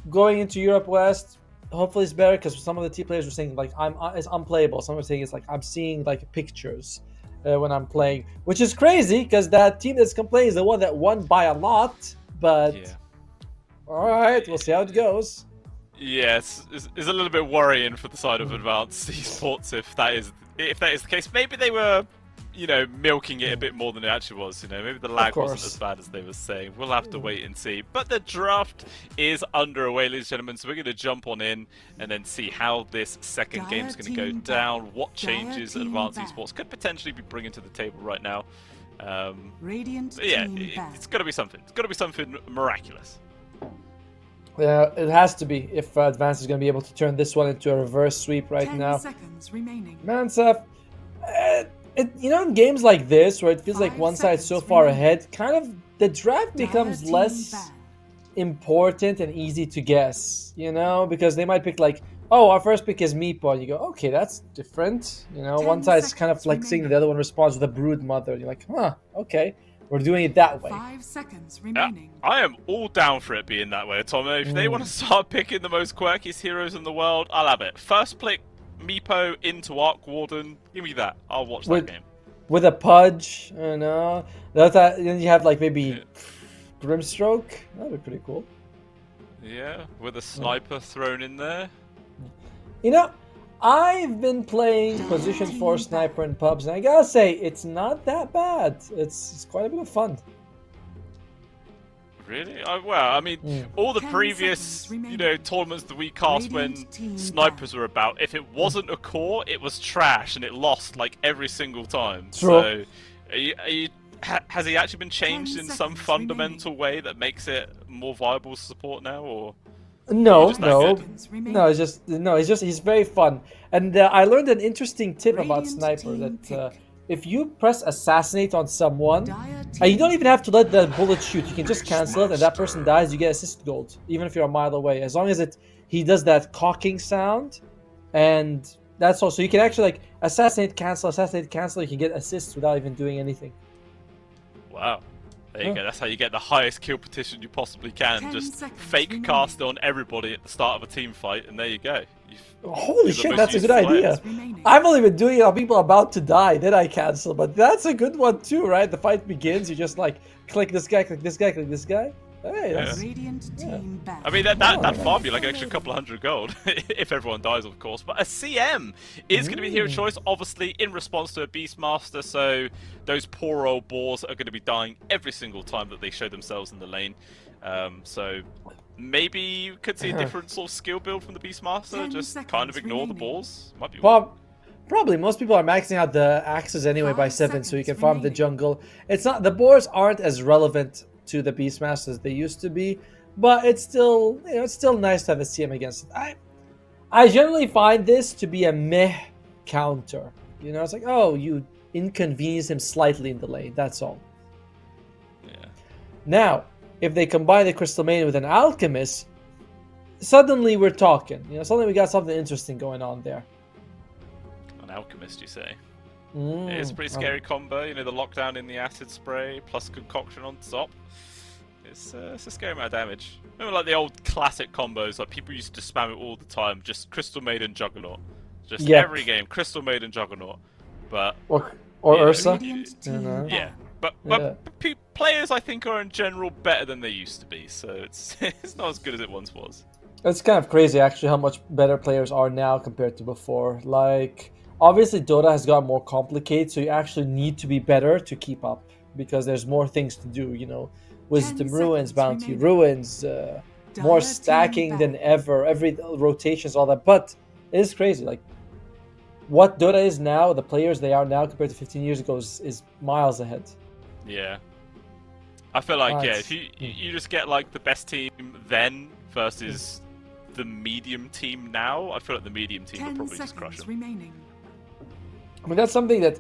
Going into Europe West, hopefully it's better, because some of the team players were saying like it's unplayable. Some were saying it's like I'm seeing like pictures when I'm playing, which is crazy because that team that's complaining is the one that won by a lot. But all right, we'll see how it goes. Yes, it's a little bit worrying for the side of Advanced Esports if that is the case. Maybe they were milking it a bit more than it actually was. Maybe the lag wasn't as bad as they were saying. We'll have to wait and see. But the draft is underway, ladies and gentlemen. So we're going to jump on in and then see how this second game is going to go down. What changes Advanced Esports could potentially be bringing to the table right now. It's got to be something. It's got to be something miraculous. Yeah, it has to be if Advanced is going to be able to turn this one into a reverse sweep right now. 10 seconds remaining. Mansef, in games like this where it feels like one side's so far ahead, kind of the draft becomes less important and easy to guess, because they might pick like, oh, our first pick is Meepo, and you go, okay, that's different. One side's kind of like seeing the other one responds with a brood mother, and you're like, huh, okay, we're doing it that way. 5 seconds remaining. I am all down for it being that way, Tom. If they want to start picking the most quirkiest heroes in the world, I'll have it. First pick Meepo into Arc Warden. Give me that. I'll watch that game. With a Pudge, then you have like maybe Grimstroke. That'd be pretty cool. Yeah, with a sniper thrown in there. I've been playing Position 4 Sniper in pubs, and I gotta say, it's not that bad. It's quite a bit of fun. Really? All the previous, tournaments that we cast when snipers were about, if it wasn't a core, it was trash, and it lost like every single time. True. So, has he actually been changed in some fundamental way that makes it more viable to support now, or? No. It's just he's very fun, and I learned an interesting tip about Sniper that. If you press assassinate on someone, and you don't even have to let the bullet shoot, you can just cancel it, and that person dies, you get assist gold, even if you're a mile away. As long as he does that cocking sound, and that's all. So you can actually like assassinate, cancel, you can get assists without even doing anything. Wow. There you go. That's how you get the highest kill petition you possibly can. Just fake cast on everybody at the start of a team fight, and there you go. Holy shit, that's a good idea. I've only been doing it on people about to die, then I cancel, but that's a good one too, right? The fight begins, you just like click this guy, click this guy, click this guy. Hey, I mean, that farm you like an extra couple of hundred gold if everyone dies, of course. But a CM is going to be the hero choice, obviously in response to a Beastmaster. So those poor old boars are going to be dying every single time that they show themselves in the lane. So maybe you could see a different sort of skill build from the Beastmaster. Just kind of ignore the boars. Might be. Probably most people are maxing out the axes anyway by 7, so you can farm the jungle. It's not, the boars aren't as relevant to the Beastmasters as they used to be, but it's still, it's still nice to have a CM against it. I generally find this to be a meh counter. It's like, oh, you inconvenience him slightly in the lane, that's all. Yeah. Now, if they combine the Crystal Maiden with an Alchemist, suddenly we're talking. Suddenly we got something interesting going on there. An Alchemist, you say? It's a pretty scary combo. The lockdown in the acid spray plus concoction on top. It's a scary amount of damage. Remember like the old classic combos, like people used to spam it all the time, just Crystal Maiden Juggernaut. Just every game, Crystal Maiden Juggernaut. But or Ursa. Yeah. But players I think are in general better than they used to be, so it's not as good as it once was. It's kind of crazy, actually, how much better players are now compared to before. Like, obviously, Dota has gotten more complicated, so you actually need to be better to keep up because there's more things to do. You know, Wisdom Ruins, Bounty Ruins, more stacking than ever. Every rotations, all that. But it is crazy. Like, what Dota is now, the players they are now compared to 15 years ago is miles ahead. Yeah. I feel like, if you just get like the best team then versus the medium team now, I feel like the medium team would probably just crush them. Remaining. I mean, that's something that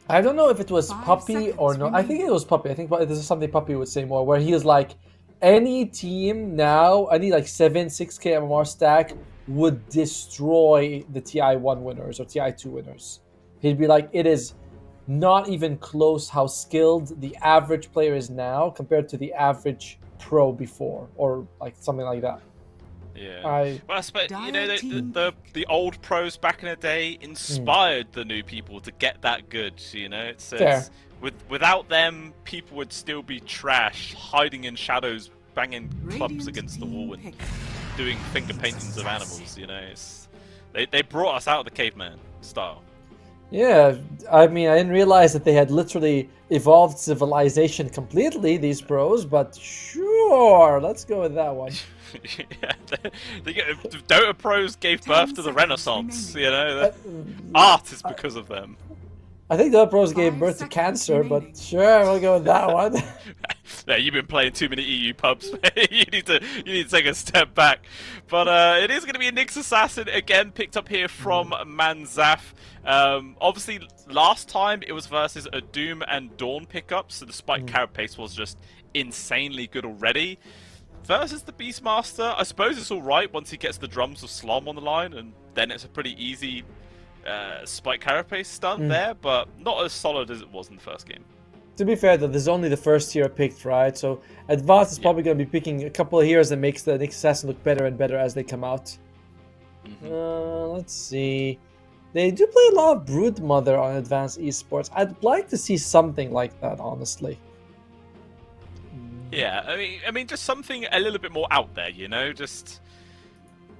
I don't know if it was Puppy or no. I think it was Puppy. I think this is something Puppy would say more, where he is like, any team now, any like 6K MMR stack would destroy the TI1 winners or TI2 winners. He'd be like, it is not even close how skilled the average player is now compared to the average pro before, or like something like that. Yeah. Well, I suppose, you know, the old pros back in the day inspired the new people to get that good. You know, it's without them, people would still be trash, hiding in shadows, banging clubs against the wall and doing finger paintings of animals. You know, they brought us out of the caveman style. Yeah, I mean, I didn't realize that they had literally evolved civilization completely, these pros, but sure, let's go with that one. Dota pros gave birth to the Renaissance, you know? Art is because of them. I think Dota pros gave birth to cancer, but sure, we'll go with that one. Yeah, you've been playing too many EU pubs. you need to take a step back. But it is going to be a Nyx Assassin again, picked up here from Manzaf. Obviously, last time it was versus a Doom and Dawn pickup, so the spike carapace was just insanely good already. Versus the Beastmaster, I suppose it's alright once he gets the drums of Slom on the line, and then it's a pretty easy spike carapace stun there, but not as solid as it was in the first game. To be fair, though, this is only the first hero picked, right? So Advanced is probably going to be picking a couple of heroes that makes the Nyx Assassin look better and better as they come out. Let's see. They do play a lot of Broodmother on Advanced Esports. I'd like to see something like that, honestly. Yeah, I mean, just something a little bit more out there, you know? Just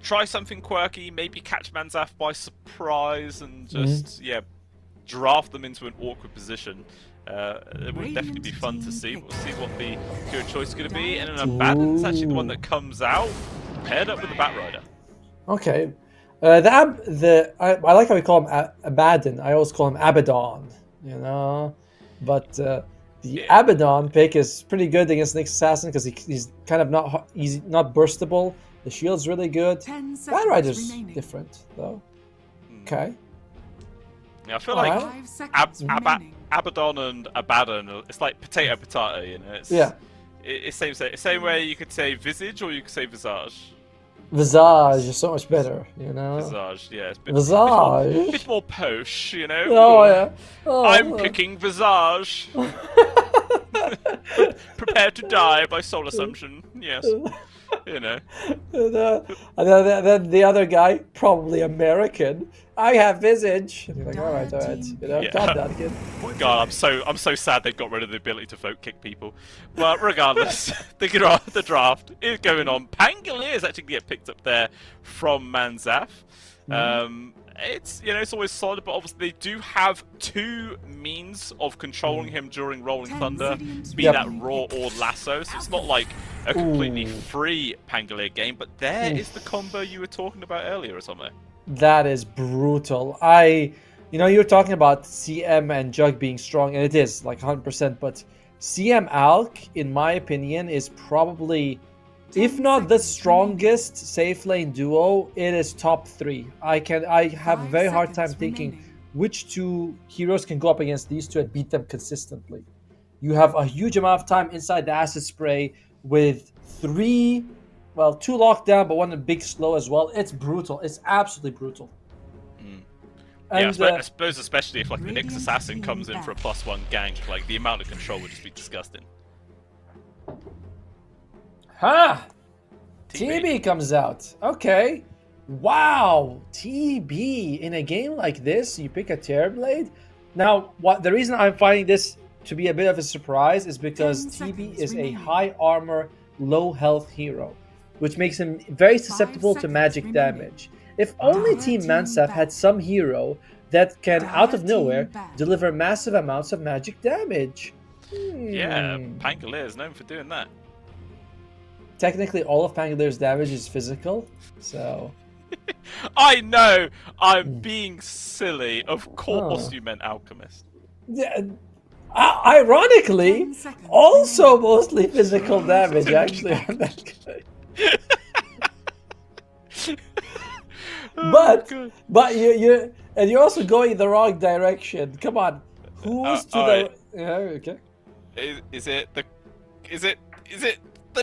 try something quirky, maybe catch Manzaf by surprise, and just, draft them into an awkward position. It would definitely be fun to see. We'll see what the hero choice is going to be. And an Abaddon's actually the one that comes out, paired up with the Batrider. Okay. I like how we call him Abaddon. I always call him Abaddon, you know? But the Abaddon pick is pretty good against Nyx Assassin because he's kind of not burstable. The shield's really good. Batrider's different, though. Okay. Yeah, I feel like Abaddon and Abaddon, it's like potato, you know? It's same way you could say Visage or you could say Visage. Visage is so much better, you know? Visage, yeah. It's Visage. Bit more posh, you know? Oh, yeah. I'm picking Visage. Prepare to die by soul assumption, yes. You know. And then the other guy, probably American. I have Visage. And you're like, all right. You know, calm down, kid. God, I'm so sad they got rid of the ability to vote kick people. But regardless, the draft is going on. Pangolier is actually going to get picked up there from Manzaf. It's always solid, but obviously they do have two means of controlling him during Rolling Thunder, be that Raw or Lasso, so it's not like a completely free Pangolier game, but there is the combo you were talking about earlier, Osome. That is brutal. You were talking about CM and Jug being strong, and it is, like 100%, but CM Alk, in my opinion, is probably, if not the strongest safe lane duo, it is top 3. I have a very hard time thinking which two heroes can go up against these two and beat them consistently. You have a huge amount of time inside the acid spray with 2 lockdown, but one a big slow as well. It's brutal. It's absolutely brutal. And, I suppose especially if like the Nyx Assassin comes in for a +1 gank, like the amount of control would just be disgusting. TB comes out. Okay. Wow. TB. In a game like this, you pick a Terrorblade? Now, the reason I'm finding this to be a bit of a surprise is because TB is a high armor, low health hero. which makes him very susceptible to seconds magic remaining. damage. If only Dire Team team Mansaf had back. some hero that can, out of Dire nowhere, team back. deliver massive amounts of magic damage. Yeah, Pangolier is known for doing that. Technically, all of Pangolier's damage is physical, so... I know! I'm being silly. Of course Oh. you meant Alchemist. Yeah, ironically, 10 seconds also mostly physical damage, actually, on that guy. But you're also going the wrong direction. Come on, who's to the? alright. Yeah, okay. Is it the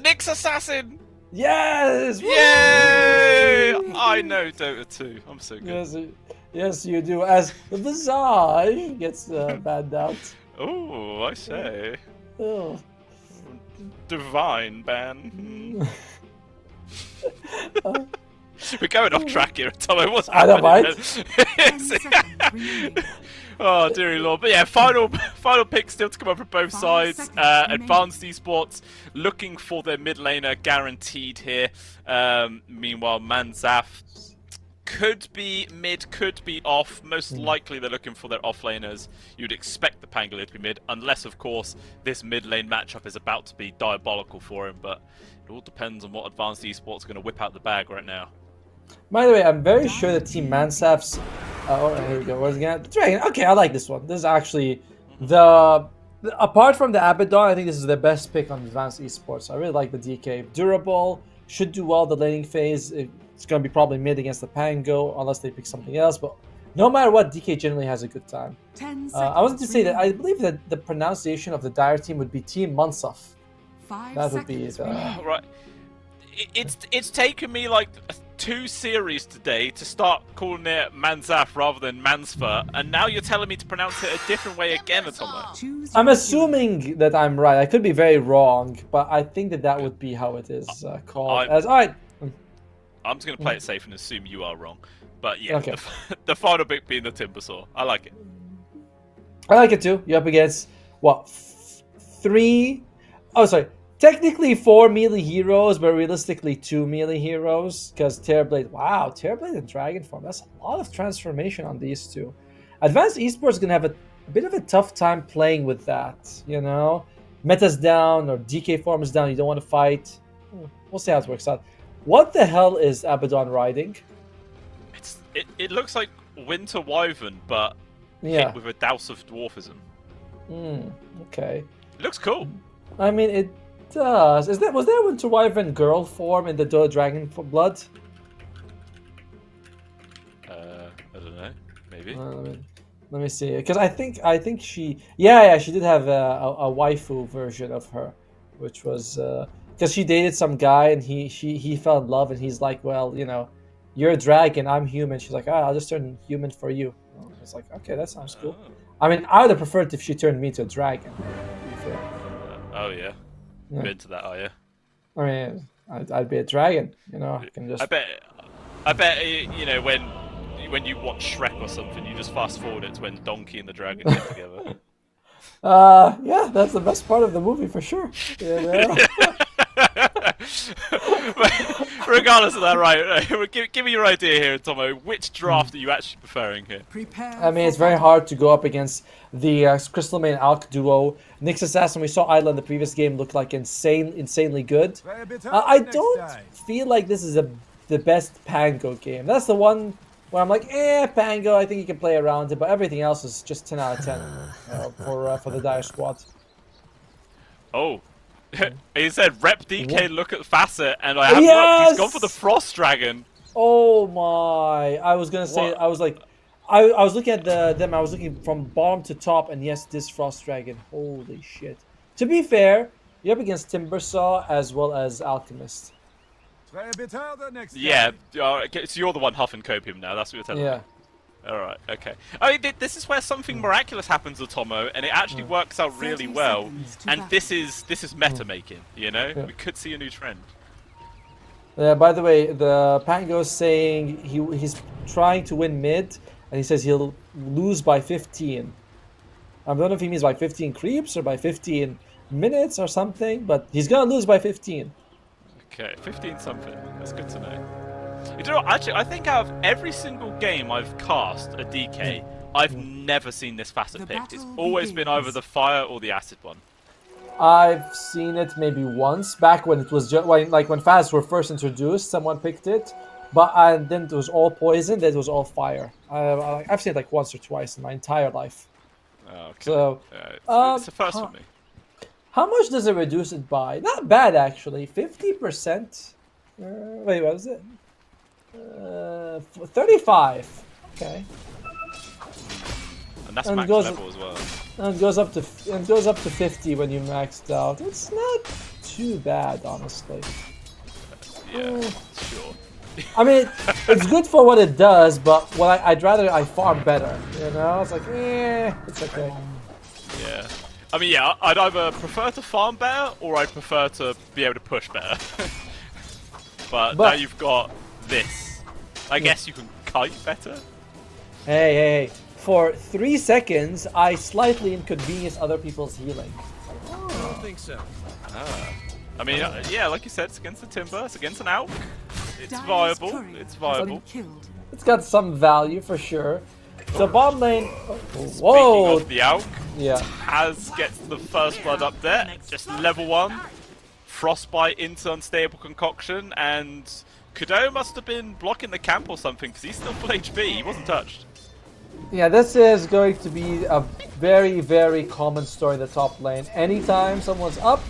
Nyx assassin? Yes. Yay! I know Dota 2. I'm so good. Yes, you do. As Visage gets banned out. Oh, I say. Oh. Divine ban. We're going off track here, Tom. What's I don't happening? mind. 10 seconds remaining. Oh, dearie lord. But yeah, final pick still to come up from both 5 sides. seconds remaining. Advanced Esports looking for their mid laner guaranteed here. Meanwhile, Manzaf could be mid, could be off. Most likely they're looking for their off laners. You'd expect the Pangolier to be mid, unless, of course, this mid lane matchup is about to be diabolical for him. But it all depends on what Advanced Esports are going to whip out the bag right now. By the way, I'm very sure that Team Mansaf's. Oh, here we go. Where's again? Dragon. Okay, I like this one. This is actually apart from the Abaddon, I think this is the best pick on Advanced Esports. I really like the DK. Durable, should do well the laning phase. It's going to be probably mid against the Pango, unless they pick something else. But no matter what, DK generally has a good time. 10 seconds I wanted to say that I remaining. believe that the pronunciation of the Dire team would be Team Mansaf. 5 That would be seconds it. remaining. Right. It's taken me like 2 series today to start calling it Manzaf rather than Mansfa, and now you're telling me to pronounce it a different way again, Atomo. Choose I'm your assuming that I'm right. I could be very wrong, but I think that would be how it is called. All right. I'm just going to play it safe and assume you are wrong. But yeah, Okay. the final pick being the Timbersaw. I like it. I like it too. You're up against what? 3? Oh, sorry. Technically 4 melee heroes, but realistically 2 melee heroes. Because Terrorblade, wow, Terrorblade and Dragon form. That's a lot of transformation on these two. Advanced Esports is gonna have a bit of a tough time playing with that. You know, meta's down or DK form is down. You don't want to fight. We'll see how it works out. What the hell is Abaddon riding? It looks like Winter Wyvern, but Yeah. hit with a douse of dwarfism. Okay. It looks cool. I mean, it does. Was there Winter Wyvern girl form in the Dota Dragon Blood? I don't know. Maybe. Let me see. Because I think she, yeah, she did have a waifu version of her, which was because she dated some guy and he fell in love and he's like, well, you know, you're a dragon, I'm human. She's like, I'll just turn human for you. It's like, okay, that sounds cool. I mean, I would have preferred if she turned me to a dragon. To be fair. Oh yeah. Yeah. Been to that, are you? I mean, I'd be a dragon. You know, I can just. I bet you know when you watch Shrek or something, you just fast forward it to when Donkey and the dragon get together. Yeah, that's the best part of the movie for sure. You know? Regardless of that, right? Give me your idea here, Tomo. Which draft are you actually preferring here? Prepare I mean, it's for very battle. hard to go up against the Crystal Main Alk duo. Nyx Assassin, we saw Isla in the previous game, looked like insanely good. I don't feel like this is the best Pango game. That's the one where I'm like, Pango, I think you can play around it, but everything else is just 10 out of 10 for the Dire squad. Oh. He said rep DK, look at Facet, and I have looked. He's gone for the Frost Dragon. Oh my! I was gonna say, What? I was like, I was looking at them. I was looking from bottom to top, and yes, this Frost Dragon. Holy shit! To be fair, you're up against Timbersaw as well as Alchemist. Yeah, okay, so you're the one huffing copium now. That's what you're telling me. Yeah. All right, okay. I mean, this is where something miraculous happens, Otomo, and it actually works out really 30 well. seconds to And battle. this is meta making. You know, Yeah. we could see a new trend. By the way, the Pango's saying he's trying to win mid, and he says he'll lose by 15. I don't know if he means by 15 creeps or by 15 minutes or something, but he's gonna lose by 15. Okay, 15 something. That's good to know. You know what? Actually, I think out of every single game I've cast a DK, I've never seen this facet picked. It's always been either the fire or the acid one. I've seen it maybe once back when it was just when Faz were first introduced. Someone picked it, but then it was all poison. Then it was all fire. I've seen it like once or twice in my entire life. Oh, okay. So it's the first for me. How much does it reduce it by? Not bad actually. 50%. Wait, what was it? 35. Okay. And that's max level as well. And it goes up to 50 when you maxed out. It's not too bad, honestly. Yeah, sure. I mean, it's good for what it does, but I'd rather I farm better. You know, it's like, it's okay. Yeah. I mean, yeah, I'd either prefer to farm better or I'd prefer to be able to push better. but now you've got this. I guess you can kite better. Hey. For 3 seconds, I slightly inconvenience other people's healing. I don't think so. I mean, yeah, like you said, it's against the Timber, it's against an Alp. It's viable. It's viable. It's got some value for sure. The bottom lane. Whoa! Speaking of the Alp, yeah. Taz gets the first blood up there. Just level 1. Frostbite into Unstable Concoction, and Kudo must have been blocking the camp or something because he's still full HP. He wasn't touched. Yeah, this is going to be a very, very common story in the top lane. Anytime someone's up,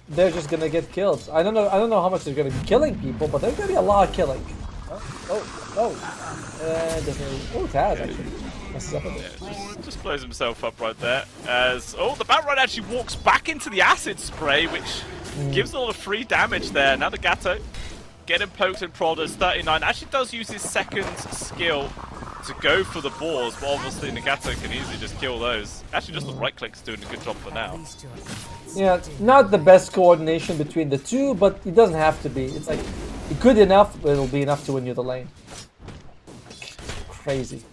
they're just gonna get killed. I don't know how much they're gonna be killing people, but there's gonna be a lot of killing. Taz actually messes up a bit. Yeah, just blows himself up right there. As the Batride actually walks back into the acid spray, which gives a lot of free damage there. Now the Gato getting poked and prodded as 39 actually does use his second skill to go for the boars, but obviously Nagato can easily just kill those. Actually, just the right click's doing a good job for now. Yeah, not the best coordination between the two, but it doesn't have to be. It's like good enough, but it'll be enough to win you the lane. Crazy.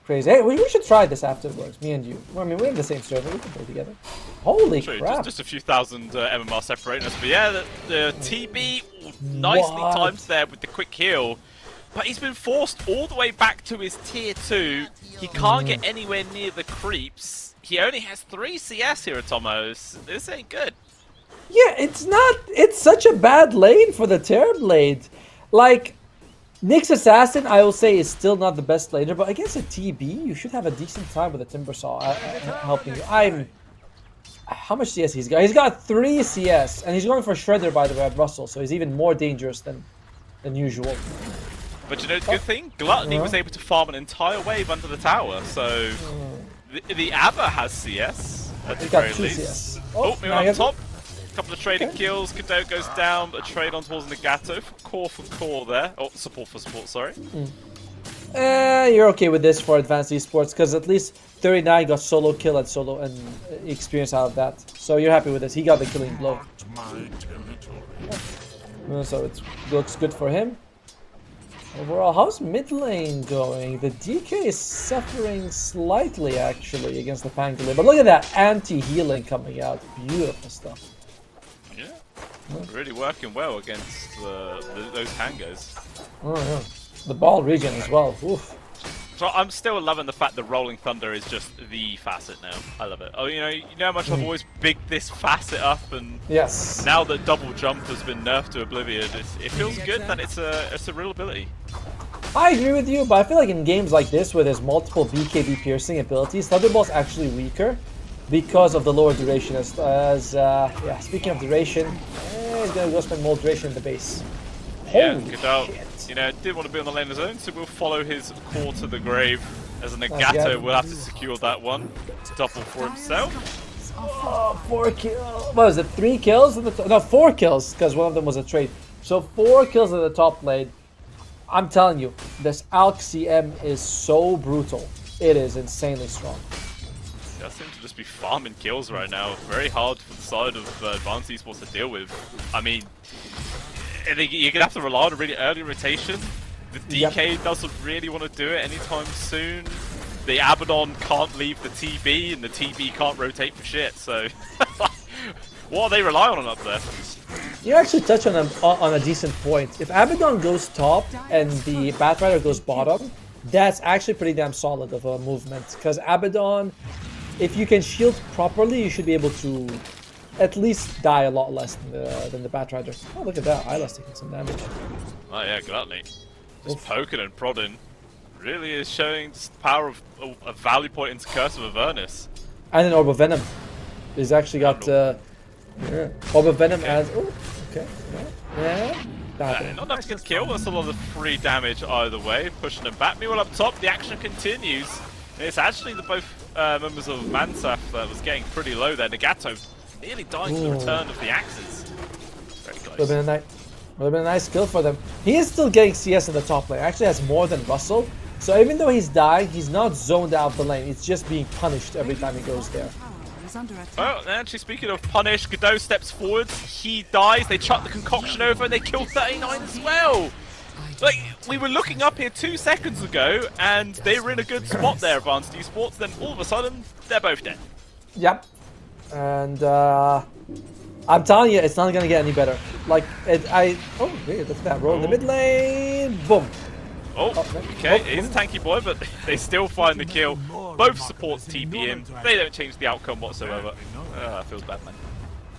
Hey, we should try this afterwards, me and you. Well, I mean, we're in the same server, we can play together. Holy crap! Just a few thousand MMR separating us, but yeah, the TB nicely timed there with the quick heal. But he's been forced all the way back to his tier 2. He can't get anywhere near the creeps. He only has 3 CS here at Tomos. This ain't good. Yeah, it's such a bad lane for the Terrorblade. Like, Nyx Assassin, I will say, is still not the best laner, but against a TB, you should have a decent time with a Timbersaw helping you. How much CS he's got? He's got 3 CS, and he's going for Shredder, by the way, at Russell, so he's even more dangerous than usual. But you know the good thing? Gluttony was able to farm an entire wave under the tower, so the Abba has CS at the very least. CS. Maybe on top. A couple of trading kills. Kado goes down, but a trade on towards Nagato for core there. Oh, support for support, sorry. You're okay with this for Advanced Esports because at least 39 got solo kill and solo and experience out of that. So you're happy with this. He got the killing blow. So it looks good for him. Overall, how's mid lane going? The DK is suffering slightly, actually, against the Pangolin. But look at that anti-healing coming out. Beautiful stuff. Yeah. Really working well against those Pangos. Oh, yeah. The ball region as well. Oof. So I'm still loving the fact that Rolling Thunder is just the facet now. I love it. Oh, you know how much I've always bigged this facet up, and yes, now that double jump has been nerfed to oblivion, it feels good that it's a real ability. I agree with you, but I feel like in games like this where there's multiple BKB piercing abilities, Thunderball's actually weaker because of the lower duration. Yeah, speaking of duration, he's gonna go spend more duration in the base. Yeah, didn't want to be on the lane of his own, so we'll follow his core to the grave. As a Nagato will have to secure that one. Double for himself. 4 kills. What was it? 3 kills? No, 4 kills, because one of them was a trade. So 4 kills in the top lane. I'm telling you, this Alk CM is so brutal. It is insanely strong. He does seem to just be farming kills right now. Very hard for the side of Advanced Esports to deal with. I mean, I think you're going to have to rely on a really early rotation. The DK doesn't really want to do it anytime soon. The Abaddon can't leave the TB, and the TB can't rotate for shit, so... what are they relying on up there? You actually touch on a decent point. If Abaddon goes top and the Batrider goes bottom, that's actually pretty damn solid of a movement. Because Abaddon, if you can shield properly, you should be able to at least die a lot less than the Batrider. Oh, look at that. Isla's taking some damage. Oh yeah, Gluttony. Just poking and prodding. Really is showing the power of a value point into Curse of Avernus. And an Orb of Venom. He's actually got Orb of Venom as... Oh, okay. Yeah. Not enough to get the kill, that's a lot of free damage either way. Pushing them back. Meanwhile up top, the action continues. It's actually the both members of Mansaf that was getting pretty low there. Nagato nearly dying to the return of the axes. Very close. Would have been a nice kill for them. He is still getting CS in the top lane. Actually has more than Russell. So even though he's dying, he's not zoned out the lane. It's just being punished every time he goes there. Oh, and actually speaking of punish, Godot steps forward, he dies, they chuck the concoction over and they kill 39 as well! Like, we were looking up here 2 seconds ago and they were in a good spot there, Advanced Esports, then all of a sudden, they're both dead. Yep. And I'm telling you, it's not gonna get any better. Like, oh, hey, look at that, roll in the mid lane, boom. Oh, okay, he's a tanky boy, but they still find the kill. Both supports TP him. They don't change the outcome whatsoever. That feels bad, man.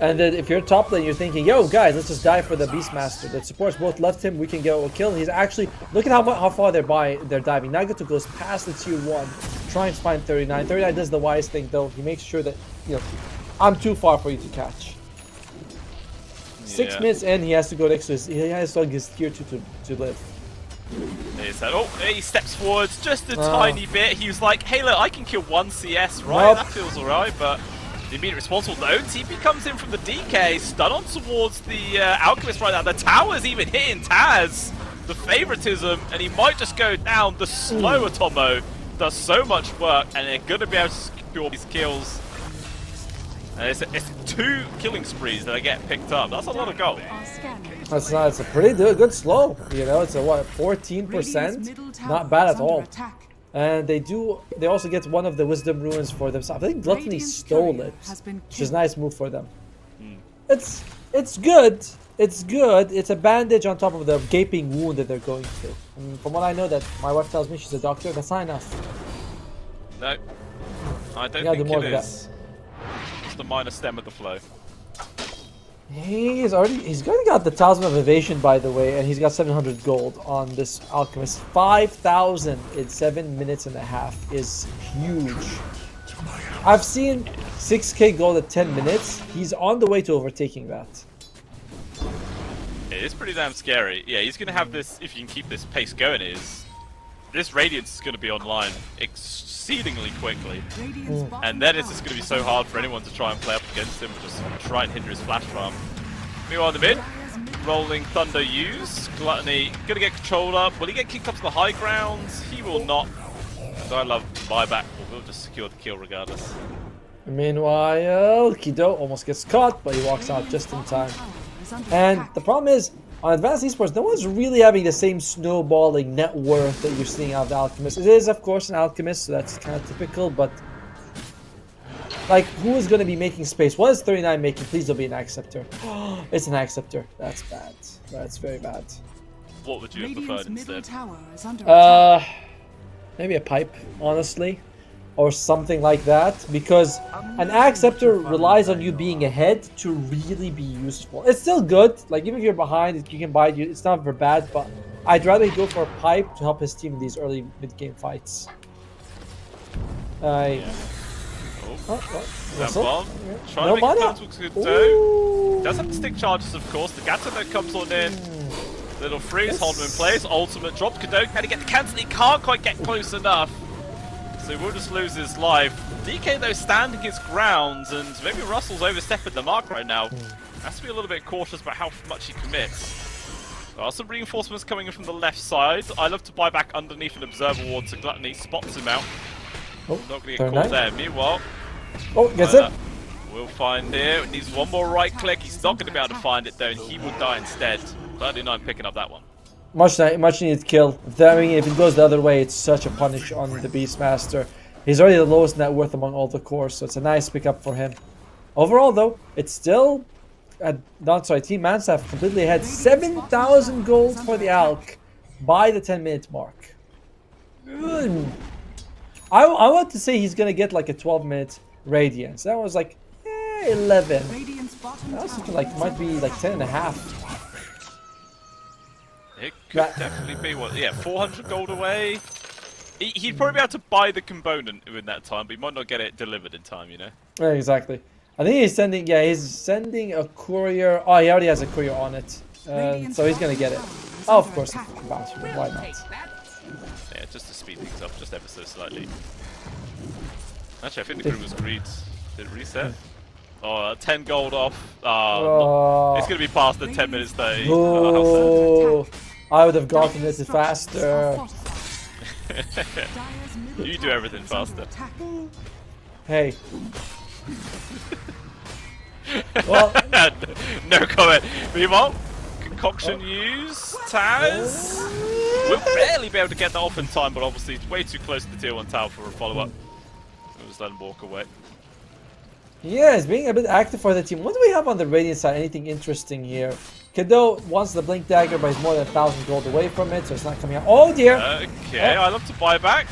And then if you're top lane, you're thinking, yo, guys, let's just die for the Beastmaster. The supports both left him. We can get a kill. He's actually, look at how far they're diving. Nagato goes past the tier 1, trying to find 39. 39 does the wise thing, though. He makes sure that, you know, I'm too far for you to catch. 6 minutes in, he has to go next to he has to his tier 2 to live. He steps forwards just a tiny bit. He was like, hey look, I can kill 1 CS, right? That feels alright, but the immediate responsible though, TP comes in from the DK, stun on towards the Alchemist right now. The tower's even hitting Taz, the favoritism, and he might just go down. The slow Atomo does so much work, and they're going to be able to secure these kills. And it's 2 killing sprees that get picked up. That's a lot of gold. It's a pretty good slow. You know, it's a what, 14%? Not bad at all. And they also get one of the wisdom ruins for themselves. I think Gluttony stole it, which is a nice move for them. It's good. It's good. It's a bandage on top of the gaping wound that they're going through. And from what I know, that my wife tells me, she's a doctor. That's not enough. No, I don't think it is. Just the minor stem of the flow. He's already got the Talisman of Evasion, by the way, and he's got 700 gold on this Alchemist. 5,000 in 7 minutes and a half is huge. I've seen 6k gold at 10 minutes. He's on the way to overtaking that. It is pretty damn scary. Yeah, he's going to have this, if you can keep this pace going, this Radiance is going to be online exceedingly quickly. And then it's just going to be so hard for anyone to try and play up against him, just try and hinder his flash farm. Meanwhile in the mid, Rolling Thunder use. Gluttony going to get controlled up. Will he get kicked up to the high ground? He will not. So I love buyback, but we'll just secure the kill regardless. Meanwhile, Kido almost gets caught, but he walks out just in time. And the problem is, on Advanced Esports, no one's really having the same snowballing net worth that you're seeing out of the Alchemist. It is, of course, an Alchemist, so that's kind of typical, but... like, who is going to be making space? What is 39 making? Please don't be an Acceptor. It's an Acceptor. That's bad. That's very bad. What would you have preferred instead? Maybe a pipe, honestly. Or something like that, because an Acceptor relies on you being ahead to really be useful. It's still good, like even if you're behind, you can buy it, it's not for bad, but I'd rather go for a pipe to help his team in these early mid-game fights. Bomb. Trying No to make mana. terms with Godot. Does have the stick charges, of course. The Gato that comes on in. Little freeze, hold him in place. Ultimate drops. Godot can get the cancel. He can't quite get close enough. So he will just lose his life. DK though standing his ground, and maybe Russell's overstepping the mark right now. Has to be a little bit cautious about how much he commits. There are some reinforcements coming in from the left side. I love to buy back underneath an observer ward so Gluttony spots him out. Oh, not going to get caught there. Meanwhile, gets it. We'll find it. Needs one more right click. He's not going to be able to find it though, and he will die instead. 39 picking up that one. Much needed kill. I mean, if it goes the other way, it's such a punish on the Beastmaster. He's already the lowest net worth among all the cores, so it's a nice pickup for him. Overall, though, it's still Team Manstaff completely ahead. 7,000 gold for the Alk by the 10-minute mark. I want to say he's gonna get like a 12-minute Radiance. That was like 11. That was something like might be like 10 and a half. It could definitely be 400 gold away. He'd probably be able to buy the component in that time, but he might not get it delivered in time, you know? Yeah, exactly. I think he's sending a courier. Oh, he already has a courier on it. So he's gonna get it. Oh, of course, why not? Yeah, just to speed things up just ever so slightly. Actually, I think the crew was greed. Did it reset? Oh, 10 gold off. It's gonna be past the 10 minutes 30. Oh, I would have gotten it faster. You do everything faster. Hey. Well, no comment. Meanwhile, concoction use. Taz will barely be able to get that off in time, but obviously it's way too close to the tier 1 tower for a follow-up. We'll just let him walk away. Yeah, it's being a bit active for the team. What do we have on the Radiant side? Anything interesting here? Kado wants the Blink Dagger, but he's more than 1,000 gold away from it, so it's not coming out. Oh dear! Okay, I love to buy back.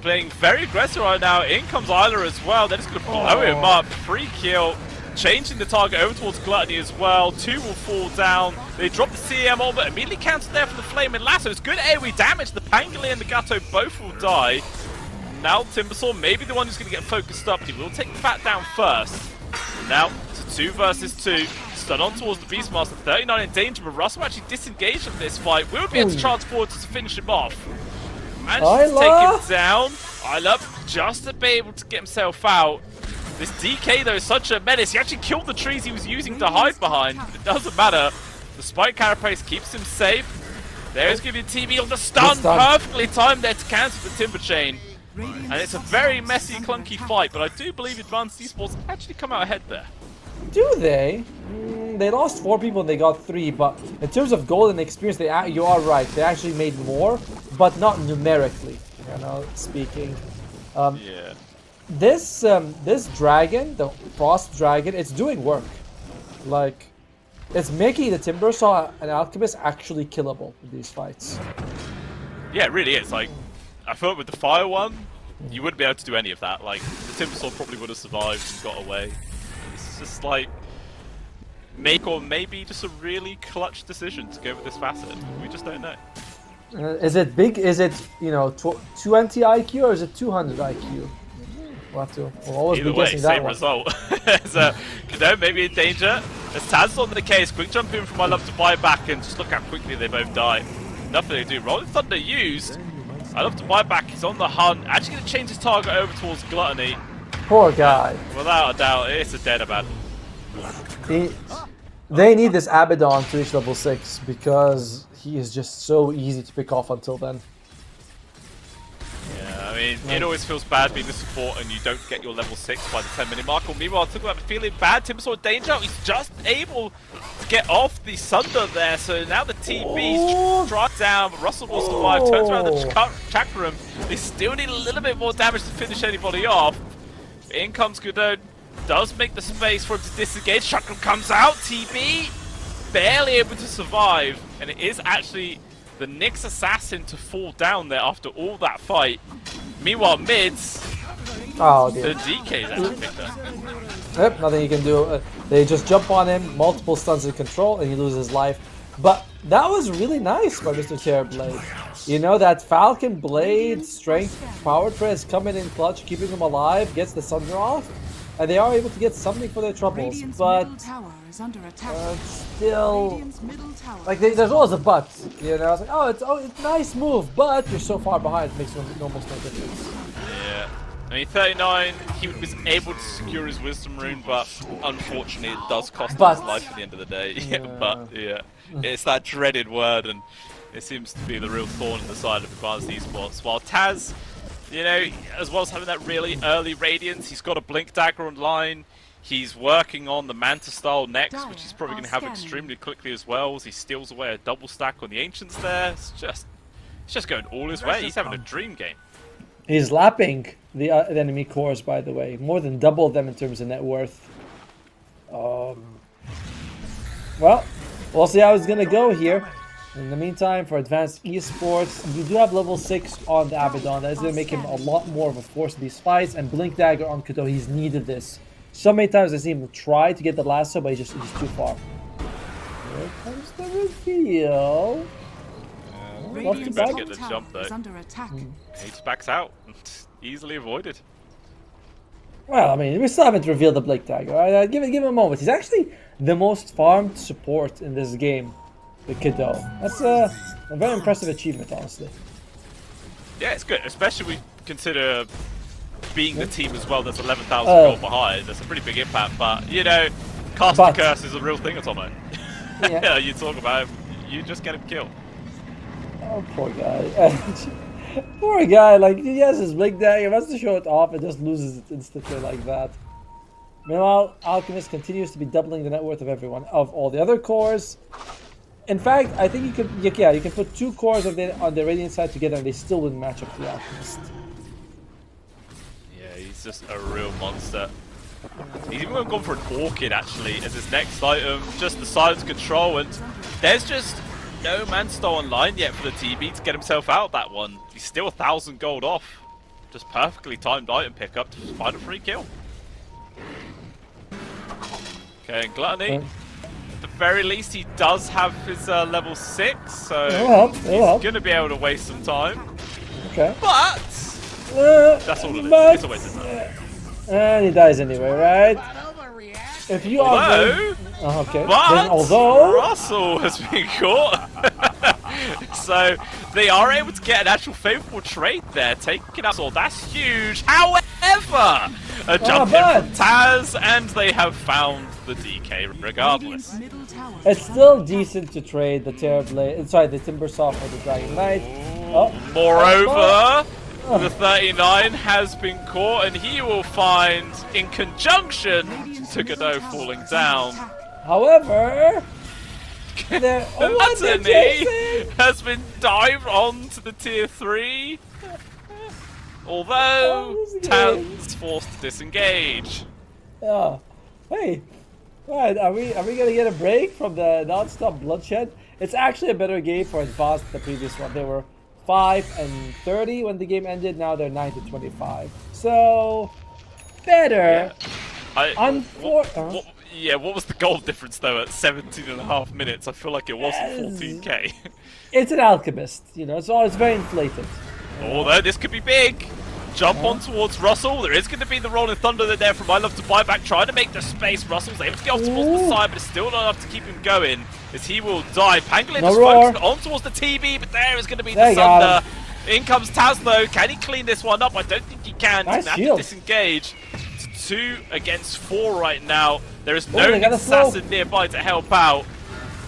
Playing very aggressive right now. In comes Isla as well. They're just going to blow him up. Free kill. Changing the target over towards Gluttony as well. 2 will fall down. They drop the CM ult, but immediately cancelled there from the Flame and Lasso. It's good AoE damage. The Pangoli and the Gato both will die. Now Timbersaw may be the one who's going to get focused up. He will take the Fat down first. Now to 2 versus 2. Stun on towards the Beastmaster. 39 in danger, but Russell actually disengaged from this fight. Will be able to charge forward to finish him off. Managed to take him down. Isla just to be able to get himself out. This DK though is such a menace. He actually killed the trees he was using to hide behind. It doesn't matter. The Spike Carapace keeps him safe. There's going to be a TV on the stun. Perfectly timed there to cancel the Timber Chain. And it's a very messy, clunky fight, but I do believe Advanced Esports actually come out ahead there. Do they? They lost 4 people and they got 3, but in terms of gold and experience, you are right. They actually made more, but not numerically, speaking. Yeah. This dragon, the Frost Dragon, it's doing work. Like, it's making the Timbersaw and Alchemist actually killable in these fights. Yeah, it really is. Like, I thought with the Fire one, you wouldn't be able to do any of that. Like, the Timbersaw probably would have survived and got away. It's just like, make or maybe just a really clutch decision to go with this facet. We just don't know. Is it big? Is it, 20 IQ or is it 200 IQ? We'll always Either be way, guessing same that result. So, Kado maybe in danger. As Taz on the case, quick jump in from I love to buy back and just look how quickly they both die. Nothing to do. Rolling Thunder used. I love to buy back. He's on the hunt. Actually going to change his target over towards Gluttony. Poor guy. Without a doubt, it's a dead man. They need this Abaddon to reach level 6 because he is just so easy to pick off until then. Yeah, I mean, it always feels bad being the support and you don't get your level 6 by the 10-minute mark. Well, meanwhile, talking about feeling bad, Timbersaw in danger. He's just able to get off the Sunder there, so now the TB's struck down, but Russell will survive, turns around the Chakram. They still need a little bit more damage to finish anybody off. In comes Godot, does make the space for him to disengage. Chakram comes out, TB barely able to survive, and it is actually the Nyx assassin to fall down there after all that fight. Meanwhile, mids, the DK's actually picked up. Yep, nothing you can do. They just jump on him, multiple stuns in control, and he loses his life. But that was really nice by Mr. Terrorblade. That Falcon Blade strength power trade is coming in clutch, keeping them alive, gets the Sunder off, and they are able to get something for their troubles. But still, like there's always a but. It's like, it's a nice move, but you're so far behind, it makes almost no difference. Yeah. I mean, 39, he was able to secure his Wisdom Rune, but unfortunately it does cost him his life at the end of the day. Yeah. It's that dreaded word, and it seems to be the real thorn in the side of Advanced Esports. While Taz, as well as having that really early Radiance, he's got a Blink Dagger online. He's working on the Manta style next, which he's probably going to have extremely quickly as well, as he steals away a double stack on the Ancients there. It's just going all his way. He's having a dream game. He's lapping the enemy cores, by the way. More than double them in terms of net worth. Well, we'll see how it's gonna go here. In the meantime, for Advanced Esports, you do have level 6 on the Abaddon. That is going to make him a lot more of a force in these fights. And Blink Dagger on Kudo, he's needed this. So many times I've seen him try to get the lasso, but he's too far. Here comes the reveal. Radiant's better top get the tower jump, though. is under attack. He just backs out. Easily avoided. Well, I mean, we still haven't revealed the Blink Dagger. Right? Give him a moment. He's actually the most farmed support in this game. The Kiddo. That's a very impressive achievement, honestly. Yeah, it's good, especially we consider being the team as well that's 11,000 gold behind. That's a pretty big impact, but, you know, casting curse is a real thing, Atomo. Yeah. You talk about him, you just get him killed. Oh, poor guy. Poor guy, like, he has his Blink Dagger, he wants to show it off and just loses it instantly like that. Meanwhile, Alchemist continues to be doubling the net worth of everyone, of all the other cores. In fact, I think you can put 2 cores on the Radiant side together and they still wouldn't match up to the Alchemist. Yeah, he's just a real monster. He's even gone for an Orchid, actually, as his next item. Just the Silence Control, and there's just no Manstow online yet for the TB to get himself out of that one. He's still 1,000 gold off. Just perfectly timed item pickup to find a free kill. Okay, and Gluttony. At the very least, he does have his level 6, so he's going to be able to waste some time. Okay. But that's all it is. It's a waste of time. And he dies anyway, right? If you are okay. But although Russell has been caught, so they are able to get an actual favourable trade there, taking out Sword. That's huge. However, a jump in from Taz, and they have found the DK regardless. It's still decent to trade the the Timbersaw for the Dragon Knight. Moreover, the 39 has been caught, and he will find, in conjunction to Godot falling down. However, Gluttony has been dived onto the tier 3. Although Taz forced to disengage. Yeah. Hey. Right, are we gonna get a break from the non-stop bloodshed? It's actually a better game for Advanced than the previous one. They were 5-30 when the game ended. Now they're 9-25. So better. Yeah. What was the goal difference though at 17.5 minutes? I feel like it wasn't 14k. It's an Alchemist, you know, so it's very inflated. Although this could be big. Jump on towards Russell. There is going to be the Rolling Thunder there from I Love to Buy Back, trying to make the space. Russell's able to get off towards the side, but it's still not enough to keep him going, as he will die. Pangolin is focused on towards the TB, but there is going to be the Thunder. In comes Taz though. Can he clean this one up? I don't think he can. He's going to have to disengage. It's 2 against 4 right now. There is no assassin nearby to help out.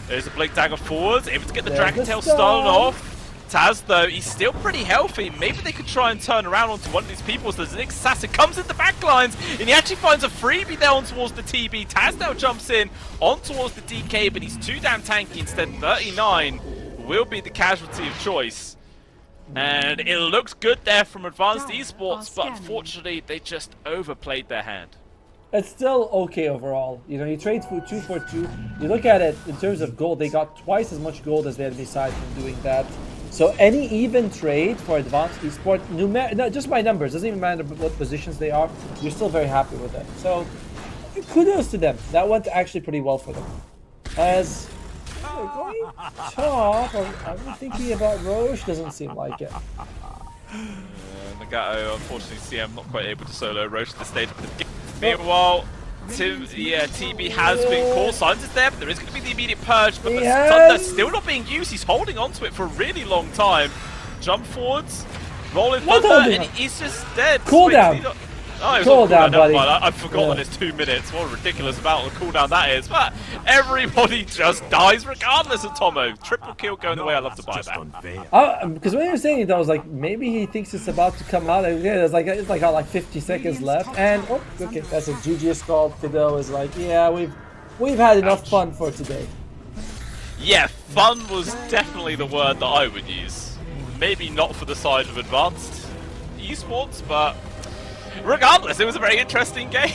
There's a Blink Dagger forwards, able to get the Dragon Tail stolen off. Taz, though, he's still pretty healthy. Maybe they could try and turn around onto one of these people. So there's an assassin comes in the back lines, and he actually finds a freebie there on towards the TB. Taz now jumps in on towards the DK, but he's too damn tanky. Instead, 39 will be the casualty of choice. And it looks good there from Advanced Esports, but unfortunately, they just overplayed their hand. It's still okay overall. You know, you trade for 2 for 2. You look at it in terms of gold, they got twice as much gold as the enemy side from doing that. So any even trade for Advanced Esports, no, just by numbers, doesn't even matter what positions they are, you're still very happy with it. So kudos to them. That went actually pretty well for them. As we're going top, are we thinking about Roche? Doesn't seem like it. Nagato, unfortunately, CM not quite able to solo Roche at this stage. Meanwhile, TB has been caught. Silence is there, but there is going to be the immediate purge. But the Thunder still not being used. He's holding onto it for a really long time. Jump forwards, rolling Thunder, and he's just dead. Cooldown. Cooldown, buddy. I've forgotten it's 2 minutes. What a ridiculous amount of cooldown that is. But everybody just dies regardless of Tomo. Triple kill going the way I love to buy that. Because when you were saying it, I was like, maybe he thinks it's about to come out. It's like 50 seconds left. And okay, that's a GG called. Fido is like, yeah, we've had enough fun for today. Yeah, fun was definitely the word that I would use. Maybe not for the side of Advanced Esports, but regardless, it was a very interesting game.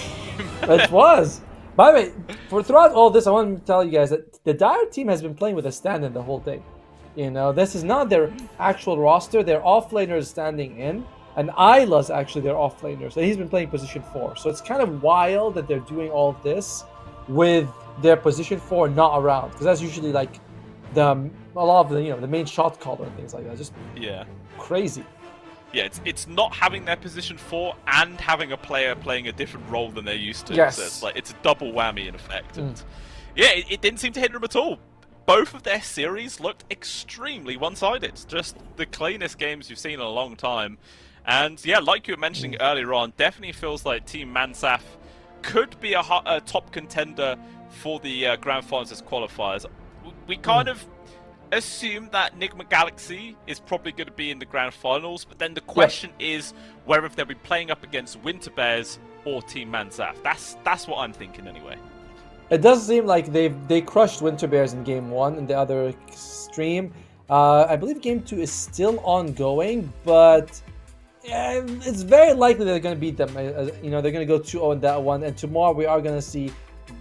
It was. By the way, throughout all this, I want to tell you guys that the Dire team has been playing with a stand-in the whole day. You know, this is not their actual roster. Their offlaners standing in, and Isla's actually their offlaner. So he's been playing position 4. So it's kind of wild that they're doing all of this with their position 4 not around, because that's usually like a lot of the the main shot caller and things like that. Just crazy. Yeah, it's not having their position 4 and having a player playing a different role than they're used to. Yes. So it's a double whammy in effect. And yeah, it didn't seem to hinder them at all. Both of their series looked extremely one-sided. Just the cleanest games you've seen in a long time. And yeah, like you were mentioning earlier on, definitely feels like Team Mansaf could be a top contender for the Grand Finals as qualifiers. We kind of assume that Enigma Galaxy is probably going to be in the Grand Finals, but then the question is whether they'll be playing up against Winter Bears or Team Mansaf. That's what I'm thinking anyway. It does seem like they crushed Winter Bears in Game 1 in the other stream. I believe Game 2 is still ongoing, but it's very likely they're going to beat them. They're going to go 2-0 in that one, and tomorrow we are going to see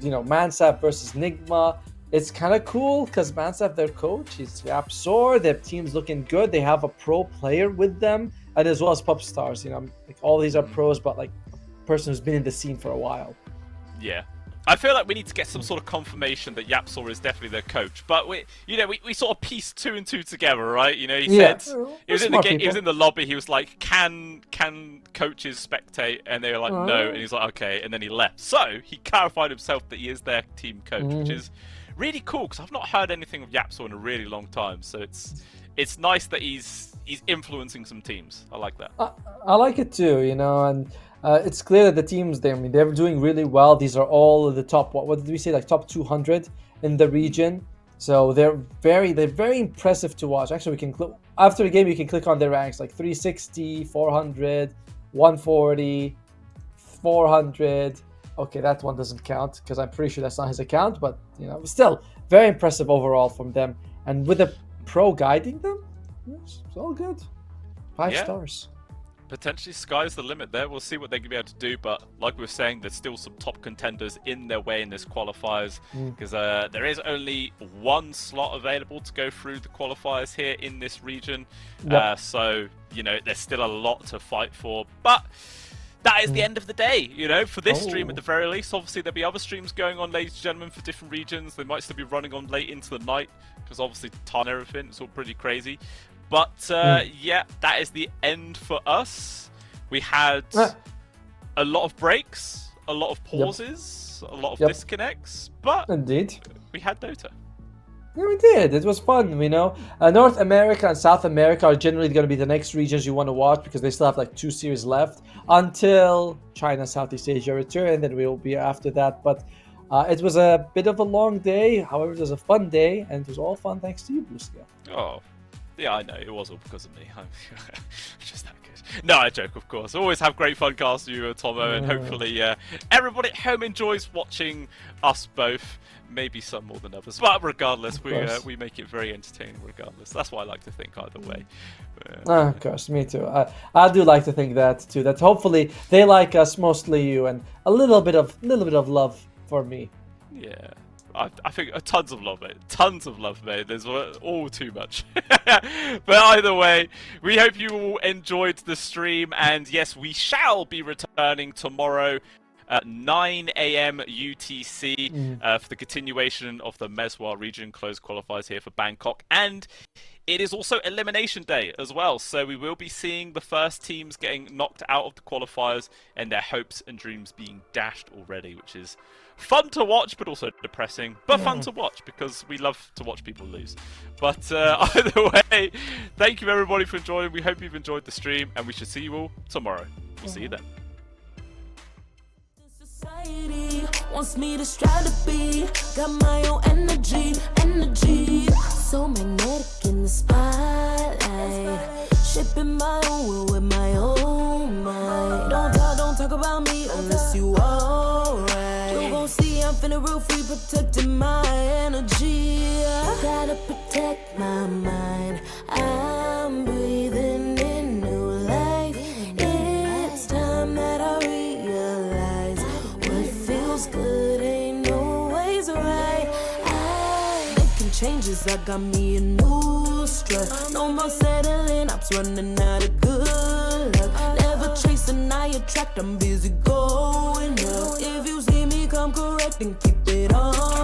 Mansaf versus Nigma. It's kind of cool because Mansaf, their coach, he's Rapsor. Their team's looking good. They have a pro player with them, and as well as Pop Stars. Like all these are pros, but like a person who's been in the scene for a while. Yeah. I feel like we need to get some sort of confirmation that Yapsor is definitely their coach. But we sort of pieced 2 and 2 together, right? He said he was in the game, he was in the lobby. He was like, "Can coaches spectate?" And they were like, "No." And he's like, "Okay." And then he left. So he clarified himself that he is their team coach, which is really cool because I've not heard anything of Yapsor in a really long time. So it's nice that he's influencing some teams. I like that. I like it too, and. It's clear that the teams, they're doing really well. These are all the top, what did we say, like top 200 in the region. So they're very impressive to watch. Actually, we can after the game, you can click on their ranks, like 360, 400, 140, 400. Okay, that one doesn't count because I'm pretty sure that's not his account, but still very impressive overall from them. And with a pro guiding them, it's all good. 5 stars. Potentially sky's the limit there. We'll see what they're going to be able to do, but like we were saying, there's still some top contenders in their way in this qualifiers because there is only 1 slot available to go through the qualifiers here in this region. So, there's still a lot to fight for, but that is the end of the day, for this stream at the very least. Obviously, there'll be other streams going on, ladies and gentlemen, for different regions. They might still be running on late into the night because obviously time and everything, it's all pretty crazy. But yeah, that is the end for us. We had a lot of breaks, a lot of pauses, a lot of disconnects, but indeed, we had Dota. Yeah, we did. It was fun, North America and South America are generally going to be the next regions you want to watch because they still have like 2 series left until China, Southeast Asia return, then we'll be after that. But it was a bit of a long day. However, it was a fun day, and it was all fun thanks to you, Brusca. Oh. Yeah, I know. It was all because of me. I'm just that good. No, I joke, of course. Always have great fun casting you, Tomo, and hopefully everybody at home enjoys watching us both. Maybe some more than others. But regardless, we make it very entertaining regardless. That's what I like to think either way. Of course, me too. I do like to think that too. That hopefully they like us, mostly you, and a little bit of love for me. Yeah. I think tons of love, mate. Tons of love, mate. There's all too much. But either way, we hope you all enjoyed the stream. And yes, we shall be returning tomorrow at 9 AM UTC for the continuation of the MESWA region closed qualifiers here for Bangkok. And it is also Elimination Day as well, so we will be seeing the first teams getting knocked out of the qualifiers and their hopes and dreams being dashed already, which is fun to watch, but also depressing, but fun to watch because we love to watch people lose. But either way, thank you everybody for joining. We hope you've enjoyed the stream, and we should see you all tomorrow. We'll see you then. Society wants me to strive to be, got my own energy, so magnetic in the spotlight, shaping my own will with my own mind. Don't talk about me unless you alright. You gon' see I'm finna real free, protecting my energy. I gotta protect my mind. I'm breathing in new life. It's time that I realize what feels good ain't got me a new strut. No more settling, I'm running out of good luck. Never chasing, I attract, I'm busy going up. If you see me come correct, then keep it on.